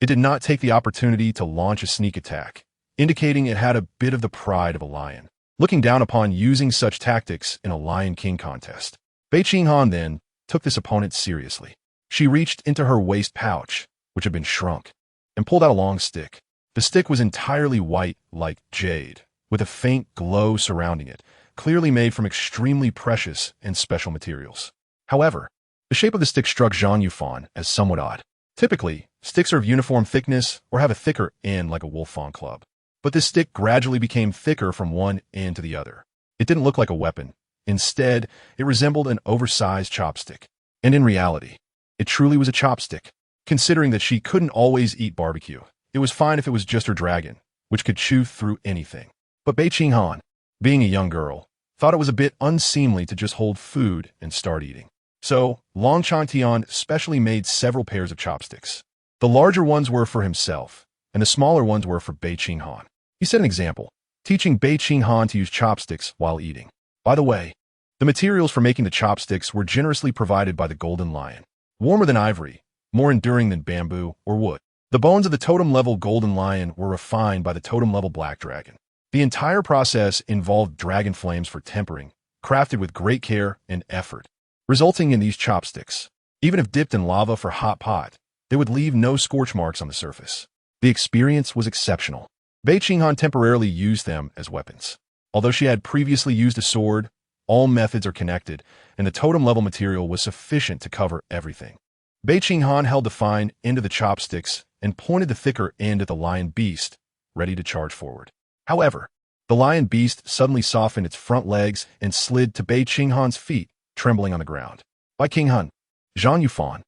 it did not take the opportunity to launch a sneak attack, indicating it had a bit of the pride of a lion, looking down upon using such tactics in a Lion King contest. Bei Qinghan then took this opponent seriously. She reached into her waist pouch, which had been shrunk, and pulled out a long stick. The stick was entirely white like jade, with a faint glow surrounding it, clearly made from extremely precious and special materials. However, the shape of the stick struck Zhang Yufan as somewhat odd. Typically, sticks are of uniform thickness or have a thicker end like a wolf-fawn club. But this stick gradually became thicker from one end to the other. It didn't look like a weapon. Instead, it resembled an oversized chopstick. And in reality, it truly was a chopstick. Considering that she couldn't always eat barbecue, it was fine if it was just her dragon, which could chew through anything. But Bei Qinghan, being a young girl, thought it was a bit unseemly to just hold food and start eating. So, Changtian specially made several pairs of chopsticks. The larger ones were for himself, and the smaller ones were for Bei Qinghan. He set an example, teaching Bei Qinghan to use chopsticks while eating. By the way, the materials for making the chopsticks were generously provided by the golden lion, warmer than ivory, more enduring than bamboo or wood. The bones of the totem-level golden lion were refined by the totem-level black dragon. The entire process involved dragon flames for tempering, crafted with great care and effort, resulting in these chopsticks. Even if dipped in lava for hot pot, they would leave no scorch marks on the surface. The experience was exceptional. Bei Qinghan temporarily used them as weapons. Although she had previously used a sword, all methods are connected, and the totem-level material was sufficient to cover everything. Bei Qinghan held the fine end of the chopsticks and pointed the thicker end at the lion beast, ready to charge forward. However, the lion beast suddenly softened its front legs and slid to Bei Qinghan's feet, trembling on the ground. Bei Qinghan, Zhang Yufan.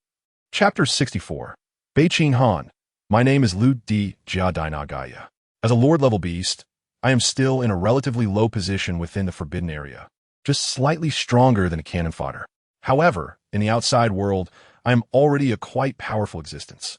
Chapter 64. Bei Qinghan, my name is Lu Di Jia Daina Gaia. As a lord-level beast, I am still in a relatively low position within the forbidden area, just slightly stronger than a cannon fodder. However, in the outside world, I am already a quite powerful existence.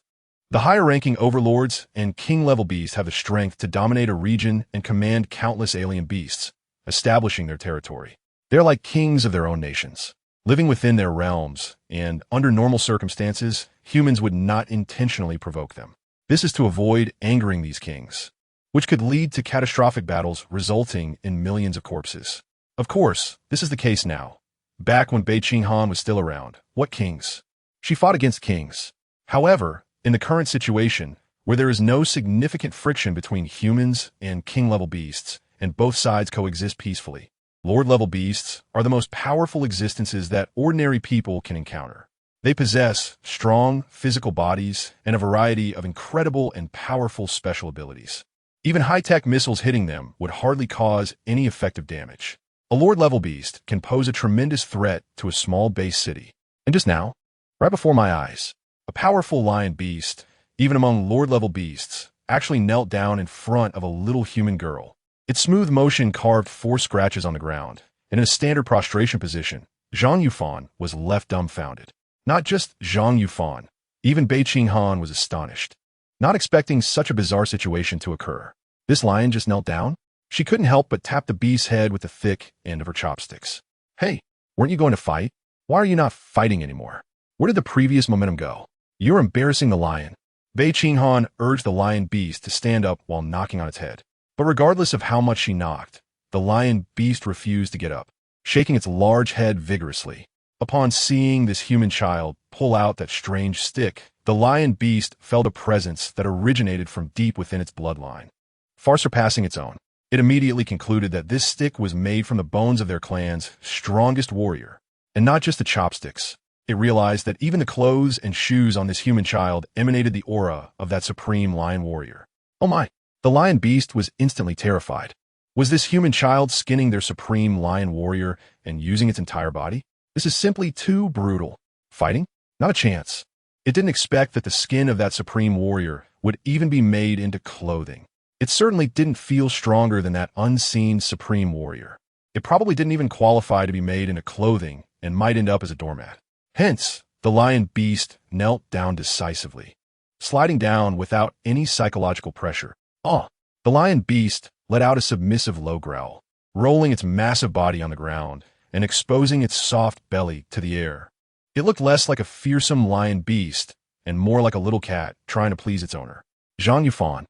The higher-ranking overlords and king-level beasts have the strength to dominate a region and command countless alien beasts, establishing their territory. They are like kings of their own nations, living within their realms, and under normal circumstances, humans would not intentionally provoke them. This is to avoid angering these kings, which could lead to catastrophic battles resulting in millions of corpses. Of course, this is the case now. Back when Bei Qinghan was still around, what kings? She fought against kings. However, in the current situation, where there is no significant friction between humans and king-level beasts, and both sides coexist peacefully, lord-level beasts are the most powerful existences that ordinary people can encounter. They possess strong physical bodies and a variety of incredible and powerful special abilities. Even high-tech missiles hitting them would hardly cause any effective damage. A lord-level beast can pose a tremendous threat to a small base city. And just now, right before my eyes, a powerful lion beast, even among lord-level beasts, actually knelt down in front of a little human girl. Its smooth motion carved 4 scratches on the ground, and in a standard prostration position, Zhang Yufan was left dumbfounded. Not just Zhang Yufan, even Bei Qinghan was astonished, not expecting such a bizarre situation to occur. This lion just knelt down? She couldn't help but tap the beast's head with the thick end of her chopsticks. Hey, weren't you going to fight? Why are you not fighting anymore? Where did the previous momentum go? You're embarrassing the lion. Bei Qinghan urged the lion beast to stand up while knocking on its head. But regardless of how much she knocked, the lion beast refused to get up, shaking its large head vigorously. Upon seeing this human child pull out that strange stick, the lion beast felt a presence that originated from deep within its bloodline, far surpassing its own. It immediately concluded that this stick was made from the bones of their clan's strongest warrior, and not just the chopsticks. It realized that even the clothes and shoes on this human child emanated the aura of that supreme lion warrior. Oh my! The lion beast was instantly terrified. Was this human child skinning their supreme lion warrior and using its entire body? This is simply too brutal. Fighting? Not a chance. It didn't expect that the skin of that supreme warrior would even be made into clothing. It certainly didn't feel stronger than that unseen supreme warrior. It probably didn't even qualify to be made into clothing and might end up as a doormat. Hence, the lion beast knelt down decisively, sliding down without any psychological pressure. The lion beast let out a submissive low growl, rolling its massive body on the ground and exposing its soft belly to the air. It looked less like a fearsome lion beast and more like a little cat trying to please its owner. Zhang Yufan.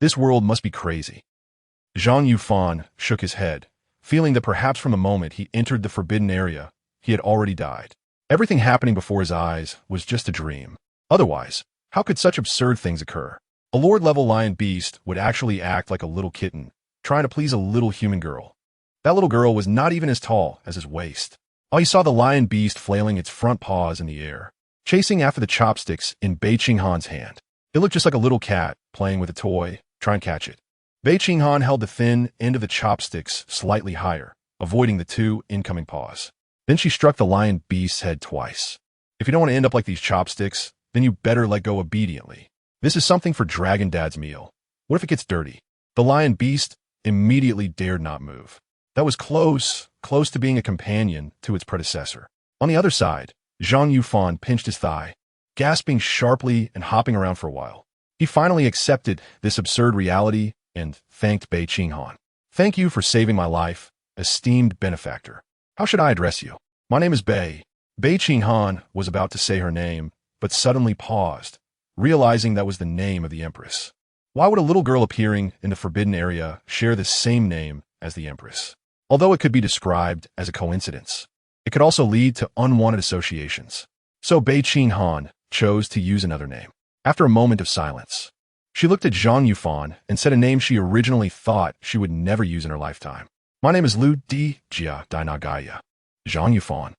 This world must be crazy. Zhang Yufan shook his head, feeling that perhaps from the moment he entered the forbidden area, he had already died. Everything happening before his eyes was just a dream. Otherwise, how could such absurd things occur? A lord-level lion beast would actually act like a little kitten, trying to please a little human girl. That little girl was not even as tall as his waist. He saw the lion beast flailing its front paws in the air, chasing after the chopsticks in Bei Qinghan's hand. It looked just like a little cat playing with a toy, trying to catch it. Bei Qinghan held the thin end of the chopsticks slightly higher, avoiding the 2 incoming paws. Then she struck the lion beast's head twice. If you don't want to end up like these chopsticks, then you better let go obediently. This is something for Dragon Dad's meal. What if it gets dirty? The lion beast immediately dared not move. That was close to being a companion to its predecessor. On the other side, Zhang Yufan pinched his thigh, gasping sharply and hopping around for a while. He finally accepted this absurd reality and thanked Bei Qinghan. Thank you for saving my life, esteemed benefactor. How should I address you? My name is Bei. Bei Qinghan was about to say her name, but suddenly paused, realizing that was the name of the Empress. Why would a little girl appearing in the forbidden area share the same name as the Empress? Although it could be described as a coincidence, it could also lead to unwanted associations. So Bei Qinghan chose to use another name. After a moment of silence, she looked at Zhang Yufan and said a name she originally thought she would never use in her lifetime. My name is Lu Di Jia Dainagaya. Zhang Yufan.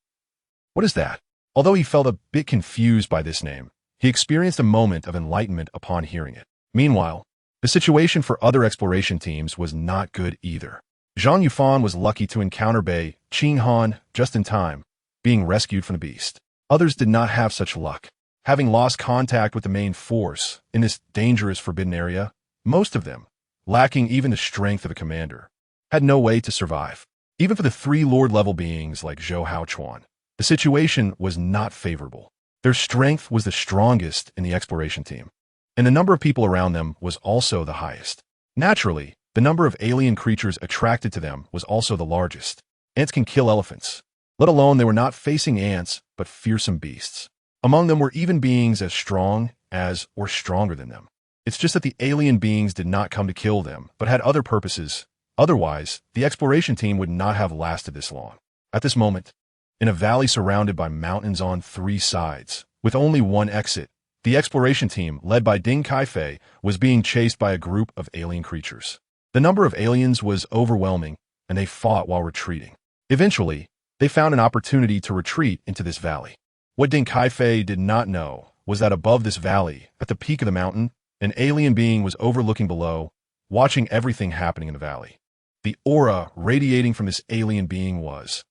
What is that? Although he felt a bit confused by this name, he experienced a moment of enlightenment upon hearing it. Meanwhile, the situation for other exploration teams was not good either. Zhang Yufan was lucky to encounter Bei Qinghan just in time, being rescued from the beast. Others did not have such luck. Having lost contact with the main force in this dangerous forbidden area, most of them, lacking even the strength of a commander, had no way to survive. Even for the 3 Lord-level beings like Zhou Haochuan, the situation was not favorable. Their strength was the strongest in the exploration team, and the number of people around them was also the highest. Naturally, the number of alien creatures attracted to them was also the largest. Ants can kill elephants, let alone they were not facing ants, but fearsome beasts. Among them were even beings as strong as or stronger than them. It's just that the alien beings did not come to kill them, but had other purposes. Otherwise, the exploration team would not have lasted this long. At this moment, in a valley surrounded by mountains on 3 sides, with only one exit, the exploration team, led by Ding Kaifei, was being chased by a group of alien creatures. The number of aliens was overwhelming, and they fought while retreating. Eventually, they found an opportunity to retreat into this valley. What Ding Kaifei did not know was that above this valley, at the peak of the mountain, an alien being was overlooking below, watching everything happening in the valley. The aura radiating from this alien being was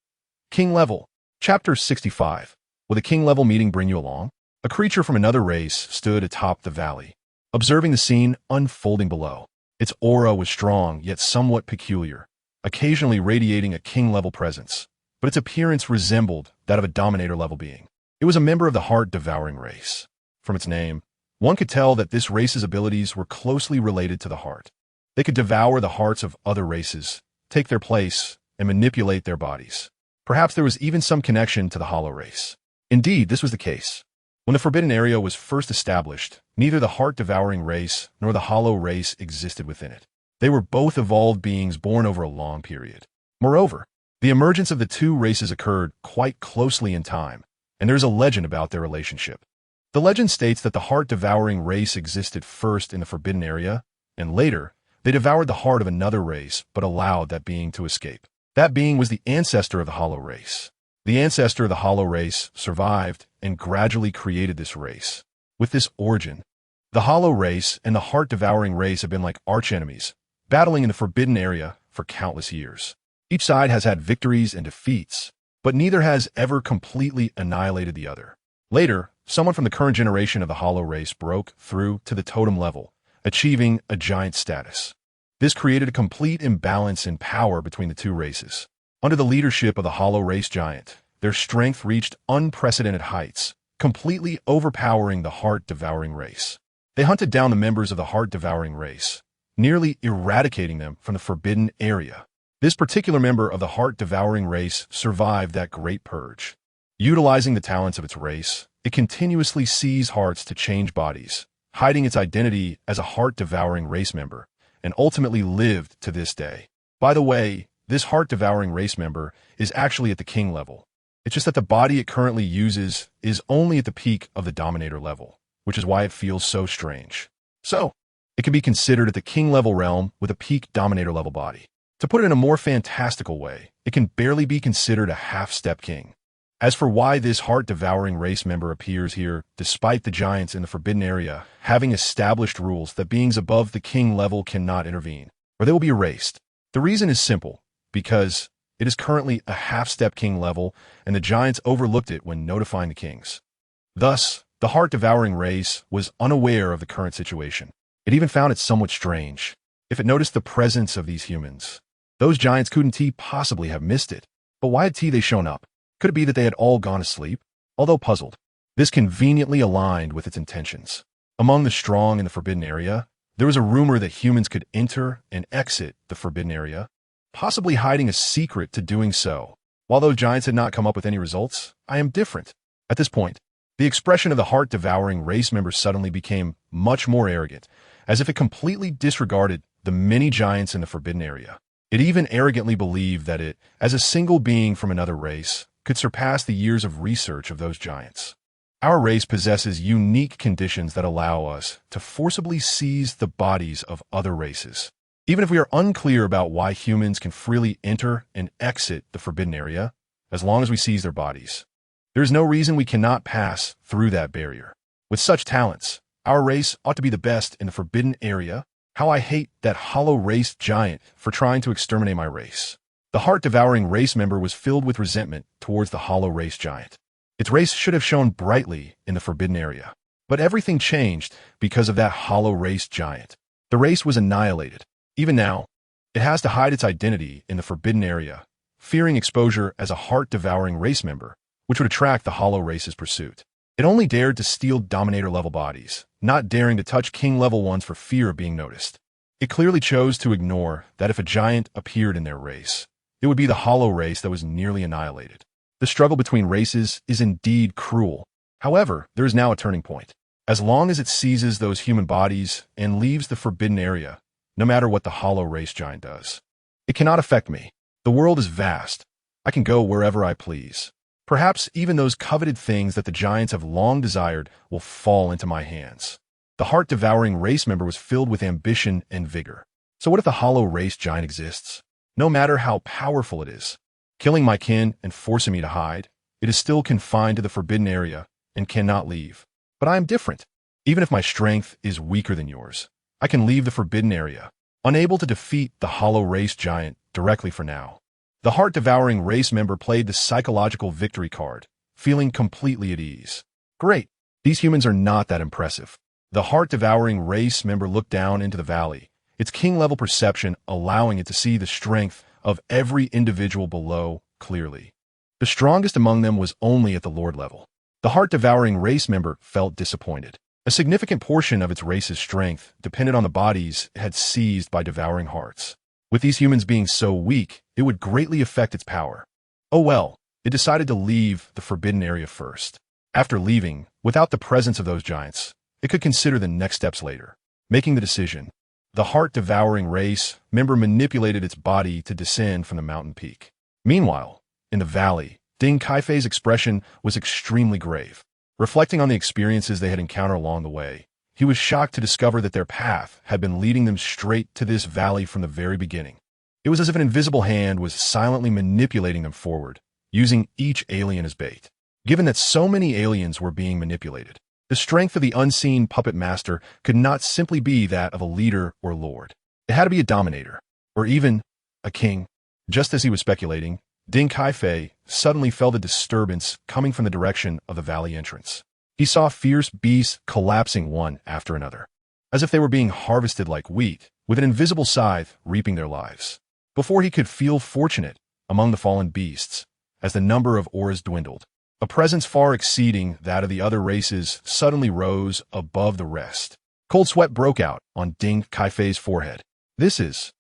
King Level. Chapter 65. Will the King Level meeting bring you along? A creature from another race stood atop the valley, observing the scene unfolding below. Its aura was strong, yet somewhat peculiar, occasionally radiating a King-level presence, but its appearance resembled that of a Dominator-level being. It was a member of the heart-devouring race. From its name, one could tell that this race's abilities were closely related to the heart. They could devour the hearts of other races, take their place, and manipulate their bodies. Perhaps there was even some connection to the Hollow race. Indeed, this was the case. When the Forbidden Area was first established, neither the heart-devouring race nor the Hollow race existed within it. They were both evolved beings born over a long period. Moreover, the emergence of the 2 races occurred quite closely in time, and there is a legend about their relationship. The legend states that the heart-devouring race existed first in the Forbidden Area, and later, they devoured the heart of another race but allowed that being to escape. That being was the ancestor of the Hollow race. The ancestor of the Hollow race survived and gradually created this race. With this origin, the Hollow race and the heart-devouring race have been like archenemies, battling in the Forbidden Area for countless years. Each side has had victories and defeats, but neither has ever completely annihilated the other. Later, someone from the current generation of the Hollow race broke through to the totem level, achieving a giant status. This created a complete imbalance in power between the 2 races. Under the leadership of the Hollow race giant, their strength reached unprecedented heights, completely overpowering the heart-devouring race. They hunted down the members of the heart-devouring race, nearly eradicating them from the Forbidden Area. This particular member of the heart-devouring race survived that great purge. Utilizing the talents of its race, it continuously seized hearts to change bodies, hiding its identity as a heart-devouring race member, and ultimately lived to this day. By the way, this heart-devouring race member is actually at the King level. It's just that the body it currently uses is only at the peak of the Dominator level, which is why it feels so strange. So, it can be considered at the King level realm with a peak Dominator level body. To put it in a more fantastical way, it can barely be considered a half-step king. As for why this heart-devouring race member appears here, despite the giants in the Forbidden Area having established rules that beings above the King level cannot intervene, or they will be erased, the reason is simple, because it is currently a half-step king level, and the giants overlooked it when notifying the kings. Thus, The heart-devouring race was unaware of the current situation. It even found it somewhat strange. If it noticed the presence of these humans, those giants couldn't possibly have missed it. But why had they shown up? Could it be that they had all gone to sleep? Although puzzled, this conveniently aligned with its intentions. Among the strong in the forbidden area, there was a rumor that humans could enter and exit the forbidden area, possibly hiding a secret to doing so. While those giants had not come up with any results, I am different. At this point, the expression of the heart-devouring race member suddenly became much more arrogant, as if it completely disregarded the many giants in the forbidden area. It even arrogantly believed that it, as a single being from another race, could surpass the years of research of those giants. Our race possesses unique conditions that allow us to forcibly seize the bodies of other races. Even if we are unclear about why humans can freely enter and exit the forbidden area, as long as we seize their bodies, there is no reason we cannot pass through that barrier. With such talents, our race ought to be the best in the forbidden area. How I hate that hollow race giant for trying to exterminate my race. The heart-devouring race member was filled with resentment towards the hollow race giant. Its race should have shone brightly in the forbidden area. But everything changed because of that hollow race giant. The race was annihilated. Even now, it has to hide its identity in the forbidden area, fearing exposure as a heart-devouring race member, which would attract the hollow race's pursuit. It only dared to steal Dominator-level bodies, not daring to touch King-level ones for fear of being noticed. It clearly chose to ignore that if a giant appeared in their race, it would be the hollow race that was nearly annihilated. The struggle between races is indeed cruel. However, there is now a turning point. As long as it seizes those human bodies and leaves the forbidden area, no matter what the hollow race giant does, it cannot affect me. The world is vast. I can go wherever I please. Perhaps even those coveted things that the giants have long desired will fall into my hands. The heart-devouring race member was filled with ambition and vigor. So what if the hollow race giant exists? No matter how powerful it is, killing my kin and forcing me to hide, it is still confined to the forbidden area and cannot leave. But I am different. Even if my strength is weaker than yours, I can leave the forbidden area, unable to defeat the hollow race giant directly for now. The heart-devouring race member played the psychological victory card, feeling completely at ease. Great. These humans are not that impressive. The heart-devouring race member looked down into the valley, its king-level perception allowing it to see the strength of every individual below clearly. The strongest among them was only at the lord level. The heart-devouring race member felt disappointed. A significant portion of its race's strength depended on the bodies it had seized by devouring hearts. With these humans being so weak, it would greatly affect its power. Oh well, it decided to leave the forbidden area first. After leaving, without the presence of those giants, it could consider the next steps later. Making the decision, the heart-devouring race member manipulated its body to descend from the mountain peak. Meanwhile, in the valley, Ding Kaifei's expression was extremely grave. Reflecting on the experiences they had encountered along the way, he was shocked to discover that their path had been leading them straight to this valley from the very beginning. It was as if an invisible hand was silently manipulating them forward, using each alien as bait. Given that so many aliens were being manipulated, the strength of the unseen puppet master could not simply be that of a leader or lord. It had to be a dominator, or even a king. Just as he was speculating, Ding Kaifei suddenly felt a disturbance coming from the direction of the valley entrance. He saw fierce beasts collapsing one after another, as if they were being harvested like wheat, with an invisible scythe reaping their lives. Before he could feel fortunate among the fallen beasts, as the number of auras dwindled, a presence far exceeding that of the other races suddenly rose above the rest. Cold sweat broke out on Ding Kaifei's forehead. This is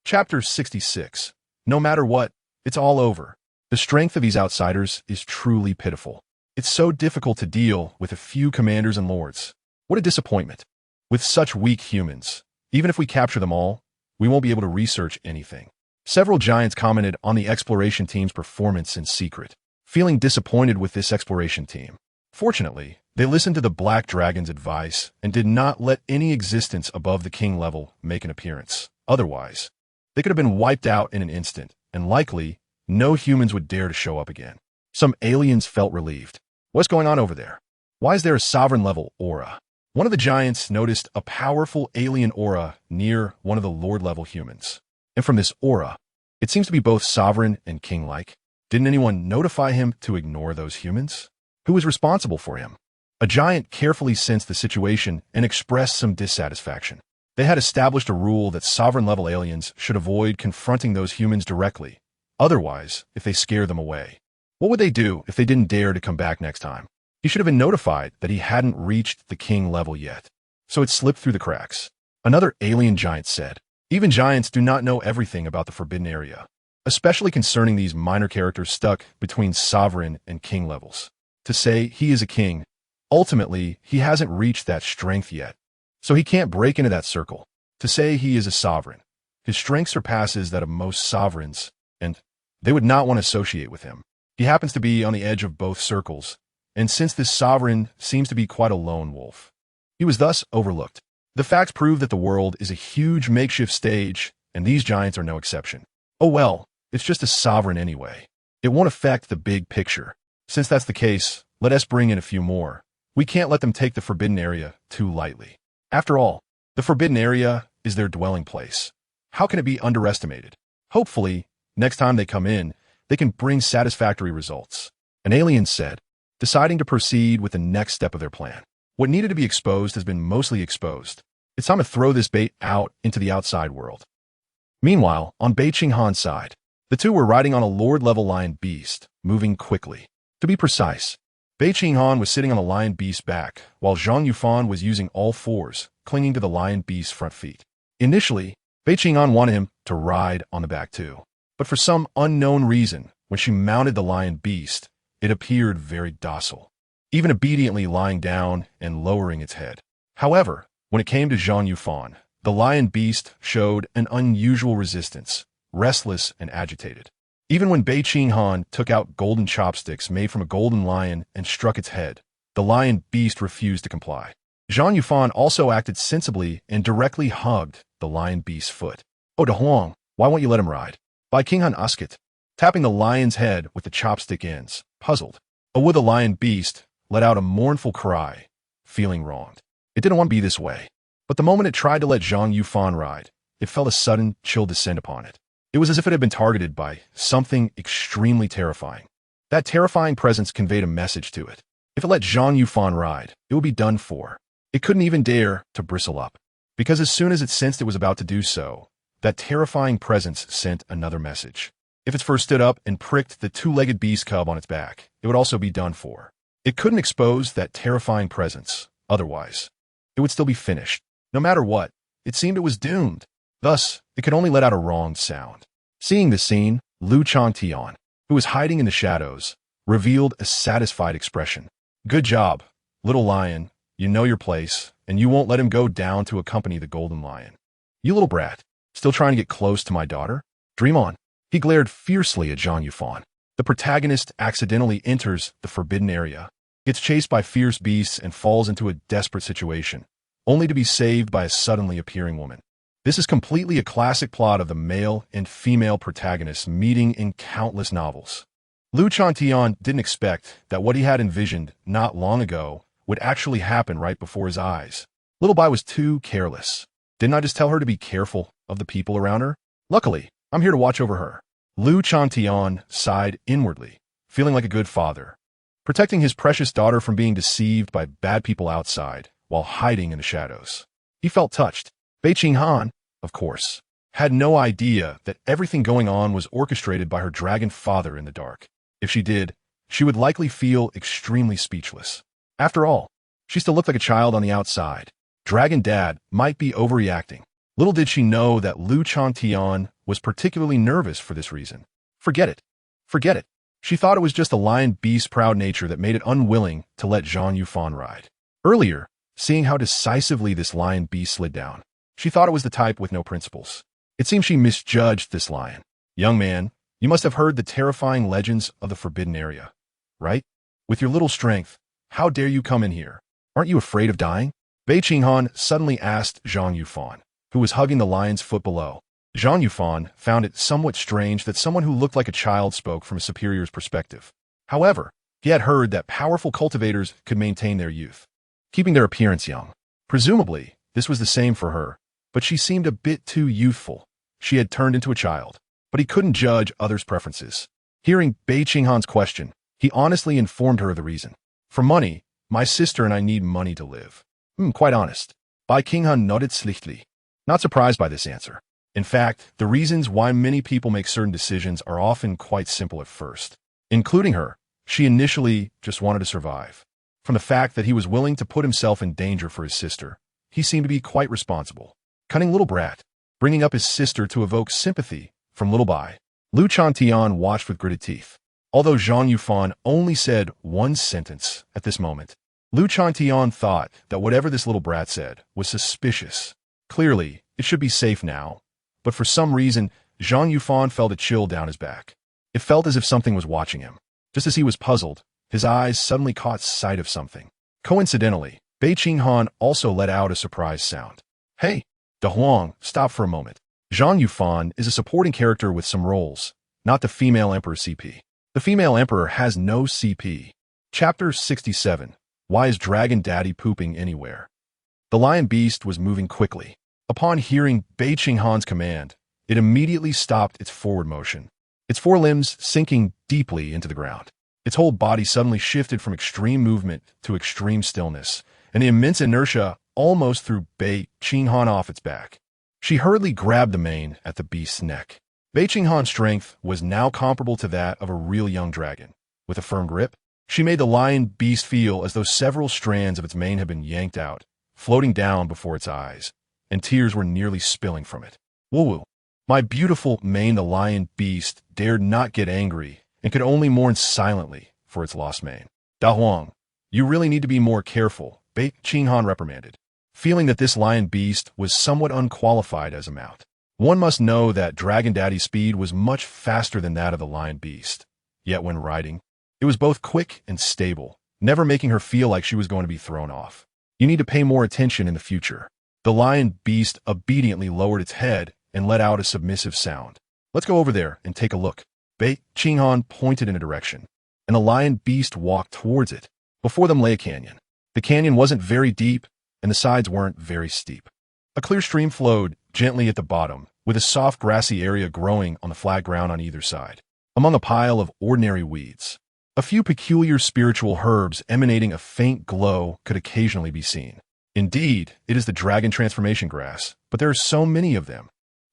Chapter 66. No matter what, it's all over. The strength of these outsiders is truly pitiful. It's so difficult to deal with a few commanders and lords. What a disappointment. With such weak humans, even if we capture them all, we won't be able to research anything. Several giants commented on the exploration team's performance in secret, feeling disappointed with this exploration team. Fortunately, they listened to the Black Dragon's advice and did not let any existence above the king level make an appearance. Otherwise, they could have been wiped out in an instant, and likely, no humans would dare to show up again. Some aliens felt relieved. What's going on over there? Why is there a sovereign-level aura? One of the giants noticed a powerful alien aura near one of the lord-level humans. And from this aura, it seems to be both sovereign and king-like. Didn't anyone notify him to ignore those humans? Who was responsible for him? A giant carefully sensed the situation and expressed some dissatisfaction. They had established a rule that sovereign-level aliens should avoid confronting those humans directly, otherwise, if they scare them away. What would they do if they didn't dare to come back next time? He should have been notified that he hadn't reached the king level yet, so it slipped through the cracks. Another alien giant said, "Even giants do not know everything about the forbidden area, especially concerning these minor characters stuck between sovereign and king levels. To say he is a king, ultimately, he hasn't reached that strength yet, so he can't break into that circle. To say he is a sovereign, his strength surpasses that of most sovereigns, and they would not want to associate with him. He happens to be on the edge of both circles, and since this sovereign seems to be quite a lone wolf, he was thus overlooked. The facts prove that the world is a huge makeshift stage, and these giants are no exception. Oh well, it's just a sovereign anyway. It won't affect the big picture. Since that's the case, let us bring in a few more. We can't let them take the forbidden area too lightly. After all, the forbidden area is their dwelling place. How can it be underestimated? Hopefully, next time they come in, they can bring satisfactory results." An alien said, deciding to proceed with the next step of their plan. What needed to be exposed has been mostly exposed. It's time to throw this bait out into the outside world. Meanwhile, on Bei Qinghan's side, the two were riding on a lord-level lion beast, moving quickly. To be precise, Bei Qinghan was sitting on the lion beast's back, while Zhang Yufan was using all fours, clinging to the lion beast's front feet. Initially, Bei Qinghan wanted him to ride on the back too. But for some unknown reason, when she mounted the lion beast, it appeared very docile, even obediently lying down and lowering its head. However, when it came to Zhang Yufan, the lion beast showed an unusual resistance, restless and agitated. Even when Bei Qinghan took out golden chopsticks made from a golden lion and struck its head, the lion beast refused to comply. Zhang Yufan also acted sensibly and directly hugged the lion beast's foot. "Oh, De Huang, why won't you let him ride?" Bei Qinghan asked it, tapping the lion's head with the chopstick ends, puzzled. Oh, the lion beast let out a mournful cry, feeling wronged. It didn't want to be this way. But the moment it tried to let Zhang Yufan ride, it felt a sudden chill descend upon it. It was as if it had been targeted by something extremely terrifying. That terrifying presence conveyed a message to it. If it let Zhang Yufan ride, it would be done for. It couldn't even dare to bristle up, because as soon as it sensed it was about to do so, that terrifying presence sent another message. If it first stood up and pricked the two-legged beast cub on its back, it would also be done for. It couldn't expose that terrifying presence, otherwise, it would still be finished. No matter what, it seemed it was doomed. Thus, it could only let out a wronged sound. Seeing this scene, Changtian, who was hiding in the shadows, revealed a satisfied expression. "Good job, little lion. You know your place, and you won't let him go down to accompany the golden lion. You little brat, still trying to get close to my daughter? Dream on." He glared fiercely at Zhang Yufan. The protagonist accidentally enters the forbidden area, gets chased by fierce beasts and falls into a desperate situation, only to be saved by a suddenly appearing woman. This is completely a classic plot of the male and female protagonists meeting in countless novels. Changtian didn't expect that what he had envisioned not long ago would actually happen right before his eyes. Little Bai was too careless. Didn't I just tell her to be careful of the people around her? Luckily, I'm here to watch over her. Changtian sighed inwardly, feeling like a good father, protecting his precious daughter from being deceived by bad people outside while hiding in the shadows. He felt touched. Bei Qinghan, of course, had no idea that everything going on was orchestrated by her dragon father in the dark. If she did, she would likely feel extremely speechless. After all, she still looked like a child on the outside. Dragon Dad might be overreacting. Little did she know that Changtian was particularly nervous for this reason. Forget it. Forget it. She thought it was just the lion beast's proud nature that made it unwilling to let Zhang Yufan ride. Earlier, seeing how decisively this lion beast slid down, she thought it was the type with no principles. It seems she misjudged this lion. "Young man, you must have heard the terrifying legends of the forbidden area, right? With your little strength, how dare you come in here? Aren't you afraid of dying?" Bei Qinghan suddenly asked Zhang Yufan, who was hugging the lion's foot below. Zhang Yufan found it somewhat strange that someone who looked like a child spoke from a superior's perspective. However, he had heard that powerful cultivators could maintain their youth, keeping their appearance young. Presumably, this was the same for her, but she seemed a bit too youthful. She had turned into a child, but he couldn't judge others' preferences. Hearing Bei Qinghan's question, he honestly informed her of the reason. For money, My sister and I need money to live. Quite honest. Bei Qinghan nodded slightly, not surprised by this answer. In fact, the reasons why many people make certain decisions are often quite simple at first. Including her, she initially just wanted to survive. From the fact that he was willing to put himself in danger for his sister, he seemed to be quite responsible. Cunning little brat, bringing up his sister to evoke sympathy from little Bai. Lu Changtian watched with gritted teeth. Although Zhang Yufan only said one sentence at this moment, Lu Changtian thought that whatever this little brat said was suspicious. Clearly, it should be safe now, but for some reason, Zhang Yufan felt a chill down his back. It felt as if something was watching him. Just as he was puzzled, his eyes suddenly caught sight of something. Coincidentally, Bei Qinghan also let out a surprised sound. Hey, De Huang, stop for a moment. Zhang Yufan is a supporting character with some roles, not the female emperor CP. The female emperor has no CP. Chapter 67. Why is Dragon Daddy pooping anywhere? The lion beast was moving quickly. Upon hearing Bei Qinghan's command, it immediately stopped its forward motion, its forelimbs sinking deeply into the ground. Its whole body suddenly shifted from extreme movement to extreme stillness, and the immense inertia almost threw Bei Qinghan off its back. She hurriedly grabbed the mane at the beast's neck. Bei Qinghan's strength was now comparable to that of a real young dragon. With a firm grip, she made the lion beast feel as though several strands of its mane had been yanked out, floating down before its eyes, and tears were nearly spilling from it. Woo-woo. My beautiful mane, the lion beast dared not get angry and could only mourn silently for its lost mane. Da Huang, you really need to be more careful, Bei Qinghan reprimanded, feeling that this lion beast was somewhat unqualified as a mount. One must know that Dragon Daddy's speed was much faster than that of the lion beast. Yet when riding, it was both quick and stable, never making her feel like she was going to be thrown off. You need to pay more attention in the future. The lion beast obediently lowered its head and let out a submissive sound. Let's go over there and take a look. Bei Qinghan pointed in a direction, and the lion beast walked towards it. Before them lay a canyon. The canyon wasn't very deep, and the sides weren't very steep. A clear stream flowed gently at the bottom, with a soft grassy area growing on the flat ground on either side, among a pile of ordinary weeds. A few peculiar spiritual herbs emanating a faint glow could occasionally be seen. Indeed, it is the dragon transformation grass, but there are so many of them.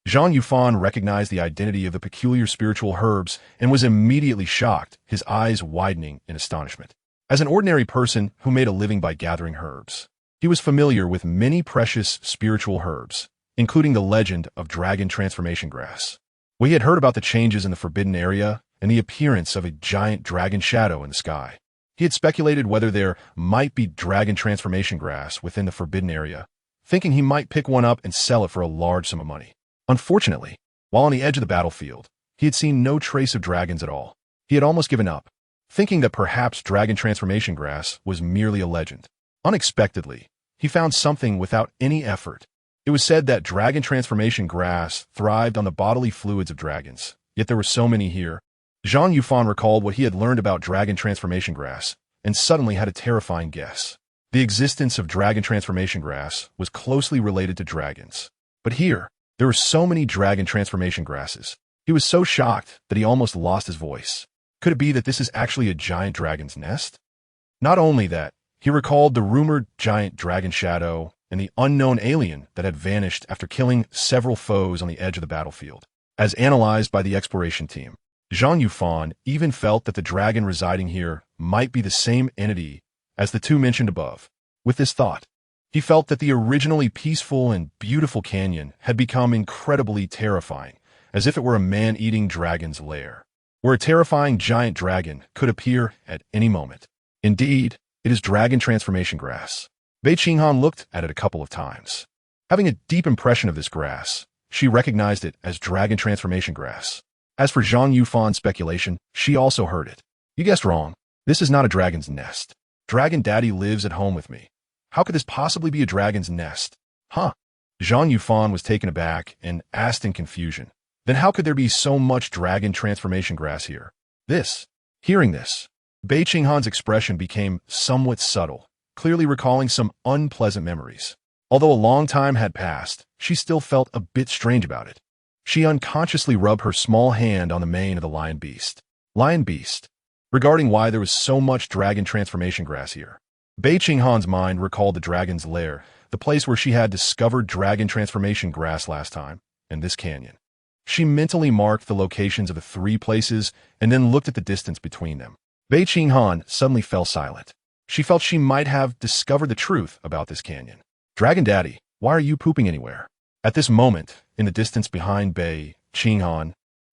Zhang Yufan recognized the identity of the peculiar spiritual herbs and was immediately shocked, his eyes widening in astonishment. As an ordinary person who made a living by gathering herbs, he was familiar with many precious spiritual herbs, including the legend of dragon transformation grass. We had heard about the changes in the forbidden area and the appearance of a giant dragon shadow in the sky. He had speculated whether there might be dragon transformation grass within the forbidden area, thinking he might pick one up and sell it for a large sum of money. Unfortunately, while on the edge of the battlefield, he had seen no trace of dragons at all. He had almost given up, thinking that perhaps dragon transformation grass was merely a legend. Unexpectedly, he found something without any effort. It was said that dragon transformation grass thrived on the bodily fluids of dragons, yet there were so many here. Zhang Yufan recalled what he had learned about dragon transformation grass, and suddenly had a terrifying guess. The existence of dragon transformation grass was closely related to dragons. But here, there were so many dragon transformation grasses. He was so shocked that he almost lost his voice. Could it be that this is actually a giant dragon's nest? Not only that, he recalled the rumored giant dragon shadow and the unknown alien that had vanished after killing several foes on the edge of the battlefield. As analyzed by the exploration team, Zhang Yufan even felt that the dragon residing here might be the same entity as the two mentioned above. With this thought, he felt that the originally peaceful and beautiful canyon had become incredibly terrifying, as if it were a man-eating dragon's lair, where a terrifying giant dragon could appear at any moment. Indeed, it is dragon transformation grass. Bei Qinghan looked at it a couple of times. Having a deep impression of this grass, she recognized it as dragon transformation grass. As for Zhang Yufan's speculation, she also heard it. You guessed wrong. This is not a dragon's nest. Dragon Daddy lives at home with me. How could this possibly be a dragon's nest? Huh? Zhang Yufan was taken aback and asked in confusion. Then how could there be so much dragon transformation grass here? Hearing this, Bei Qinghan's expression became somewhat subtle, clearly recalling some unpleasant memories. Although a long time had passed, she still felt a bit strange about it. She unconsciously rubbed her small hand on the mane of the lion beast. Lion beast, regarding why there was so much dragon transformation grass here. Bei Qinghan's mind recalled the dragon's lair, the place where she had discovered dragon transformation grass last time, and this canyon. She mentally marked the locations of the three places and then looked at the distance between them. Bei Qinghan suddenly fell silent. She felt she might have discovered the truth about this canyon. Dragon Daddy, why are you pooping anywhere? At this moment, in the distance behind Bei Qinghan,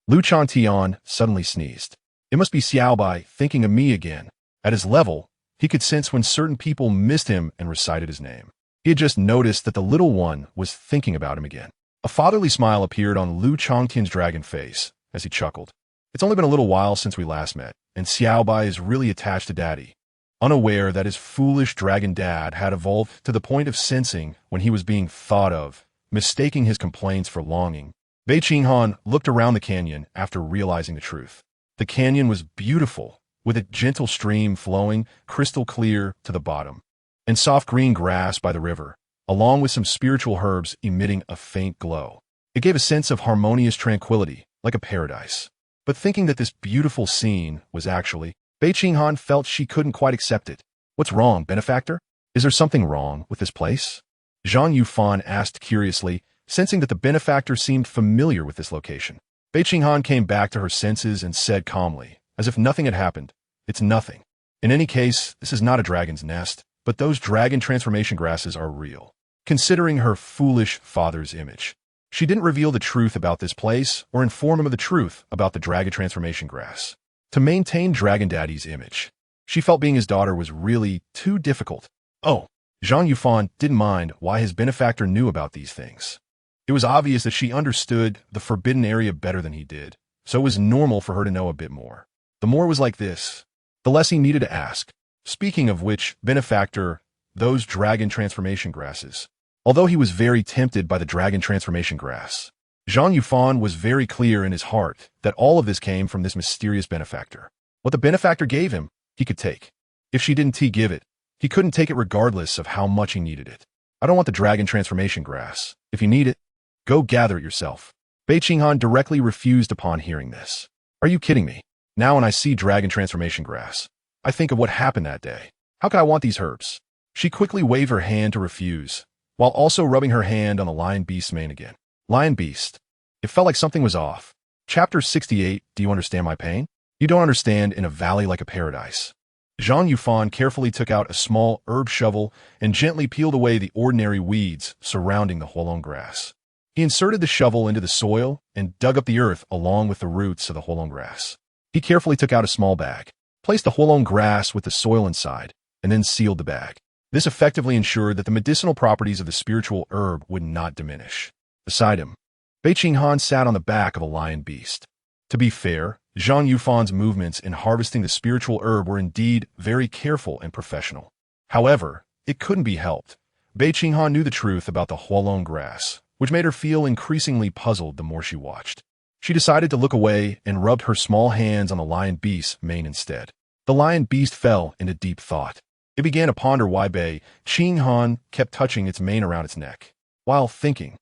Changtian suddenly sneezed. It must be Xiaobai thinking of me again. At his level, he could sense when certain people missed him and recited his name. He had just noticed that the little one was thinking about him again. A fatherly smile appeared on Changtian's dragon face as he chuckled. It's only been a little while since we last met, and Xiaobai is really attached to Daddy. Unaware that his foolish dragon dad had evolved to the point of sensing when he was being thought of, mistaking his complaints for longing, Bei Qinghan looked around the canyon after realizing the truth. The canyon was beautiful, with a gentle stream flowing crystal clear to the bottom, and soft green grass by the river, along with some spiritual herbs emitting a faint glow. It gave a sense of harmonious tranquility, like a paradise. But thinking that this beautiful scene was actually, Bei Qinghan felt she couldn't quite accept it. What's wrong, benefactor? Is there something wrong with this place? Zhang Yufan asked curiously, sensing that the benefactor seemed familiar with this location. Bei Qinghan came back to her senses and said calmly, as if nothing had happened, "It's nothing. In any case, this is not a dragon's nest, but those dragon transformation grasses are real." Considering her foolish father's image, she didn't reveal the truth about this place or inform him of the truth about the dragon transformation grass. To maintain Dragon Daddy's image, she felt being his daughter was really too difficult. Oh, Zhang Yufan didn't mind why his benefactor knew about these things. It was obvious that she understood the forbidden area better than he did, so it was normal for her to know a bit more. The more was like this, the less he needed to ask. Speaking of which, benefactor, those dragon transformation grasses. Although he was very tempted by the dragon transformation grass, Zhang Yufan was very clear in his heart that all of this came from this mysterious benefactor. What the benefactor gave him, he could take. If she didn't give it, he couldn't take it regardless of how much he needed it. I don't want the dragon transformation grass. If you need it, go gather it yourself. Bei Qinghan directly refused upon hearing this. Are you kidding me? Now when I see dragon transformation grass, I think of what happened that day. How could I want these herbs? She quickly waved her hand to refuse, while also rubbing her hand on the lion beast's mane again. Lion beast. It felt like something was off. Chapter 68, Do you understand my pain? You don't understand in a valley like a paradise. Zhang Yufan carefully took out a small herb shovel and gently peeled away the ordinary weeds surrounding the Huolong grass. He inserted the shovel into the soil and dug up the earth along with the roots of the Huolong grass. He carefully took out a small bag, placed the Huolong grass with the soil inside, and then sealed the bag. This effectively ensured that the medicinal properties of the spiritual herb would not diminish. Beside him, Bei Qinghan sat on the back of a lion beast. To be fair, Zhang Yufan's movements in harvesting the spiritual herb were indeed very careful and professional. However, it couldn't be helped. Bei Qinghan knew the truth about the Huolong grass, which made her feel increasingly puzzled the more she watched. She decided to look away and rubbed her small hands on the lion beast's mane instead. The lion beast fell into deep thought. It began to ponder why Bei Qinghan kept touching its mane around its neck. While thinking,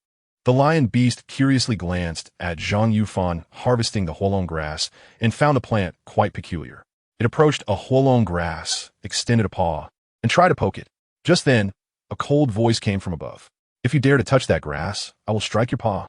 the lion beast curiously glanced at Zhang Yufan harvesting the Huolong grass and found the plant quite peculiar. It approached a Huolong grass, extended a paw, and tried to poke it. Just then, a cold voice came from above. If you dare to touch that grass, I will strike your paw.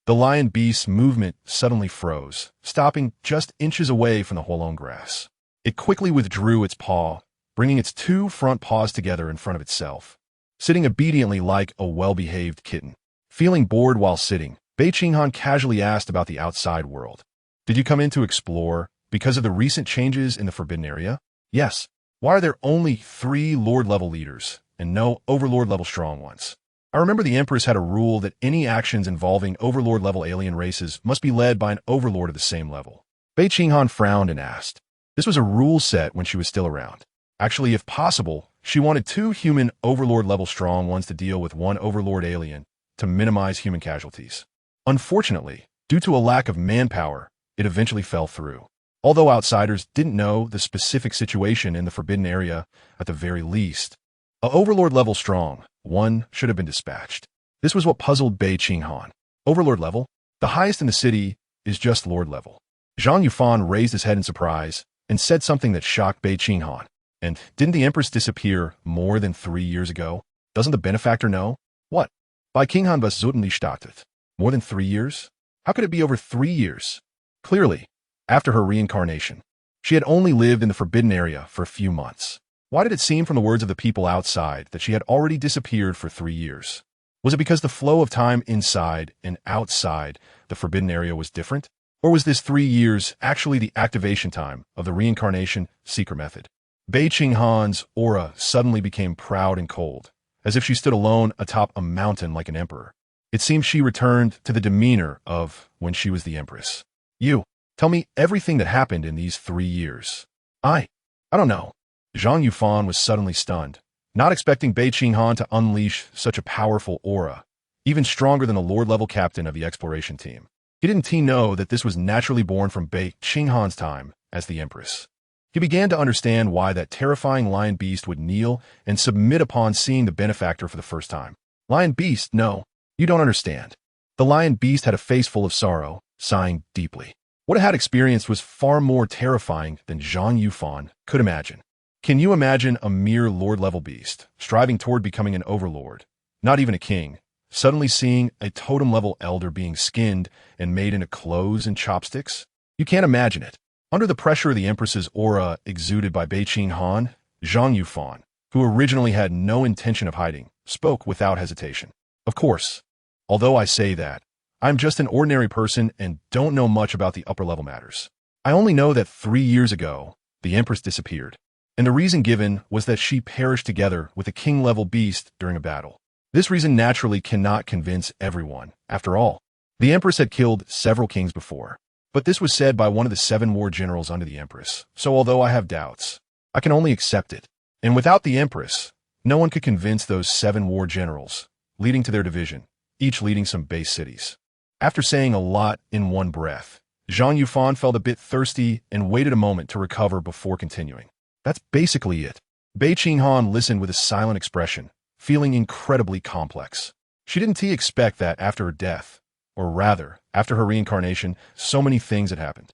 The lion beast's movement suddenly froze, stopping just inches away from the Huolong grass. It quickly withdrew its paw, bringing its two front paws together in front of itself, sitting obediently like a well-behaved kitten. Feeling bored while sitting, Bei Qinghan casually asked about the outside world. Did you come in to explore because of the recent changes in the forbidden area? Yes. Why are there only 3 Lord-level leaders and no Overlord-level strong ones? I remember the Empress had a rule that any actions involving Overlord-level alien races must be led by an Overlord of the same level. Bei Qinghan frowned and asked. This was a rule set when she was still around. Actually, if possible, she wanted 2 human Overlord-level strong ones to deal with 1 Overlord alien to minimize human casualties. Unfortunately, due to a lack of manpower, it eventually fell through. Although outsiders didn't know the specific situation in the forbidden area, at the very least, a Overlord-level strong one should have been dispatched. This was what puzzled Bei Qinghan. Overlord level? The highest in the city is just Lord level. Zhang Yufan raised his head in surprise and said something that shocked Bei Qinghan. And didn't the Empress disappear more than 3 years ago? Doesn't the benefactor know? What? Bei Qinghan was suddenly startet. More than 3 years? How could it be over 3 years? Clearly, after her reincarnation, she had only lived in the forbidden area for a few months. Why did it seem from the words of the people outside that she had already disappeared for 3 years? Was it because the flow of time inside and outside the forbidden area was different? Or was this 3 years actually the activation time of the reincarnation seeker method? Bei Qinghan's aura suddenly became proud and cold, as if she stood alone atop a mountain like an emperor. It seemed she returned to the demeanor of when she was the Empress. You, tell me everything that happened in these 3 years. I don't know. Zhang Yufan was suddenly stunned, not expecting Bei Qinghan to unleash such a powerful aura, even stronger than the Lord-level captain of the exploration team. He didn't know that this was naturally born from Bei Qinghan's time as the Empress. He began to understand why that terrifying lion beast would kneel and submit upon seeing the benefactor for the first time. Lion beast, no, you don't understand. The lion beast had a face full of sorrow, sighing deeply. What it had experienced was far more terrifying than Zhang Yufan could imagine. Can you imagine a mere lord-level beast, striving toward becoming an overlord, not even a king, suddenly seeing a totem-level elder being skinned and made into clothes and chopsticks? You can't imagine it. Under the pressure of the Empress's aura exuded by Bei Qinghan, Zhang Yufan, who originally had no intention of hiding, spoke without hesitation. Of course, although I say that, I'm just an ordinary person and don't know much about the upper-level matters. I only know that 3 years ago, the Empress disappeared, and the reason given was that she perished together with a king-level beast during a battle. This reason naturally cannot convince everyone. After all, the Empress had killed several kings before. But this was said by one of the 7 war generals under the Empress, so although I have doubts, I can only accept it. And without the Empress, no one could convince those 7 war generals, leading to their division, each leading some base cities. After saying a lot in one breath, Zhang Yufan felt a bit thirsty and waited a moment to recover before continuing. That's basically it. Bei Qinghan listened with a silent expression, feeling incredibly complex. She didn't expect that after her death, or rather, after her reincarnation, so many things had happened.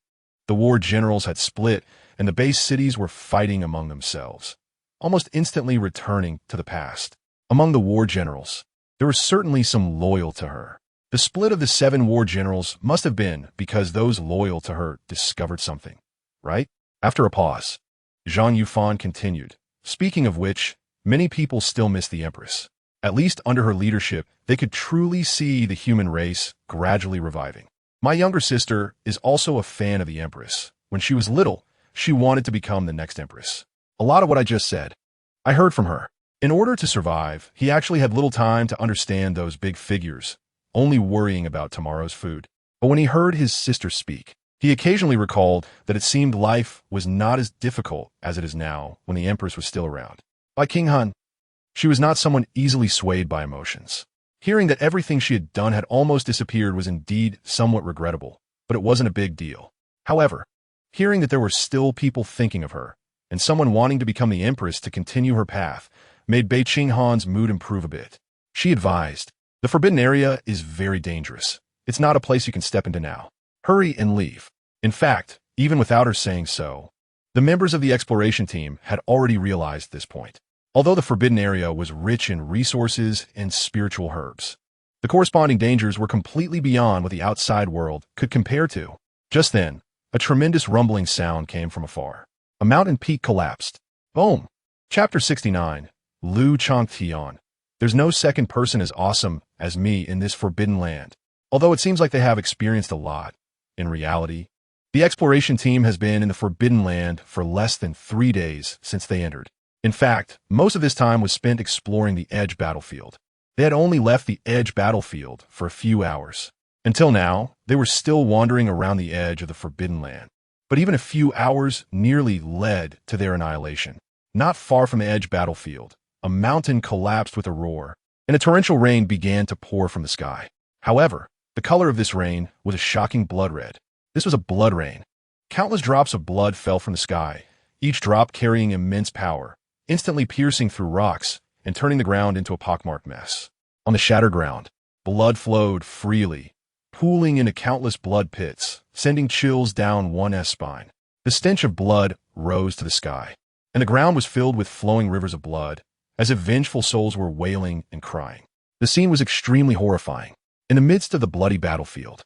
The war generals had split, and the base cities were fighting among themselves, almost instantly returning to the past. Among the war generals, there was certainly some loyal to her. The split of the 7 war generals must have been because those loyal to her discovered something, right? After a pause, Zhang Yufan continued, speaking of which, many people still miss the Empress. At least under her leadership, they could truly see the human race gradually reviving. My younger sister is also a fan of the Empress. When she was little, she wanted to become the next Empress. A lot of what I just said, I heard from her. In order to survive, he actually had little time to understand those big figures, only worrying about tomorrow's food. But when he heard his sister speak, he occasionally recalled that it seemed life was not as difficult as it is now when the Empress was still around. Bei Qinghan, she was not someone easily swayed by emotions. Hearing that everything she had done had almost disappeared was indeed somewhat regrettable, but it wasn't a big deal. However, hearing that there were still people thinking of her, and someone wanting to become the Empress to continue her path, made Bei Qinghan's mood improve a bit. She advised, "The forbidden area is very dangerous. It's not a place you can step into now. Hurry and leave." In fact, even without her saying so, the members of the exploration team had already realized this point. Although the forbidden area was rich in resources and spiritual herbs, the corresponding dangers were completely beyond what the outside world could compare to. Just then, a tremendous rumbling sound came from afar. A mountain peak collapsed. Boom! Chapter 69, Lu Changtian. There's no second person as awesome as me in this forbidden land. Although it seems like they have experienced a lot, in reality, the exploration team has been in the forbidden land for less than 3 days since they entered. In fact, most of this time was spent exploring the Edge battlefield. They had only left the Edge battlefield for a few hours. Until now, they were still wandering around the edge of the Forbidden Land. But even a few hours nearly led to their annihilation. Not far from the Edge battlefield, a mountain collapsed with a roar, and a torrential rain began to pour from the sky. However, the color of this rain was a shocking blood red. This was a blood rain. Countless drops of blood fell from the sky, each drop carrying immense power, instantly piercing through rocks and turning the ground into a pockmarked mess. On the shattered ground, blood flowed freely, pooling into countless blood pits, sending chills down one's spine. The stench of blood rose to the sky. and the ground was filled with flowing rivers of blood, as if vengeful souls were wailing and crying. The scene was extremely horrifying. In the midst of the bloody battlefield,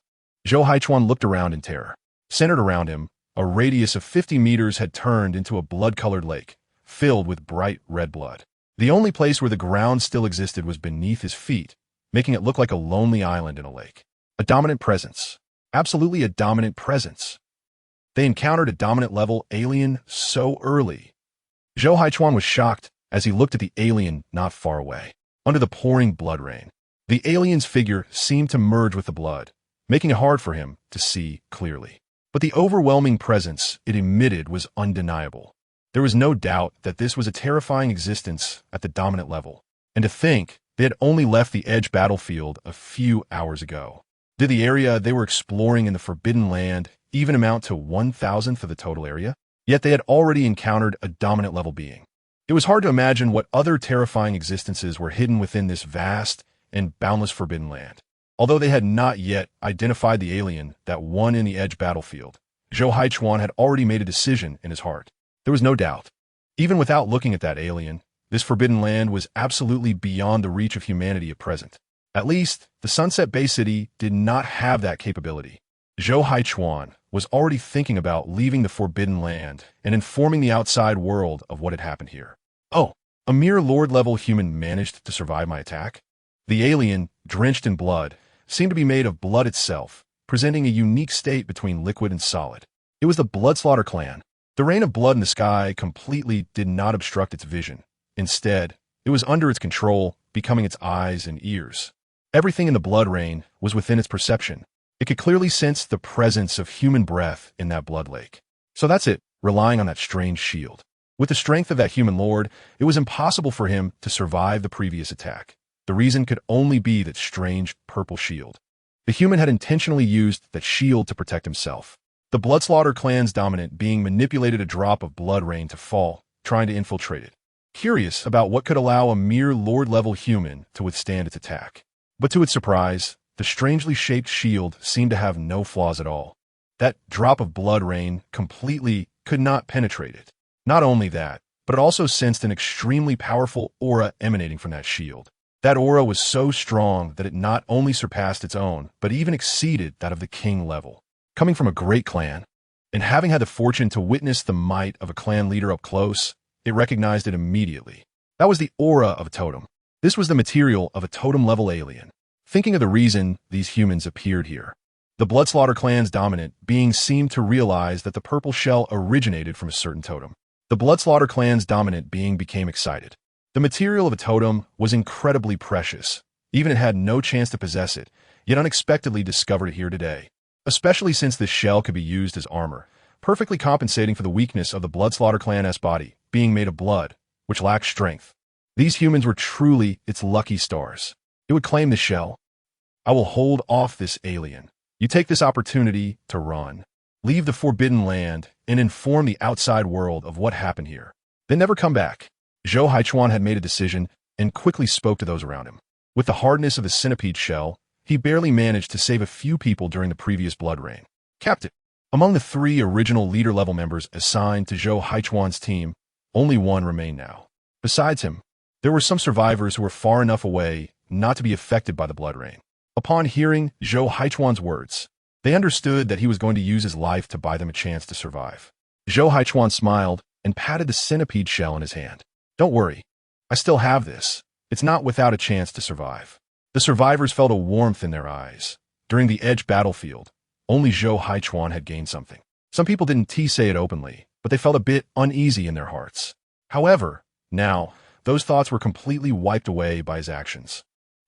Zhou Haichuan looked around in terror. Centered around him, a radius of 50 meters had turned into a blood-colored lake, filled with bright red blood. The only place where the ground still existed was beneath his feet, making it look like a lonely island in a lake. A dominant presence. Absolutely a dominant presence. They encountered a dominant-level alien so early. Zhou Haichuan was shocked as he looked at the alien not far away. Under the pouring blood rain, the alien's figure seemed to merge with the blood, making it hard for him to see clearly. But the overwhelming presence it emitted was undeniable. There was no doubt that this was a terrifying existence at the dominant level, and to think they had only left the edge battlefield a few hours ago. Did the area they were exploring in the Forbidden Land even amount to 1,000th of the total area? Yet they had already encountered a dominant level being. It was hard to imagine what other terrifying existences were hidden within this vast and boundless Forbidden Land. Although they had not yet identified the alien that won in the edge battlefield, Zhou Haichuan had already made a decision in his heart. There was no doubt. Even without looking at that alien, this Forbidden Land was absolutely beyond the reach of humanity at present. At least, the Sunset Bay City did not have that capability. Zhou Haichuan was already thinking about leaving the Forbidden Land and informing the outside world of what had happened here. Oh, a mere Lord-level human managed to survive my attack? The alien, drenched in blood, seemed to be made of blood itself, presenting a unique state between liquid and solid. It was the Bloodslaughter clan. The rain of blood in the sky completely did not obstruct its vision. Instead, it was under its control, becoming its eyes and ears. Everything in the blood rain was within its perception. It could clearly sense the presence of human breath in that blood lake. So that's it, relying on that strange shield. With the strength of that human lord, it was impossible for him to survive the previous attack. The reason could only be that strange purple shield. The human had intentionally used that shield to protect himself. The Bloodslaughter clan's dominant being manipulated a drop of blood rain to fall, trying to infiltrate it. Curious about what could allow a mere Lord-level human to withstand its attack. But to its surprise, the strangely shaped shield seemed to have no flaws at all. That drop of blood rain completely could not penetrate it. Not only that, but it also sensed an extremely powerful aura emanating from that shield. That aura was so strong that it not only surpassed its own, but even exceeded that of the king level. Coming from a great clan, and having had the fortune to witness the might of a clan leader up close, it recognized it immediately. That was the aura of a totem. This was the material of a totem-level alien. Thinking of the reason these humans appeared here, the Bloodslaughter clan's dominant being seemed to realize that the purple shell originated from a certain totem. The Bloodslaughter clan's dominant being became excited. The material of a totem was incredibly precious. Even it had no chance to possess it, yet unexpectedly discovered it here today. Especially since this shell could be used as armor, perfectly compensating for the weakness of the Bloodslaughter clan's body, being made of blood, which lacked strength. These humans were truly its lucky stars. It would claim the shell. I will hold off this alien. You take this opportunity to run. Leave the Forbidden Land and inform the outside world of what happened here. Then never come back. Zhou Haichuan had made a decision and quickly spoke to those around him. With the hardness of the centipede shell, he barely managed to save a few people during the previous blood rain. Captain, among the 3 original leader-level members assigned to Zhou Haichuan's team, only one remained now. Besides him, there were some survivors who were far enough away not to be affected by the blood rain. Upon hearing Zhou Haichuan's words, they understood that he was going to use his life to buy them a chance to survive. Zhou Haichuan smiled and patted the centipede shell in his hand. Don't worry, I still have this. It's not without a chance to survive. The survivors felt a warmth in their eyes. During the edge battlefield, only Zhou Haichuan had gained something. Some people didn't say it openly, but they felt a bit uneasy in their hearts. However, now, those thoughts were completely wiped away by his actions.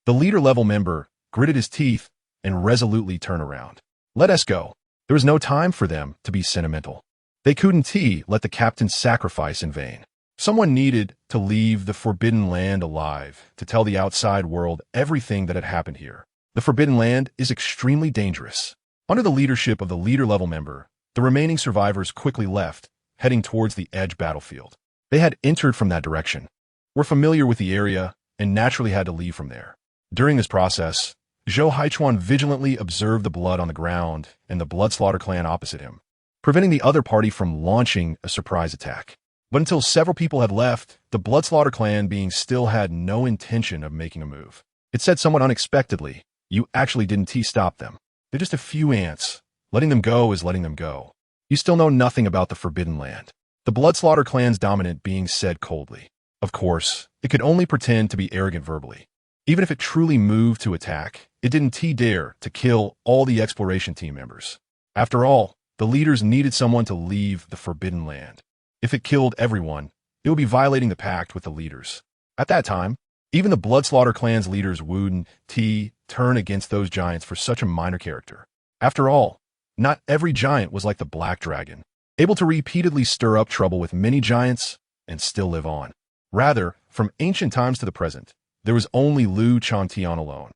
The leader-level member gritted his teeth and resolutely turned around. Let us go. There was no time for them to be sentimental. They couldn't let the captain's sacrifice in vain. Someone needed to leave the Forbidden Land alive to tell the outside world everything that had happened here. The Forbidden Land is extremely dangerous. Under the leadership of the leader-level member, the remaining survivors quickly left, heading towards the edge battlefield. They had entered from that direction, were familiar with the area, and naturally had to leave from there. During this process, Zhou Haichuan vigilantly observed the blood on the ground and the Bloodslaughter clan opposite him, preventing the other party from launching a surprise attack. But until several people had left, the Bloodslaughter clan being still had no intention of making a move. It said somewhat unexpectedly, "You actually didn't stop them. They're just a few ants. Letting them go is letting them go. You still know nothing about the Forbidden Land." The Bloodslaughter clan's dominant being said coldly. Of course, it could only pretend to be arrogant verbally. Even if it truly moved to attack, it didn't dare to kill all the exploration team members. After all, the leaders needed someone to leave the Forbidden Land. If it killed everyone, it would be violating the pact with the leaders. At that time, even the Bloodslaughter clan's leaders wouldn't turn against those giants for such a minor character. After all, not every giant was like the Black Dragon, able to repeatedly stir up trouble with many giants and still live on. Rather, from ancient times to the present, there was only Changtian alone.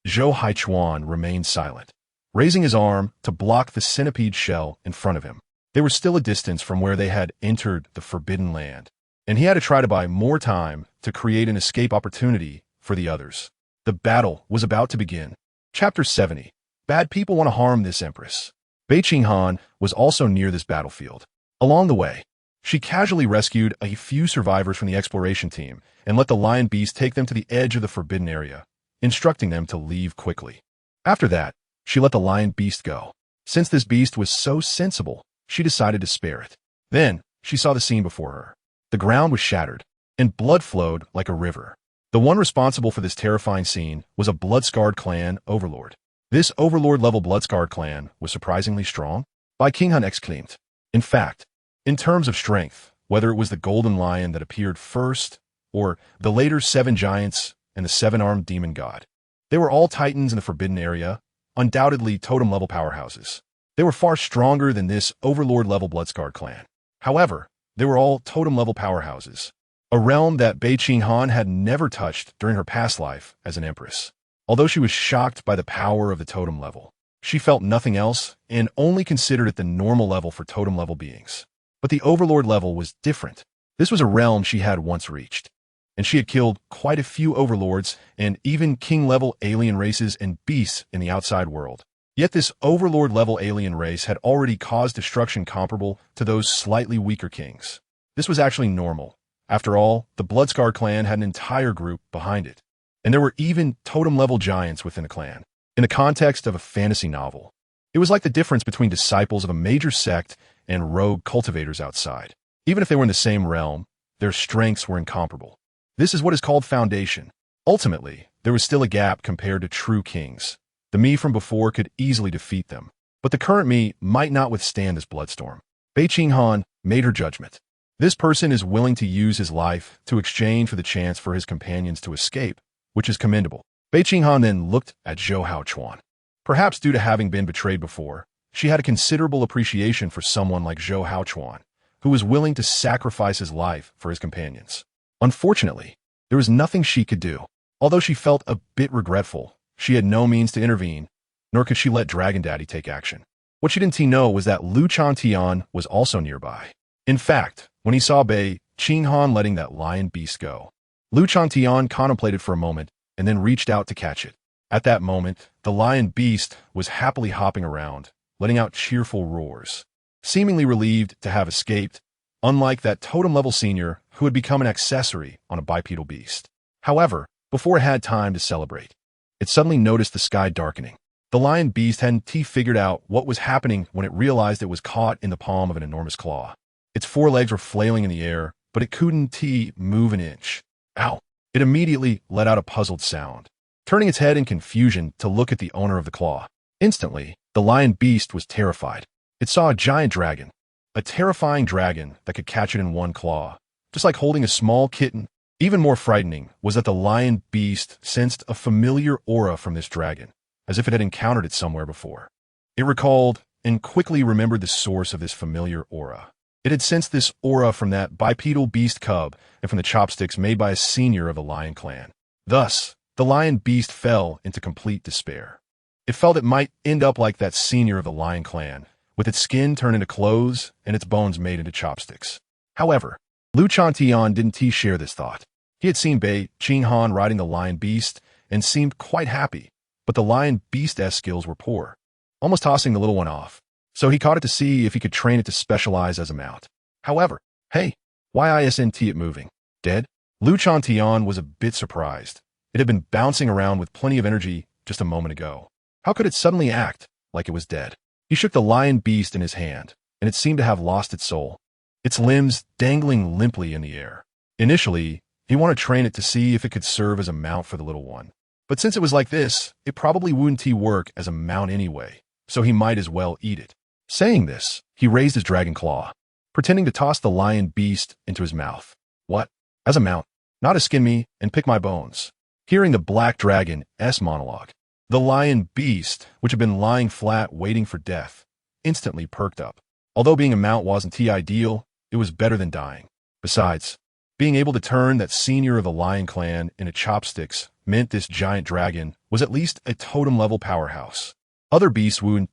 Zhou Haichuan remained silent, raising his arm to block the centipede shell in front of him. They were still a distance from where they had entered the Forbidden Land, and he had to try to buy more time to create an escape opportunity for the others. The battle was about to begin. Chapter 70. Bad people want to harm this Empress. Bei Qinghan was also near this battlefield. Along the way, she casually rescued a few survivors from the exploration team and let the lion beast take them to the edge of the forbidden area, instructing them to leave quickly. After that, she let the lion beast go. Since this beast was so sensible, she decided to spare it. Then, she saw the scene before her. The ground was shattered, and blood flowed like a river. The one responsible for this terrifying scene was a blood-scarred clan overlord. This overlord-level blood-scarred clan was surprisingly strong. Bei Qinghan exclaimed. In fact, in terms of strength, whether it was the golden lion that appeared first, or the later 7 giants and the 7-armed demon god, they were all titans in the forbidden area, undoubtedly totem-level powerhouses. They were far stronger than this overlord-level blood-scarred clan. However, they were all totem-level powerhouses, a realm that Bei Qinghan had never touched during her past life as an empress. Although she was shocked by the power of the totem level, she felt nothing else and only considered it the normal level for totem-level beings. But the overlord level was different. This was a realm she had once reached, and she had killed quite a few overlords and even king-level alien races and beasts in the outside world. Yet this overlord-level alien race had already caused destruction comparable to those slightly weaker kings. This was actually normal. After all, the Bloodscar clan had an entire group behind it, and there were even totem-level giants within the clan. In the context of a fantasy novel, it was like the difference between disciples of a major sect and rogue cultivators outside. Even if they were in the same realm, their strengths were incomparable. This is what is called foundation. Ultimately, there was still a gap compared to true kings. The me from before could easily defeat them, but the current me might not withstand this bloodstorm. Bei Qinghan made her judgment. This person is willing to use his life to exchange for the chance for his companions to escape, which is commendable. Bei Qinghan then looked at Zhou Haochuan. Perhaps due to having been betrayed before, she had a considerable appreciation for someone like Zhou Haochuan, who was willing to sacrifice his life for his companions. Unfortunately, there was nothing she could do. Although she felt a bit regretful, she had no means to intervene, nor could she let Dragon Daddy take action. What she didn't know was that Changtian was also nearby. In fact, when he saw Bei Qinghan letting that lion beast go, Changtian contemplated for a moment and then reached out to catch it. At that moment, the lion beast was happily hopping around, letting out cheerful roars, seemingly relieved to have escaped, unlike that totem-level senior who had become an accessory on a bipedal beast. However, before it had time to celebrate, it suddenly noticed the sky darkening. The lion beast hadn't figured out what was happening when it realized it was caught in the palm of an enormous claw. Its forelegs were flailing in the air, but it couldn't move an inch. Ow! It immediately let out a puzzled sound, turning its head in confusion to look at the owner of the claw. Instantly, the lion beast was terrified. It saw a giant dragon, a terrifying dragon that could catch it in one claw, just like holding a small kitten. Even more frightening was that the lion beast sensed a familiar aura from this dragon, as if it had encountered it somewhere before. It recalled and quickly remembered the source of this familiar aura. It had sensed this aura from that bipedal beast cub and from the chopsticks made by a senior of the lion clan. Thus, the lion beast fell into complete despair. It felt it might end up like that senior of the lion clan, with its skin turned into clothes and its bones made into chopsticks. However, Changtian didn't share this thought. He had seen Bei Qinghan riding the lion beast and seemed quite happy, but the lion beast's skills were poor, almost tossing the little one off. So he caught it to see if he could train it to specialize as a mount. However, hey, Why isn't it moving? Dead? Lu Changtian was a bit surprised. It had been bouncing around with plenty of energy just a moment ago. How could it suddenly act like it was dead? He shook the lion beast in his hand, and it seemed to have lost its soul, its limbs dangling limply in the air. Initially, he wanted to train it to see if it could serve as a mount for the little one. But since it was like this, it probably wouldn't work as a mount anyway, so he might as well eat it. Saying this, he raised his dragon claw, pretending to toss the lion beast into his mouth. What? As a mount? Not to skin me and pick my bones. Hearing the black dragon's monologue, the lion beast, which had been lying flat waiting for death, instantly perked up. Although being a mount wasn't ideal, it was better than dying. Besides, being able to turn that senior of the lion clan into chopsticks meant this giant dragon was at least a totem-level powerhouse. Other beasts wouldn't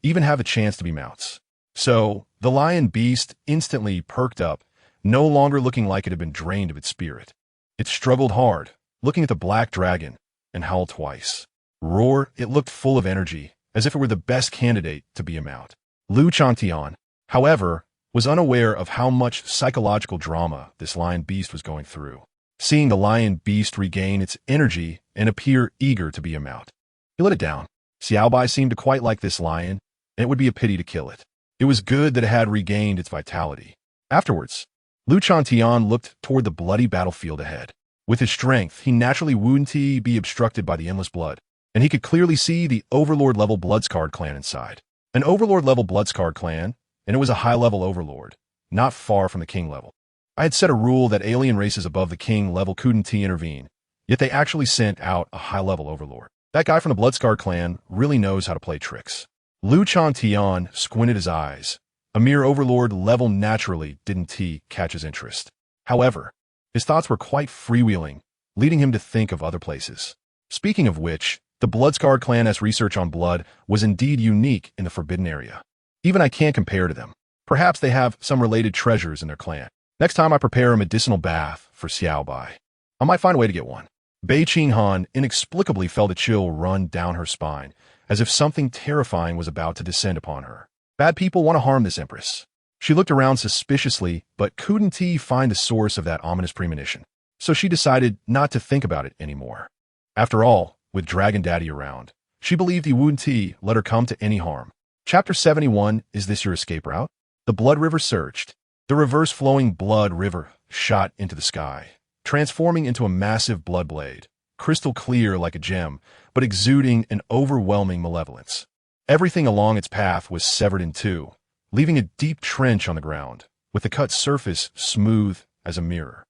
even have a chance to be mounts. So, the lion beast instantly perked up, no longer looking like it had been drained of its spirit. It struggled hard, looking at the black dragon, and howled twice. Roar, it looked full of energy, as if it were the best candidate to be a mount. Lu Changtian, however, was unaware of how much psychological drama this lion beast was going through. Seeing the lion beast regain its energy and appear eager to be a mount, he let it down. Bai seemed to quite like this lion, and it would be a pity to kill it. It was good that it had regained its vitality. Afterwards, Lu Changtian looked toward the bloody battlefield ahead. With his strength, he naturally wouldn't be obstructed by the endless blood, and he could clearly see the Overlord-level Bloodscarred clan inside. An Overlord-level Bloodscarred clan, and it was a high-level Overlord, not far from the King level. I had set a rule that alien races above the King level couldn't intervene, yet they actually sent out a high-level Overlord. That guy from the Bloodscarred clan really knows how to play tricks. Lu Changtian squinted his eyes. A mere Overlord level naturally didn't catch his interest. However, his thoughts were quite freewheeling, leading him to think of other places. Speaking of which, the Bloodscarred clan's research on blood was indeed unique in the Forbidden Area. Even I can't compare to them. Perhaps they have some related treasures in their clan. Next time I prepare a medicinal bath for Bai, I might find a way to get one. Bei Qinghan inexplicably felt a chill run down her spine, as if something terrifying was about to descend upon her. Bad people want to harm this empress. She looked around suspiciously, but couldn't find the source of that ominous premonition. So she decided not to think about it anymore. After all, with Dragon Daddy around, she believed he wouldn't let her come to any harm. Chapter 71, Is This Your Escape Route? The blood river surged. The reverse-flowing blood river shot into the sky, transforming into a massive blood blade, crystal clear like a gem, but exuding an overwhelming malevolence. Everything along its path was severed in two, leaving a deep trench on the ground, with the cut surface smooth as a mirror.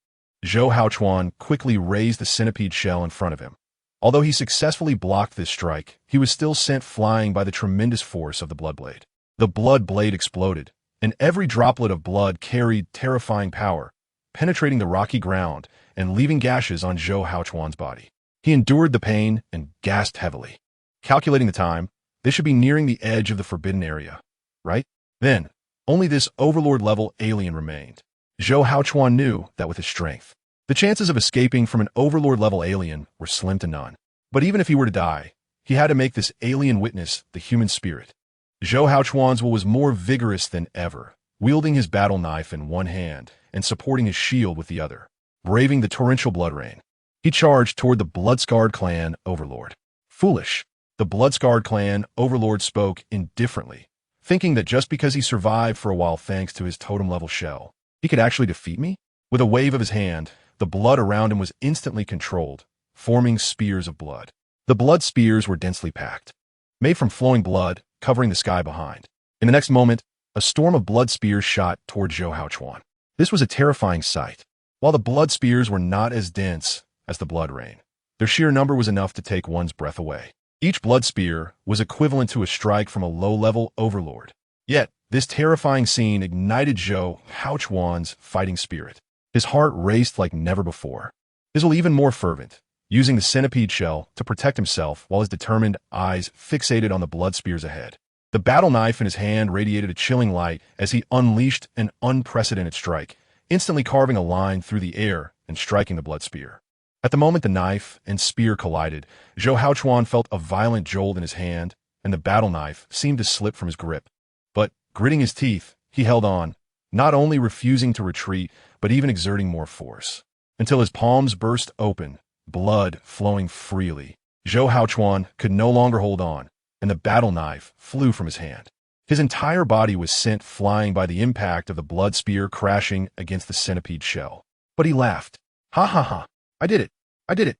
Zhou Haochuan quickly raised the centipede shell in front of him. Although he successfully blocked this strike, he was still sent flying by the tremendous force of the blood blade. The blood blade exploded, and every droplet of blood carried terrifying power, penetrating the rocky ground and leaving gashes on Zhou Haochuan's body. He endured the pain and gasped heavily. Calculating the time, they should be nearing the edge of the Forbidden Area, right? Then, only this Overlord-level alien remained. Zhou Haochuan knew that with his strength, the chances of escaping from an Overlord-level alien were slim to none. But even if he were to die, he had to make this alien witness the human spirit. Zhou Haochuan's will was more vigorous than ever, wielding his battle knife in one hand and supporting his shield with the other. Braving the torrential blood rain, he charged toward the Bloodscarred clan Overlord. Foolish. The Bloodscarred clan Overlord spoke indifferently, thinking that just because he survived for a while thanks to his totem-level shell, he could actually defeat me? With a wave of his hand, the blood around him was instantly controlled, forming spears of blood. The blood spears were densely packed, made from flowing blood, covering the sky behind. In the next moment, a storm of blood spears shot toward Zhou Haochuan. This was a terrifying sight. While the blood spears were not as dense as the blood rain, their sheer number was enough to take one's breath away. Each blood spear was equivalent to a strike from a low-level overlord. Yet, this terrifying scene ignited Zhou Haochuan's fighting spirit. His heart raced like never before. His will even more fervent, using the centipede shell to protect himself while his determined eyes fixated on the blood spears ahead. The battle knife in his hand radiated a chilling light as he unleashed an unprecedented strike, instantly carving a line through the air and striking the blood spear. At the moment the knife and spear collided, Zhou Haochuan felt a violent jolt in his hand, and the battle knife seemed to slip from his grip. But, gritting his teeth, he held on, not only refusing to retreat, but even exerting more force, until his palms burst open, blood flowing freely. Zhou Haochuan could no longer hold on, and the battle knife flew from his hand. His entire body was sent flying by the impact of the blood spear crashing against the centipede shell. But he laughed. Ha ha ha, I did it. I did it.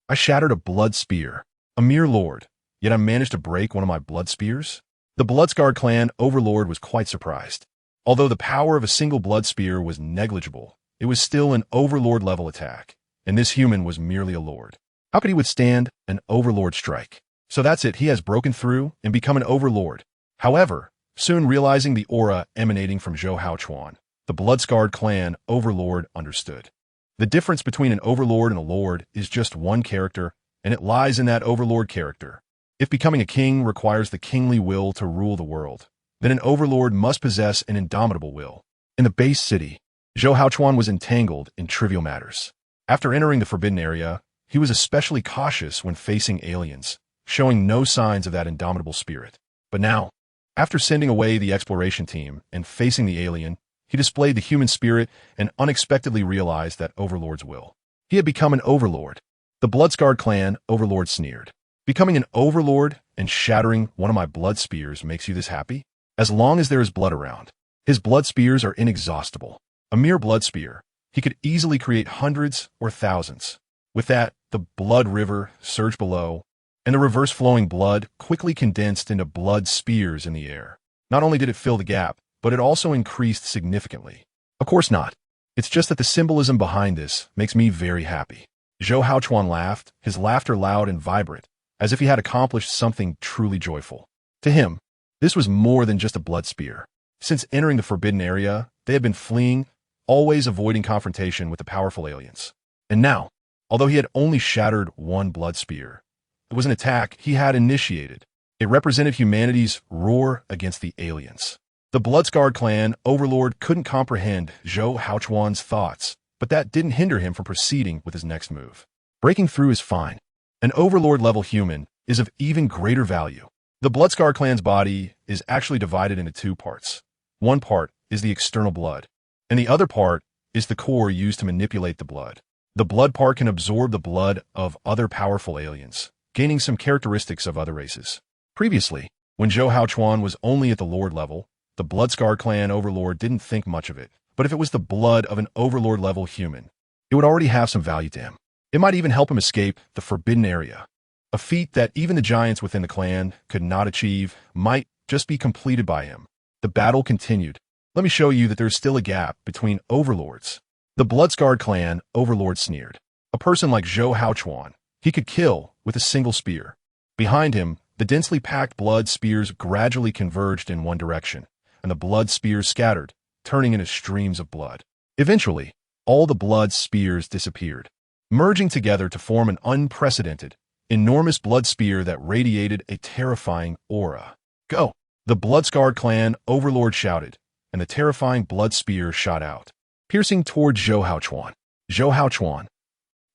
I shattered a blood spear. A mere lord, yet I managed to break one of my blood spears? The Bloodscarred clan overlord was quite surprised. Although the power of a single blood spear was negligible, it was still an overlord-level attack, and this human was merely a lord. How could he withstand an overlord strike? So that's it, he has broken through and become an overlord. However, soon realizing the aura emanating from Zhou Haochuan, the Bloodscarred clan overlord understood. The difference between an overlord and a lord is just one character, and it lies in that overlord character. If becoming a king requires the kingly will to rule the world, then an overlord must possess an indomitable will. In the base city, Zhou Haochuan was entangled in trivial matters. After entering the forbidden area, he was especially cautious when facing aliens, showing no signs of that indomitable spirit. But now, after sending away the exploration team and facing the alien, he displayed the human spirit and unexpectedly realized that overlord's will. He had become an overlord. The Bloodscarred clan overlord sneered. Becoming an overlord and shattering one of my blood spears makes you this happy? As long as there is blood around. His blood spears are inexhaustible. A mere blood spear, he could easily create hundreds or thousands. With that, the blood river surged below, and the reverse-flowing blood quickly condensed into blood spears in the air. Not only did it fill the gap, but it also increased significantly. Of course not. It's just that the symbolism behind this makes me very happy. Zhou Haochuan laughed, his laughter loud and vibrant, as if he had accomplished something truly joyful. To him, this was more than just a blood spear. Since entering the forbidden area, they had been fleeing, always avoiding confrontation with the powerful aliens. And now, although he had only shattered one blood spear, it was an attack he had initiated. It represented humanity's roar against the aliens. The Bloodscarred clan overlord couldn't comprehend Zhou Haochuan's thoughts, but that didn't hinder him from proceeding with his next move. Breaking through is fine. An overlord-level human is of even greater value. The Bloodscarred clan's body is actually divided into two parts. One part is the external blood, and the other part is the core used to manipulate the blood. The blood part can absorb the blood of other powerful aliens, gaining some characteristics of other races. Previously, when Zhou Haochuan was only at the lord level, the Bloodscarred clan overlord didn't think much of it, but if it was the blood of an overlord-level human, it would already have some value to him. It might even help him escape the forbidden area. A feat that even the giants within the clan could not achieve might just be completed by him. The battle continued. Let me show you that there's still a gap between overlords. The Bloodscarred clan overlord sneered. A person like Zhou Haochuan, he could kill with a single spear. Behind him, the densely packed blood spears gradually converged in one direction, and the blood spears scattered, turning into streams of blood. Eventually, all the blood spears disappeared, merging together to form an unprecedented, enormous blood spear that radiated a terrifying aura. Go! The Bloodscarred clan overlord shouted, and the terrifying blood spear shot out, piercing towards Zhou Haochuan. Zhou Haochuan,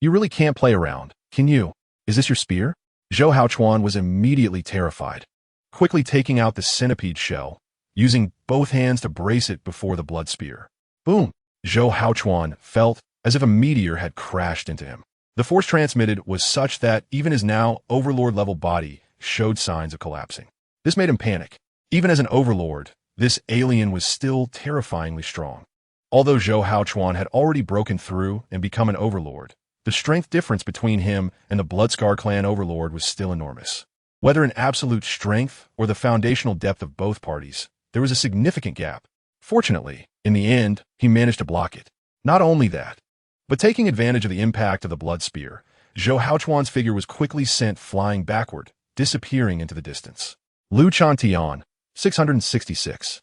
you really can't play around, can you? Is this your spear? Zhou Haochuan was immediately terrified, quickly taking out the centipede shell, using both hands to brace it before the blood spear. Boom! Zhou Haochuan felt as if a meteor had crashed into him. The force transmitted was such that even his now overlord-level body showed signs of collapsing. This made him panic. Even as an overlord, this alien was still terrifyingly strong. Although Zhou Haochuan had already broken through and become an overlord, the strength difference between him and the Bloodscarred clan overlord was still enormous. Whether in absolute strength or the foundational depth of both parties, there was a significant gap. Fortunately, in the end, he managed to block it. Not only that, but taking advantage of the impact of the blood spear, Zhou Haochuan's figure was quickly sent flying backward, disappearing into the distance. Lu Changtian, 666.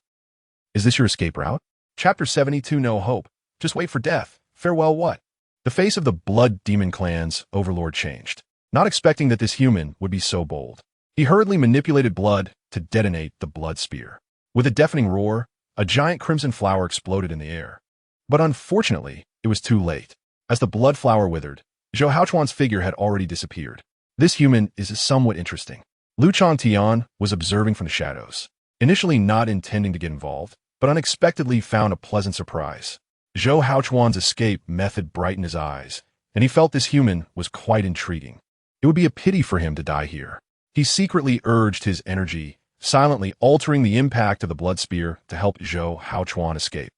Is this your escape route? Chapter 72 No Hope. Just wait for death. Farewell what? The face of the Blood Demon clan's overlord changed, not expecting that this human would be so bold. He hurriedly manipulated blood to detonate the blood spear. With a deafening roar, a giant crimson flower exploded in the air. But unfortunately, it was too late. As the blood flower withered, Zhou Haochuan's figure had already disappeared. This human is somewhat interesting. Lu Changtian was observing from the shadows, initially not intending to get involved, but unexpectedly found a pleasant surprise. Zhou Haochuan's escape method brightened his eyes, and he felt this human was quite intriguing. It would be a pity for him to die here. He secretly urged his energy, silently altering the impact of the blood spear to help Zhou Haochuan escape.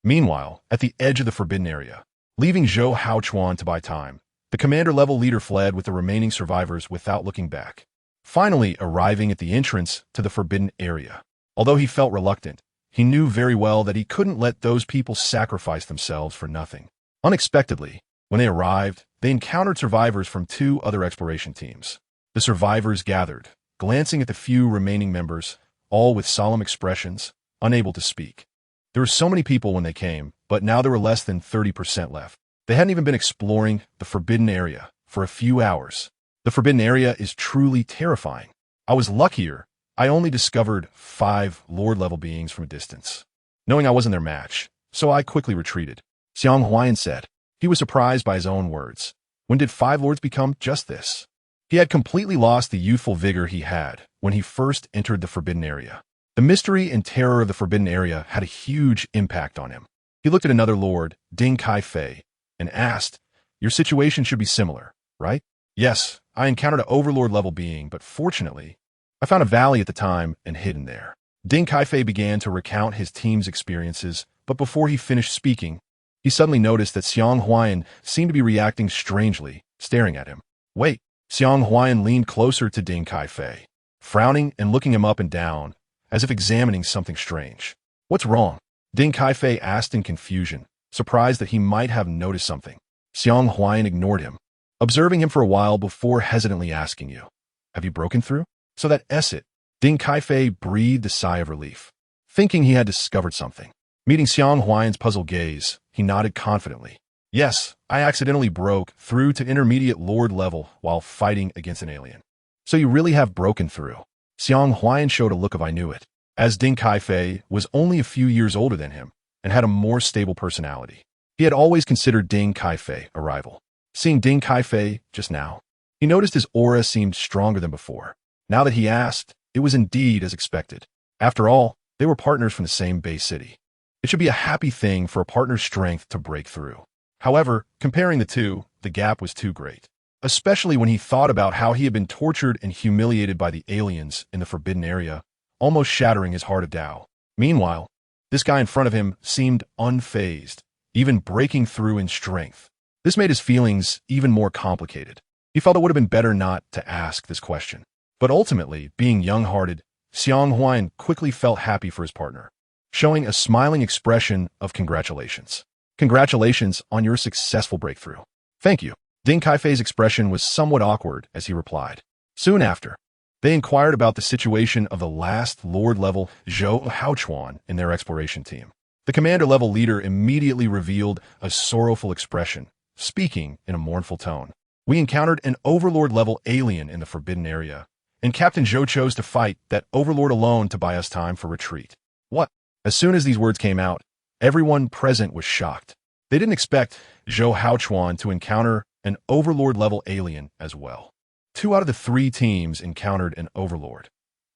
Meanwhile, at the edge of the forbidden area, leaving Zhou Haochuan to buy time, the commander-level leader fled with the remaining survivors without looking back, finally arriving at the entrance to the forbidden area. Although he felt reluctant, he knew very well that he couldn't let those people sacrifice themselves for nothing. Unexpectedly, when they arrived, they encountered survivors from 2 other exploration teams. The survivors gathered, glancing at the few remaining members, all with solemn expressions, unable to speak. There were so many people when they came, but now there were less than 30% left. They hadn't even been exploring the forbidden area for a few hours. The forbidden area is truly terrifying. I was luckier. I only discovered 5 Lord-level beings from a distance, knowing I wasn't their match, so I quickly retreated. Xiang Huayan said. He was surprised by his own words. When did 5 lords become just this? He had completely lost the youthful vigor he had when he first entered the forbidden area. The mystery and terror of the forbidden area had a huge impact on him. He looked at another lord, Ding Kaifei, and asked, "Your situation should be similar, right?" "Yes, I encountered an overlord-level being, but fortunately, I found a valley at the time and hidden there." Ding Kaifei began to recount his team's experiences, but before he finished speaking, he suddenly noticed that Xiang Huayan seemed to be reacting strangely, staring at him. "Wait." Xiang Huayan leaned closer to Ding Kaifei, frowning and looking him up and down, as if examining something strange. "What's wrong?" Ding Kaifei asked in confusion, surprised that he might have noticed something. Xiang Huayan ignored him, observing him for a while before hesitantly asking you, "Have you broken through?" "So that's it." Ding Kaifei breathed a sigh of relief, thinking he had discovered something. Meeting Xiang Huayan's puzzled gaze, he nodded confidently. "Yes, I accidentally broke through to intermediate lord level while fighting against an alien." "So you really have broken through?" Xiang Huayan showed a look of "I knew it," as Ding Kaifei was only a few years older than him and had a more stable personality. He had always considered Ding Kaifei a rival. Seeing Ding Kaifei just now, he noticed his aura seemed stronger than before. Now that he asked, it was indeed as expected. After all, they were partners from the same Bei city. It should be a happy thing for a partner's strength to break through. However, comparing the two, the gap was too great, especially when he thought about how he had been tortured and humiliated by the aliens in the forbidden area, almost shattering his heart of Tao. Meanwhile, this guy in front of him seemed unfazed, even breaking through in strength. This made his feelings even more complicated. He felt it would have been better not to ask this question. But ultimately, being young-hearted, Xiang Huayan quickly felt happy for his partner, showing a smiling expression of congratulations. "Congratulations on your successful breakthrough." "Thank you." Ding Kaifei's expression was somewhat awkward as he replied. Soon after, they inquired about the situation of the last Lord-level Zhou Haochuan in their exploration team. The commander-level leader immediately revealed a sorrowful expression, speaking in a mournful tone. "We encountered an Overlord-level alien in the forbidden area, and Captain Zhou chose to fight that Overlord alone to buy us time for retreat." "What?" As soon as these words came out, everyone present was shocked. They didn't expect Zhou Haochuan to encounter an Overlord-level alien as well. 2 out of the 3 teams encountered an Overlord.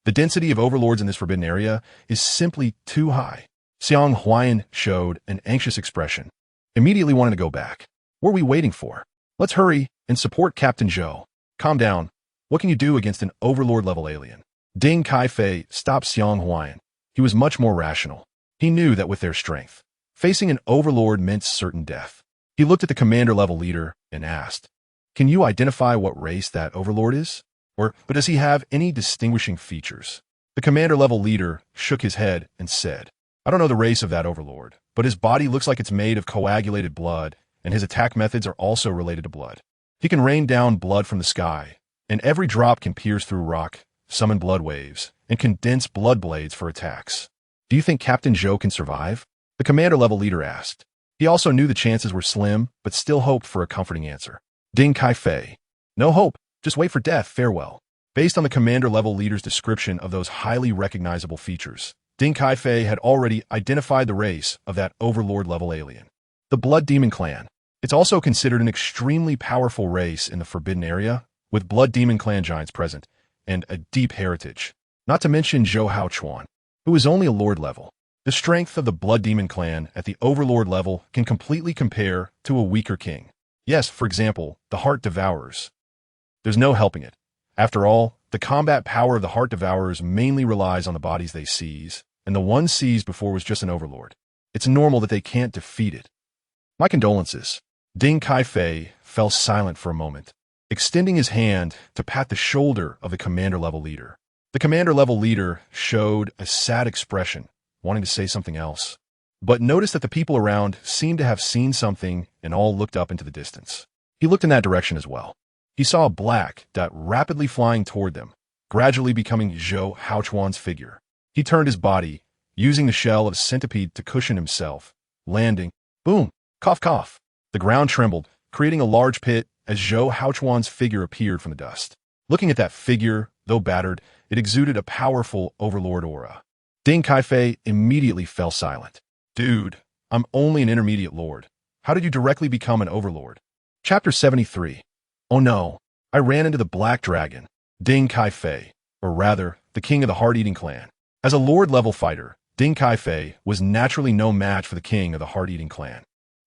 The density of Overlords in this forbidden area is simply too high. Xiang Huayan showed an anxious expression, immediately wanting to go back. "What are we waiting for? Let's hurry and support Captain Zhou." "Calm down. What can you do against an Overlord-level alien?" Ding Kaifei stopped Xiang Huayan. He was much more rational. He knew that with their strength, facing an Overlord meant certain death. He looked at the commander-level leader and asked, "Can you identify what race that Overlord is? But does he have any distinguishing features?" The commander-level leader shook his head and said, "I don't know the race of that Overlord, but his body looks like it's made of coagulated blood, and his attack methods are also related to blood. He can rain down blood from the sky, and every drop can pierce through rock, summon blood waves, and condense blood blades for attacks." "Do you think Captain Zhou can survive?" the commander-level leader asked. He also knew the chances were slim, but still hoped for a comforting answer. Ding Kaifei, "No hope, just wait for death, farewell." Based on the commander-level leader's description of those highly recognizable features, Ding Kaifei had already identified the race of that Overlord-level alien. The Blood Demon Clan. It's also considered an extremely powerful race in the Forbidden Area, with Blood Demon Clan giants present, and a deep heritage. Not to mention Zhou Haochuan, who is only a Lord level. The strength of the Blood Demon clan at the Overlord level can completely compare to a weaker king. Yes, for example, the Heart Devourers. There's no helping it. After all, the combat power of the Heart Devourers mainly relies on the bodies they seize, and the one seized before was just an Overlord. It's normal that they can't defeat it. My condolences. Ding Kai-Fei fell silent for a moment, extending his hand to pat the shoulder of the commander-level leader. The commander-level leader showed a sad expression, wanting to say something else, but noticed that the people around seemed to have seen something and all looked up into the distance. He looked in that direction as well. He saw a black dot rapidly flying toward them, gradually becoming Zhou Haochuan's figure. He turned his body, using the shell of a centipede to cushion himself, landing. Boom! Cough, cough. The ground trembled, creating a large pit as Zhou Haochuan's figure appeared from the dust. Looking at that figure, though battered, it exuded a powerful overlord aura. Ding Kai-Fei immediately fell silent. Dude, I'm only an intermediate lord. How did you directly become an overlord? Chapter 73. Oh no, I ran into the Black Dragon, Ding Kai-Fei, or rather, the king of the Heart-Eating clan. As a lord-level fighter, Ding Kai-Fei was naturally no match for the king of the Heart-Eating clan.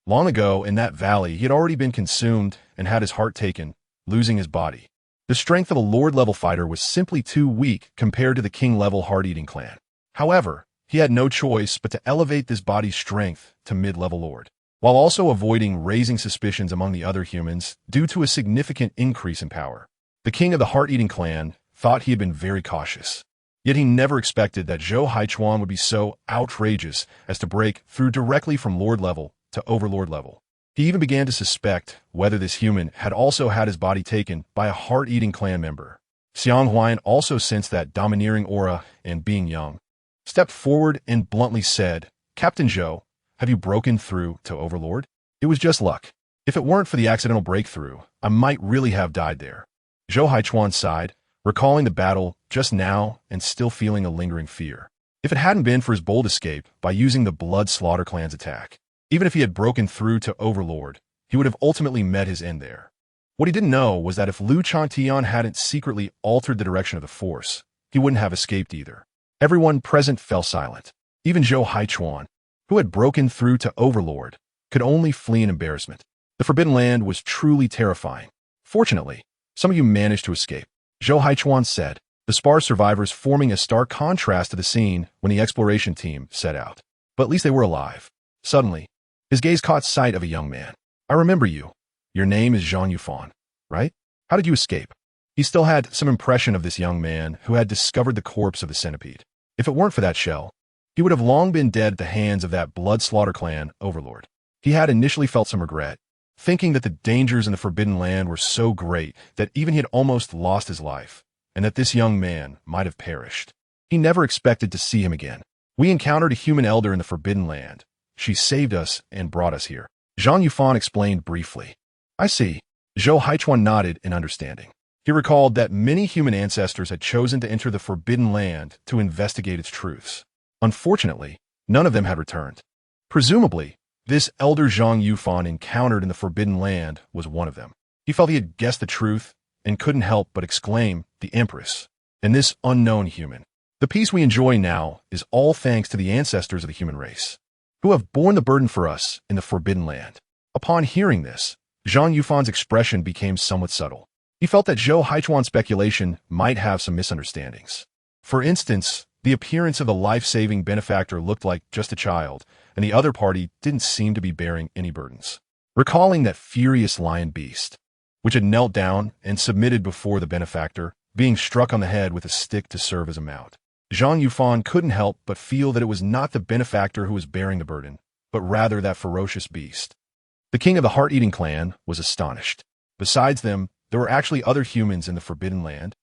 Long ago, in that valley, he had already been consumed and had his heart taken, losing his body. The strength of a lord-level fighter was simply too weak compared to the king-level Heart-Eating clan. However, he had no choice but to elevate this body's strength to mid-level lord, while also avoiding raising suspicions among the other humans due to a significant increase in power. The king of the Heart-Eating clan thought he had been very cautious. Yet he never expected that Zhou Haochuan would be so outrageous as to break through directly from lord level to overlord level. He even began to suspect whether this human had also had his body taken by a Heart-Eating clan member. Xiang Huan also sensed that domineering aura and, being young, stepped forward and bluntly said, Captain Zhou, have you broken through to overlord? It was just luck. If it weren't for the accidental breakthrough, I might really have died there. Zhou Haochuan sighed, recalling the battle just now and still feeling a lingering fear. If it hadn't been for his bold escape by using the Blood Slaughter clan's attack, even if he had broken through to Overlord, he would have ultimately met his end there. What he didn't know was that if Lu Changtian hadn't secretly altered the direction of the force, he wouldn't have escaped either. Everyone present fell silent. Even Zhou Haochuan, who had broken through to Overlord, could only flee in embarrassment. The Forbidden Land was truly terrifying. Fortunately, some of you managed to escape. Zhou Haochuan said, the sparse survivors forming a stark contrast to the scene when the exploration team set out. But at least they were alive. Suddenly, his gaze caught sight of a young man. I remember you. Your name is Zhang Yufan, right? How did you escape? He still had some impression of this young man who had discovered the corpse of the centipede. If it weren't for that shell, he would have long been dead at the hands of that Blood Slaughter clan overlord. He had initially felt some regret, thinking that the dangers in the Forbidden Land were so great that even he had almost lost his life, and that this young man might have perished. He never expected to see him again. We encountered a human elder in the Forbidden Land. She saved us and brought us here. Zhang Yufan explained briefly. I see. Zhou Haochuan nodded in understanding. He recalled that many human ancestors had chosen to enter the Forbidden Land to investigate its truths. Unfortunately, none of them had returned. Presumably, this elder Zhang Yufan encountered in the Forbidden Land was one of them. He felt he had guessed the truth and couldn't help but exclaim, the Empress, and this unknown human. The peace we enjoy now is all thanks to the ancestors of the human race, who have borne the burden for us in the Forbidden Land. Upon hearing this, Zhang Yufan's expression became somewhat subtle. He felt that Zhou Haochuan's speculation might have some misunderstandings. For instance, the appearance of the life-saving benefactor looked like just a child, and the other party didn't seem to be bearing any burdens. Recalling that furious lion beast, which had knelt down and submitted before the benefactor, being struck on the head with a stick to serve as a mount, Zhang Yufan couldn't help but feel that it was not the benefactor who was bearing the burden, but rather that ferocious beast. The king of the Heart-Eating clan was astonished. Besides them, there were actually other humans in the Forbidden Land.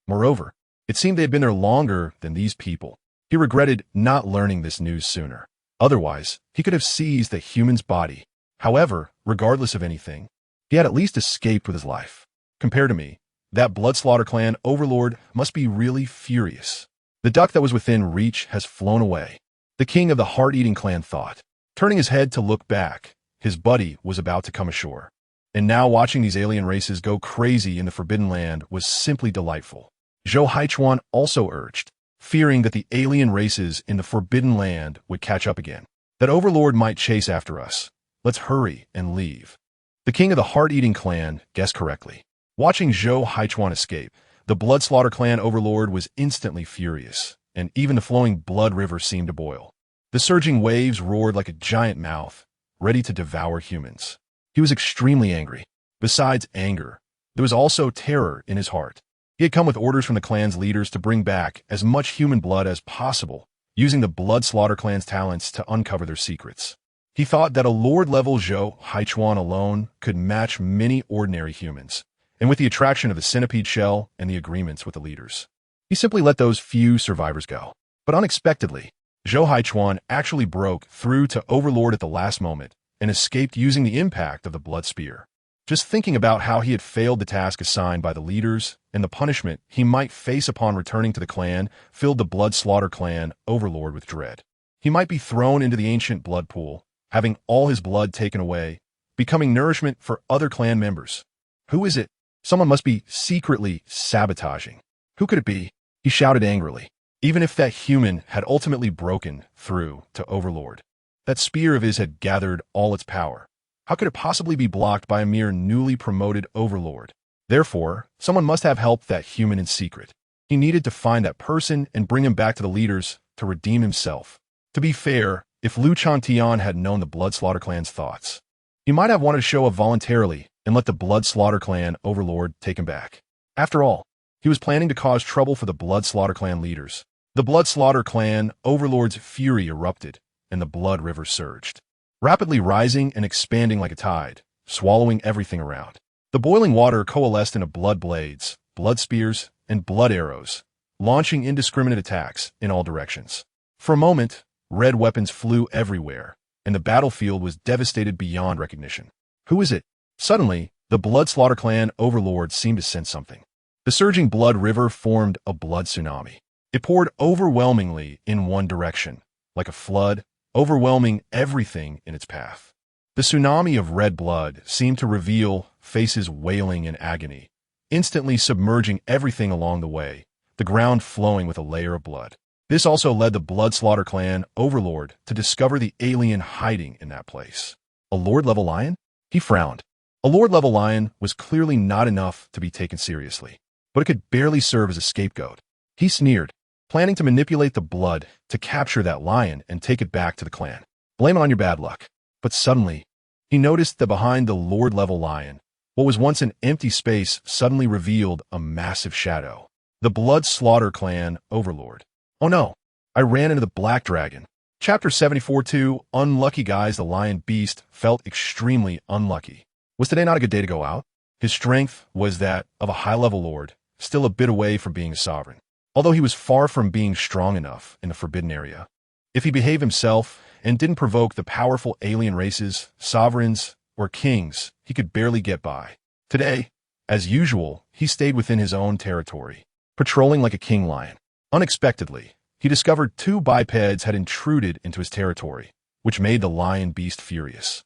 Moreover, it seemed they had been there longer than these people. He regretted not learning this news sooner. Otherwise, he could have seized the human's body. However, regardless of anything, he had at least escaped with his life. Compared to me, that Blood Slaughter clan overlord must be really furious. The duck that was within reach has flown away. The king of the Heart-Eating clan thought. Turning his head to look back, his buddy was about to come ashore. And now watching these alien races go crazy in the Forbidden Land was simply delightful. Zhou Haochuan also urged, fearing that the alien races in the Forbidden Land would catch up again. That Overlord might chase after us. Let's hurry and leave. The king of the Heart-Eating clan guessed correctly. Watching Zhou Haichuan escape, the Bloodslaughter clan overlord was instantly furious, and even the flowing blood river seemed to boil. The surging waves roared like a giant mouth, ready to devour humans. He was extremely angry. Besides anger, there was also terror in his heart. He had come with orders from the clan's leaders to bring back as much human blood as possible, using the Bloodslaughter clan's talents to uncover their secrets. He thought that a Lord-level Zhou Haichuan alone could match many ordinary humans, and with the attraction of the centipede shell and the agreements with the leaders, he simply let those few survivors go. But unexpectedly, Zhou Haichuan actually broke through to Overlord at the last moment and escaped using the impact of the blood spear. Just thinking about how he had failed the task assigned by the leaders and the punishment he might face upon returning to the clan filled the Bloodslaughter clan overlord with dread. He might be thrown into the ancient blood pool, having all his blood taken away, becoming nourishment for other clan members. Who is it? Someone must be secretly sabotaging. Who could it be? He shouted angrily. Even if that human had ultimately broken through to Overlord, that spear of his had gathered all its power. How could it possibly be blocked by a mere newly promoted Overlord? Therefore, someone must have helped that human in secret. He needed to find that person and bring him back to the leaders to redeem himself. To be fair, if Lu Changtian had known the Bloodslaughter clan's thoughts, he might have wanted to show up voluntarily and let the Bloodslaughter clan overlord take him back. After all, he was planning to cause trouble for the Bloodslaughter clan leaders. The Bloodslaughter clan overlord's fury erupted, and the blood river surged, rapidly rising and expanding like a tide, swallowing everything around. The boiling water coalesced into blood blades, blood spears, and blood arrows, launching indiscriminate attacks in all directions. For a moment, red weapons flew everywhere, and the battlefield was devastated beyond recognition. Who is it? Suddenly, the Bloodslaughter clan overlord seemed to sense something. The surging blood river formed a blood tsunami. It poured overwhelmingly in one direction, like a flood, overwhelming everything in its path. The tsunami of red blood seemed to reveal faces wailing in agony, instantly submerging everything along the way, the ground flowing with a layer of blood. This also led the Bloodslaughter clan overlord to discover the alien hiding in that place. A Lord-level lion? He frowned. A Lord-level lion was clearly not enough to be taken seriously, but it could barely serve as a scapegoat. He sneered, planning to manipulate the blood to capture that lion and take it back to the clan. Blame it on your bad luck. But suddenly, he noticed that behind the Lord-level lion, what was once an empty space suddenly revealed a massive shadow. The Bloodslaughter clan overlord. Oh no, I ran into the black dragon. Chapter 74-2, Unlucky Guys. The lion beast felt extremely unlucky. Was today not a good day to go out? His strength was that of a high-level lord, still a bit away from being a sovereign. Although he was far from being strong enough in the Forbidden Area. If he behaved himself and didn't provoke the powerful alien races, sovereigns, or kings, he could barely get by. Today, as usual, he stayed within his own territory, patrolling like a king lion. Unexpectedly, he discovered two bipeds had intruded into his territory, which made the lion beast furious.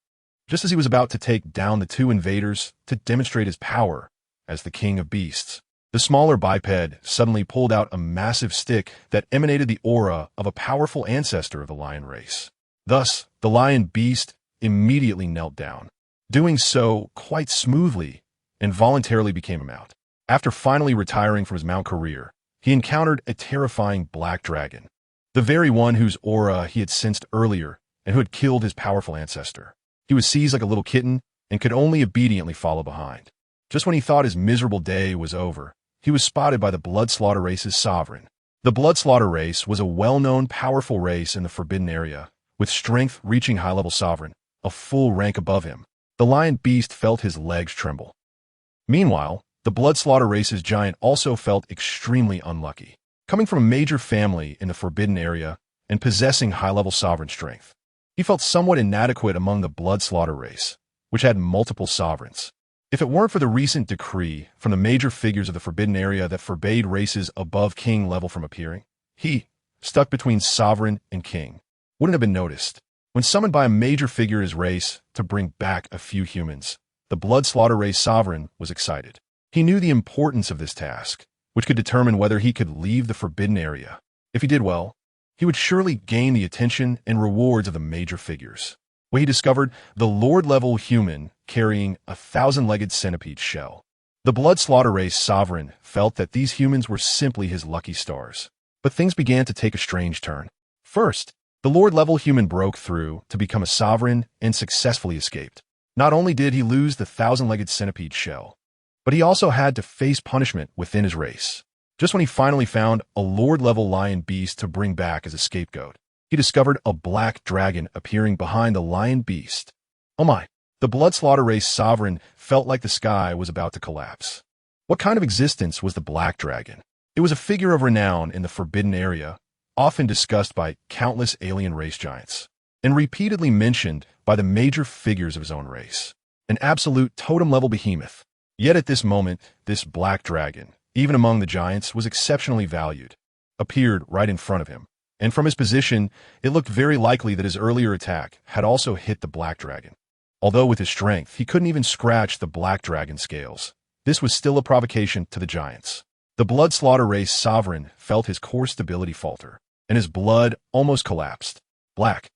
Just as he was about to take down the two invaders to demonstrate his power as the king of beasts, the smaller biped suddenly pulled out a massive stick that emanated the aura of a powerful ancestor of the lion race. Thus, the lion beast immediately knelt down, doing so quite smoothly, and voluntarily became a mount. After finally retiring from his mount career, he encountered a terrifying black dragon, the very one whose aura he had sensed earlier and who had killed his powerful ancestor. He was seized like a little kitten and could only obediently follow behind. Just when he thought his miserable day was over, he was spotted by the Bloodslaughter race's sovereign. The Bloodslaughter race was a well-known, powerful race in the Forbidden Area, with strength reaching high-level sovereign, a full rank above him. The lion beast felt his legs tremble. Meanwhile, the Bloodslaughter race's giant also felt extremely unlucky. Coming from a major family in the Forbidden Area and possessing high-level sovereign strength, he felt somewhat inadequate among the Bloodslaughter race, which had multiple sovereigns. If it weren't for the recent decree from the major figures of the Forbidden Area that forbade races above king level from appearing, he, stuck between sovereign and king, wouldn't have been noticed. When summoned by a major figure in his race to bring back a few humans, the Bloodslaughter race sovereign was excited. He knew the importance of this task, which could determine whether he could leave the Forbidden Area. If he did well, he would surely gain the attention and rewards of the major figures. When he discovered the Lord-level human carrying a 1,000-legged centipede shell. The blood slaughter race sovereign felt that these humans were simply his lucky stars. But things began to take a strange turn. First, the Lord-level human broke through to become a sovereign and successfully escaped. Not only did he lose the 1,000-legged centipede shell, but he also had to face punishment within his race. Just when he finally found a Lord-level lion beast to bring back as a scapegoat, he discovered a black dragon appearing behind the lion beast. Oh my! The blood slaughter race sovereign felt like the sky was about to collapse. What kind of existence was the black dragon? It was a figure of renown in the forbidden area, often discussed by countless alien race giants, and repeatedly mentioned by the major figures of his own race. An absolute totem-level behemoth. Yet at this moment, this black dragon, even among the giants, was exceptionally valued, appeared right in front of him. And from his position, it looked very likely that his earlier attack had also hit the black dragon. Although with his strength, he couldn't even scratch the black dragon scales. This was still a provocation to the giants. The blood slaughter race sovereign felt his core stability falter, and his blood almost collapsed. Black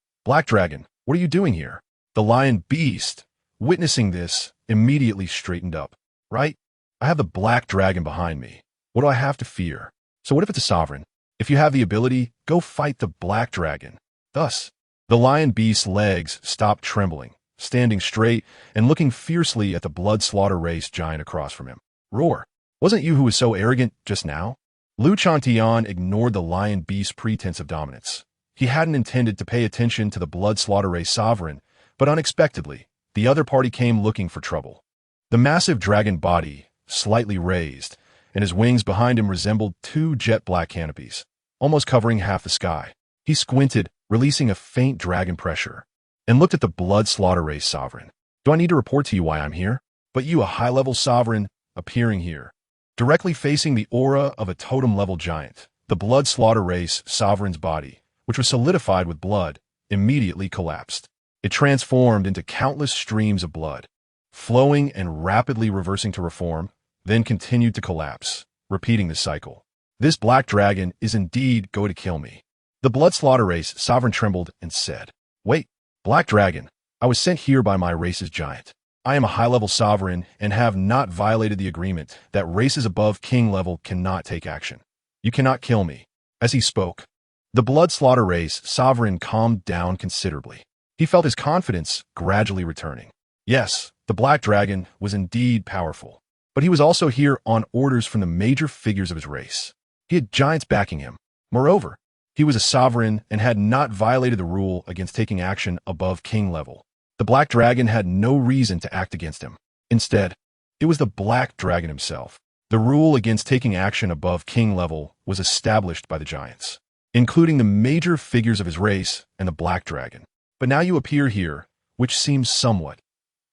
dragon, what are you doing here? The lion beast, witnessing this, immediately straightened up. Right? I have the black dragon behind me. What do I have to fear? So what if it's a sovereign? If you have the ability, go fight the black dragon. Thus, the lion beast's legs stopped trembling, standing straight and looking fiercely at the blood slaughter race giant across from him. Roar! Wasn't you who was so arrogant just now? Changtian ignored the lion beast's pretense of dominance. He hadn't intended to pay attention to the blood slaughter race sovereign, but unexpectedly, the other party came looking for trouble. The massive dragon body, slightly raised, and his wings behind him resembled two jet-black canopies, almost covering half the sky. He squinted, releasing a faint dragon pressure, and looked at the blood slaughter race sovereign. Do I need to report to you why I'm here? But you, a high-level sovereign, appearing here. Directly facing the aura of a totem-level giant, the blood slaughter race sovereign's body, which was solidified with blood, immediately collapsed. It transformed into countless streams of blood, flowing and rapidly reversing to reform, then continued to collapse, repeating the cycle. This black dragon is indeed going to kill me. The blood slaughter race sovereign trembled and said, Wait, black dragon, I was sent here by my race's giant. I am a high-level sovereign and have not violated the agreement that races above king level cannot take action. You cannot kill me. As he spoke, the blood slaughter race sovereign calmed down considerably. He felt his confidence gradually returning. Yes, the black dragon was indeed powerful, but he was also here on orders from the major figures of his race. He had giants backing him. Moreover, he was a sovereign and had not violated the rule against taking action above king level. The black dragon had no reason to act against him. Instead, it was the black dragon himself. The rule against taking action above king level was established by the giants, including the major figures of his race and the black dragon. But now you appear here, which seems somewhat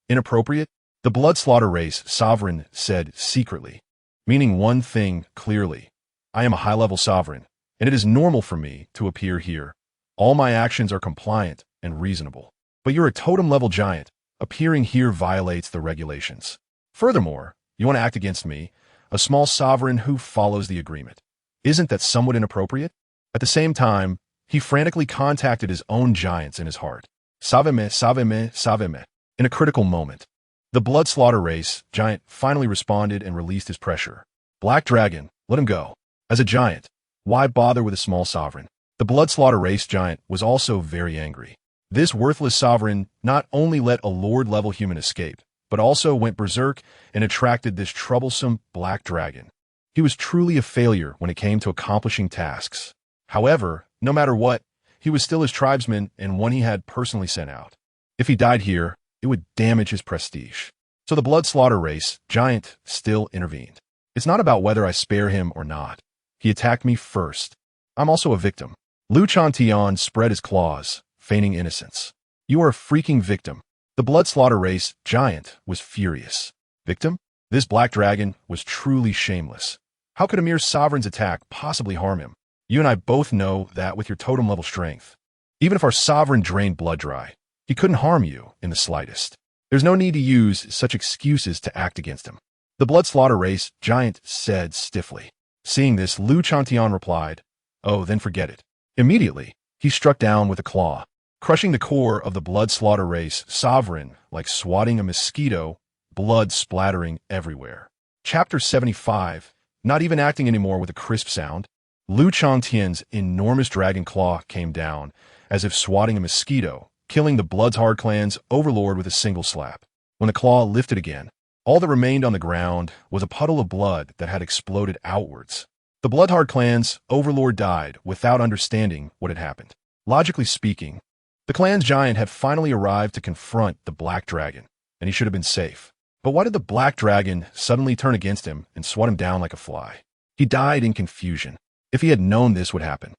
inappropriate. The blood slaughter race sovereign said secretly, meaning one thing clearly. I am a high-level sovereign, and it is normal for me to appear here. All my actions are compliant and reasonable. But you're a totem-level giant. Appearing here violates the regulations. Furthermore, you want to act against me, a small sovereign who follows the agreement. Isn't that somewhat inappropriate? At the same time, he frantically contacted his own giants in his heart. Savez-me, savez-me, savez-me. In a critical moment, the blood slaughter race giant finally responded and released his pressure. Black dragon, let him go. As a giant, why bother with a small sovereign? The blood slaughter race giant was also very angry. This worthless sovereign not only let a lord-level human escape, but also went berserk and attracted this troublesome black dragon. He was truly a failure when it came to accomplishing tasks. However, no matter what, he was still his tribesman and one he had personally sent out. If he died here, it would damage his prestige. So the blood slaughter race giant still intervened. It's not about whether I spare him or not. He attacked me first. I'm also a victim. Changtian spread his claws, feigning innocence. You are a freaking victim. The blood slaughter race giant was furious. Victim? This black dragon was truly shameless. How could a mere sovereign's attack possibly harm him? You and I both know that with your totem level strength. Even if our sovereign drained blood dry, he couldn't harm you in the slightest. There's no need to use such excuses to act against him. The blood slaughter race giant said stiffly. Seeing this, Changtian replied, Oh, then forget it. Immediately, he struck down with a claw, crushing the core of the blood slaughter race sovereign like swatting a mosquito, blood splattering everywhere. Chapter 75, not even acting anymore with a crisp sound, Lu Changtian's enormous dragon claw came down, as if swatting a mosquito, killing the Bloodshard clan's overlord with a single slap. When the claw lifted again, all that remained on the ground was a puddle of blood that had exploded outwards. The Bloodshard clan's overlord died without understanding what had happened. Logically speaking, the clan's giant had finally arrived to confront the Black Dragon, and he should have been safe. But why did the Black Dragon suddenly turn against him and swat him down like a fly? He died in confusion. If he had known this would happen,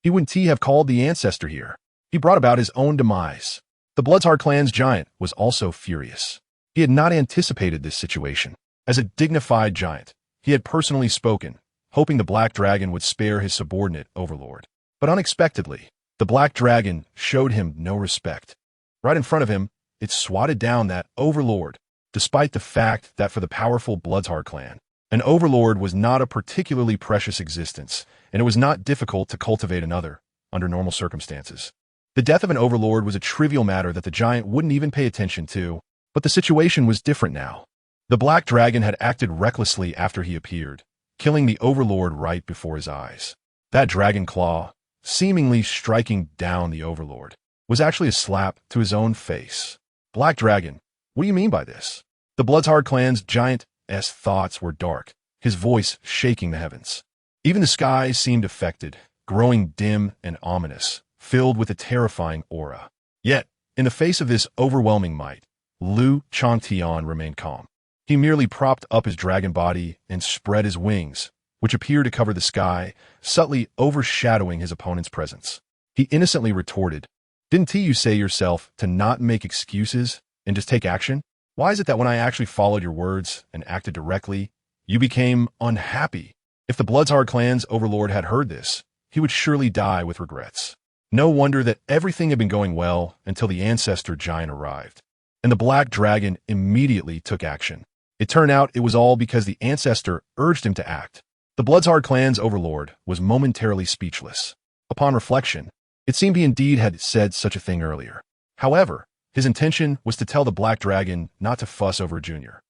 he wouldn't have called the ancestor here. He brought about his own demise. The Bloodshard clan's giant was also furious. He had not anticipated this situation. As a dignified giant, he had personally spoken, hoping the Black Dragon would spare his subordinate overlord. But unexpectedly, the Black Dragon showed him no respect. Right in front of him, it swatted down that overlord, despite the fact that for the powerful Bloodshard clan, an overlord was not a particularly precious existence, and it was not difficult to cultivate another under normal circumstances. The death of an overlord was a trivial matter that the giant wouldn't even pay attention to, but the situation was different now. The Black Dragon had acted recklessly after he appeared, killing the overlord right before his eyes. That dragon claw, seemingly striking down the overlord, was actually a slap to his own face. Black Dragon, what do you mean by this? The Bloodshard clan's giant's thoughts were dark, his voice shaking the heavens. Even the sky seemed affected, growing dim and ominous, filled with a terrifying aura. Yet, in the face of this overwhelming might, Lu Changtian remained calm. He merely propped up his dragon body and spread his wings, which appeared to cover the sky, subtly overshadowing his opponent's presence. He innocently retorted, "Didn't you say yourself to not make excuses and just take action? Why is it that when I actually followed your words and acted directly, you became unhappy?" If the Bloodshard clan's overlord had heard this, he would surely die with regrets. No wonder that everything had been going well until the ancestor giant arrived. And the Black Dragon immediately took action. It turned out it was all because the ancestor urged him to act. The Bloodshard clan's overlord was momentarily speechless. Upon reflection, it seemed he indeed had said such a thing earlier. However, his intention was to tell the Black Dragon not to fuss over a junior.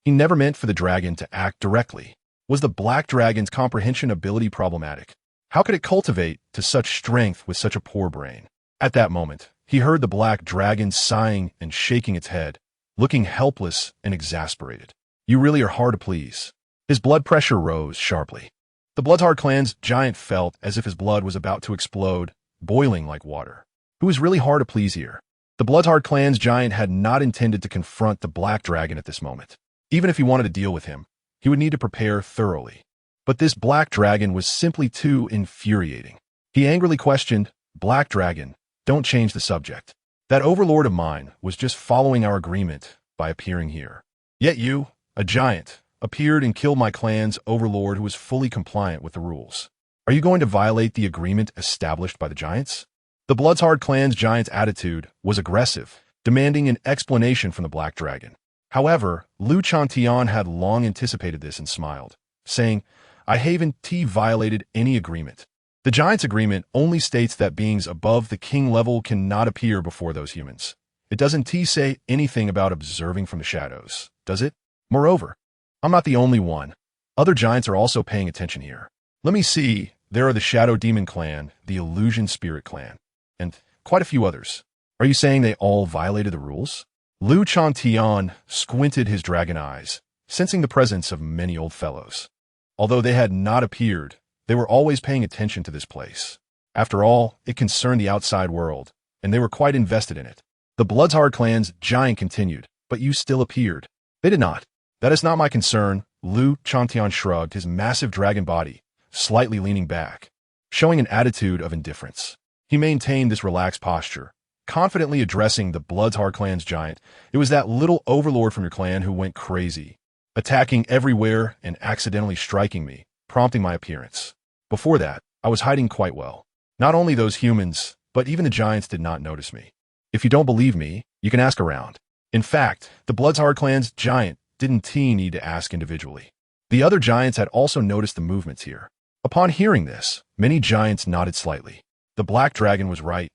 He never meant for the dragon to act directly. Was the Black Dragon's comprehension ability problematic? How could it cultivate to such strength with such a poor brain? At that moment, he heard the Black Dragon sighing and shaking its head, looking helpless and exasperated. You really are hard to please. His blood pressure rose sharply. The Bloodshard clan's giant felt as if his blood was about to explode, boiling like water. Who was really hard to please here? The Bloodshard clan's giant had not intended to confront the Black Dragon at this moment. Even if he wanted to deal with him, he would need to prepare thoroughly. But this Black Dragon was simply too infuriating. He angrily questioned, "Black Dragon, don't change the subject. That overlord of mine was just following our agreement by appearing here. Yet you, a giant, appeared and killed my clan's overlord who was fully compliant with the rules. Are you going to violate the agreement established by the giants?" The Bloodshard clan's giant's attitude was aggressive, demanding an explanation from the Black Dragon. However, Lu Changtian had long anticipated this and smiled, saying, "I haven't violated any agreement. The giant's agreement only states that beings above the king level cannot appear before those humans. It doesn't say anything about observing from the shadows, does it? Moreover, I'm not the only one. Other giants are also paying attention here. Let me see, there are the Shadow Demon clan, the Illusion Spirit clan, and quite a few others. Are you saying they all violated the rules?" Lu Changtian squinted his dragon eyes, sensing the presence of many old fellows. Although they had not appeared, they were always paying attention to this place. After all, it concerned the outside world, and they were quite invested in it. The Bloodshard clan's giant continued, "But you still appeared." "They did not. That is not my concern." Lu Changtian shrugged his massive dragon body, slightly leaning back, showing an attitude of indifference. He maintained this relaxed posture, confidently addressing the Bloodshard clan's giant. "It was that little overlord from your clan who went crazy, attacking everywhere and accidentally striking me, prompting my appearance. Before that, I was hiding quite well. Not only those humans, but even the giants did not notice me. If you don't believe me, you can ask around." In fact, the Bloodshard clan's giant didn't need to ask individually. The other giants had also noticed the movements here. Upon hearing this, many giants nodded slightly. The black dragon was right.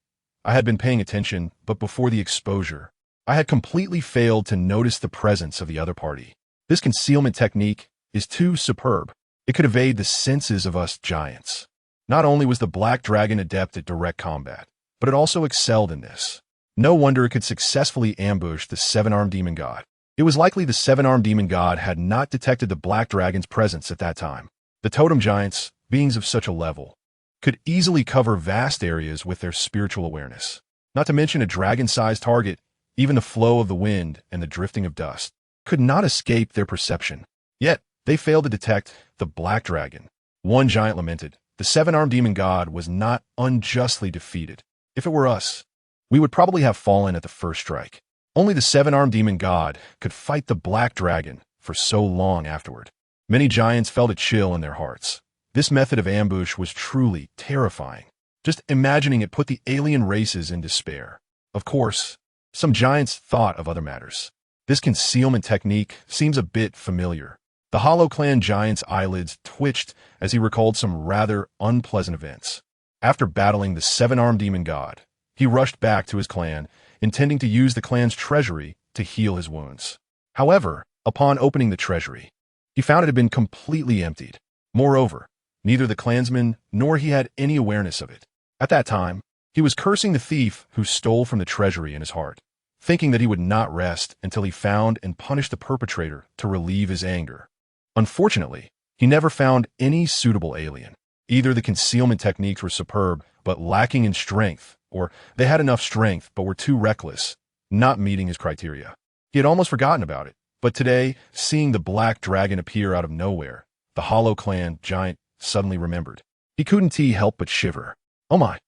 I had been paying attention, but before the exposure, I had completely failed to notice the presence of the other party. This concealment technique is too superb. It could evade the senses of us giants. Not only was the black dragon adept at direct combat, but it also excelled in this. No wonder it could successfully ambush the seven-armed demon god. It was likely the seven-armed demon god had not detected the black dragon's presence at that time. The totem giants, beings of such a level, could easily cover vast areas with their spiritual awareness. Not to mention a dragon-sized target, even the flow of the wind and the drifting of dust could not escape their perception. Yet, they failed to detect the black dragon. One giant lamented, the seven-armed demon god was not unjustly defeated. If it were us, we would probably have fallen at the first strike. Only the seven-armed demon god could fight the black dragon for so long afterward. Many giants felt a chill in their hearts. This method of ambush was truly terrifying. Just imagining it put the alien races in despair. Of course, some giants thought of other matters. This concealment technique seems a bit familiar. The Hollow Clan giant's eyelids twitched as he recalled some rather unpleasant events. After battling the seven-armed demon god, he rushed back to his clan, intending to use the clan's treasury to heal his wounds. However, upon opening the treasury, he found it had been completely emptied. Moreover, neither the clansman nor he had any awareness of it. At that time, he was cursing the thief who stole from the treasury in his heart, thinking that he would not rest until he found and punished the perpetrator to relieve his anger. Unfortunately, he never found any suitable alien. Either the concealment techniques were superb but lacking in strength, or they had enough strength but were too reckless, not meeting his criteria. He had almost forgotten about it, but today, seeing the black dragon appear out of nowhere, the Hollow Clan giant suddenly remembered. He couldn't help but shiver. Oh my!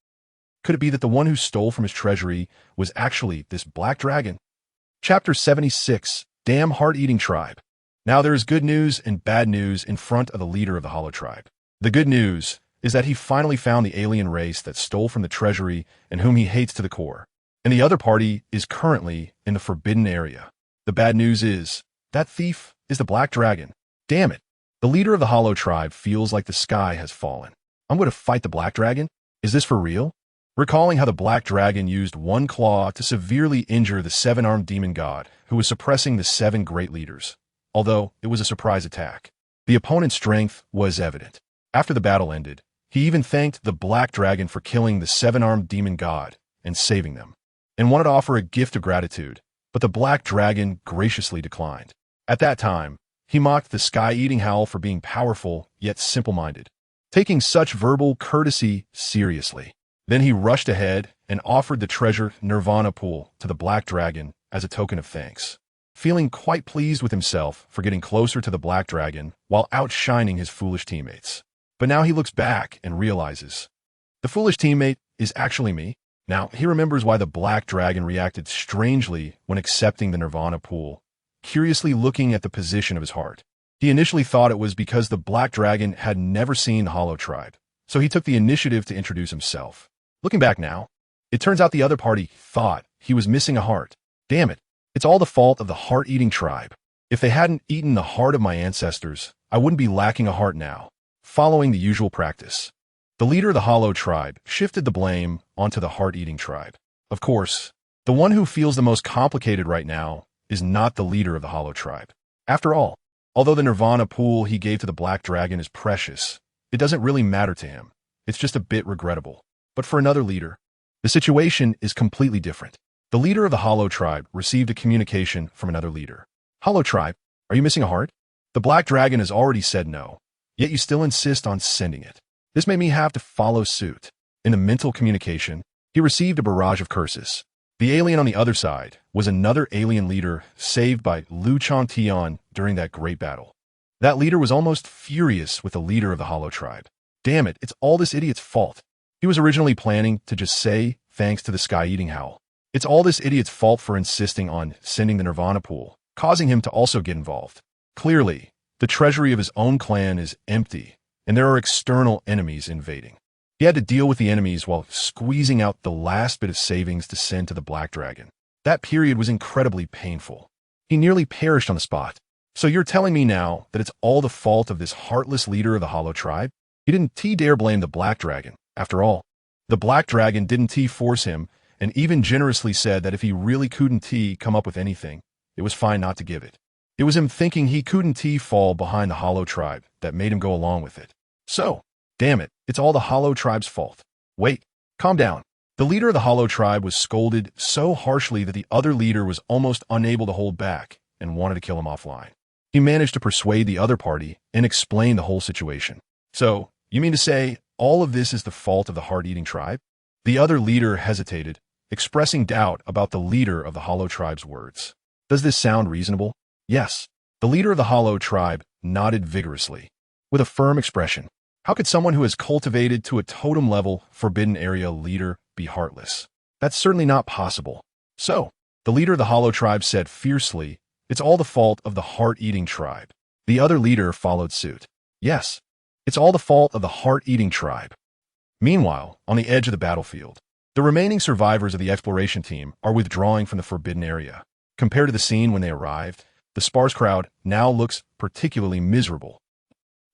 Could it be that the one who stole from his treasury was actually this black dragon? Chapter 76, Damn Heart-Eating Tribe. Now there is good news and bad news in front of the leader of the Hollow Tribe. The good news is that he finally found the alien race that stole from the treasury and whom he hates to the core. And the other party is currently in the forbidden area. The bad news is that thief is the black dragon. Damn it. The leader of the Hollow Tribe feels like the sky has fallen. I'm going to fight the black dragon? Is this for real? Recalling how the black dragon used one claw to severely injure the seven-armed demon god who was suppressing the seven great leaders. Although it was a surprise attack, the opponent's strength was evident. After the battle ended, he even thanked the black dragon for killing the seven-armed demon god and saving them, and wanted to offer a gift of gratitude, but the black dragon graciously declined. At that time, he mocked the sky-eating howl for being powerful yet simple-minded, taking such verbal courtesy seriously. Then he rushed ahead and offered the treasure Nirvana pool to the black dragon as a token of thanks, feeling quite pleased with himself for getting closer to the black dragon while outshining his foolish teammates. But now he looks back and realizes, the foolish teammate is actually me. Now, he remembers why the black dragon reacted strangely when accepting the Nirvana pool, curiously looking at the position of his heart. He initially thought it was because the black dragon had never seen the Hollow Tribe, so he took the initiative to introduce himself. Looking back now, it turns out the other party thought he was missing a heart. Damn it, it's all the fault of the heart-eating tribe. If they hadn't eaten the heart of my ancestors, I wouldn't be lacking a heart now. Following the usual practice, the leader of the Hollow Tribe shifted the blame onto the heart-eating tribe. Of course, the one who feels the most complicated right now is not the leader of the Hollow Tribe. After all, although the Nirvana pool he gave to the black dragon is precious, it doesn't really matter to him. It's just a bit regrettable. But for another leader, the situation is completely different. The leader of the Hollow Tribe received a communication from another leader. Hollow Tribe, are you missing a heart? The black dragon has already said no, yet you still insist on sending it. This made me have to follow suit. In the mental communication, he received a barrage of curses. The alien on the other side was another alien leader saved by Changtian during that great battle. That leader was almost furious with the leader of the Hollow Tribe. Damn it, it's all this idiot's fault. He was originally planning to just say thanks to the sky-eating howl. It's all this idiot's fault for insisting on sending the Nirvana pool, causing him to also get involved. Clearly, the treasury of his own clan is empty, and there are external enemies invading. He had to deal with the enemies while squeezing out the last bit of savings to send to the black dragon. That period was incredibly painful. He nearly perished on the spot. So you're telling me now that it's all the fault of this heartless leader of the Hollow Tribe? He didn't dare blame the Black Dragon. After all, the Black Dragon didn't force him, and even generously said that if he really couldn't come up with anything, it was fine not to give it. It was him thinking he couldn't fall behind the Hollow Tribe that made him go along with it. So, damn it, it's all the Hollow Tribe's fault. Wait, calm down. The leader of the Hollow Tribe was scolded so harshly that the other leader was almost unable to hold back and wanted to kill him offline. He managed to persuade the other party and explain the whole situation. So, you mean to say all of this is the fault of the Heart-Eating Tribe? The other leader hesitated, expressing doubt about the leader of the Hollow Tribe's words. Does this sound reasonable? Yes. The leader of the Hollow Tribe nodded vigorously, with a firm expression. How could someone who has cultivated to a totem-level Forbidden Area leader be heartless? That's certainly not possible. So, the leader of the Hollow Tribe said fiercely, it's all the fault of the Heart-Eating Tribe. The other leader followed suit. Yes, it's all the fault of the Heart-Eating Tribe. Meanwhile, on the edge of the battlefield, the remaining survivors of the exploration team are withdrawing from the Forbidden Area. Compared to the scene when they arrived, the sparse crowd now looks particularly miserable.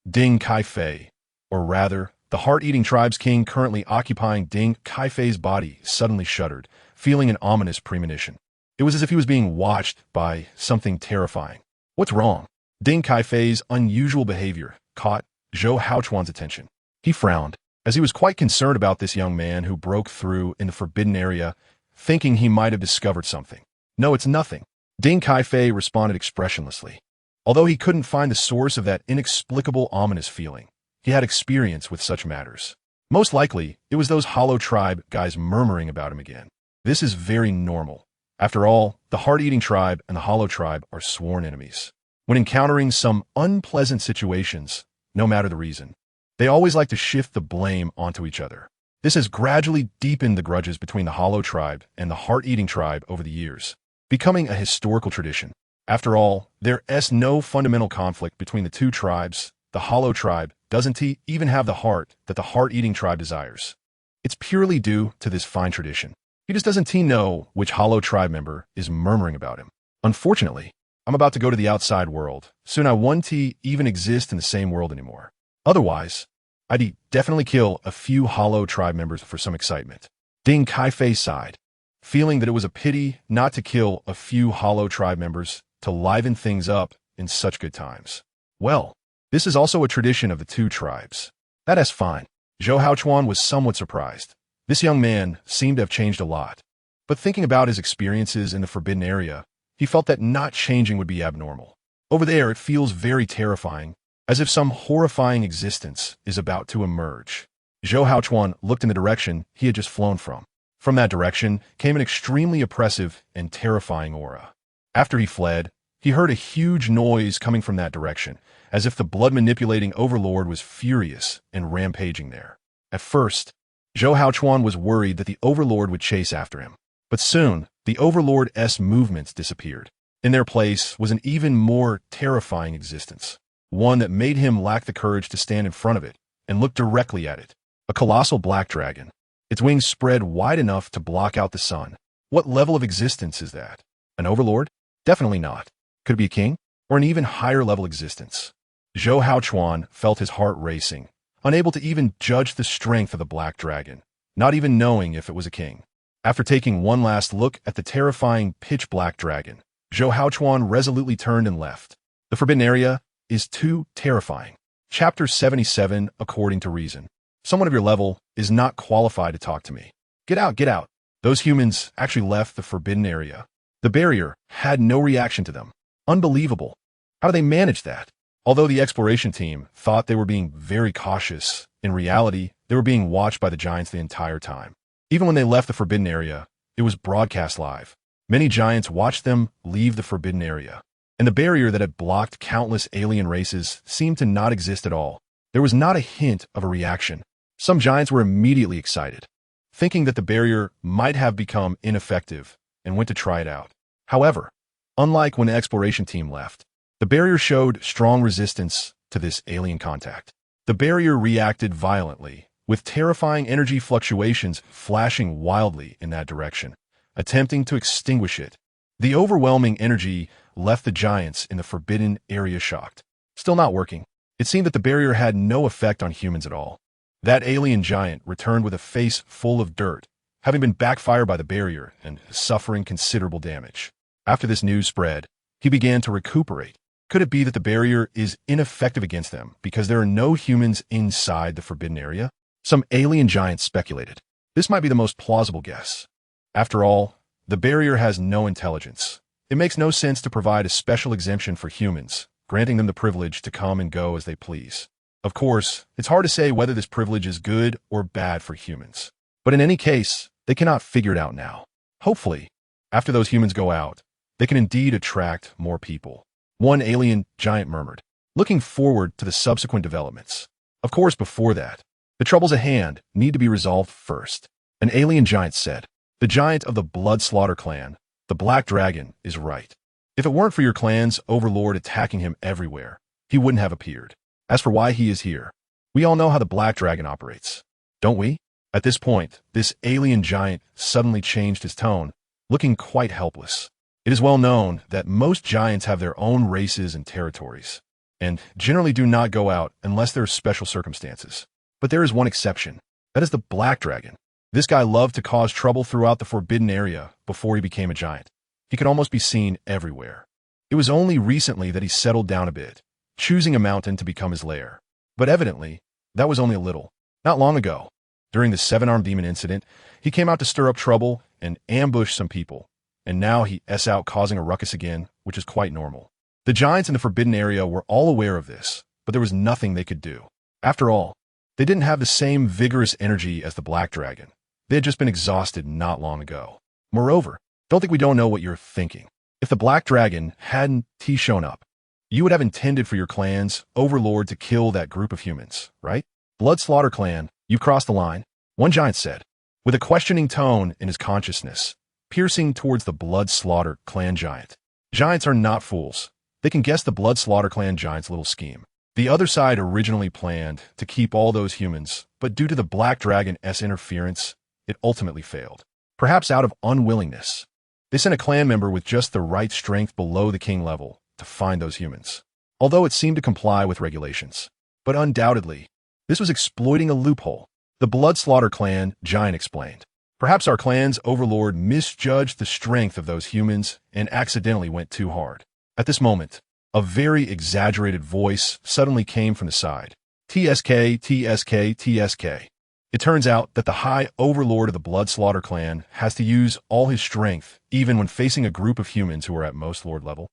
Ding Kaifei, or rather, the Heart-Eating Tribe's king currently occupying Ding Kaifei's body, suddenly shuddered, feeling an ominous premonition. It was as if he was being watched by something terrifying. What's wrong? Ding Kaifei's unusual behavior caught Zhou Haochuan's attention. He frowned, as he was quite concerned about this young man who broke through in the Forbidden Area, thinking he might have discovered something. No, it's nothing. Ding Kaifei responded expressionlessly. Although he couldn't find the source of that inexplicable ominous feeling, he had experience with such matters. Most likely, it was those Hollow Tribe guys murmuring about him again. This is very normal. After all, the Heart-Eating Tribe and the Hollow Tribe are sworn enemies. When encountering some unpleasant situations, no matter the reason, they always like to shift the blame onto each other. This has gradually deepened the grudges between the Hollow Tribe and the Heart-Eating Tribe over the years, becoming a historical tradition. After all, there is no fundamental conflict between the two tribes. The Hollow Tribe doesn't even have the heart that the Heart-Eating Tribe desires. It's purely due to this fine tradition. He just doesn't know which Hollow Tribe member is murmuring about him. Unfortunately, I'm about to go to the outside world. Soon I won't even exist in the same world anymore. Otherwise, I'd definitely kill a few Hollow Tribe members for some excitement. Ding Kaifei sighed, feeling that it was a pity not to kill a few Hollow Tribe members to liven things up in such good times. Well, this is also a tradition of the two tribes. That is fine. Zhou Haochuan was somewhat surprised. This young man seemed to have changed a lot. But thinking about his experiences in the Forbidden Area, he felt that not changing would be abnormal. Over there, it feels very terrifying, as if some horrifying existence is about to emerge. Zhou Haochuan looked in the direction he had just flown from. From that direction came an extremely oppressive and terrifying aura. After he fled, he heard a huge noise coming from that direction, as if the blood-manipulating overlord was furious and rampaging there. At first, Zhou Haochuan was worried that the overlord would chase after him. But soon, the overlord's movements disappeared. In their place was an even more terrifying existence, one that made him lack the courage to stand in front of it and look directly at it. A colossal black dragon. Its wings spread wide enough to block out the sun. What level of existence is that? An overlord? Definitely not. Could it be a king? Or an even higher level existence? Zhou Haochuan felt his heart racing, unable to even judge the strength of the black dragon, not even knowing if it was a king. After taking one last look at the terrifying pitch-black dragon, Zhou Haochuan resolutely turned and left. The Forbidden Area is too terrifying. Chapter 77, According to Reason. Someone of your level is not qualified to talk to me. Get out, get out. Those humans actually left the Forbidden Area. The barrier had no reaction to them. Unbelievable. How do they manage that? Although the exploration team thought they were being very cautious, in reality, they were being watched by the giants the entire time. Even when they left the Forbidden Area, it was broadcast live. Many giants watched them leave the Forbidden Area, and the barrier that had blocked countless alien races seemed to not exist at all. There was not a hint of a reaction. Some giants were immediately excited, thinking that the barrier might have become ineffective, and went to try it out. However, unlike when the exploration team left, the barrier showed strong resistance to this alien contact. The barrier reacted violently, with terrifying energy fluctuations flashing wildly in that direction, attempting to extinguish it. The overwhelming energy left the giants in the Forbidden Area shocked. Still not working. It seemed that the barrier had no effect on humans at all. That alien giant returned with a face full of dirt, having been backfired by the barrier and suffering considerable damage. After this news spread, he began to recuperate. Could it be that the barrier is ineffective against them because there are no humans inside the forbidden area? Some alien giants speculated. This might be the most plausible guess. After all, the barrier has no intelligence. It makes no sense to provide a special exemption for humans, granting them the privilege to come and go as they please. Of course, it's hard to say whether this privilege is good or bad for humans. But in any case, they cannot figure it out now. Hopefully, after those humans go out, they can indeed attract more people. One alien giant murmured, looking forward to the subsequent developments. Of course, before that, the troubles at hand need to be resolved first. An alien giant said, the giant of the Blood Slaughter clan, the Black Dragon, is right. If it weren't for your clan's overlord attacking him everywhere, he wouldn't have appeared. As for why he is here, we all know how the Black Dragon operates, don't we? At this point, this alien giant suddenly changed his tone, looking quite helpless. It is well known that most giants have their own races and territories, and generally do not go out unless there are special circumstances. But there is one exception. That is the Black Dragon. This guy loved to cause trouble throughout the forbidden area before he became a giant. He could almost be seen everywhere. It was only recently that he settled down a bit, choosing a mountain to become his lair. But evidently, that was only a little. Not long ago, during the seven-armed demon incident, he came out to stir up trouble and ambush some people. And now he is out causing a ruckus again, which is quite normal. The giants in the forbidden area were all aware of this, but there was nothing they could do. After all, they didn't have the same vigorous energy as the Black Dragon. They had just been exhausted not long ago. Moreover, don't think we don't know what you're thinking. If the Black Dragon hadn't shown up, you would have intended for your clan's overlord to kill that group of humans, right? Blood Slaughter clan, you've crossed the line, one giant said, with a questioning tone in his consciousness, piercing towards the Blood Slaughter clan giant. Giants are not fools. They can guess the Blood Slaughter clan giant's little scheme. The other side originally planned to keep all those humans, but due to the Black Dragon's interference, it ultimately failed. Perhaps out of unwillingness. They sent a clan member with just the right strength below the king level to find those humans, although it seemed to comply with regulations. But undoubtedly, this was exploiting a loophole. The Blood Slaughter clan giant explained. Perhaps our clan's overlord misjudged the strength of those humans and accidentally went too hard. At this moment, a very exaggerated voice suddenly came from the side. TSK, TSK, TSK. It turns out that the High Overlord of the Blood Slaughter clan has to use all his strength, even when facing a group of humans who are at most lord level.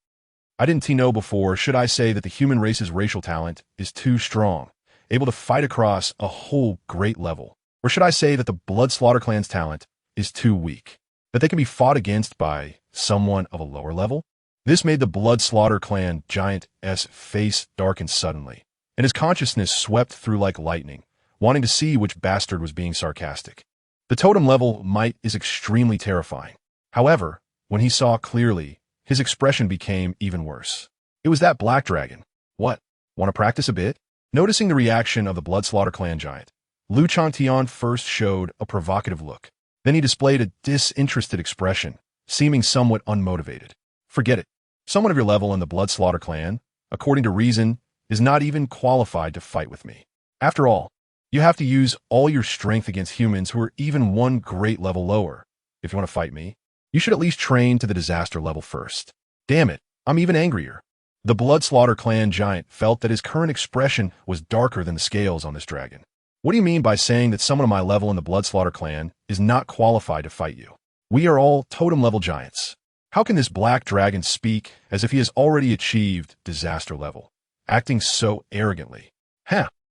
I didn't know before, should I say that the human race's racial talent is too strong, able to fight across a whole great level? Or should I say that the Blood Slaughter clan's talent is too weak, that they can be fought against by someone of a lower level? This made the Blood Slaughter clan giant's face darken suddenly, and his consciousness swept through like lightning, wanting to see which bastard was being sarcastic. The totem level might is extremely terrifying. However, when he saw clearly, his expression became even worse. It was that Black Dragon. What? Want to practice a bit? Noticing the reaction of the Blood Slaughter clan giant, Changtian first showed a provocative look. Then he displayed a disinterested expression, seeming somewhat unmotivated. Forget it. Someone of your level in the Blood Slaughter clan, according to reason, is not even qualified to fight with me. After all, you have to use all your strength against humans who are even one great level lower. If you want to fight me, you should at least train to the disaster level first. Damn it, I'm even angrier. The Blood Slaughter clan giant felt that his current expression was darker than the scales on this dragon. What do you mean by saying that someone of my level in the Blood Slaughter clan is not qualified to fight you? We are all totem level giants. How can this Black Dragon speak as if he has already achieved disaster level, acting so arrogantly?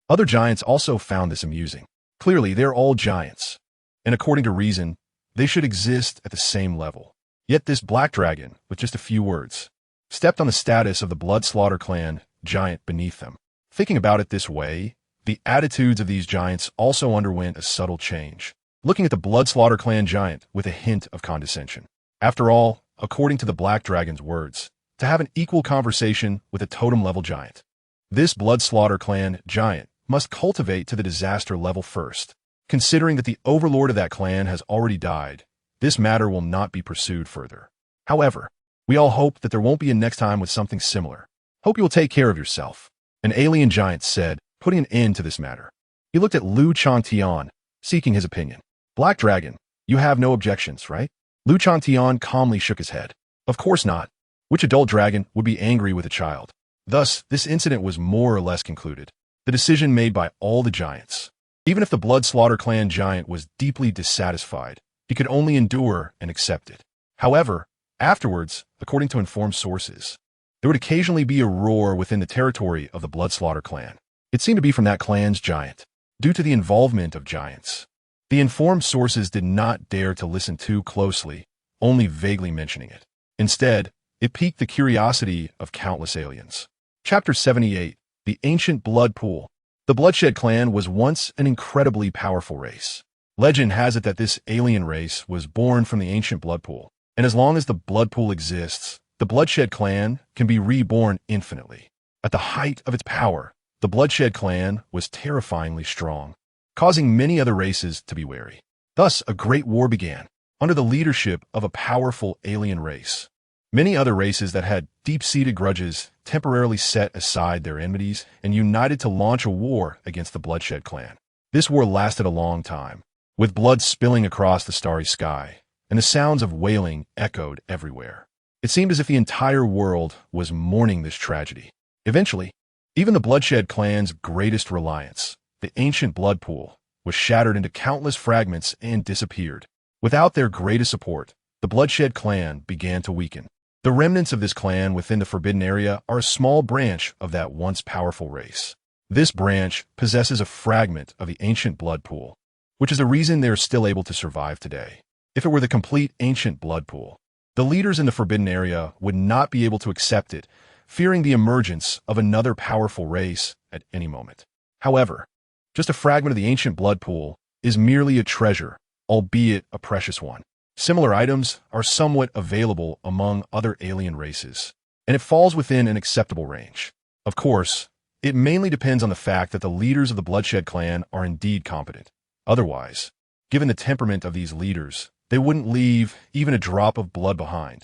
Other giants also found this amusing. Clearly, they're all giants, and according to reason, they should exist at the same level. Yet this Black Dragon, with just a few words, stepped on the status of the Blood Slaughter clan giant beneath them. Thinking about it this way, the attitudes of these giants also underwent a subtle change, looking at the Blood Slaughter clan giant with a hint of condescension. After all, according to the Black Dragon's words, to have an equal conversation with a totem-level giant, this Blood Slaughter clan giant must cultivate to the disaster level first. Considering that the overlord of that clan has already died, this matter will not be pursued further. However, we all hope that there won't be a next time with something similar. Hope you will take care of yourself. an alien giant said, putting an end to this matter. He looked at Changtian, seeking his opinion. Black Dragon, you have no objections, right? Changtian calmly shook his head. Of course not. Which adult dragon would be angry with a child? Thus, this incident was more or less concluded. The decision made by all the giants. Even if the Blood Slaughter clan giant was deeply dissatisfied, he could only endure and accept it. However, afterwards, according to informed sources, there would occasionally be a roar within the territory of the Blood Slaughter clan. It seemed to be from that clan's giant, due to the involvement of giants. The informed sources did not dare to listen too closely, only vaguely mentioning it. Instead, it piqued the curiosity of countless aliens. Chapter 78, The Ancient Blood Pool. The Bloodshed clan was once an incredibly powerful race. Legend has it that this alien race was born from the ancient blood pool, and as long as the blood pool exists, the Bloodshed clan can be reborn infinitely. At the height of its power, the Bloodshed clan was terrifyingly strong, causing many other races to be wary. Thus, a great war began, under the leadership of a powerful alien race. Many other races that had deep-seated grudges temporarily set aside their enmities and united to launch a war against the Bloodshed clan. This war lasted a long time, with blood spilling across the starry sky, and the sounds of wailing echoed everywhere. It seemed as if the entire world was mourning this tragedy. Eventually, even the Bloodshed clan's greatest reliance, the ancient blood pool, was shattered into countless fragments and disappeared. Without their greatest support, the Bloodshed clan began to weaken. The remnants of this clan within the Forbidden Area are a small branch of that once powerful race. This branch possesses a fragment of the ancient blood pool, which is the reason they are still able to survive today. If it were the complete ancient blood pool, the leaders in the Forbidden Area would not be able to accept it, fearing the emergence of another powerful race at any moment. However, just a fragment of the ancient blood pool is merely a treasure, albeit a precious one. Similar items are somewhat available among other alien races, and it falls within an acceptable range. Of course, it mainly depends on the fact that the leaders of the Bloodshed clan are indeed competent. Otherwise, given the temperament of these leaders, they wouldn't leave even a drop of blood behind.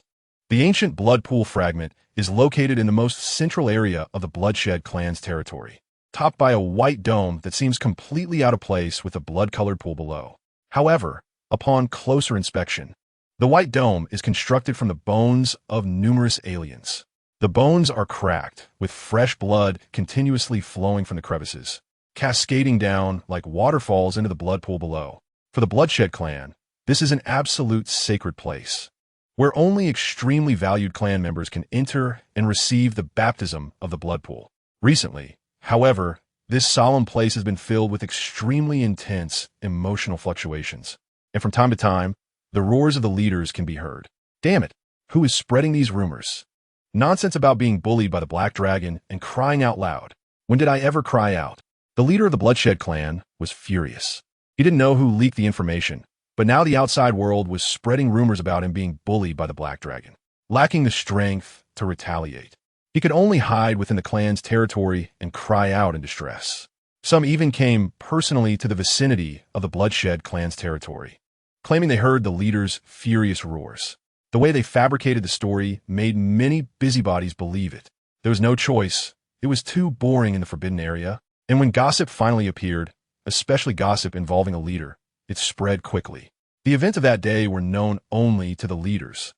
The ancient blood pool fragment is located in the most central area of the Bloodshed clan's territory, topped by a white dome that seems completely out of place with a blood-colored pool below. However, upon closer inspection, the white dome is constructed from the bones of numerous aliens. The bones are cracked, with fresh blood continuously flowing from the crevices, cascading down like waterfalls into the blood pool below. For the Bloodshed clan, this is an absolute sacred place, where only extremely valued clan members can enter and receive the baptism of the blood pool. Recently, however, this solemn place has been filled with extremely intense emotional fluctuations, and from time to time, the roars of the leaders can be heard. Damn it, who is spreading these rumors? Nonsense about being bullied by the Black Dragon and crying out loud. When did I ever cry out? The leader of the Bloodshed clan was furious. He didn't know who leaked the information, but now the outside world was spreading rumors about him being bullied by the Black Dragon. Lacking the strength to retaliate, he could only hide within the clan's territory and cry out in distress. Some even came personally to the vicinity of the Bloodshed clan's territory, claiming they heard the leader's furious roars. The way they fabricated the story made many busybodies believe it. There was no choice. It was too boring in the Forbidden Area, and when gossip finally appeared, especially gossip involving a leader, it spread quickly. The events of that day were known only to the leaders.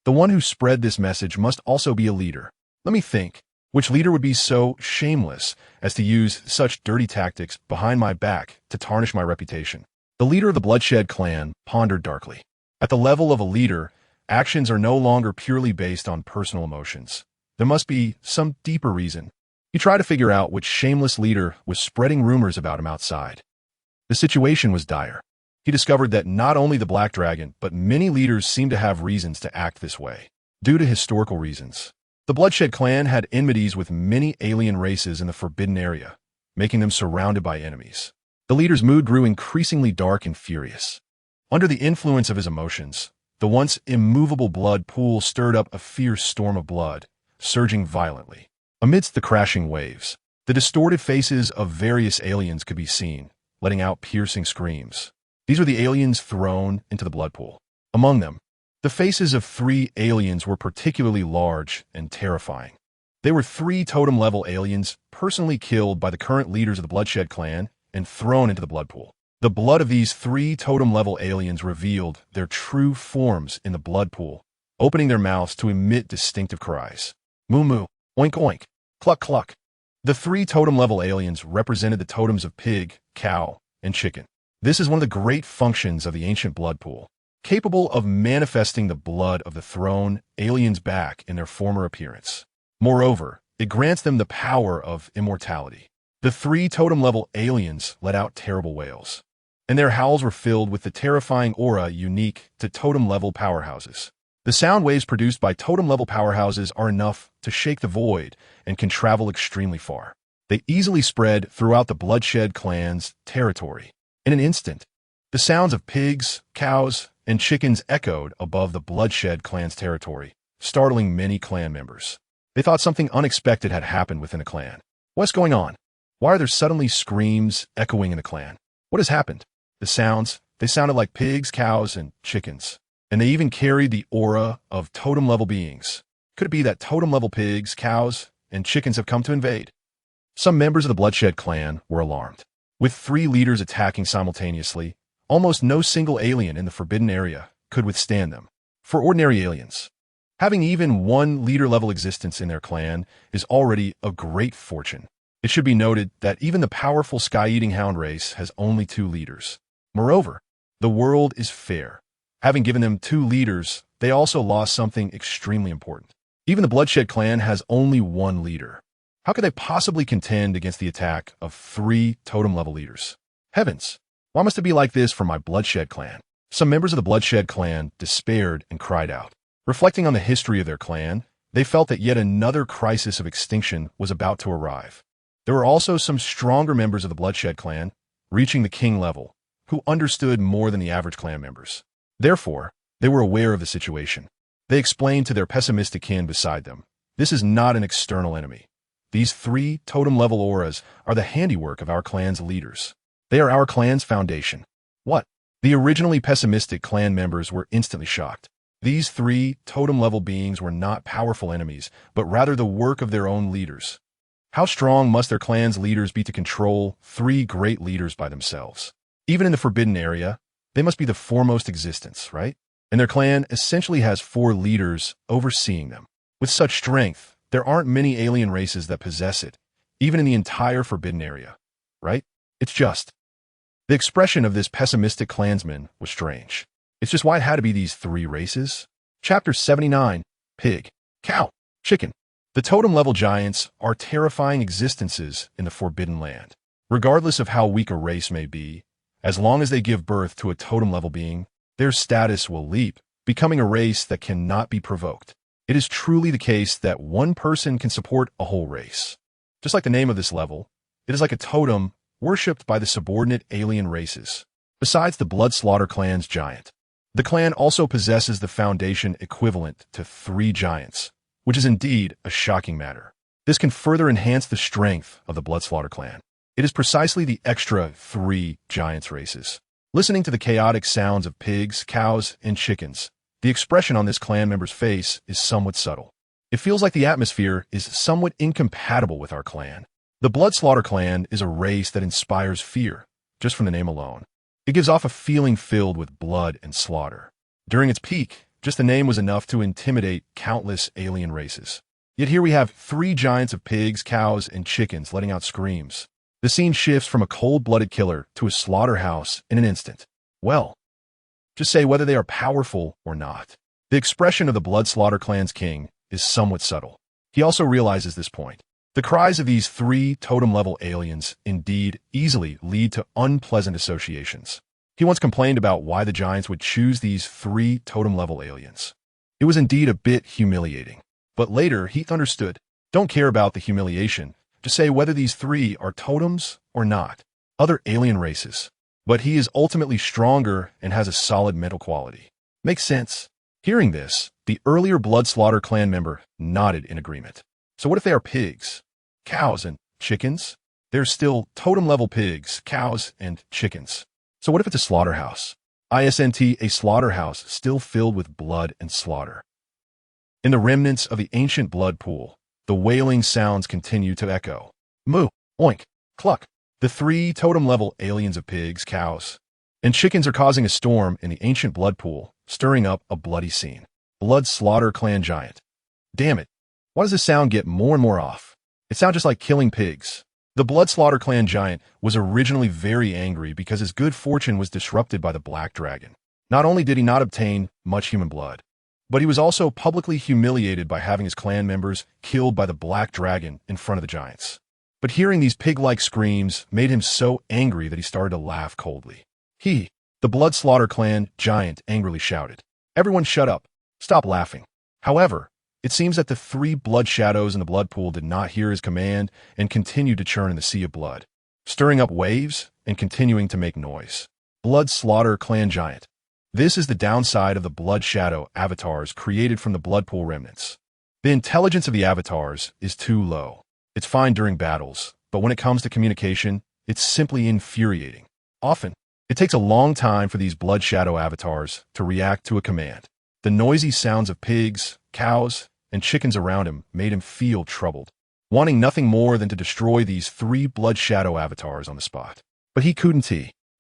The one who spread this message must also be a leader. Let me think. Which leader would be so shameless as to use such dirty tactics behind my back to tarnish my reputation? The leader of the Bloodshed clan pondered darkly. At the level of a leader, actions are no longer purely based on personal emotions. There must be some deeper reason. He tried to figure out which shameless leader was spreading rumors about him outside. The situation was dire. He discovered that not only the Black Dragon, but many leaders seemed to have reasons to act this way, due to historical reasons. The Bloodshed clan had enmities with many alien races in the Forbidden Area, making them surrounded by enemies. The leader's mood grew increasingly dark and furious. Under the influence of his emotions, the once immovable blood pool stirred up a fierce storm of blood, surging violently. Amidst the crashing waves, the distorted faces of various aliens could be seen, letting out piercing screams. These were the aliens thrown into the blood pool. Among them, the faces of 3 aliens were particularly large and terrifying. They were 3 totem-level aliens personally killed by the current leaders of the Bloodshed clan and thrown into the blood pool. The blood of these 3 totem-level aliens revealed their true forms in the blood pool, opening their mouths to emit distinctive cries. Moo moo, oink oink, cluck cluck. The 3 totem-level aliens represented the totems of pig, cow, and chicken. This is one of the great functions of the ancient blood pool, capable of manifesting the blood of the thrown aliens back in their former appearance. Moreover, it grants them the power of immortality. The 3 totem-level aliens let out terrible wails, and their howls were filled with the terrifying aura unique to totem-level powerhouses. The sound waves produced by totem-level powerhouses are enough to shake the void and can travel extremely far. They easily spread throughout the Bloodshed clan's territory. In an instant, the sounds of pigs, cows, and chickens echoed above the Bloodshed clan's territory, startling many clan members. They thought something unexpected had happened within the clan. What's going on? Why are there suddenly screams echoing in the clan? What has happened? The sounds, they sounded like pigs, cows, and chickens. And they even carried the aura of totem-level beings. Could it be that totem-level pigs, cows, and chickens have come to invade? Some members of the Bloodshed clan were alarmed. With 3 leaders attacking simultaneously, almost no single alien in the Forbidden Area could withstand them. For ordinary aliens, having even 1 leader-level existence in their clan is already a great fortune. It should be noted that even the powerful Sky-Eating Hound race has only 2 leaders. Moreover, the world is fair. Having given them 2 leaders, they also lost something extremely important. Even the Bloodshed clan has only 1 leader. How could they possibly contend against the attack of 3 totem-level leaders? Heavens, why must it be like this for my Bloodshed clan? Some members of the Bloodshed clan despaired and cried out. Reflecting on the history of their clan, they felt that yet another crisis of extinction was about to arrive. There were also some stronger members of the Bloodshed clan, reaching the king level, who understood more than the average clan members. Therefore, they were aware of the situation. They explained to their pessimistic kin beside them, this is not an external enemy. These 3 totem-level auras are the handiwork of our clan's leaders. They are our clan's foundation. What? The originally pessimistic clan members were instantly shocked. These 3 totem-level beings were not powerful enemies, but rather the work of their own leaders. How strong must their clan's leaders be to control 3 great leaders by themselves? Even in the Forbidden Area, they must be the foremost existence, right? And their clan essentially has 4 leaders overseeing them. With such strength, there aren't many alien races that possess it, even in the entire Forbidden Area, right? It's just. The expression of this pessimistic clansman was strange. It's just why it had to be these 3 races. Chapter 79, Pig, Cow, Chicken. The totem-level giants are terrifying existences in the Forbidden Land. Regardless of how weak a race may be, as long as they give birth to a totem-level being, their status will leap, becoming a race that cannot be provoked. It is truly the case that one person can support a whole race. Just like the name of this level, it is like a totem worshipped by the subordinate alien races. Besides the Bloodslaughter clan's giant, the clan also possesses the foundation equivalent to 3 giants, which is indeed a shocking matter. This can further enhance the strength of the Bloodslaughter clan. It is precisely the extra 3 giants races. Listening to the chaotic sounds of pigs, cows, and chickens, the expression on this clan member's face is somewhat subtle. It feels like the atmosphere is somewhat incompatible with our clan. The Bloodslaughter clan is a race that inspires fear, just from the name alone. It gives off a feeling filled with blood and slaughter. During its peak, just the name was enough to intimidate countless alien races. Yet here we have 3 giants of pigs, cows, and chickens letting out screams. The scene shifts from a cold-blooded killer to a slaughterhouse in an instant. Well, just say whether they are powerful or not. The expression of the Bloodslaughter clan's king is somewhat subtle. He also realizes this point. The cries of these 3 totem-level aliens indeed easily lead to unpleasant associations. He once complained about why the giants would choose these 3 totem-level aliens. It was indeed a bit humiliating. But later, he understood. Don't care about the humiliation. Just say whether these 3 are totems or not. Other alien races. But he is ultimately stronger and has a solid mental quality. Makes sense. Hearing this, the earlier Bloodslaughter clan member nodded in agreement. So what if they are pigs, cows, and chickens? There's still totem-level pigs, cows, and chickens. So what if it's a slaughterhouse? ISNT, a slaughterhouse still filled with blood and slaughter. In the remnants of the ancient blood pool, the wailing sounds continue to echo. Moo, oink, cluck. The three totem-level aliens of pigs, cows, and chickens are causing a storm in the ancient blood pool, stirring up a bloody scene. Blood Slaughter Clan Giant. Damn it. Why does this sound get more and more off? It sounds just like killing pigs. The Blood Slaughter Clan Giant was originally very angry because his good fortune was disrupted by the Black Dragon. Not only did he not obtain much human blood, but he was also publicly humiliated by having his clan members killed by the Black Dragon in front of the giants. But hearing these pig-like screams made him so angry that he started to laugh coldly. The Blood Slaughter Clan Giant angrily shouted, "Everyone shut up. Stop laughing." However, it seems that the three blood shadows in the blood pool did not hear his command and continued to churn in the sea of blood, stirring up waves and continuing to make noise. Blood Slaughter Clan Giant. This is the downside of the blood shadow avatars created from the blood pool remnants. The intelligence of the avatars is too low. It's fine during battles, but when it comes to communication, it's simply infuriating. Often, it takes a long time for these blood shadow avatars to react to a command. The noisy sounds of pigs, cows, and chickens around him made him feel troubled, wanting nothing more than to destroy these three blood shadow avatars on the spot. But he couldn't.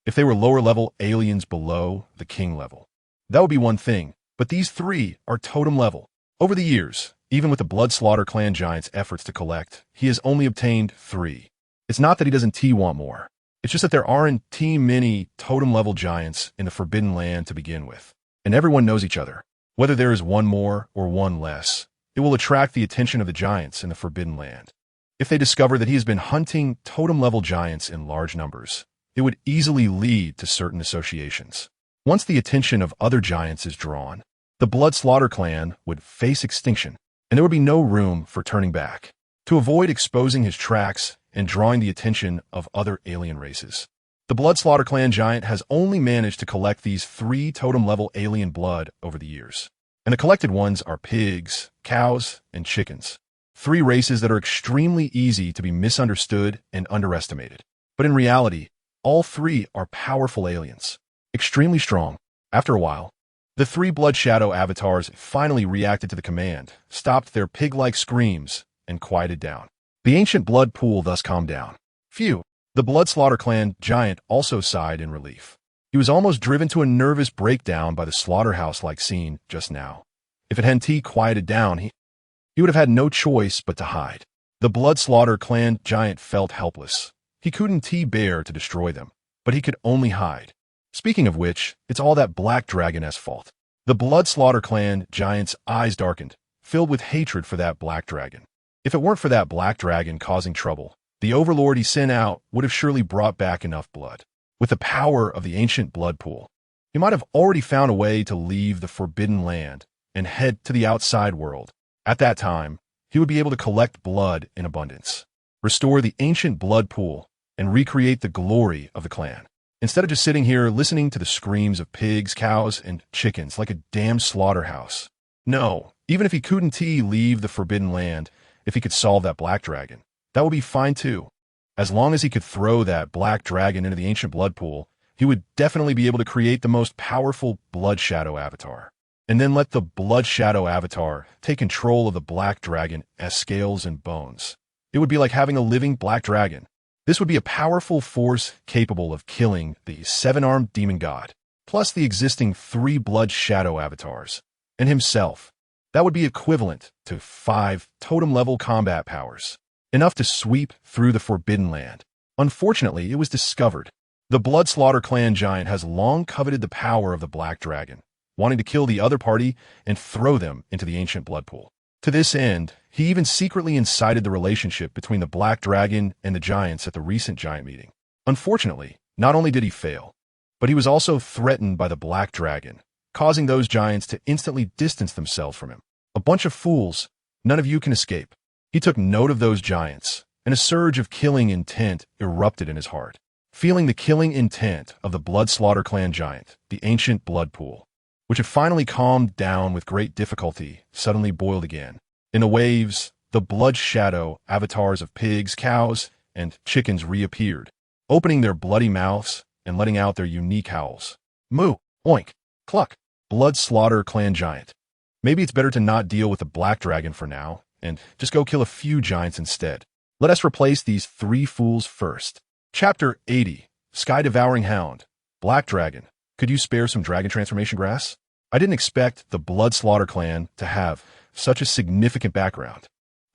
If they were lower-level aliens below the king level, that would be one thing, but these three are totem level. Over the years, even with the Blood Slaughter Clan Giant's efforts to collect, he has only obtained 3. It's not that he doesn't want more. It's just that there aren't many totem-level giants in the Forbidden Land to begin with, and everyone knows each other. Whether there is one more or one less, it will attract the attention of the giants in the Forbidden Land. If they discover that he has been hunting totem-level giants in large numbers, it would easily lead to certain associations. Once the attention of other giants is drawn, the Blood Slaughter Clan would face extinction, and there would be no room for turning back. To avoid exposing his tracks and drawing the attention of other alien races, the Blood Slaughter Clan Giant has only managed to collect these 3 totem-level alien blood over the years. And the collected ones are pigs, cows, and chickens. 3 races that are extremely easy to be misunderstood and underestimated. But in reality, all 3 are powerful aliens, extremely strong. After a while, the 3 Blood Shadow avatars finally reacted to the command, stopped their pig-like screams, and quieted down. The ancient blood pool thus calmed down. Phew! The Blood Slaughter Clan Giant also sighed in relief. He was almost driven to a nervous breakdown by the slaughterhouse-like scene just now. If it hadn't quieted down, he would have had no choice but to hide. The Blood Slaughter Clan Giant felt helpless. He couldn't bear to destroy them, but he could only hide. Speaking of which, it's all that Black Dragon's fault. The Blood Slaughter Clan Giant's eyes darkened, filled with hatred for that Black Dragon. If it weren't for that Black Dragon causing trouble, the overlord he sent out would have surely brought back enough blood. With the power of the ancient blood pool, he might have already found a way to leave the Forbidden Land and head to the outside world. At that time, he would be able to collect blood in abundance, restore the ancient blood pool, and recreate the glory of the clan. Instead of just sitting here listening to the screams of pigs, cows, and chickens like a damn slaughterhouse. No, even if he couldn't leave the Forbidden Land, if he could solve that Black Dragon, that would be fine too. As long as he could throw that Black Dragon into the ancient blood pool, he would definitely be able to create the most powerful Blood Shadow avatar. And then let the Blood Shadow avatar take control of the Black Dragon as scales and bones. It would be like having a living Black Dragon. This would be a powerful force capable of killing the 7-armed demon god, plus the existing 3 Blood Shadow avatars, and himself. That would be equivalent to 5 totem-level combat powers, enough to sweep through the Forbidden Land. Unfortunately, it was discovered. The Blood Slaughter Clan Giant has long coveted the power of the Black Dragon, wanting to kill the other party and throw them into the ancient blood pool. To this end, he even secretly incited the relationship between the Black Dragon and the giants at the recent giant meeting. Unfortunately, not only did he fail, but he was also threatened by the Black Dragon, causing those giants to instantly distance themselves from him. A bunch of fools, none of you can escape. He took note of those giants, and a surge of killing intent erupted in his heart. Feeling the killing intent of the Blood Slaughter Clan Giant, the ancient blood pool, which had finally calmed down with great difficulty, suddenly boiled again. In the waves, the Blood Shadow avatars of pigs, cows, and chickens reappeared, opening their bloody mouths and letting out their unique howls. Moo, oink, cluck. Blood Slaughter Clan Giant. Maybe it's better to not deal with the Black Dragon for now, and just go kill a few giants instead. Let us replace these 3 fools first. Chapter 80. Sky-devouring hound. Black dragon. Could you spare some dragon transformation grass? I didn't expect the Blood Slaughter clan to have such a significant background.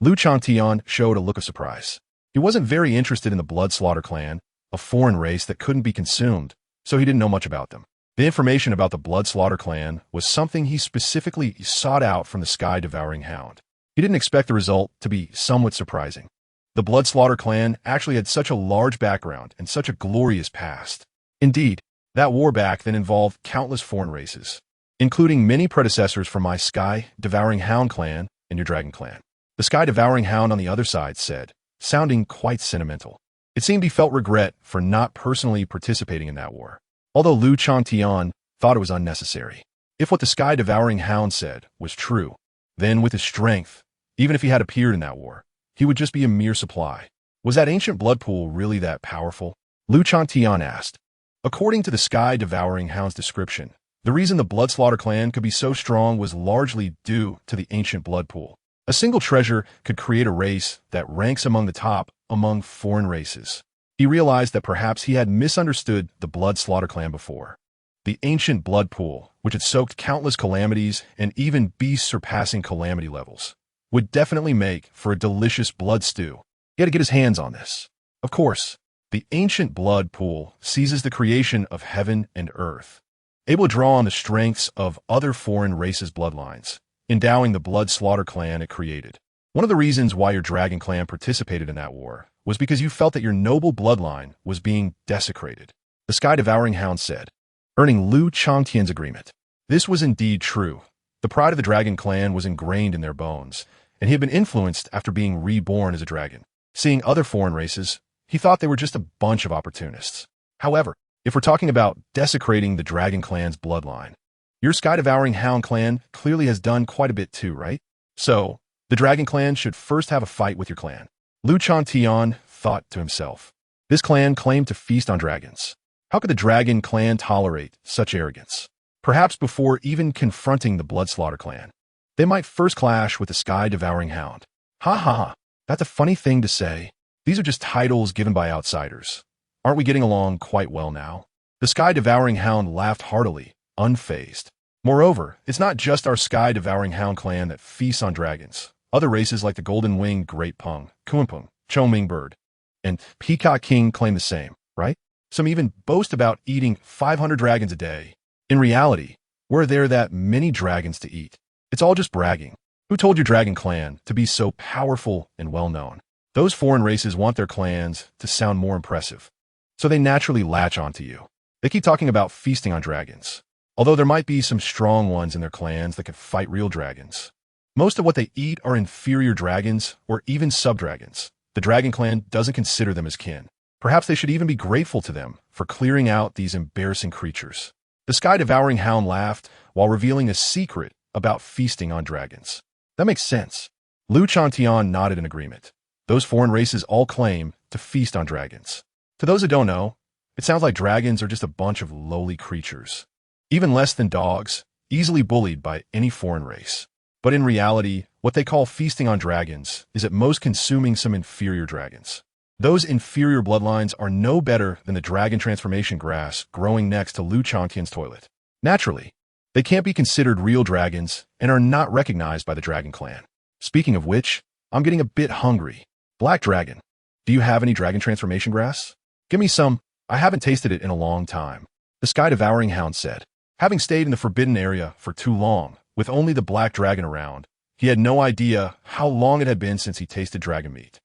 Lu Changtian showed a look of surprise. He wasn't very interested in the Blood Slaughter clan, a foreign race that couldn't be consumed, so he didn't know much about them. The information about the Blood Slaughter clan was something he specifically sought out from the Sky-devouring hound. He didn't expect the result to be somewhat surprising. The Blood Slaughter clan actually had such a large background and such a glorious past. Indeed, that war back then involved countless foreign races, including many predecessors from my Sky-devouring hound clan and your dragon clan. The Sky-devouring hound on the other side said, sounding quite sentimental. It seemed he felt regret for not personally participating in that war, although Lu Changtian thought it was unnecessary. If what the Sky-devouring hound said was true, then with his strength, even if he had appeared in that war, he would just be a mere supply. Was that ancient blood pool really that powerful? Lu Changtian asked. According to the Sky-devouring hound's description, the reason the Blood Slaughter clan could be so strong was largely due to the ancient blood pool. A single treasure could create a race that ranks among the top among foreign races. He realized that perhaps he had misunderstood the Blood Slaughter clan before. The ancient blood pool, which had soaked countless calamities and even beast-surpassing calamity levels, would definitely make for a delicious blood stew. He had to get his hands on this. Of course, the ancient blood pool seizes the creation of heaven and earth, able to draw on the strengths of other foreign races' bloodlines, endowing the Blood Slaughter clan it created. One of the reasons why your dragon clan participated in that war was because you felt that your noble bloodline was being desecrated, the Sky-devouring hound said, earning Lu Changtian's agreement. This was indeed true. The pride of the dragon clan was ingrained in their bones, and he had been influenced after being reborn as a dragon. Seeing other foreign races, he thought they were just a bunch of opportunists. However, if we're talking about desecrating the dragon clan's bloodline, your Sky-devouring hound clan clearly has done quite a bit too, right? So, the dragon clan should first have a fight with your clan. Lu Changtian thought to himself. This clan claimed to feast on dragons. How could the dragon clan tolerate such arrogance? Perhaps before even confronting the Blood Slaughter clan, they might first clash with the Sky-devouring hound. Ha ha ha, that's a funny thing to say. These are just titles given by outsiders. Aren't we getting along quite well now? The Sky-devouring hound laughed heartily, unfazed. Moreover, it's not just our Sky-devouring hound clan that feasts on dragons. Other races like the golden-winged great pung, kumpung, teeming bird, and peacock king claim the same, right? Some even boast about eating 500 dragons a day. In reality, were there that many dragons to eat? It's all just bragging. Who told your dragon clan to be so powerful and well-known? Those foreign races want their clans to sound more impressive, so they naturally latch onto you. They keep talking about feasting on dragons, although there might be some strong ones in their clans that can fight real dragons. Most of what they eat are inferior dragons or even sub-dragons. The dragon clan doesn't consider them as kin. Perhaps they should even be grateful to them for clearing out these embarrassing creatures. The Sky-devouring hound laughed while revealing a secret about feasting on dragons. That makes sense. Lu Changtian nodded in agreement. Those foreign races all claim to feast on dragons. To those who don't know, it sounds like dragons are just a bunch of lowly creatures, even less than dogs, easily bullied by any foreign race. But in reality, what they call feasting on dragons is at most consuming some inferior dragons. Those inferior bloodlines are no better than the dragon transformation grass growing next to Lu Changtian's toilet. Naturally, they can't be considered real dragons and are not recognized by the dragon clan. Speaking of which, I'm getting a bit hungry. Black dragon, do you have any dragon transformation grass? Give me some. I haven't tasted it in a long time. The Sky-devouring hound said. Having stayed in the forbidden area for too long, with only the black dragon around, he had no idea how long it had been since he tasted dragon meat.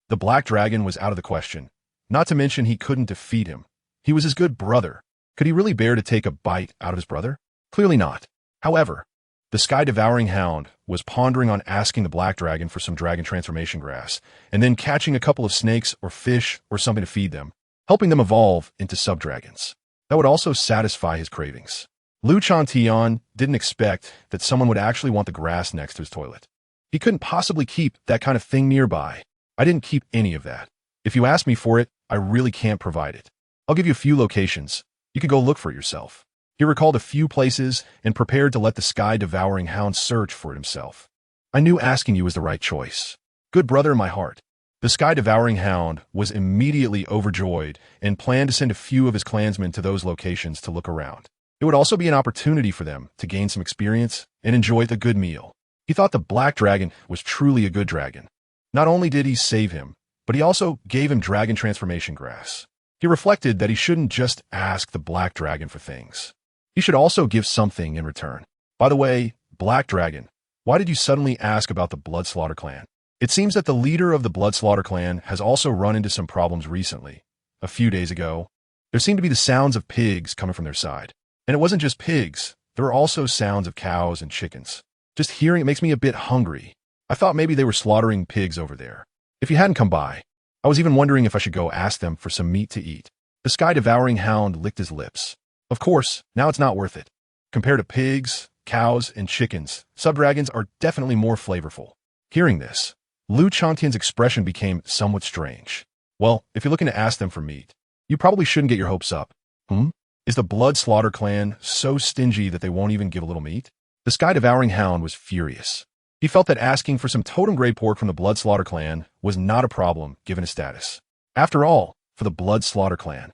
The black dragon was out of the question. Not to mention he couldn't defeat him. He was his good brother. Could he really bear to take a bite out of his brother? Clearly not. However, the Sky-devouring hound was pondering on asking the black dragon for some dragon transformation grass, and then catching a couple of snakes or fish or something to feed them, helping them evolve into sub-dragons. That would also satisfy his cravings. Lu Changtian didn't expect that someone would actually want the grass next to his toilet. He couldn't possibly keep that kind of thing nearby. I didn't keep any of that. If you ask me for it, I really can't provide it. I'll give you a few locations. You can go look for it yourself. He recalled a few places and prepared to let the Sky-devouring hound search for it himself. I knew asking you was the right choice. Good brother in my heart. The sky-devouring hound was immediately overjoyed and planned to send a few of his clansmen to those locations to look around. It would also be an opportunity for them to gain some experience and enjoy the good meal. He thought the black dragon was truly a good dragon. Not only did he save him, but he also gave him dragon transformation grass. He reflected that he shouldn't just ask the black dragon for things. He should also give something in return. By the way, Black Dragon, why did you suddenly ask about the Bloodslaughter clan? It seems that the leader of the Bloodslaughter clan has also run into some problems recently. A few days ago, there seemed to be the sounds of pigs coming from their side. And it wasn't just pigs, there were also sounds of cows and chickens. Just hearing it makes me a bit hungry. I thought maybe they were slaughtering pigs over there. If you hadn't come by, I was even wondering if I should go ask them for some meat to eat. The sky-devouring hound licked his lips. Of course, now it's not worth it. Compared to pigs, cows, and chickens, subdragons are definitely more flavorful. Hearing this, Lu Changtian's expression became somewhat strange. Well, if you're looking to ask them for meat, you probably shouldn't get your hopes up. Is the Bloodslaughter clan so stingy that they won't even give a little meat? The sky-devouring hound was furious. He felt that asking for some totem-grade pork from the Bloodslaughter clan was not a problem given his status. After all, for the Bloodslaughter clan,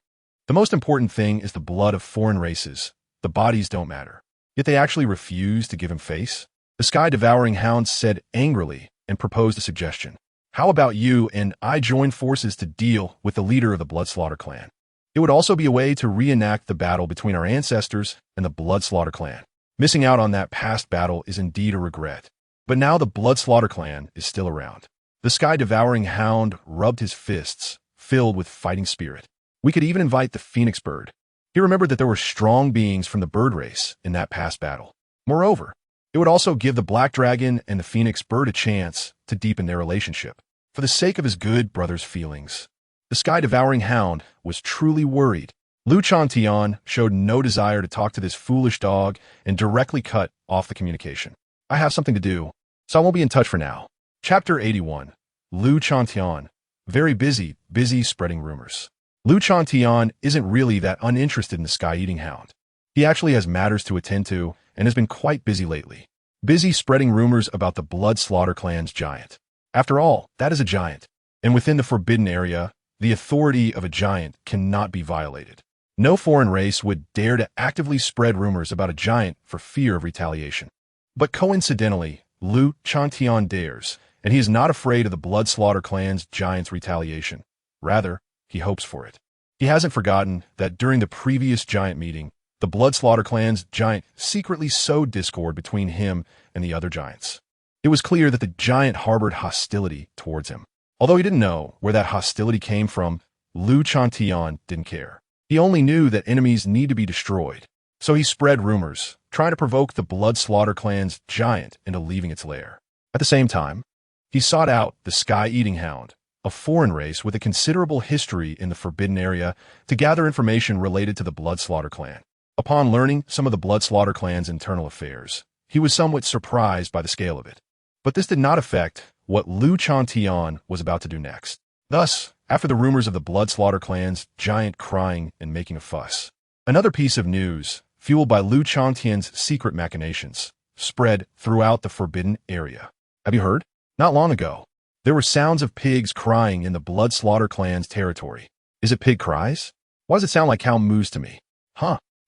the most important thing is the blood of foreign races. The bodies don't matter. Yet they actually refused to give him face. The sky-devouring hound said angrily and proposed a suggestion. How about you and I join forces to deal with the leader of the Bloodslaughter clan? It would also be a way to reenact the battle between our ancestors and the Bloodslaughter clan. Missing out on that past battle is indeed a regret. But now the Bloodslaughter clan is still around. The sky-devouring hound rubbed his fists, filled with fighting spirit. We could even invite the phoenix bird. He remembered that there were strong beings from the bird race in that past battle. Moreover, it would also give the black dragon and the phoenix bird a chance to deepen their relationship. For the sake of his good brother's feelings, the sky-devouring hound was truly worried. Lu Changtian showed no desire to talk to this foolish dog and directly cut off the communication. I have something to do, so I won't be in touch for now. Chapter 81. Lu Changtian. Very busy spreading rumors. Lu Changtian isn't really that uninterested in the sky-eating hound. He actually has matters to attend to and has been quite busy lately. Busy spreading rumors about the Bloodslaughter clan's giant. After all, that is a giant. And within the forbidden area, the authority of a giant cannot be violated. No foreign race would dare to actively spread rumors about a giant for fear of retaliation. But coincidentally, Lu Changtian dares, and he is not afraid of the Bloodslaughter clan's giant's retaliation. Rather, he hopes for it. He hasn't forgotten that during the previous giant meeting, the Bloodslaughter clan's giant secretly sowed discord between him and the other giants. It was clear that the giant harbored hostility towards him. Although he didn't know where that hostility came from, Lu Changtian didn't care. He only knew that enemies need to be destroyed. So he spread rumors, trying to provoke the Bloodslaughter clan's giant into leaving its lair. At the same time, he sought out the Sky-Eating Hound, a foreign race with a considerable history in the Forbidden Area, to gather information related to the Bloodslaughter clan. Upon learning some of the Bloodslaughter clan's internal affairs, he was somewhat surprised by the scale of it. But this did not affect what Lu Changtian was about to do next. Thus, after the rumors of the Bloodslaughter clan's giant crying and making a fuss, another piece of news, fueled by Lu Changtian's secret machinations, spread throughout the Forbidden Area. Have you heard? Not long ago, there were sounds of pigs crying in the Bloodslaughter clan's territory. Is it pig cries? Why does it sound like cow moos to me?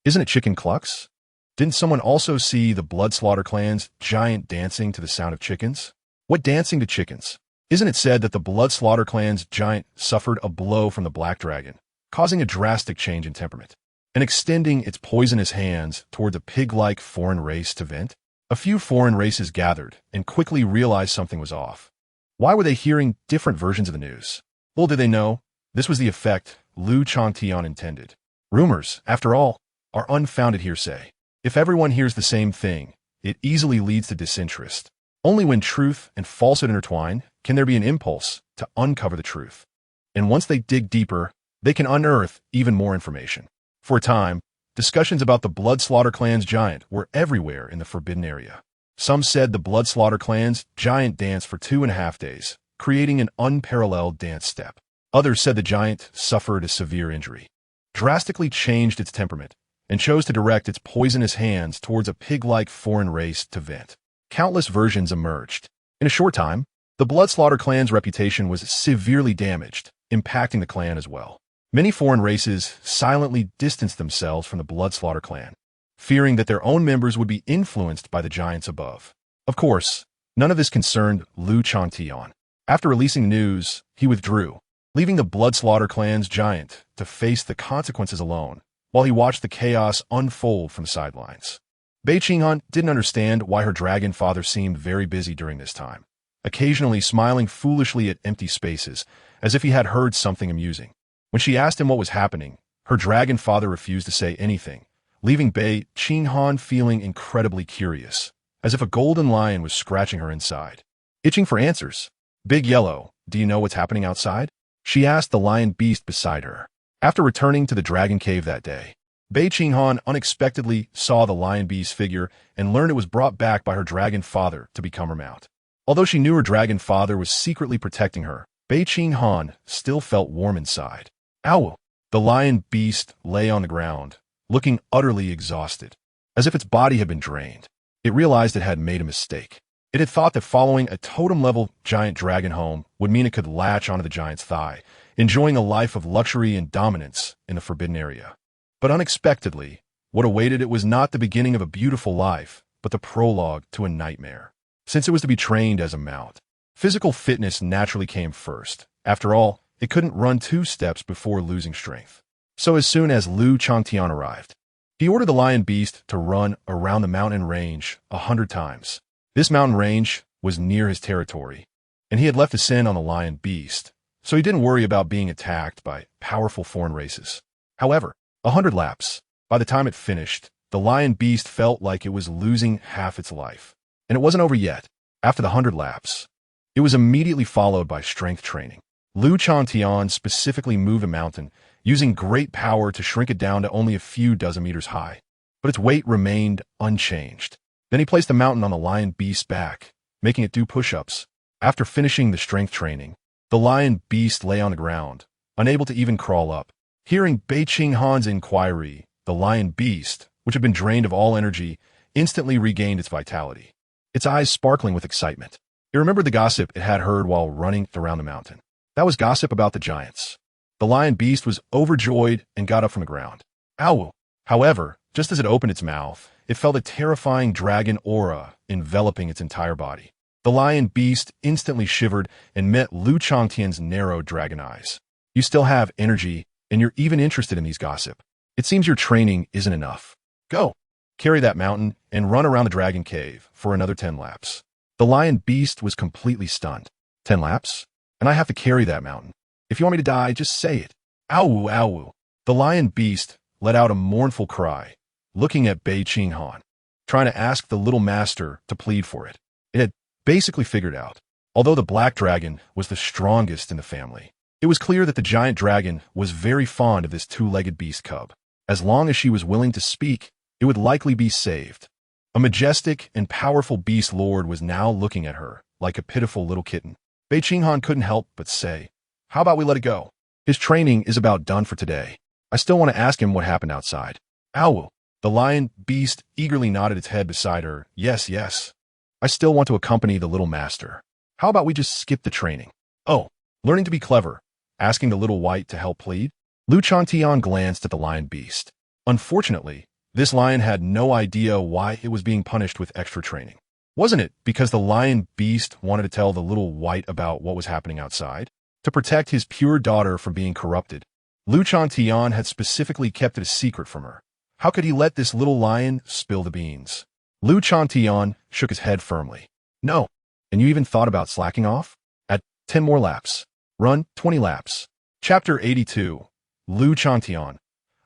Isn't it chicken clucks? Didn't someone also see the Bloodslaughter clan's giant dancing to the sound of chickens? What dancing to chickens? Isn't it said that the Bloodslaughter clan's giant suffered a blow from the black dragon, causing a drastic change in temperament, and extending its poisonous hands towards a pig-like foreign race to vent? A few foreign races gathered and quickly realized something was off. Why were they hearing different versions of the news? Little did they know, this was the effect Lu Changtian intended. Rumors, after all, are unfounded hearsay. If everyone hears the same thing, it easily leads to disinterest. Only when truth and falsehood intertwine can there be an impulse to uncover the truth. And once they dig deeper, they can unearth even more information. For a time, discussions about the Bloodslaughter clan's giant were everywhere in the Forbidden Area. Some said the Bloodslaughter clan's giant danced for 2.5 days, creating an unparalleled dance step. Others said the giant suffered a severe injury, drastically changed its temperament, and chose to direct its poisonous hands towards a pig-like foreign race to vent. Countless versions emerged, In a short time, the Bloodslaughter clan's reputation was severely damaged, impacting the clan as well. Many foreign races silently distanced themselves from the Bloodslaughter clan, fearing that their own members would be influenced by the giants above. Of course, none of this concerned Changtian. After releasing the news, he withdrew, leaving the Bloodslaughter clan's giant to face the consequences alone, while he watched the chaos unfold from the sidelines. Bei Qinghan didn't understand why her dragon father seemed very busy during this time, occasionally smiling foolishly at empty spaces, as if he had heard something amusing. When she asked him what was happening, her dragon father refused to say anything, leaving Bei Qinghan feeling incredibly curious, as if a golden lion was scratching her inside. Itching for answers. "Big Yellow, do you know what's happening outside?" she asked the lion beast beside her. After returning to the dragon cave that day, Bei Qinghan unexpectedly saw the lion beast figure and learned it was brought back by her dragon father to become her mount. Although she knew her dragon father was secretly protecting her, Bei Qinghan still felt warm inside. Ow! The lion beast lay on the ground, looking utterly exhausted, as if its body had been drained. It realized it had made a mistake. It had thought that following a totem-level giant dragon home would mean it could latch onto the giant's thigh, enjoying a life of luxury and dominance in the forbidden area. But unexpectedly, what awaited it was not the beginning of a beautiful life, but the prologue to a nightmare. Since it was to be trained as a mount, physical fitness naturally came first. After all, it couldn't run 2 steps before losing strength. So as soon as Changtian arrived, he ordered the lion beast to run around the mountain range 100 times. This mountain range was near his territory, and he had left a sin on the lion beast, so he didn't worry about being attacked by powerful foreign races. However, 100 laps. By the time it finished, the lion beast felt like it was losing half its life. And it wasn't over yet. After the 100 laps, it was immediately followed by strength training. Changtian specifically moved a mountain, using great power to shrink it down to only a few dozen meters high. But its weight remained unchanged. Then he placed the mountain on the lion beast's back, making it do push-ups. After finishing the strength training, the lion beast lay on the ground, unable to even crawl up. Hearing Bei Qinghan's inquiry, the lion beast, which had been drained of all energy, instantly regained its vitality, its eyes sparkling with excitement. It remembered the gossip it had heard while running around the mountain. That was gossip about the giants. The lion beast was overjoyed and got up from the ground. Ow! However, just as it opened its mouth, it felt a terrifying dragon aura enveloping its entire body. The lion beast instantly shivered and met Changtian's narrow dragon eyes. "You still have energy, and you're even interested in these gossip. It seems your training isn't enough. Go, carry that mountain and run around the dragon cave for another 10 laps. The lion beast was completely stunned. 10 laps? And I have to carry that mountain. If you want me to die, just say it. Ow, ow. The lion beast let out a mournful cry, looking at Bei Qinghan, trying to ask the little master to plead for it. It had basically figured out, although the black dragon was the strongest in the family, it was clear that the giant dragon was very fond of this 2-legged beast cub. As long as she was willing to speak, it would likely be saved. A majestic and powerful beast lord was now looking at her like a pitiful little kitten. Bei Qinghan couldn't help but say, "How about we let it go? His training is about done for today. I still want to ask him what happened outside." Ow! The lion beast eagerly nodded its head beside her. "Yes, yes. I still want to accompany the little master. How about we just skip the training?" Oh, learning to be clever, asking the little white to help plead? Changtian glanced at the lion beast. Unfortunately, this lion had no idea why it was being punished with extra training. Wasn't it because the lion beast wanted to tell the little white about what was happening outside? To protect his pure daughter from being corrupted, Changtian had specifically kept it a secret from her. How could he let this little lion spill the beans? Changtian shook his head firmly. "No. And you even thought about slacking off? At 10 more laps. Run 20 laps. Chapter 82. Changtian.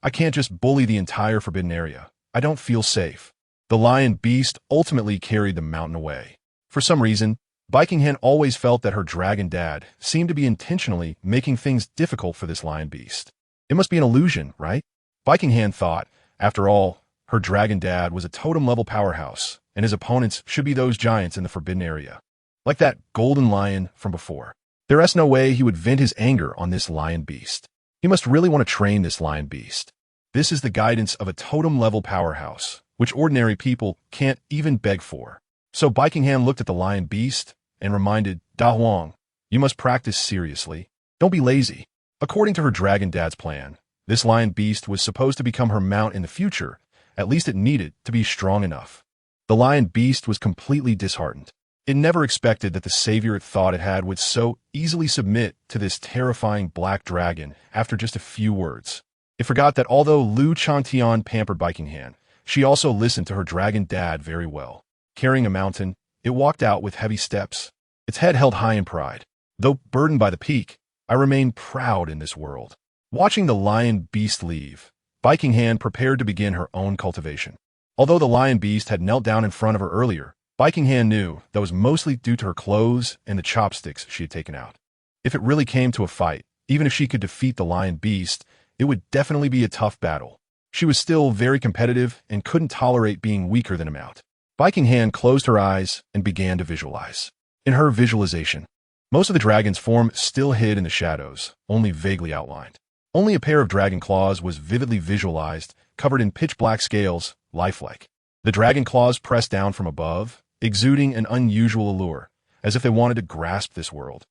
I can't just bully the entire forbidden area. I don't feel safe. The lion beast ultimately carried the mountain away. For some reason, Bei Qinghan always felt that her dragon dad seemed to be intentionally making things difficult for this lion beast. It must be an illusion, right? Bei Qinghan thought, after all, her dragon dad was a totem-level powerhouse, and his opponents should be those giants in the forbidden area. Like that golden lion from before. There's no way he would vent his anger on this lion beast. He must really want to train this lion beast. This is the guidance of a totem-level powerhouse, which ordinary people can't even beg for. So Bei Qinghan looked at the lion beast and reminded Da Huang, "You must practice seriously. Don't be lazy." According to her dragon dad's plan, this lion beast was supposed to become her mount in the future. At least it needed to be strong enough. The lion beast was completely disheartened. It never expected that the savior it thought it had would so easily submit to this terrifying black dragon after just a few words. It forgot that although Changtian pampered Bei Qinghan, she also listened to her dragon dad very well. Carrying a mountain, it walked out with heavy steps, its head held high in pride. Though burdened by the peak, I remain proud in this world. Watching the lion beast leave, Bei Qinghan prepared to begin her own cultivation. Although the lion beast had knelt down in front of her earlier, Bei Qinghan knew that was mostly due to her clothes and the chopsticks she had taken out. If it really came to a fight, even if she could defeat the lion beast, it would definitely be a tough battle. She was still very competitive and couldn't tolerate being weaker than him out. Bei Qinghan closed her eyes and began to visualize. In her visualization, most of the dragon's form still hid in the shadows, only vaguely outlined. Only a pair of dragon claws was vividly visualized, covered in pitch-black scales, lifelike. The dragon claws pressed down from above, exuding an unusual allure, as if they wanted to grasp this world.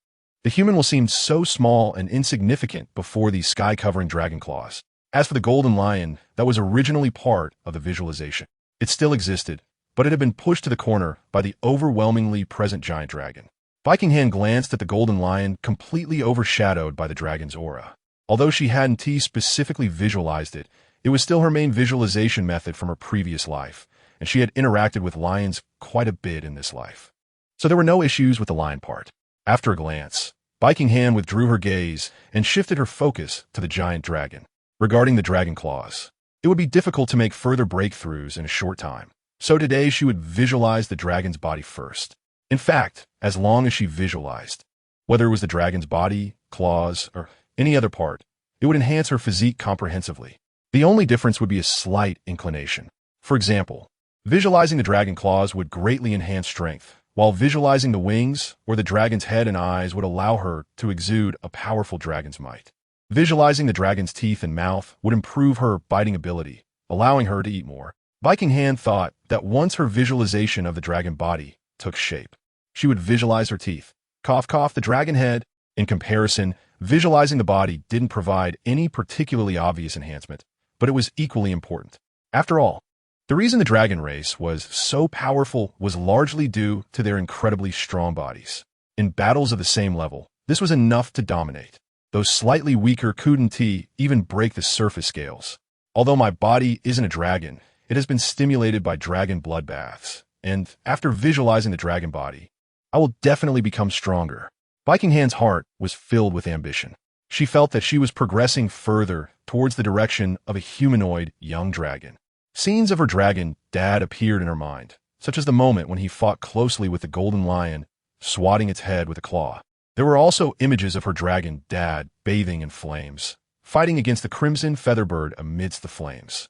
The human will seem so small and insignificant before these sky-covering dragon claws. As for the golden lion that was originally part of the visualization, it still existed, but it had been pushed to the corner by the overwhelmingly present giant dragon. Bei Qinghan glanced at the golden lion, completely overshadowed by the dragon's aura. Although she hadn't specifically visualized it, it was still her main visualization method from her previous life, and she had interacted with lions quite a bit in this life. So there were no issues with the lion part. After a glance, Bei Qinghan withdrew her gaze and shifted her focus to the giant dragon. Regarding the dragon claws, it would be difficult to make further breakthroughs in a short time, so today she would visualize the dragon's body first. In fact, as long as she visualized, whether it was the dragon's body, claws, or any other part, it would enhance her physique comprehensively. The only difference would be a slight inclination. For example, visualizing the dragon claws would greatly enhance strength, while visualizing the wings or the dragon's head and eyes would allow her to exude a powerful dragon's might. Visualizing the dragon's teeth and mouth would improve her biting ability, allowing her to eat more. Bei Qinghan thought that once her visualization of the dragon body took shape, she would visualize her teeth, cough the dragon head. In comparison, visualizing the body didn't provide any particularly obvious enhancement, but it was equally important. After all, the reason the dragon race was so powerful was largely due to their incredibly strong bodies. In battles of the same level, this was enough to dominate. Those slightly weaker couldn't even break the surface scales. Although my body isn't a dragon, it has been stimulated by dragon bloodbaths, and after visualizing the dragon body, I will definitely become stronger. Bei Qinghan's heart was filled with ambition. She felt that she was progressing further towards the direction of a humanoid young dragon. Scenes of her dragon dad appeared in her mind, such as the moment when he fought closely with the golden lion, swatting its head with a claw. There were also images of her dragon dad bathing in flames, fighting against the crimson featherbird amidst the flames.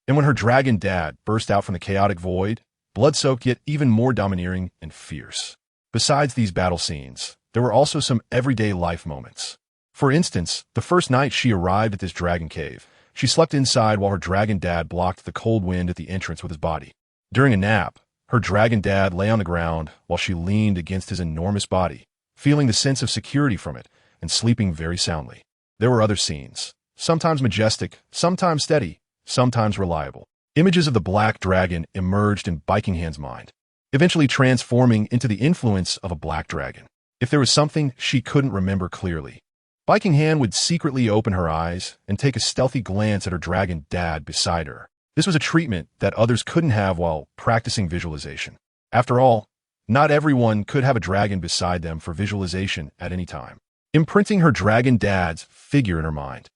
And when her dragon dad burst out from the chaotic void, blood-soaked yet even more domineering and fierce. Besides these battle scenes, there were also some everyday life moments. For instance, the first night she arrived at this dragon cave, she slept inside while her dragon dad blocked the cold wind at the entrance with his body. During a nap, her dragon dad lay on the ground while she leaned against his enormous body, feeling the sense of security from it and sleeping very soundly. There were other scenes, sometimes majestic, sometimes steady, sometimes reliable. Images of the black dragon emerged in Bei Qinghan's mind, eventually transforming into the influence of a black dragon. If there was something she couldn't remember clearly, Bei Qinghan would secretly open her eyes and take a stealthy glance at her dragon dad beside her. This was a treatment that others couldn't have while practicing visualization. After all, not everyone could have a dragon beside them for visualization at any time. Imprinting her dragon dad's figure in her mind,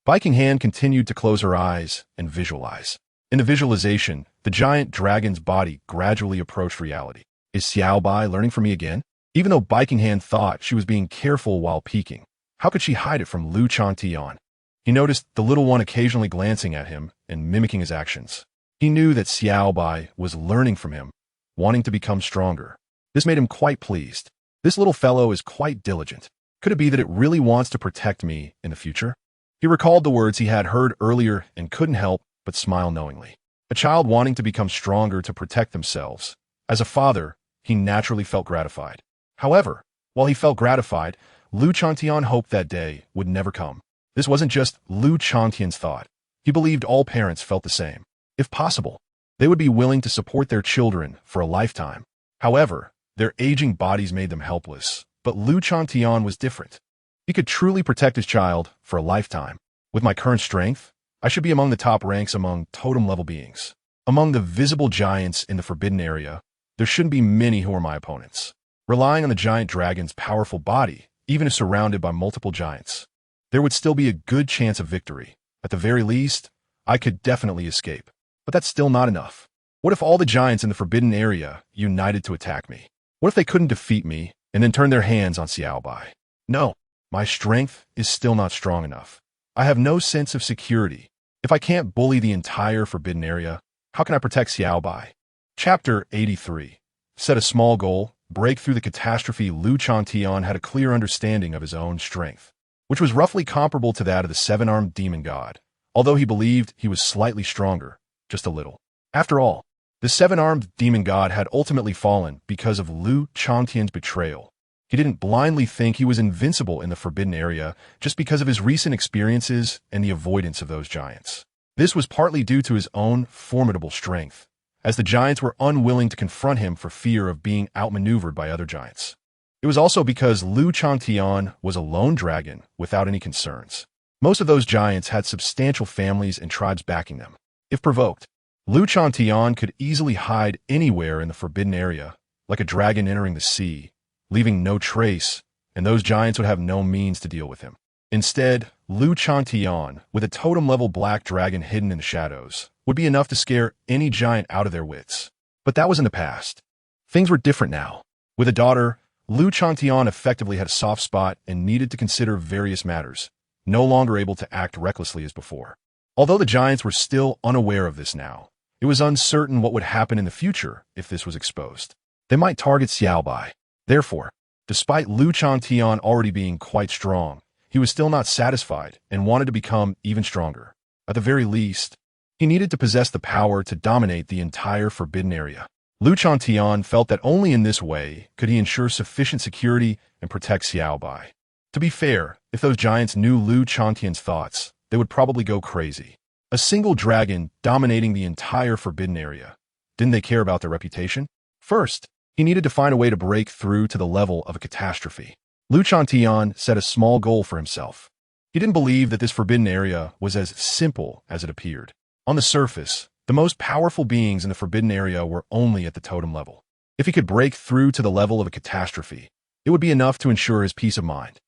Bei Qinghan continued to close her eyes and visualize. In the visualization, the giant dragon's body gradually approached reality. Is Xiao Bai learning from me again? Even though Bei Qinghan thought she was being careful while peeking, how could she hide it from Changtian? He noticed the little one occasionally glancing at him and mimicking his actions. He knew that Xiao Bai was learning from him, wanting to become stronger. This made him quite pleased. This little fellow is quite diligent. Could it be that it really wants to protect me in the future? He recalled the words he had heard earlier and couldn't help but smile knowingly. A child wanting to become stronger to protect themselves. As a father, he naturally felt gratified. However, while he felt gratified, Lu Changtian hoped that day would never come. This wasn't just Lu Changtian's thought. He believed all parents felt the same. If possible, they would be willing to support their children for a lifetime. However, their aging bodies made them helpless. But Lu Changtian was different. He could truly protect his child for a lifetime. With my current strength, I should be among the top ranks among totem-level beings. Among the visible giants in the Forbidden Area, there shouldn't be many who are my opponents. Relying on the giant dragon's powerful body, even if surrounded by multiple giants, there would still be a good chance of victory. At the very least, I could definitely escape. But that's still not enough. What if all the giants in the Forbidden Area united to attack me? What if they couldn't defeat me and then turn their hands on Xiao Bai? No, my strength is still not strong enough. I have no sense of security. If I can't bully the entire Forbidden Area, how can I protect Xiao Bai? Chapter 83. Set a small goal, break through the catastrophe. Lu Changtian had a clear understanding of his own strength, which was roughly comparable to that of the seven-armed demon god, although he believed he was slightly stronger, just a little. After all, the seven-armed demon god had ultimately fallen because of Lu Changtian's betrayal. He didn't blindly think he was invincible in the Forbidden Area just because of his recent experiences and the avoidance of those giants. This was partly due to his own formidable strength, as the giants were unwilling to confront him for fear of being outmaneuvered by other giants. It was also because Lu Changtian was a lone dragon without any concerns. Most of those giants had substantial families and tribes backing them. If provoked, Lu Changtian could easily hide anywhere in the Forbidden Area, like a dragon entering the sea, leaving no trace, and those giants would have no means to deal with him. Instead, Lu Changtian, with a totem-level black dragon hidden in the shadows, would be enough to scare any giant out of their wits. But that was in the past. Things were different now. With a daughter, Lu Changtian effectively had a soft spot and needed to consider various matters, no longer able to act recklessly as before. Although the giants were still unaware of this now, it was uncertain what would happen in the future if this was exposed. They might target Xiao Bai. Therefore, despite Lu Changtian already being quite strong, he was still not satisfied and wanted to become even stronger. At the very least, he needed to possess the power to dominate the entire Forbidden Area. Lu Changtian felt that only in this way could he ensure sufficient security and protect Xiao Bai. To be fair, if those giants knew Lu Changtian's thoughts, they would probably go crazy. A single dragon dominating the entire Forbidden Area. Didn't they care about their reputation? First, he needed to find a way to break through to the level of a catastrophe. Lu Changtian set a small goal for himself. He didn't believe that this Forbidden Area was as simple as it appeared. On the surface, the most powerful beings in the Forbidden Area were only at the totem level. If he could break through to the level of a catastrophe, it would be enough to ensure his peace of mind.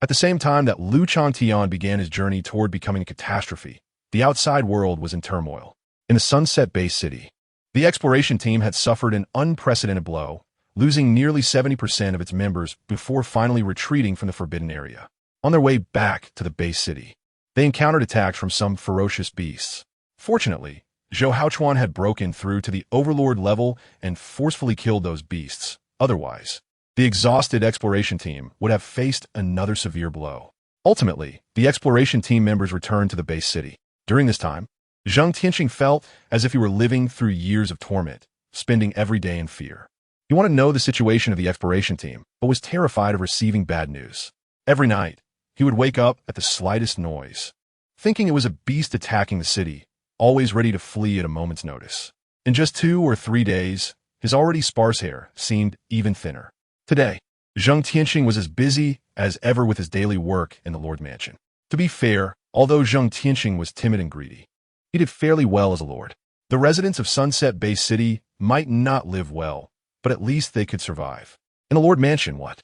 At the same time that Lu Changtian began his journey toward becoming a catastrophe, the outside world was in turmoil. In the Sunset Bay City, the exploration team had suffered an unprecedented blow, losing nearly 70% of its members before finally retreating from the Forbidden Area. On their way back to the base city, they encountered attacks from some ferocious beasts. Fortunately, Zhou Haochuan had broken through to the Overlord level and forcefully killed those beasts. Otherwise, the exhausted exploration team would have faced another severe blow. Ultimately, the exploration team members returned to the base city. During this time, Zhang Tianxing felt as if he were living through years of torment, spending every day in fear. He wanted to know the situation of the exploration team, but was terrified of receiving bad news. Every night, he would wake up at the slightest noise, thinking it was a beast attacking the city, always ready to flee at a moment's notice. In just 2 or 3 days, his already sparse hair seemed even thinner. Today, Zhang Tianxing was as busy as ever with his daily work in the Lord Mansion. To be fair, although Zhang Tianxing was timid and greedy, he did fairly well as a lord. The residents of Sunset Bay City might not live well, but at least they could survive. In the Lord Mansion, what?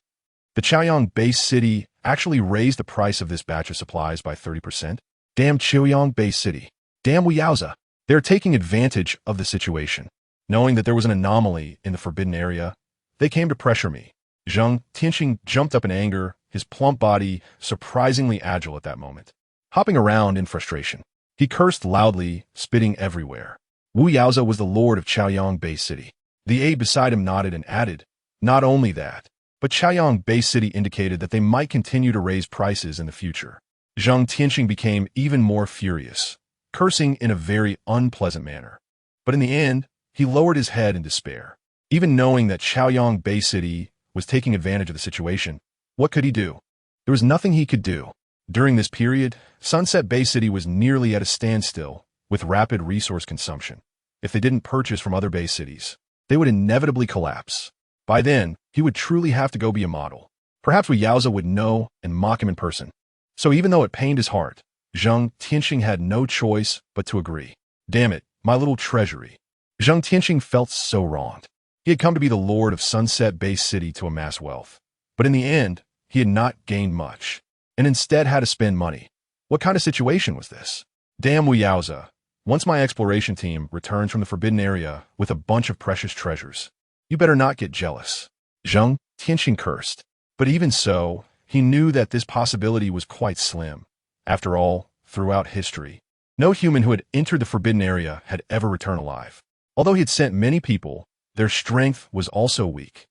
The Chaoyang Base City actually raised the price of this batch of supplies by 30%. Damn Chaoyang Base City. Damn Weyaoza. They're taking advantage of the situation. Knowing that there was an anomaly in the Forbidden Area, they came to pressure me. Zhang Tianxing jumped up in anger, his plump body surprisingly agile at that moment. Hopping around in frustration, he cursed loudly, spitting everywhere. Wu Yaoza was the lord of Chaoyang Bay City. The aide beside him nodded and added, not only that, but Chaoyang Bay City indicated that they might continue to raise prices in the future. Zhang Tianxing became even more furious, cursing in a very unpleasant manner. But in the end, he lowered his head in despair. Even knowing that Chaoyang Bay City was taking advantage of the situation. What could he do? There was nothing he could do. During this period, Sunset Bay City was nearly at a standstill, with rapid resource consumption. If they didn't purchase from other Bay cities, they would inevitably collapse. By then, he would truly have to go be a model. Perhaps Wu Yaozi would know and mock him in person. So even though it pained his heart, Zhang Tianxing had no choice but to agree. Damn it, my little treasury. Zhang Tianxing felt so wronged. He had come to be the lord of Sunset Bay City to amass wealth. But in the end, he had not gained much, and instead had to spend money. What kind of situation was this? Damn Wu Yaozi. Once my exploration team returns from the Forbidden Area with a bunch of precious treasures, you better not get jealous. Zhang Tianxing cursed. But even so, he knew that this possibility was quite slim. After all, throughout history, no human who had entered the Forbidden Area had ever returned alive. Although he had sent many people, their strength was also weak.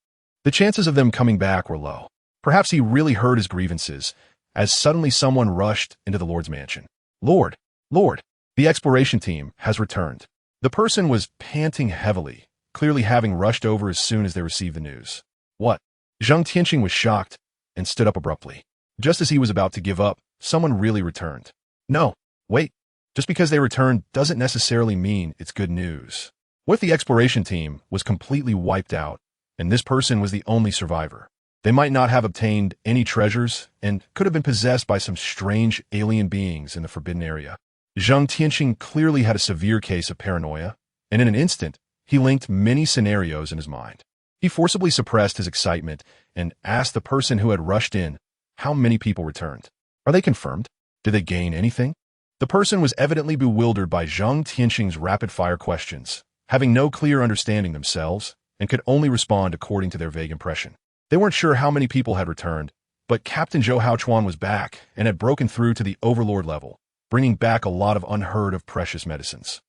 The chances of them coming back were low. Perhaps he really heard his grievances, as suddenly someone rushed into the Lord's mansion. Lord, the exploration team has returned. The person was panting heavily, clearly having rushed over as soon as they received the news. What? Zhang Tianxing was shocked and stood up abruptly. Just as he was about to give up, someone really returned. No, wait. Just because they returned doesn't necessarily mean it's good news. What if the exploration team was completely wiped out, and this person was the only survivor? They might not have obtained any treasures and could have been possessed by some strange alien beings in the Forbidden Area. Zhang Tianxing clearly had a severe case of paranoia, and in an instant, he linked many scenarios in his mind. He forcibly suppressed his excitement and asked the person who had rushed in, how many people returned? Are they confirmed? Did they gain anything? The person was evidently bewildered by Zhang Tianxing's rapid-fire questions, having no clear understanding themselves, and could only respond according to their vague impression. They weren't sure how many people had returned, but Captain Zhou Haochuan was back and had broken through to the Overlord level, bringing back a lot of unheard-of precious medicines.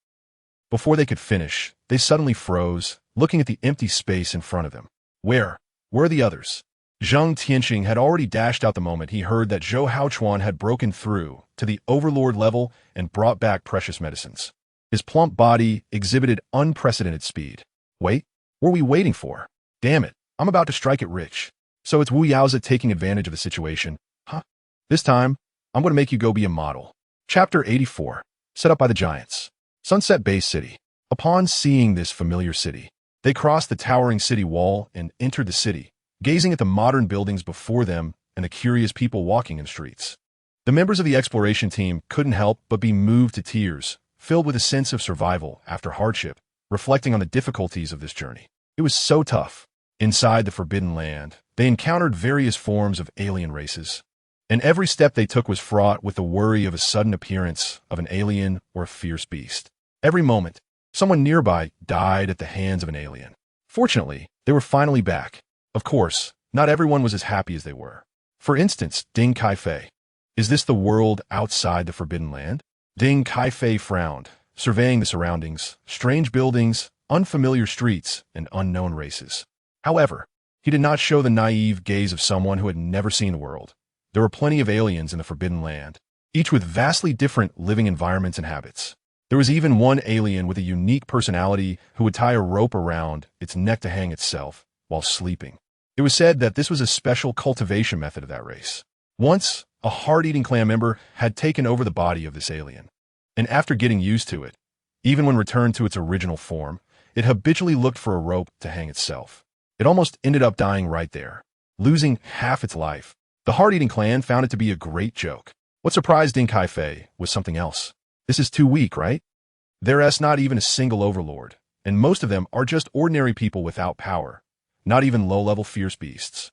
Before they could finish, they suddenly froze, looking at the empty space in front of them. Where were the others? Zhang Tianxing had already dashed out the moment he heard that Zhou Haochuan had broken through to the Overlord level and brought back precious medicines. His plump body exhibited unprecedented speed. Wait, what were we waiting for? Damn it, I'm about to strike it rich. So it's Wu Yaozi taking advantage of the situation, huh? This time, I'm going to make you go be a model. Chapter 84, set up by the Giants. Sunset Bay City. Upon seeing this familiar city, they crossed the towering city wall and entered the city, gazing at the modern buildings before them and the curious people walking in the streets. The members of the exploration team couldn't help but be moved to tears, filled with a sense of survival after hardship, reflecting on the difficulties of this journey. It was so tough. Inside the Forbidden Land, they encountered various forms of alien races, and every step they took was fraught with the worry of a sudden appearance of an alien or a fierce beast. Every moment, someone nearby died at the hands of an alien. Fortunately, they were finally back. Of course, not everyone was as happy as they were. For instance, Ding Kaifei. Is this the world outside the Forbidden Land? Ding Kaifei frowned, surveying the surroundings, strange buildings, unfamiliar streets, and unknown races. However, he did not show the naive gaze of someone who had never seen the world. There were plenty of aliens in the Forbidden Land, each with vastly different living environments and habits. There was even one alien with a unique personality who would tie a rope around its neck to hang itself while sleeping. It was said that this was a special cultivation method of that race. Once, a heart-eating clan member had taken over the body of this alien, and after getting used to it, even when returned to its original form, it habitually looked for a rope to hang itself. It almost ended up dying right there, losing half its life. The heart-eating clan found it to be a great joke. What surprised Ding Kaifei was something else. This is too weak, right? There's not even a single overlord, and most of them are just ordinary people without power, not even low-level fierce beasts.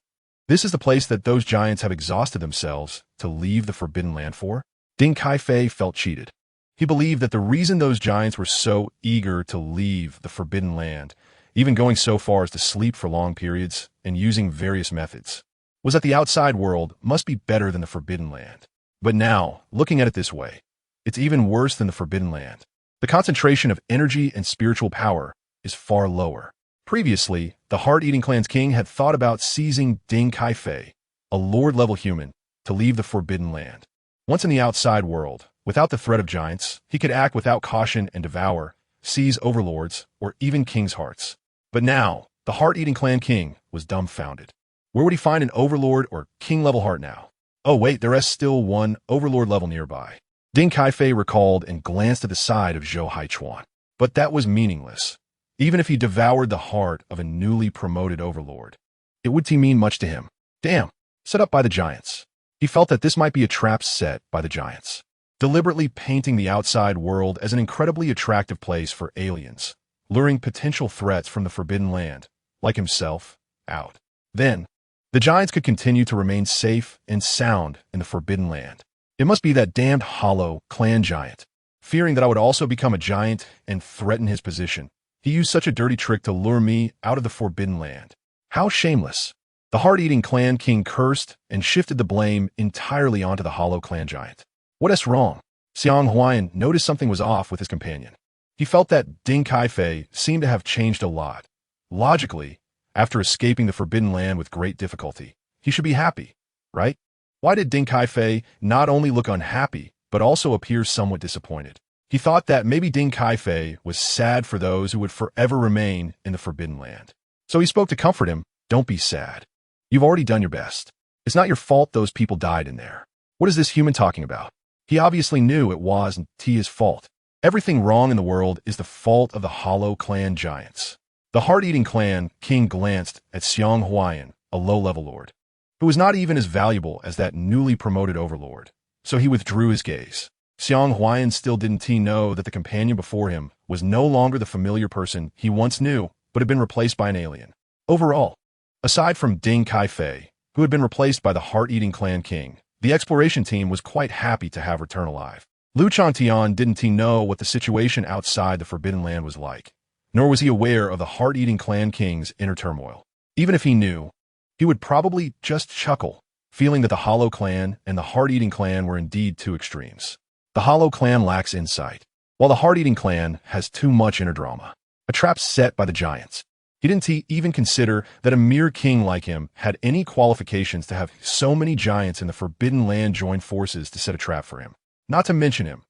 This is the place that those giants have exhausted themselves to leave the Forbidden Land for? Ding Kaifei felt cheated. He believed that the reason those giants were so eager to leave the Forbidden Land, even going so far as to sleep for long periods and using various methods, was that the outside world must be better than the Forbidden Land. But now, looking at it this way, it's even worse than the Forbidden Land. The concentration of energy and spiritual power is far lower. Previously, the Heart-Eating Clan's king had thought about seizing Ding Kaifei, a lord-level human, to leave the Forbidden Land. Once in the outside world, without the threat of giants, he could act without caution and devour, seize overlords, or even king's hearts. But now, the Heart-Eating Clan king was dumbfounded. Where would he find an overlord or king-level heart now? Oh wait, there is still one overlord level nearby. Ding Kaifei recalled and glanced at the side of Zhou Haichuan. But that was meaningless. Even if he devoured the heart of a newly promoted overlord, it would mean much to him. Damn, set up by the giants. He felt that this might be a trap set by the giants, deliberately painting the outside world as an incredibly attractive place for aliens, luring potential threats from the Forbidden Land, like himself, out. Then, the giants could continue to remain safe and sound in the Forbidden Land. It must be that damned hollow clan giant. Fearing that I would also become a giant and threaten his position, he used such a dirty trick to lure me out of the Forbidden Land. How shameless. The heart-eating clan king cursed and shifted the blame entirely onto the hollow clan giant. What is wrong? Xiang Huayan noticed something was off with his companion. He felt that Ding Kaifei seemed to have changed a lot. Logically, after escaping the Forbidden Land with great difficulty, he should be happy, right? Why did Ding Kaifei not only look unhappy, but also appear somewhat disappointed? He thought that maybe Ding Kaifei was sad for those who would forever remain in the Forbidden Land. So he spoke to comfort him. Don't be sad. You've already done your best. It's not your fault those people died in there. What is this human talking about? He obviously knew it wasn't his fault. Everything wrong in the world is the fault of the hollow clan giants. The heart-eating clan king glanced at Xiang Huayan, a low-level lord, who was not even as valuable as that newly promoted overlord. So he withdrew his gaze. Xiang Huayan still didn't know that the companion before him was no longer the familiar person he once knew, but had been replaced by an alien. Overall, aside from Ding Kaifei, who had been replaced by the heart-eating clan king, the exploration team was quite happy to have returned alive. Lu Changtian didn't know what the situation outside the Forbidden Land was like, nor was he aware of the heart-eating clan king's inner turmoil. Even if he knew, he would probably just chuckle, feeling that the Hollow Clan and the Heart-Eating Clan were indeed two extremes. The Hollow Clan lacks insight, while the Heart-Eating Clan has too much inner drama. A trap set by the giants. He didn't even consider that a mere king like him had any qualifications to have so many giants in the Forbidden Land join forces to set a trap for him. Not to mention him,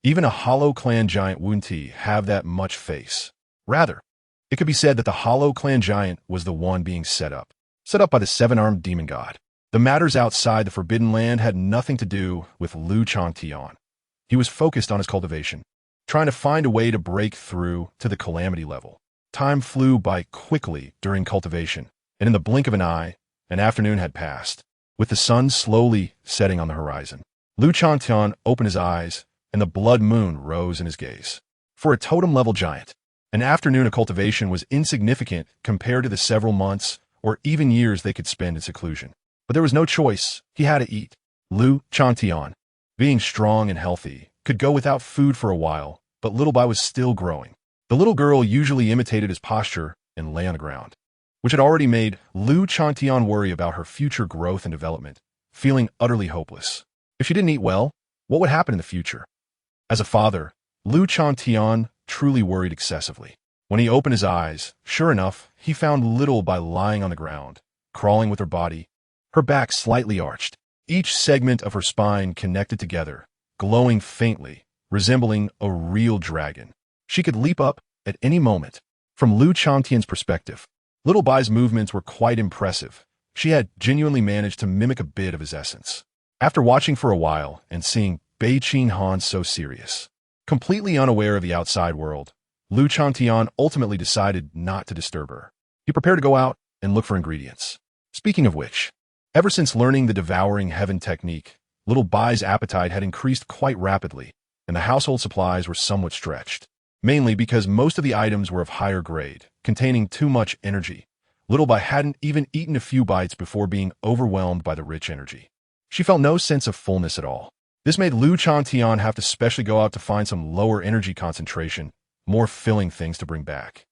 even a Hollow Clan giant wouldn't have that much face. Rather, it could be said that the Hollow Clan giant was the one being set up by the seven-armed demon god. The matters outside the Forbidden Land had nothing to do with Lu Changtian. He was focused on his cultivation, trying to find a way to break through to the calamity level. Time flew by quickly during cultivation, and in the blink of an eye, an afternoon had passed. With the sun slowly setting on the horizon, Lu Changtian opened his eyes, and the blood moon rose in his gaze. For a totem-level giant, an afternoon of cultivation was insignificant compared to the several months or even years they could spend in seclusion. But there was no choice. He had to eat. Lu Changtian, being strong and healthy, could go without food for a while, but Little Bai was still growing. The little girl usually imitated his posture and lay on the ground, which had already made Lu Changtian worry about her future growth and development, feeling utterly hopeless. If she didn't eat well, what would happen in the future? As a father, Lu Changtian truly worried excessively. When he opened his eyes, sure enough, he found Little Bai lying on the ground, crawling with her body, her back slightly arched, each segment of her spine connected together, glowing faintly, resembling a real dragon. She could leap up at any moment. From Lu Changtian's perspective, Little Bai's movements were quite impressive. She had genuinely managed to mimic a bit of his essence. After watching for a while and seeing Bei Qinghan so serious, completely unaware of the outside world, Lu Changtian ultimately decided not to disturb her. He prepared to go out and look for ingredients. Speaking of which, ever since learning the devouring heaven technique, Little Bai's appetite had increased quite rapidly, and the household supplies were somewhat stretched. Mainly because most of the items were of higher grade, containing too much energy. Little Bai hadn't even eaten a few bites before being overwhelmed by the rich energy. She felt no sense of fullness at all. This made Lu Changtian have to specially go out to find some lower energy concentration, more filling things to bring back.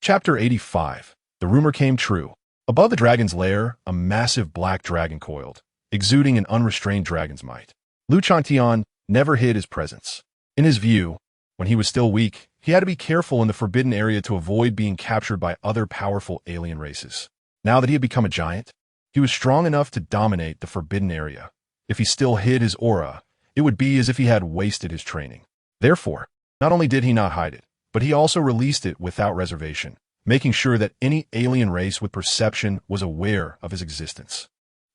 Chapter 85. The rumor came true. Above the dragon's lair, a massive black dragon coiled, exuding an unrestrained dragon's might. Lu Changtian never hid his presence. In his view, when he was still weak, he had to be careful in the forbidden area to avoid being captured by other powerful alien races. Now that he had become a giant, he was strong enough to dominate the forbidden area. If he still hid his aura, it would be as if he had wasted his training. Therefore, not only did he not hide it, but he also released it without reservation, making sure that any alien race with perception was aware of his existence.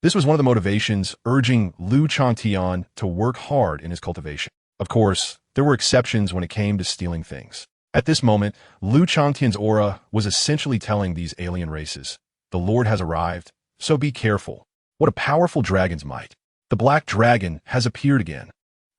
This was one of the motivations urging Changtian to work hard in his cultivation. Of course, there were exceptions when it came to stealing things. At this moment, Changtian's aura was essentially telling these alien races, "The Lord has arrived, so be careful." What a powerful dragon's might. The black dragon has appeared again.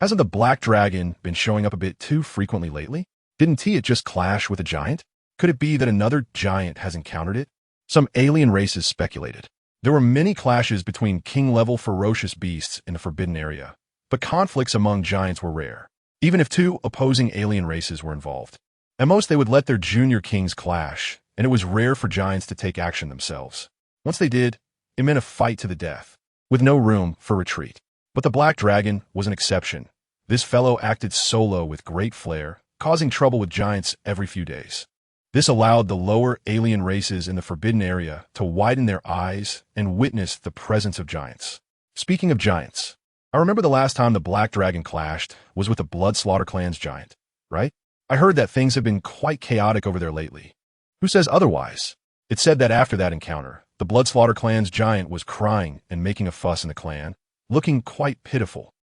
Hasn't the black dragon been showing up a bit too frequently lately? Didn't it just clash with a giant? Could it be that another giant has encountered it? Some alien races speculated. There were many clashes between king-level ferocious beasts in the Forbidden Area, but conflicts among giants were rare, even if two opposing alien races were involved. At most, they would let their junior kings clash, and it was rare for giants to take action themselves. Once they did, it meant a fight to the death, with no room for retreat. But the Black Dragon was an exception. This fellow acted solo with great flair, causing trouble with giants every few days. This allowed the lower alien races in the Forbidden Area to widen their eyes and witness the presence of giants. Speaking of giants, I remember the last time the Black Dragon clashed was with the Bloodslaughter clan's giant, right? I heard that things have been quite chaotic over there lately. Who says otherwise? It said that after that encounter, the Bloodslaughter clan's giant was crying and making a fuss in the clan, looking quite pitiful.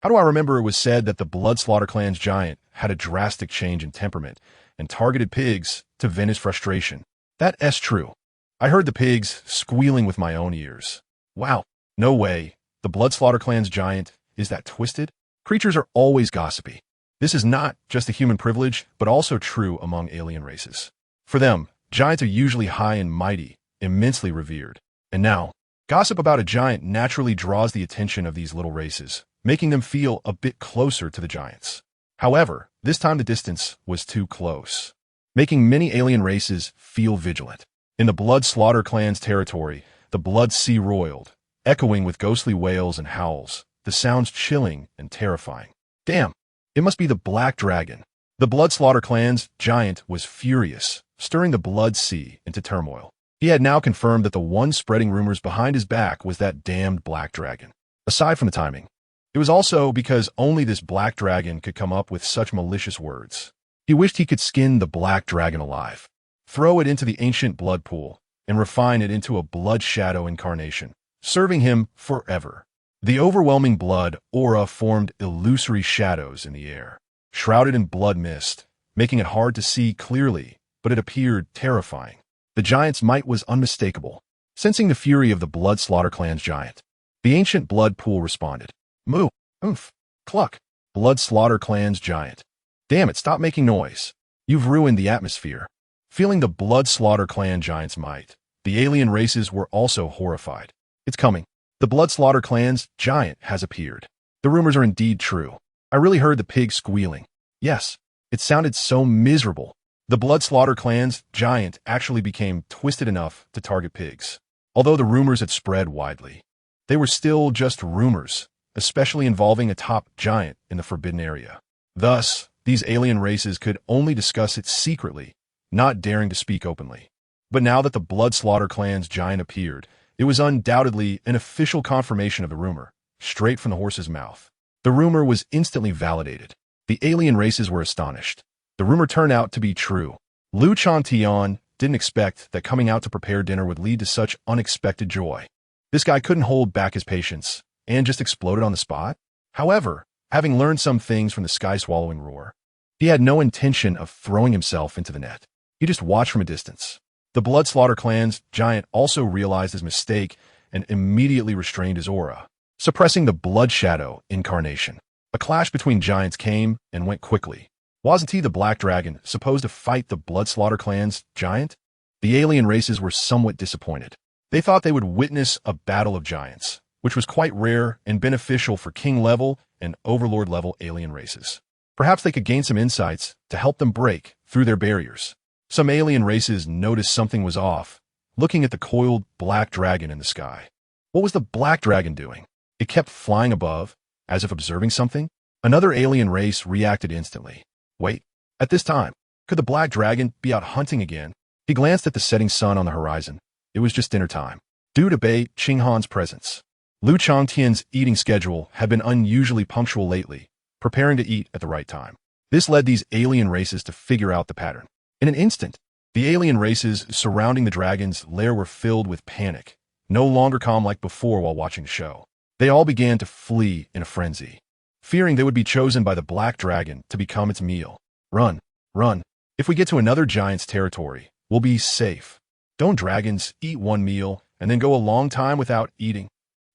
How do I remember it was said that the Bloodslaughter clan's giant had a drastic change in temperament and targeted pigs to vent his frustration? That's true. I heard the pigs squealing with my own ears. Wow, no way. The Bloodslaughter clan's giant is that twisted? Creatures are always gossipy. This is not just a human privilege, but also true among alien races. For them, giants are usually high and mighty, immensely revered. And now, gossip about a giant naturally draws the attention of these little races, making them feel a bit closer to the giants. However, this time the distance was too close, making many alien races feel vigilant. In the Bloodslaughter clan's territory, the blood sea roiled, echoing with ghostly wails and howls, the sounds chilling and terrifying. Damn, it must be the Black Dragon. The Bloodslaughter clan's giant was furious, stirring the blood sea into turmoil. He had now confirmed that the one spreading rumors behind his back was that damned Black Dragon. Aside from the timing, it was also because only this Black Dragon could come up with such malicious words. He wished he could skin the Black Dragon alive, throw it into the ancient blood pool, and refine it into a blood shadow incarnation, serving him forever. The overwhelming blood aura formed illusory shadows in the air, shrouded in blood mist, making it hard to see clearly, but it appeared terrifying. The giant's might was unmistakable. Sensing the fury of the Bloodslaughter clan's giant, the ancient blood pool responded. Moo, oomph, cluck, Bloodslaughter clan's giant. Damn it, stop making noise. You've ruined the atmosphere. Feeling the Bloodslaughter clan giant's might, the alien races were also horrified. It's coming. The Bloodslaughter clan's giant has appeared. The rumors are indeed true. I really heard the pig squealing. Yes, it sounded so miserable. The Bloodslaughter clan's giant actually became twisted enough to target pigs. Although the rumors had spread widely, they were still just rumors, especially involving a top giant in the Forbidden Area. Thus, these alien races could only discuss it secretly, not daring to speak openly. But now that the Bloodslaughter clan's giant appeared, it was undoubtedly an official confirmation of the rumor, straight from the horse's mouth. The rumor was instantly validated. The alien races were astonished. The rumor turned out to be true. Changtian didn't expect that coming out to prepare dinner would lead to such unexpected joy. This guy couldn't hold back his patience and just exploded on the spot. However, having learned some things from the sky-swallowing roar, he had no intention of throwing himself into the net. He just watched from a distance. The Bloodslaughter clan's giant also realized his mistake and immediately restrained his aura, suppressing the blood shadow incarnation. A clash between giants came and went quickly. Wasn't he, the Black Dragon, supposed to fight the Bloodslaughter clan's giant? The alien races were somewhat disappointed. They thought they would witness a battle of giants, which was quite rare and beneficial for king-level and overlord-level alien races. Perhaps they could gain some insights to help them break through their barriers. Some alien races noticed something was off, looking at the coiled Black Dragon in the sky. What was the Black Dragon doing? It kept flying above, as if observing something. Another alien race reacted instantly. Wait, at this time, could the Black Dragon be out hunting again? He glanced at the setting sun on the horizon. It was just dinner time. Due to Bei Qinghan's presence, Changtian's eating schedule had been unusually punctual lately, preparing to eat at the right time. This led these alien races to figure out the pattern. In an instant, The alien races surrounding the dragon's lair were filled with panic, no longer calm like before while watching the show. They all began to flee in a frenzy, fearing they would be chosen by the black dragon to become its meal. Run, run. If we get to another giant's territory, we'll be safe. Don't dragons eat one meal and then go a long time without eating?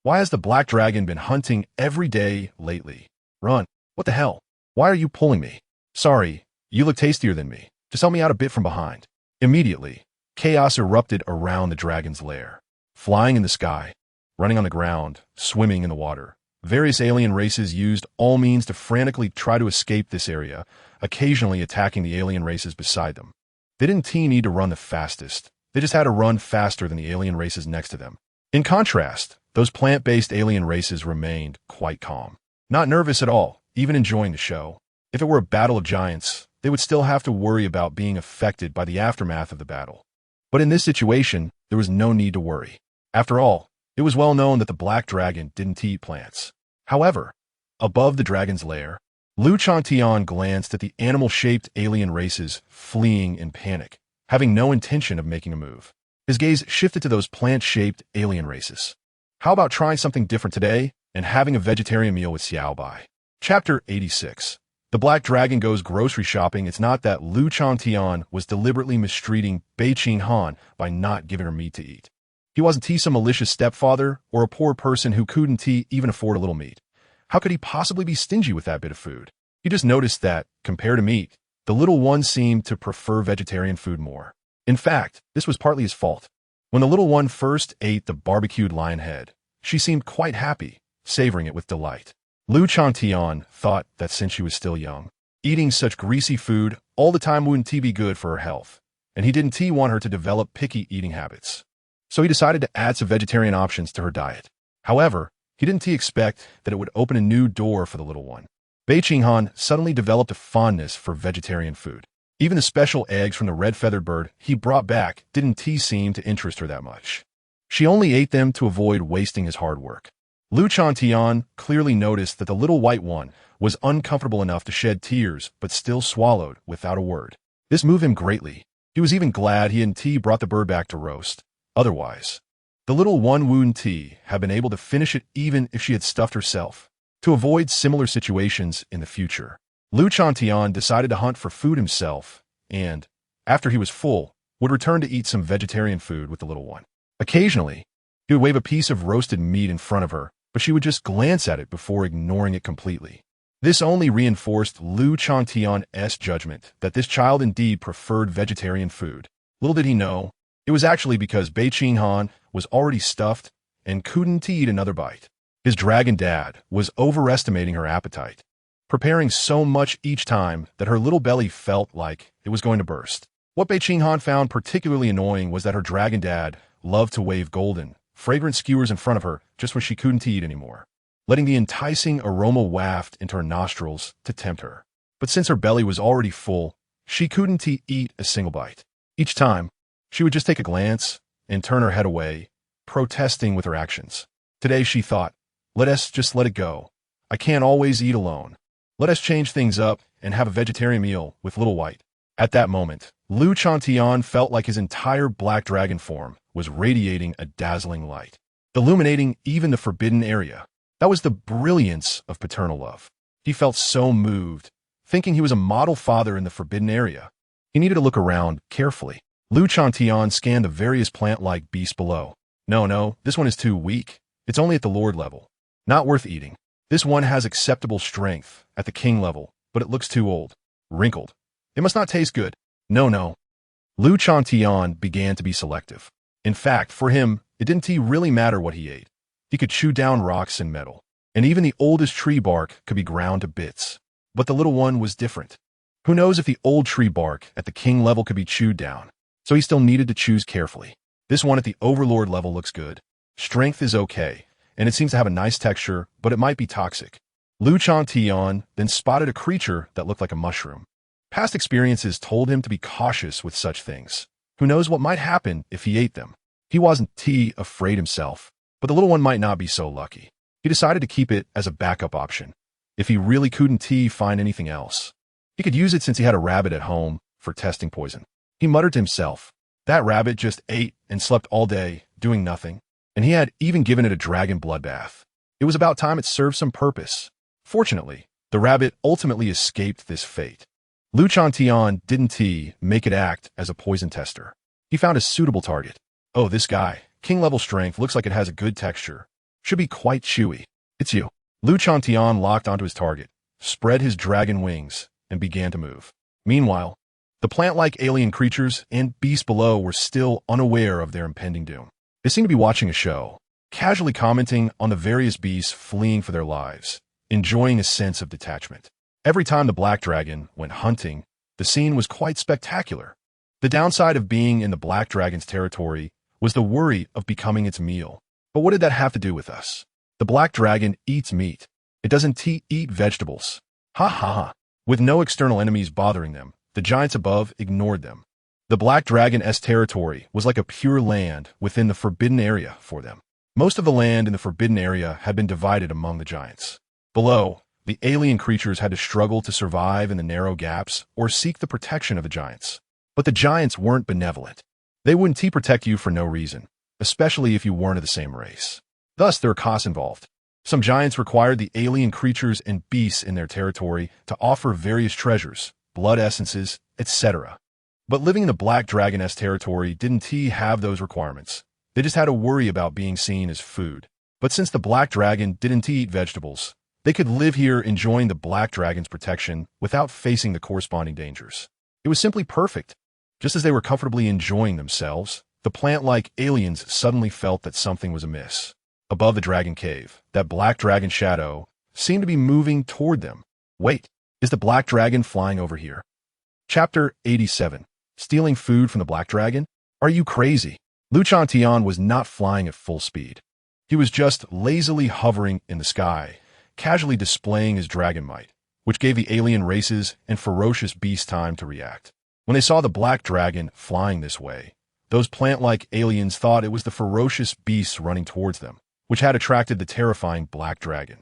Why has the black dragon been hunting every day lately? Run. What the hell? Why are you pulling me? Sorry, you look tastier than me. Just help me out a bit from behind. Immediately, chaos erupted around the dragon's lair. Flying in the sky, running on the ground, swimming in the water. Various alien races used all means to frantically try to escape this area, occasionally attacking the alien races beside them. They didn't need to run the fastest. They just had to run faster than the alien races next to them. In contrast, those plant-based alien races remained quite calm. Not nervous at all, even enjoying the show. If it were a battle of giants, they would still have to worry about being affected by the aftermath of the battle. But in this situation, there was no need to worry. After all, it was well known that the black dragon didn't eat plants. However, above the dragon's lair, Changtian glanced at the animal-shaped alien races fleeing in panic, having no intention of making a move. His gaze shifted to those plant-shaped alien races. How about trying something different today and having a vegetarian meal with Xiao Bai? Chapter 86. The Black Dragon Goes Grocery Shopping. It's not that Changtian was deliberately mistreating Bei Qinghan by not giving her meat to eat. He wasn't some malicious stepfather or a poor person who couldn't even afford a little meat. How could he possibly be stingy with that bit of food? He just noticed that, compared to meat, the little one seemed to prefer vegetarian food more. In fact, this was partly his fault. When the little one first ate the barbecued lion head, she seemed quite happy, savoring it with delight. Changtian thought that since she was still young, eating such greasy food all the time wouldn't be good for her health, and he didn't want her to develop picky eating habits. So he decided to add some vegetarian options to her diet. However, he didn't expect that it would open a new door for the little one. Bei Qinghan suddenly developed a fondness for vegetarian food. Even the special eggs from the red-feathered bird he brought back didn't seem to interest her that much. She only ate them to avoid wasting his hard work. Changtian clearly noticed that the little white one was uncomfortable enough to shed tears but still swallowed without a word. This moved him greatly. He was even glad he and brought the bird back to roast. Otherwise, the little one wouldn't have been able to finish it even if she had stuffed herself. To avoid similar situations in the future, Changtian decided to hunt for food himself and, after he was full, would return to eat some vegetarian food with the little one. Occasionally, he would wave a piece of roasted meat in front of her, but she would just glance at it before ignoring it completely. This only reinforced Changtian's judgment that this child indeed preferred vegetarian food. Little did he know, it was actually because Bei Qinghan was already stuffed and couldn't eat another bite. His dragon dad was overestimating her appetite, preparing so much each time that her little belly felt like it was going to burst. What Bei Qinghan found particularly annoying was that her dragon dad loved to wave golden, fragrant skewers in front of her just when she couldn't eat anymore, letting the enticing aroma waft into her nostrils to tempt her. But since her belly was already full, she couldn't eat a single bite. Each time, she would just take a glance and turn her head away, protesting with her actions. Today she thought, let it go. I can't always eat alone. Let us change things up and have a vegetarian meal with Little White. At that moment, Changtian felt like his entire black dragon form was radiating a dazzling light, illuminating even the forbidden area. That was the brilliance of paternal love. He felt so moved, thinking he was a model father in the forbidden area. He needed to look around carefully. Changtian scanned the various plant-like beasts below. No, this one is too weak. It's only at the lord level. Not worth eating. This one has acceptable strength at the king level, but it looks too old. Wrinkled. It must not taste good. No. Changtian began to be selective. In fact, for him, it didn't really matter what he ate. He could chew down rocks and metal, and even the oldest tree bark could be ground to bits. But the little one was different. Who knows if the old tree bark at the king level could be chewed down? So he still needed to choose carefully. This one at the overlord level looks good. Strength is okay, and it seems to have a nice texture, but it might be toxic. Changtian then spotted a creature that looked like a mushroom. Past experiences told him to be cautious with such things. Who knows what might happen if he ate them? He wasn't afraid himself, but the little one might not be so lucky. He decided to keep it as a backup option. If he really couldn't find anything else, he could use it since he had a rabbit at home for testing poison. He muttered to himself. That rabbit just ate and slept all day, doing nothing, and he had even given it a dragon bloodbath. It was about time it served some purpose. Fortunately, the rabbit ultimately escaped this fate. Changtian didn't make it act as a poison tester. He found a suitable target. Oh, this guy, king-level strength, looks like it has a good texture. Should be quite chewy. It's you. Changtian locked onto his target, spread his dragon wings, and began to move. Meanwhile, the plant-like alien creatures and beasts below were still unaware of their impending doom. They seemed to be watching a show, casually commenting on the various beasts fleeing for their lives, enjoying a sense of detachment. Every time the black dragon went hunting, the scene was quite spectacular. The downside of being in the black dragon's territory was the worry of becoming its meal. But what did that have to do with us? The black dragon eats meat. It doesn't eat vegetables. Ha ha ha. With no external enemies bothering them, the giants above ignored them. The black dragon's territory was like a pure land within the forbidden area for them. Most of the land in the forbidden area had been divided among the giants. Below, the alien creatures had to struggle to survive in the narrow gaps or seek the protection of the giants. But the giants weren't benevolent. They wouldn't protect you for no reason, especially if you weren't of the same race. Thus, there were costs involved. Some giants required the alien creatures and beasts in their territory to offer various treasures, blood essences, etc. But living in the black dragon's territory didn't have those requirements. They just had to worry about being seen as food. But since the black dragon didn't eat vegetables, they could live here enjoying the black dragon's protection without facing the corresponding dangers. It was simply perfect. Just as they were comfortably enjoying themselves, the plant-like aliens suddenly felt that something was amiss. Above the dragon cave, that black dragon shadow seemed to be moving toward them. Wait, is the black dragon flying over here? Chapter 87. Stealing food from the black dragon? Are you crazy? Changtian was not flying at full speed. He was just lazily hovering in the sky, casually displaying his dragon might, which gave the alien races and ferocious beasts time to react. When they saw the black dragon flying this way, those plant-like aliens thought it was the ferocious beasts running towards them, which had attracted the terrifying black dragon.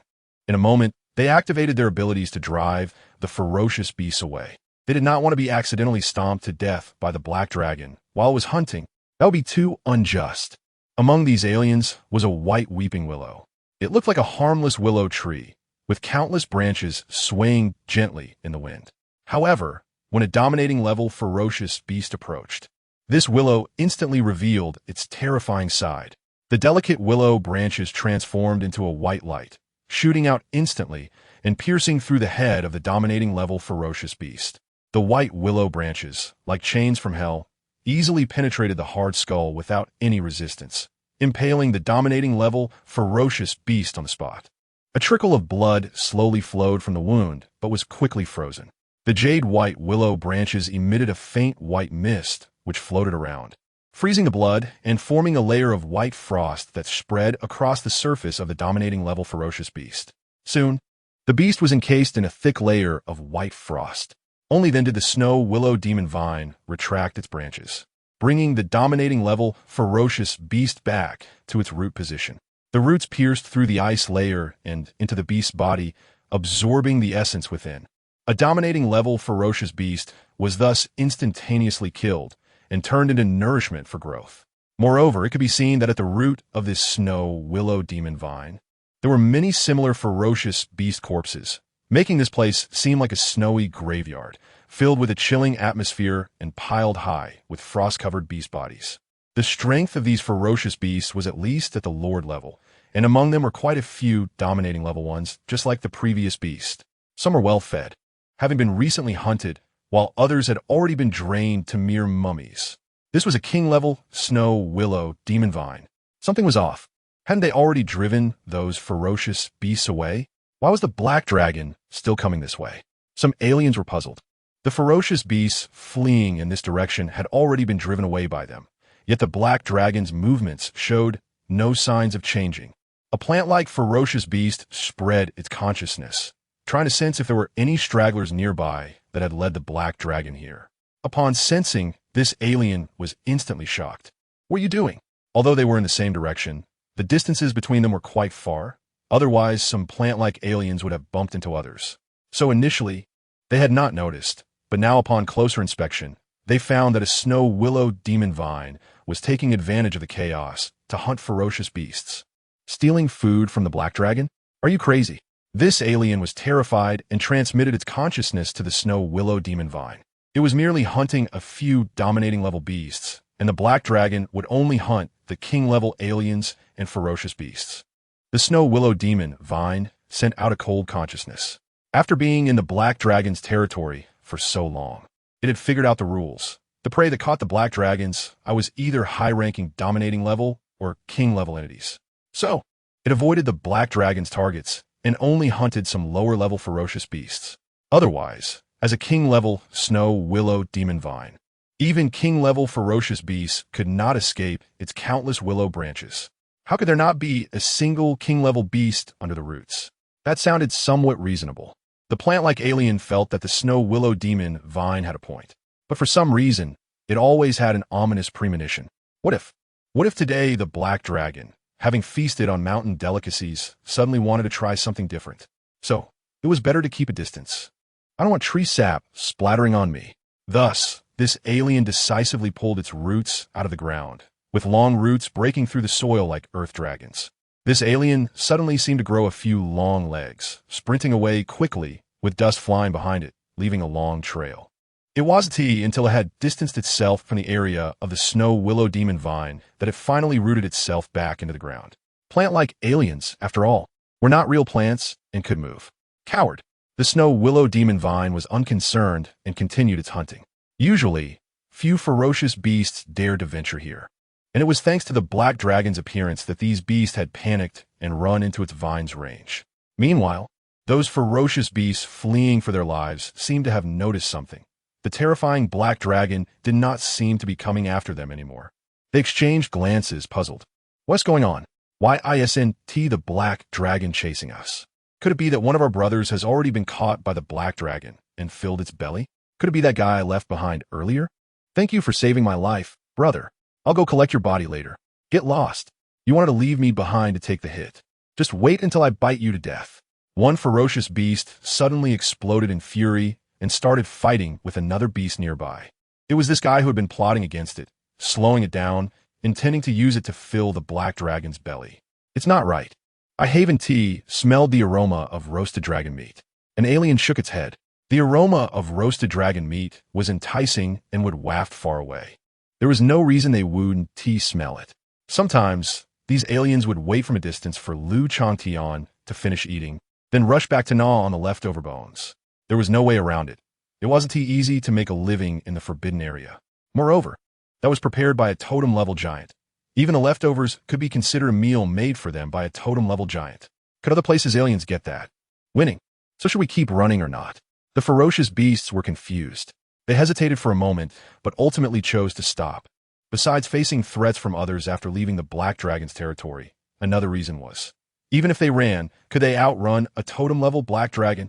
In a moment, they activated their abilities to drive the ferocious beasts away. They did not want to be accidentally stomped to death by the black dragon while it was hunting. That would be too unjust. Among these aliens was a white weeping willow. It looked like a harmless willow tree, with countless branches swaying gently in the wind. However, when a dominating level ferocious beast approached, this willow instantly revealed its terrifying side. The delicate willow branches transformed into a white light, shooting out instantly and piercing through the head of the dominating level ferocious beast. The white willow branches, like chains from hell, easily penetrated the hard skull without any resistance, impaling the dominating level ferocious beast on the spot. A trickle of blood slowly flowed from the wound, but was quickly frozen. The jade-white willow branches emitted a faint white mist, which floated around, freezing the blood and forming a layer of white frost that spread across the surface of the dominating level ferocious beast. Soon, the beast was encased in a thick layer of white frost. Only then did the snow willow demon vine retract its branches, bringing the dominating level ferocious beast back to its root position. The roots pierced through the ice layer and into the beast's body, absorbing the essence within. A dominating level ferocious beast was thus instantaneously killed and turned into nourishment for growth. Moreover, it could be seen that at the root of this snow willow demon vine, there were many similar ferocious beast corpses, making this place seem like a snowy graveyard, filled with a chilling atmosphere and piled high with frost-covered beast bodies. The strength of these ferocious beasts was at least at the lord level, and among them were quite a few dominating level ones, just like the previous beast. Some were well-fed, having been recently hunted, while others had already been drained to mere mummies. This was a king-level snow willow demon vine. Something was off. Hadn't they already driven those ferocious beasts away? Why was the black dragon still coming this way? Some aliens were puzzled. The ferocious beasts fleeing in this direction had already been driven away by them, yet the black dragon's movements showed no signs of changing. A plant-like ferocious beast spread its consciousness, trying to sense if there were any stragglers nearby that had led the black dragon here. Upon sensing, this alien was instantly shocked. What are you doing? Although they were in the same direction, the distances between them were quite far. Otherwise, some plant-like aliens would have bumped into others. So initially, they had not noticed, but now upon closer inspection, They found that a snow willow demon vine was taking advantage of the chaos to hunt ferocious beasts. Stealing food from the black dragon? Are you crazy? This alien was terrified and transmitted its consciousness to the snow willow demon vine. It was merely hunting a few dominating level beasts, and the black dragon would only hunt the king level aliens and ferocious beasts. The snow willow demon vine sent out a cold consciousness. After being in the black dragon's territory for so long, it had figured out the rules. The prey that caught the black dragons, I was either high-ranking dominating level or king level entities. So, it avoided the black dragon's targets and only hunted some lower-level ferocious beasts. Otherwise, as a king-level snow willow demon vine, even king-level ferocious beasts could not escape its countless willow branches. How could there not be a single king-level beast under the roots? That sounded somewhat reasonable. The plant-like alien felt that the snow willow demon vine had a point. But for some reason, it always had an ominous premonition. What if today the black dragon, having feasted on mountain delicacies, suddenly wanted to try something different? So, it was better to keep a distance. I don't want tree sap splattering on me. Thus, this alien decisively pulled its roots out of the ground, with long roots breaking through the soil like earth dragons. This alien suddenly seemed to grow a few long legs, sprinting away quickly with dust flying behind it, leaving a long trail. It wasn't until it had distanced itself from the area of the snow willow demon vine that it finally rooted itself back into the ground. Plant-like aliens, after all, were not real plants and could move. Coward. The snow willow demon vine was unconcerned and continued its hunting. Usually, few ferocious beasts dared to venture here, and it was thanks to the black dragon's appearance that these beasts had panicked and run into its vine's range. Meanwhile, those ferocious beasts fleeing for their lives seemed to have noticed something. The terrifying black dragon did not seem to be coming after them anymore. They exchanged glances, puzzled. What's going on? Why isn't the black dragon chasing us? Could it be that one of our brothers has already been caught by the black dragon and filled its belly? Could it be that guy I left behind earlier? Thank you for saving my life, brother. I'll go collect your body later. Get lost. You wanted to leave me behind to take the hit. Just wait until I bite you to death. One ferocious beast suddenly exploded in fury and started fighting with another beast nearby. It was this guy who had been plotting against it, slowing it down, intending to use it to fill the black dragon's belly. It's not right. I Haven T smelled the aroma of roasted dragon meat. An alien shook its head. The aroma of roasted dragon meat was enticing and would waft far away. There was no reason they wouldn't smell it. Sometimes, these aliens would wait from a distance for Changtian to finish eating, then rush back to gnaw on the leftover bones. There was no way around it. It wasn't easy to make a living in the forbidden area. Moreover, that was prepared by a totem-level giant. Even the leftovers could be considered a meal made for them by a totem-level giant. Could other places' aliens get that? Winning. So should we keep running or not? The ferocious beasts were confused. They hesitated for a moment, but ultimately chose to stop. Besides facing threats from others after leaving the black dragon's territory, another reason was, even if they ran, could they outrun a totem-level black dragon?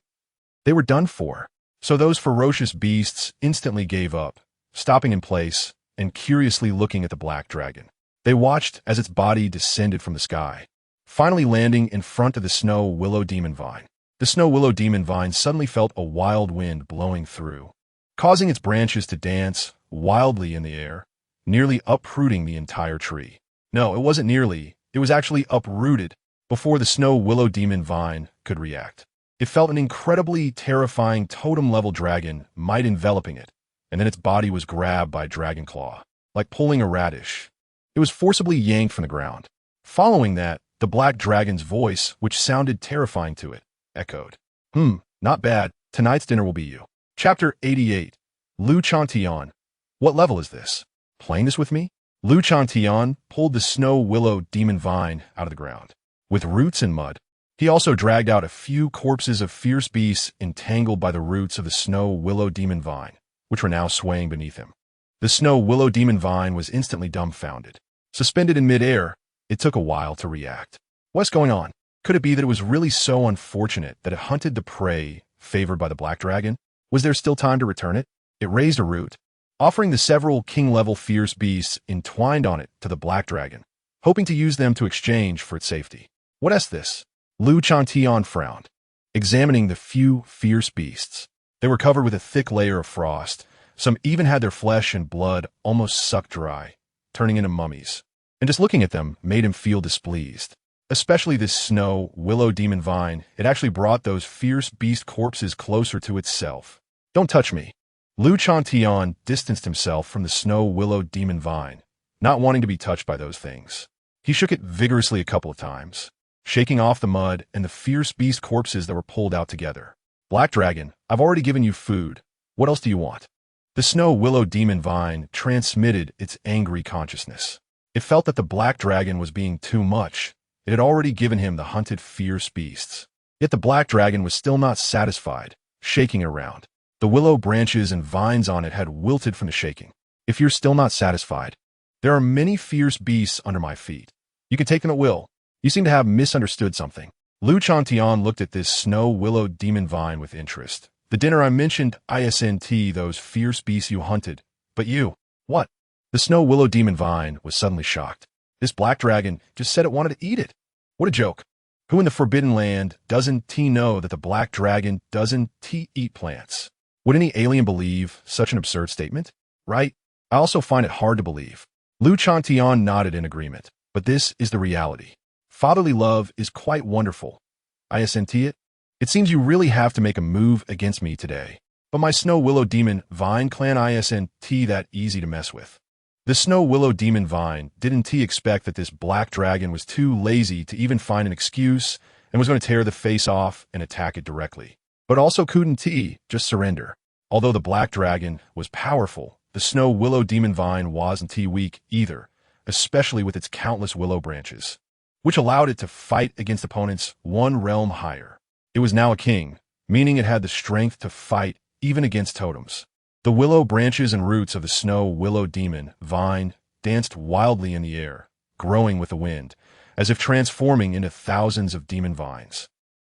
They were done for. So those ferocious beasts instantly gave up, stopping in place and curiously looking at the black dragon. They watched as its body descended from the sky, finally landing in front of the snow willow demon vine. The snow willow demon vine suddenly felt a wild wind blowing through, causing its branches to dance wildly in the air, nearly uprooting the entire tree. No, it wasn't nearly. It was actually uprooted before the snow willow demon vine could react. It felt an incredibly terrifying totem-level dragon might enveloping it, and then its body was grabbed by a dragon claw, like pulling a radish. It was forcibly yanked from the ground. Following that, the black dragon's voice, which sounded terrifying to it, echoed. Not bad. Tonight's dinner will be you. Chapter 88. Changtian. What level is this? Playing this with me? Changtian pulled the snow willow demon vine out of the ground. With roots and mud, he also dragged out a few corpses of fierce beasts entangled by the roots of the snow willow demon vine, which were now swaying beneath him. The snow willow demon vine was instantly dumbfounded. Suspended in midair, it took a while to react. What's going on? Could it be that it was really so unfortunate that it hunted the prey favored by the black dragon? Was there still time to return it? It raised a root, offering the several king-level fierce beasts entwined on it to the black dragon, hoping to use them to exchange for its safety. What is this? Changtian frowned, examining the few fierce beasts. They were covered with a thick layer of frost, Some even had their flesh and blood almost sucked dry, turning into mummies. And just looking at them made him feel displeased. Especially this snow willow demon vine, it actually brought those fierce beast corpses closer to itself. Don't touch me. Changtian distanced himself from the snow willow demon vine, not wanting to be touched by those things. He shook it vigorously a couple of times, shaking off the mud and the fierce beast corpses that were pulled out together. Black Dragon, I've already given you food. What else do you want? The snow willow demon vine transmitted its angry consciousness. It felt that the Black Dragon was being too much. It had already given him the hunted fierce beasts. Yet the Black Dragon was still not satisfied, shaking around. The willow branches and vines on it had wilted from the shaking. If you're still not satisfied, there are many fierce beasts under my feet. You can take them at will. You seem to have misunderstood something. Changtian looked at this snow willow demon vine with interest. The dinner I mentioned, isn't those fierce beasts you hunted. But you, what? The snow willow demon vine was suddenly shocked. This Black Dragon just said it wanted to eat it. What a joke. Who in the Forbidden Land doesn't know that the Black Dragon doesn't eat plants? Would any alien believe such an absurd statement? Right? I also find it hard to believe. Changtian nodded in agreement. But this is the reality. Fatherly love is quite wonderful. Isn't it? It seems you really have to make a move against me today. But my snow willow demon vine clan isn't that easy to mess with. The snow willow demon vine didn't expect that this Black Dragon was too lazy to even find an excuse and was going to tear the face off and attack it directly. But also couldn't just surrender. Although the Black Dragon was powerful, the snow willow demon vine wasn't weak either, especially with its countless willow branches, which allowed it to fight against opponents one realm higher. It was now a king, meaning it had the strength to fight even against totems. The willow branches and roots of the snow willow demon vine danced wildly in the air, growing with the wind, as if transforming into thousands of demon vines,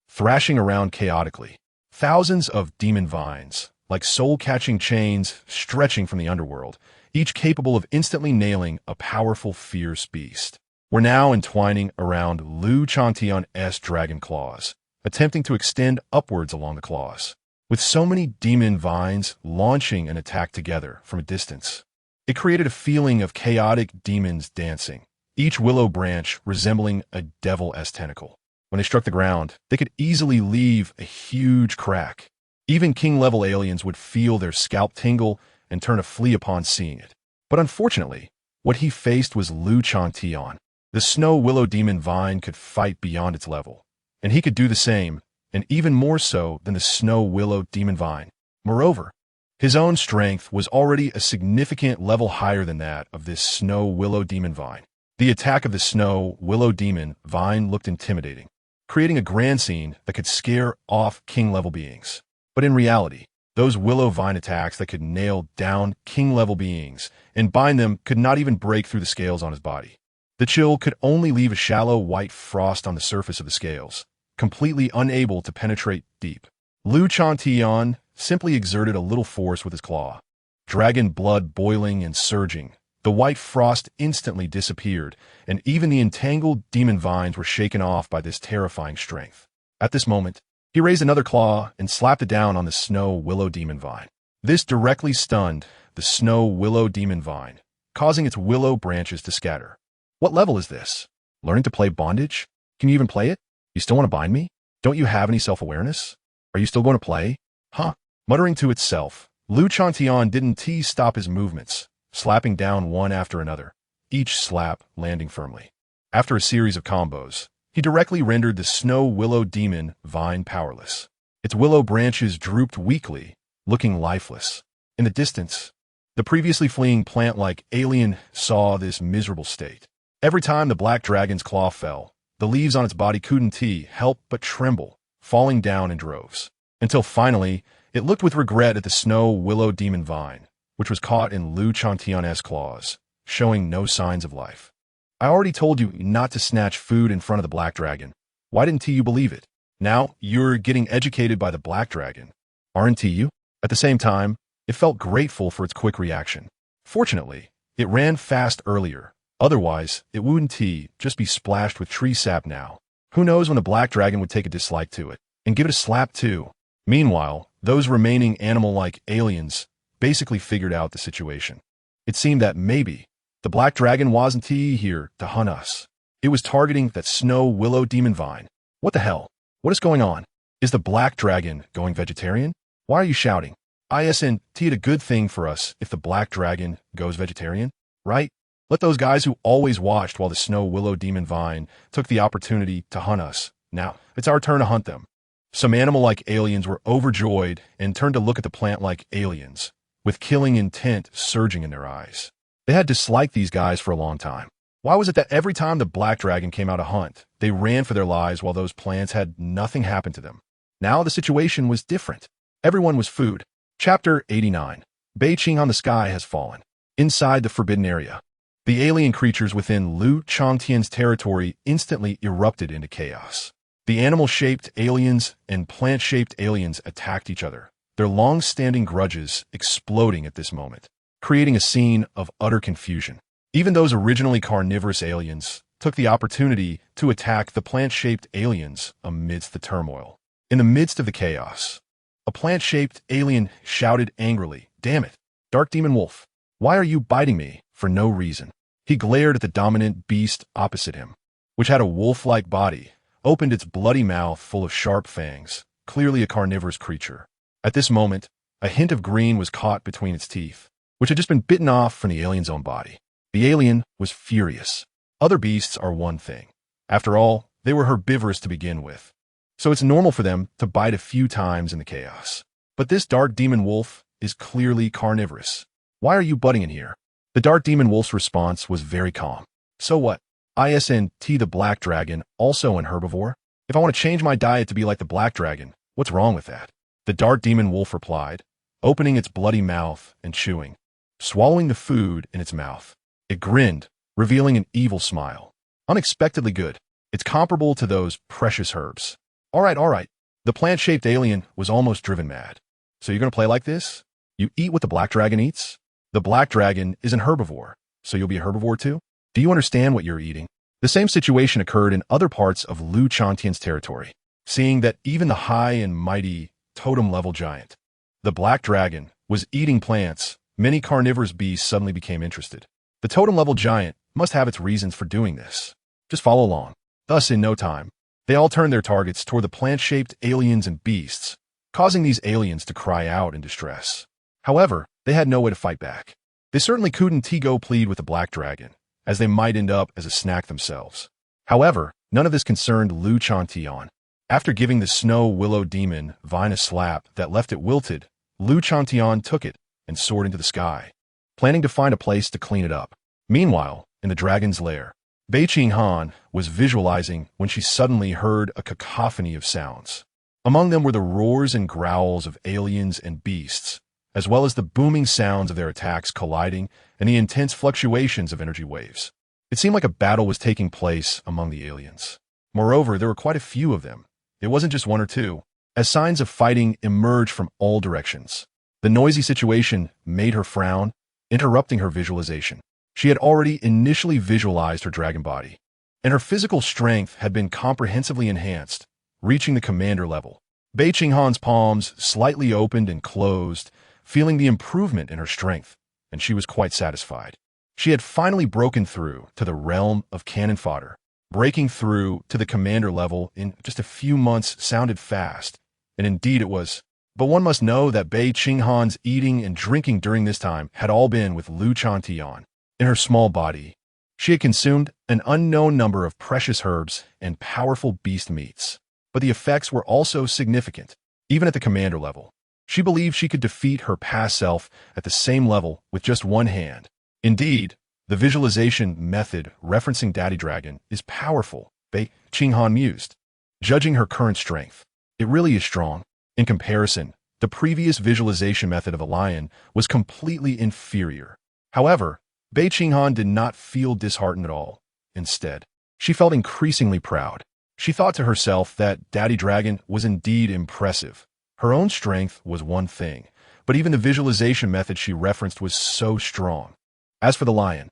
thrashing around chaotically. Thousands of demon vines, like soul-catching chains stretching from the underworld, each capable of instantly nailing a powerful, fierce beast, were now entwining around Changtian's dragon claws, attempting to extend upwards along the claws. With so many demon vines launching an attack together from a distance, it created a feeling of chaotic demons dancing, each willow branch resembling a devil's tentacle. When they struck the ground, they could easily leave a huge crack. Even king-level aliens would feel their scalp tingle and turn a flea upon seeing it. But unfortunately, what he faced was Changtian. The snow willow demon vine could fight beyond its level, and he could do the same, and even more so than the snow willow demon vine. Moreover, his own strength was already a significant level higher than that of this snow willow demon vine. The attack of the snow willow demon vine looked intimidating, creating a grand scene that could scare off king-level beings. But in reality, those willow vine attacks that could nail down king-level beings and bind them could not even break through the scales on his body. The chill could only leave a shallow white frost on the surface of the scales, completely unable to penetrate deep. Changtian simply exerted a little force with his claw. Dragon blood boiling and surging, the white frost instantly disappeared, and even the entangled demon vines were shaken off by this terrifying strength. At this moment, he raised another claw and slapped it down on the snow willow demon vine. This directly stunned the snow willow demon vine, causing its willow branches to scatter. What level is this? Learning to play bondage? Can you even play it? You still want to bind me? Don't you have any self-awareness? Are you still going to play? Huh? Muttering to itself, Changtian didn't stop his movements, slapping down one after another, each slap landing firmly. After a series of combos, he directly rendered the snow willow demon vine powerless. Its willow branches drooped weakly, looking lifeless. In the distance, the previously fleeing plant-like alien saw this miserable state. Every time the Black Dragon's claw fell, the leaves on its body couldn't help but tremble, falling down in droves, until finally it looked with regret at the snow willow demon vine, which was caught in Changtian's claws, showing no signs of life. I already told you not to snatch food in front of the Black Dragon. Why didn't you believe it? Now you're getting educated by the Black Dragon, aren't you? At the same time, it felt grateful for its quick reaction. Fortunately, it ran fast earlier. Otherwise, it wouldn't just be splashed with tree sap now. Who knows when the Black Dragon would take a dislike to it, and give it a slap too. Meanwhile, those remaining animal-like aliens basically figured out the situation. It seemed that maybe the black dragon wasn't here to hunt us. It was targeting that snow willow demon vine. What the hell? What is going on? Is the black dragon going vegetarian? Why are you shouting? Isn't it a good thing for us if the black dragon goes vegetarian? Right? Let those guys who always watched while the snow willow demon vine took the opportunity to hunt us. Now, it's our turn to hunt them. Some animal-like aliens were overjoyed and turned to look at the plant-like aliens, with killing intent surging in their eyes. They had disliked these guys for a long time. Why was it that every time the black dragon came out to hunt, they ran for their lives while those plants had nothing happen to them? Now the situation was different. Everyone was food. Chapter 89. Bei Qinghan, the sky has fallen. Inside the forbidden area, the alien creatures within Changtian's territory instantly erupted into chaos. The animal-shaped aliens and plant-shaped aliens attacked each other, their long-standing grudges exploding at this moment, creating a scene of utter confusion. Even those originally carnivorous aliens took the opportunity to attack the plant-shaped aliens amidst the turmoil. In the midst of the chaos, a plant-shaped alien shouted angrily, "Damn it, Dark Demon Wolf! Why are you biting me for no reason?" He glared at the dominant beast opposite him, which had a wolf-like body, opened its bloody mouth full of sharp fangs, clearly a carnivorous creature. At this moment, a hint of green was caught between its teeth, which had just been bitten off from the alien's own body. The alien was furious. Other beasts are one thing. After all, they were herbivorous to begin with, so it's normal for them to bite a few times in the chaos. But this dark demon wolf is clearly carnivorous. Why are you butting in here? The dark demon wolf's response was very calm. So what? Isn't the black dragon also an herbivore? If I want to change my diet to be like the black dragon, what's wrong with that? The dark demon wolf replied, opening its bloody mouth and chewing, swallowing the food in its mouth. It grinned, revealing an evil smile. Unexpectedly good. It's comparable to those precious herbs. All right. The plant-shaped alien was almost driven mad. So you're going to play like this? You eat what the black dragon eats? The black dragon is an herbivore, so you'll be a herbivore too? Do you understand what you're eating? The same situation occurred in other parts of Changtian's territory. Seeing that even the high and mighty totem-level giant, the black dragon, was eating plants, many carnivorous beasts suddenly became interested. The totem-level giant must have its reasons for doing this. Just follow along. Thus, in no time, they all turned their targets toward the plant-shaped aliens and beasts, causing these aliens to cry out in distress. However, they had no way to fight back. They certainly couldn't go plead with the black dragon, as they might end up as a snack themselves. However, none of this concerned Changtian. After giving the snow willow demon vine a slap that left it wilted, Changtian took it and soared into the sky, planning to find a place to clean it up. Meanwhile, in the dragon's lair, Bei Qinghan was visualizing when she suddenly heard a cacophony of sounds. Among them were the roars and growls of aliens and beasts, as well as the booming sounds of their attacks colliding and the intense fluctuations of energy waves. It seemed like a battle was taking place among the aliens. Moreover, there were quite a few of them. It wasn't just one or two, as signs of fighting emerged from all directions. The noisy situation made her frown, interrupting her visualization. She had already initially visualized her dragon body, and her physical strength had been comprehensively enhanced, reaching the commander level. Bei Qinghan's palms slightly opened and closed, feeling the improvement in her strength, and she was quite satisfied. She had finally broken through to the realm of cannon fodder. Breaking through to the commander level in just a few months sounded fast, and indeed it was. But one must know that Bei Qinghan's eating and drinking during this time had all been with Changtian. In her small body, she had consumed an unknown number of precious herbs and powerful beast meats. But the effects were also significant, even at the commander level. She believed she could defeat her past self at the same level with just one hand. Indeed, the visualization method referencing Daddy Dragon is powerful, Bei Qinghan mused. Judging her current strength, it really is strong. In comparison, the previous visualization method of a lion was completely inferior. However, Bei Qinghan did not feel disheartened at all. Instead, she felt increasingly proud. She thought to herself that Daddy Dragon was indeed impressive. Her own strength was one thing, but even the visualization method she referenced was so strong. As for the lion,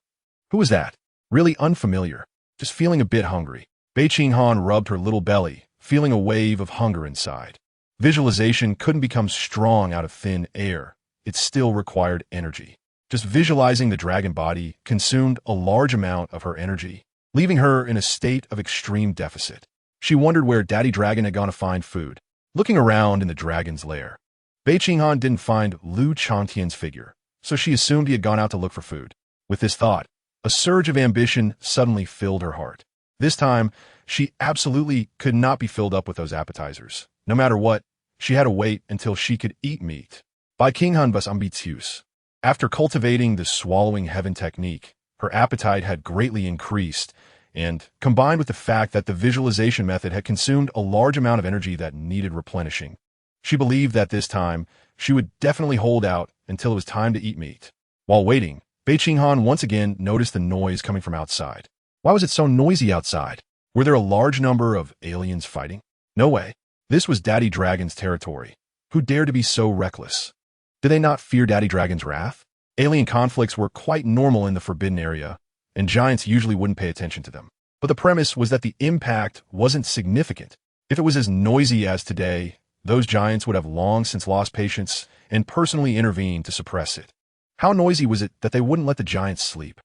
who was that? Really unfamiliar, just feeling a bit hungry. Bei Qinghan rubbed her little belly, feeling a wave of hunger inside. Visualization couldn't become strong out of thin air, it still required energy. Just visualizing the dragon body consumed a large amount of her energy, leaving her in a state of extreme deficit. She wondered where Daddy Dragon had gone to find food. Looking around in the dragon's lair, Bei Qinghan didn't find Lu Changtian's figure, so she assumed he had gone out to look for food. With this thought, a surge of ambition suddenly filled her heart. This time, she absolutely could not be filled up with those appetizers. No matter what, she had to wait until she could eat meat. Bei Qinghan was ambitious. After cultivating the swallowing heaven technique, her appetite had greatly increased, and combined with the fact that the visualization method had consumed a large amount of energy that needed replenishing, she believed that this time she would definitely hold out until it was time to eat meat. While waiting, Bei Qinghan once again noticed the noise coming from outside. Why was it so noisy outside? Were there a large number of aliens fighting? No way. This was Daddy Dragon's territory. Who dared to be so reckless? Did they not fear Daddy Dragon's wrath? Alien conflicts were quite normal in the Forbidden Area, and giants usually wouldn't pay attention to them. But the premise was that the impact wasn't significant. If it was as noisy as today, those giants would have long since lost patience and personally intervened to suppress it. How noisy was it that they wouldn't let the giants sleep?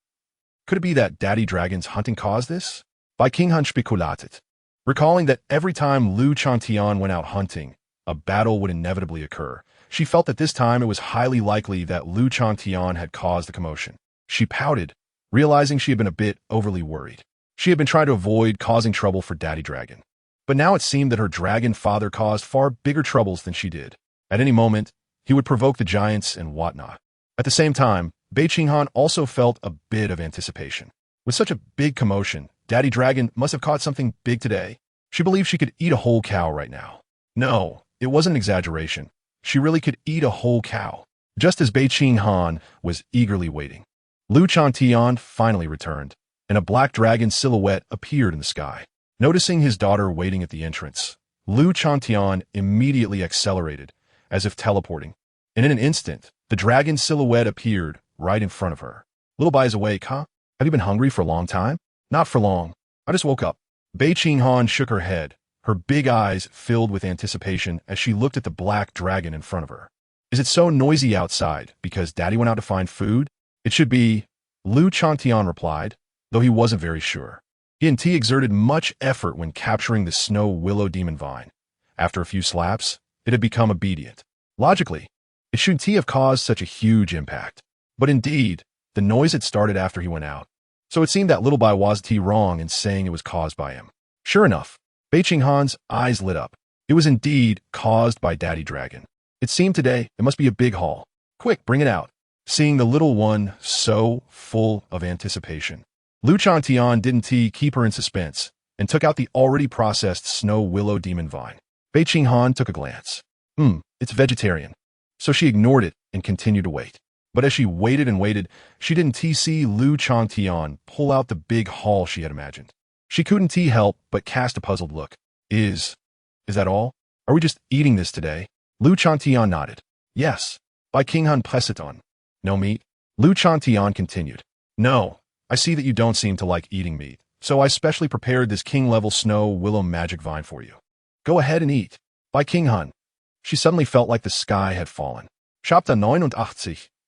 Could it be that Daddy Dragon's hunting caused this? Bei Qinghan speculated, recalling that every time Lu Changtian went out hunting, a battle would inevitably occur. She felt that this time it was highly likely that Lu Changtian had caused the commotion. She pouted, realizing she had been a bit overly worried. She had been trying to avoid causing trouble for Daddy Dragon. But now it seemed that her dragon father caused far bigger troubles than she did. At any moment, he would provoke the giants and whatnot. At the same time, Bei Qinghan also felt a bit of anticipation. With such a big commotion, Daddy Dragon must have caught something big today. She believed she could eat a whole cow right now. No, it wasn't an exaggeration. She really could eat a whole cow. Just as Bei Qinghan was eagerly waiting, Lu Changtian finally returned, and a black dragon silhouette appeared in the sky. Noticing his daughter waiting at the entrance, Lu Changtian immediately accelerated, as if teleporting. And in an instant, the dragon silhouette appeared right in front of her. Little Bai is awake, huh? Have you been hungry for a long time? Not for long. I just woke up. Bei Qinghan shook her head, her big eyes filled with anticipation as she looked at the black dragon in front of her. Is it so noisy outside because Daddy went out to find food? It should be, Lu Changtian replied, though he wasn't very sure. He and T exerted much effort when capturing the snow willow demon vine. After a few slaps, it had become obedient. Logically, it should T have caused such a huge impact. But indeed, the noise had started after he went out. So it seemed that Little Bai was T wrong in saying it was caused by him. Sure enough, Bei Qinghan's eyes lit up. It was indeed caused by Daddy Dragon. It seemed today it must be a big haul. Quick, bring it out. Seeing the little one so full of anticipation, Lu Changtian didn't keep her in suspense and took out the already processed snow willow demon vine. Bei Qinghan took a glance. It's vegetarian. So she ignored it and continued to wait. But as she waited and waited, she didn't see Lu Changtian pull out the big haul she had imagined. She couldn't help but cast a puzzled look. Is that all? Are we just eating this today? Lu Changtian nodded. Yes. Bei Qinghan pressed it on. No meat? Lu Changtian continued. No, I see that you don't seem to like eating meat, so I specially prepared this king-level snow willow magic vine for you. Go ahead and eat. Bei Qinghan. She suddenly felt like the sky had fallen. Chapter 89.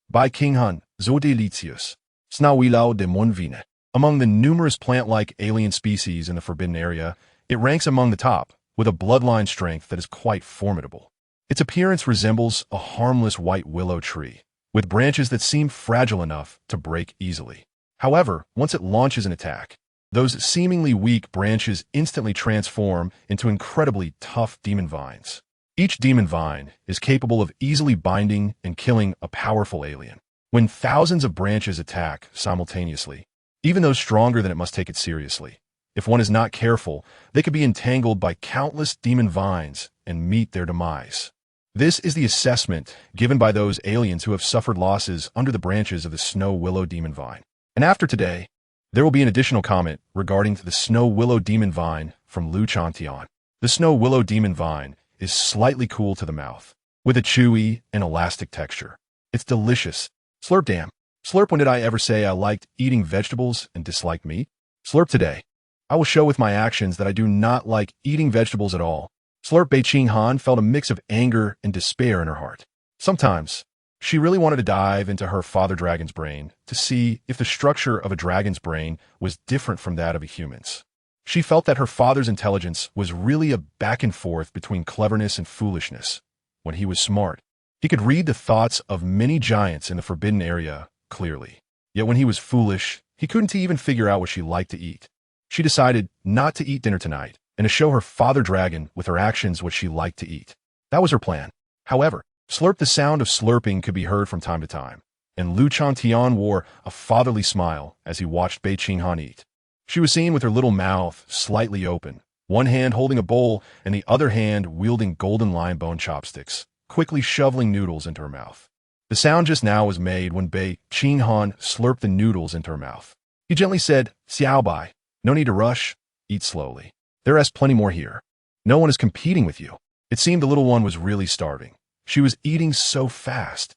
Bei Qinghan, so delicious. Snauilau de Monvine. Among the numerous plant-like alien species in the Forbidden Area, it ranks among the top, with a bloodline strength that is quite formidable. Its appearance resembles a harmless white willow tree, with branches that seem fragile enough to break easily. However, once it launches an attack, those seemingly weak branches instantly transform into incredibly tough demon vines. Each demon vine is capable of easily binding and killing a powerful alien. When thousands of branches attack simultaneously, even those stronger than it must take it seriously. If one is not careful, they could be entangled by countless demon vines and meet their demise. This is the assessment given by those aliens who have suffered losses under the branches of the snow willow demon vine. And after today, there will be an additional comment regarding the snow willow demon vine from Lu Changtian. The snow willow demon vine is slightly cool to the mouth, with a chewy and elastic texture. It's delicious. Slurp damn. Slurp, when did I ever say I liked eating vegetables and disliked meat? Slurp today. I will show with my actions that I do not like eating vegetables at all. Slurp. Bei Qinghan felt a mix of anger and despair in her heart. Sometimes, She really wanted to dive into her father dragon's brain to see if the structure of a dragon's brain was different from that of a human's. She felt that her father's intelligence was really a back and forth between cleverness and foolishness. When he was smart, he could read the thoughts of many giants in the forbidden area clearly. Yet when he was foolish, he couldn't even figure out what she liked to eat. She decided not to eat dinner tonight and to show her father dragon with her actions what she liked to eat. That was her plan. However, the sound of slurping could be heard from time to time, and Changtian wore a fatherly smile as he watched Bei Qinghan eat. She was seen with her little mouth slightly open, one hand holding a bowl and the other hand wielding golden lion bone chopsticks, quickly shoveling noodles into her mouth. The sound just now was made when Bei Qinghan slurped the noodles into her mouth. He gently said, "Xiao Bai, no need to rush, eat slowly. There is plenty more here. No one is competing with you." It seemed the little one was really starving. She was eating so fast.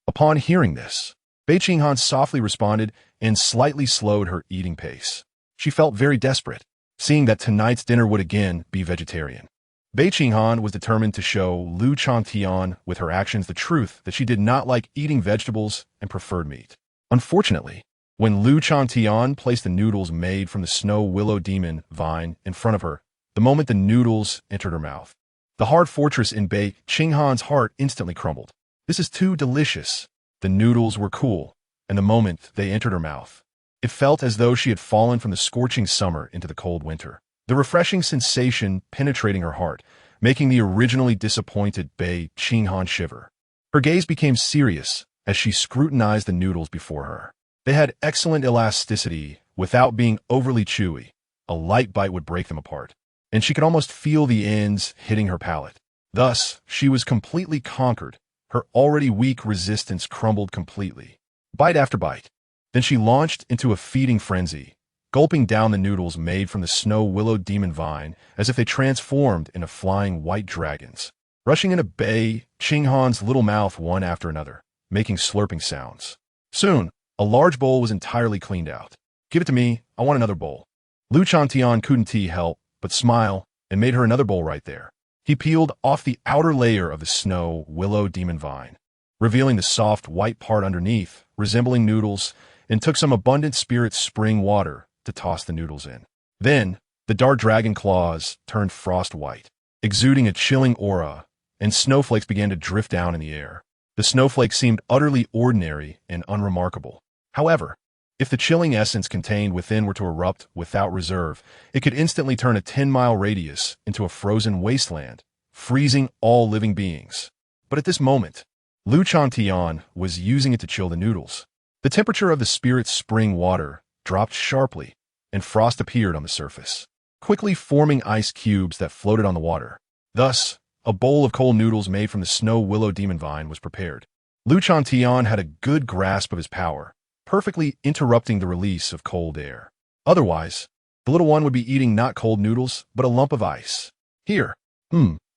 Upon hearing this, Bei Qinghan softly responded and slightly slowed her eating pace. She felt very desperate, seeing that tonight's dinner would again be vegetarian. Bei Qinghan was determined to show Changtian with her actions the truth that she did not like eating vegetables and preferred meat. Unfortunately, when Changtian placed the noodles made from the snow willow demon vine in front of her, the moment the noodles entered her mouth, the hard fortress in Bei Qinghan's heart instantly crumbled. This is too delicious. The noodles were cool, and the moment they entered her mouth, it felt as though she had fallen from the scorching summer into the cold winter. The refreshing sensation penetrating her heart, making the originally disappointed Bei Qinghan shiver. Her gaze became serious as she scrutinized the noodles before her. They had excellent elasticity without being overly chewy. A light bite would break them apart, and she could almost feel the ends hitting her palate. Thus, she was completely conquered. Her already weak resistance crumbled completely, bite after bite. Then she launched into a feeding frenzy, gulping down the noodles made from the snow willow demon vine as if they transformed into flying white dragons, rushing into Bei Qinghan's little mouth one after another, making slurping sounds. Soon, a large bowl was entirely cleaned out. "Give it to me, I want another bowl." Changtian couldn't help but smile and made her another bowl right there. He peeled off the outer layer of the snow willow demon vine, revealing the soft white part underneath, resembling noodles, and took some abundant spirit spring water to toss the noodles in. Then, the dark dragon claws turned frost white, exuding a chilling aura, and snowflakes began to drift down in the air. The snowflakes seemed utterly ordinary and unremarkable. However, if the chilling essence contained within were to erupt without reserve, it could instantly turn a 10-mile radius into a frozen wasteland, freezing all living beings. But at this moment, Changtian was using it to chill the noodles. The temperature of the spirit spring water dropped sharply, and frost appeared on the surface, quickly forming ice cubes that floated on the water. Thus, a bowl of cold noodles made from the snow willow demon vine was prepared. Changtian had a good grasp of his power, perfectly interrupting the release of cold air. Otherwise, the little one would be eating not cold noodles, but a lump of ice. "Here."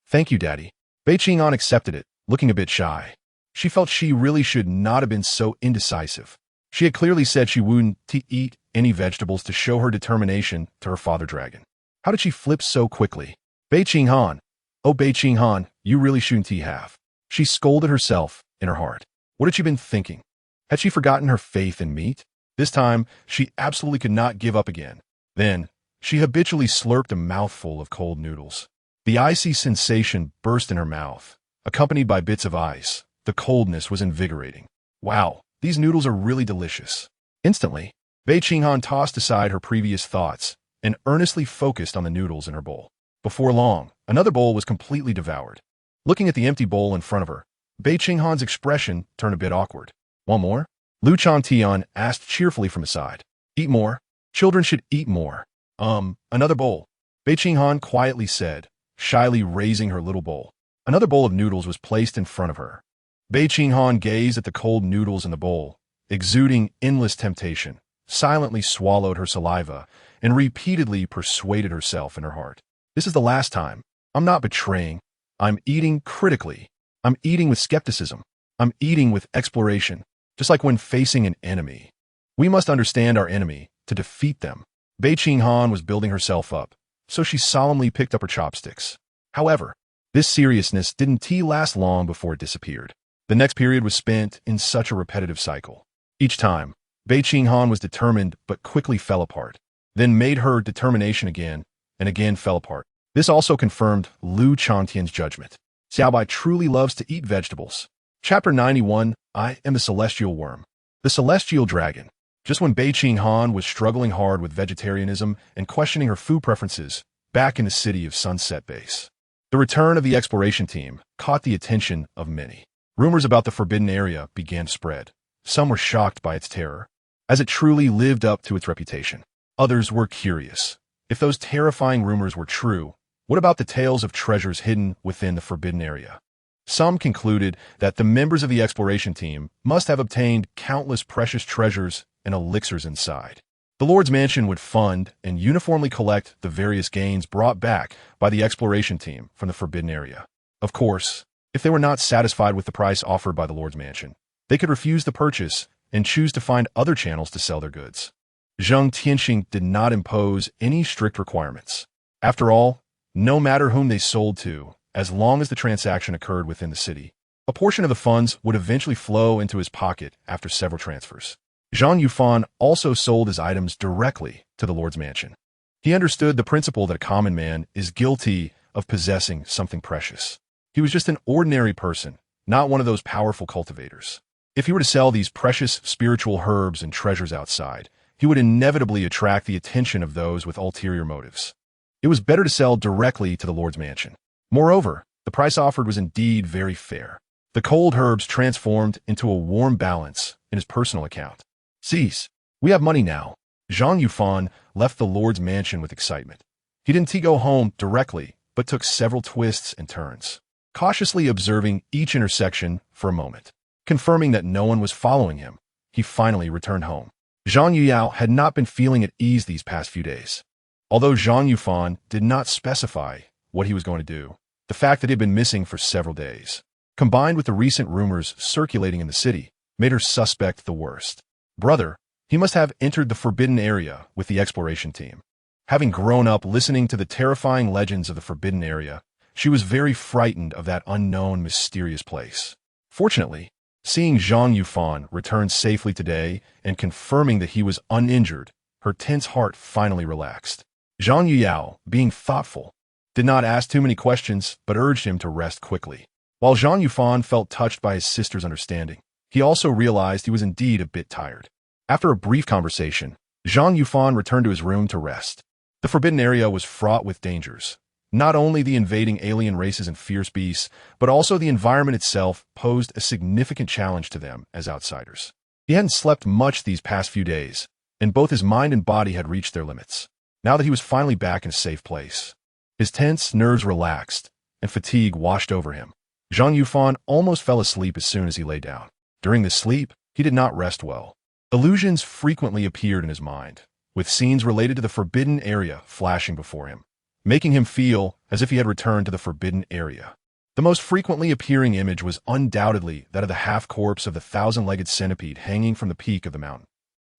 Thank you, Daddy." Bei Qinghan accepted it, looking a bit shy. She felt she really should not have been so indecisive. She had clearly said she wouldn't eat any vegetables to show her determination to her father dragon. How did she flip so quickly? "Bei Qinghan, oh Bei Qinghan, you really shouldn't have." She scolded herself in her heart. What had she been thinking? Had she forgotten her faith in meat? This time, she absolutely could not give up again. Then, she habitually slurped a mouthful of cold noodles. The icy sensation burst in her mouth, accompanied by bits of ice. The coldness was invigorating. Wow, these noodles are really delicious. Instantly, Bei Qinghan tossed aside her previous thoughts and earnestly focused on the noodles in her bowl. Before long, another bowl was completely devoured. Looking at the empty bowl in front of her, Bei Qinghan's expression turned a bit awkward. "Want more?" Changtian asked cheerfully from his side. "Eat more. Children should eat more." Another bowl," Bei Qinghan quietly said, shyly raising her little bowl. Another bowl of noodles was placed in front of her. Bei Qinghan gazed at the cold noodles in the bowl, exuding endless temptation, silently swallowed her saliva, and repeatedly persuaded herself in her heart. "This is the last time. I'm not betraying. I'm eating critically. I'm eating with skepticism. I'm eating with exploration. Just like when facing an enemy. We must understand our enemy to defeat them." Bei Qinghan was building herself up, so she solemnly picked up her chopsticks. However, this seriousness didn't last long before it disappeared. The next period was spent in such a repetitive cycle. Each time, Bei Qinghan was determined but quickly fell apart, then made her determination again and again fell apart. This also confirmed Lu Changtian's judgment. Xiaobai truly loves to eat vegetables. Chapter 91, I am the Celestial Worm. The Celestial Dragon. Just when Bei Qinghan was struggling hard with vegetarianism and questioning her food preferences, back in the city of Sunset Base, the return of the exploration team caught the attention of many. Rumors about the forbidden area began to spread. Some were shocked by its terror, as it truly lived up to its reputation. Others were curious. If those terrifying rumors were true, what about the tales of treasures hidden within the forbidden area? Some concluded that the members of the exploration team must have obtained countless precious treasures and elixirs inside. The Lord's Mansion would fund and uniformly collect the various gains brought back by the exploration team from the forbidden area. Of course, if they were not satisfied with the price offered by the Lord's Mansion, they could refuse the purchase and choose to find other channels to sell their goods. Changtian did not impose any strict requirements. After all, no matter whom they sold to, as long as the transaction occurred within the city, a portion of the funds would eventually flow into his pocket after several transfers. Zhang Yufan also sold his items directly to the Lord's Mansion. He understood the principle that a common man is guilty of possessing something precious. He was just an ordinary person, not one of those powerful cultivators. If he were to sell these precious spiritual herbs and treasures outside, he would inevitably attract the attention of those with ulterior motives. It was better to sell directly to the Lord's Mansion. Moreover, the price offered was indeed very fair. The cold herbs transformed into a warm balance in his personal account. Cease. We have money now. Zhang Yufan left the Lord's Mansion with excitement. He didn't go home directly, but took several twists and turns, cautiously observing each intersection for a moment. Confirming that no one was following him, he finally returned home. Zhang Yuyao had not been feeling at ease these past few days. Although Zhang Yufan did not specify what he was going to do, the fact that he had been missing for several days, combined with the recent rumors circulating in the city, made her suspect the worst. Brother, he must have entered the forbidden area with the exploration team. Having grown up listening to the terrifying legends of the forbidden area, she was very frightened of that unknown, mysterious place. Fortunately, seeing Zhang Yufan return safely today and confirming that he was uninjured, her tense heart finally relaxed. Zhang Yuyao, being thoughtful, did not ask too many questions but urged him to rest quickly. While Zhang Yufan felt touched by his sister's understanding, he also realized he was indeed a bit tired. After a brief conversation, Zhang Yufan returned to his room to rest. The forbidden area was fraught with dangers. Not only the invading alien races and fierce beasts, but also the environment itself posed a significant challenge to them as outsiders. He hadn't slept much these past few days, and both his mind and body had reached their limits. Now that he was finally back in a safe place, his tense nerves relaxed, and fatigue washed over him. Zhang Yufan almost fell asleep as soon as he lay down. During this sleep, he did not rest well. Illusions frequently appeared in his mind, with scenes related to the forbidden area flashing before him, making him feel as if he had returned to the forbidden area. The most frequently appearing image was undoubtedly that of the half-corpse of the thousand-legged centipede hanging from the peak of the mountain.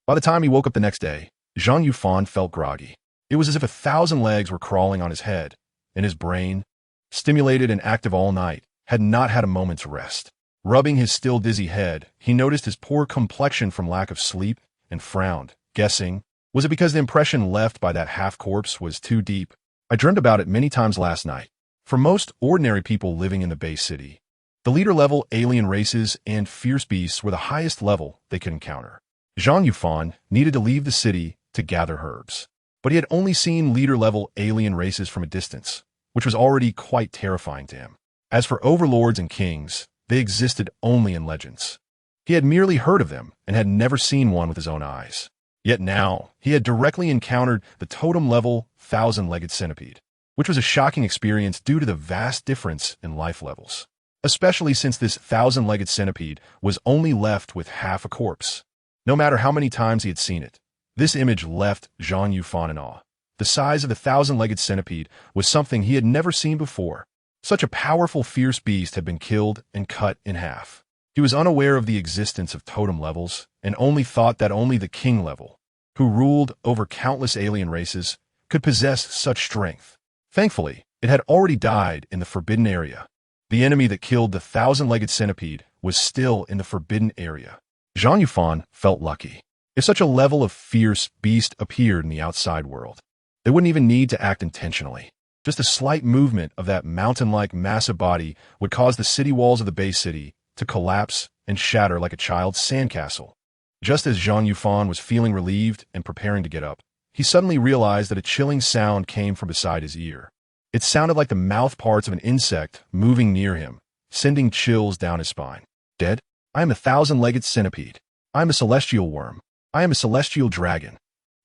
By the time he woke up the next day, Zhang Yufan felt groggy. It was as if 1,000 legs were crawling on his head, and his brain, stimulated and active all night, had not had a moment's rest. Rubbing his still dizzy head, he noticed his poor complexion from lack of sleep and frowned, guessing, was it because the impression left by that half-corpse was too deep? I dreamed about it many times last night. For most ordinary people living in the Bay City, the leader-level alien races and fierce beasts were the highest level they could encounter. Zhang Yufan needed to leave the city to gather herbs, but he had only seen leader-level alien races from a distance, which was already quite terrifying to him. As for overlords and kings, they existed only in legends. He had merely heard of them and had never seen one with his own eyes. Yet now, he had directly encountered the totem-level thousand-legged centipede, which was a shocking experience due to the vast difference in life levels, especially since this thousand-legged centipede was only left with half a corpse. No matter how many times he had seen it, this image left Zhang Yufan in awe. The size of the thousand-legged centipede was something he had never seen before. Such a powerful, fierce beast had been killed and cut in half. He was unaware of the existence of totem levels and only thought that only the king level, who ruled over countless alien races, could possess such strength. Thankfully, it had already died in the forbidden area. The enemy that killed the thousand-legged centipede was still in the forbidden area. Zhang Yufan felt lucky. If such a level of fierce beast appeared in the outside world, they wouldn't even need to act intentionally. Just a slight movement of that mountain-like massive body would cause the city walls of the Bei City to collapse and shatter like a child's sandcastle. Just as Zhang Yufan was feeling relieved and preparing to get up, he suddenly realized that a chilling sound came from beside his ear. It sounded like the mouth parts of an insect moving near him, sending chills down his spine. Dead? I am a thousand-legged centipede. I am a celestial worm. I am a celestial dragon.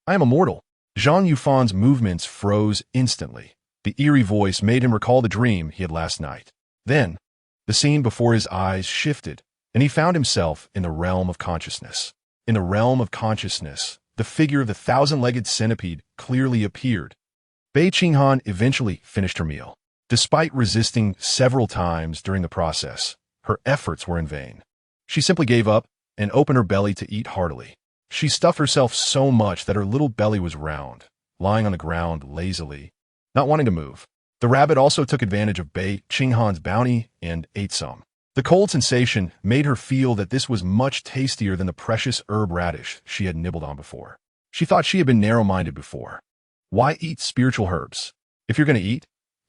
I am immortal. Zhang Yufan's movements froze instantly. The eerie voice made him recall the dream he had last night. Then, the scene before his eyes shifted, and he found himself in the realm of consciousness. In the realm of consciousness, the figure of the thousand-legged centipede clearly appeared. Bei Qinghan eventually finished her meal. Despite resisting several times during the process, her efforts were in vain. She simply gave up and opened her belly to eat heartily. She stuffed herself so much that her little belly was round, lying on the ground lazily, not wanting to move. The rabbit also took advantage of Bei Qinghan's bounty and ate some. The cold sensation made her feel that this was much tastier than the precious herb radish she had nibbled on before. She thought she had been narrow-minded before. Why eat spiritual herbs? If you're going to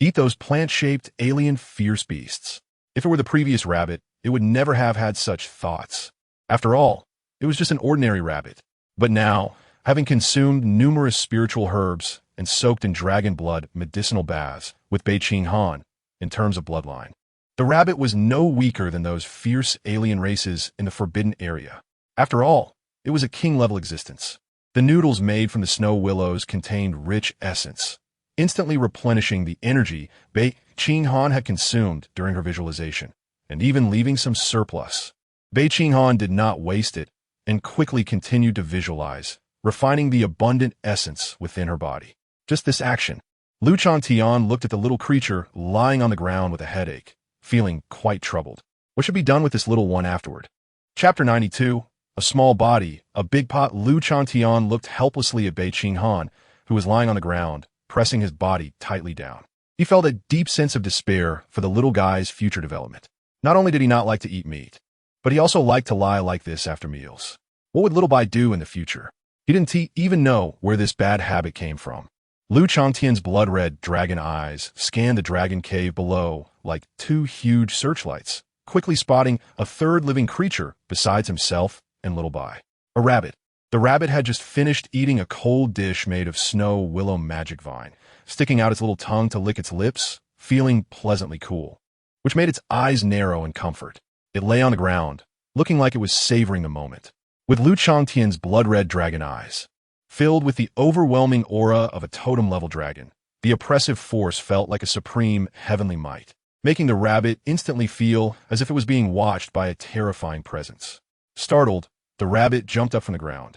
eat those plant-shaped, alien, fierce beasts. If it were the previous rabbit, it would never have had such thoughts. After all, it was just an ordinary rabbit. But now, having consumed numerous spiritual herbs and soaked in dragon blood medicinal baths with Bei Qinghan in terms of bloodline, the rabbit was no weaker than those fierce alien races in the forbidden area. After all, it was a king-level existence. The noodles made from the snow willows contained rich essence, instantly replenishing the energy Bei Qinghan had consumed during her visualization, and even leaving some surplus. Bei Qinghan did not waste it and quickly continued to visualize, refining the abundant essence within her body. Just this action. Changtian looked at the little creature lying on the ground with a headache, feeling quite troubled. What should be done with this little one afterward? Chapter 92. A small body, a big pot. Changtian looked helplessly at Bei Qinghan, who was lying on the ground, pressing his body tightly down. He felt a deep sense of despair for the little guy's future development. Not only did he not like to eat meat, but he also liked to lie like this after meals. What would little Bai do in the future? He didn't even know where this bad habit came from. Changtian's blood-red dragon eyes scanned the dragon cave below like two huge searchlights, quickly spotting a third living creature besides himself and little Bai. A rabbit. The rabbit had just finished eating a cold dish made of snow willow magic vine, sticking out its little tongue to lick its lips, feeling pleasantly cool, which made its eyes narrow in comfort. It lay on the ground, looking like it was savoring the moment. With Changtian's blood-red dragon eyes, filled with the overwhelming aura of a totem-level dragon, the oppressive force felt like a supreme heavenly might, making the rabbit instantly feel as if it was being watched by a terrifying presence. Startled, the rabbit jumped up from the ground,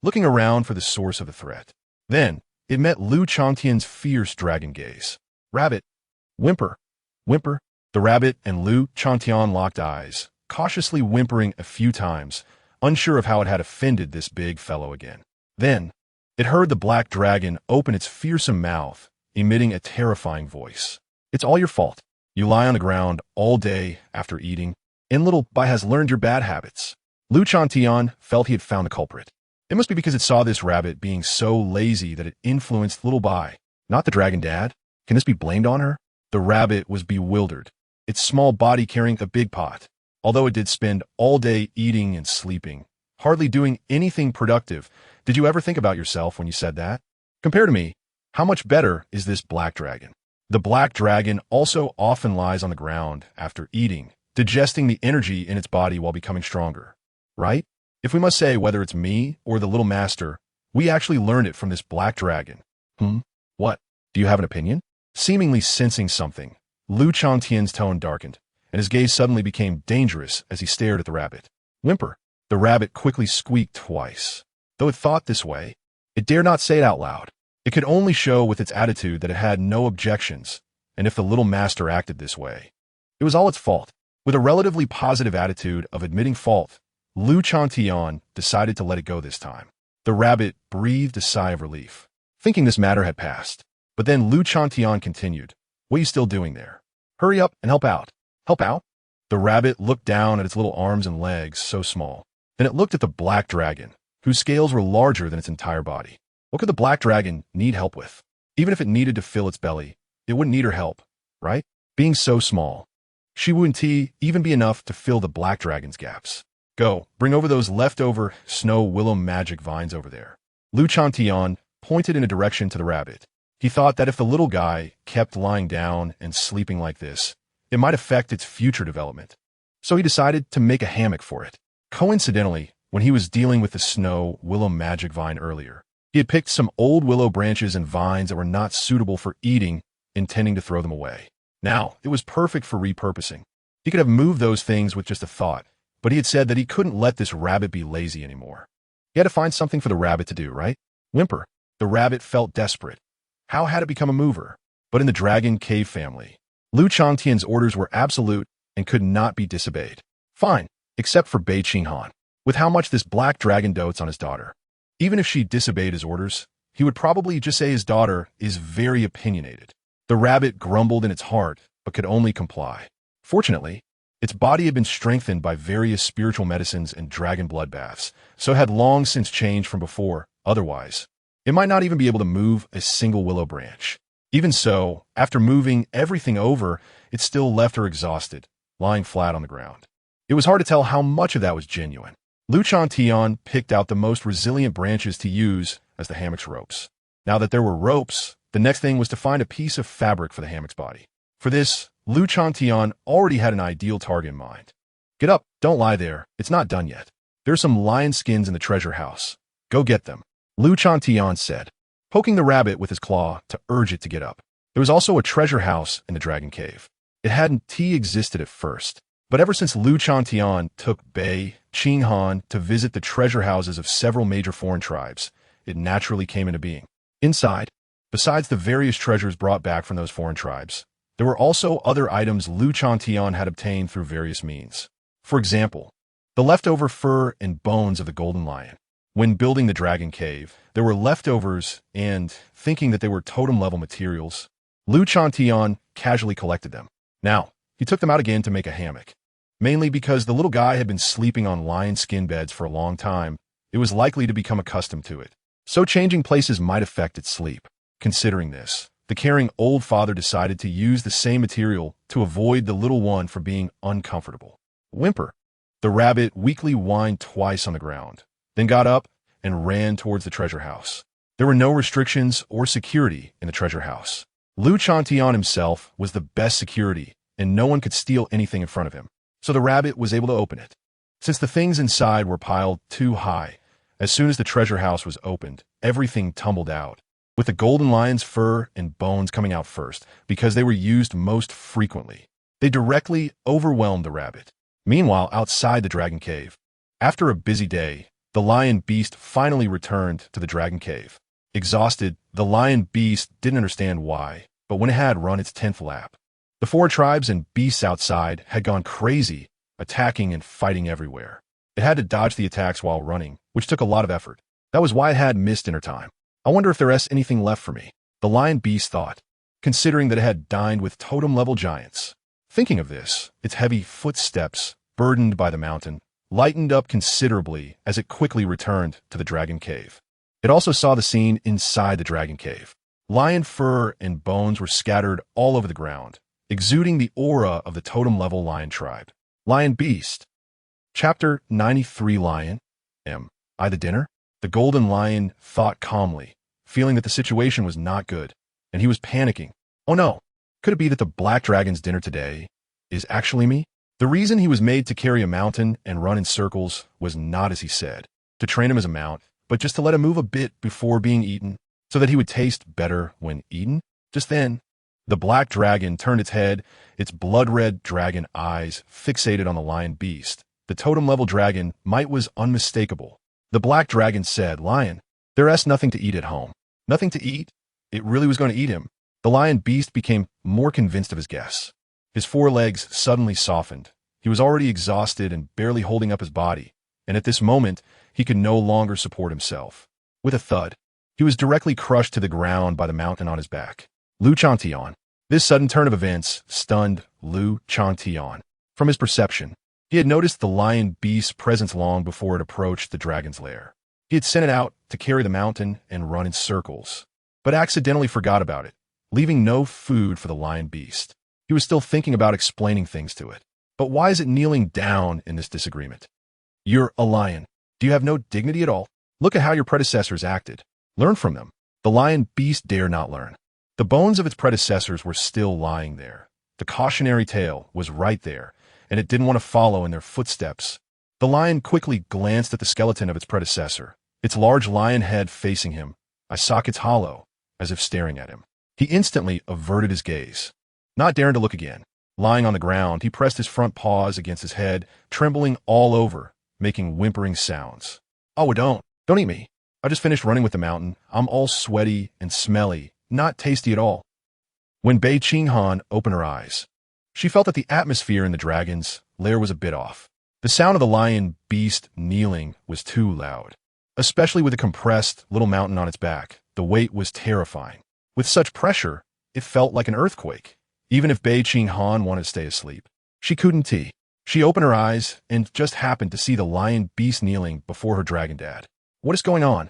looking around for the source of the threat. Then, it met Changtian's fierce dragon gaze. Rabbit, whimper, whimper. The rabbit and Changtian locked eyes, cautiously whimpering a few times, unsure of how it had offended this big fellow again. Then, it heard the black dragon open its fearsome mouth, emitting a terrifying voice. It's all your fault. You lie on the ground all day after eating, and little Bai has learned your bad habits. Changtian felt he had found the culprit. It must be because it saw this rabbit being so lazy that it influenced little Bai, not the dragon dad. Can this be blamed on her? The rabbit was bewildered, its small body carrying a big pot. Although it did spend all day eating and sleeping, hardly doing anything productive, did you ever think about yourself when you said that? Compare to me, how much better is this black dragon? The black dragon also often lies on the ground after eating, digesting the energy in its body while becoming stronger. Right? If we must say whether it's me or the little master, we actually learned it from this black dragon. What? Do you have an opinion? Seemingly sensing something, Changtian's tone darkened, and his gaze suddenly became dangerous as he stared at the rabbit. Whimper. The rabbit quickly squeaked twice. Though it thought this way, it dared not say it out loud. It could only show with its attitude that it had no objections, and if the little master acted this way, it was all its fault. With a relatively positive attitude of admitting fault, Changtian decided to let it go this time. The rabbit breathed a sigh of relief, thinking this matter had passed. But then Changtian continued, "What are you still doing there? Hurry up and help out." Help out? The rabbit looked down at its little arms and legs, so small. Then it looked at the black dragon, whose scales were larger than its entire body. What could the black dragon need help with? Even if it needed to fill its belly, it wouldn't need her help, right? Being so small. She wouldn't even be enough to fill the black dragon's gaps. Go, bring over those leftover snow willow magic vines over there. Changtian pointed in a direction to the rabbit. He thought that if the little guy kept lying down and sleeping like this, it might affect its future development. So he decided to make a hammock for it. Coincidentally, when he was dealing with the snow willow magic vine earlier, he had picked some old willow branches and vines that were not suitable for eating, intending to throw them away. Now, it was perfect for repurposing. He could have moved those things with just a thought, but he had said that he couldn't let this rabbit be lazy anymore. He had to find something for the rabbit to do, right? Whimper. The rabbit felt desperate. How had it become a mover? But in the dragon cave family, Changtian's orders were absolute and could not be disobeyed. Fine, except for Bei Qinghan. With how much this black dragon dotes on his daughter. Even if she disobeyed his orders, he would probably just say his daughter is very opinionated. The rabbit grumbled in its heart, but could only comply. Fortunately, its body had been strengthened by various spiritual medicines and dragon blood baths, so it had long since changed from before. Otherwise, it might not even be able to move a single willow branch. Even so, after moving everything over, it still left her exhausted, lying flat on the ground. It was hard to tell how much of that was genuine. Changtian picked out the most resilient branches to use as the hammock's ropes. Now that there were ropes, the next thing was to find a piece of fabric for the hammock's body. For this, Changtian already had an ideal target in mind. Get up, don't lie there, it's not done yet. There's some lion skins in the treasure house. Go get them, Changtian said, poking the rabbit with his claw to urge it to get up. There was also a treasure house in the dragon cave. It hadn't existed at first, but ever since Changtian took Bei Qinghan to visit the treasure houses of several major foreign tribes, it naturally came into being. Inside, besides the various treasures brought back from those foreign tribes, there were also other items Changtian had obtained through various means. For example, the leftover fur and bones of the golden lion. When building the dragon cave, there were leftovers and, thinking that they were totem-level materials, Changtian casually collected them. Now, he took them out again to make a hammock. Mainly because the little guy had been sleeping on lion skin beds for a long time, it was likely to become accustomed to it. So changing places might affect its sleep. Considering this, the caring old father decided to use the same material to avoid the little one from being uncomfortable. Whimper. The rabbit weakly whined twice on the ground, then got up and ran towards the treasure house. There were no restrictions or security in the treasure house. Changtian himself was the best security, and no one could steal anything in front of him. So the rabbit was able to open it. Since the things inside were piled too high, as soon as the treasure house was opened, everything tumbled out, with the golden lion's fur and bones coming out first, because they were used most frequently. They directly overwhelmed the rabbit. Meanwhile, outside the dragon cave, after a busy day, the lion beast finally returned to the dragon cave. Exhausted, the lion beast didn't understand why, but when it had run its 10th lap, the four tribes and beasts outside had gone crazy, attacking and fighting everywhere. It had to dodge the attacks while running, which took a lot of effort. That was why it had missed dinner time. I wonder if there's anything left for me, the lion beast thought, considering that it had dined with totem-level giants. Thinking of this, its heavy footsteps, burdened by the mountain, lightened up considerably as it quickly returned to the dragon cave. It also saw the scene inside the dragon cave. Lion fur and bones were scattered all over the ground, exuding the aura of the totem-level lion tribe. Lion Beast. Chapter 93. Lion. Am I the dinner? The golden lion thought calmly, feeling that the situation was not good, and he was panicking. Oh no, could it be that the black dragon's dinner today is actually me? The reason he was made to carry a mountain and run in circles was not as he said, to train him as a mount, but just to let him move a bit before being eaten, so that he would taste better when eaten. Just then, the black dragon turned its head, its blood-red dragon eyes fixated on the lion beast. The totem-level dragon might was unmistakable. The black dragon said, "Lion, there's nothing to eat at home." Nothing to eat? It really was going to eat him. The lion beast became more convinced of his guess. His forelegs suddenly softened. He was already exhausted and barely holding up his body, and at this moment, he could no longer support himself. With a thud, he was directly crushed to the ground by the mountain on his back. Changtian. This sudden turn of events stunned Changtian. From his perception, he had noticed the lion beast's presence long before it approached the dragon's lair. He had sent it out to carry the mountain and run in circles, but accidentally forgot about it, leaving no food for the lion beast. He was still thinking about explaining things to it. But why is it kneeling down in this disagreement? You're a lion. Do you have no dignity at all? Look at how your predecessors acted. Learn from them. The lion beast dare not learn. The bones of its predecessors were still lying there. The cautionary tale was right there, and it didn't want to follow in their footsteps. The lion quickly glanced at the skeleton of its predecessor, its large lion head facing him, eye sockets hollow, as if staring at him. He instantly averted his gaze, not daring to look again. Lying on the ground, he pressed his front paws against his head, trembling all over, making whimpering sounds. Oh, don't eat me. I just finished running with the mountain. I'm all sweaty and smelly, not tasty at all. When Bei Qinghan opened her eyes, she felt that the atmosphere in the dragon's lair was a bit off. The sound of the lion beast kneeling was too loud, especially with the compressed little mountain on its back. The weight was terrifying. With such pressure, it felt like an earthquake. Even if Bei Qinghan wanted to stay asleep, she couldn't. She opened her eyes and just happened to see the lion beast kneeling before her dragon dad. What is going on?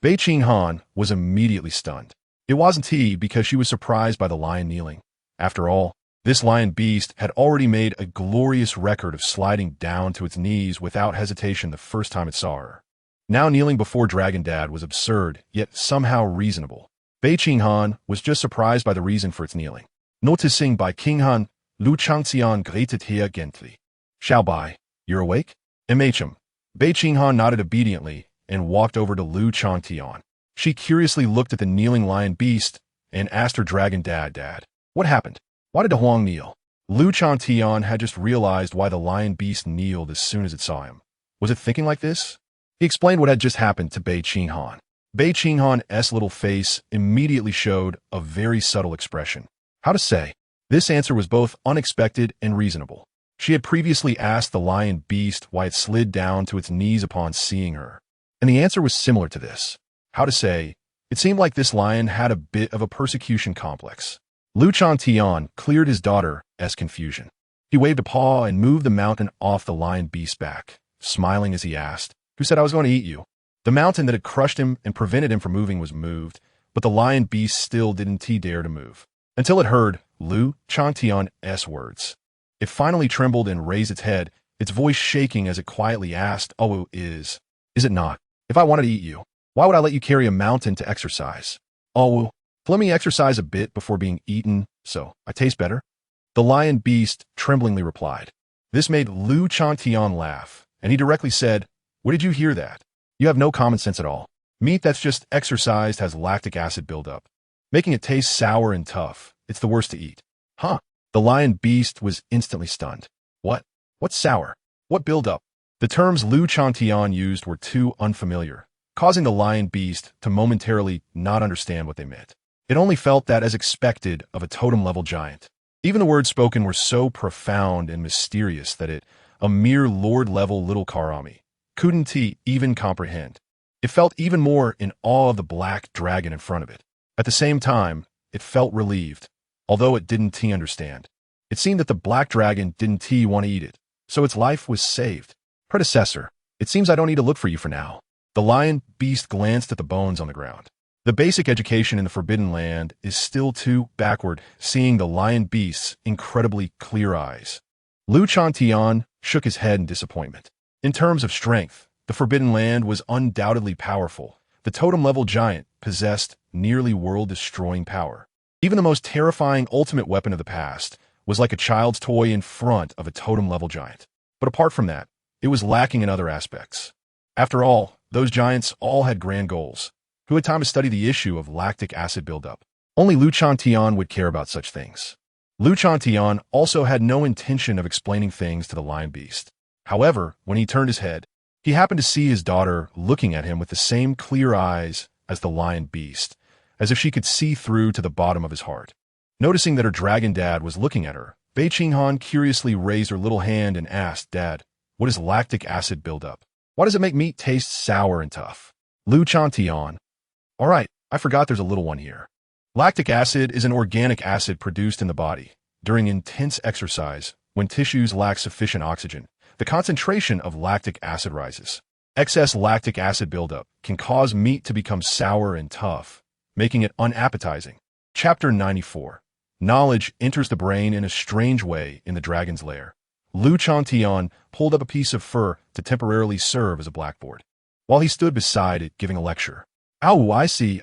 Bei Qinghan was immediately stunned. It wasn't because she was surprised by the lion kneeling. After all, this lion beast had already made a glorious record of sliding down to its knees without hesitation the first time it saw her. Now kneeling before Dragon Dad was absurd, yet somehow reasonable. Bei Qinghan was just surprised by the reason for its kneeling. Noticing Bei Qinghan, Lu Changtian greeted her gently. Xiao Bai, you're awake? MHM. Bei Qinghan nodded obediently and walked over to Lu Changtian. She curiously looked at the kneeling lion beast and asked her Dragon Dad, what happened? Why did Huang kneel? Lu Changtian had just realized why the lion beast kneeled as soon as it saw him. Was it thinking like this? He explained what had just happened to Bei Qinghan. Bei Qinghan's little face immediately showed a very subtle expression. How to say? This answer was both unexpected and reasonable. She had previously asked the lion beast why it slid down to its knees upon seeing her, and the answer was similar to this. How to say? It seemed like this lion had a bit of a persecution complex. Lu Changtian cleared his daughter's confusion. He waved a paw and moved the mountain off the lion beast's back, smiling as he asked, "Who said I was going to eat you?" The mountain that had crushed him and prevented him from moving was moved, but the lion beast still didn't dare to move, until it heard Lu Changtian's words. It finally trembled and raised its head, its voice shaking as it quietly asked, "Oh, is it not? If I wanted to eat you, why would I let you carry a mountain to exercise? Oh, let me exercise a bit before being eaten, so I taste better?" The lion beast tremblingly replied. This made Lu Changtian laugh, and he directly said, "Where did you hear that? You have no common sense at all. Meat that's just exercised has lactic acid buildup, making it taste sour and tough. It's the worst to eat." Huh? The lion beast was instantly stunned. What? What's sour? What buildup? The terms Lu Changtian used were too unfamiliar, causing the lion beast to momentarily not understand what they meant. It only felt that as expected of a totem-level giant. Even the words spoken were so profound and mysterious that a mere lord-level little Karami, couldn't even comprehend. It felt even more in awe of the black dragon in front of it. At the same time, it felt relieved, although it didn't understand. It seemed that the black dragon didn't want to eat it, so its life was saved. Predecessor, it seems I don't need to look for you for now. The lion beast glanced at the bones on the ground. The basic education in the Forbidden Land is still too backward, seeing the lion beast's incredibly clear eyes. Lu Changtian shook his head in disappointment. In terms of strength, the Forbidden Land was undoubtedly powerful. The totem-level giant possessed nearly world-destroying power. Even the most terrifying ultimate weapon of the past was like a child's toy in front of a totem-level giant. But apart from that, it was lacking in other aspects. After all, those giants all had grand goals. Who had time to study the issue of lactic acid buildup? Only Lu Changtian would care about such things. Lu Changtian also had no intention of explaining things to the lion beast. However, when he turned his head, he happened to see his daughter looking at him with the same clear eyes as the lion beast, as if she could see through to the bottom of his heart. Noticing that her dragon dad was looking at her, Bei Qinghan curiously raised her little hand and asked, "Dad, what is lactic acid buildup? Why does it make meat taste sour and tough?" Lu Changtian. All right, I forgot there's a little one here. Lactic acid is an organic acid produced in the body during intense exercise, When tissues lack sufficient oxygen, the concentration of lactic acid rises. Excess lactic acid buildup can cause meat to become sour and tough, making it unappetizing. Chapter 94. Knowledge enters the brain in a strange way in the dragon's lair. Changtian pulled up a piece of fur to temporarily serve as a blackboard, while he stood beside it giving a lecture. "Oh, I see.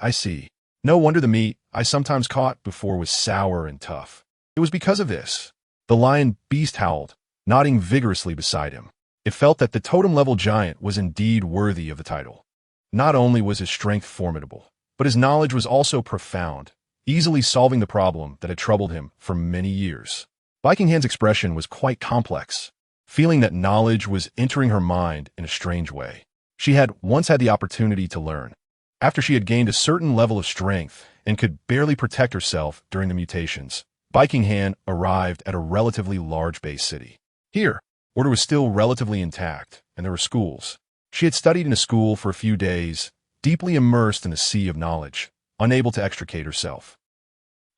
No wonder the meat I sometimes caught before was sour and tough. It was because of this." The lion beast howled, nodding vigorously beside him. It felt that the totem-level giant was indeed worthy of the title. Not only was his strength formidable, but his knowledge was also profound, easily solving the problem that had troubled him for many years. Bei Qinghan's expression was quite complex, feeling that knowledge was entering her mind in a strange way. She had once had the opportunity to learn, after she had gained a certain level of strength and could barely protect herself during the mutations. Bei Qinghan arrived at a relatively large base city. Here, order was still relatively intact, and there were schools. She had studied in a school for a few days, deeply immersed in a sea of knowledge, unable to extricate herself,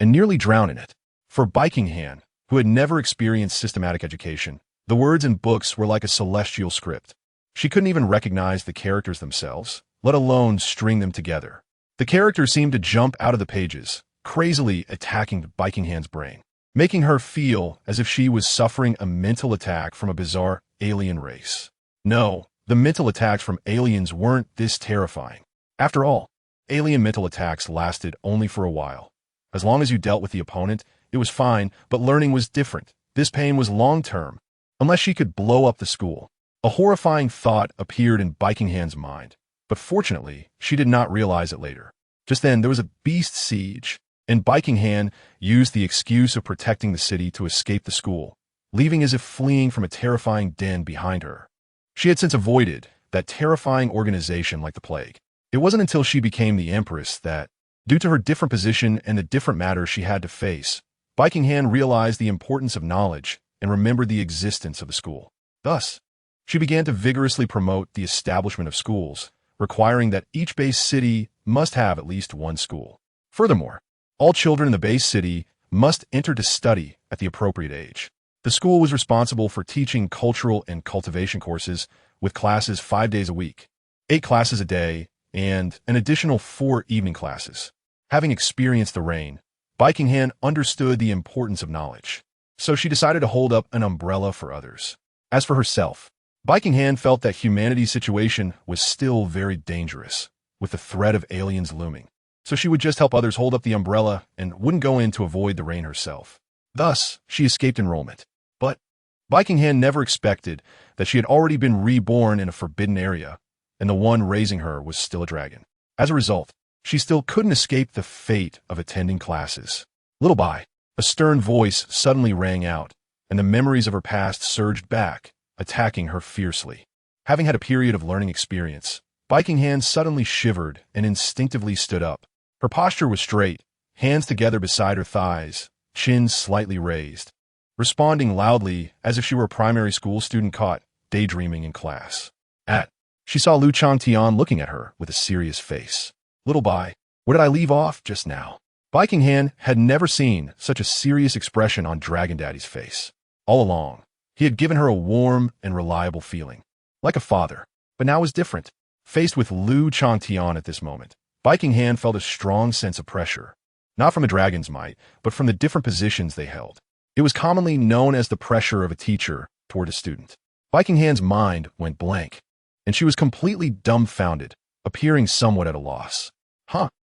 and nearly drown in it. For Bei Qinghan, who had never experienced systematic education, the words in books were like a celestial script. She couldn't even recognize the characters themselves, let alone string them together. The characters seemed to jump out of the pages, crazily attacking Bei Qinghan's brain, making her feel as if she was suffering a mental attack from a bizarre alien race. No, the mental attacks from aliens weren't this terrifying. After all, alien mental attacks lasted only for a while. As long as you dealt with the opponent, it was fine, but learning was different. This pain was long-term, unless she could blow up the school. A horrifying thought appeared in Bei Qinghan's mind, but fortunately, she did not realize it later. Just then, there was a beast siege, and Bei Qinghan used the excuse of protecting the city to escape the school, leaving as if fleeing from a terrifying den behind her. She had since avoided that terrifying organization like the plague. It wasn't until she became the Empress that, due to her different position and the different matters she had to face, Bei Qinghan realized the importance of knowledge and remembered the existence of the school. Thus, she began to vigorously promote the establishment of schools, requiring that each base city must have at least one school. Furthermore, all children in the base city must enter to study at the appropriate age. The school was responsible for teaching cultural and cultivation courses with classes 5 days a week, 8 classes a day, and an additional 4 evening classes. Having experienced the reign, Bei Qinghan understood the importance of knowledge, so she decided to hold up an umbrella for others. As for herself, Bei Qinghan felt that humanity's situation was still very dangerous, with the threat of aliens looming. So she would just help others hold up the umbrella and wouldn't go in to avoid the reign herself. Thus, she escaped enrollment. But Bei Qinghan never expected that she had already been reborn in a forbidden area, and the one raising her was still a dragon. As a result, she still couldn't escape the fate of attending classes. Little Bei, a stern voice suddenly rang out, and the memories of her past surged back, attacking her fiercely. Having had a period of learning experience, Bei Qinghan suddenly shivered and instinctively stood up. Her posture was straight, hands together beside her thighs, chin slightly raised, responding loudly as if she were a primary school student caught daydreaming in class. She saw Changtian looking at her with a serious face. "Little Bei, where did I leave off just now?" Bei Qinghan had never seen such a serious expression on Dragon Daddy's face. All along, he had given her a warm and reliable feeling, like a father, but now was different. Faced with Changtian at this moment, Bei Qinghan felt a strong sense of pressure, not from a dragon's might, but from the different positions they held. It was commonly known as the pressure of a teacher toward a student. Bei Qinghan's mind went blank, and she was completely dumbfounded, appearing somewhat at a loss.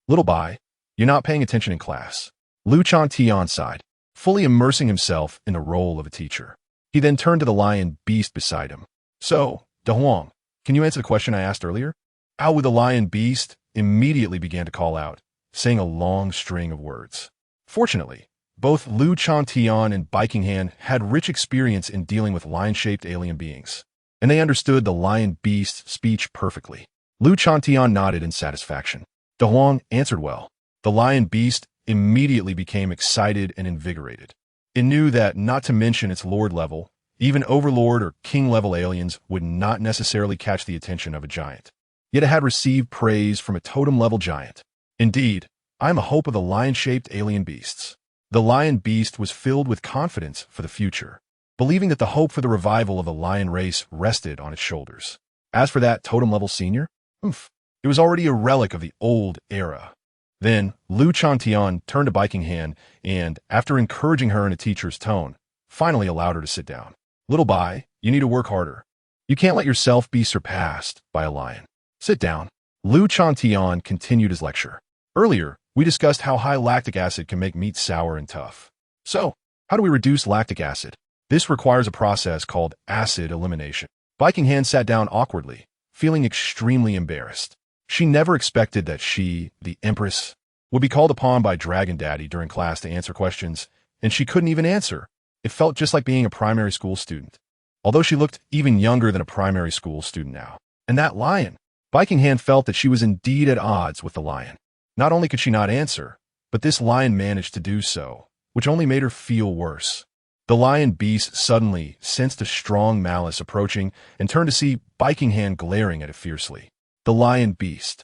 Little Bei, you're not paying attention in class." Changtian sighed, fully immersing himself in the role of a teacher. He then turned to the lion beast beside him. "So, De Huang, can you answer the question I asked earlier?" The lion beast immediately began to call out, saying a long string of words. Fortunately, both Changtian and Bei Qinghan had rich experience in dealing with lion-shaped alien beings, and they understood the lion beast's speech perfectly. Changtian nodded in satisfaction. De Huang answered well. The lion beast immediately became excited and invigorated. It knew that, not to mention its lord level, even overlord or king level aliens would not necessarily catch the attention of a giant. Yet it had received praise from a totem level giant. "Indeed, I am a hope of the lion-shaped alien beasts." The lion beast was filled with confidence for the future. believing that the hope for the revival of the lion race rested on its shoulders. As for that totem-level senior, it was already a relic of the old era. Then, Changtian turned to Bei Qinghan and, after encouraging her in a teacher's tone, finally allowed her to sit down. Little Bai, you need to work harder. You can't let yourself be surpassed by a lion. Sit down. Changtian continued his lecture. Earlier, we discussed how high lactic acid can make meat sour and tough. So, how do we reduce lactic acid? This requires a process called acid elimination. Bei Qinghan sat down awkwardly, feeling extremely embarrassed. She never expected that she, the Empress, would be called upon by Dragon Daddy during class to answer questions, and she couldn't even answer. It felt just like being a primary school student. Although she looked even younger than a primary school student now. And that lion! Bei Qinghan felt that she was indeed at odds with the lion. Not only could she not answer, but this lion managed to do so, which only made her feel worse. The lion beast suddenly sensed a strong malice approaching and turned to see Bei Qinghan glaring at it fiercely. The lion beast.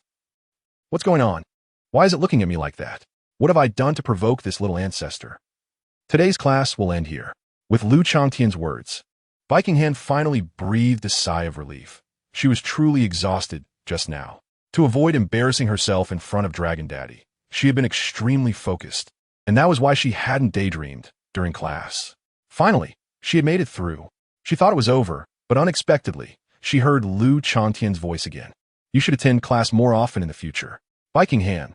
What's going on? Why is it looking at me like that? What have I done to provoke this little ancestor? Today's class will end here. With Changtian's words, Bei Qinghan finally breathed a sigh of relief. She was truly exhausted just now. To avoid embarrassing herself in front of Dragon Daddy, she had been extremely focused, and that was why she hadn't daydreamed during class. Finally, she had made it through. She thought it was over, but unexpectedly, she heard Changtian's voice again. You should attend class more often in the future. Bei Qinghan.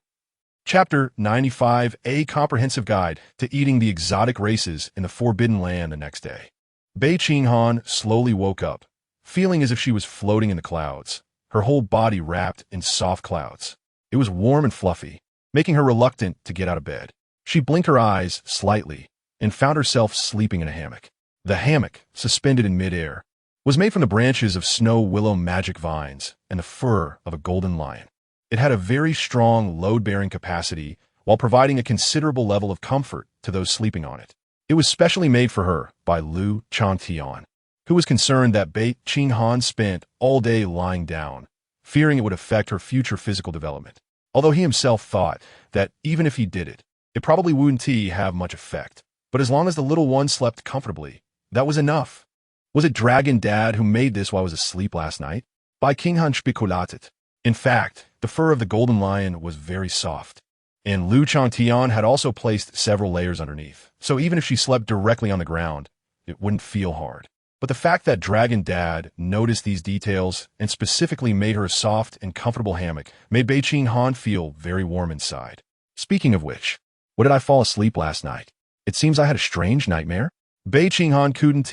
Chapter 95, A Comprehensive Guide to Eating the Exotic Races in the Forbidden Land the next day. Bei Qinghan slowly woke up, feeling as if she was floating in the clouds, her whole body wrapped in soft clouds. It was warm and fluffy, making her reluctant to get out of bed. She blinked her eyes slightly and found herself sleeping in a hammock. The hammock, suspended in midair, was made from the branches of snow willow magic vines and the fur of a golden lion. It had a very strong load-bearing capacity while providing a considerable level of comfort to those sleeping on it. It was specially made for her by Changtian, who was concerned that Bei Qinghan spent all day lying down, fearing it would affect her future physical development. Although he himself thought that even if he did it, it probably wouldn't have much effect. But as long as the little one slept comfortably, that was enough. Was it Dragon Dad who made this while I was asleep last night? Bei Qinghan speculated. In fact, the fur of the golden lion was very soft, and Changtian had also placed several layers underneath, so even if she slept directly on the ground, it wouldn't feel hard. But the fact that Dragon Dad noticed these details and specifically made her a soft and comfortable hammock made Bei Qinghan feel very warm inside. Speaking of which, what did I fall asleep last night? It seems I had a strange nightmare. Bei Qinghan couldn't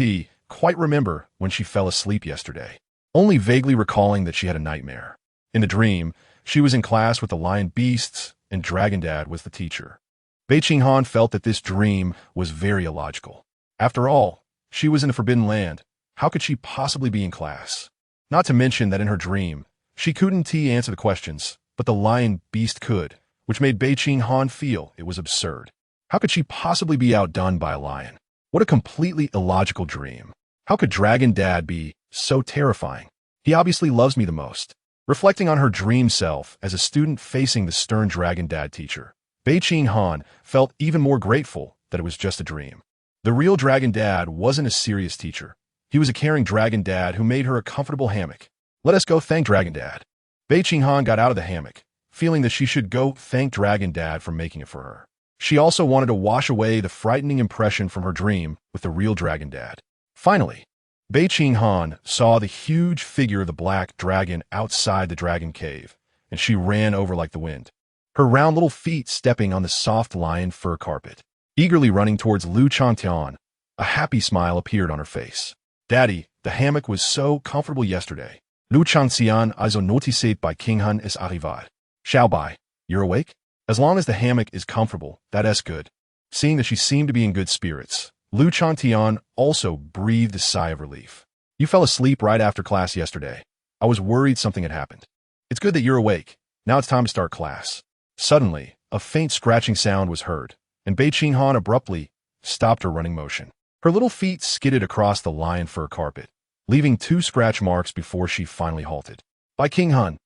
quite remember when she fell asleep yesterday, only vaguely recalling that she had a nightmare. In the dream, she was in class with the lion beasts, and Dragon Dad was the teacher. Bei Qinghan felt that this dream was very illogical. After all, she was in the Forbidden Land. How could she possibly be in class? Not to mention that in her dream, she couldn't answer the questions, but the lion beast could, which made Bei Qinghan feel it was absurd. How could she possibly be outdone by a lion? What a completely illogical dream. How could Dragon Dad be so terrifying? He obviously loves me the most. Reflecting on her dream self as a student facing the stern Dragon Dad teacher, Bei Qinghan felt even more grateful that it was just a dream. The real Dragon Dad wasn't a serious teacher. He was a caring Dragon Dad who made her a comfortable hammock. Let us go thank Dragon Dad. Bei Qinghan got out of the hammock, feeling that she should go thank Dragon Dad for making it for her. She also wanted to wash away the frightening impression from her dream with the real Dragon Dad. Finally, Bei Qinghan saw the huge figure of the black dragon outside the dragon cave, and she ran over like the wind, her round little feet stepping on the soft lion fur carpet. Eagerly running towards Changtian, a happy smile appeared on her face. Daddy, the hammock was so comfortable yesterday. Changtian also noticé Bei Qinghan es arrivé. Xiao Bai, you're awake? As long as the hammock is comfortable, that's good. Seeing that she seemed to be in good spirits, Changtian also breathed a sigh of relief. You fell asleep right after class yesterday. I was worried something had happened. It's good that you're awake. Now it's time to start class. Suddenly, a faint scratching sound was heard, and Bei Qinghan abruptly stopped her running motion. Her little feet skidded across the lion fur carpet, leaving 2 scratch marks before she finally halted. Bei Qinghan.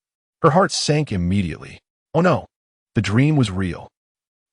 Her heart sank immediately. Oh no, the dream was real.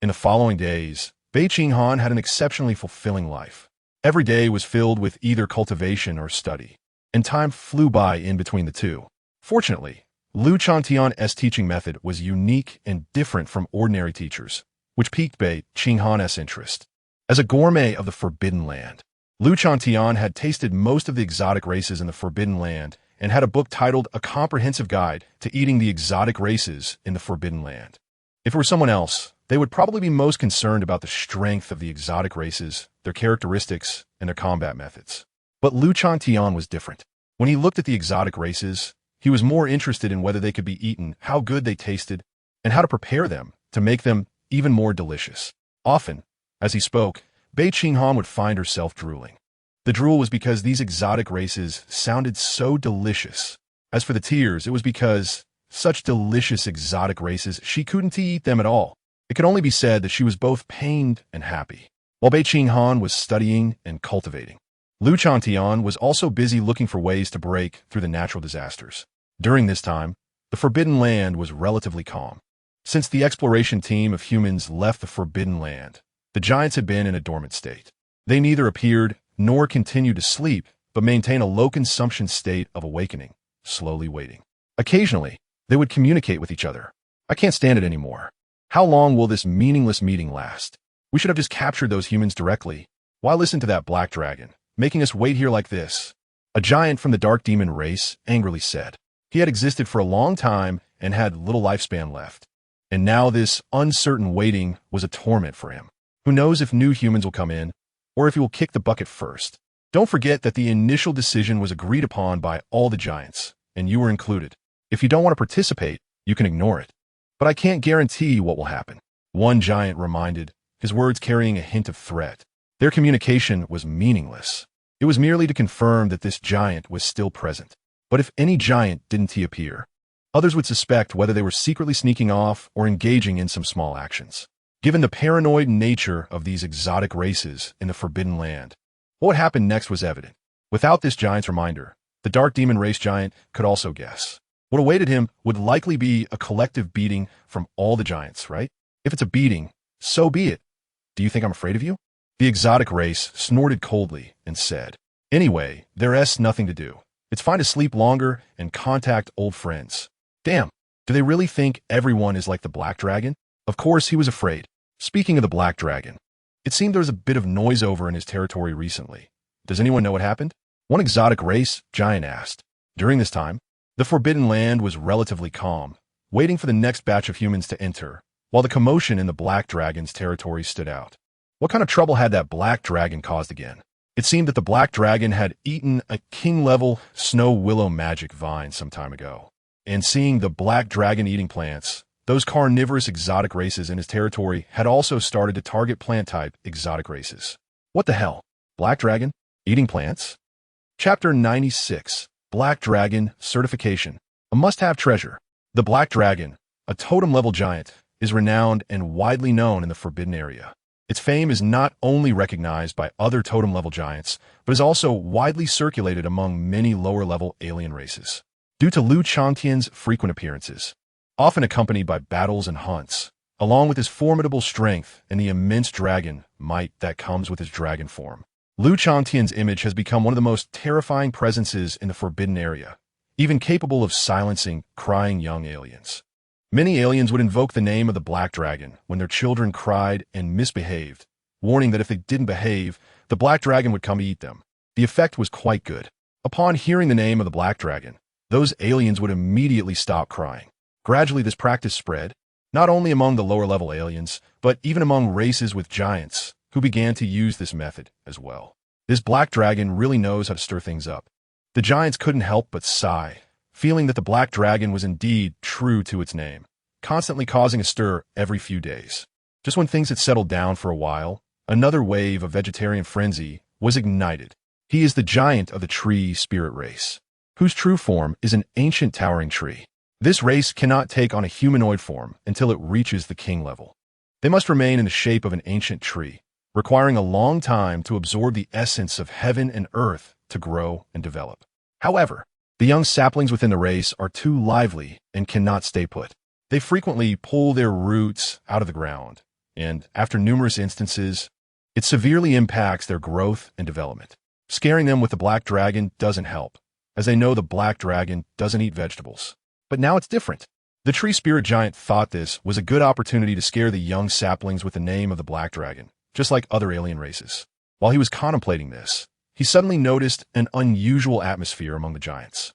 In the following days, Bei Qinghan had an exceptionally fulfilling life. Every day was filled with either cultivation or study, and time flew by in between the two. Fortunately, Lu Changtian's teaching method was unique and different from ordinary teachers, which piqued Bei Qinghan's interest. As a gourmet of the Forbidden Land, Lu Changtian had tasted most of the exotic races in the Forbidden Land and had a book titled A Comprehensive Guide to Eating the Exotic Races in the Forbidden Land. If it were someone else, they would probably be most concerned about the strength of the exotic races, their characteristics, and their combat methods. But Lu Changtian was different. When he looked at the exotic races, he was more interested in whether they could be eaten, how good they tasted, and how to prepare them to make them even more delicious. Often, as he spoke, Bei Qinghan would find herself drooling. The drool was because these exotic races sounded so delicious. As for the tears, it was because such delicious exotic races, she couldn't eat them at all. It could only be said that she was both pained and happy. While Bei Qinghan was studying and cultivating, Lu Changtian was also busy looking for ways to break through the natural disasters. During this time, the Forbidden Land was relatively calm. Since the exploration team of humans left the Forbidden Land, the giants had been in a dormant state. They neither appeared nor continued to sleep, but maintained a low consumption state of awakening, slowly waiting. Occasionally, they would communicate with each other. I can't stand it anymore. How long will this meaningless meeting last? We should have just captured those humans directly. Why listen to that black dragon, making us wait here like this? A giant from the dark demon race angrily said. He had existed for a long time and had little lifespan left. And now this uncertain waiting was a torment for him. Who knows if new humans will come in, or if he will kick the bucket first. Don't forget that the initial decision was agreed upon by all the giants, and you were included. If you don't want to participate, you can ignore it. But I can't guarantee what will happen. One giant reminded, his words carrying a hint of threat. Their communication was meaningless. It was merely to confirm that this giant was still present. But if any giant didn't appear, others would suspect whether they were secretly sneaking off or engaging in some small actions. Given the paranoid nature of these exotic races in the Forbidden Land, what happened next was evident. Without this giant's reminder, the dark demon race giant could also guess. What awaited him would likely be a collective beating from all the giants, right? If it's a beating, so be it. Do you think I'm afraid of you? The exotic race snorted coldly and said, Anyway, there's nothing to do. It's fine to sleep longer and contact old friends. Damn, do they really think everyone is like the black dragon? Of course, he was afraid. Speaking of the black dragon, it seemed there was a bit of noise over in his territory recently. Does anyone know what happened? One exotic race giant asked. During this time, the Forbidden Land was relatively calm, waiting for the next batch of humans to enter, while the commotion in the black dragon's territory stood out. What kind of trouble had that black dragon caused again? It seemed that the black dragon had eaten a king-level snow willow magic vine some time ago. And seeing the black dragon eating plants, those carnivorous exotic races in his territory had also started to target plant-type exotic races. What the hell? Black dragon? Eating plants? Chapter 96. Black Dragon Certification. A must-have treasure. The black dragon, a totem-level giant, is renowned and widely known in the Forbidden Area. Its fame is not only recognized by other totem-level giants, but is also widely circulated among many lower-level alien races. Due to Lu Changtian's frequent appearances, often accompanied by battles and hunts, along with his formidable strength and the immense dragon might that comes with his dragon form, Lu Changtian's image has become one of the most terrifying presences in the Forbidden Area, even capable of silencing crying young aliens. Many aliens would invoke the name of the black dragon when their children cried and misbehaved, warning that if they didn't behave, the black dragon would come to eat them. The effect was quite good. Upon hearing the name of the black dragon, those aliens would immediately stop crying. Gradually, this practice spread, not only among the lower-level aliens, but even among races with giants, who began to use this method as well. This black dragon really knows how to stir things up. The giants couldn't help but sigh, feeling that the black dragon was indeed true to its name, constantly causing a stir every few days. Just when things had settled down for a while, another wave of vegetarian frenzy was ignited. He is the giant of the tree spirit race, whose true form is an ancient towering tree. This race cannot take on a humanoid form until it reaches the king level. They must remain in the shape of an ancient tree, requiring a long time to absorb the essence of heaven and earth to grow and develop. However, the young saplings within the race are too lively and cannot stay put. They frequently pull their roots out of the ground, and after numerous instances, It severely impacts their growth and development. Scaring them with the black dragon doesn't help, as they know the black dragon doesn't eat vegetables. But now it's different. The tree spirit giant thought this was a good opportunity to scare the young saplings with the name of the black dragon, just like other alien races. While he was contemplating this, he suddenly noticed an unusual atmosphere among the giants.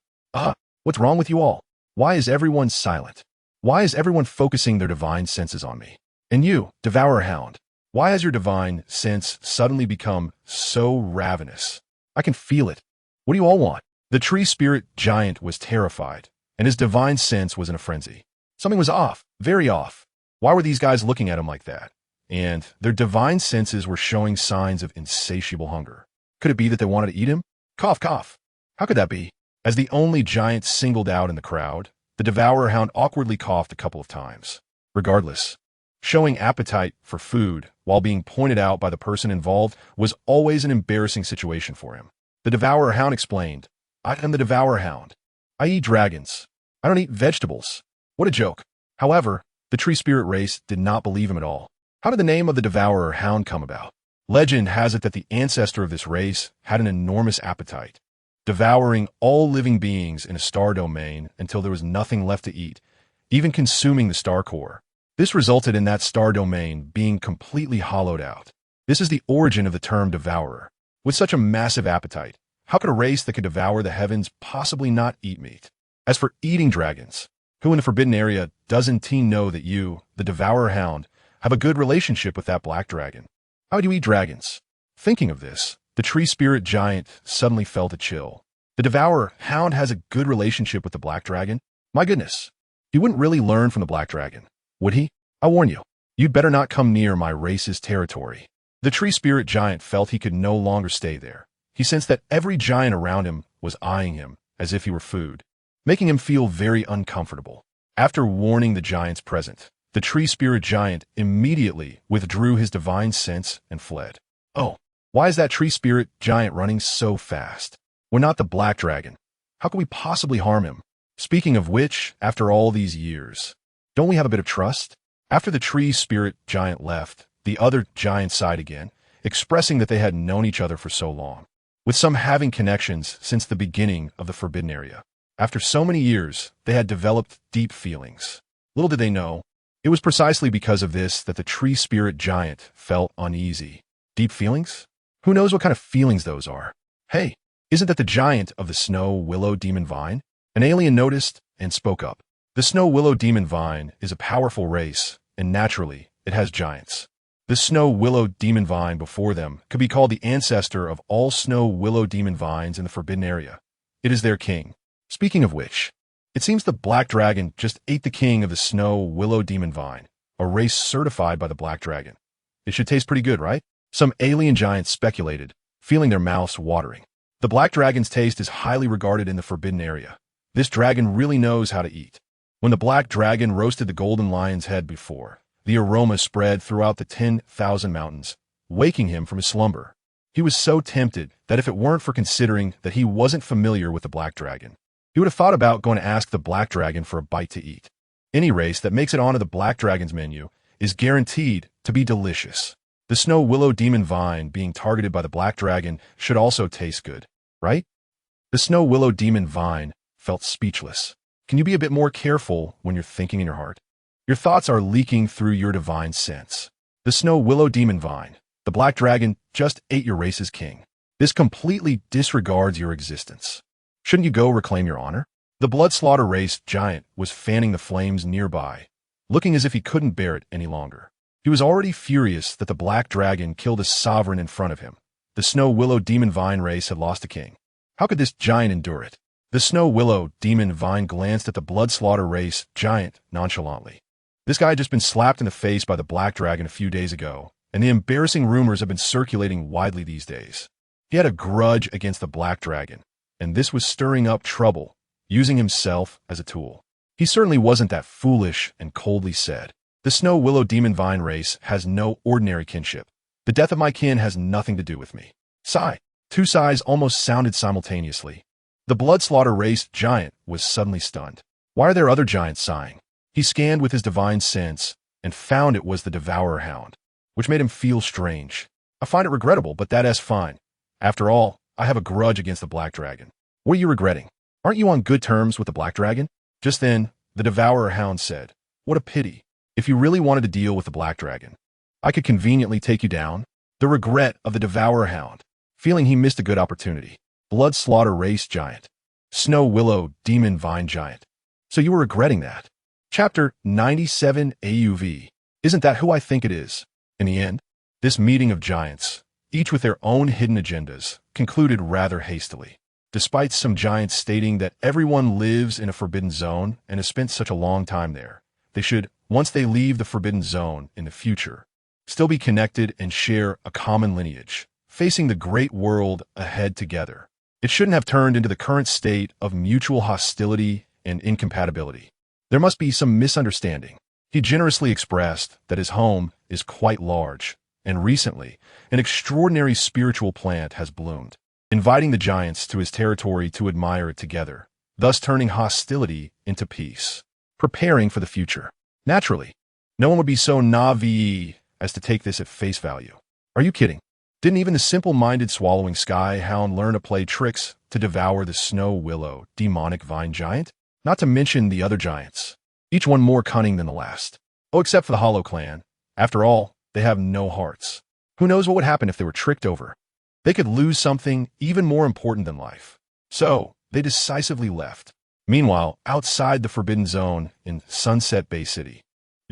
What's wrong with you all? Why is everyone silent? Why is everyone focusing their divine senses on me? And you, devourer hound, why has your divine sense suddenly become so ravenous? I can feel it. What do you all want? The tree spirit giant was terrified, and his divine sense was in a frenzy. Something was off, very off. Why were these guys looking at him like that? And their divine senses were showing signs of insatiable hunger. Could it be that they wanted to eat him? Cough, cough. How could that be? As the only giant singled out in the crowd, the devourer hound awkwardly coughed a couple of times. Regardless, showing appetite for food while being pointed out by the person involved was always an embarrassing situation for him. The devourer hound explained, I am the devourer hound. I eat dragons. I don't eat vegetables. What a joke. However, the tree spirit race did not believe him at all. How did the name of the devourer hound come about? Legend has it that the ancestor of this race had an enormous appetite, devouring all living beings in a star domain until there was nothing left to eat, even consuming the star core. This resulted in that star domain being completely hollowed out. This is the origin of the term devourer. With such a massive appetite, how could a race that could devour the heavens possibly not eat meat? As for eating dragons, who in the forbidden area doesn't know that you, the devourer hound, have a good relationship with that black dragon? How do you eat dragons? Thinking of this, the tree spirit giant suddenly felt a chill. The devourer hound has a good relationship with the black dragon? My goodness, he wouldn't really learn from the black dragon, would he? I warn you, you'd better not come near my race's territory. The tree spirit giant felt he could no longer stay there. He sensed that every giant around him was eyeing him as if he were food, making him feel very uncomfortable. After warning the giants present, the tree spirit giant immediately withdrew his divine sense and fled. Oh, why is that tree spirit giant running so fast? We're not the black dragon. How can we possibly harm him? Speaking of which, after all these years, don't we have a bit of trust? After the tree spirit giant left, the other giants sighed again, expressing that they had known each other for so long, with some having connections since the beginning of the forbidden area. After so many years, they had developed deep feelings. Little did they know, it was precisely because of this that the tree spirit giant felt uneasy. Deep feelings? Who knows what kind of feelings those are? Hey, isn't that the giant of the snow willow demon vine? An alien noticed and spoke up. The snow willow demon vine is a powerful race, and naturally, it has giants. The snow willow demon vine before them could be called the ancestor of all snow willow demon vines in the forbidden area. It is their king. Speaking of which, it seems the black dragon just ate the king of the snow willow demon vine, a race certified by the black dragon. It should taste pretty good, right? Some alien giants speculated, feeling their mouths watering. The black dragon's taste is highly regarded in the forbidden area. This dragon really knows how to eat. When the black dragon roasted the golden lion's head before, the aroma spread throughout the 10,000 mountains, waking him from his slumber. He was so tempted that if it weren't for considering that he wasn't familiar with the black dragon, he would have thought about going to ask the black dragon for a bite to eat. Any race that makes it onto the black dragon's menu is guaranteed to be delicious. The snow willow demon vine being targeted by the black dragon should also taste good, right? The snow willow demon vine felt speechless. Can you be a bit more careful when you're thinking in your heart? Your thoughts are leaking through your divine sense. The snow willow demon vine, the black dragon, just ate your race's king. This completely disregards your existence. Shouldn't you go reclaim your honor? The blood slaughter race giant was fanning the flames nearby, looking as if he couldn't bear it any longer. He was already furious that the black dragon killed a sovereign in front of him. The snow willow demon vine race had lost a king. How could this giant endure it? The snow willow demon vine glanced at the blood slaughter race giant nonchalantly. This guy had just been slapped in the face by the black dragon a few days ago, and the embarrassing rumors have been circulating widely these days. He had a grudge against the black dragon, and this was stirring up trouble, using himself as a tool. He certainly wasn't that foolish and coldly said, "The snow willow demon vine race has no ordinary kinship. The death of my kin has nothing to do with me." Sigh. Two sighs almost sounded simultaneously. The blood slaughter race giant was suddenly stunned. Why are there other giants sighing? He scanned with his divine sense and found it was the devourer hound, which made him feel strange. I find it regrettable, but that's fine. After all, I have a grudge against the Black Dragon. What are you regretting? Aren't you on good terms with the Black Dragon? Just then, the Devourer Hound said, What a pity. If you really wanted to deal with the Black Dragon, I could conveniently take you down. The regret of the Devourer Hound, feeling he missed a good opportunity. Blood Slaughter Race Giant. Snow Willow Demon Vine Giant. So you were regretting that. Chapter 97 AUV. Isn't that who I think it is? In the end, this meeting of giants, each with their own hidden agendas, concluded rather hastily. Despite some giants stating that everyone lives in a forbidden zone and has spent such a long time there, they should, once they leave the forbidden zone in the future, still be connected and share a common lineage, facing the great world ahead together. It shouldn't have turned into the current state of mutual hostility and incompatibility. There must be some misunderstanding. He generously expressed that his home is quite large, and recently, an extraordinary spiritual plant has bloomed, inviting the giants to his territory to admire it together, thus turning hostility into peace, preparing for the future. Naturally, no one would be so naive as to take this at face value. Are you kidding? Didn't even the simple-minded swallowing sky hound learn to play tricks to devour the Snow Willow demonic vine giant? Not to mention the other giants, each one more cunning than the last. Oh, except for the Hollow Clan. After all, they have no hearts. Who knows what would happen if they were tricked over? They could lose something even more important than life. So, they decisively left. Meanwhile, outside the Forbidden Zone in Sunset Bay City,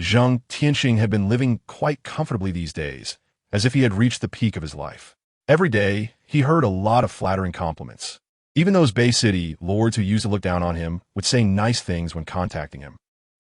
Changtian had been living quite comfortably these days, as if he had reached the peak of his life. Every day, he heard a lot of flattering compliments. Even those Bay City lords who used to look down on him would say nice things when contacting him.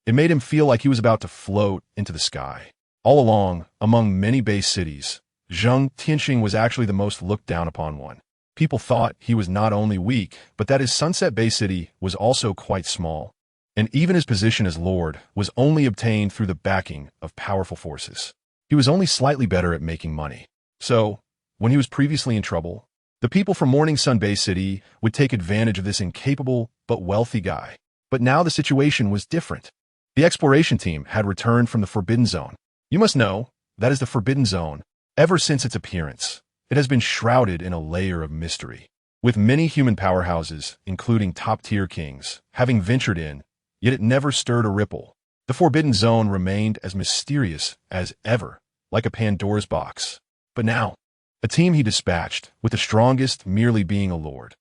It made him feel like he was about to float into the sky. All along, among many Bay cities, Changtian was actually the most looked down upon one. People thought he was not only weak, but that his Sunset Bay City was also quite small. And even his position as lord was only obtained through the backing of powerful forces. He was only slightly better at making money. So, when he was previously in trouble, the people from Morning Sun Bay City would take advantage of this incapable but wealthy guy. But now the situation was different. The exploration team had returned from the Forbidden Zone. You must know, that is the Forbidden Zone. Ever since its appearance, it has been shrouded in a layer of mystery, with many human powerhouses, including top-tier kings, having ventured in, yet it never stirred a ripple. The Forbidden Zone remained as mysterious as ever, like a Pandora's box. But now, a team he dispatched, with the strongest merely being a lord.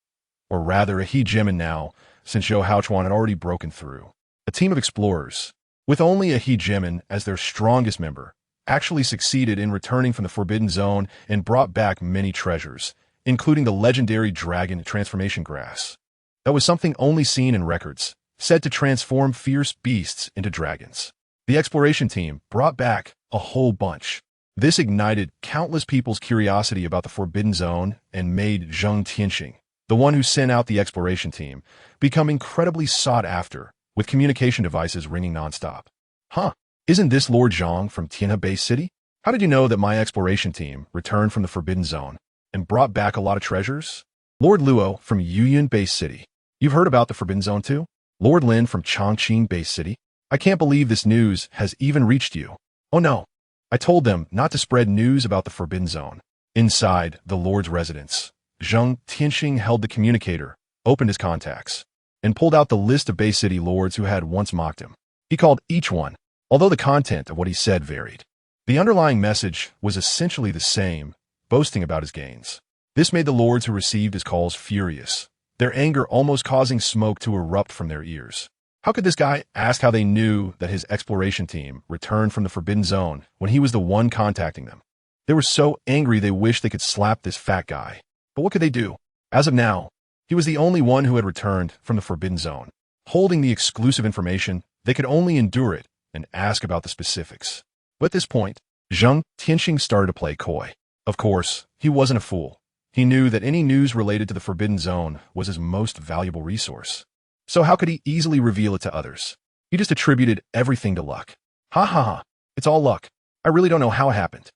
Or rather, a hegemon now, since Zhou Haochuan had already broken through. A team of explorers, with only a hegemon as their strongest member, actually succeeded in returning from the Forbidden Zone and brought back many treasures, including the legendary dragon transformation grass. That was something only seen in records, said to transform fierce beasts into dragons. The exploration team brought back a whole bunch. This ignited countless people's curiosity about the Forbidden Zone and made Changtian, the one who sent out the exploration team, become incredibly sought after, with communication devices ringing nonstop. Huh, isn't this Lord Zhang from Tianhe Bay City? How did you know that my exploration team returned from the Forbidden Zone and brought back a lot of treasures? Lord Luo from Yuyuan Bay City. You've heard about the Forbidden Zone too? Lord Lin from Changtian Bay City. I can't believe this news has even reached you. Oh no. I told them not to spread news about the Forbidden Zone. Inside the Lord's residence, Changtian held the communicator, opened his contacts, and pulled out the list of Bay City lords who had once mocked him. He called each one, although the content of what he said varied. The underlying message was essentially the same, boasting about his gains. This made the lords who received his calls furious, their anger almost causing smoke to erupt from their ears. How could this guy ask how they knew that his exploration team returned from the Forbidden Zone when he was the one contacting them? They were so angry they wished they could slap this fat guy. But what could they do? As of now, he was the only one who had returned from the Forbidden Zone. Holding the exclusive information, they could only endure it and ask about the specifics. But at this point, Changtian started to play coy. Of course, he wasn't a fool. He knew that any news related to the Forbidden Zone was his most valuable resource. So how could he easily reveal it to others? He just attributed everything to luck. Ha ha ha, it's all luck. I really don't know how it happened.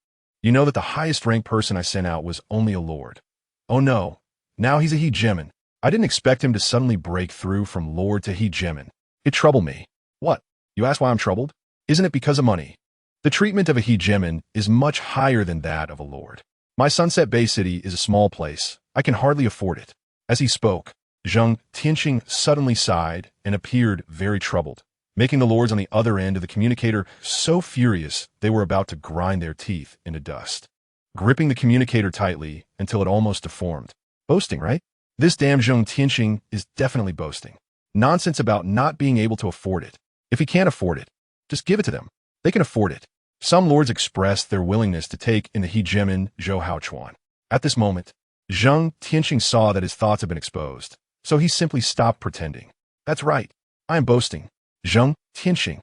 You know that the highest ranked person I sent out was only a lord. Oh no, now he's a hegemon. I didn't expect him to suddenly break through from lord to hegemon. It troubled me. What? You ask why I'm troubled? Isn't it because of money? The treatment of a hegemon is much higher than that of a lord. My Sunset Bay City is a small place. I can hardly afford it. As he spoke, Zhang Tianxing suddenly sighed and appeared very troubled, making the lords on the other end of the communicator so furious they were about to grind their teeth into dust, gripping the communicator tightly until it almost deformed. Boasting, right? This damn Zhang Tianxing is definitely boasting. Nonsense about not being able to afford it. If he can't afford it, just give it to them. They can afford it. Some lords expressed their willingness to take in the hegemon Zhou Haochuan. At this moment, Zhang Tianxing saw that his thoughts had been exposed, so he simply stopped pretending. That's right. I am boasting. Zhang Tianxing.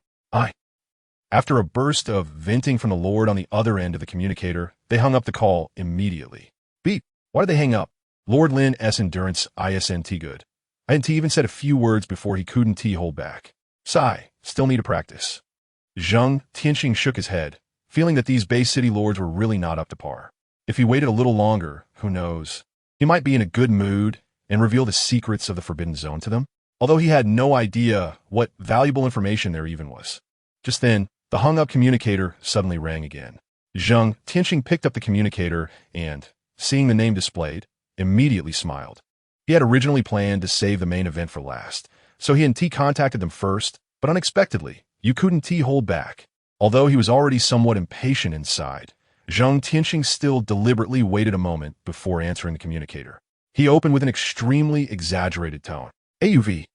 After a burst of venting from the lord on the other end of the communicator, they hung up the call immediately. Beep. Why did they hang up? Lord Lin S. Endurance ISNT good. INT even said a few words before he couldn't hold back. Sigh. Still need to practice. Zhang Tianxing shook his head, feeling that these Bay City lords were really not up to par. If he waited a little longer, who knows? He might be in a good mood and reveal the secrets of the Forbidden Zone to them, although he had no idea what valuable information there even was. Just then, the hung-up communicator suddenly rang again. Zhang Tianxing picked up the communicator and, seeing the name displayed, immediately smiled. He had originally planned to save the main event for last, so he and T contacted them first, but unexpectedly, you couldn't hold back. Although he was already somewhat impatient inside, Zhang Tianxing still deliberately waited a moment before answering the communicator. He opened with an extremely exaggerated tone. AUV.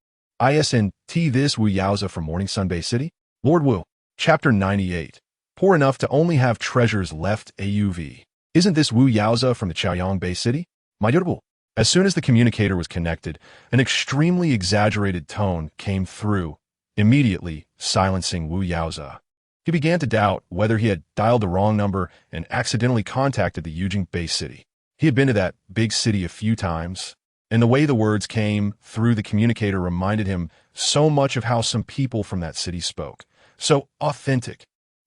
ISNT this Wu Yaoza from Morning Sun Bay City? Lord Wu. Chapter 98. Poor enough to only have treasures left AUV. Isn't this Wu Yaoza from the Chaoyang Bay City? My dear Wu. As soon as the communicator was connected, an extremely exaggerated tone came through, immediately silencing Wu Yaoza. He began to doubt whether he had dialed the wrong number and accidentally contacted the Yujing Bay City. He had been to that big city a few times, and the way the words came through the communicator reminded him so much of how some people from that city spoke. So authentic.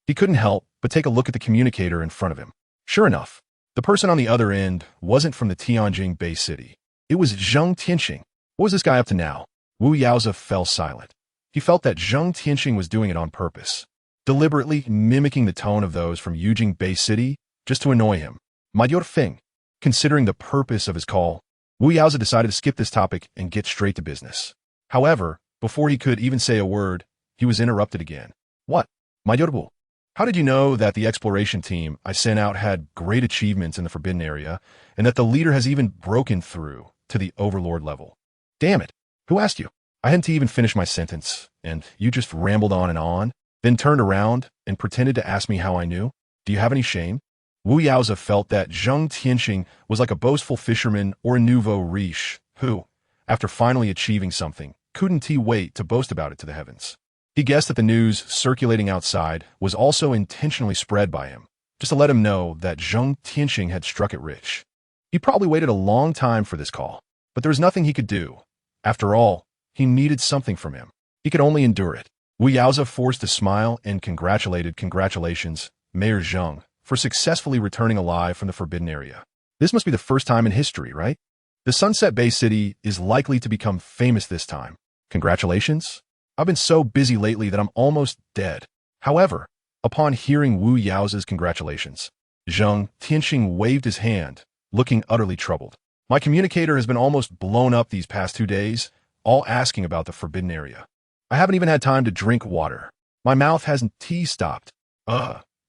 He couldn't help but take a look at the communicator in front of him. Sure enough, the person on the other end wasn't from the Tianjing Bay City. It was Zhang Tianxing. What was this guy up to now? Wu Yaoza fell silent. He felt that Zhang Tianxing was doing it on purpose, deliberately mimicking the tone of those from Yujing Bay City just to annoy him. My dear Feng. Considering the purpose of his call, Wu Yaoza decided to skip this topic and get straight to business. However, before he could even say a word, he was interrupted again. What? My dear Wu. How did you know that the exploration team I sent out had great achievements in the Forbidden Area, and that the leader has even broken through to the Overlord level? Damn it. Who asked you? I hadn't even finished my sentence, and you just rambled on, then turned around and pretended to ask me how I knew? Do you have any shame? Wu Yaoza felt that Zhang Tianxing was like a boastful fisherman or a nouveau riche who, after finally achieving something, couldn't wait to boast about it to the heavens. He guessed that the news circulating outside was also intentionally spread by him, just to let him know that Zhang Tianxing had struck it rich. He probably waited a long time for this call, but there was nothing he could do. After all, he needed something from him. He could only endure it. Wu Yaoza forced a smile and congratulations, Mayor Zhang, for successfully returning alive from the Forbidden Area. This must be the first time in history, right? The Sunset Bay City is likely to become famous this time. Congratulations? I've been so busy lately that I'm almost dead. However, upon hearing Wu Yaoza's congratulations, Zhang Tianxing waved his hand, looking utterly troubled. My communicator has been almost blown up these past 2 days, all asking about the Forbidden Area. I haven't even had time to drink water. My mouth hasn't stopped.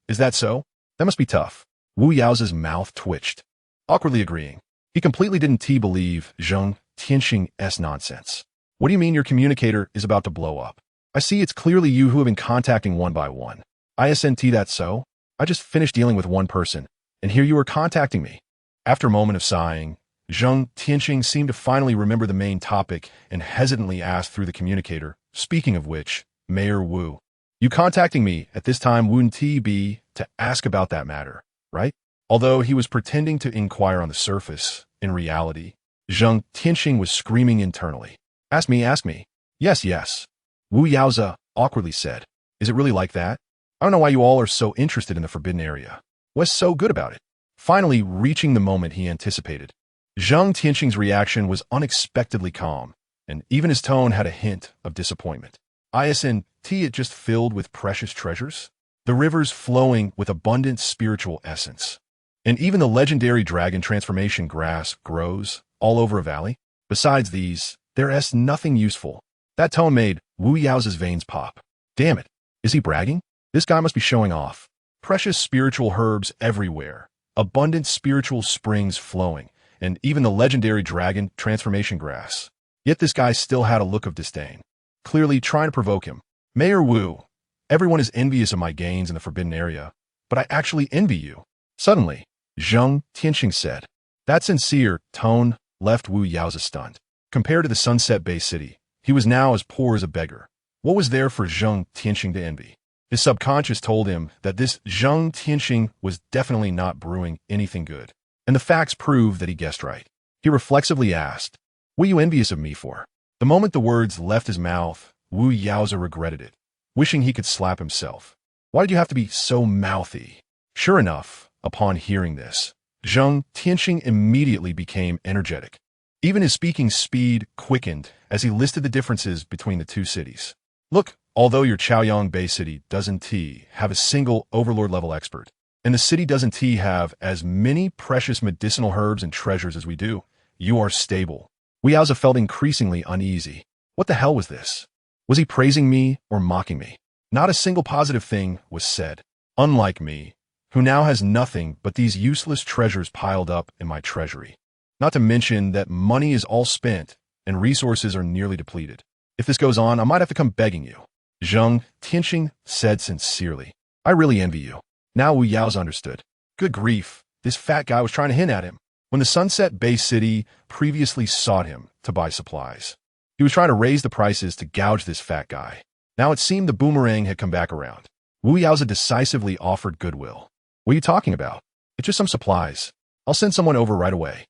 Is that so? That must be tough. Wu Yaoza's mouth twitched, awkwardly agreeing. He completely didn't believe Zhang Tianxing's nonsense. What do you mean your communicator is about to blow up? I see it's clearly you who have been contacting one by one. ISNT that so? I just finished dealing with one person, and here you are contacting me. After a moment of sighing, Zhang Tianxing seemed to finally remember the main topic and hesitantly asked through the communicator, speaking of which, Mayor Wu, you contacting me at this time wouldn't be to ask about that matter, right? Although he was pretending to inquire on the surface, in reality, Zhang Tianxing was screaming internally. Ask me. Yes. Wu Yaoza awkwardly said. Is it really like that? I don't know why you all are so interested in the Forbidden Area. What's so good about it? Finally reaching the moment he anticipated, Zhang Tianxing's reaction was unexpectedly calm, and even his tone had a hint of disappointment. Isn't it just filled with precious treasures? The rivers flowing with abundant spiritual essence. And even the legendary dragon transformation grass grows all over a valley. Besides these, there's nothing useful. That tone made Wu Yao's veins pop. Damn it. Is he bragging? This guy must be showing off. Precious spiritual herbs everywhere. Abundant spiritual springs flowing. And even the legendary dragon transformation grass. Yet this guy still had a look of disdain. Clearly trying to provoke him. Mayor Wu, everyone is envious of my gains in the forbidden area, but I actually envy you. Suddenly, Changtian said. That sincere tone left Wu Yao's stunned. Compared to the Sunset Bay City, he was now as poor as a beggar. What was there for Changtian to envy? His subconscious told him that this Changtian was definitely not brewing anything good. And the facts proved that he guessed right. He reflexively asked, "What are you envious of me for?" The moment the words left his mouth, Wu Yaoza regretted it, wishing he could slap himself. Why did you have to be so mouthy? Sure enough, upon hearing this, Changtian immediately became energetic. Even his speaking speed quickened as he listed the differences between the two cities. Look, although your Chaoyang Bay City doesn't have a single overlord-level expert, and the city doesn't have as many precious medicinal herbs and treasures as we do, you are stable. Wu Yaoza felt increasingly uneasy. What the hell was this? Was he praising me or mocking me? Not a single positive thing was said. Unlike me, who now has nothing but these useless treasures piled up in my treasury. Not to mention that money is all spent and resources are nearly depleted. If this goes on, I might have to come begging you. Changtian said sincerely. I really envy you. Now Wu Yao's understood. Good grief, this fat guy was trying to hint at him. When the Sunset Bay City previously sought him to buy supplies, he was trying to raise the prices to gouge this fat guy. Now it seemed the boomerang had come back around. Wu Yaoza decisively offered goodwill. What are you talking about? It's just some supplies. I'll send someone over right away.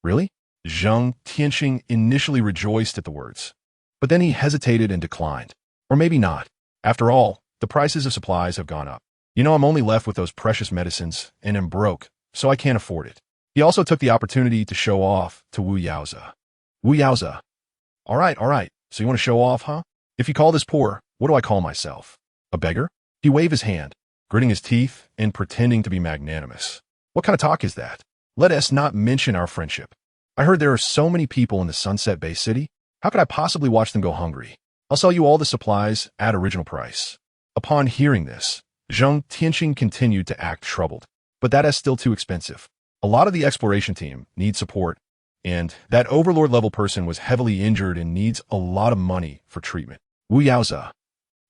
Really? Changtian initially rejoiced at the words, but then he hesitated and declined. Or maybe not. After all, the prices of supplies have gone up. You know, I'm only left with those precious medicines and am broke, so I can't afford it. He also took the opportunity to show off to Wu Yaoza. Wu Yaoza. All right. So you want to show off, huh? If you call this poor, what do I call myself? A beggar? He waved his hand, gritting his teeth and pretending to be magnanimous. What kind of talk is that? Let us not mention our friendship. I heard there are so many people in the Sunset Bay City. How could I possibly watch them go hungry? I'll sell you all the supplies at original price. Upon hearing this, Changtian continued to act troubled. But that is still too expensive. A lot of the exploration team needs support, and that overlord-level person was heavily injured and needs a lot of money for treatment. Wu Yaoza.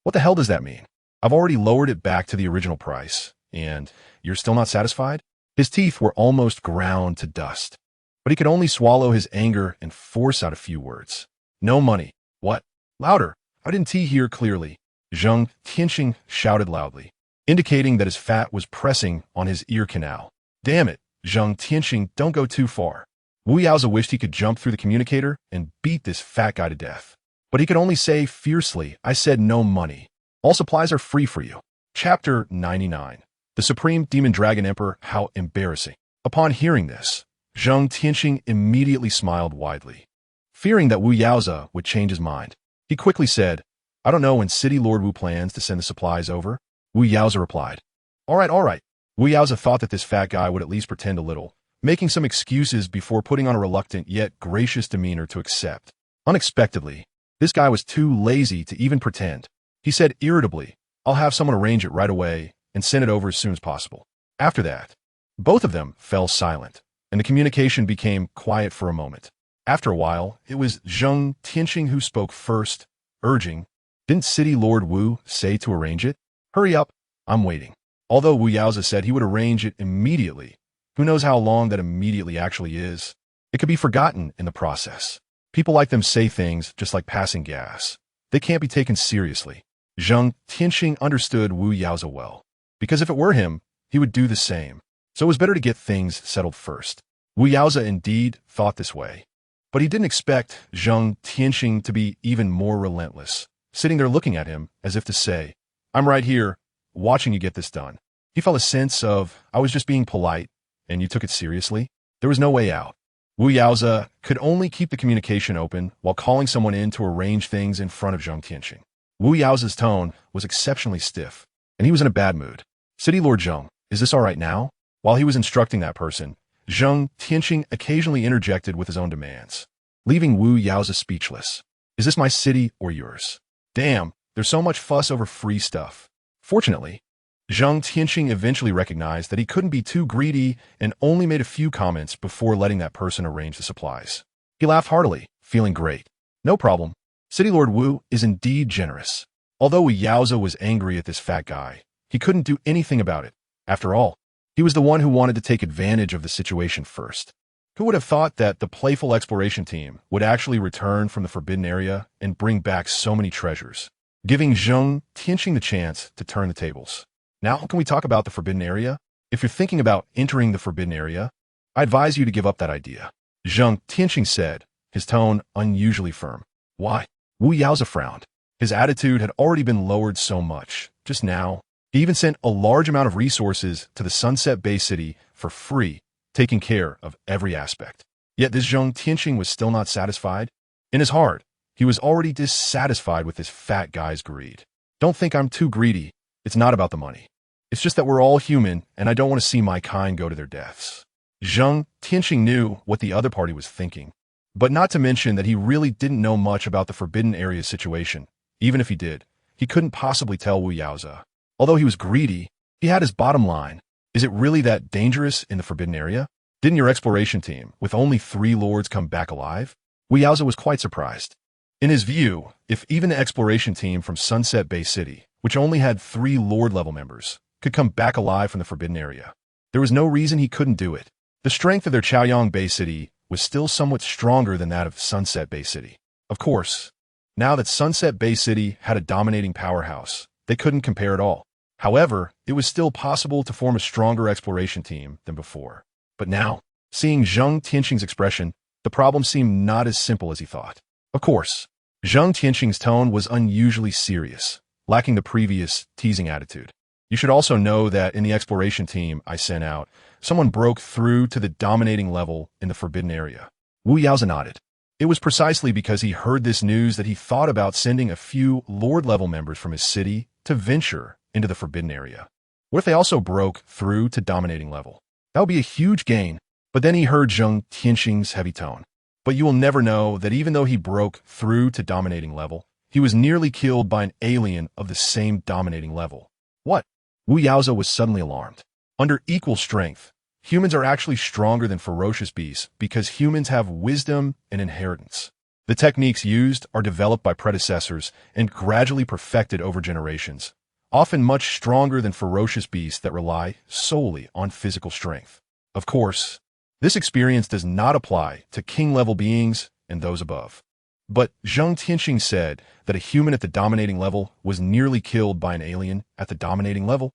What the hell does that mean? I've already lowered it back to the original price, and you're still not satisfied? His teeth were almost ground to dust, but he could only swallow his anger and force out a few words. No money. What? Louder. I didn't hear clearly. Changtian shouted loudly, indicating that his fat was pressing on his ear canal. Damn it, Changtian, don't go too far. Wu Yaoza wished he could jump through the communicator and beat this fat guy to death. But he could only say fiercely, I said no money. All supplies are free for you. Chapter 99. The Supreme Demon Dragon Emperor, how embarrassing. Upon hearing this, Changtian immediately smiled widely. Fearing that Wu Yaoza would change his mind, he quickly said, I don't know when City Lord Wu plans to send the supplies over. Wu Yaoza replied. All right. Wu Yaoza thought that this fat guy would at least pretend a little, making some excuses before putting on a reluctant yet gracious demeanor to accept. Unexpectedly, this guy was too lazy to even pretend. He said irritably, I'll have someone arrange it right away and send it over as soon as possible. After that, both of them fell silent, and the communication became quiet for a moment. After a while, it was Changtian who spoke first, urging, Didn't City Lord Wu say to arrange it? Hurry up, I'm waiting. Although Wu Yaoza said he would arrange it immediately, who knows how long that immediately actually is? It could be forgotten in the process. People like them say things just like passing gas. They can't be taken seriously. Changtian understood Wu Yaoza well, because if it were him, he would do the same. So it was better to get things settled first. Wu Yaoza indeed thought this way, but he didn't expect Changtian to be even more relentless, sitting there looking at him as if to say, I'm right here, watching you get this done. He felt a sense of, I was just being polite, and you took it seriously. There was no way out. Wu Yaoza could only keep the communication open while calling someone in to arrange things in front of Changtian. Wu Yaoza's tone was exceptionally stiff, and he was in a bad mood. City Lord Zheng, is this all right now? While he was instructing that person, Tianqing occasionally interjected with his own demands, leaving Wu Yaozi speechless. Is this my city or yours? Damn, there's so much fuss over free stuff. Fortunately, Tianqing eventually recognized that he couldn't be too greedy and only made a few comments before letting that person arrange the supplies. He laughed heartily, feeling great. No problem. City Lord Wu is indeed generous. Although Wu Yaozi was angry at this fat guy, he couldn't do anything about it. After all, he was the one who wanted to take advantage of the situation first. Who would have thought that the playful exploration team would actually return from the Forbidden Area and bring back so many treasures, giving Tianqing the chance to turn the tables. Now, can we talk about the Forbidden Area? If you're thinking about entering the Forbidden Area, I advise you to give up that idea. Tianqing said, his tone unusually firm. Why? Wu Yaozi frowned. His attitude had already been lowered so much. Just now, he even sent a large amount of resources to the Sunset Bay City for free, taking care of every aspect. Yet this Tianqing was still not satisfied. In his heart, he was already dissatisfied with this fat guy's greed. Don't think I'm too greedy. It's not about the money. It's just that we're all human, and I don't want to see my kind go to their deaths. Tianqing knew what the other party was thinking, but not to mention that he really didn't know much about the Forbidden Area situation. Even if he did, he couldn't possibly tell Wu Yaozi. Although he was greedy, he had his bottom line. Is it really that dangerous in the Forbidden Area? Didn't your exploration team, with only 3 lords, come back alive? Wu Yaozi was quite surprised. In his view, if even the exploration team from Sunset Bay City, which only had 3 lord-level members, could come back alive from the Forbidden Area, there was no reason he couldn't do it. The strength of their Chaoyang Bay City was still somewhat stronger than that of Sunset Bay City. Of course, now that Sunset Bay City had a dominating powerhouse, they couldn't compare at all. However, it was still possible to form a stronger exploration team than before. But now, seeing Tianqing's expression, the problem seemed not as simple as he thought. Of course, Tianqing's tone was unusually serious, lacking the previous teasing attitude. You should also know that in the exploration team I sent out, someone broke through to the dominating level in the Forbidden Area. Wu Yaozi nodded. It was precisely because he heard this news that he thought about sending a few lord-level members from his city to venture into the Forbidden Area. What if they also broke through to dominating level? That would be a huge gain. But then he heard Tianqing's heavy tone. But you will never know that even though he broke through to dominating level, he was nearly killed by an alien of the same dominating level. What? Wu Yaozi was suddenly alarmed. Under equal strength, humans are actually stronger than ferocious beasts because humans have wisdom and inheritance. The techniques used are developed by predecessors and gradually perfected over generations, often much stronger than ferocious beasts that rely solely on physical strength. Of course, this experience does not apply to king-level beings and those above. But Tianqing said that a human at the dominating level was nearly killed by an alien at the dominating level.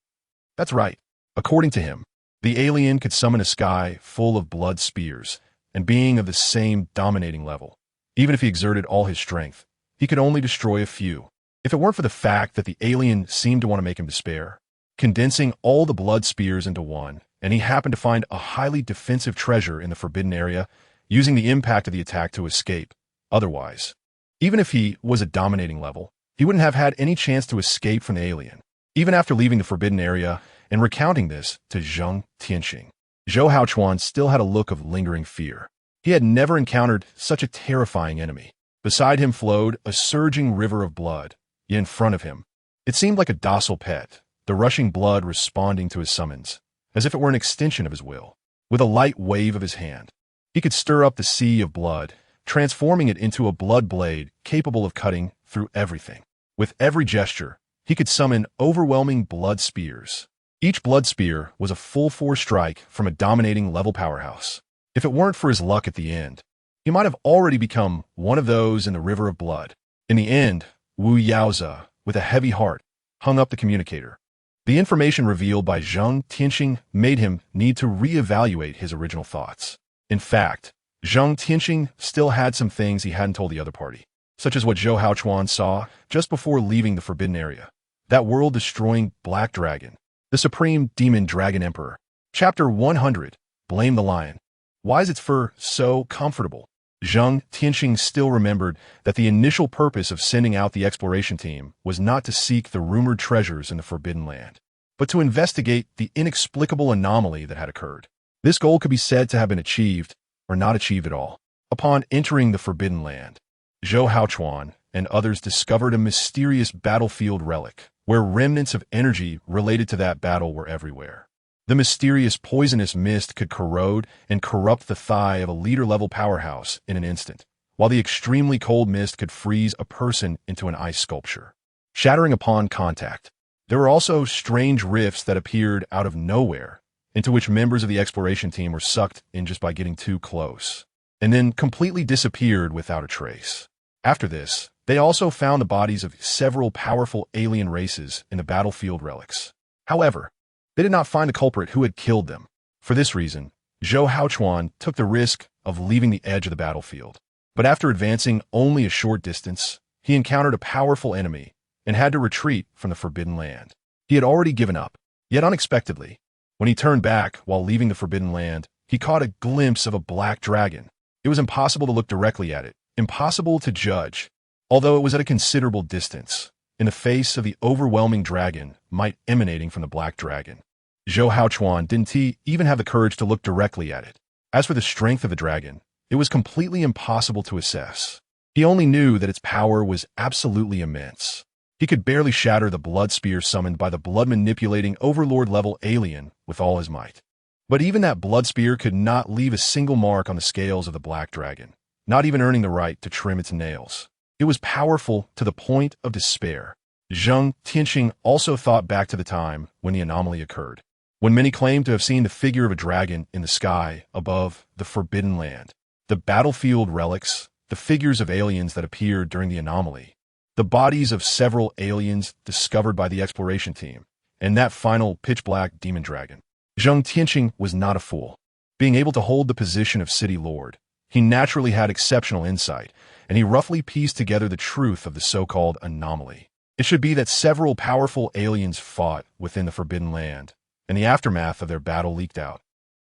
That's right. According to him, the alien could summon a sky full of blood spears, and being of the same dominating level, even if he exerted all his strength, he could only destroy a few. If it weren't for the fact that the alien seemed to want to make him despair, condensing all the blood spears into one, and he happened to find a highly defensive treasure in the Forbidden Area, using the impact of the attack to escape. Otherwise, even if he was a dominating level, he wouldn't have had any chance to escape from the alien. Even after leaving the Forbidden Area and recounting this to Tianqing, Zhou Haochuan still had a look of lingering fear. He had never encountered such a terrifying enemy. Beside him flowed a surging river of blood, yet in front of him, it seemed like a docile pet, the rushing blood responding to his summons, as if it were an extension of his will. With a light wave of his hand, he could stir up the sea of blood, transforming it into a blood blade capable of cutting through everything. With every gesture, he could summon overwhelming blood spears. Each blood spear was a full-force strike from a dominating level powerhouse. If it weren't for his luck at the end, he might have already become one of those in the river of blood. In the end, Wu Yaozi, with a heavy heart, hung up the communicator. The information revealed by Tianqing made him need to reevaluate his original thoughts. In fact, Tianqing still had some things he hadn't told the other party, such as what Zhou Haochuan saw just before leaving the Forbidden Area. That world-destroying Black Dragon, the Supreme Demon Dragon Emperor. Chapter 100, Blame the Lion. Why is its fur so comfortable? Tianqing still remembered that the initial purpose of sending out the exploration team was not to seek the rumored treasures in the Forbidden Land. but to investigate the inexplicable anomaly that had occurred. This goal could be said to have been achieved, or not achieved at all. Upon entering the Forbidden Land, Zhou Haochuan and others discovered a mysterious battlefield relic, where remnants of energy related to that battle were everywhere. The mysterious poisonous mist could corrode and corrupt the thigh of a leader-level powerhouse in an instant, while the extremely cold mist could freeze a person into an ice sculpture, shattering upon contact. There were also strange rifts that appeared out of nowhere, into which members of the exploration team were sucked in just by getting too close, and then completely disappeared without a trace. After this, they also found the bodies of several powerful alien races in the battlefield relics. However, they did not find the culprit who had killed them. For this reason, Zhou Haochuan took the risk of leaving the edge of the battlefield. But after advancing only a short distance, he encountered a powerful enemy and had to retreat from the Forbidden Land. He had already given up, yet unexpectedly, when he turned back while leaving the Forbidden Land, he caught a glimpse of a black dragon. It was impossible to look directly at it, impossible to judge, although it was at a considerable distance, in the face of the overwhelming dragon might emanating from the black dragon. Zhou Haochuan didn't even have the courage to look directly at it. As for the strength of the dragon, it was completely impossible to assess. He only knew that its power was absolutely immense. He could barely shatter the blood spear summoned by the blood-manipulating overlord-level alien with all his might. But even that blood spear could not leave a single mark on the scales of the black dragon, not even earning the right to trim its nails. It was powerful to the point of despair. Changtian also thought back to the time when the anomaly occurred, when many claimed to have seen the figure of a dragon in the sky above the Forbidden Land. The battlefield relics, the figures of aliens that appeared during the anomaly, the bodies of several aliens discovered by the exploration team, and that final pitch-black demon dragon. Changtian was not a fool. Being able to hold the position of city lord, he naturally had exceptional insight, and he roughly pieced together the truth of the so-called anomaly. It should be that several powerful aliens fought within the Forbidden Land, and the aftermath of their battle leaked out,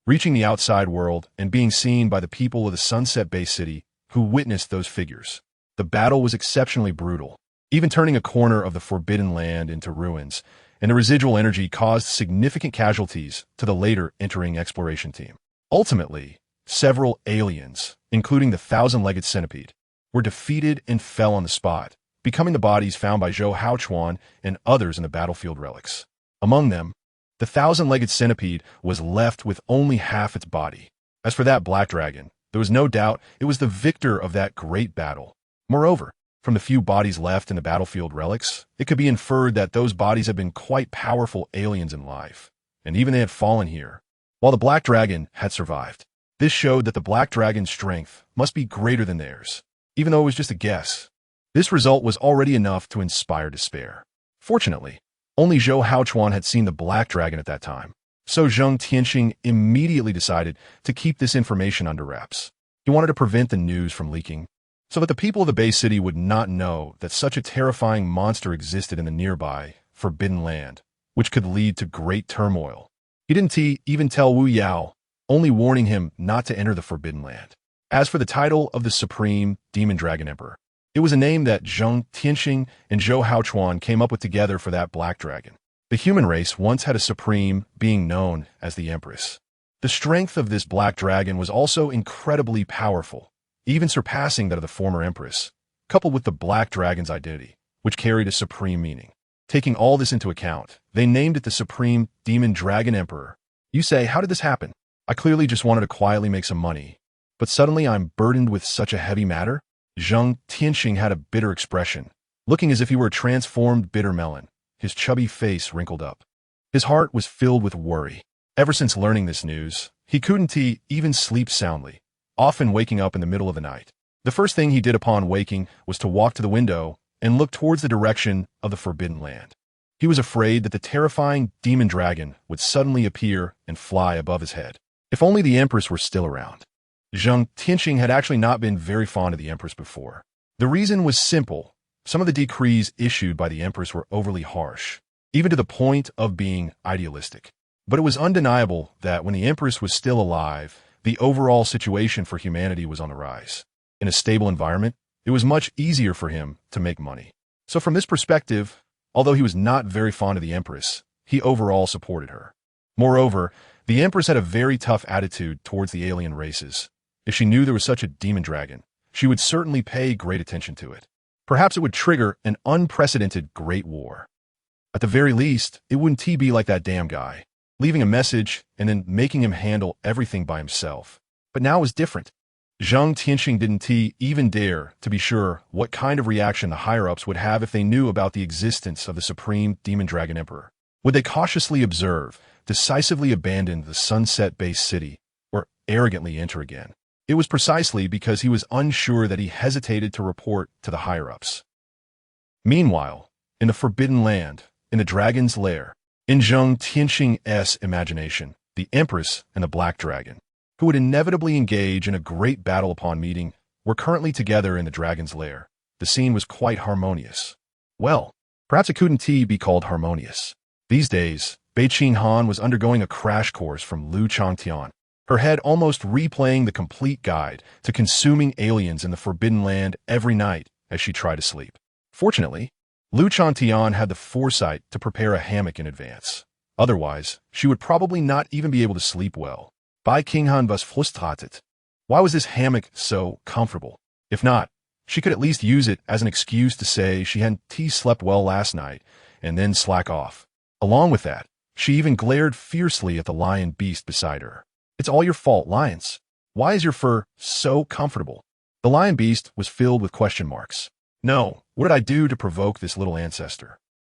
reaching the outside world and being seen by the people of the Sunset Bay City who witnessed those figures. The battle was exceptionally brutal, even turning a corner of the Forbidden Land into ruins, and the residual energy caused significant casualties to the later entering exploration team. Ultimately, several aliens, including the thousand-legged centipede, were defeated and fell on the spot, becoming the bodies found by Zhou Haochuan and others in the battlefield relics. Among them, the thousand-legged centipede was left with only half its body. As for that black dragon, there was no doubt it was the victor of that great battle. Moreover, from the few bodies left in the battlefield relics, it could be inferred that those bodies had been quite powerful aliens in life, and even they had fallen here, while the black dragon had survived. This showed that the black dragon's strength must be greater than theirs, even though it was just a guess. This result was already enough to inspire despair. Fortunately, only Zhou Haochuan had seen the black dragon at that time, so Changtian immediately decided to keep this information under wraps. He wanted to prevent the news from leaking, so that the people of the Bay City would not know that such a terrifying monster existed in the nearby Forbidden Land, which could lead to great turmoil. He didn't even tell Wu Yao, only warning him not to enter the Forbidden Land. As for the title of the Supreme Demon Dragon Emperor, it was a name that Changtian and Zhou Haochuan came up with together for that black dragon. The human race once had a supreme being known as the Empress. The strength of this black dragon was also incredibly powerful, even surpassing that of the former Empress, coupled with the black dragon's identity, which carried a supreme meaning. Taking all this into account, they named it the Supreme Demon Dragon Emperor. You say, how did this happen? I clearly just wanted to quietly make some money, but suddenly I'm burdened with such a heavy matter? Changtian had a bitter expression, looking as if he were a transformed bitter melon, his chubby face wrinkled up. His heart was filled with worry. Ever since learning this news, he couldn't even sleep soundly, often waking up in the middle of the night. The first thing he did upon waking was to walk to the window and look towards the direction of the Forbidden Land. He was afraid that the terrifying demon dragon would suddenly appear and fly above his head. If only the Empress were still around. Changtian had actually not been very fond of the Empress before. The reason was simple. Some of the decrees issued by the Empress were overly harsh, even to the point of being idealistic. But it was undeniable that when the Empress was still alive, the overall situation for humanity was on the rise. In a stable environment, it was much easier for him to make money. So from this perspective, although he was not very fond of the Empress, he overall supported her. Moreover, the Empress had a very tough attitude towards the alien races. If she knew there was such a demon dragon, she would certainly pay great attention to it. Perhaps it would trigger an unprecedented great war. At the very least, it wouldn't be like that damn guy, leaving a message and then making him handle everything by himself. But now it was different. Changtian didn't even dare to be sure what kind of reaction the higher-ups would have if they knew about the existence of the supreme demon dragon emperor. Would they cautiously observe, decisively abandon the sunset-based city, or arrogantly enter again? It was precisely because he was unsure that he hesitated to report to the higher-ups. Meanwhile, in the Forbidden Land, in the Dragon's Lair, in Changtian's imagination, the Empress and the Black Dragon, who would inevitably engage in a great battle upon meeting, were currently together in the Dragon's Lair. The scene was quite harmonious. Well, perhaps it couldn't be called harmonious. These days, Bei Qinghan was undergoing a crash course from Changtian, her head almost replaying the complete guide to consuming aliens in the Forbidden Land every night as she tried to sleep. Fortunately, Changtian had the foresight to prepare a hammock in advance. Otherwise, she would probably not even be able to sleep well. Bei Qinghan was frustrated. Why was this hammock so comfortable? If not, she could at least use it as an excuse to say she hadn't slept well last night and then slack off. Along with that, she even glared fiercely at the lion beast beside her. It's all your fault, lions. Why is your fur so comfortable? The lion beast was filled with question marks. No, what did I do to provoke this little ancestor?